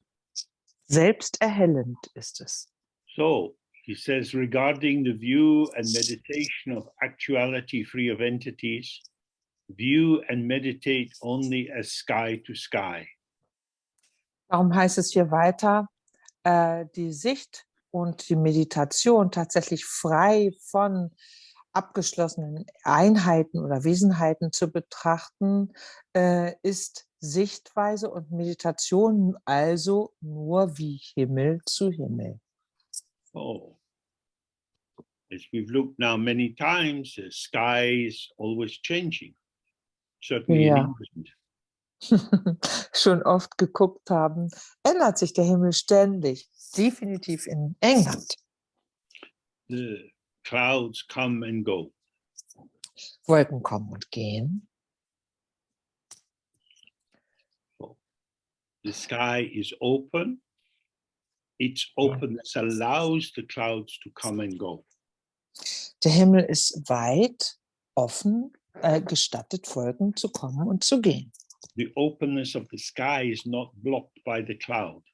Selbsterhellend ist es. So he says, regarding the view and meditation of actuality free of entities, view and meditate only as sky to sky. Darum heißt es hier weiter, die Sicht und die Meditation tatsächlich frei von abgeschlossenen Einheiten oder Wesenheiten zu betrachten, ist Sichtweise und Meditation also nur wie Himmel zu Himmel. Oh, as we've looked now many times, the sky is always changing, certainly in Ja. England. Schon oft geguckt haben, ändert sich der Himmel ständig, definitiv in England. The clouds come and go. Wolken kommen und gehen. The sky is open. Its openness allows the clouds to come and go. Der Himmel ist weit, offen, gestattet, Wolken zu kommen und zu gehen. The openness of the sky is not blocked by the cloud.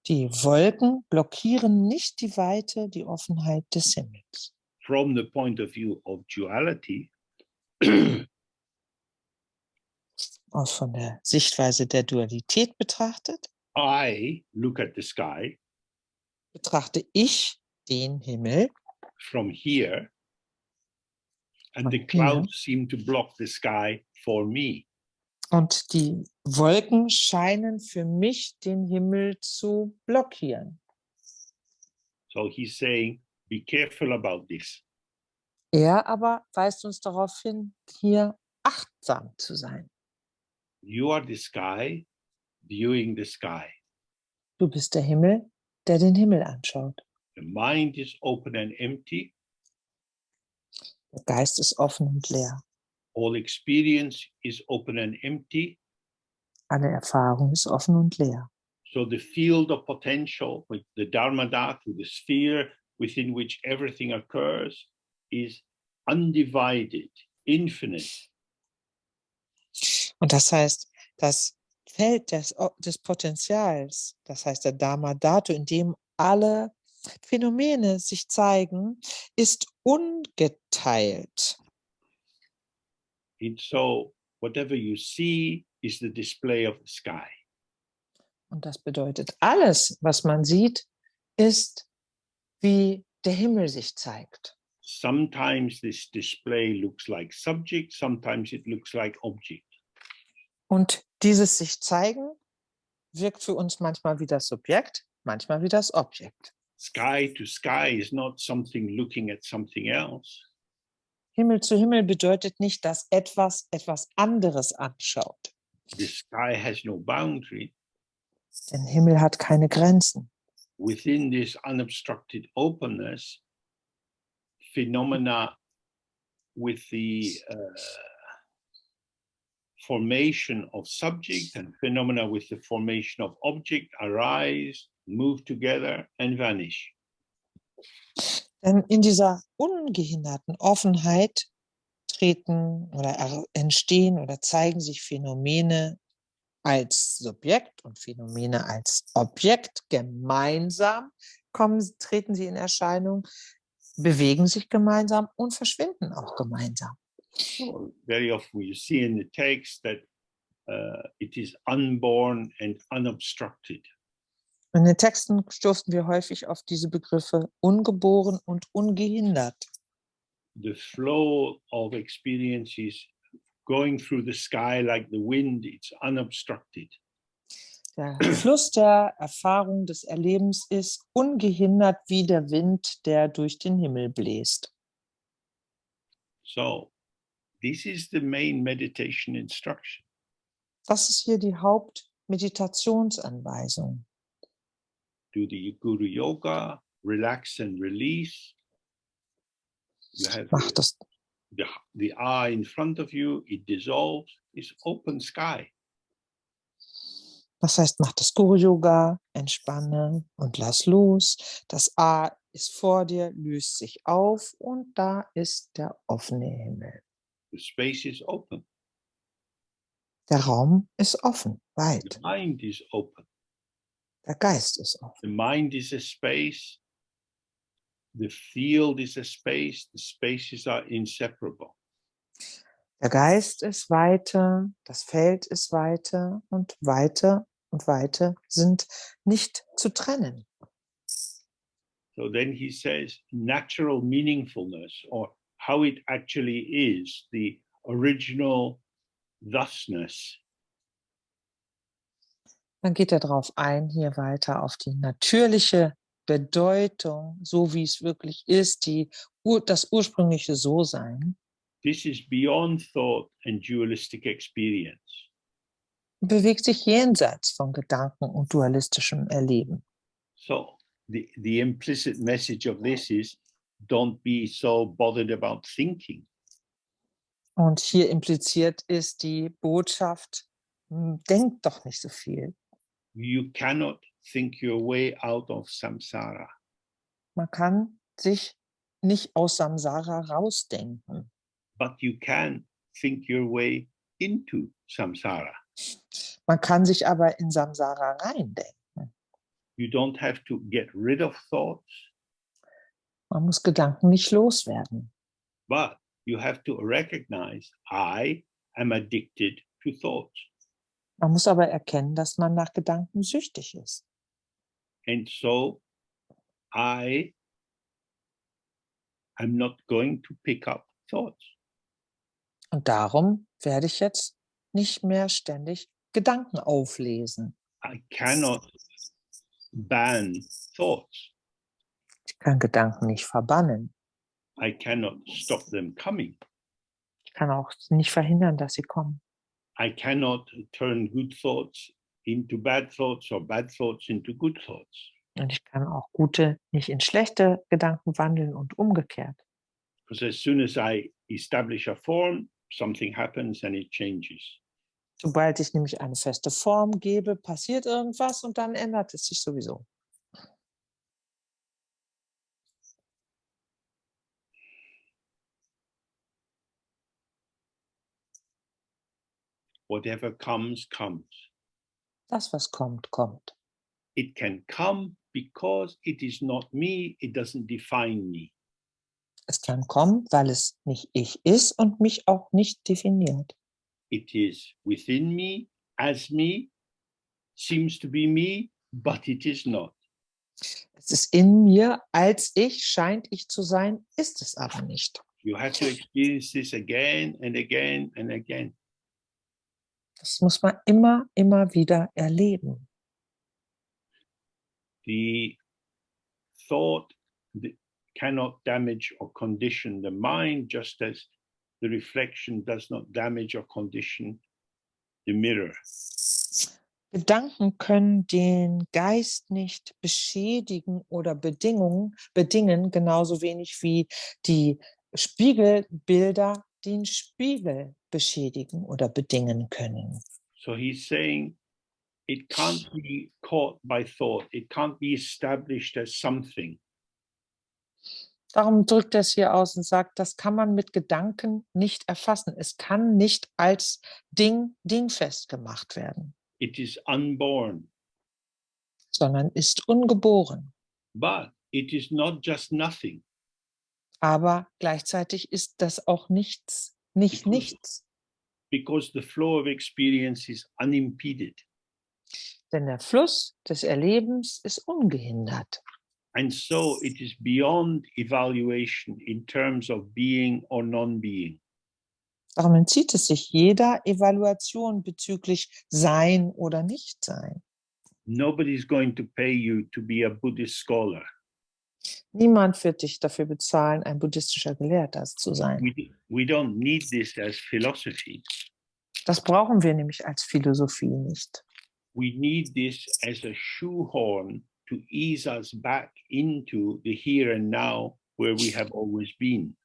Die Wolken blockieren nicht die Weite, die Offenheit des Himmels. From the point of view of duality, Aus von der Sichtweise der Dualität betrachtet, I look at the sky betrachte ich den Himmel from here, and Von the hier. clouds seem to block the sky for me. und die Wolken scheinen für mich den Himmel zu blockieren. So he's saying, be careful about this. Er aber weist uns darauf hin, hier achtsam zu sein. You are the sky, viewing the sky. Du bist der Himmel, der den Himmel anschaut. The mind is open and empty. Der Geist ist offen und leer. All experience is open and empty. Alle Erfahrung ist offen und leer. So the field of potential, with the Dharma Dhatu, the sphere within which everything occurs, is undivided, infinite. Und das heißt, das Feld des Potenzials, das heißt der Dharma Dhatu, in dem alle Phänomene sich zeigen, ist ungeteilt. And so whatever you see is the display of the sky. Und das bedeutet, alles, was man sieht, ist, wie der Himmel sich zeigt. Sometimes this display looks like subject, sometimes it looks like object. Und dieses sich zeigen wirkt für uns manchmal wie das Subjekt, manchmal wie das Objekt. Sky to sky is not something looking at something else. Himmel zu Himmel bedeutet nicht, dass etwas anderes anschaut. The sky has no boundary. Denn Himmel hat keine Grenzen. Within this unobstructed openness, phenomena with the formation of subject and phenomena with the formation of object arise, move together and vanish. Denn in dieser ungehinderten Offenheit treten oder entstehen oder zeigen sich Phänomene als Subjekt und Phänomene als Objekt gemeinsam, treten sie in Erscheinung, bewegen sich gemeinsam und verschwinden auch gemeinsam. So very often you see in the text that it is unborn and unobstructed. In den Texten stoßen wir häufig auf diese Begriffe ungeboren und ungehindert. The flow of experiences going through the sky like the wind, it's unobstructed. Der Fluss der Erfahrung des Erlebens ist ungehindert wie der Wind, der durch den Himmel bläst. So this is the main meditation instruction. Das ist hier die Hauptmeditationsanweisung. Do the Guru Yoga, relax and release. You have Mach das, the eye in front of you, it dissolves, it's open sky. das heißt, mach das Guru-Yoga, entspanne und lass los. Das A ist vor dir, löst sich auf und da ist der offene Himmel. The space is open. Der Raum ist offen, The weit. mind is open. Der Geist ist offen. The mind is a space. The field is a space. The spaces are inseparable. Der Geist ist Weite, das Feld ist Weite und Weite sind nicht zu trennen. So then he says natural meaningfulness, or how it actually is, the original thusness. Dann geht er darauf ein, hier weiter auf die natürliche Bedeutung, so wie es wirklich ist, das ursprüngliche So-Sein, This is beyond thought and dualistic experience. bewegt sich jenseits von Gedanken und dualistischem Erleben. So the implicit message of this is don't be so bothered about thinking. Und hier impliziert ist die Botschaft, denkt doch nicht so viel. You cannot think your way out of samsara. Man kann sich nicht aus Samsara rausdenken. But you can think your way into samsara. Man kann sich aber in Samsara reindenken. You don't have to get rid of thoughts, Man muss Gedanken nicht loswerden. but you have to recognize I am addicted to thoughts. Man muss aber erkennen, dass man nach Gedanken süchtig ist. And so I am not going to pick up thoughts. Und darum werde ich jetzt nicht mehr ständig Gedanken auflesen. I cannot ban thoughts. Ich kann Gedanken nicht verbannen. I cannot stop them coming. Ich kann auch nicht verhindern, dass sie kommen. I cannot turn good thoughts into bad thoughts or bad thoughts into good thoughts. Und ich kann auch gute nicht in schlechte Gedanken wandeln und umgekehrt. Because as soon as I establish a form, something happens and it changes. Sobald ich nämlich eine feste Form gebe, passiert irgendwas und dann ändert es sich sowieso. Whatever comes, comes. Das, was kommt, kommt. It can come because it is not me, it doesn't define me. Es kann kommen, weil es nicht ich ist und mich auch nicht definiert. It is within me, as me, seems to be me, but it is not. Es ist in mir, als ich, scheint ich zu sein, ist es aber nicht. You have to experience this again and again and again. Das muss man immer, immer wieder erleben. The thought cannot damage or condition the mind, just as the reflection does not damage or condition the mirror. Gedanken können den Geist nicht beschädigen oder bedingen, genauso wenig wie die Spiegelbilder den Spiegel beschädigen oder bedingen können. So he's saying it can't be caught by thought. It can't be established as something. Darum drückt er es hier aus und sagt, das kann man mit Gedanken nicht erfassen. Es kann nicht als dingfest gemacht werden, It is unborn. sondern ist ungeboren. But it is not just nothing. Aber gleichzeitig ist das auch nichts, nicht Because- nichts. because the flow of experience is unimpeded. Denn der Fluss des Erlebens ist ungehindert. And so it is beyond evaluation in terms of being or non-being. Darum entzieht es sich jeder Evaluation bezüglich Sein oder Nichtsein. Nobody's going to pay you to be a Buddhist scholar. Niemand wird dich dafür bezahlen, ein buddhistischer Gelehrter zu sein. We don't need this as philosophy. Das brauchen wir nämlich als Philosophie nicht. We need this as a shoehorn to ease us back into the here and now where we have always been.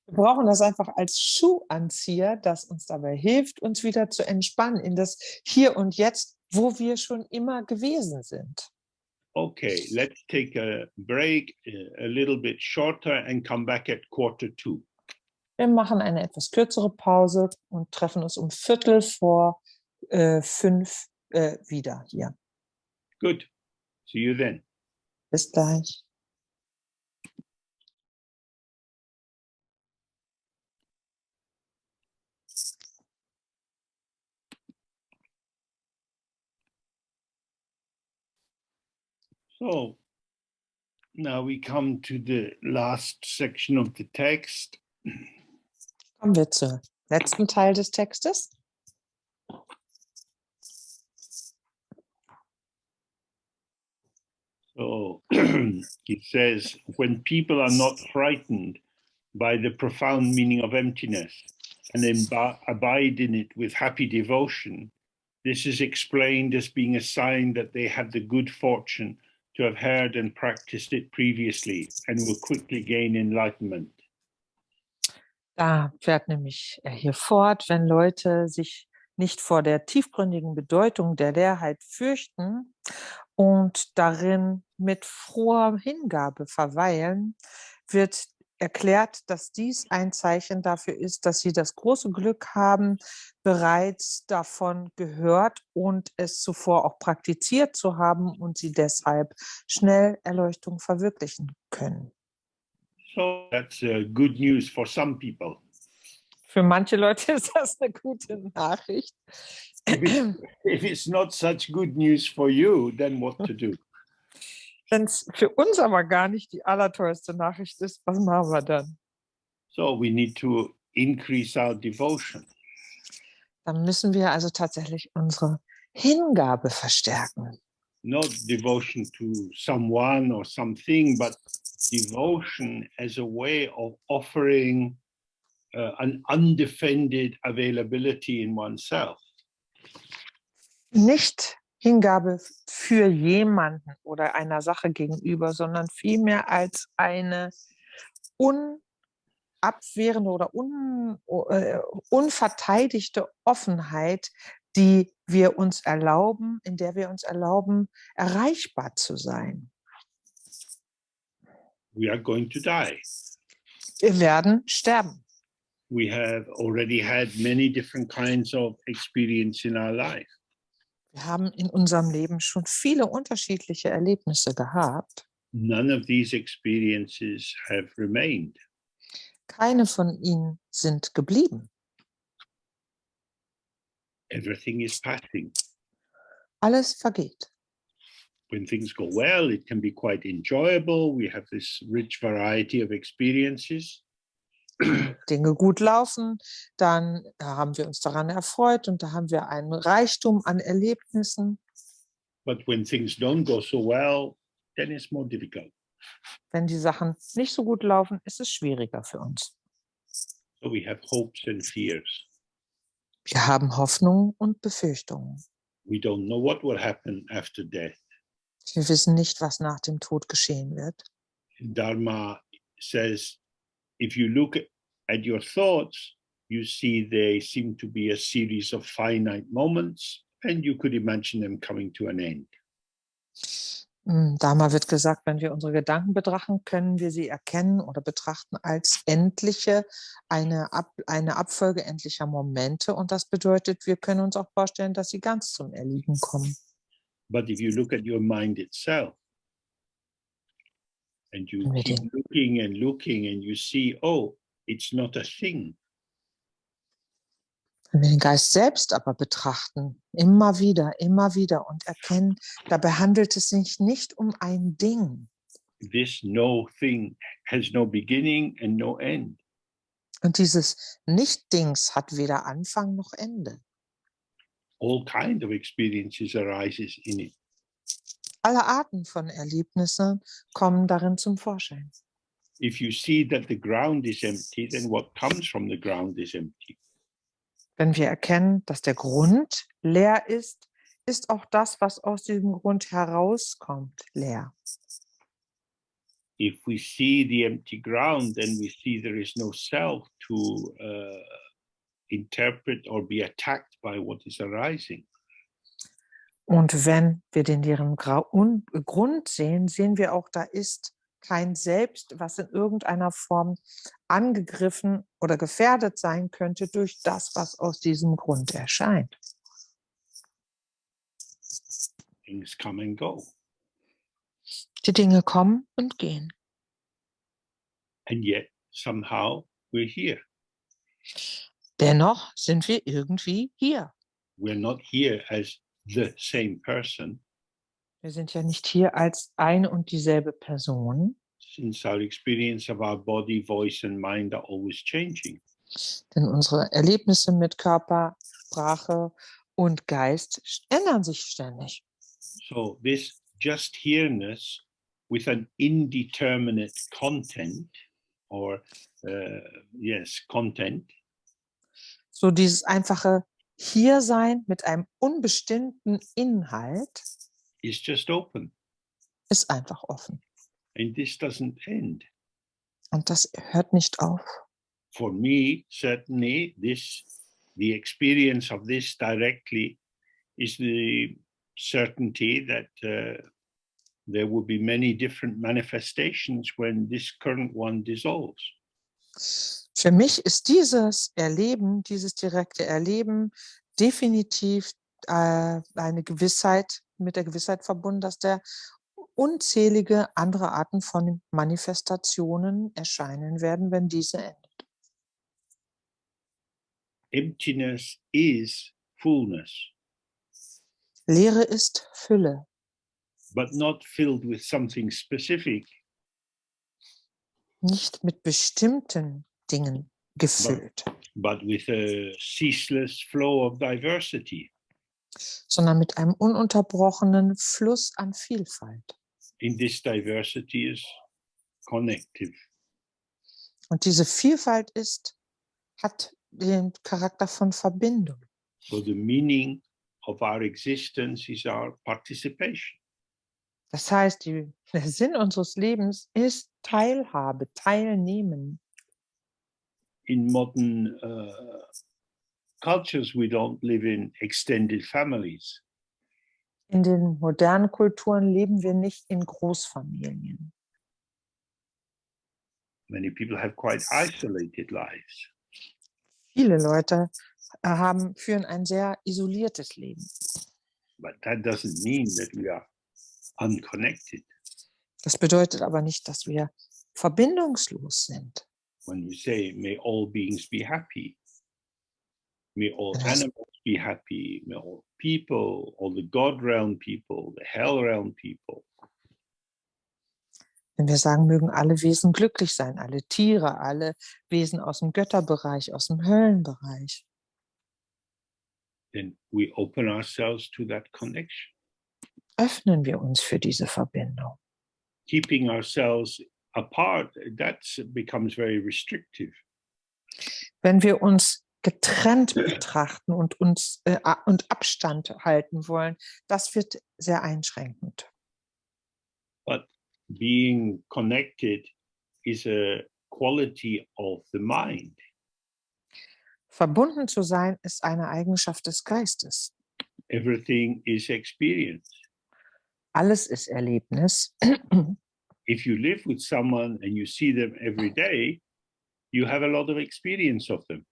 Wir brauchen das einfach als Schuhanzieher, das uns dabei hilft, uns wieder zu entspannen in das Hier und Jetzt, wo wir schon immer gewesen sind. Okay, let's take a break, a little bit shorter, and come back at 1:45. Wir machen eine etwas kürzere Pause und treffen uns um 4:45 wieder hier. Good. See you then. Bis gleich. So now we come to the last section of the text. Kommen wir zum letzten Teil des Textes. So it says, when people are not frightened by the profound meaning of emptiness and abide in it with happy devotion, this is explained as being a sign that they have the good fortune to have heard and practiced it previously and will quickly gain enlightenment. Da fährt nämlich er hier fort, wenn Leute sich nicht vor der tiefgründigen Bedeutung der Leerheit fürchten und darin mit froher Hingabe verweilen, wird erklärt, dass dies ein Zeichen dafür ist, dass sie das große Glück haben, bereits davon gehört und es zuvor auch praktiziert zu haben und sie deshalb schnell Erleuchtung verwirklichen können. So that's good news for some people. Für manche Leute ist das eine gute Nachricht. If it's not such good news for you, then what to do? Wenn es für uns aber gar nicht die allertollste Nachricht ist, was machen wir dann? So we need to increase our devotion. Dann müssen wir also tatsächlich unsere Hingabe verstärken. Not devotion to someone or something, but devotion as a way of offering an undefended availability in oneself. Nicht Hingabe für jemanden oder einer Sache gegenüber, sondern vielmehr als eine unabwehrende oder unverteidigte Offenheit, die wir uns erlauben, in der wir uns erlauben, erreichbar zu sein. We are going to die. Wir werden sterben. We have already had many different kinds of experience in our life. Wir haben in unserem Leben schon viele unterschiedliche Erlebnisse gehabt. None of these experiences have remained. Keine von ihnen sind geblieben. Everything is passing. Alles vergeht. When things go well, it can be quite enjoyable. We have this rich variety of experiences. Dinge gut laufen, dann haben wir uns daran erfreut und da haben wir einen Reichtum an Erlebnissen. But when things don't go so well, then it's more difficult. Wenn die Sachen nicht so gut laufen, ist es schwieriger für uns. So we have hopes and fears. Wir haben Hoffnungen und Befürchtungen. We don't know what will happen after death. Wir wissen nicht, was nach dem Tod geschehen wird. Dharma says, if you look at your thoughts, you see they seem to be a series of finite moments, and you could imagine them coming to an end. Dharma wird gesagt, wenn wir unsere Gedanken betrachten, können wir sie erkennen oder betrachten als eine Abfolge endlicher Momente. Und das bedeutet, wir können uns auch vorstellen, dass sie ganz zum Erliegen kommen. But if you look at your mind itself, and you keep looking and you see, oh, it's not a thing. Wenn wir den Geist selbst aber betrachten, immer wieder und erkennen, dabei handelt es sich nicht um ein Ding. This no thing has no beginning and no end. Und dieses Nicht-Dings hat weder Anfang noch Ende. All kind of experiences arises in it. Alle Arten von Erlebnissen kommen darin zum Vorschein. If you see that the ground is empty, then what comes from the ground is empty. Wenn wir erkennen, dass der Grund leer ist, ist auch das, was aus diesem Grund herauskommt, leer. If we see the empty ground, then we see there is no self to interpret or be attacked by what is arising. Und wenn wir den leeren Grund sehen, sehen wir auch, da ist kein Selbst, was in irgendeiner Form angegriffen oder gefährdet sein könnte durch das, was aus diesem Grund erscheint. Things come and go. Die Dinge kommen und gehen. And yet, somehow, we're here. Dennoch sind wir irgendwie hier. We're not here as the same person, Wir sind ja nicht hier als eine und dieselbe Person, since our experience of our body, voice, and mind are always changing. denn unsere Erlebnisse mit Körper, Sprache und Geist ändern sich ständig. So, this just here-ness with an indeterminate content, or content, So dieses einfache Hiersein mit einem unbestimmten Inhalt is just open. ist einfach offen. And this doesn't end. Und das hört nicht auf. For me, certainly, the experience of this directly is the certainty that there will be many different manifestations when this current one dissolves. Für mich ist dieses Erleben, dieses direkte Erleben definitiv eine Gewissheit, mit der Gewissheit verbunden, dass der unzählige andere Arten von Manifestationen erscheinen werden, wenn diese endet. Emptiness is fullness, Leere ist Fülle, but not filled with something specific, nicht mit bestimmten Dingen gefüllt, but with a ceaseless flow of diversity. sondern mit einem ununterbrochenen Fluss an Vielfalt. In this diversity is connective. Und diese Vielfalt hat den Charakter von Verbindung. So the meaning of our existence is our participation. Das heißt, der Sinn unseres Lebens ist Teilhabe, Teilnehmen. In modern cultures, we don't live in extended families. In den modernen Kulturen leben wir nicht in Großfamilien. Many people have quite isolated lives. Viele Leute führen ein sehr isoliertes Leben. But that doesn't mean that we are unconnected. Das bedeutet aber nicht, dass wir verbindungslos sind. When we say, may all beings be happy, may all Yes. animals be happy, may all people, all the God realm people, the hell realm people. Wenn wir sagen, mögen alle Wesen glücklich sein, alle Tiere, alle Wesen aus dem Götterbereich, aus dem Höllenbereich, Then we open ourselves to that connection. öffnen wir uns für diese Verbindung. Keeping ourselves apart, that becomes very restrictive. Wenn wir uns getrennt betrachten und Abstand halten wollen, das wird sehr einschränkend. But being connected is a quality of the mind. Verbunden zu sein ist eine Eigenschaft des Geistes. Everything is experience. Alles ist Erlebnis. If you live with someone and you see them every day, you have a lot of experience of them.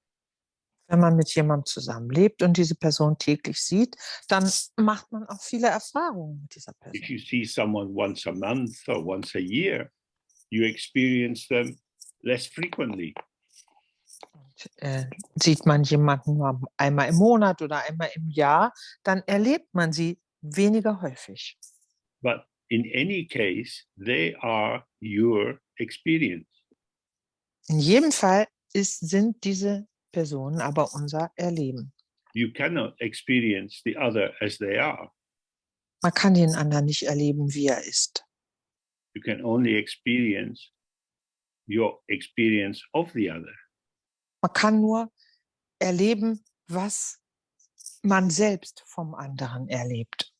Wenn man mit jemandem zusammenlebt und diese Person täglich sieht, dann macht man auch viele Erfahrungen mit dieser If Person. you see someone once a month or once a year, you experience them less frequently. Sieht man jemanden nur einmal im Monat oder einmal im Jahr, dann erlebt man sie weniger häufig. But in any case, they are your experience. In jedem Fall sind diese Personen aber unser Erleben. You cannot experience the other as they are. Man kann den anderen nicht erleben, wie er ist. You can only experience your experience of the other. Man kann nur erleben, was man selbst vom anderen erlebt.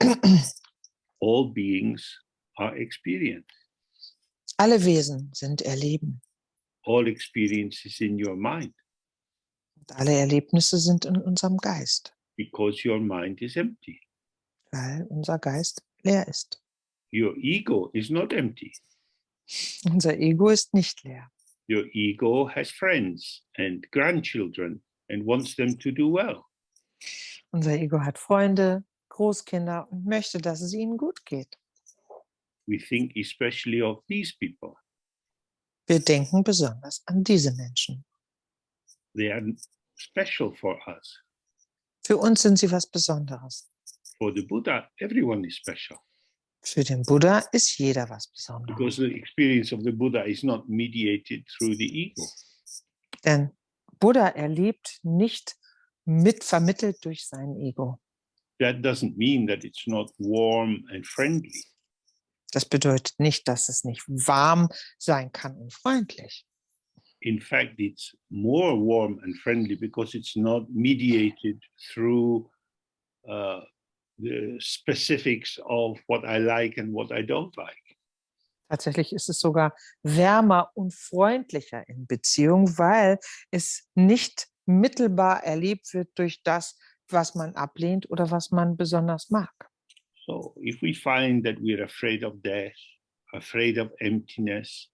All beings are experience. Alle Wesen sind Erleben. All experience is in your mind Und alle Erlebnisse sind in unserem Geist, because your mind is empty. weil unser Geist leer ist. Your ego is not empty. Unser Ego ist nicht leer. Your ego has friends and grandchildren and wants them to do well. Unser Ego hat Freunde, Großkinder und möchte, dass es ihnen gut geht. We think especially of these people. Wir denken besonders an diese Menschen. They are special for us. Für uns sind sie was Besonderes. For the Buddha, everyone is special Für den Buddha ist jeder was Besonderes. because the experience of the Buddha is not mediated through the ego. Denn Buddha erlebt nicht vermittelt durch sein Ego. That doesn't mean that it's not warm and friendly. Das bedeutet nicht, dass es nicht warm sein kann und freundlich. In fact, it's more warm and friendly because it's not mediated through the specifics of what I like and what I don't like. Tatsächlich ist es sogar wärmer und freundlicher in Beziehung, weil es nicht mittelbar erlebt wird durch das, was man ablehnt oder was man besonders mag. So if we find that we're afraid of death, afraid of emptiness,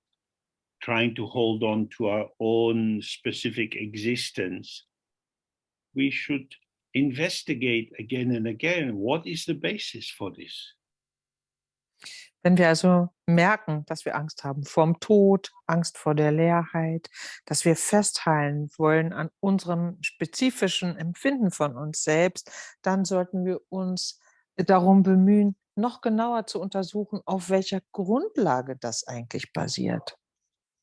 trying to hold on to our own specific existence, we should investigate again and again, what is the basis for this? Wenn wir also merken, dass wir Angst haben vorm Tod, Angst vor der Leerheit, dass wir festhalten wollen an unserem spezifischen Empfinden von uns selbst, dann sollten wir uns darum bemühen, noch genauer zu untersuchen, auf welcher Grundlage das eigentlich basiert.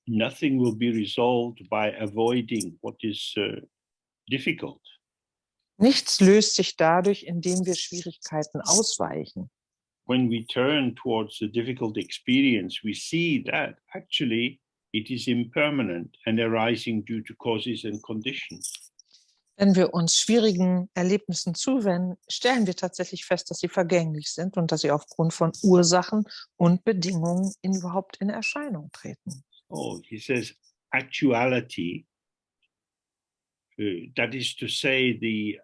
Nothing will be resolved by avoiding what is difficult. Nichts löst sich dadurch, indem wir Schwierigkeiten ausweichen. When we turn towards the difficult experience, we see that actually it is impermanent and arising due to causes and conditions. Wenn wir uns schwierigen Erlebnissen zuwenden, stellen wir tatsächlich fest, dass sie vergänglich sind und dass sie aufgrund von Ursachen und Bedingungen überhaupt in Erscheinung treten. Oh, he says actuality, that is to say the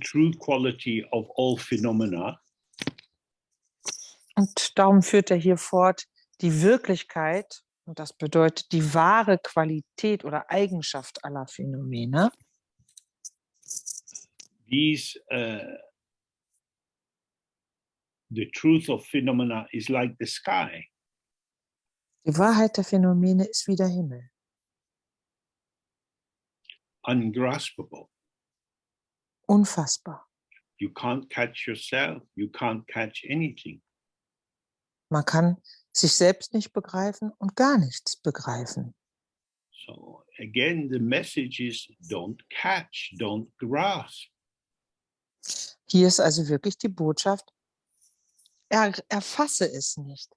true quality of all phenomena. Und darum führt er hier fort, die Wirklichkeit, und das bedeutet die wahre Qualität oder Eigenschaft aller Phänomene. These, the truth of phenomena is like the sky. Die Wahrheit der Phänomene ist wie der Himmel, Ungraspable. unfassbar. You can't catch yourself. You can't catch anything. Man kann sich selbst nicht begreifen und gar nichts begreifen. So again, the message is don't catch, don't grasp. Hier ist also wirklich die Botschaft, erfasse es nicht,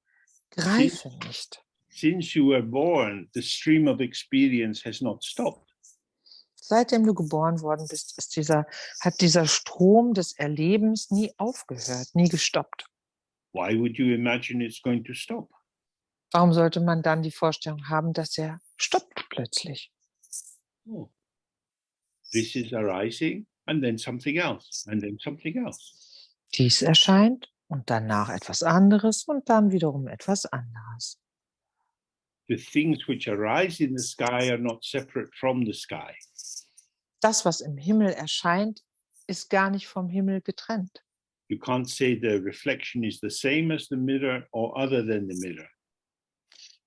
greife nicht. Since you were born, the stream of experience has not stopped. Seitdem du geboren worden bist, hat dieser Strom des Erlebens nie aufgehört, nie gestoppt. Why would you imagine it's going to stop? Warum sollte man dann die Vorstellung haben, dass er stoppt plötzlich? Oh. This is arising and then something else and then something else. Dies erscheint und danach etwas anderes und dann wiederum etwas anderes. The things which arise in the sky are not separate from the sky. Das, was im Himmel erscheint, ist gar nicht vom Himmel getrennt. You can't say the reflection is the same as the mirror or other than the mirror.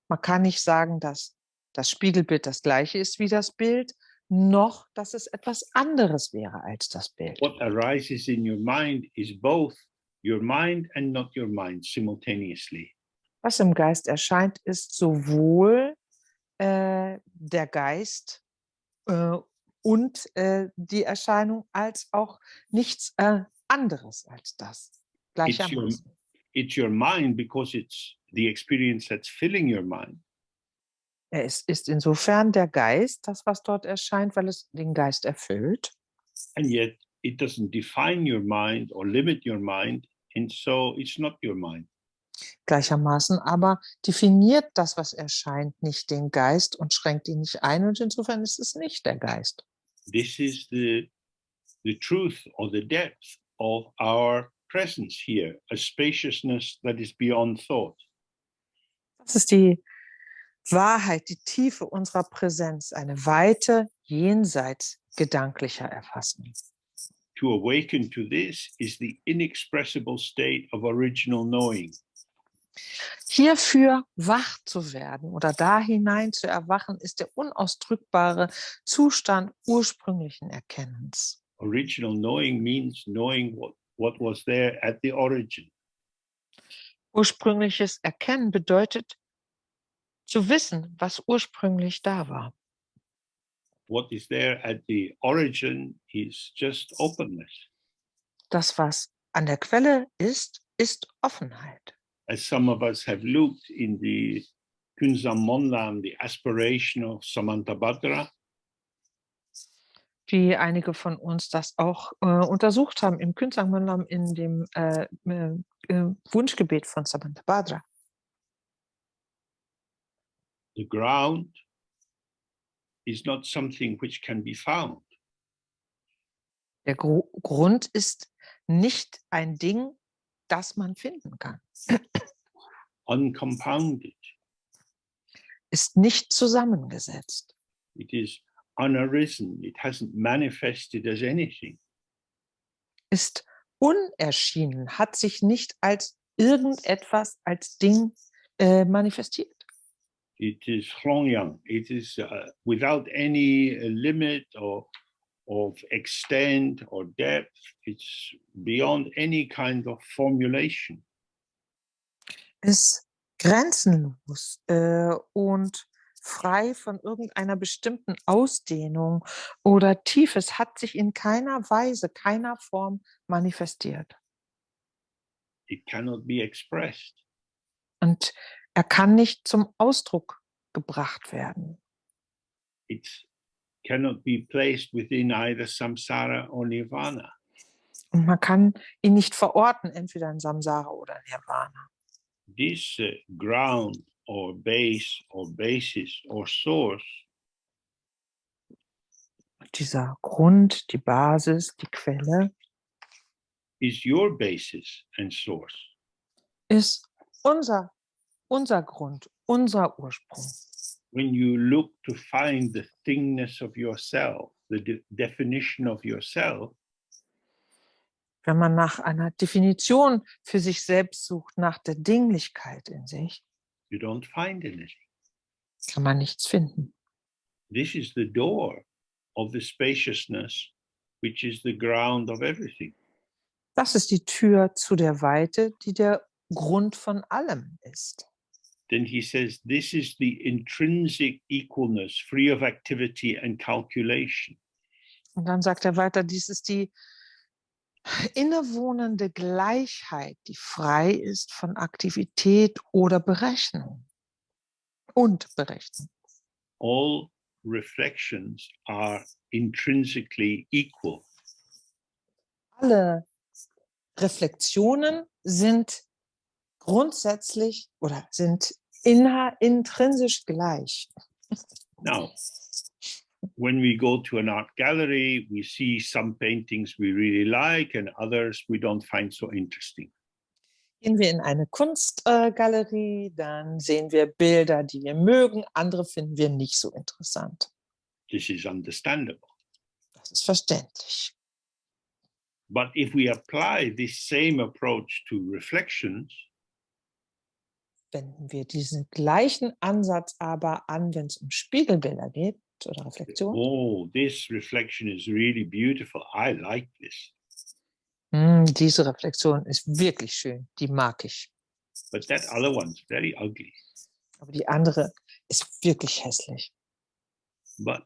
Man kann nicht sagen, dass das Spiegelbild das gleiche ist wie das Bild, noch dass es etwas anderes wäre als das Bild. What arises in your mind is both your mind and not your mind simultaneously. Was im Geist erscheint, ist sowohl der Geist und die Erscheinung als auch nichts anderes als das. Gleichermaßen. It's your mind because it's the experience that's filling your mind. Es ist insofern der Geist, das, was dort erscheint, weil es den Geist erfüllt. And yet it doesn't define your mind or limit your mind, and so it's not your mind. Gleichermaßen aber definiert das, was erscheint, nicht den Geist und schränkt ihn nicht ein. Und insofern ist es nicht der Geist. This is the truth or the depth of our presence here, a spaciousness that is beyond thought. Das ist die Wahrheit, die Tiefe unserer Präsenz, eine Weite jenseits gedanklicher Erfassung. To awaken to this is the inexpressible state of original knowing. Hierfür wach zu werden oder da hinein zu erwachen, ist der unausdrückbare Zustand ursprünglichen Erkennens. Original knowing means knowing what was there at the origin. Ursprüngliches Erkennen bedeutet, zu wissen, was ursprünglich da war. What is there at the origin is just openness. Das, was an der Quelle ist, ist Offenheit. As some of us have looked in the Kunzam Monlam, the aspiration of Samantabhadra, Wie einige von uns das auch untersucht haben im Künstlermanlam in dem Wunschgebet von Samantabhadra. the ground is not something which can be found. Der Grund ist nicht ein Ding, das man finden kann. Uncompounded. Ist nicht zusammengesetzt. It is unarisen. It hasn't manifested as anything. Ist unerschienen, hat sich nicht als irgendetwas, als Ding manifestiert. It is Hrongyang. It is without any limit or of extent or depth. It's beyond any kind of formulation. Ist grenzenlos und frei von irgendeiner bestimmten Ausdehnung oder Tiefe. Es hat sich in keiner Weise, keiner Form manifestiert. It cannot be expressed. Und er kann nicht zum Ausdruck gebracht werden. It cannot be placed within either samsara or nirvana. Und man kann ihn nicht verorten, entweder in Samsara oder Nirvana. This ground or base or basis or source Dieser Grund, die Basis, die Quelle is your basis and source. ist unser Grund, unser Ursprung. When you look to find the thingness of yourself, the definition of yourself, Wenn man nach einer Definition für sich selbst sucht, nach der Dinglichkeit in sich, you don't find anything. kann man nichts finden. This is the door of the spaciousness, which is the ground of everything. Das ist die Tür zu der Weite, die der Grund von allem ist. Then he says, this is the intrinsic equalness, free of activity and calculation. Und dann sagt er weiter, dies ist die innewohnende Gleichheit, die frei ist von Aktivität oder Berechnung und Berechnung. All reflections are intrinsically equal. Alle Reflexionen sind grundsätzlich oder sind intrinsisch gleich. Now, when we go to an art gallery, we see some paintings we really like and others we don't find so interesting. Gehen wir in eine Kunstgalerie, dann sehen wir Bilder, die wir mögen, andere finden wir nicht so interessant. This is understandable. Das ist verständlich. But if we apply this same approach to reflections, wenden wir diesen gleichen Ansatz aber an, wenn es um Spiegelbilder geht oder Reflexion. Oh, this reflection is really beautiful. I like this. Diese Reflexion ist wirklich schön, die mag ich. But that other one's very ugly. Aber die andere ist wirklich hässlich. But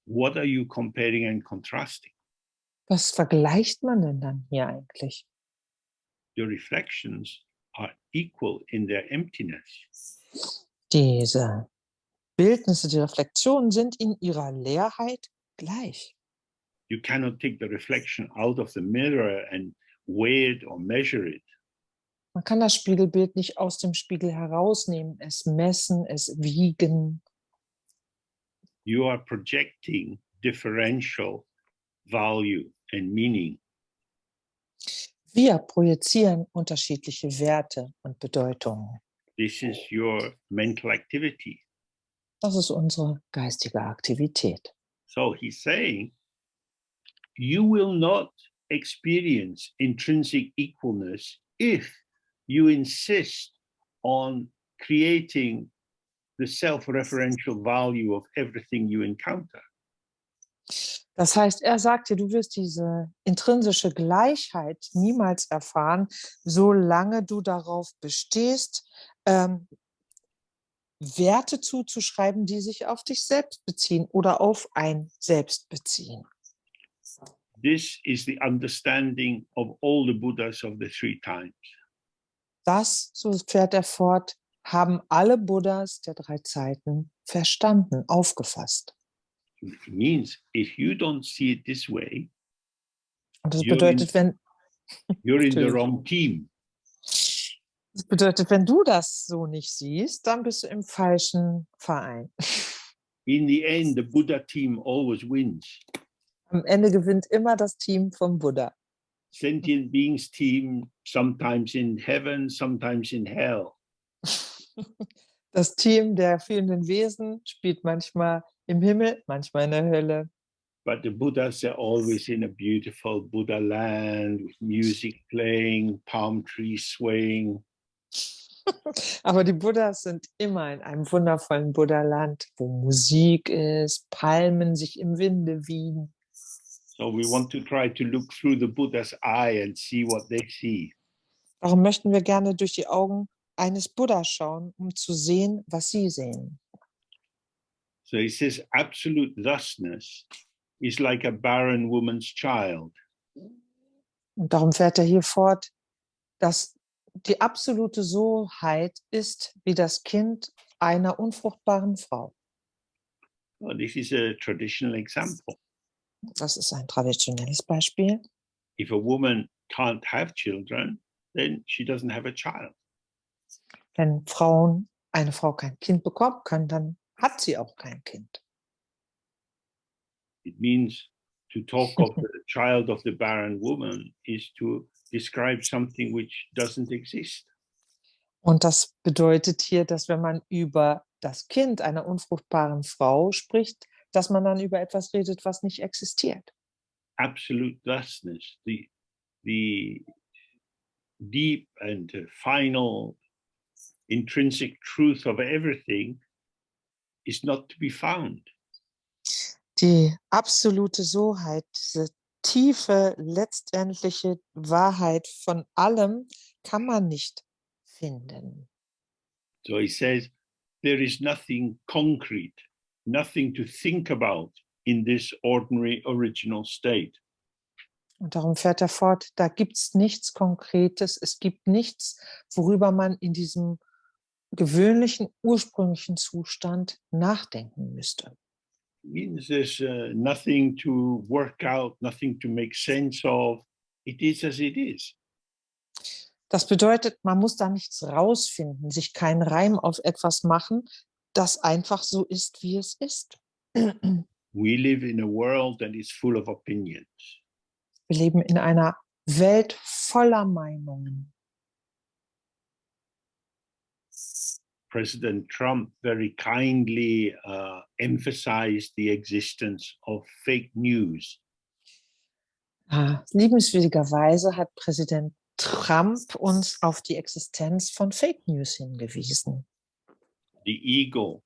what are you comparing and contrasting? Was vergleicht man denn dann hier eigentlich? The reflections are equal in their emptiness. Diese Bildnisse, die Reflexionen sind in ihrer Leerheit gleich. You cannot take the reflection out of the mirror and weigh it or measure it. Man kann das Spiegelbild nicht aus dem Spiegel herausnehmen, es messen, es wiegen. You are projecting differential value and meaning. Wir projizieren unterschiedliche Werte und Bedeutungen. This is your mental activity. Das ist unsere geistige Aktivität. So he's saying, you will not experience intrinsic equalness if you insist on creating the self-referential value of everything you encounter. Das heißt, er sagt dir, du wirst diese intrinsische Gleichheit niemals erfahren, solange du darauf bestehst, Werte zuzuschreiben, die sich auf dich selbst beziehen oder auf ein Selbst beziehen. This is the understanding of all the Buddhas of the three times. Das, so fährt er fort, haben alle Buddhas der drei Zeiten verstanden, aufgefasst. It means if you don't see it this way, Und das You're bedeutet, you're in the wrong team. wenn du das so nicht siehst, dann bist du im falschen Verein. In the end, the Buddha team always wins. Am Ende gewinnt immer das Team vom Buddha. Sentient beings team, sometimes in heaven, sometimes in hell. Das Team der fühlenden Wesen spielt manchmal im Himmel, manchmal in der Hölle. But the Buddhas are always in a beautiful Buddha land with music playing, palm trees swaying. Aber die Buddhas sind immer in einem wundervollen Buddha-Land, wo Musik ist, Palmen sich im Winde wiegen. So we want to try to look through the Buddha's eye and see what they see. Darum möchten wir gerne durch die Augen eines Buddha schauen, um zu sehen, was sie sehen. So he says, absolute thusness is like a barren woman's child. Und darum fährt er hier fort, dass die absolute Soheit ist wie das Kind einer unfruchtbaren Frau. Well, this is a traditional example. Das ist ein traditionelles Beispiel. If a woman can't have children, then she doesn't have a child. Wenn eine Frau kein Kind bekommen kann, dann hat sie auch kein Kind. It means to talk of the child of the barren woman is to describe something which doesn't exist. Und das bedeutet hier, dass wenn man über das Kind einer unfruchtbaren Frau spricht, dass man dann über etwas redet, was nicht existiert. Absolute thusness, the deep and final intrinsic truth of everything is not to be found. Die absolute Soheit, diese tiefe, letztendliche Wahrheit von allem kann man nicht finden. So he says, there is nothing concrete, nothing to think about in this ordinary original state. Und darum fährt er fort, da gibt es nichts Konkretes, es gibt nichts, worüber man in diesem gewöhnlichen, ursprünglichen Zustand nachdenken müsste. It means there's nothing to work out, nothing to make sense of. It is as it is. Das bedeutet, man muss da nichts rausfinden, sich keinen Reim auf etwas machen, das einfach so ist, wie es ist. We live in a world that is full of opinions. Wir leben in einer Welt voller Meinungen. President Trump very kindly emphasized the existence of fake news. Liebenswürdigerweise hat Präsident Trump uns auf die Existenz von Fake News hingewiesen. The ego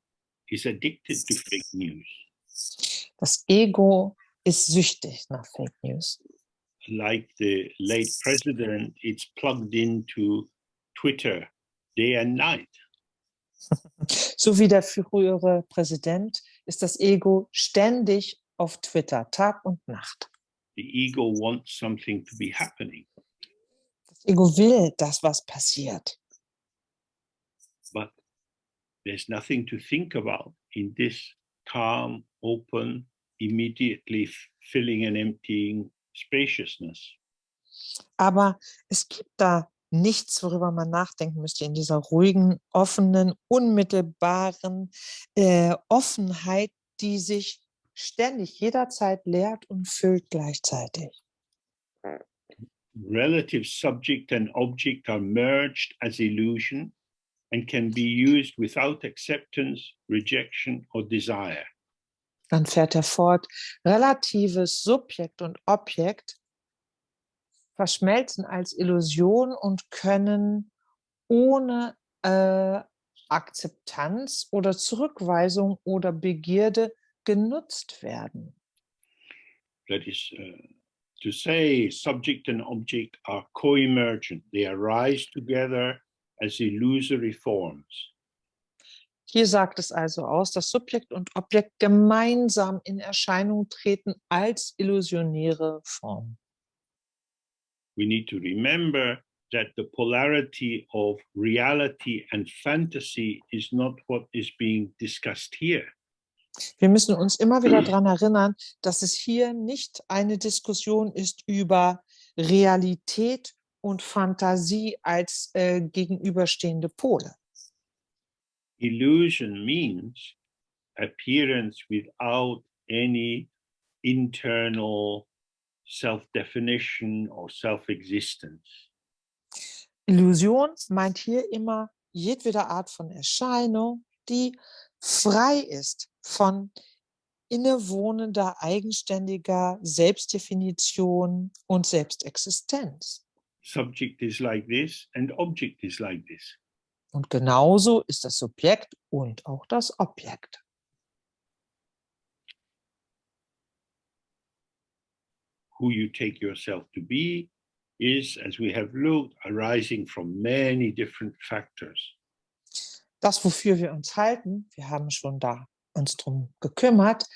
is addicted to fake news. Das Ego ist süchtig nach Fake News. Like the late president, it's plugged into Twitter day and night. So wie der frühere Präsident ist das Ego ständig auf Twitter, Tag und Nacht. The ego wants something to be happening, Das Ego will, dass was passiert. but there's nothing to think about in this calm, open, immediately filling and emptying spaciousness. Aber es gibt da nichts, worüber man nachdenken müsste in dieser ruhigen, offenen, unmittelbaren Offenheit, die sich ständig jederzeit leert und füllt gleichzeitig. Relative subject and object are merged as illusion and can be used without acceptance, rejection, or desire. Dann fährt er fort, relatives Subjekt und Objekt verschmelzen als Illusion und können ohne Akzeptanz oder Zurückweisung oder Begierde genutzt werden. That is to say, subject and object are co-emergent. They arise together as illusory forms. Hier sagt es also aus, dass Subjekt und Objekt gemeinsam in Erscheinung treten als illusionäre Form. We need to remember that the polarity of reality and fantasy is not what is being discussed here. Wir müssen uns immer wieder daran erinnern, dass es hier nicht eine Diskussion ist über Realität und Fantasie als gegenüberstehende Pole. Illusion means appearance without any internal self-definition or self-existence. Illusion meint hier immer jedwede Art von Erscheinung, die frei ist von innewohnender, eigenständiger Selbstdefinition und Selbstexistenz. Subject is like this and object is like this. Und genauso ist das Subjekt und auch das Objekt. Who you take yourself to be is, as we have looked, arising from many different factors. Das, wofür wir uns halten, wir haben schon da uns drum gekümmert,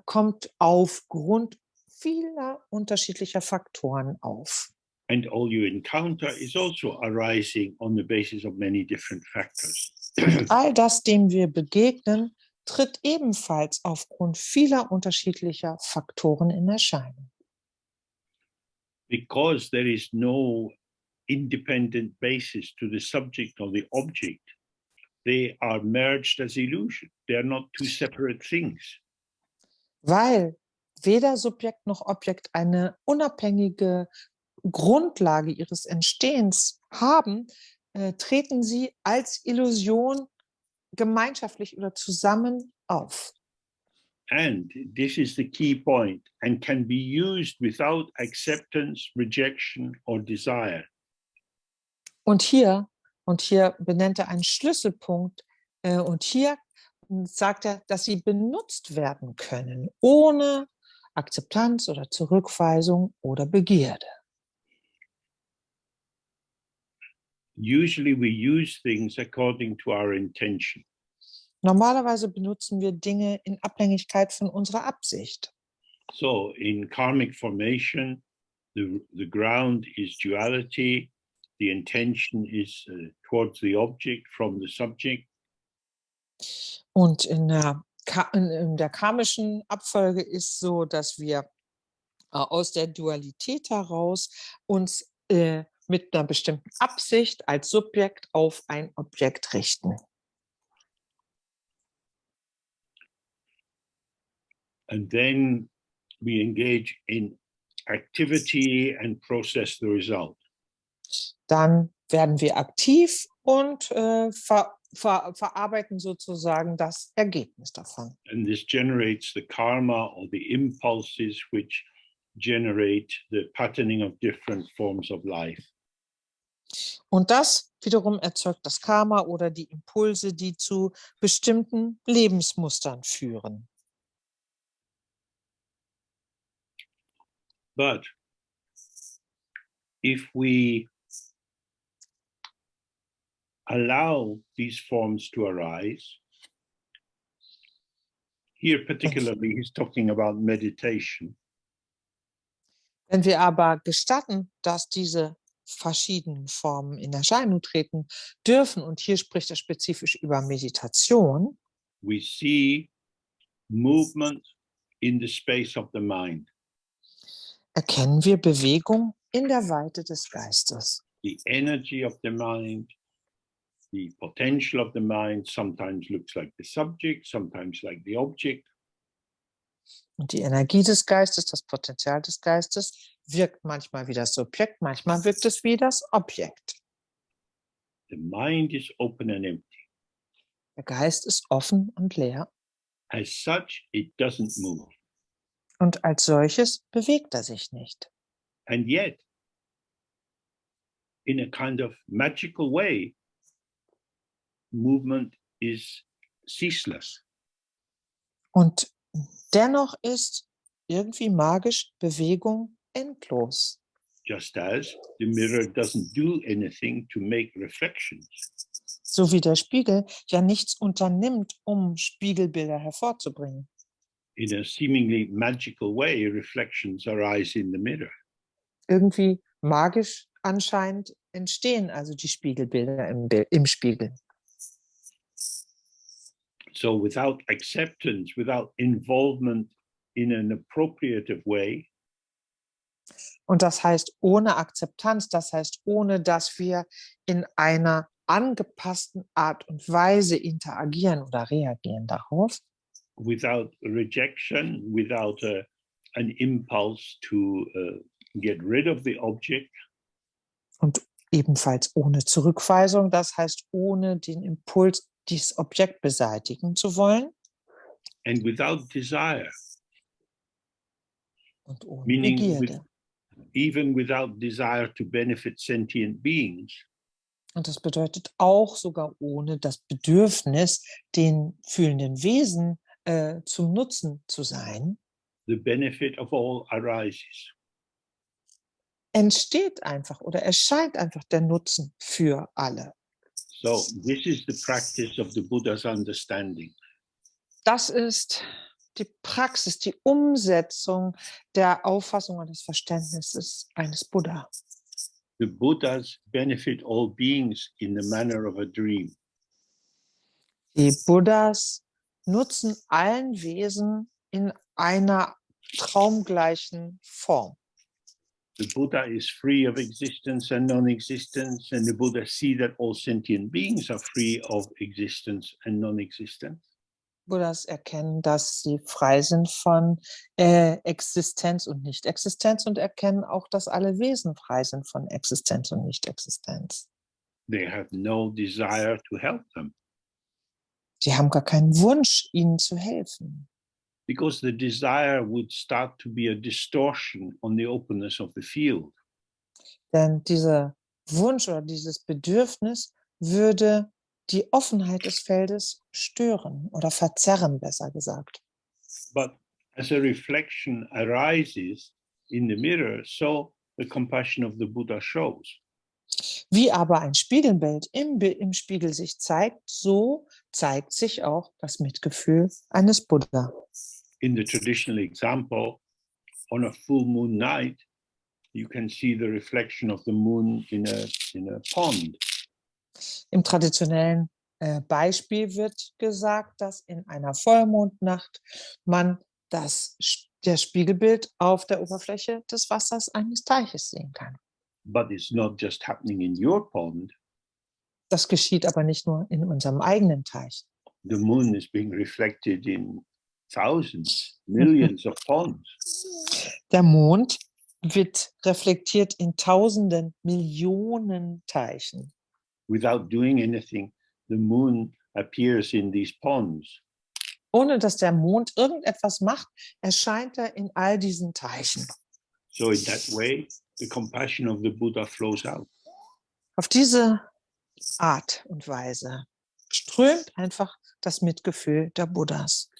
kommt aufgrund vieler unterschiedlicher Faktoren auf. And all you encounter is also arising on the basis of many different factors. All das, dem wir begegnen, tritt ebenfalls aufgrund vieler unterschiedlicher Faktoren in Erscheinung. Because there is no independent basis to the subject or the object, they are merged as illusion. They are not two separate things. Weil weder Subjekt noch Objekt eine unabhängige Grundlage ihres Entstehens haben, treten sie als Illusion gemeinschaftlich oder zusammen auf. And this is the key point, and can be used without acceptance, rejection, or desire. Und hier benennt er einen Schlüsselpunkt und hier sagt er, dass sie benutzt werden können, ohne Akzeptanz oder Zurückweisung oder Begierde. Usually we use things according to our intention. Normalerweise benutzen wir Dinge in Abhängigkeit von unserer Absicht. So in karmic formation, the ground is duality, the intention is towards the object from the subject. Und in der karmischen Abfolge ist so, dass wir aus der Dualität heraus uns mit einer bestimmten Absicht als Subjekt auf ein Objekt richten. And then we engage in activity and process the result. Dann werden wir aktiv und verarbeiten sozusagen das Ergebnis davon. And this generates the karma or the impulses which generate the patterning of different forms of life. Und das wiederum erzeugt das Karma oder die Impulse, die zu bestimmten Lebensmustern führen. But if we allow these forms to arise, here particularly he's talking about meditation. Wenn wir aber gestatten, dass diese verschiedenen Formen in Erscheinung treten dürfen, und hier spricht er spezifisch über Meditation, We see movement in the space of the mind. erkennen wir Bewegung in der Weite des Geistes. The energy of the mind, the potential of the mind sometimes looks like the subject, sometimes like the object. Und die Energie des Geistes, das Potenzial des Geistes, wirkt manchmal wie das Subjekt, manchmal wirkt es wie das Objekt. The mind is open and empty. Der Geist ist offen und leer As such, it doesn't move. und als solches bewegt er sich nicht. And yet, in a kind of magical way, movement is ceaseless. Und dennoch ist irgendwie magisch Bewegung endlos. Just as the mirror doesn't do anything to make reflections, So wie der Spiegel ja nichts unternimmt, um Spiegelbilder hervorzubringen. in a seemingly magical way, reflections arise in the mirror. Irgendwie magisch anscheinend entstehen also die Spiegelbilder im Spiegel. So without acceptance, without involvement in an appropriative way, Und das heißt ohne Akzeptanz, das heißt ohne, dass wir in einer angepassten Art und Weise interagieren oder reagieren darauf, without rejection, without an impulse to get rid of the object, und ebenfalls ohne Zurückweisung, das heißt ohne den Impuls, dieses Objekt beseitigen zu wollen and without desire, und ohne meaning Begierde. even without desire to benefit sentient beings, Und das bedeutet auch sogar ohne das Bedürfnis, den fühlenden Wesen zum Nutzen zu sein, the benefit of all arises. entsteht einfach oder erscheint einfach der Nutzen für alle. So this is the practice of the Buddha's understanding. Das ist die Praxis, die Umsetzung der Auffassung und des Verständnisses eines Buddha. The Buddhas benefit all beings in the manner of a dream. Die Buddhas nutzen allen Wesen in einer traumgleichen Form. The Buddha is free of existence and non-existence, and the Buddha see that all sentient beings are free of existence and non-existence. Buddhas erkennen, dass sie frei sind von Existenz und Nicht-Existenz und erkennen auch, dass alle Wesen frei sind von Existenz und Nicht-Existenz. They have no desire to help them, Sie haben gar keinen Wunsch, ihnen zu helfen, because the desire would start to be a distortion on the openness of the field. denn dieser Wunsch oder dieses Bedürfnis würde die Offenheit des Feldes stören oder verzerren, besser gesagt. But as a reflection arises in the mirror, so the compassion of the Buddha shows. Wie aber ein Spiegelbild im Spiegel sich zeigt, so zeigt sich auch das Mitgefühl eines Buddha. In the traditional example, on a full moon night, you can see the reflection of the moon in a pond. Im traditionellen Beispiel wird gesagt, dass in einer Vollmondnacht man der Spiegelbild auf der Oberfläche des Wassers eines Teiches sehen kann. But it's not just happening in your pond. Das geschieht aber nicht nur in unserem eigenen Teich. The moon is being reflected in thousands, millions of ponds. Der Mond wird reflektiert in Tausenden, Millionen Teichen. Without doing anything, the moon appears in these ponds. Ohne dass der Mond irgendetwas macht, erscheint er in all diesen Teichen. So in that way, the compassion of the Buddha flows out. Auf diese Art und Weise strömt einfach das Mitgefühl der Buddhas.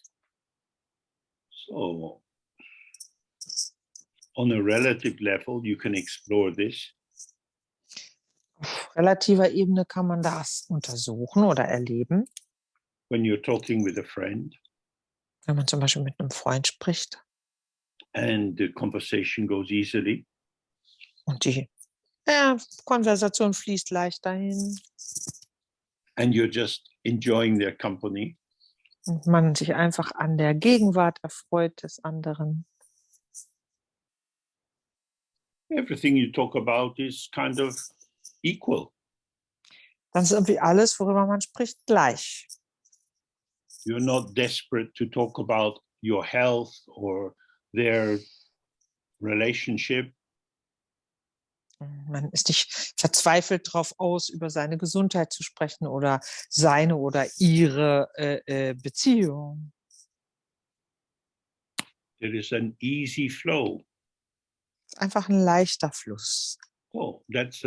So, on a relative level, you can explore this. Auf relativer Ebene kann man das untersuchen oder erleben, When you're talking with a friend wenn man zum Beispiel mit einem Freund spricht and the conversation goes easily, und die Konversation fließt leicht dahin and you're just enjoying their company, und man sich einfach an der Gegenwart erfreut des anderen. everything you talk about is kind of equal. Dann ist irgendwie alles, worüber man spricht, gleich. You're not desperate to talk about your health or their relationship. Man ist nicht verzweifelt darauf aus, über seine Gesundheit zu sprechen oder seine oder ihre Beziehung. There is an easy flow. Es ist einfach ein leichter Fluss. Oh, that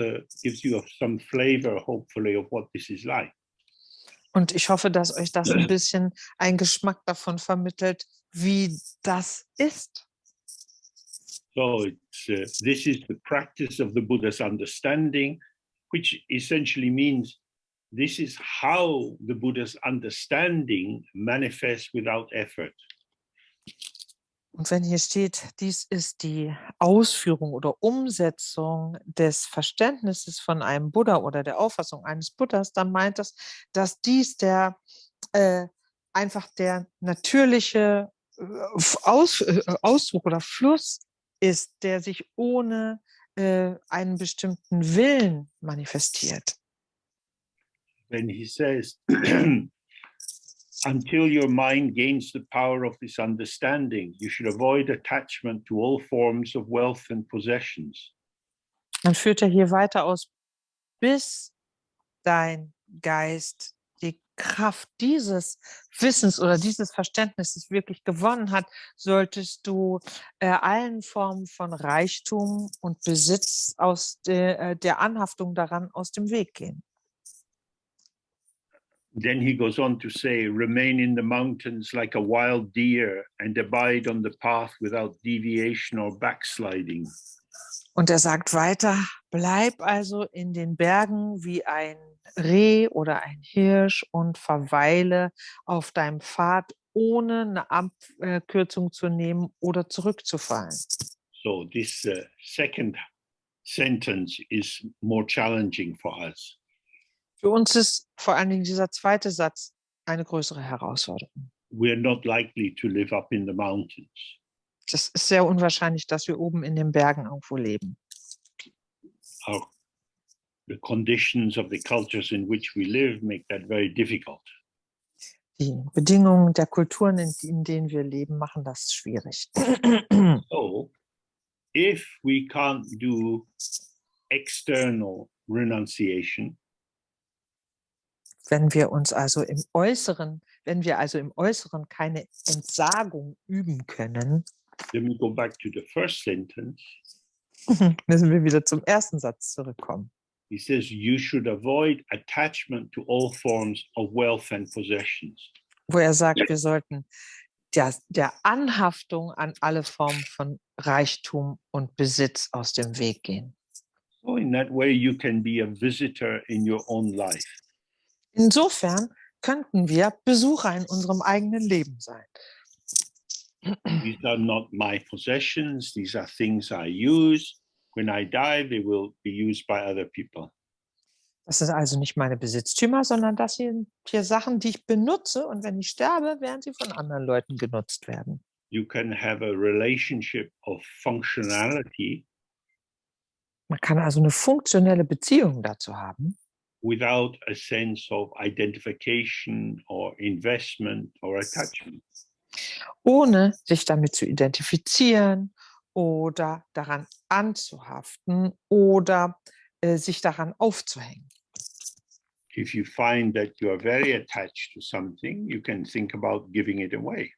gives you some flavor, hopefully, of what this is like. Und ich hoffe, dass euch das ein bisschen einen Geschmack davon vermittelt, wie das ist. So this is the practice of the Buddha's understanding, which essentially means this is how the Buddha's understanding manifests without effort. Und wenn hier steht, dies ist die Ausführung oder Umsetzung des Verständnisses von einem Buddha oder der Auffassung eines Buddhas, dann meint das, dass dies einfach der natürliche Ausdruck oder Fluss ist, der sich ohne einen bestimmten Willen manifestiert. When he says, until your mind gains the power of this understanding, you should avoid attachment to all forms of wealth and possessions. Dann führt er hier weiter aus, bis dein Geist die Kraft dieses Wissens oder dieses Verständnisses wirklich gewonnen hat, solltest du allen Formen von Reichtum und Besitz aus der Anhaftung daran aus dem Weg gehen. Then he goes on to say, remain in the mountains like a wild deer and abide on the path without deviation or backsliding. Und er sagt weiter, bleib also in den Bergen wie ein Reh oder ein Hirsch und verweile auf deinem Pfad, ohne eine Abkürzung zu nehmen oder zurückzufallen. So this second sentence is more challenging for us. Für uns ist vor allen Dingen dieser zweite Satz eine größere Herausforderung. We're not likely to live up in the mountains. Das ist sehr unwahrscheinlich, dass wir oben in den Bergen irgendwo leben. The conditions of the cultures in which we live make that very difficult. Die Bedingungen der Kulturen, in denen wir leben, machen das schwierig. So, if we can't do external renunciation, Wenn wir also im Äußeren keine Entsagung üben können, then we go back to the first sentence. müssen wir wieder zum ersten Satz zurückkommen. He says, you should avoid attachment to all forms of wealth and possessions. Wo er sagt, wir sollten der Anhaftung an alle Formen von Reichtum und Besitz aus dem Weg gehen. So in that way, you can be a visitor in your own life. Insofern könnten wir Besucher in unserem eigenen Leben sein. These are not my possessions. These are things I use. When I die, they will be used by other people. Das sind also nicht meine Besitztümer, sondern das sind hier Sachen, die ich benutze, und wenn ich sterbe, werden sie von anderen Leuten genutzt werden. You can have a relationship of functionality Man kann also eine funktionelle Beziehung dazu haben, without a sense of identification or investment or attachment. ohne sich damit zu identifizieren oder daran anzuhaften oder sich daran aufzuhängen. If you find that you are very attached to something, you can think about giving it away.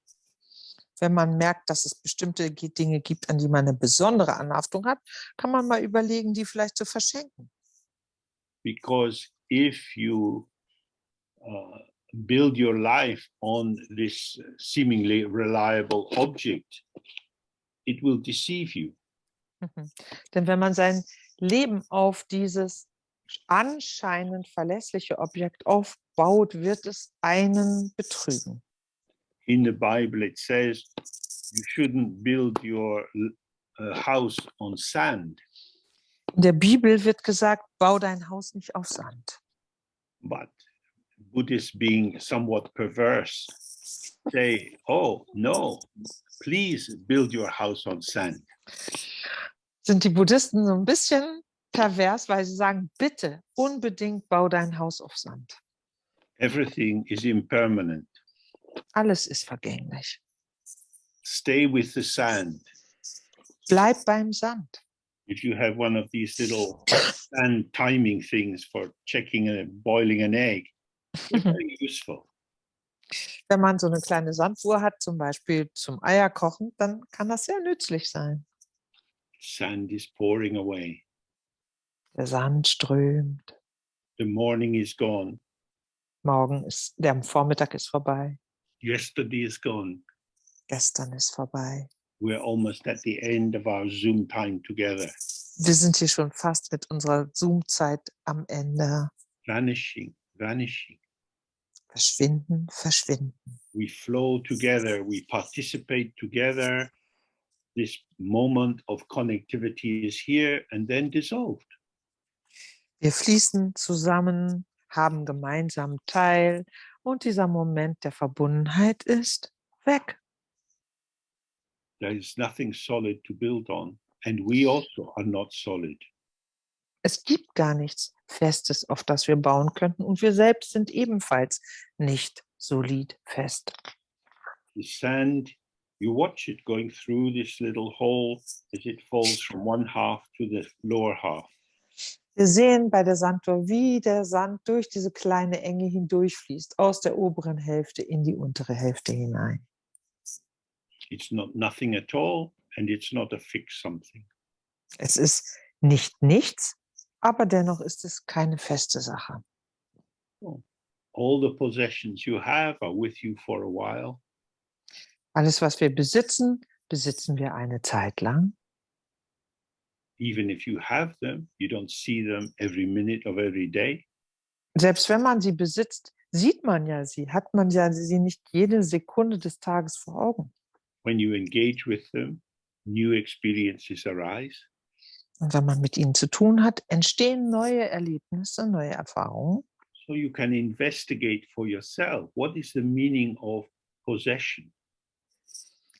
Wenn man merkt, dass es bestimmte Dinge gibt, an die man eine besondere Anhaftung hat, kann man mal überlegen, die vielleicht zu verschenken. because if you build your life on this seemingly reliable object, it will deceive you. Denn wenn man sein Leben auf dieses anscheinend verlässliche Objekt aufbaut, wird es einen betrügen. In the Bible, it says you shouldn't build your house on sand, In der Bibel wird gesagt, bau dein Haus nicht auf Sand. but Buddhists, being somewhat perverse, say, oh, no, please build your house on sand. Sind die Buddhisten so ein bisschen pervers, weil sie sagen, bitte, unbedingt bau dein Haus auf Sand. Everything is impermanent. Alles ist vergänglich. Stay with the sand. Bleib beim Sand. If you have one of these little sand timing things for checking and boiling an egg, it's very useful. Wenn man so eine kleine Sanduhr hat, zum Beispiel zum Eierkochen, dann kann das sehr nützlich sein. Sand is pouring away. Der Sand strömt. The morning is gone. Der Vormittag ist vorbei. Yesterday is gone. Gestern ist vorbei. We're almost at the end of our Zoom time together. Wir sind hier schon fast mit unserer Zoom-Zeit am Ende. Vanishing, vanishing. Verschwinden, verschwinden. We flow together, we participate together. This moment of connectivity is here and then dissolved. Wir fließen zusammen, haben gemeinsam Teil und dieser Moment der Verbundenheit ist weg. There is nothing solid to build on, and we also are not solid. Es gibt gar nichts Festes, auf das wir bauen könnten und wir selbst sind ebenfalls nicht solid fest. The sand, you watch it going through this little hole as it falls from one half to the lower half. Wir sehen bei der Sanduhr, wie der Sand durch diese kleine Enge hindurchfließt, aus der oberen Hälfte in die untere Hälfte hinein. It's not nothing at all, and it's not a fixed something. Es ist nicht nichts, aber dennoch ist es keine feste Sache. All the possessions you have are with you for a while. Alles, was wir besitzen, besitzen wir eine Zeit lang. Even if you have them, you don't see them every minute of every day. Selbst wenn man sie besitzt, sieht man ja sie, hat man ja sie nicht jede Sekunde des Tages vor Augen. When you engage with them, new experiences arise. Und wenn man mit ihnen zu tun hat, entstehen neue Erlebnisse, neue Erfahrungen. So you can investigate for yourself, what is the meaning of possession?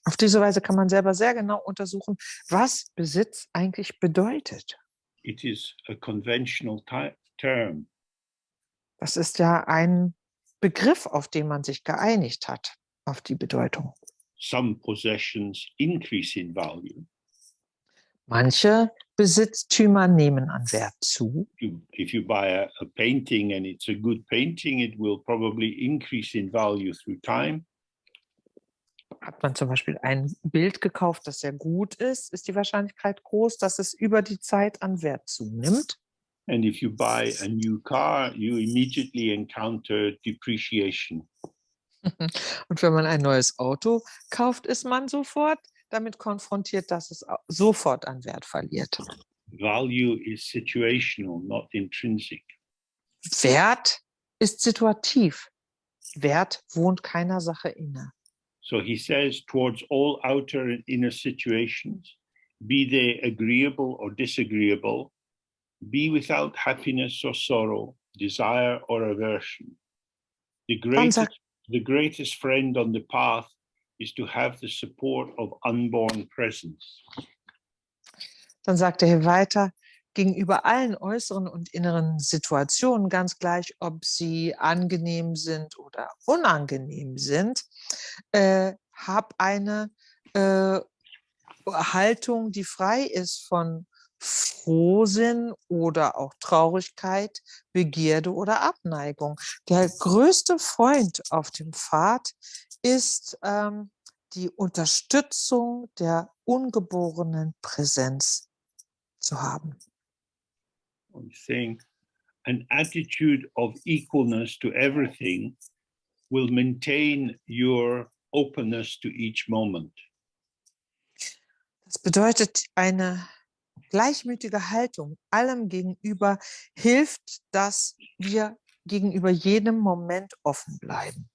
Auf diese Weise kann man selber sehr genau untersuchen, was Besitz eigentlich bedeutet. It is a conventional term. Das ist ja ein Begriff, auf den man sich geeinigt hat, auf die Bedeutung. Some possessions increase in value. Manche Besitztümer nehmen an Wert zu. If you buy a painting and it's a good painting, it will probably increase in value through time. Hat man zum Beispiel ein Bild gekauft, das sehr gut ist, ist die Wahrscheinlichkeit groß, dass es über die Zeit an Wert zunimmt. And if you buy a new car, you immediately encounter depreciation. Und wenn man ein neues Auto kauft, ist man sofort damit konfrontiert, dass es sofort an Wert verliert. Value is situational, not intrinsic. Wert ist situativ. Wert wohnt keiner Sache inne. So he says, towards all outer and inner situations, be they agreeable or disagreeable, be without happiness or sorrow, desire or aversion. The greatest friend on the path is to have the support of unborn presence. Dann sagt er hier weiter, gegenüber allen äußeren und inneren Situationen, ganz gleich, ob sie angenehm sind oder unangenehm sind, hab eine Haltung, die frei ist von Frohsinn oder auch Traurigkeit, Begierde oder Abneigung. Der größte Freund auf dem Pfad ist die Unterstützung der ungeborenen Präsenz zu haben. I'm saying, an attitude of equalness to everything will maintain your openness to each moment. Das bedeutet, eine gleichmütige Haltung allem gegenüber hilft, dass wir gegenüber jedem Moment offen bleiben.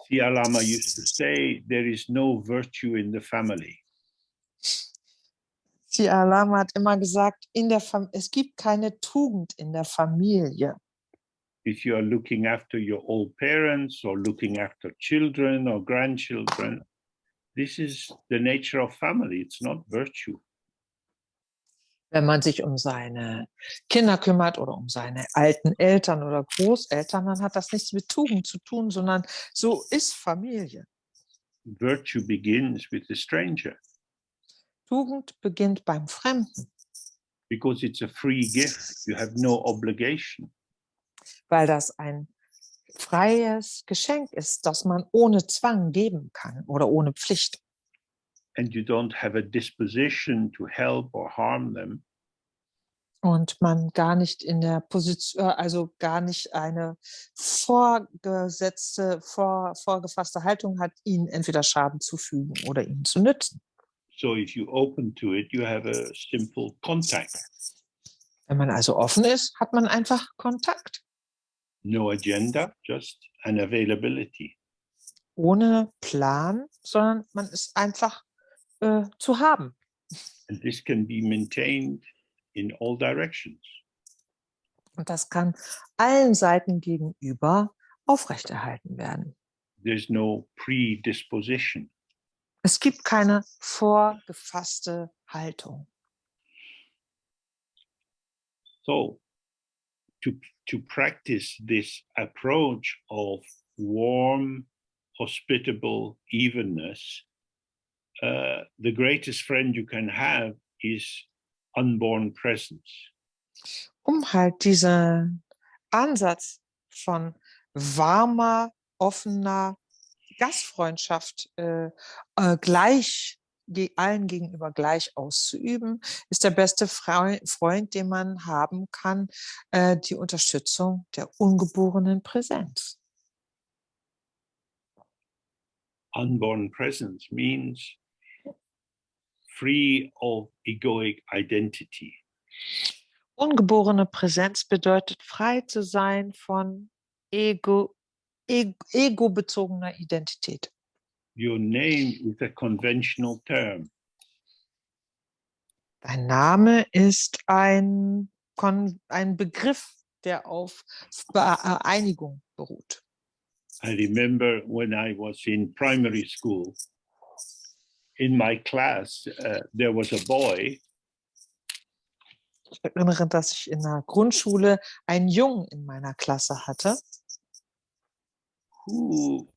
Sia Lama used to say, there is no virtue in the family. Sia Lama hat immer gesagt, es gibt keine Tugend in der Familie. If you are looking after your old parents or looking after children or grandchildren, this is the nature of family. It's not virtue. Wenn man sich um seine Kinder kümmert oder um seine alten Eltern oder Großeltern, dann hat das nichts mit Tugend zu tun, sondern so ist Familie. Virtue begins with the stranger Tugend beginnt beim Fremden, because it's a free gift. You have no obligation. weil das ein freies Geschenk ist, das man ohne Zwang geben kann oder ohne Pflicht. And you don't have a disposition to help or harm them. Und man gar nicht in der Position, also gar nicht eine vorgefasste Haltung hat, ihnen entweder Schaden zufügen oder ihnen zu nützen. So if you open to it, you have a simple contact. Wenn man also offen ist, hat man einfach Kontakt. No agenda, just an availability. Ohne Plan, sondern man ist einfach zu haben. And this can be maintained in all directions. Und das kann allen Seiten gegenüber aufrechterhalten werden. There's no predisposition. Es gibt keine vorgefasste Haltung. So to practice this approach of warm, hospitable evenness, the greatest friend you can have is unborn presence. Halt diesen Ansatz von warmer, offener Gastfreundschaft allen gegenüber gleich auszuüben, ist der beste Freund, den man haben kann, die Unterstützung der ungeborenen Präsenz. Unborn presence means free of egoic identity. Ungeborene Präsenz bedeutet, frei zu sein von egobezogener Identität. Your name is a conventional term. Dein Name ist ein Begriff, der auf Einigung beruht. I remember when I was in primary school, in my class, there was a boy. Ich erinnere, dass ich in der Grundschule einen Jungen in meiner Klasse hatte, who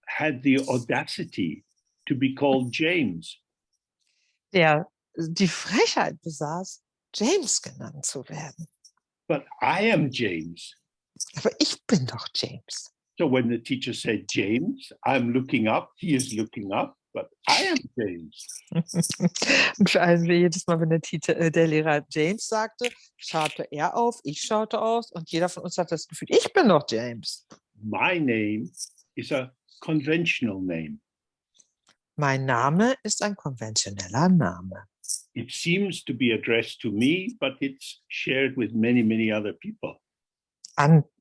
had the audacity to be called James. der die Frechheit besaß, James genannt zu werden. But I am James. Aber ich bin doch James. So when the teacher said James, I'm looking up, he is looking up, but I am James. Und also jedes Mal, wenn der Lehrer James sagte, schaute er auf, ich schaute aus und jeder von uns hat das Gefühl, ich bin doch James. My name is a conventional name. Mein Name ist ein konventioneller Name. It seems to be addressed to me, but it's shared with many, many other people.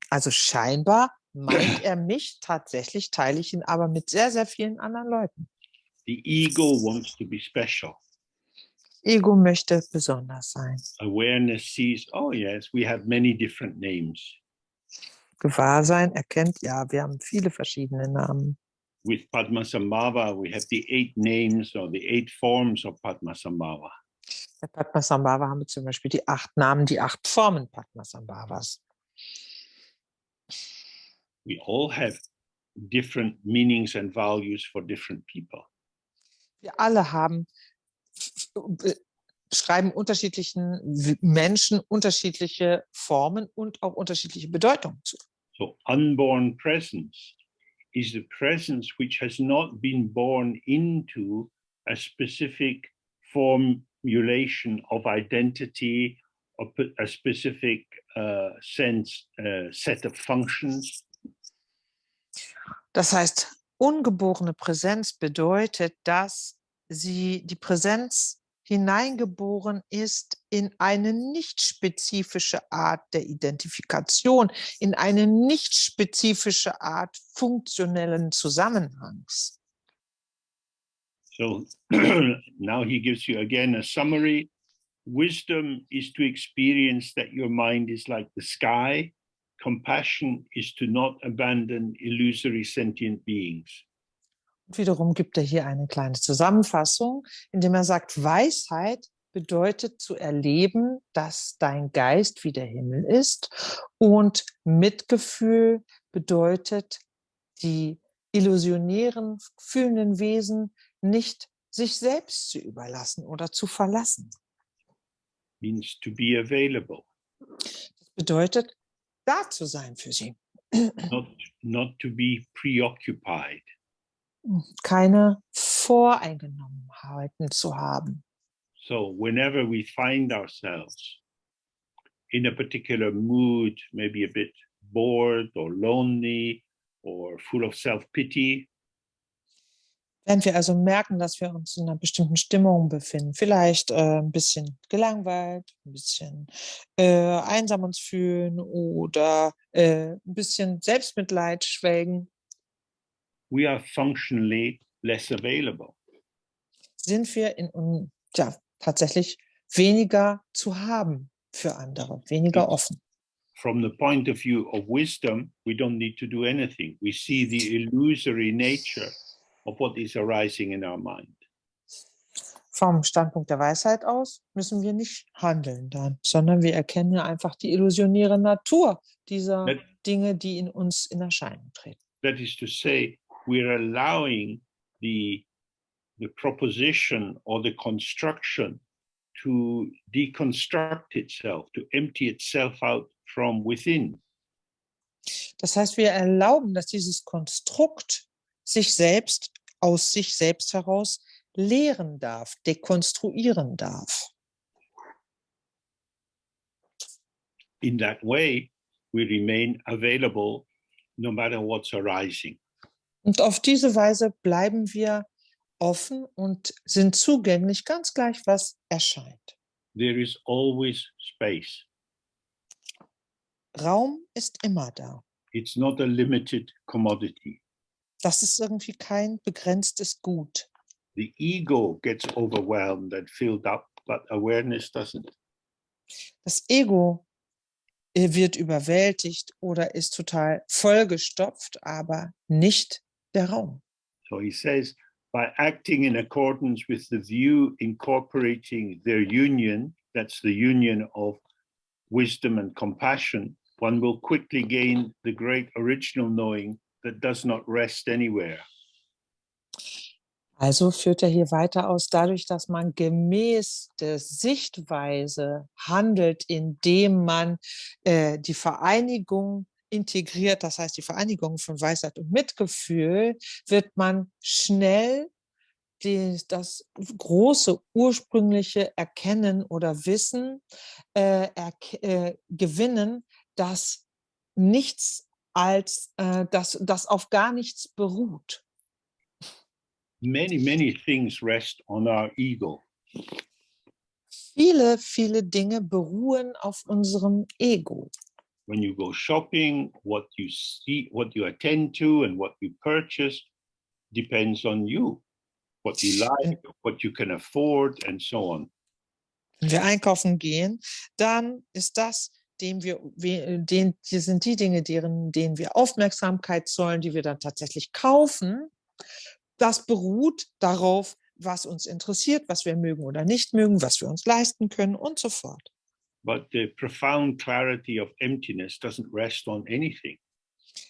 Also scheinbar meint er mich, tatsächlich teile ich ihn aber mit sehr, sehr vielen anderen Leuten. The ego wants to be special. Ego möchte besonders sein. Awareness sees, oh yes, we have many different names. Gewahrsein erkennt, ja, wir haben viele verschiedene Namen. With Padmasambhava, we have the 8 names or the 8 forms of Padmasambhava. Bei Padmasambhava haben wir zum Beispiel die 8 Namen, die 8 Formen Padmasambhavas. We all have different meanings and values for different people. Wir alle schreiben unterschiedlichen Menschen unterschiedliche Formen und auch unterschiedliche Bedeutungen zu. So unborn presence is the presence which has not been born into a specific formulation of identity a specific set of functions. Das heißt, ungeborene Präsenz bedeutet, dass die Präsenz hineingeboren ist in eine nicht spezifische Art der Identifikation, in eine nicht spezifische Art funktionellen Zusammenhangs. So now he gives you again a summary. Wisdom is to experience that your mind is like the sky. Compassion is to not abandon illusory sentient beings. Und wiederum gibt er hier eine kleine Zusammenfassung, indem er sagt, Weisheit bedeutet zu erleben, dass dein Geist wie der Himmel ist, und Mitgefühl bedeutet, die illusionären, fühlenden Wesen nicht sich selbst zu überlassen oder zu verlassen. Means to be available, Das bedeutet, da zu sein für sie. not to be preoccupied. Keine Voreingenommenheiten zu haben. So whenever we find ourselves in a particular mood, maybe a bit bored or lonely or full of self-pity, Wenn wir also merken, dass wir uns in einer bestimmten Stimmung befinden, vielleicht ein bisschen gelangweilt, ein bisschen einsam uns fühlen oder ein bisschen Selbstmitleid schwelgen, we are functionally less available. sind wir tatsächlich weniger zu haben für andere, weniger offen. From the point of view of wisdom, we don't need to do anything. We see the illusory nature of what is arising in our mind. Vom Standpunkt der Weisheit aus müssen wir nicht handeln dann, sondern wir erkennen einfach die illusionäre Natur dieser Dinge, die in uns in Erscheinung treten. That is to say, we're allowing the proposition or the construction to deconstruct itself, to empty itself out from within. Das heißt, wir erlauben, dass dieses Konstrukt sich selbst aus sich selbst heraus lehren darf, dekonstruieren darf. In that way, we remain available no matter what's arising. Und auf diese Weise bleiben wir offen und sind zugänglich, ganz gleich, was erscheint. There is always space. Raum ist immer da. It's not a limited commodity. Das ist irgendwie kein begrenztes Gut. The ego gets overwhelmed and filled up, but awareness doesn't. Das Ego wird überwältigt oder ist total vollgestopft, aber nicht der Raum. So he says, by acting in accordance with the view incorporating their union, that's the union of wisdom and compassion, one will quickly gain the great original knowing that does not rest anywhere. Also führt er hier weiter aus, dadurch, dass man gemäß der Sichtweise handelt, indem man die Vereinigung integriert, das heißt die Vereinigung von Weisheit und Mitgefühl, wird man schnell das große ursprüngliche Erkennen oder Wissen gewinnen, dass nichts das auf gar nichts beruht. Many things rest on our ego. Viele Dinge beruhen auf unserem Ego. When you go shopping, what you see, what you attend to, and what you purchase depends on you. What you like, what you can afford, and so on. Wenn wir einkaufen gehen, dann ist das, sind die Dinge, denen wir Aufmerksamkeit zollen, die wir dann tatsächlich kaufen. Das beruht darauf, was uns interessiert, was wir mögen oder nicht mögen, was wir uns leisten können und so fort. But the profound clarity of emptiness doesn't rest on anything.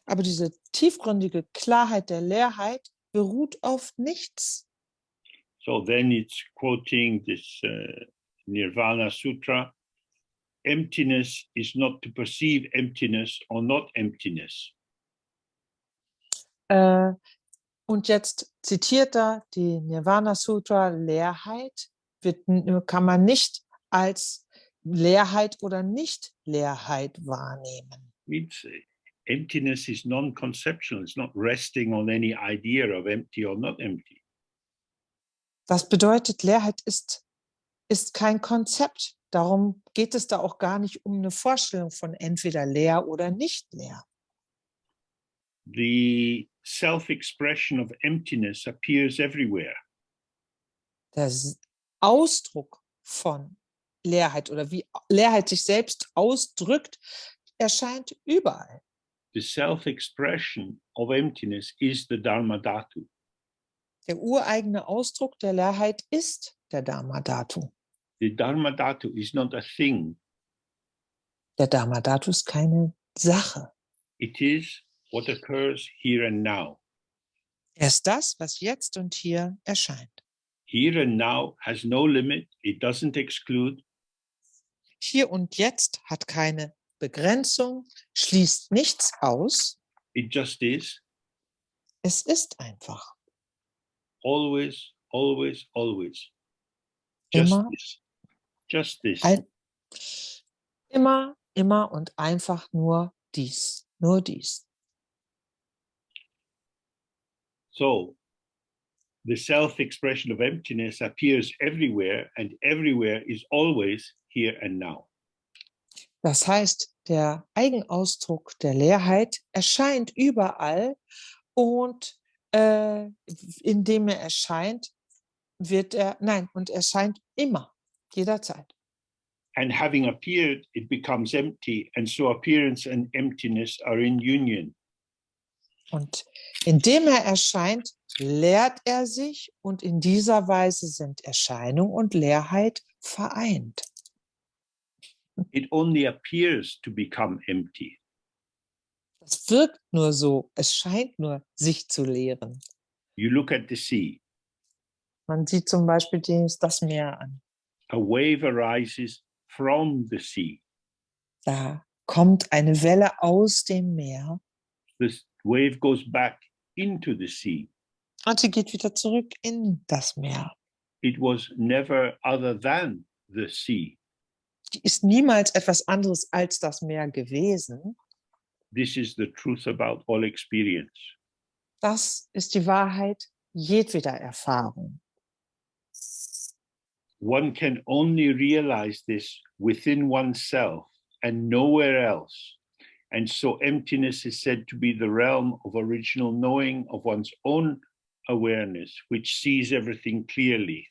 Aber diese tiefgründige Klarheit der Leerheit beruht auf nichts. So then it's quoting this Nirvana Sutra. Emptiness is not to perceive emptiness or not emptiness. Und jetzt zitiert er die Nirvana Sutra, Leerheit kann man nicht als Leerheit oder Nicht-Leerheit wahrnehmen. It's, emptiness is non-conceptual. It's not resting on any idea of empty or not empty. Das bedeutet, Leerheit ist kein Konzept. Darum geht es da auch gar nicht um eine Vorstellung von entweder leer oder nicht leer. The self-expression of emptiness appears everywhere. Der Ausdruck von Leerheit oder wie Leerheit sich selbst ausdrückt, erscheint überall. The self-expression of emptiness is the Dharma Dhatu. Der ureigene Ausdruck der Leerheit ist der Dharma Dhatu. The Dharma Dhatu is not a thing. Der Dharma Dhatu ist keine Sache. It is what occurs here and now. Er ist das, was jetzt und hier erscheint. Here and now has no limit. It doesn't exclude. Hier und jetzt hat keine Begrenzung, schließt nichts aus. It just is. Es ist einfach. Always, always, always. Just Immer, this. Just this. immer, immer und einfach nur dies. Nur dies. So, the self-expression of emptiness appears everywhere, and everywhere is always here and now. Das heißt, der Eigenausdruck der Leerheit erscheint überall und indem er erscheint, erscheint immer, jederzeit. And having appeared, it becomes empty, and so appearance and emptiness are in union. Und indem er erscheint, leert er sich und in dieser Weise sind Erscheinung und Leerheit vereint. It only appears to become empty. Es wirkt nur so, es scheint nur, sich zu leeren. You look at the sea. Man sieht zum Beispiel das Meer an. A wave arises from the sea. Da kommt eine Welle aus dem Meer The wave goes back into the sea. und sie geht wieder zurück in das Meer. It was never other than the sea. Die ist niemals etwas anderes als das Meer gewesen. This is the truth about all experience. Das ist die Wahrheit jedweder Erfahrung. One can only realize this within oneself and nowhere else. And so emptiness is said to be the realm of original knowing of one's own awareness, which sees everything clearly.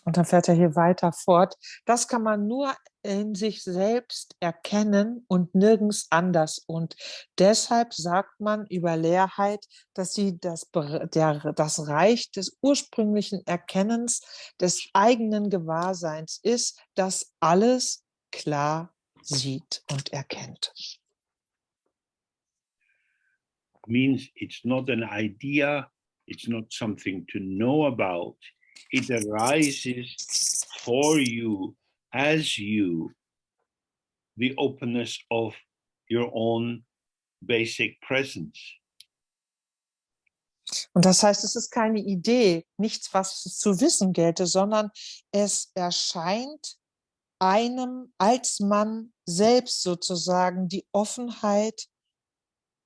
Und dann fährt er hier weiter fort. Das kann man nur in sich selbst erkennen und nirgends anders. Und deshalb sagt man über Leerheit, dass sie das Reich des ursprünglichen Erkennens, des eigenen Gewahrseins ist, das alles klar sieht und erkennt. Means it's not an idea, it's not something to know about. It arises for you, as you, the openness of your own basic presence. Und das heißt, es ist keine Idee, nichts, was zu wissen gelte, sondern es erscheint einem als Mann selbst sozusagen die Offenheit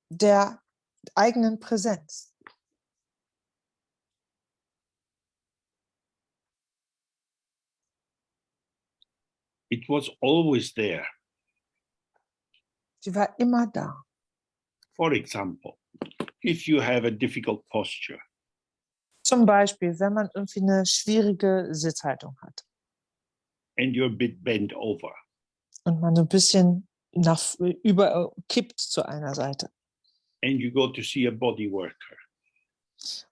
der eigenen Präsenz. It was always there. Sie war immer da. For example, if you have a difficult posture, Zum Beispiel, wenn man irgendwie eine schwierige Sitzhaltung hat and you're a bit bent over, und man so ein bisschen kippt zu einer Seite. and you go to see a body worker,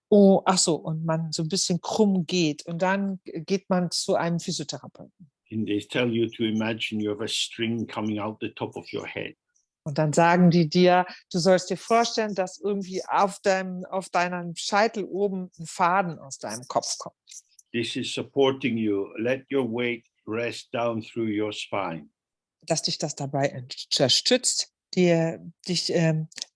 Oh, ach so, und man so ein bisschen krumm geht und dann geht man zu einem Physiotherapeuten. and they tell you to imagine you have a string coming out the top of your head. Und dann sagen die dir, du sollst dir vorstellen, dass irgendwie auf deinem Scheitel oben ein Faden aus deinem Kopf kommt. This is supporting you. Let your weight rest down through your spine. Dass dich das dabei unterstützt, dein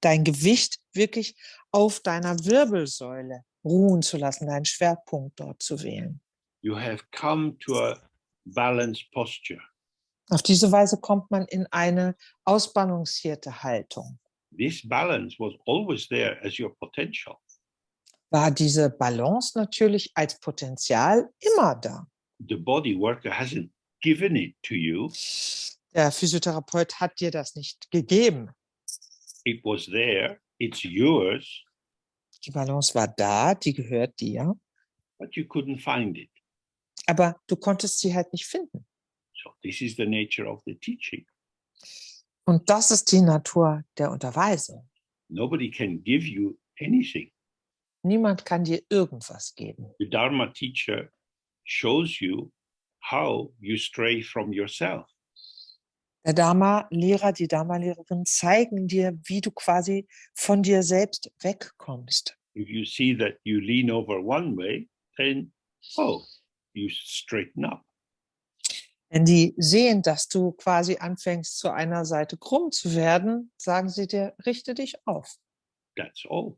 Gewicht wirklich auf deiner Wirbelsäule ruhen zu lassen, deinen Schwerpunkt dort zu wählen. You have come to a balanced posture. Auf diese Weise kommt man in eine ausbalancierte Haltung. This balance was always there as your potential. War diese Balance natürlich als Potenzial immer da. The body worker hasn't given it to you. Der Physiotherapeut hat dir das nicht gegeben. It was there, it's yours, Die Balance war da, die gehört dir, but you couldn't find it. aber du konntest sie halt nicht finden. So this is the nature of the teaching. Und das ist die Natur der Unterweisung. Nobody can give you anything. Niemand kann dir irgendwas geben. The Dharma teacher shows you how you stray from yourself. Der Dharma-Lehrer, die Dharma-Lehrerin zeigen dir, wie du quasi von dir selbst wegkommst. If you see that you lean over one way, then, oh, you straighten up. Wenn die sehen, dass du quasi anfängst, zu einer Seite krumm zu werden, sagen sie dir, richte dich auf. That's all.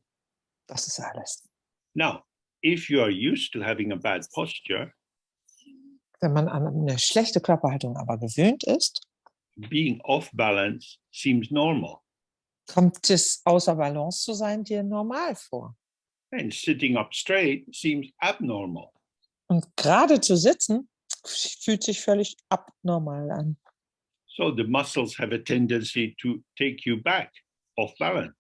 Das ist alles. Now, if you are used to having a bad posture, Wenn man an eine schlechte Körperhaltung aber gewöhnt ist, being off balance seems normal. kommt es außer Balance zu sein dir normal vor. And sitting up straight seems abnormal. Und gerade zu sitzen, fühlt sich völlig abnormal an. So the muscles have a tendency to take you back off balance.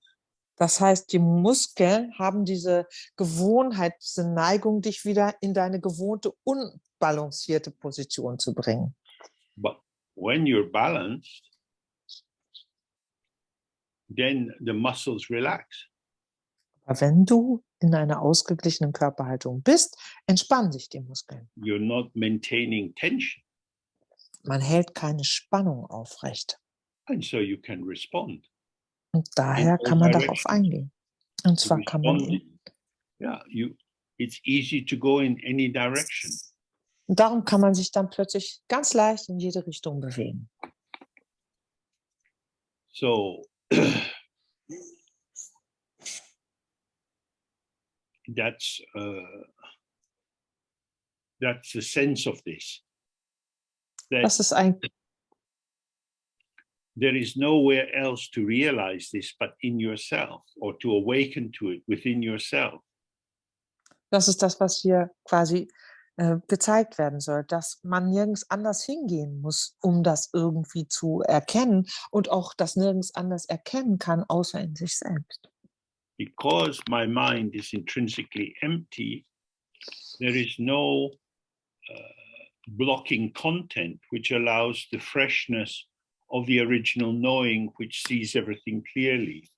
Das heißt, die Muskeln haben diese Gewohnheit, diese Neigung, dich wieder in deine gewohnte, unbalancierte Position zu bringen. But when you're balanced, then the muscles relax. Aber wenn du in einer ausgeglichenen Körperhaltung bist, entspannen sich die Muskeln. You're not maintaining tension. Man hält keine Spannung aufrecht. And so you can respond. Und daher all kann man directions. darauf eingehen. Und zwar kann man It's easy to go in any direction. und darum kann man sich dann plötzlich ganz leicht in jede Richtung bewegen. So that's the sense of this. That Das ist eigentlich, there is nowhere else to realize this but in yourself, or to awaken to it within yourself. das ist das, was hier quasi gezeigt werden soll, dass man nirgends anders hingehen muss, um das irgendwie zu erkennen und auch das nirgends anders erkennen kann, außer in sich selbst. Because my mind is intrinsically empty, there is no blocking content which allows the freshness of the original knowing which sees everything clearly.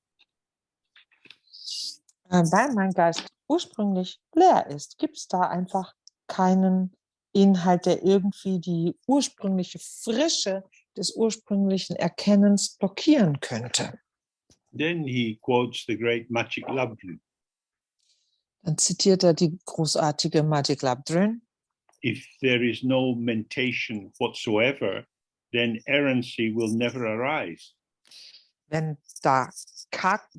Weil mein Geist ursprünglich leer ist, gibt es da einfach keinen Inhalt, der irgendwie die ursprüngliche Frische des ursprünglichen Erkennens blockieren könnte. Then he quotes the great Magic Labdru. Dann zitiert er die großartige Magic Labdru. If there is no mentation whatsoever, then errancy will never arise. Wenn da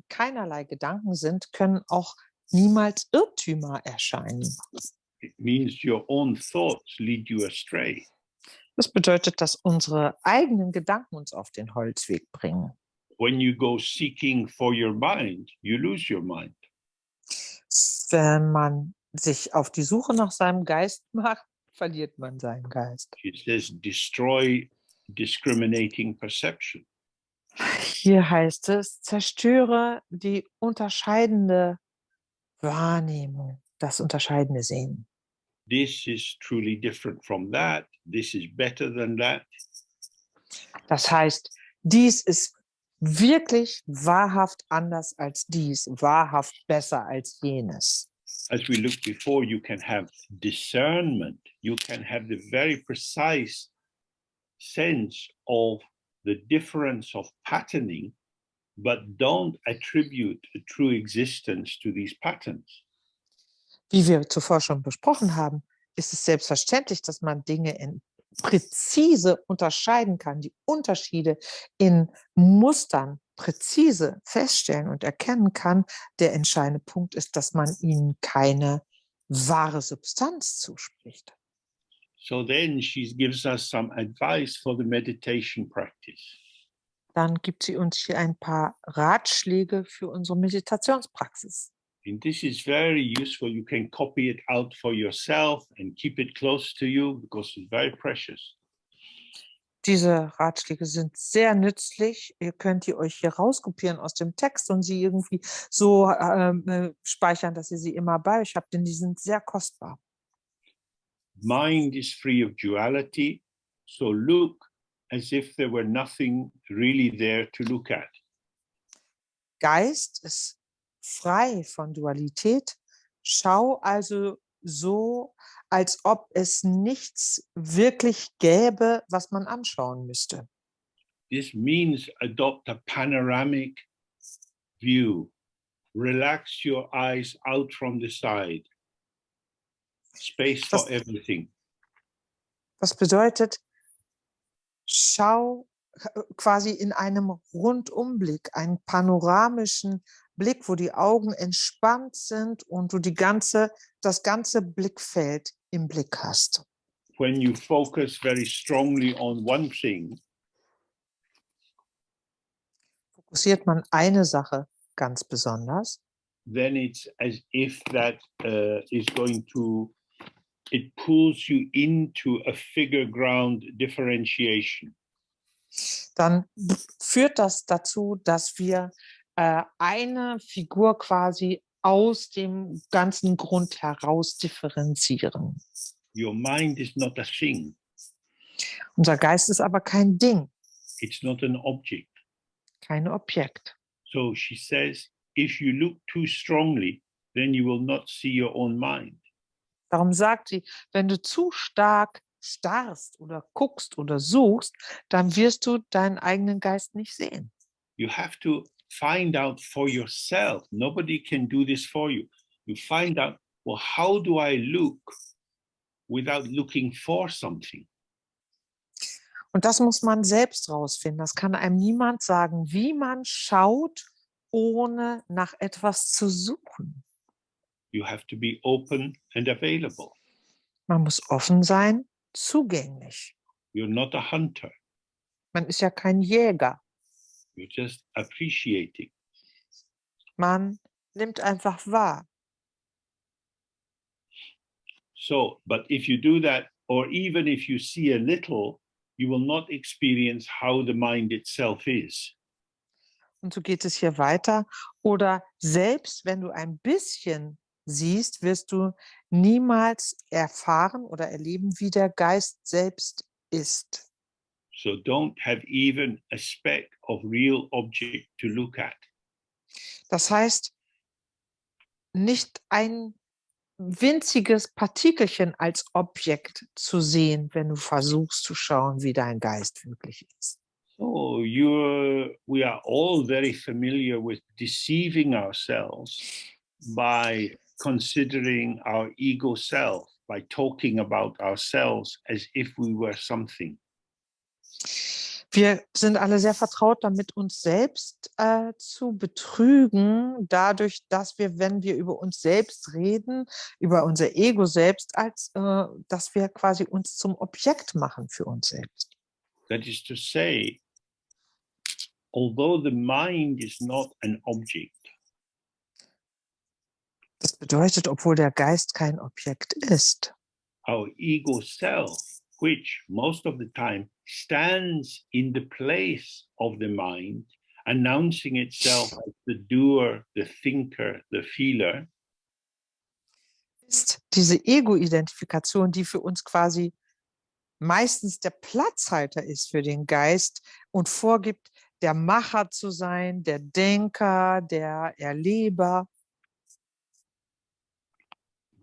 keinerlei Gedanken sind, können auch niemals Irrtümer erscheinen. It means your own thoughts lead you astray. Das bedeutet, dass unsere eigenen Gedanken uns auf den Holzweg bringen. When you go seeking for your mind, you lose your mind. Wenn man sich auf die Suche nach seinem Geist macht, verliert man seinen Geist. It says destroy discriminating perception. Hier heißt es, zerstöre die unterscheidende Wahrnehmung, das unterscheidende Sehen. This is truly different from that. This is better than that. Das heißt, dies ist wirklich wahrhaft anders als dies, wahrhaft besser als jenes. As we looked before, you can have discernment. You can have the very precise sense of the difference of patterning, but don't attribute a true existence to these patterns. Wie wir zuvor schon besprochen haben, ist es selbstverständlich, dass man Dinge präzise unterscheiden kann, die Unterschiede in Mustern präzise feststellen und erkennen kann. Der entscheidende Punkt ist, dass man ihnen keine wahre Substanz zuspricht. So then she gives us some advice for the meditation practice. Dann gibt sie uns hier ein paar Ratschläge für unsere Meditationspraxis. And this is very useful. You can copy it out for yourself and keep it close to you because it's very precious. Diese Ratschläge sind sehr nützlich. Ihr könnt die euch hier rauskopieren aus dem Text und sie irgendwie so speichern, dass ihr sie immer bei euch habt, denn die sind sehr kostbar. Mind is free of duality, so look as if there were nothing really there to look at. Geist ist frei von Dualität. Schau also so, als ob es nichts wirklich gäbe, was man anschauen müsste. This means adopt a panoramic view. Relax your eyes out from the side. Space for everything. Das bedeutet, schau quasi in einem Rundumblick, einen panoramischen Blick, wo die Augen entspannt sind und du das ganze Blickfeld im Blick hast. When you focus very strongly on one thing, Fokussiert man eine Sache ganz besonders, then it's as if that is going to, it pulls you into a figure ground differentiation. dann führt das dazu, dass wir eine Figur quasi aus dem ganzen Grund heraus differenzieren. Your mind is not a thing. Unser Geist ist aber kein Ding, It's not an object. kein Objekt. So she says, if you look too strongly, then you will not see your own mind. Darum sagt sie, wenn du zu stark starrst oder guckst oder suchst, dann wirst du deinen eigenen Geist nicht sehen. You have to find out for yourself. Nobody can do this for you. You find out, well, how do I look without looking for something? Und das muss man selbst rausfinden. Das kann einem niemand sagen, wie man schaut, ohne nach etwas zu suchen. You have to be open and available. Man muss offen sein, zugänglich. You're not a hunter. Man ist ja kein Jäger. You're just appreciating. Man nimmt einfach wahr. So, but if you do that, or even if you see a little, you will not experience how the mind itself is. Und so geht es hier weiter. Oder selbst wenn du ein bisschen siehst, wirst du niemals erfahren oder erleben, wie der Geist selbst ist. So don't have even a speck of real object to look at. Das heißt, nicht ein winziges Partikelchen als Objekt zu sehen, wenn du versuchst zu schauen, wie dein Geist wirklich ist. So we are all very familiar with deceiving ourselves by considering our ego self, by talking about ourselves as if we were something. Wir sind alle sehr vertraut damit, uns selbst zu betrügen, dadurch, dass wir, wenn wir über uns selbst reden, über unser Ego selbst, als dass wir quasi uns zum Objekt machen für uns selbst. That is to say, although the mind is not an object, Das bedeutet, obwohl der Geist kein Objekt ist, our ego self, which most of the time stands in the place of the mind, announcing itself as the doer, the thinker, the feeler, ist diese Ego-Identifikation, die für uns quasi meistens der Platzhalter ist für den Geist und vorgibt, der Macher zu sein, der Denker, der Erleber.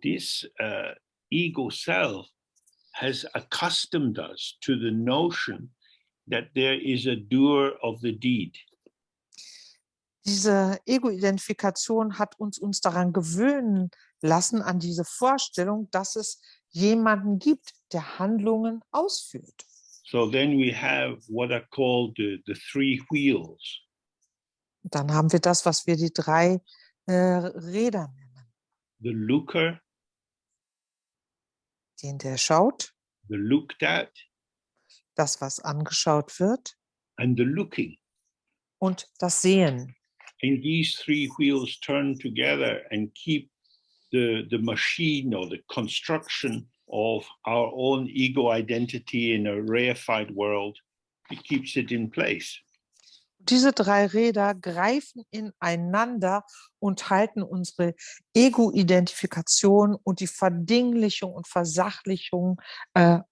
this ego self has accustomed us to the notion that there is a doer of the deed. Diese Ego-Identifikation hat uns daran gewöhnen lassen, an diese Vorstellung, dass es jemanden gibt, der Handlungen ausführt. So then we have what are called the three wheels. Dann haben wir das, was wir die drei Räder nennen. The looker, Den, der schaut, the looked at, das, was angeschaut wird, and the looking. und das Sehen. And these three wheels turn together and keep the machine or the construction of our own ego identity in a reified world, it keeps it in place. Diese drei Räder greifen ineinander und halten unsere Ego-Identifikation und die Verdinglichung und Versachlichung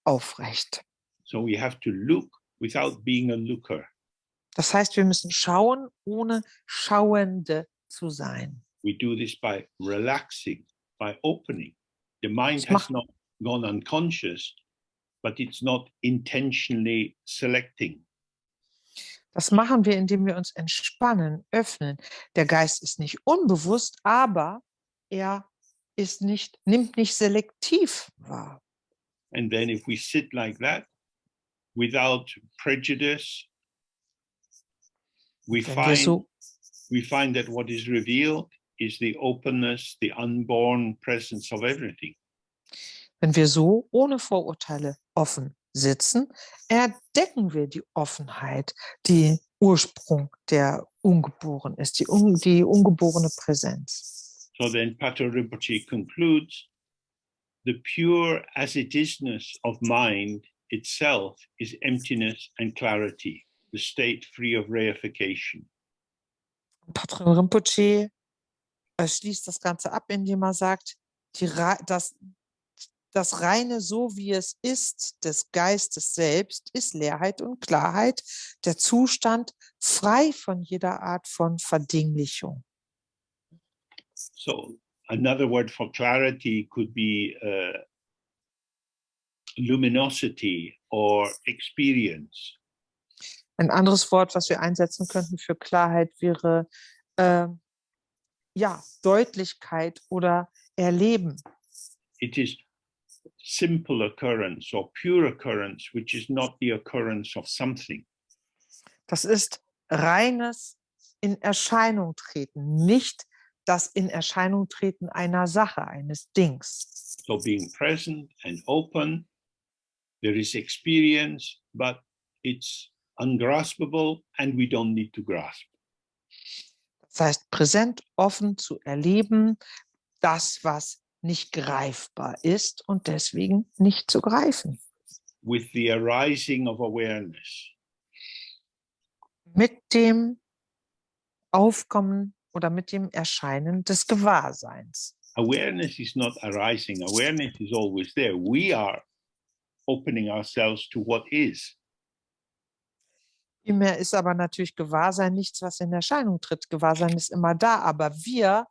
aufrecht. So we have to look without being a looker. Das heißt, wir müssen schauen, ohne Schauende zu sein. We do this by relaxing, by opening. The mind Das has macht- not gone unconscious, but it's not intentionally selecting. Das machen wir, indem wir uns entspannen, öffnen. Der Geist ist nicht unbewusst, aber er nimmt nicht selektiv wahr. And then if we sit like that, without prejudice, Wenn wir we find that what is revealed is the openness, the unborn presence of everything. Wenn wir so ohne Vorurteile offen sitzen, entdecken wir die Offenheit, die Ursprung, der ungeboren ist, die ungeborene Präsenz. So then Pato Rinpoche concludes, the pure as-it-isness of mind itself is emptiness and clarity, the state free of reification. Patron Rinpoche schließt das Ganze ab, indem er sagt, das Reine, so wie es ist, des Geistes selbst, ist Leerheit und Klarheit, der Zustand frei von jeder Art von Verdinglichung. So another word for clarity could be luminosity or experience. Ein anderes Wort, was wir einsetzen könnten für Klarheit, wäre Deutlichkeit oder Erleben. It is simple occurrence or pure occurrence, which is not the occurrence of something. Das ist reines in Erscheinung treten, nicht das in Erscheinung treten einer Sache, eines Dings. So being present and open, there is experience, but it's ungraspable and we don't need to grasp. Das heißt, präsent, offen zu erleben, das, was nicht greifbar ist und deswegen nicht zu greifen. With the arising of awareness. Mit dem Aufkommen oder mit dem Erscheinen des Gewahrseins. Awareness is not arising. Awareness is always there. We are opening ourselves to what is. Vielmehr ist aber natürlich Gewahrsein nichts, was in Erscheinung tritt. Gewahrsein ist immer da, aber wir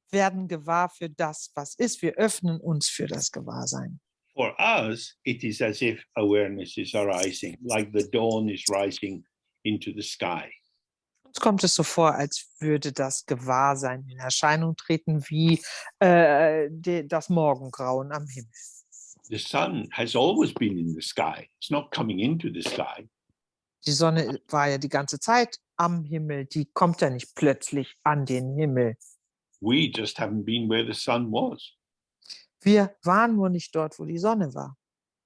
werden gewahr für das, was ist. Wir öffnen uns für das Gewahrsein. For us, it is as if awareness is arising, like the dawn is rising into the sky. Uns kommt es so vor, als würde das Gewahrsein in Erscheinung treten wie das Morgengrauen am Himmel. The sun has always been in the sky. It's not coming into the sky. Die Sonne war ja die ganze Zeit am Himmel, die kommt ja nicht plötzlich an den Himmel. We just haven't been where the sun was. Wir waren nur nicht dort, wo die Sonne war.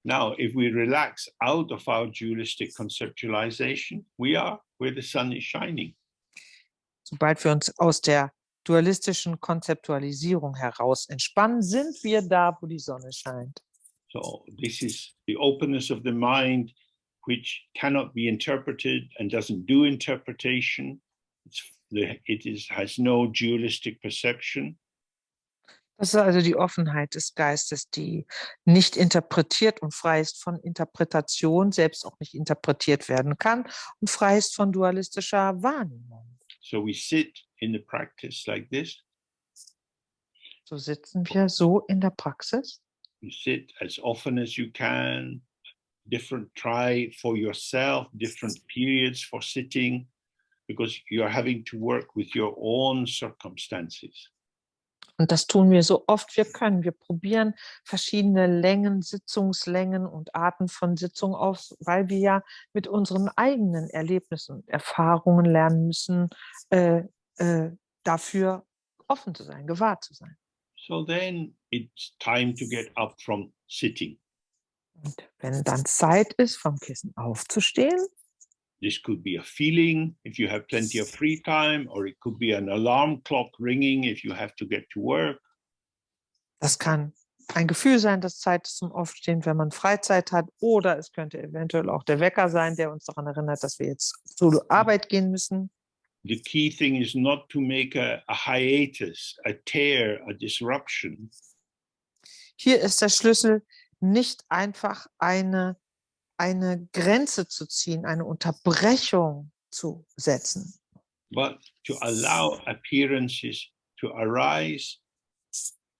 Now, if we relax out of our dualistic conceptualization, we are where the sun is shining. Sobald wir uns aus der dualistischen Konzeptualisierung heraus entspannen, sind wir da, wo die Sonne scheint. So this is the openness of the mind, which cannot be interpreted and doesn't do interpretation. Has no dualistic perception. Das ist also die Offenheit des Geistes, die nicht interpretiert und frei ist von Interpretation, selbst auch nicht interpretiert werden kann und frei ist von dualistischer Wahrnehmung. So we sit in the practice like this. So sitzen wir so in der Praxis. You sit as often as you can. Try for yourself, different periods for sitting, because you're having to work with your own circumstances. Und das tun wir so oft wir können. Wir probieren verschiedene Längen, Sitzungslängen und Arten von Sitzung aus, weil wir ja mit unseren eigenen Erlebnissen und Erfahrungen lernen müssen, dafür offen zu sein, gewahr zu sein. So then it's time to get up from sitting. Und wenn dann Zeit ist, vom Kissen aufzustehen, this could be a feeling if you have plenty of free time, or it could be an alarm clock ringing if you have to get to work. das kann ein Gefühl sein, dass Zeit ist zum Aufstehen, wenn man Freizeit hat, oder es könnte eventuell auch der Wecker sein, der uns daran erinnert, dass wir jetzt zur Arbeit gehen müssen. The key thing is not to make a hiatus, a tear, a disruption. Hier ist der Schlüssel, nicht einfach eine Grenze zu ziehen, eine Unterbrechung zu setzen, but to allow appearances to arise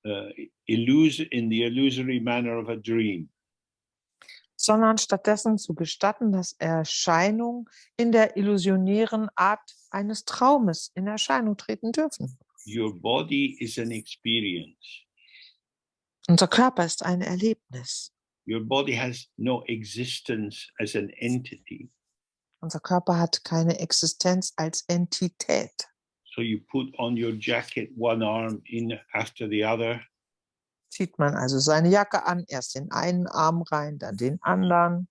in the illusory manner of a dream. sondern stattdessen zu gestatten, dass Erscheinungen in der illusionären Art eines Traumes in Erscheinung treten dürfen. Your body is an experience. Unser Körper ist ein Erlebnis. Your body has no existence as an entity. Unser Körper hat keine Existenz als Entität. So you put on your jacket, one arm in after the other. Zieht man also seine Jacke an, erst den einen Arm rein, dann den anderen.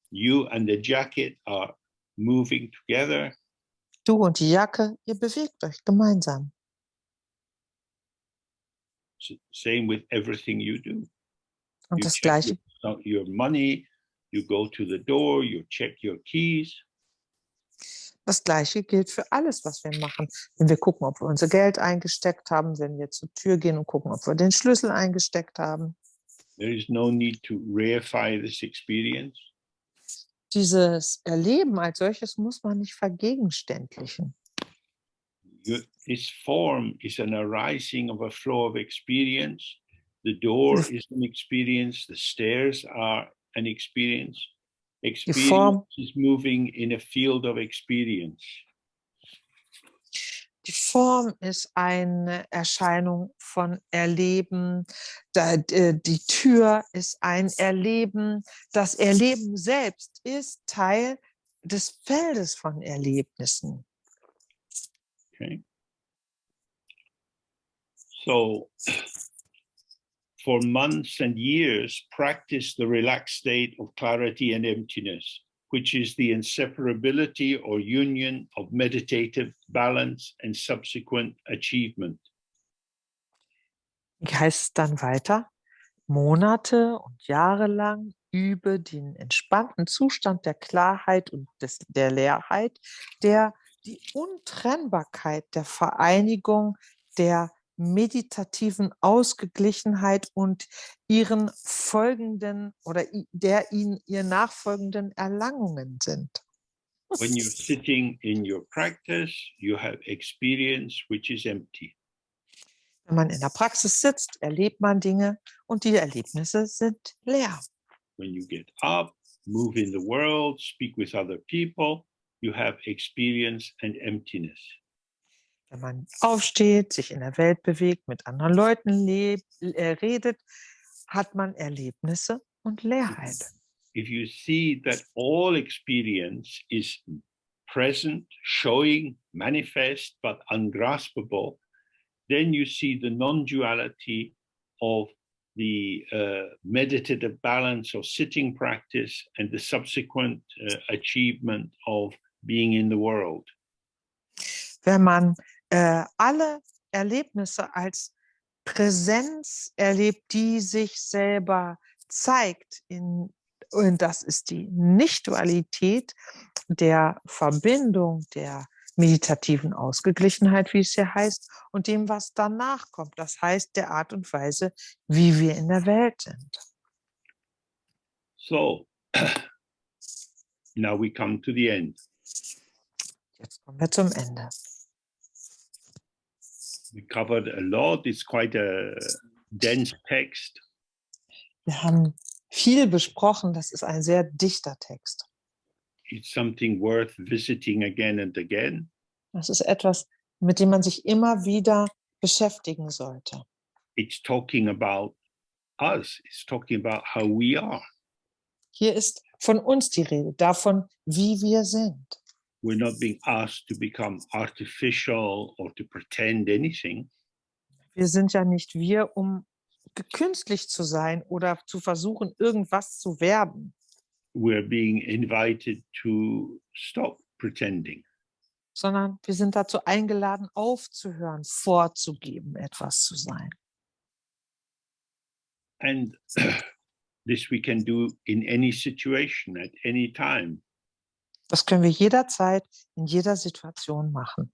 You and the jacket are moving together. Du und die Jacke, ihr bewegt euch gemeinsam. Same with everything you do. Und You das check Gleiche, your money, you go to the door, you check your keys. das Gleiche gilt für alles, was wir machen. Wenn wir gucken, ob wir unser Geld eingesteckt haben, wenn wir zur Tür gehen und gucken, ob wir den Schlüssel eingesteckt haben. There is no need to reify this experience. Dieses Erleben als solches muss man nicht vergegenständlichen. This form is an arising of a flow of experience. The door is an experience. The stairs are an experience. Experience Form- is moving in a field of experience. Die Form ist eine Erscheinung von Erleben. Die Tür ist ein Erleben. Das Erleben selbst ist Teil des Feldes von Erlebnissen. Okay. So, for months and years, practice the relaxed state of clarity and emptiness, which is the inseparability or union of meditative balance and subsequent achievement. Wie heißt es dann weiter? Monate und Jahre lang übe den entspannten Zustand der Klarheit und der Leerheit, der die Untrennbarkeit der Vereinigung der meditativen Ausgeglichenheit und ihren folgenden oder ihr nachfolgenden Erlangungen sind. When you're sitting in your practice, you have experience which is empty. Wenn man in der Praxis sitzt, erlebt man Dinge und die Erlebnisse sind leer. When you get up, move in the world, speak with other people, you have experience and emptiness. Wenn man aufsteht, sich in der Welt bewegt, mit anderen Leuten redet, hat man Erlebnisse und Leerheit. If you see that all experience is present, showing, manifest, but ungraspable, then you see the non-duality of the meditative balance of sitting practice and the subsequent achievement of being in the world. Wenn man alle Erlebnisse als Präsenz erlebt, die sich selber zeigt, und das ist die Nicht-Dualität der Verbindung, der meditativen Ausgeglichenheit, wie es hier heißt, und dem, was danach kommt. Das heißt, der Art und Weise, wie wir in der Welt sind. So, now we come to the end. Jetzt kommen wir zum Ende. We covered a lot. It's quite a dense text. Wir haben viel besprochen. Das ist ein sehr dichter Text. It's something worth visiting again and again. Das ist etwas, mit dem man sich immer wieder beschäftigen sollte. It's talking about us. It's talking about how we are. Hier ist von uns die Rede, davon, wie wir sind. We're not being asked to become artificial or to pretend anything. Wir sind ja nicht wir, um künstlich zu sein oder zu versuchen, irgendwas zu werden, we're being invited to stop pretending. sondern wir sind dazu eingeladen, aufzuhören, vorzugeben, etwas zu sein. And this we can do in any situation, at any time. Das können wir jederzeit, in jeder Situation machen.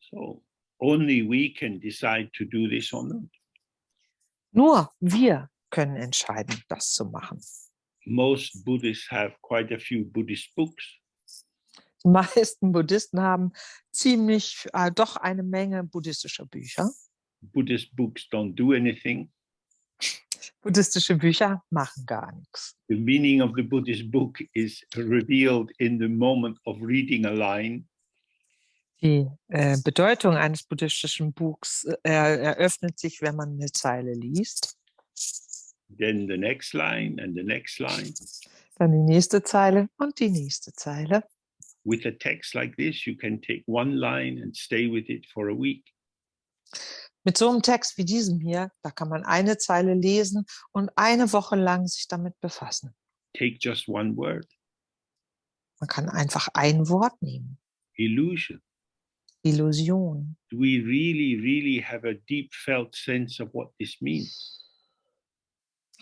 So only we can decide to do this or not. Nur wir können entscheiden, das zu machen. Most Buddhists have quite a few Buddhist books. Die meisten Buddhisten haben ziemlich, doch eine Menge buddhistischer Bücher. Buddhist books don't do anything. Buddhistische Bücher machen gar nichts. The meaning of the Buddhist book is revealed in the moment of reading a line. Die Bedeutung eines buddhistischen Buchs eröffnet sich, wenn man eine Zeile liest. Then the next line and the next line. Dann die nächste Zeile und die nächste Zeile. With a text like this, you can take one line and stay with it for a week. Mit so einem Text wie diesem hier, da kann man eine Zeile lesen und eine Woche lang sich damit befassen. Take just one word. Man kann einfach ein Wort nehmen. Illusion. Illusion. Do we really, really have a deep felt sense of what this means?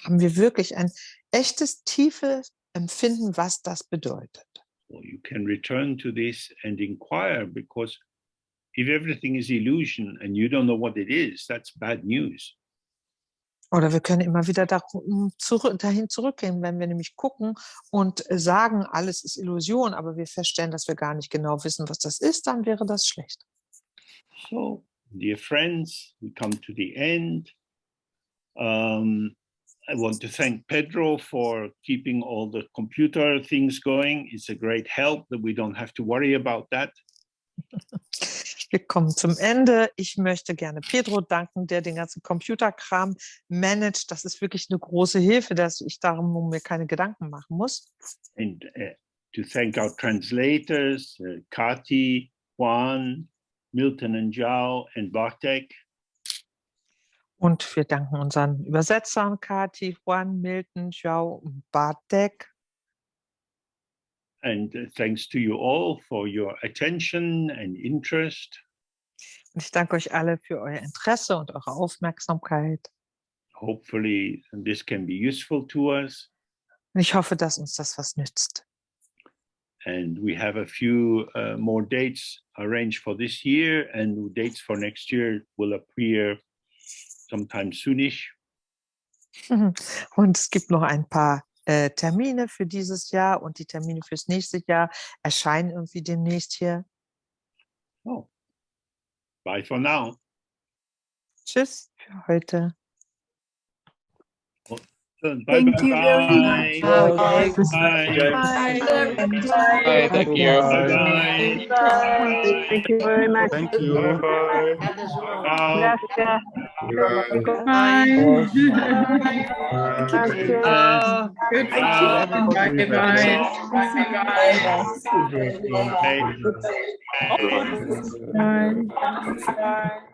Haben wir wirklich ein echtes, tiefes Empfinden, was das bedeutet? Well, you can return to this and inquire, because if everything is illusion and you don't know what it is, that's bad news. Oder wir können immer wieder dahin zurückgehen, wenn wir nämlich gucken und sagen, alles ist Illusion, aber wir feststellen, dass wir gar nicht genau wissen, was das ist, dann wäre das schlecht. So, dear friends, we come to the end. I want to thank Pedro for keeping all the computer things going. It's a great help that we don't have to worry about that. Wir kommen zum Ende. Ich möchte gerne Pedro danken, der den ganzen Computerkram managt. Das ist wirklich eine große Hilfe, dass ich darum mir keine Gedanken machen muss. And to thank our translators, Kati, Juan, Milton and Zhao, and Bartek. Und wir danken unseren Übersetzern, Kati, Juan, Milton, Zhao und Bartek. And thanks to you all for your attention and interest. Und ich danke euch alle für euer Interesse und eure Aufmerksamkeit. Hopefully this can be useful to us. Und ich hoffe, dass uns das was nützt. And we have a few more dates arranged for this year, and dates for next year will appear sometime soonish. Und es gibt noch ein paar Termine für dieses Jahr und die Termine fürs nächste Jahr erscheinen irgendwie demnächst hier. Oh, bye for now. Tschüss für heute. Bye, Thank bye, you very bye. much. Bye. Bye. Bye, thank you. Bye. Thank you very much. Thank you. Bye. Ciao. Gracias. Bye. Gracias. Goodbye. Hey. Bye. Bye.